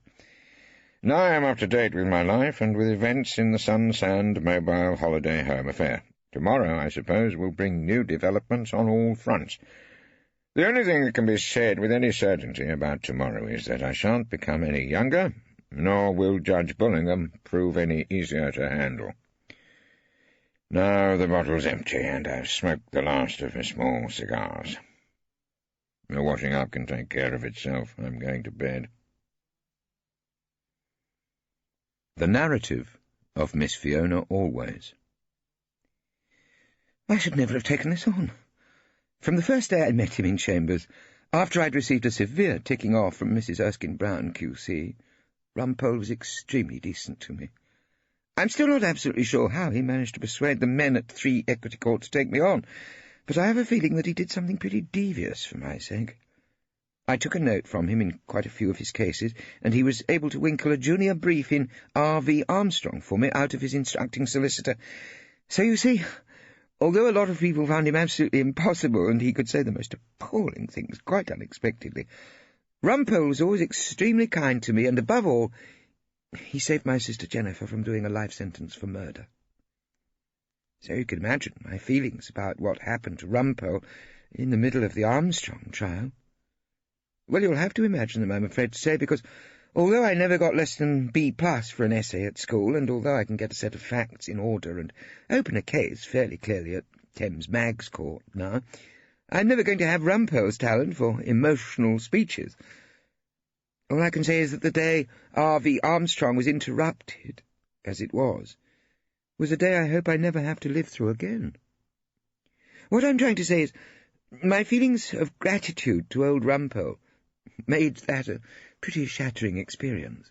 Now I am up to date with my life and with events in the Sun-Sand Mobile Holiday Home affair. Tomorrow, I suppose, will bring new developments on all fronts. The only thing that can be said with any certainty about tomorrow is that I shan't become any younger, nor will Judge Bullingham prove any easier to handle. Now the bottle's empty, and I've smoked the last of my small cigars. The washing up can take care of itself. I'm going to bed. The narrative of Miss Fiona Always. I should never have taken this on. From the first day I met him in chambers, after I'd received a severe ticking off from Mrs. Erskine Brown, Q.C., Rumpole was extremely decent to me. I'm still not absolutely sure how he managed to persuade the men at 3 Equity Court to take me on, but I have a feeling that he did something pretty devious for my sake. I took a note from him in quite a few of his cases, and he was able to winkle a junior brief in R.V. Armstrong for me out of his instructing solicitor. So you see, although a lot of people found him absolutely impossible, and he could say the most appalling things quite unexpectedly, Rumpole was always extremely kind to me, and above all, he saved my sister Jennifer from doing a life sentence for murder. So you can imagine my feelings about what happened to Rumpole in the middle of the Armstrong trial. Well, you'll have to imagine them, I'm afraid to say, because although I never got less than B+ for an essay at school, and although I can get a set of facts in order and open a case fairly clearly at Thames Mag's Court now, I'm never going to have Rumpole's talent for emotional speeches. All I can say is that the day R.V. Armstrong was interrupted, as it was a day I hope I never have to live through again. What I'm trying to say is, my feelings of gratitude to old Rumpole made that a pretty shattering experience.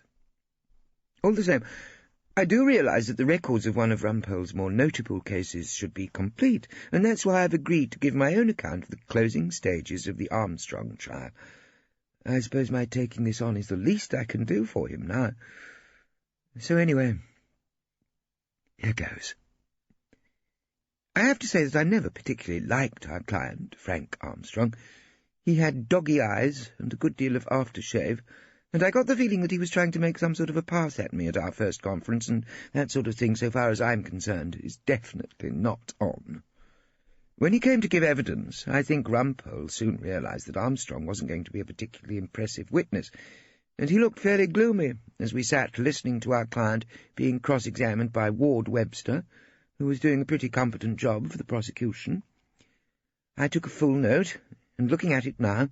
All the same, I do realize that the records of one of Rumpole's more notable cases should be complete, and that's why I've agreed to give my own account of the closing stages of the Armstrong trial. I suppose my taking this on is the least I can do for him now. So anyway, here goes. I have to say that I never particularly liked our client, Frank Armstrong. He had doggy eyes and a good deal of aftershave, and I got the feeling that he was trying to make some sort of a pass at me at our first conference, and that sort of thing, so far as I'm concerned, is definitely not on. When he came to give evidence, I think Rumpole soon realized that Armstrong wasn't going to be a particularly impressive witness, and he looked fairly gloomy as we sat listening to our client being cross-examined by Ward Webster, who was doing a pretty competent job for the prosecution. I took a full note, and looking at it now,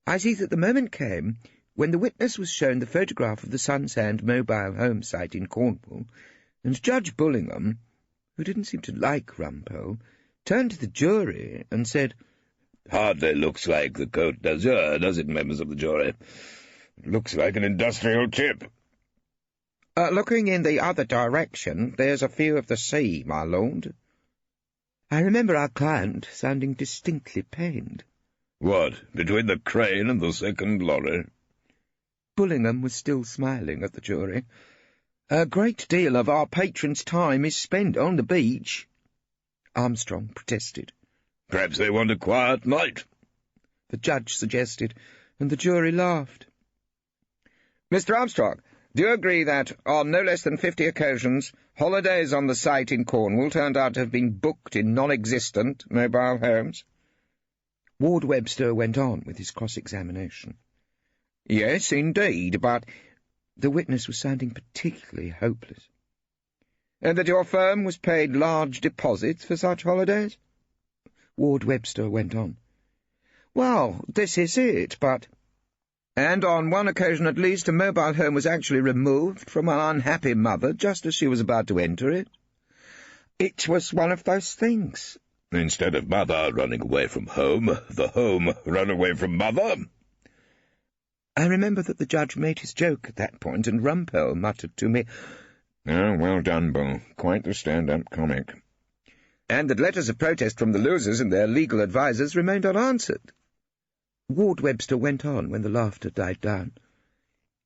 I see that the moment came when the witness was shown the photograph of the Sun-Sand mobile home site in Cornwall, and Judge Bullingham, who didn't seem to like Rumpole, turned to the jury and said, "Hardly looks like the Côte d'Azur, does it, members of the jury? It looks like an industrial tip." Looking in the other direction, there's a view of the sea, my lord." I remember our client sounding distinctly pained. "What, between the crane and the second lorry?" Bullingham was still smiling at the jury. "A great deal of our patrons' time is spent on the beach," Armstrong protested. "Perhaps they want a quiet night," the judge suggested, and the jury laughed. "Mr. Armstrong, do you agree that, on no less than 50 occasions, holidays on the site in Cornwall turned out to have been booked in non-existent mobile homes?" Ward Webster went on with his cross-examination. "Yes, indeed, but—" The witness was sounding particularly hopeless. And that your firm was paid large deposits for such holidays? Ward Webster went on. Well, this is it, but... And on one occasion at least a mobile home was actually removed from an unhappy mother just as she was about to enter it. It was one of those things. Instead of mother running away from home, the home ran away from mother. I remember that the judge made his joke at that point, and Rumpole muttered to me, "Oh, well done, Bull. Quite the stand-up comic." And that letters of protest from the losers and their legal advisers remained unanswered. Ward Webster went on when the laughter died down.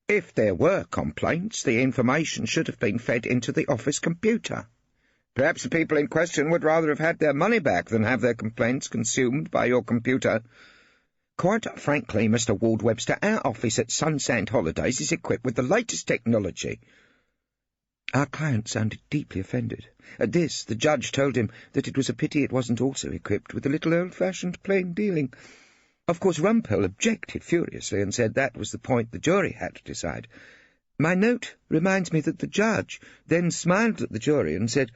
If there were complaints, the information should have been fed into the office computer. Perhaps the people in question would rather have had their money back than have their complaints consumed by your computer. Quite frankly, Mr. Ward Webster, our office at Sunsand Holidays is equipped with the latest technology." Our client sounded deeply offended. At this, the judge told him that it was a pity it wasn't also equipped with a little old-fashioned plain dealing. Of course, Rumpole objected furiously and said that was the point the jury had to decide. My note reminds me that the judge then smiled at the jury and said,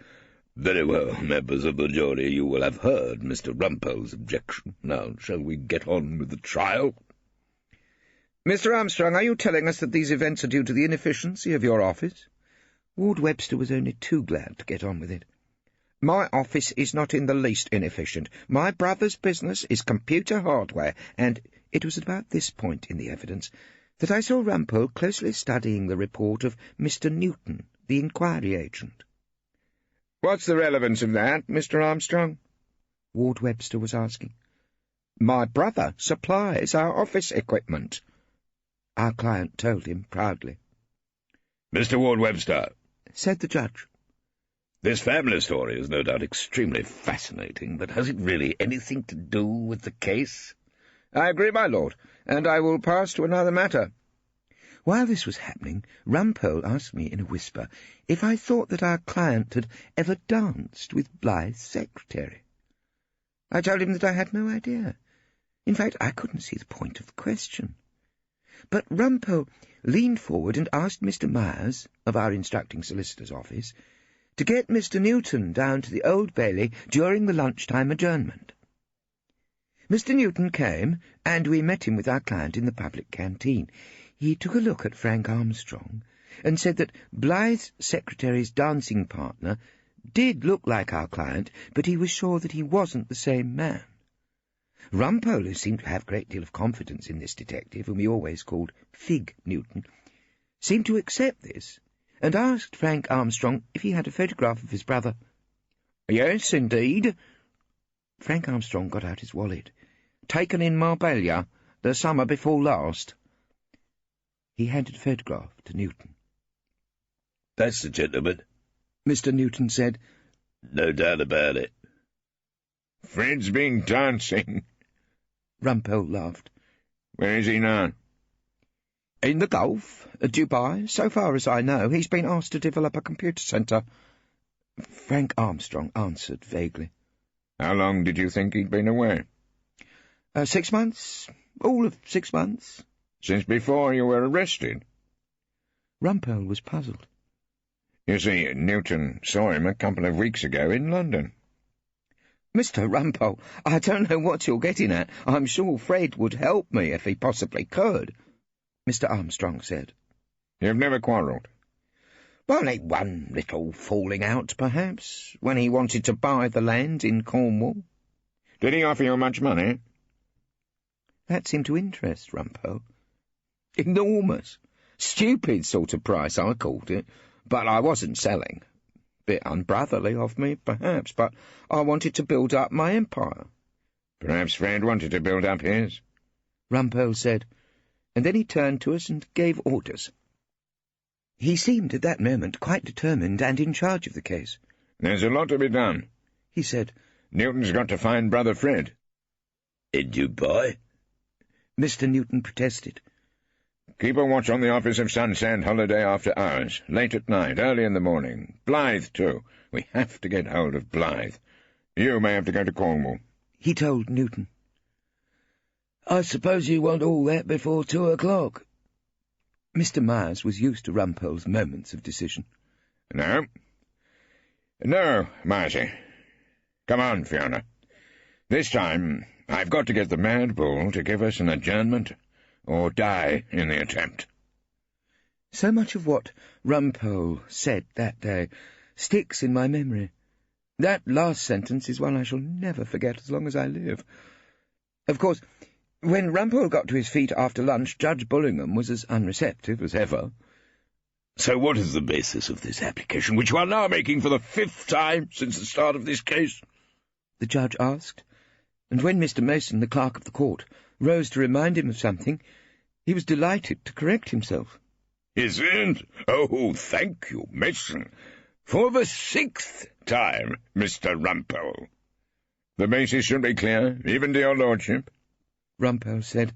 "Very well, members of the jury, you will have heard Mr. Rumpole's objection. Now, shall we get on with the trial?" "Mr. Armstrong, are you telling us that these events are due to the inefficiency of your office?" Ward Webster was only too glad to get on with it. "My office is not in the least inefficient. My brother's business is computer hardware, and—" It was at about this point in the evidence that I saw Rumpole closely studying the report of Mr. Newton, the inquiry agent. "What's the relevance of that, Mr. Armstrong?" Ward Webster was asking. "My brother supplies our office equipment," our client told him proudly. "Mr. Ward Webster," said the judge, "this family story is no doubt extremely fascinating, but has it really anything to do with the case?" "I agree, my lord, and I will pass to another matter." While this was happening, Rumpole asked me in a whisper if I thought that our client had ever danced with Blythe's secretary. I told him that I had no idea. In fact, I couldn't see the point of the question. But Rumpole leaned forward and asked Mr. Myers, of our instructing solicitor's office, to get Mr. Newton down to the Old Bailey during the lunchtime adjournment. Mr. Newton came, and we met him with our client in the public canteen. He took a look at Frank Armstrong and said that Blythe's secretary's dancing partner did look like our client, but he was sure that he wasn't the same man. Rumpole, who seemed to have a great deal of confidence in this detective, whom he always called Fig Newton, seemed to accept this, and asked Frank Armstrong if he had a photograph of his brother. "Yes, indeed." Frank Armstrong got out his wallet. "Taken in Marbella, the summer before last." He handed a photograph to Newton. "That's the gentleman," Mr. Newton said. "No doubt about it." "Fred's been dancing," Rumpole laughed. "Where is he now?" "In the Gulf, Dubai. So far as I know, he's been asked to develop a computer centre." Frank Armstrong answered vaguely. "How long did you think he'd been away?" 6 months. All of 6 months. "Since before you were arrested?" Rumpole was puzzled. "You see, Newton saw him a couple of weeks ago in London." "Mr. Rumpole, I don't know what you're getting at. I'm sure Fred would help me if he possibly could," Mr. Armstrong said. "You've never quarrelled?" "Only one little falling out, perhaps, when he wanted to buy the land in Cornwall." "Did he offer you much money?" That seemed to interest Rumpole. "Enormous. Stupid sort of price, I called it, but I wasn't selling. Bit unbrotherly of me, perhaps, but I wanted to build up my empire." "Perhaps Fred wanted to build up his," Rumpole said, and then he turned to us and gave orders. He seemed at that moment quite determined and in charge of the case. "There's a lot to be done," he said. "Newton's got to find Brother Fred." "In Dubai?" Mr. Newton protested. "Keep a watch on the office of Sunsand Holiday after hours, late at night, early in the morning. Blythe, too. We have to get hold of Blythe. You may have to go to Cornwall," he told Newton. "I suppose you want all that before 2 o'clock. Mr. Myers was used to Rumpole's moments of decision. "No. No, Marcy. Come on, Fiona. This time I've got to get the mad bull to give us an adjournment, or die in the attempt. So much of what Rumpole said that day sticks in my memory. That last sentence is one I shall never forget as long as I live. Of course, when Rumpole got to his feet after lunch, Judge Bullingham was as unreceptive as ever. So what is the basis of this application, which you are now making for the 5th time since the start of this case? The judge asked, and when Mr. Mason, the clerk of the court, rose to remind him of something, he was delighted to correct himself. Is it? Oh, thank you, Mason. For the 6th time, Mr. Rumpole. The basis should be clear, even to your lordship. Rumpole said.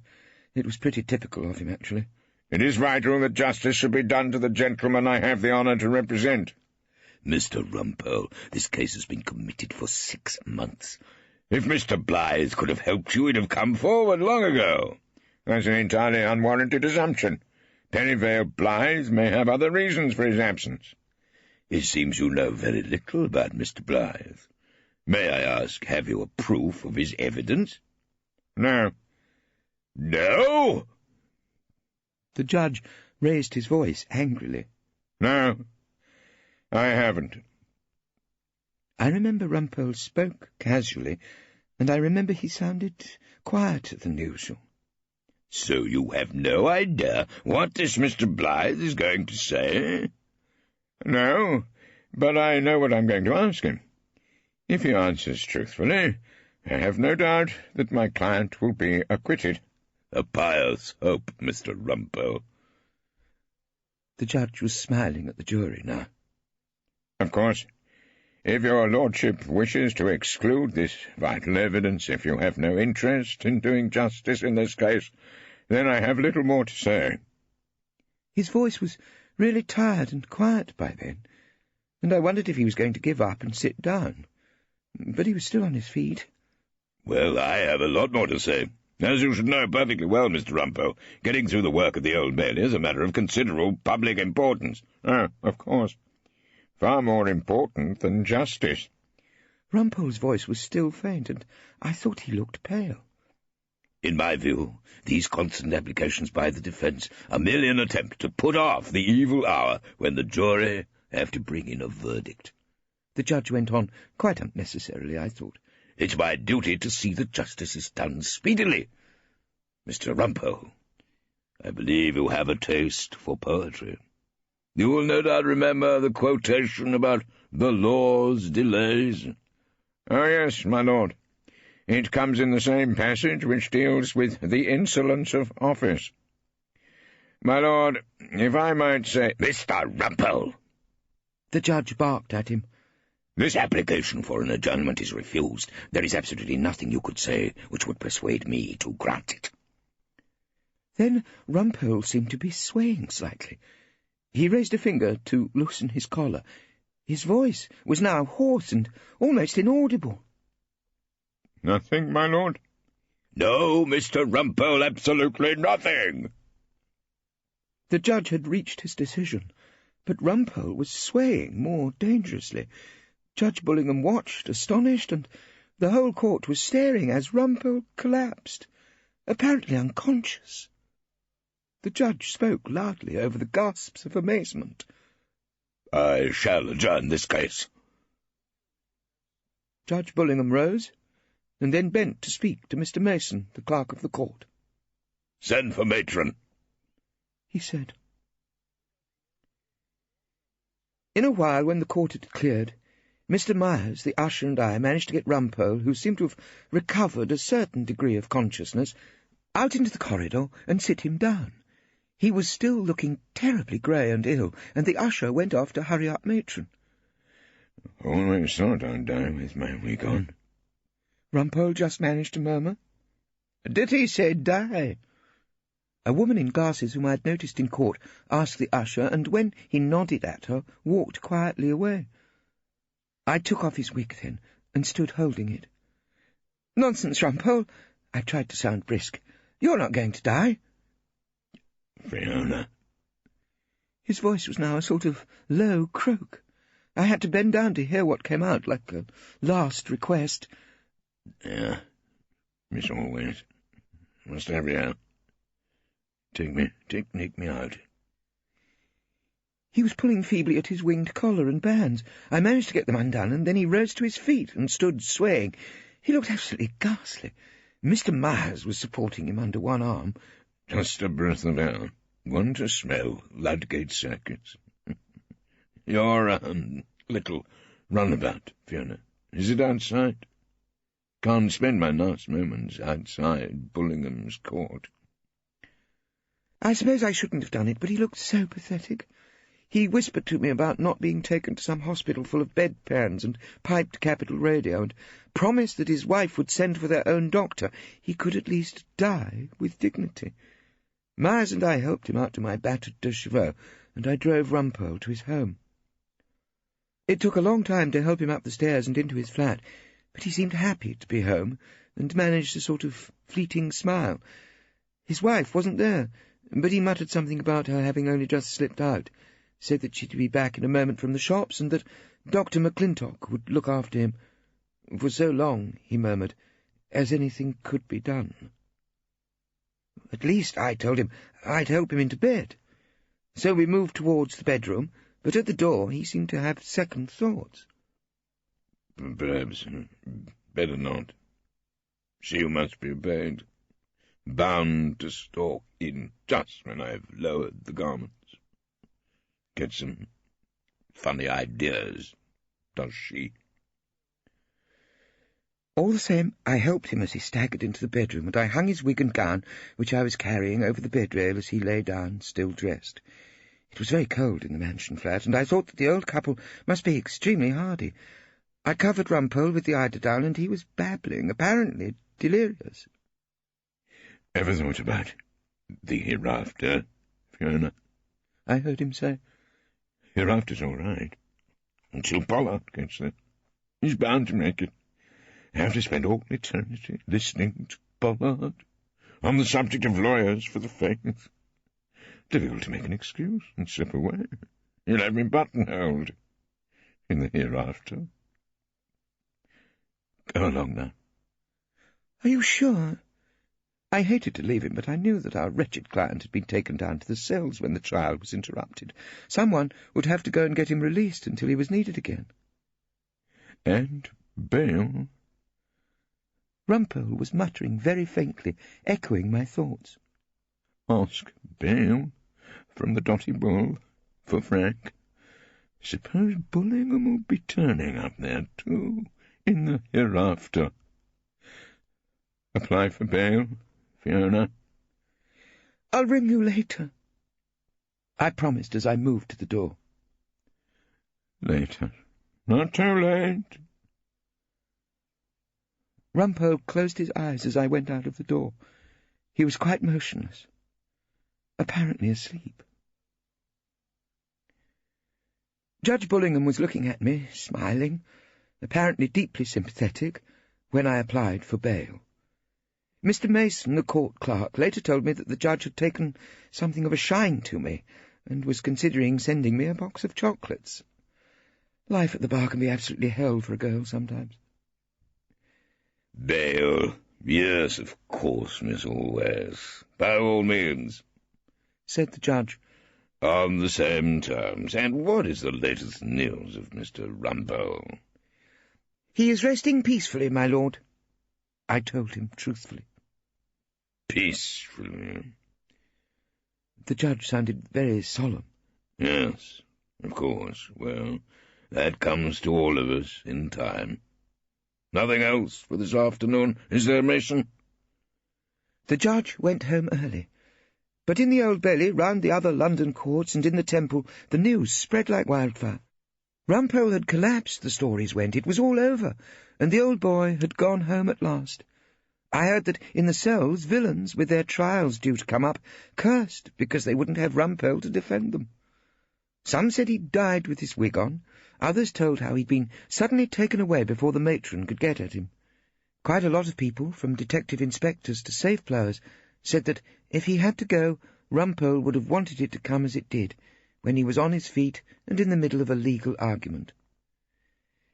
It was pretty typical of him, actually. It is vital that justice should be done to the gentleman I have the honour to represent. Mr. Rumpole, this case has been committed for 6 months. If Mr. Blythe could have helped you, he'd have come forward long ago. That's an entirely unwarranted assumption. Perivale Blythe may have other reasons for his absence. It seems you know very little about Mr. Blythe. May I ask, have you a proof of his evidence? No. No? The judge raised his voice angrily. No, I haven't. I remember Rumpole spoke casually, and I remember he sounded quieter than usual. So you have no idea what this Mr. Blythe is going to say? No, but I know what I'm going to ask him. If he answers truthfully, I have no doubt that my client will be acquitted. A pious hope, Mr. Rumpole. The judge was smiling at the jury now. Of course, if your lordship wishes to exclude this vital evidence, if you have no interest in doing justice in this case, then I have little more to say. His voice was really tired and quiet by then, and I wondered if he was going to give up and sit down. But he was still on his feet. Well, I have a lot more to say. As you should know perfectly well, Mr. Rumpole, getting through the work of the Old Bailey is a matter of considerable public importance. Oh, of course. Far more important than justice. Rumpole's voice was still faint, and I thought he looked pale. In my view, these constant applications by the defence are merely an attempt to put off the evil hour when the jury have to bring in a verdict. The judge went on, quite unnecessarily, I thought. It's my duty to see that justice is done speedily. Mr. Rumpole, I believe you have a taste for poetry. You will no doubt remember the quotation about the law's delays. Oh, yes, my lord. It comes in the same passage which deals with the insolence of office. My lord, if I might say— Mr. Rumpole! The judge barked at him. This application for an adjournment is refused. There is absolutely nothing you could say which would persuade me to grant it. Then Rumpole seemed to be swaying slightly. He raised a finger to loosen his collar. His voice was now hoarse and almost inaudible. Nothing, my lord? No, Mr. Rumpole, absolutely nothing. The judge had reached his decision, but Rumpole was swaying more dangerously. Judge Bullingham watched, astonished, and the whole court was staring as Rumpole collapsed, apparently unconscious. The judge spoke loudly over the gasps of amazement. I shall adjourn this case. Judge Bullingham rose, and then bent to speak to Mr. Mason, the clerk of the court. Send for matron, he said. In a while, when the court had cleared, Mr. Myers, the usher, and I managed to get Rumpole, who seemed to have recovered a certain degree of consciousness, out into the corridor and sit him down. He was still looking terribly grey and ill, and the usher went off to hurry up matron. Always thought I'd die with my wig on, Rumpole just managed to murmur. Did he say die? A woman in glasses whom I had noticed in court asked the usher, and when he nodded at her, walked quietly away. I took off his wig then, and stood holding it. Nonsense, Rumpole, I tried to sound brisk. You're not going to die. Fiona. His voice was now a sort of low croak. I had to bend down to hear what came out, like a last request. Yeah, Miss Always. Must have you out. Take me out. He was pulling feebly at his winged collar and bands. I managed to get them undone, and then he rose to his feet and stood swaying. He looked absolutely ghastly. Mr. Myers was supporting him under one arm. Just a breath of air. One to smell Ludgate circuits. Your, little runabout, Fiona. Is it outside? Can't spend my last moments outside Bullingham's court. I suppose I shouldn't have done it, but he looked so pathetic. He whispered to me about not being taken to some hospital full of bedpans and piped Capital Radio, and promised that his wife would send for their own doctor. He could at least die with dignity. Myers and I helped him out to my battered de chevaux, and I drove Rumpole to his home. It took a long time to help him up the stairs and into his flat, but he seemed happy to be home, and managed a sort of fleeting smile. His wife wasn't there, but he muttered something about her having only just slipped out, said that she'd be back in a moment from the shops, and that Dr. McClintock would look after him. For so long, he murmured, as anything could be done. At least, I told him, I'd help him into bed. So we moved towards the bedroom, but at the door he seemed to have second thoughts. Perhaps better not. She must be obeyed, bound to stalk in just when I've lowered the garments. Get some funny ideas, does she? All the same, I helped him as he staggered into the bedroom, and I hung his wig and gown, which I was carrying, over the bed-rail as he lay down, still dressed. It was very cold in the mansion flat, and I thought that the old couple must be extremely hardy. I covered Rumpole with the eiderdown, and he was babbling, apparently delirious. Ever thought about the hereafter, Fiona? I heard him say. Hereafter's all right, until Pollard gets there. He's bound to make it. Have to spend all eternity listening to Pollard on the subject of lawyers for the faith. Difficult to make an excuse and slip away. He'll have me buttonholed in the hereafter. Go along now. Are you sure? I hated to leave him, but I knew that our wretched client had been taken down to the cells when the trial was interrupted. Someone would have to go and get him released until he was needed again. And bail? Rumpole was muttering very faintly, echoing my thoughts. Ask bail from the Dotty Bull for Frank. Suppose Bullingham will be turning up there, too, in the hereafter. Apply for bail, Fiona. I'll ring you later, I promised as I moved to the door. Later. Not too late. Rumpole closed his eyes as I went out of the door. He was quite motionless, apparently asleep. Judge Bullingham was looking at me, smiling, apparently deeply sympathetic, when I applied for bail. Mr. Mason, the court clerk, later told me that the judge had taken something of a shine to me, and was considering sending me a box of chocolates. Life at the bar can be absolutely hell for a girl sometimes. Bail. Yes, of course, Miss Always. By all means, said the judge. On the same terms. And what is the latest news of Mr. Rumpole? He is resting peacefully, my lord, I told him truthfully. Peacefully? The judge sounded very solemn. Yes, of course. Well, that comes to all of us in time. Nothing else for this afternoon, is there, Mason? The judge went home early. But in the Old Bailey, round the other London courts, and in the Temple, the news spread like wildfire. Rumpole had collapsed, the stories went. It was all over, and the old boy had gone home at last. I heard that in the cells, villains, with their trials due to come up, cursed because they wouldn't have Rumpole to defend them. Some said he'd died with his wig on. Others told how he'd been suddenly taken away before the matron could get at him. Quite a lot of people, from detective inspectors to safe blowers, said that if he had to go, Rumpole would have wanted it to come as it did, when he was on his feet and in the middle of a legal argument.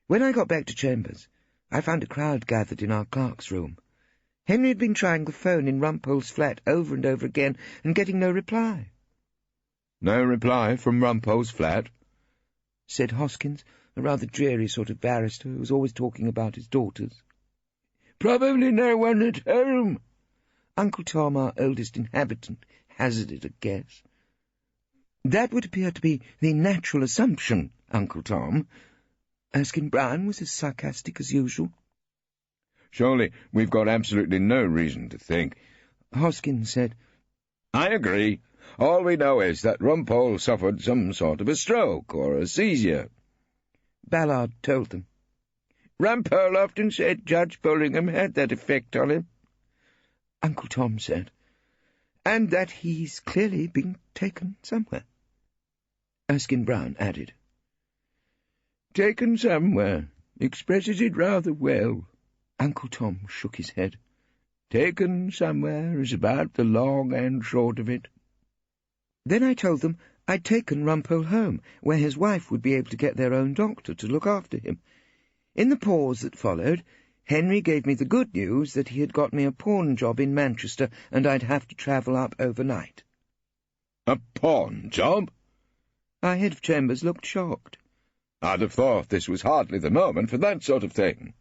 When I got back to chambers, I found a crowd gathered in our clerk's room. Henry had been trying the phone in Rumpole's flat over and over again and getting no reply. "No reply from Rumpole's flat?" said Hoskins, a rather dreary sort of barrister who was always talking about his daughters. "Probably no one at home," Uncle Tom, our oldest inhabitant, hazarded a guess. "That would appear to be the natural assumption, Uncle Tom." Erskine Brown was as sarcastic as usual. "Surely we've got absolutely no reason to think," Hoskins said. "I agree. All we know is that Rumpole suffered some sort of a stroke or a seizure." Ballard told them. "Rumpole often said Judge Bullingham had that effect on him," Uncle Tom said, "and that he's clearly been taken somewhere." Erskine Brown added. "Taken somewhere expresses it rather well." Uncle Tom shook his head. "Taken somewhere is about the long and short of it." Then I told them I'd taken Rumpole home, where his wife would be able to get their own doctor to look after him. In the pause that followed, Henry gave me the good news that he had got me a pawn job in Manchester, and I'd have to travel up overnight. "A pawn job?" Our head of chambers looked shocked. "I'd have thought this was hardly the moment for that sort of thing."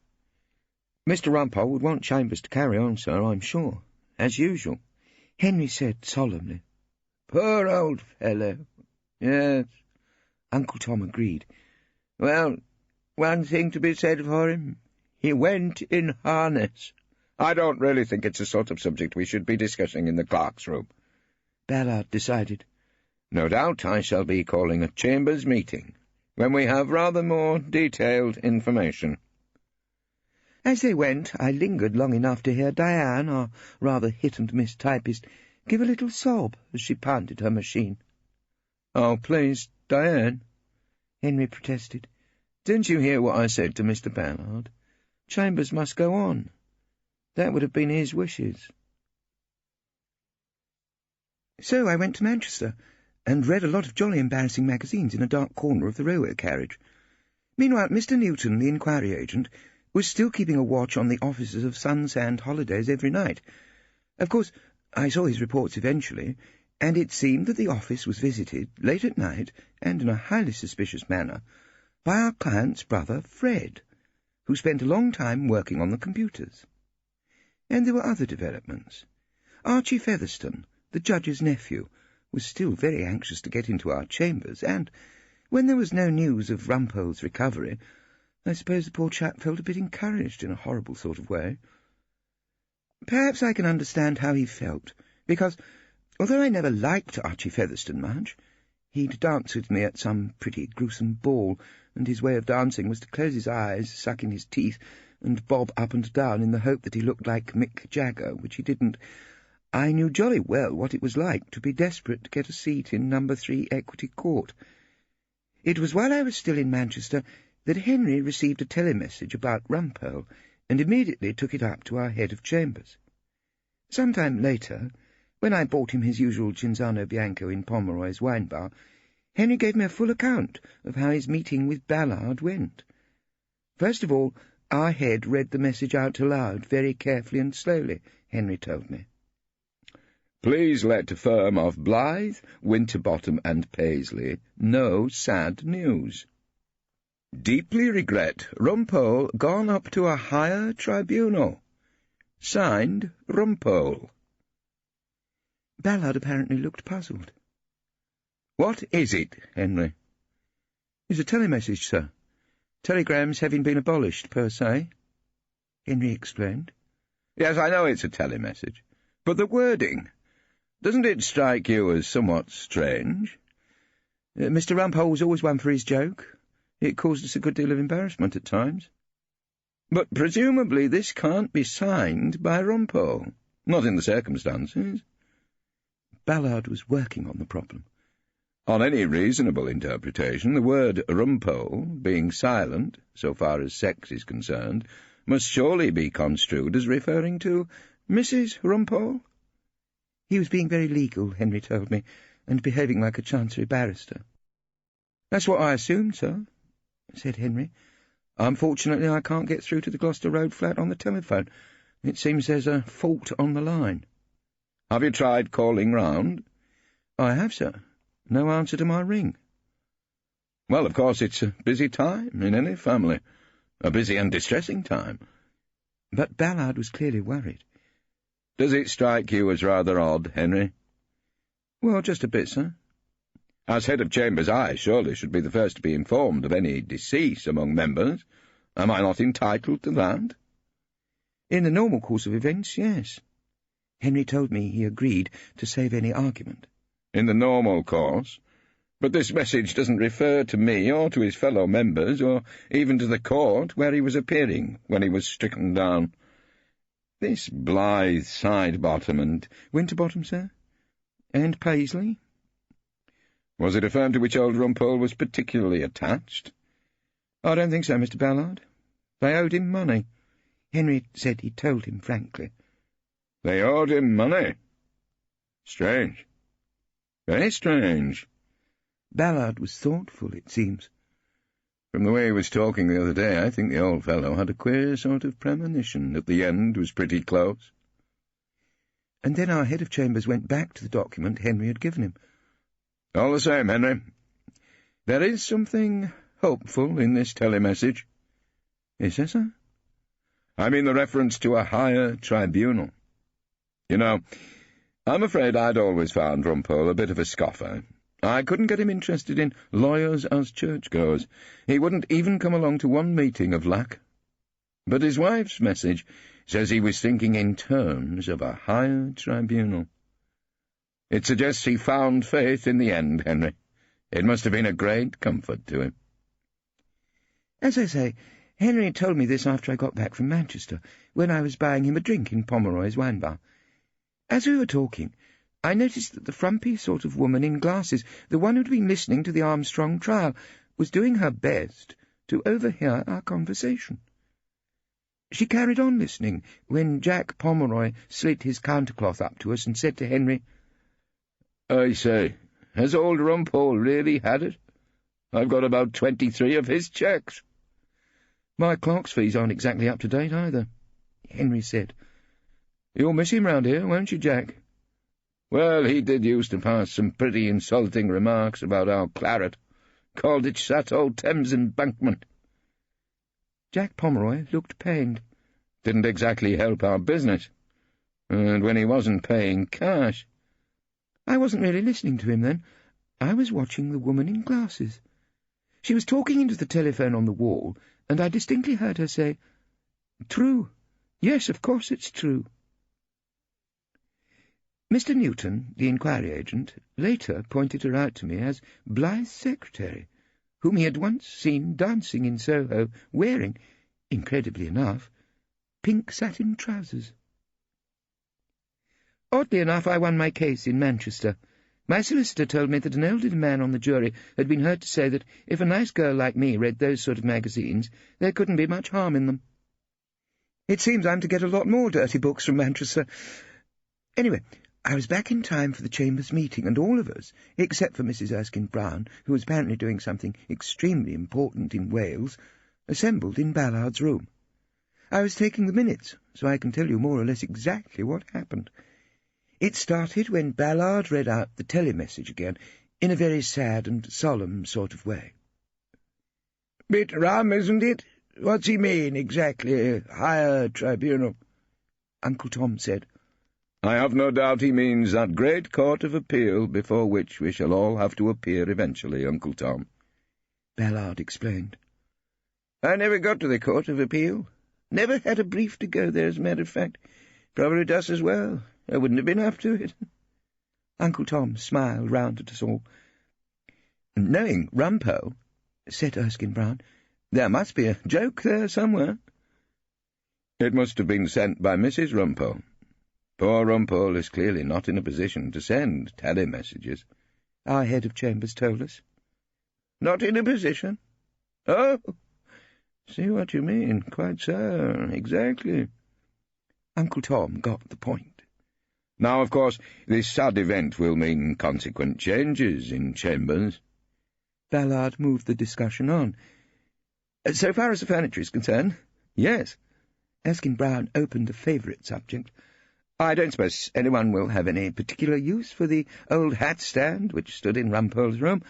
"Mr. Rumpole would want Chambers to carry on, sir, I'm sure, as usual," Henry said solemnly. "Poor old fellow. Yes," Uncle Tom agreed. "Well, one thing to be said for him. He went in harness." "I don't really think it's a sort of subject we should be discussing in the clerk's room," Ballard decided. "No doubt I shall be calling a chambers meeting when we have rather more detailed information." As they went, I lingered long enough to hear Diane, our rather hit-and-miss typist, give a little sob as she pounded her machine. "Oh, please, Diane," Henry protested. "didn't you hear what I said to Mr. Ballard? Chambers must go on. That would have been his wishes." So I went to Manchester, and read a lot of jolly embarrassing magazines in a dark corner of the railway carriage. Meanwhile, Mr. Newton, the inquiry agent, was still keeping a watch on the officers of Sunsand Holidays every night. Of course, I saw his reports eventually, and it seemed that the office was visited, late at night, and in a highly suspicious manner, by our client's brother Fred, who spent a long time working on the computers. And there were other developments. Archie Featherstone, the judge's nephew, was still very anxious to get into our chambers, and, when there was no news of Rumpole's recovery, I suppose the poor chap felt a bit encouraged in a horrible sort of way. Perhaps I can understand how he felt, because, although I never liked Archie Featherstone much, he'd dance with me at some pretty gruesome ball, and his way of dancing was to close his eyes, suck in his teeth, and bob up and down in the hope that he looked like Mick Jagger, which he didn't. I knew jolly well what it was like to be desperate to get a seat in No. 3 Equity Court. It was while I was still in Manchester that Henry received a telemessage about Rumpole, and immediately took it up to our head of chambers. Some time later, when I bought him his usual Cinzano Bianco in Pomeroy's wine bar, Henry gave me a full account of how his meeting with Ballard went. First of all, our head read the message out aloud, very carefully and slowly, Henry told me. "Please let firm of Blythe, Winterbottom and Paisley know sad news. Deeply regret Rumpole gone up to a higher tribunal. Signed, Rumpole." Ballard apparently looked puzzled. "What is it, Henry?" "It's a telemessage, sir. Telegrams having been abolished, per se," Henry explained. "Yes, I know it's a telemessage. But the wording, doesn't it strike you as somewhat strange?" "Mr. Rumpole was always one for his joke. It caused us a good deal of embarrassment at times." "But presumably this can't be signed by Rumpole, not in the circumstances." Ballard was working on the problem. "On any reasonable interpretation, the word Rumpole, being silent, so far as sex is concerned, must surely be construed as referring to Mrs. Rumpole?" He was being very legal, Henry told me, and behaving like a chancery barrister. "That's what I assumed, sir," said Henry. Unfortunately, I can't get through to the Gloucester Road flat on the telephone. It seems there's a fault on the line. Have you tried calling round? I have, sir. No answer to my ring. Well, of course, it's a busy time in any family. A busy and distressing time. But Ballard was clearly worried. Does it strike you as rather odd, Henry? Well, just a bit, sir. As head of chambers, I surely should be the first to be informed of any decease among members. Am I not entitled to that? In the normal course of events, yes. Henry told me he agreed to save any argument. In the normal course? But this message doesn't refer to me or to his fellow members, or even to the court where he was appearing when he was stricken down. This Blythe Sidebottom and— Winterbottom, sir? And Paisley? Was it a firm to which old Rumpole was particularly attached? I don't think so, Mr. Ballard. They owed him money. Henry said he told him frankly. They owed him money? Strange. Very strange. Ballard was thoughtful, it seems. From the way he was talking the other day, I think the old fellow had a queer sort of premonition that the end was pretty close. And then our head of chambers went back to the document Henry had given him. All the same, Henry, there is something hopeful in this telemessage. Is there, sir? I mean the reference to a higher tribunal. You know, I'm afraid I'd always found Rumpole a bit of a scoffer. I couldn't get him interested in lawyers as churchgoers. He wouldn't even come along to one meeting of LAC. But his wife's message says he was thinking in terms of a higher tribunal. It suggests he found faith in the end, Henry. It must have been a great comfort to him. As I say, Henry told me this after I got back from Manchester, when I was buying him a drink in Pomeroy's wine bar. As we were talking, I noticed that the frumpy sort of woman in glasses, the one who'd been listening to the Armstrong trial, was doing her best to overhear our conversation. She carried on listening when Jack Pomeroy slid his countercloth up to us and said to Henry, I say, has old Rumpole really had it? I've got about 23 of his cheques. My clerk's fees aren't exactly up to date either, Henry said. You'll miss him round here, won't you, Jack? Well, he did used to pass some pretty insulting remarks about our claret. Called it Chateau Thames Embankment. Jack Pomeroy looked pained. Didn't exactly help our business. And when he wasn't paying cash— I wasn't really listening to him then. I was watching the woman in glasses. She was talking into the telephone on the wall, and I distinctly heard her say, "True. Yes, of course it's true." Mr. Newton, the inquiry agent, later pointed her out to me as Blythe's secretary, whom he had once seen dancing in Soho, wearing, incredibly enough, pink satin trousers. Oddly enough, I won my case in Manchester. My solicitor told me that an elderly man on the jury had been heard to say that if a nice girl like me read those sort of magazines, there couldn't be much harm in them. It seems I'm to get a lot more dirty books from Manchester. Anyway, I was back in time for the Chambers meeting, and all of us, except for Mrs. Erskine-Brown, who was apparently doing something extremely important in Wales, assembled in Ballard's room. I was taking the minutes, so I can tell you more or less exactly what happened. It started when Ballard read out the telemessage again, in a very sad and solemn sort of way. "Bit rum, isn't it? What's he mean, exactly, higher tribunal?" Uncle Tom said. I have no doubt he means that great court of appeal before which we shall all have to appear eventually, Uncle Tom. Ballard explained. I never got to the court of appeal. Never had a brief to go there, as a matter of fact. Probably does as well. I wouldn't have been up to it. Uncle Tom smiled round at us all. "Knowing Rumpole," said Erskine-Brown, "there must be a joke there somewhere." It must have been sent by Mrs. Rumpole. Poor Rumpole is clearly not in a position to send telemessages, our head of chambers told us. Not in a position? Oh, see what you mean. Quite so, exactly. Uncle Tom got the point. Now, of course, this sad event will mean consequent changes in chambers. Ballard moved the discussion on. So far as the furniture is concerned, yes. Erskine Brown opened a favourite subject. I don't suppose anyone will have any particular use for the old hat-stand which stood in Rumpole's room.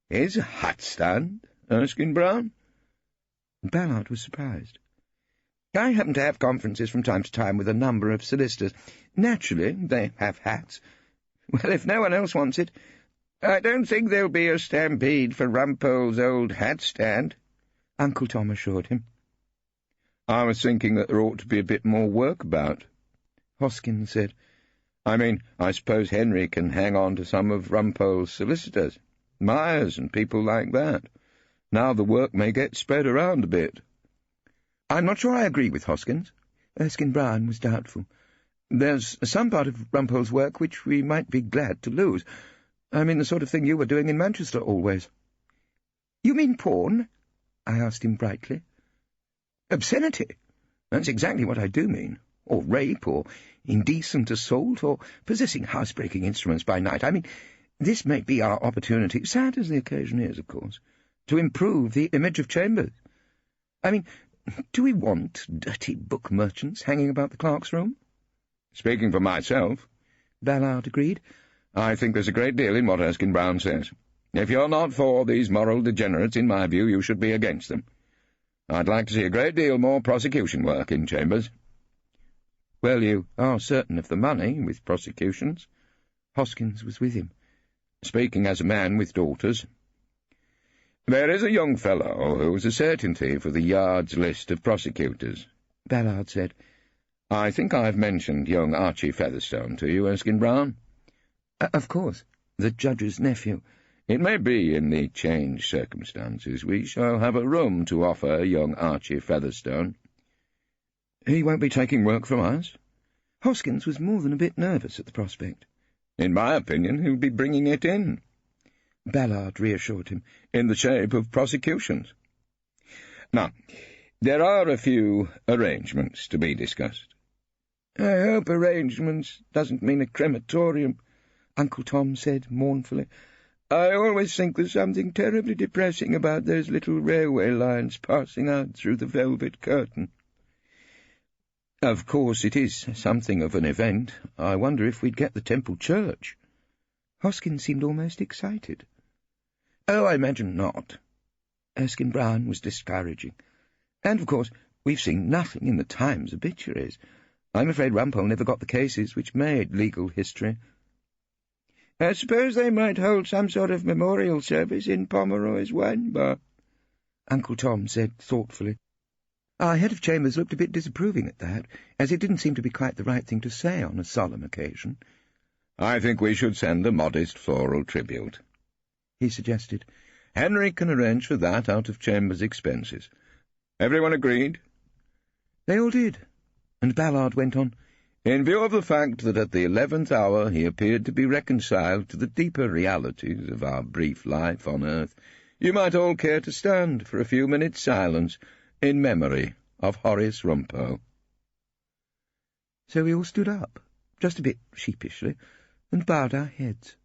Is a hat-stand, Erskine Brown? Ballard was surprised. I happen to have conferences from time to time with a number of solicitors. Naturally, they have hats. Well, if no one else wants it, I don't think there'll be a stampede for Rumpole's old hat-stand, Uncle Tom assured him. I was thinking that there ought to be a bit more work about, Hoskins said. I mean, I suppose Henry can hang on to some of Rumpole's solicitors, Myers and people like that. Now the work may get spread around a bit. I'm not sure I agree with Hoskins. Erskine Brown was doubtful. There's some part of Rumpole's work which we might be glad to lose. I mean the sort of thing you were doing in Manchester always. You mean porn? I asked him brightly. Obscenity. That's exactly what I do mean. Or rape, or indecent assault, or possessing housebreaking instruments by night. I mean, this may be our opportunity, sad as the occasion is, of course, to improve the image of Chambers. I mean, do we want dirty book merchants hanging about the clerk's room? Speaking for myself, Ballard agreed, I think there's a great deal in what Erskine Brown says. If you're not for these moral degenerates, in my view, you should be against them. I'd like to see a great deal more prosecution work in Chambers. Well, you are certain of the money with prosecutions. Hoskins was with him. Speaking as a man with daughters. There is a young fellow who's a certainty for the Yard's list of prosecutors, Ballard said. I think I've mentioned young Archie Featherstone to you, Erskine Brown. Of course, the judge's nephew. It may be in the changed circumstances we shall have a room to offer young Archie Featherstone. He won't be taking work from us? Hoskins was more than a bit nervous at the prospect. In my opinion, he'll be bringing it in, Ballard reassured him, in the shape of prosecutions. Now, there are a few arrangements to be discussed. I hope arrangements doesn't mean a crematorium, Uncle Tom said mournfully. I always think there's something terribly depressing about those little railway lines passing out through the velvet curtain. Of course, it is something of an event. I wonder if we'd get the Temple Church. Hoskins seemed almost excited. Oh, I imagine not. Erskine Brown was discouraging. And, of course, we've seen nothing in the Times obituaries. I'm afraid Rumpole never got the cases which made legal history. I suppose they might hold some sort of memorial service in Pomeroy's wine bar, Uncle Tom said thoughtfully. Our head of chambers looked a bit disapproving at that, as it didn't seem to be quite the right thing to say on a solemn occasion. I think we should send a modest floral tribute, he suggested. Henry can arrange for that out of Chambers' expenses. Everyone agreed? They all did, and Ballard went on, In view of the fact that at the 11th hour he appeared to be reconciled to the deeper realities of our brief life on earth, you might all care to stand for a few minutes' silence in memory of Horace Rumpole. So we all stood up, just a bit sheepishly, and bowed our heads.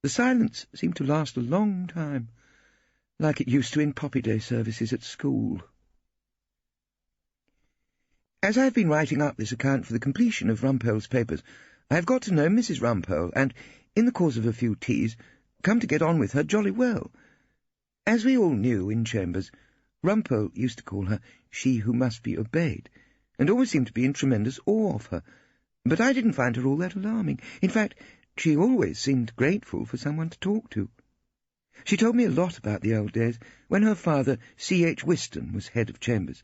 The silence seemed to last a long time, like it used to in Poppy Day services at school. As I have been writing up this account for the completion of Rumpole's papers, I have got to know Mrs. Rumpole, and, in the course of a few teas, come to get on with her jolly well. As we all knew in Chambers, Rumpole used to call her she who must be obeyed, and always seemed to be in tremendous awe of her, but I didn't find her all that alarming. In fact, she always seemed grateful for someone to talk to. She told me a lot about the old days, when her father, C.H. Whiston, was head of Chambers,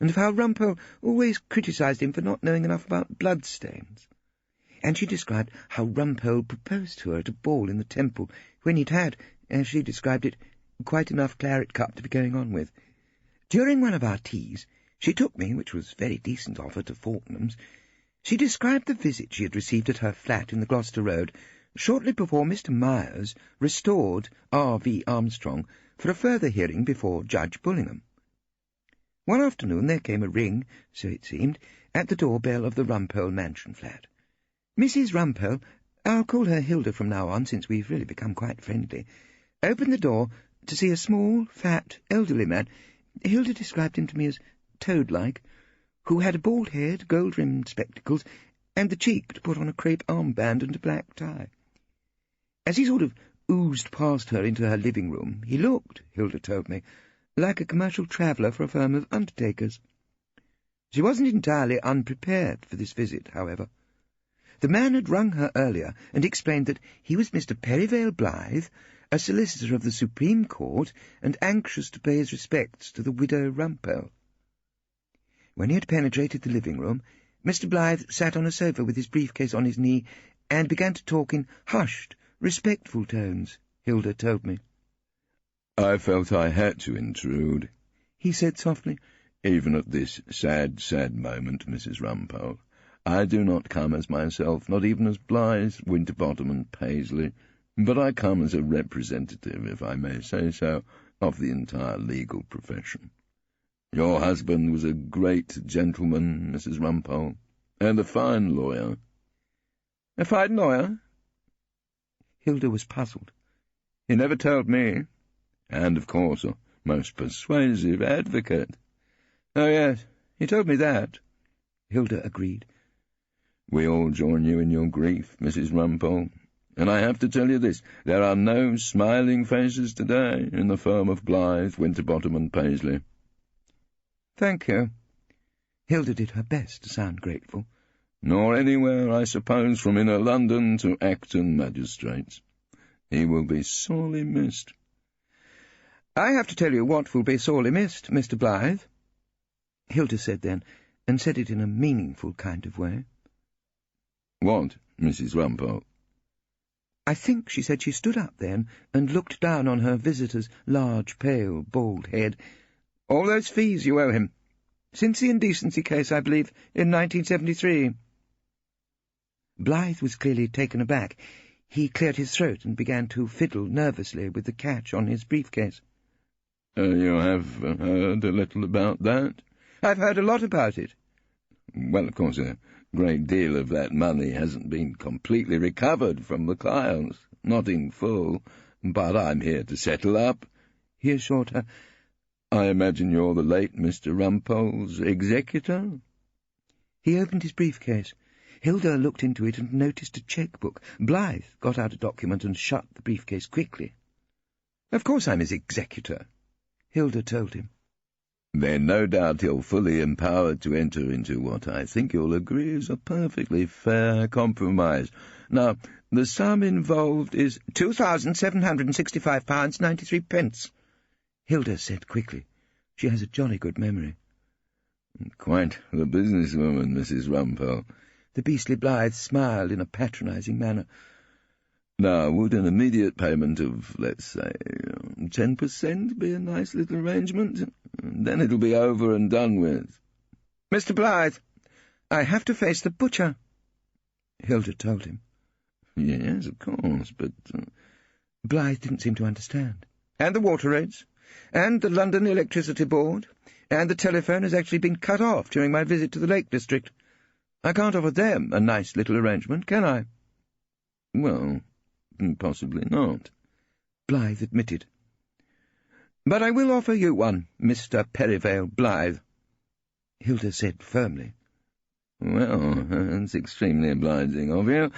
and of how Rumpole always criticised him for not knowing enough about bloodstains. And she described how Rumpole proposed to her at a ball in the Temple, when he'd had, as she described it, quite enough claret cup to be going on with. During one of our teas, she took me, which was very decent of her, to Fortnum's. She described the visit she had received at her flat in the Gloucester Road, shortly before Mr. Myers restored R.V. Armstrong for a further hearing before Judge Bullingham. One afternoon there came a ring, so it seemed, at the door-bell of the Rumpole mansion flat. Mrs. Rumpole, I'll call her Hilda from now on, since we've really become quite friendly, opened the door to see a small, fat, elderly man, Hilda described him to me as toad-like, who had a bald head, gold-rimmed spectacles, and the cheek to put on a crape armband and a black tie. As he sort of oozed past her into her living room, he looked, Hilda told me, like a commercial traveller for a firm of undertakers. She wasn't entirely unprepared for this visit, however. The man had rung her earlier and explained that he was Mr. Perivale Blythe, a solicitor of the Supreme Court, and anxious to pay his respects to the widow Rumpole. When he had penetrated the living room, Mr. Blythe sat on a sofa with his briefcase on his knee and began to talk in hushed, respectful tones, Hilda told me. "I felt I had to intrude," he said softly. "Even at this sad, sad moment, Mrs. Rumpole. I do not come as myself, not even as Blythe, Winterbottom and Paisley, but I come as a representative, if I may say so, of the entire legal profession. Your husband was a great gentleman, Mrs. Rumpole, and a fine lawyer." "A fine lawyer?" Hilda was puzzled. "He never told me. And, of course, a most persuasive advocate." "Oh, yes, he told me that," Hilda agreed. "We all join you in your grief, Mrs. Rumpole, and I have to tell you this, there are no smiling faces today in the firm of Blythe, Winterbottom and Paisley." "Thank you." Hilda did her best to sound grateful. "Nor anywhere, I suppose, from inner London to Acton magistrates. He will be sorely missed." "I have to tell you what will be sorely missed, Mr. Blythe," Hilda said then, and said it in a meaningful kind of way. "What, Mrs. Rumpole?" I think she said she stood up then and looked down on her visitor's large, pale, bald head. "All those fees you owe him. Since the indecency case, I believe, in 1973. Blythe was clearly taken aback. He cleared his throat and began to fiddle nervously with the catch on his briefcase. You have heard a little about that?" "I've heard a lot about it." "Well, of course, a great deal of that money hasn't been completely recovered from the clients, not in full, but I'm here to settle up," he assured her. "I imagine you're the late Mr. Rumpole's executor?" He opened his briefcase. Hilda looked into it and noticed a cheque-book. Blythe got out a document and shut the briefcase quickly. "Of course I'm his executor," Hilda told him. "Then no doubt you're fully empowered to enter into what I think you'll agree is a perfectly fair compromise. Now, the sum involved is £2,765.93, Hilda said quickly. She has a jolly good memory. "Quite the businesswoman, Mrs. Rumpole." The beastly Blythe smiled in a patronising manner. "Now, would an immediate payment of, let's say, 10% be a nice little arrangement? Then it'll be over and done with." "Mr. Blythe, I have to face the butcher," Hilda told him. "Yes, of course, but—" Blythe didn't seem to understand. "And the water rates, and the London Electricity Board, and the telephone has actually been cut off during my visit to the Lake District. I can't offer them a nice little arrangement, can I?" "Well, possibly not," Blythe admitted. "But I will offer you one, Mr. Perivale Blythe," Hilda said firmly. "Well, that's extremely obliging of you."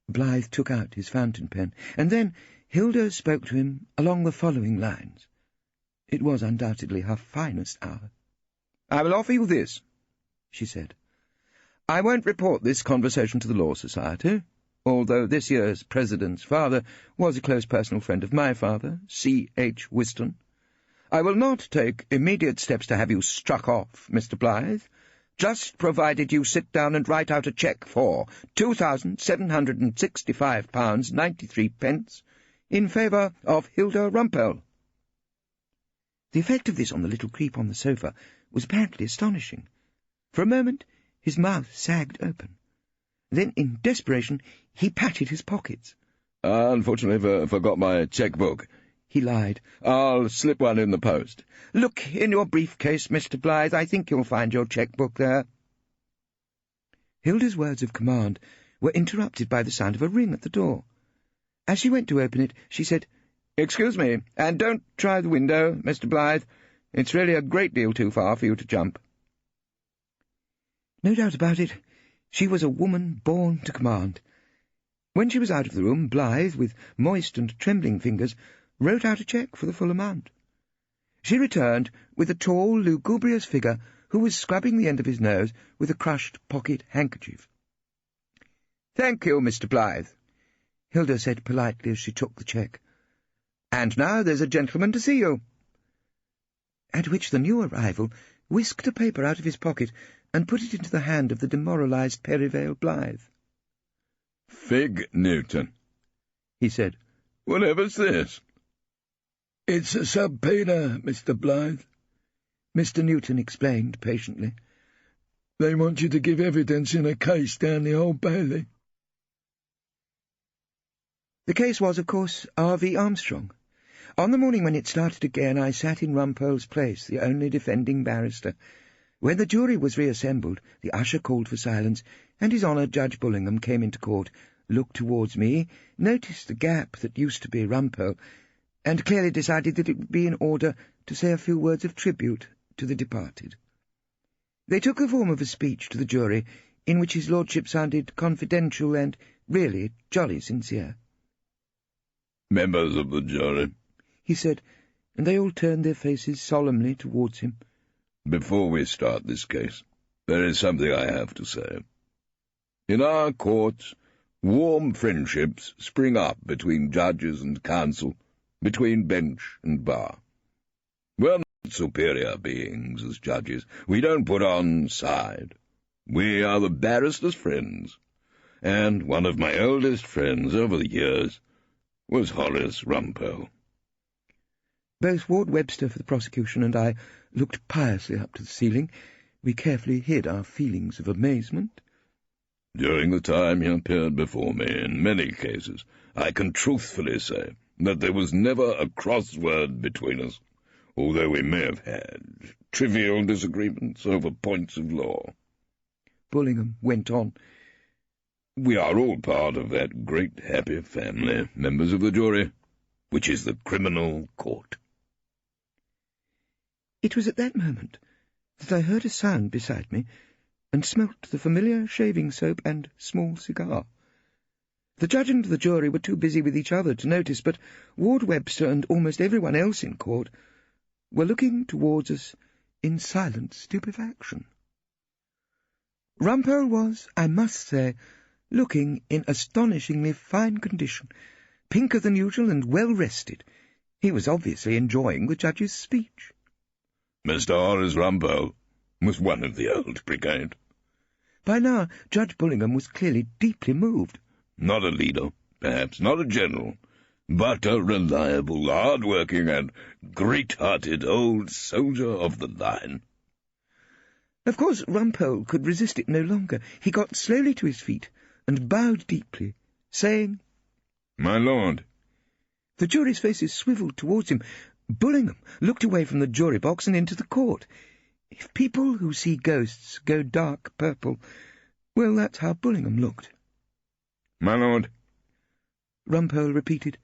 Blythe took out his fountain pen, and then Hilda spoke to him along the following lines. It was undoubtedly her finest hour. "I will offer you this," she said. "I won't report this conversation to the Law Society, although this year's president's father was a close personal friend of my father, C.H. Whiston. I will not take immediate steps to have you struck off, Mr. Blythe, just provided you sit down and write out a cheque for £2,765.93 in favour of Hilda Rumpole." The effect of this on the little creep on the sofa was apparently astonishing. For a moment his mouth sagged open. Then, in desperation, he patted his pockets. "Unfortunately, forgot my cheque-book," he lied. "I'll slip one in the post." "Look in your briefcase, Mr. Blythe. I think you'll find your cheque-book there." Hilda's words of command were interrupted by the sound of a ring at the door. As she went to open it, she said, "Excuse me, and don't try the window, Mr. Blythe. It's really a great deal too far for you to jump." No doubt about it, she was a woman born to command. When she was out of the room, Blythe, with moist and trembling fingers, wrote out a cheque for the full amount. She returned with a tall, lugubrious figure who was scrubbing the end of his nose with a crushed pocket handkerchief. "Thank you, Mr. Blythe," Hilda said politely as she took the cheque. "And now there's a gentleman to see you." At which the new arrival whisked a paper out of his pocket and put it into the hand of the demoralised Perivale Blythe. "Fig Newton," he said. "Whatever's this?" "It's a subpoena, Mr. Blythe," Mr. Newton explained patiently. "They want you to give evidence in a case down the Old Bailey." The case was, of course, R.V. Armstrong. On the morning when it started again, I sat in Rumpole's place, the only defending barrister. When the jury was reassembled, the usher called for silence, and His Honour Judge Bullingham came into court, looked towards me, noticed the gap that used to be Rumpole, and clearly decided that it would be in order to say a few words of tribute to the departed. They took the form of a speech to the jury, in which his lordship sounded confidential and really jolly sincere. "Members of the jury," he said, and they all turned their faces solemnly towards him. "Before we start this case, there is something I have to say. In our courts, warm friendships spring up between judges and counsel, between bench and bar. We're not superior beings as judges. We don't put on side. We are the barrister's friends, and one of my oldest friends over the years was Horace Rumpole." Both Ward Webster for the prosecution and I looked piously up to the ceiling. We carefully hid our feelings of amazement. "During the time he appeared before me in many cases, I can truthfully say that there was never a cross-word between us, although we may have had trivial disagreements over points of law." Bullingham went on. "We are all part of that great happy family, members of the jury, which is the criminal court." It was at that moment that I heard a sound beside me and smelt the familiar shaving soap and small cigar. The judge and the jury were too busy with each other to notice, but Ward Webster and almost everyone else in court were looking towards us in silent stupefaction. Rumpole was, I must say, looking in astonishingly fine condition, pinker than usual and well-rested. He was obviously enjoying the judge's speech. Mr. Horace Rumpole was one of the old brigade. By now, Judge Bullingham was clearly deeply moved. Not a leader, perhaps not a general, but a reliable, hard-working and great-hearted old soldier of the line. Of course, Rumpole could resist it no longer. He got slowly to his feet and bowed deeply, saying, "My lord." The jury's faces swivelled towards him. Bullingham looked away from the jury box and into the court. If people who see ghosts go dark purple, well, that's how Bullingham looked. "My lord," Rumpole repeated.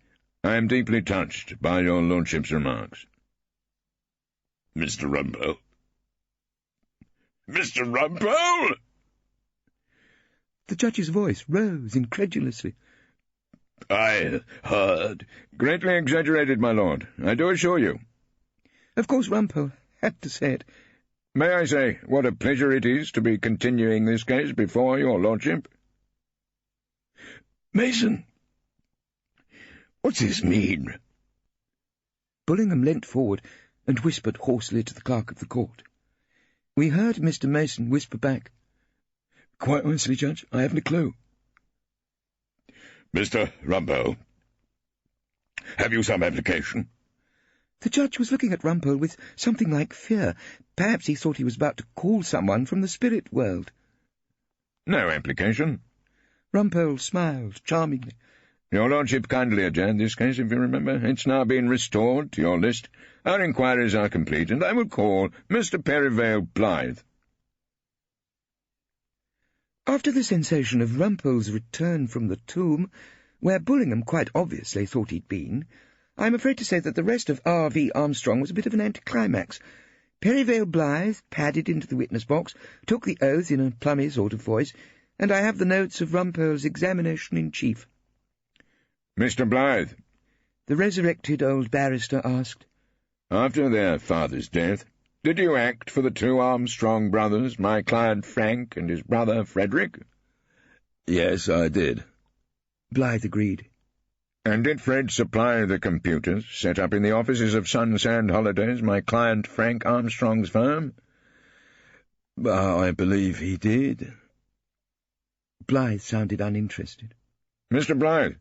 "I am deeply touched by your lordship's remarks." "Mr. Rumpole? Mr. Rumpole?" The judge's voice rose incredulously. "I heard—" "Greatly exaggerated, my lord, I do assure you." Of course Rumpole had to say it. "May I say what a pleasure it is to be continuing this case before your lordship?" "Mason, what's this mean?" Bullingham leant forward and whispered hoarsely to the clerk of the court. We heard Mr. Mason whisper back, "Quite honestly, Judge, I haven't a clue." "Mr. Rumpole, have you some application?" The judge was looking at Rumpole with something like fear. Perhaps he thought he was about to call someone from the spirit world. "No application." Rumpole smiled charmingly. "Your lordship kindly adjourned this case, if you remember. It's now been restored to your list. Our inquiries are complete, and I will call Mr. Perivale Blythe." After the sensation of Rumpole's return from the tomb, where Bullingham quite obviously thought he'd been, I'm afraid to say that the rest of R.V. Armstrong was a bit of an anticlimax. Perivale Blythe padded into the witness box, took the oath in a plummy sort of voice, and I have the notes of Rumpole's examination-in-chief. Mr. Blythe, the resurrected old barrister asked, after their father's death, did you act for the two Armstrong brothers, my client Frank and his brother Frederick? Yes, I did. Blythe agreed. And did Fred supply the computers set up in the offices of Sunsand Holidays, my client Frank Armstrong's firm? I believe he did. Blythe sounded uninterested. Mr. Blythe,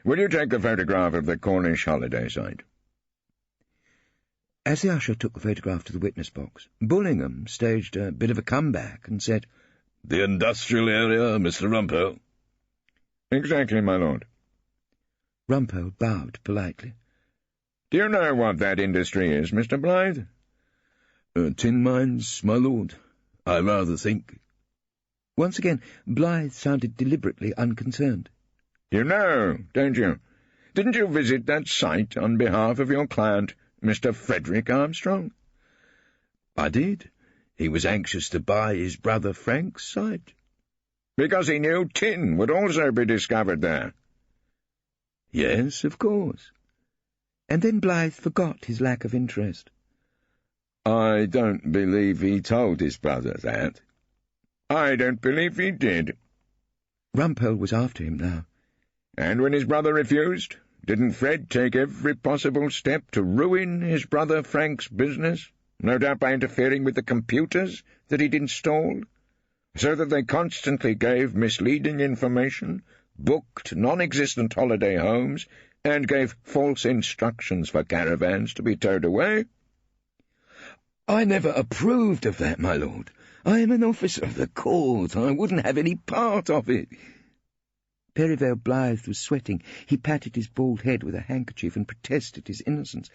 will you take a photograph of the Cornish holiday site? As the usher took the photograph to the witness box, Bullingham staged a bit of a comeback and said, The industrial area, Mr. Rumpole? Exactly, my lord. Rumpole bowed politely. Do you know what that industry is, Mr. Blythe? Tin mines, my lord, I rather think. Once again, Blythe sounded deliberately unconcerned. You know, don't you? Didn't you visit that site on behalf of your client, Mr. Frederick Armstrong? I did. He was anxious to buy his brother Frank's site. Because he knew tin would also be discovered there. Yes, of course. And then Blythe forgot his lack of interest. I don't believe he told his brother that. I don't believe he did. Rumpole was after him now. And when his brother refused, didn't Fred take every possible step to ruin his brother Frank's business, no doubt by interfering with the computers that he'd installed, so that they constantly gave misleading information, booked non-existent holiday homes, and gave false instructions for caravans to be towed away? I never approved of that, my lord. I am an officer of the court. I wouldn't have any part of it. Perivale Blythe was sweating. He patted his bald head with a handkerchief and protested his innocence.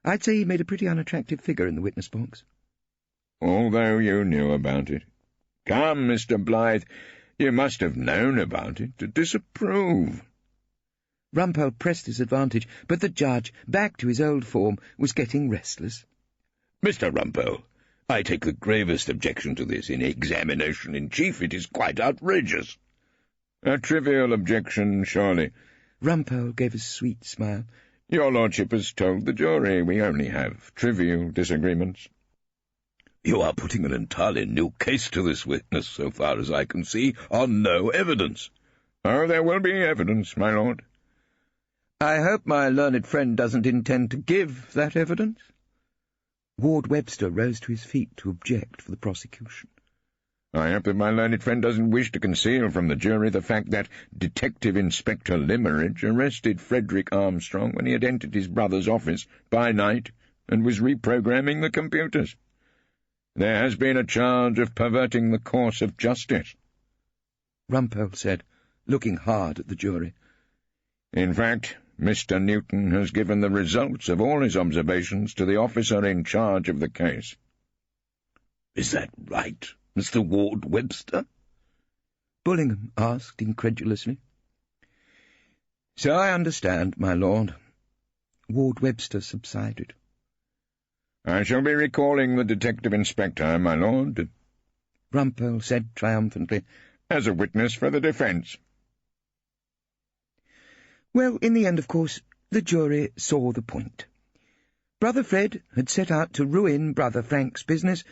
I'd say he made a pretty unattractive figure in the witness box. Although you knew about it. Come, Mr. Blythe, you must have known about it to disapprove. Rumpole pressed his advantage, but the judge, back to his old form, was getting restless. Mr. Rumpole, I take the gravest objection to this in examination-in-chief. It is quite outrageous. A trivial objection, surely. Rumpole gave a sweet smile. Your lordship has told the jury we only have trivial disagreements. You are putting an entirely new case to this witness, so far as I can see, on no evidence. Oh, there will be evidence, my lord. I hope my learned friend doesn't intend to give that evidence. Ward Webster rose to his feet to object for the prosecution. I hope that my learned friend doesn't wish to conceal from the jury the fact that Detective Inspector Limmeridge arrested Frederick Armstrong when he had entered his brother's office by night and was reprogramming the computers. There has been a charge of perverting the course of justice. Rumpole said, looking hard at the jury. In fact, Mr. Newton has given the results of all his observations to the officer in charge of the case. Is that right, Mr. Ward Webster? Bullingham asked incredulously. So I understand, my lord. Ward Webster subsided. I shall be recalling the detective inspector, my lord, Rumpole said triumphantly, as a witness for the defence. Well, in the end, of course, the jury saw the point. Brother Fred had set out to ruin Brother Frank's business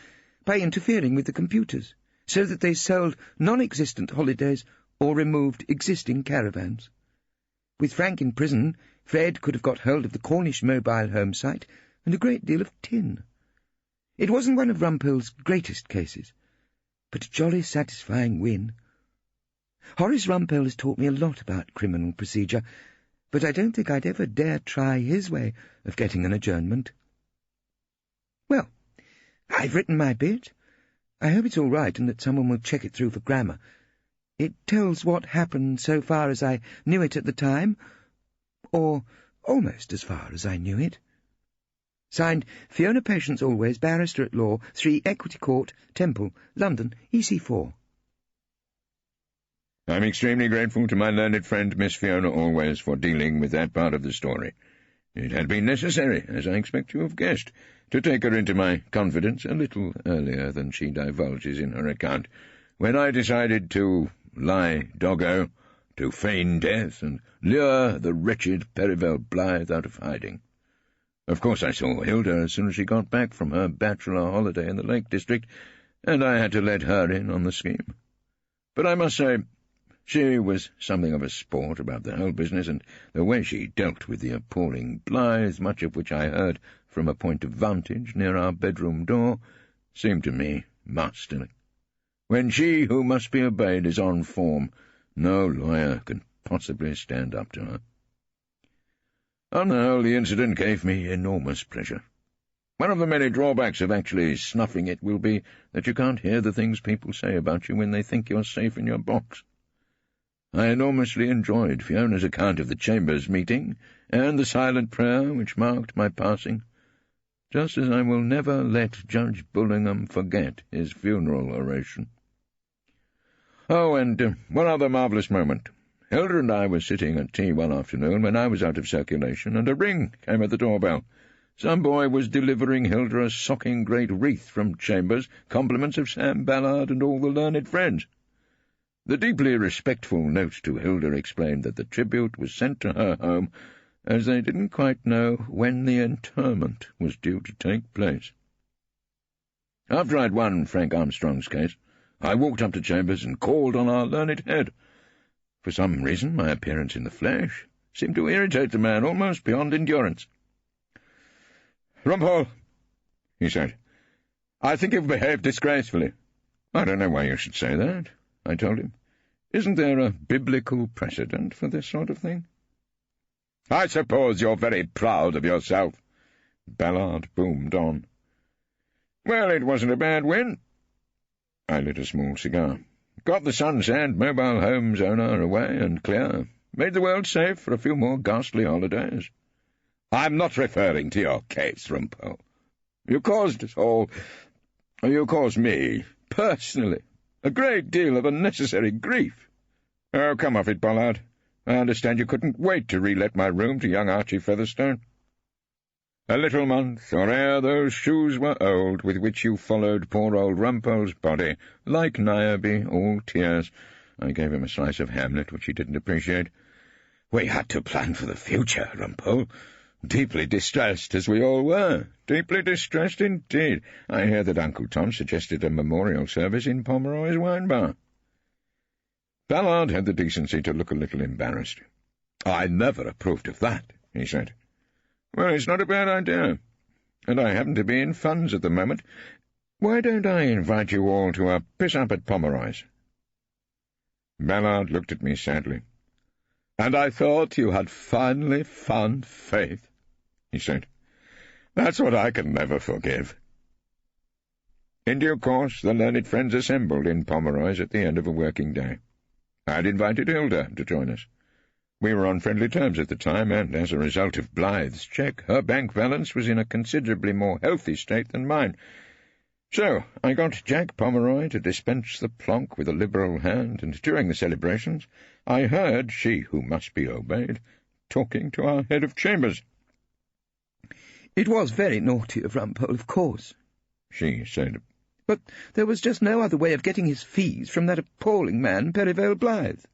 by interfering with the computers, so that they sold non-existent holidays or removed existing caravans. With Frank in prison, Fred could have got hold of the Cornish mobile home site and a great deal of tin. It wasn't one of Rumpole's greatest cases, but a jolly satisfying win. Horace Rumpole has taught me a lot about criminal procedure, but I don't think I'd ever dare try his way of getting an adjournment. Well, I've written my bit. I hope it's all right and that someone will check it through for grammar. It tells what happened so far as I knew it at the time, or almost as far as I knew it. Signed, Fiona Patience Always, Barrister at Law, 3 Equity Court, Temple, London, EC4. I'm extremely grateful to my learned friend Miss Fiona Always for dealing with that part of the story. It had been necessary, as I expect you have guessed, to take her into my confidence a little earlier than she divulges in her account, when I decided to lie doggo, to feign death, and lure the wretched Perivale Blythe out of hiding. Of course I saw Hilda as soon as she got back from her bachelor holiday in the Lake District, and I had to let her in on the scheme. But I must say, she was something of a sport about the whole business, and the way she dealt with the appalling Blythe, much of which I heard from a point of vantage near our bedroom door, seemed to me masterly. When she who must be obeyed is on form, no lawyer can possibly stand up to her. On the whole, the incident gave me enormous pleasure. One of the many drawbacks of actually snuffing it will be that you can't hear the things people say about you when they think you're safe in your box. I enormously enjoyed Fiona's account of the Chambers meeting, and the silent prayer which marked my passing, just as I will never let Judge Bullingham forget his funeral oration. Oh, and one other marvellous moment. Hilda and I were sitting at tea one afternoon when I was out of circulation, and a ring came at the doorbell. Some boy was delivering Hilda a socking great wreath from Chambers, compliments of Sam Ballard and all the learned friends. The deeply respectful note to Hilda explained that the tribute was sent to her home, as they didn't quite know when the interment was due to take place. After I'd won Frank Armstrong's case, I walked up to Chambers and called on our learned head. For some reason, my appearance in the flesh seemed to irritate the man almost beyond endurance. "Rumpole," he said, "I think you've behaved disgracefully." "I don't know why you should say that," I told him. "Isn't there a biblical precedent for this sort of thing?" "I suppose you're very proud of yourself," Ballard boomed on. "Well, it wasn't a bad win." I lit a small cigar. "Got the Sunsand Mobile Homes owner away and clear. Made the world safe for a few more ghastly holidays." "I'm not referring to your case, Rumpole. You caused us all— You caused me, personally, a great deal of unnecessary grief." "Oh, come off it, Ballard. I understand you couldn't wait to re-let my room to young Archie Featherstone." "A little month, or ere those shoes were old, with which you followed poor old Rumpole's body, like Niobe, all tears." I gave him a slice of Hamlet, which he didn't appreciate. "We had to plan for the future, Rumpole. Deeply distressed, as we all were. Deeply distressed indeed. I hear that Uncle Tom suggested a memorial service in Pomeroy's wine bar." Ballard had the decency to look a little embarrassed. "I never approved of that," he said. "Well, it's not a bad idea, and I happen to be in funds at the moment. Why don't I invite you all to a piss-up at Pomeroy's?" Ballard looked at me sadly. "And I thought you had finally found faith," he said. "That's what I can never forgive." In due course, the learned friends assembled in Pomeroy's at the end of a working day. I'd invited Hilda to join us. We were on friendly terms at the time, and as a result of Blythe's cheque, her bank balance was in a considerably more healthy state than mine. So I got Jack Pomeroy to dispense the plonk with a liberal hand, and during the celebrations I heard she who must be obeyed talking to our head of chambers. "It was very naughty of Rumpole, of course," she said. "but there was just no other way of getting his fees from that appalling man, Perivale Blythe."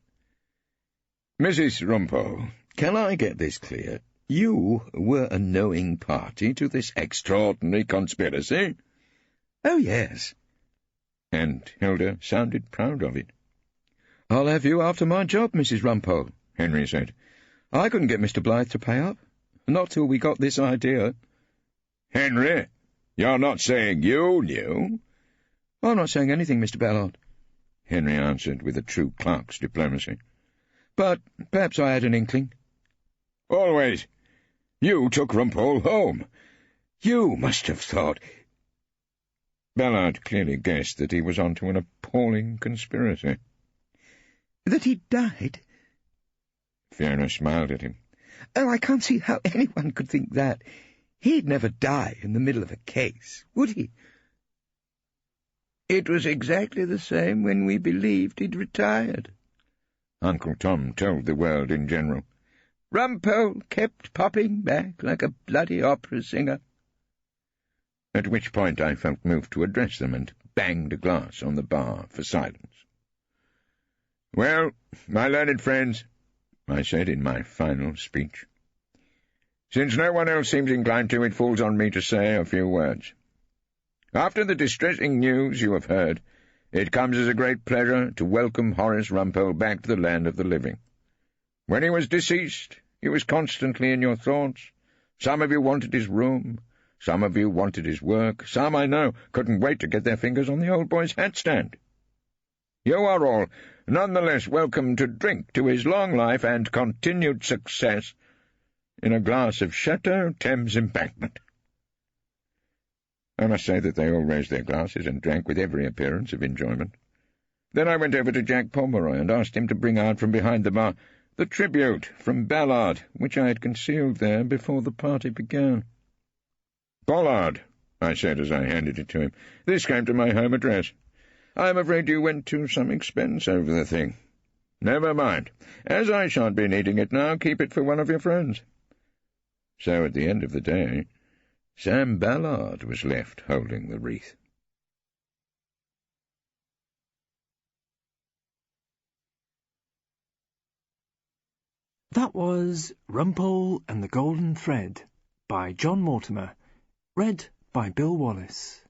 "Mrs. Rumpole, can I get this clear? You were a knowing party to this extraordinary conspiracy?" "Oh, yes." And Hilda sounded proud of it. "I'll have you after my job, Mrs. Rumpole," Henry said. "I couldn't get Mr. Blythe to pay up, not till we got this idea." "Henry, you're not saying you knew?" "I'm not saying anything, Mr. Ballard," Henry answered with a true clerk's diplomacy. "But perhaps I had an inkling." "Always. You took Rumpole home. You must have thought—" Ballard clearly guessed that he was on to an appalling conspiracy. "That he died?" Fiona smiled at him. "Oh, I can't see how anyone could think that. He'd never die in the middle of a case, would he?" "It was exactly the same when we believed he'd retired," Uncle Tom told the world in general. Rumpole kept popping back like a bloody opera singer. At which point I felt moved to address them and banged a glass on the bar for silence. "Well, my learned friends," I said in my final speech, "since no one else seems inclined to, it falls on me to say a few words. After the distressing news you have heard, it comes as a great pleasure to welcome Horace Rumpole back to the land of the living. When he was deceased, he was constantly in your thoughts. Some of you wanted his room, some of you wanted his work, some, I know, couldn't wait to get their fingers on the old boy's hat-stand. You are all none the less welcome to drink to his long life and continued success in a glass of Chateau Thames Embankment." I must say that they all raised their glasses and drank with every appearance of enjoyment. Then I went over to Jack Pomeroy and asked him to bring out from behind the bar the tribute from Ballard, which I had concealed there before the party began. "Pollard," I said as I handed it to him, "this came to my home address. I am afraid you went to some expense over the thing. Never mind. As I shan't be needing it now, keep it for one of your friends." So at the end of the day, Sam Ballard was left holding the wreath. That was Rumpole and the Golden Thread by John Mortimer, read by Bill Wallis.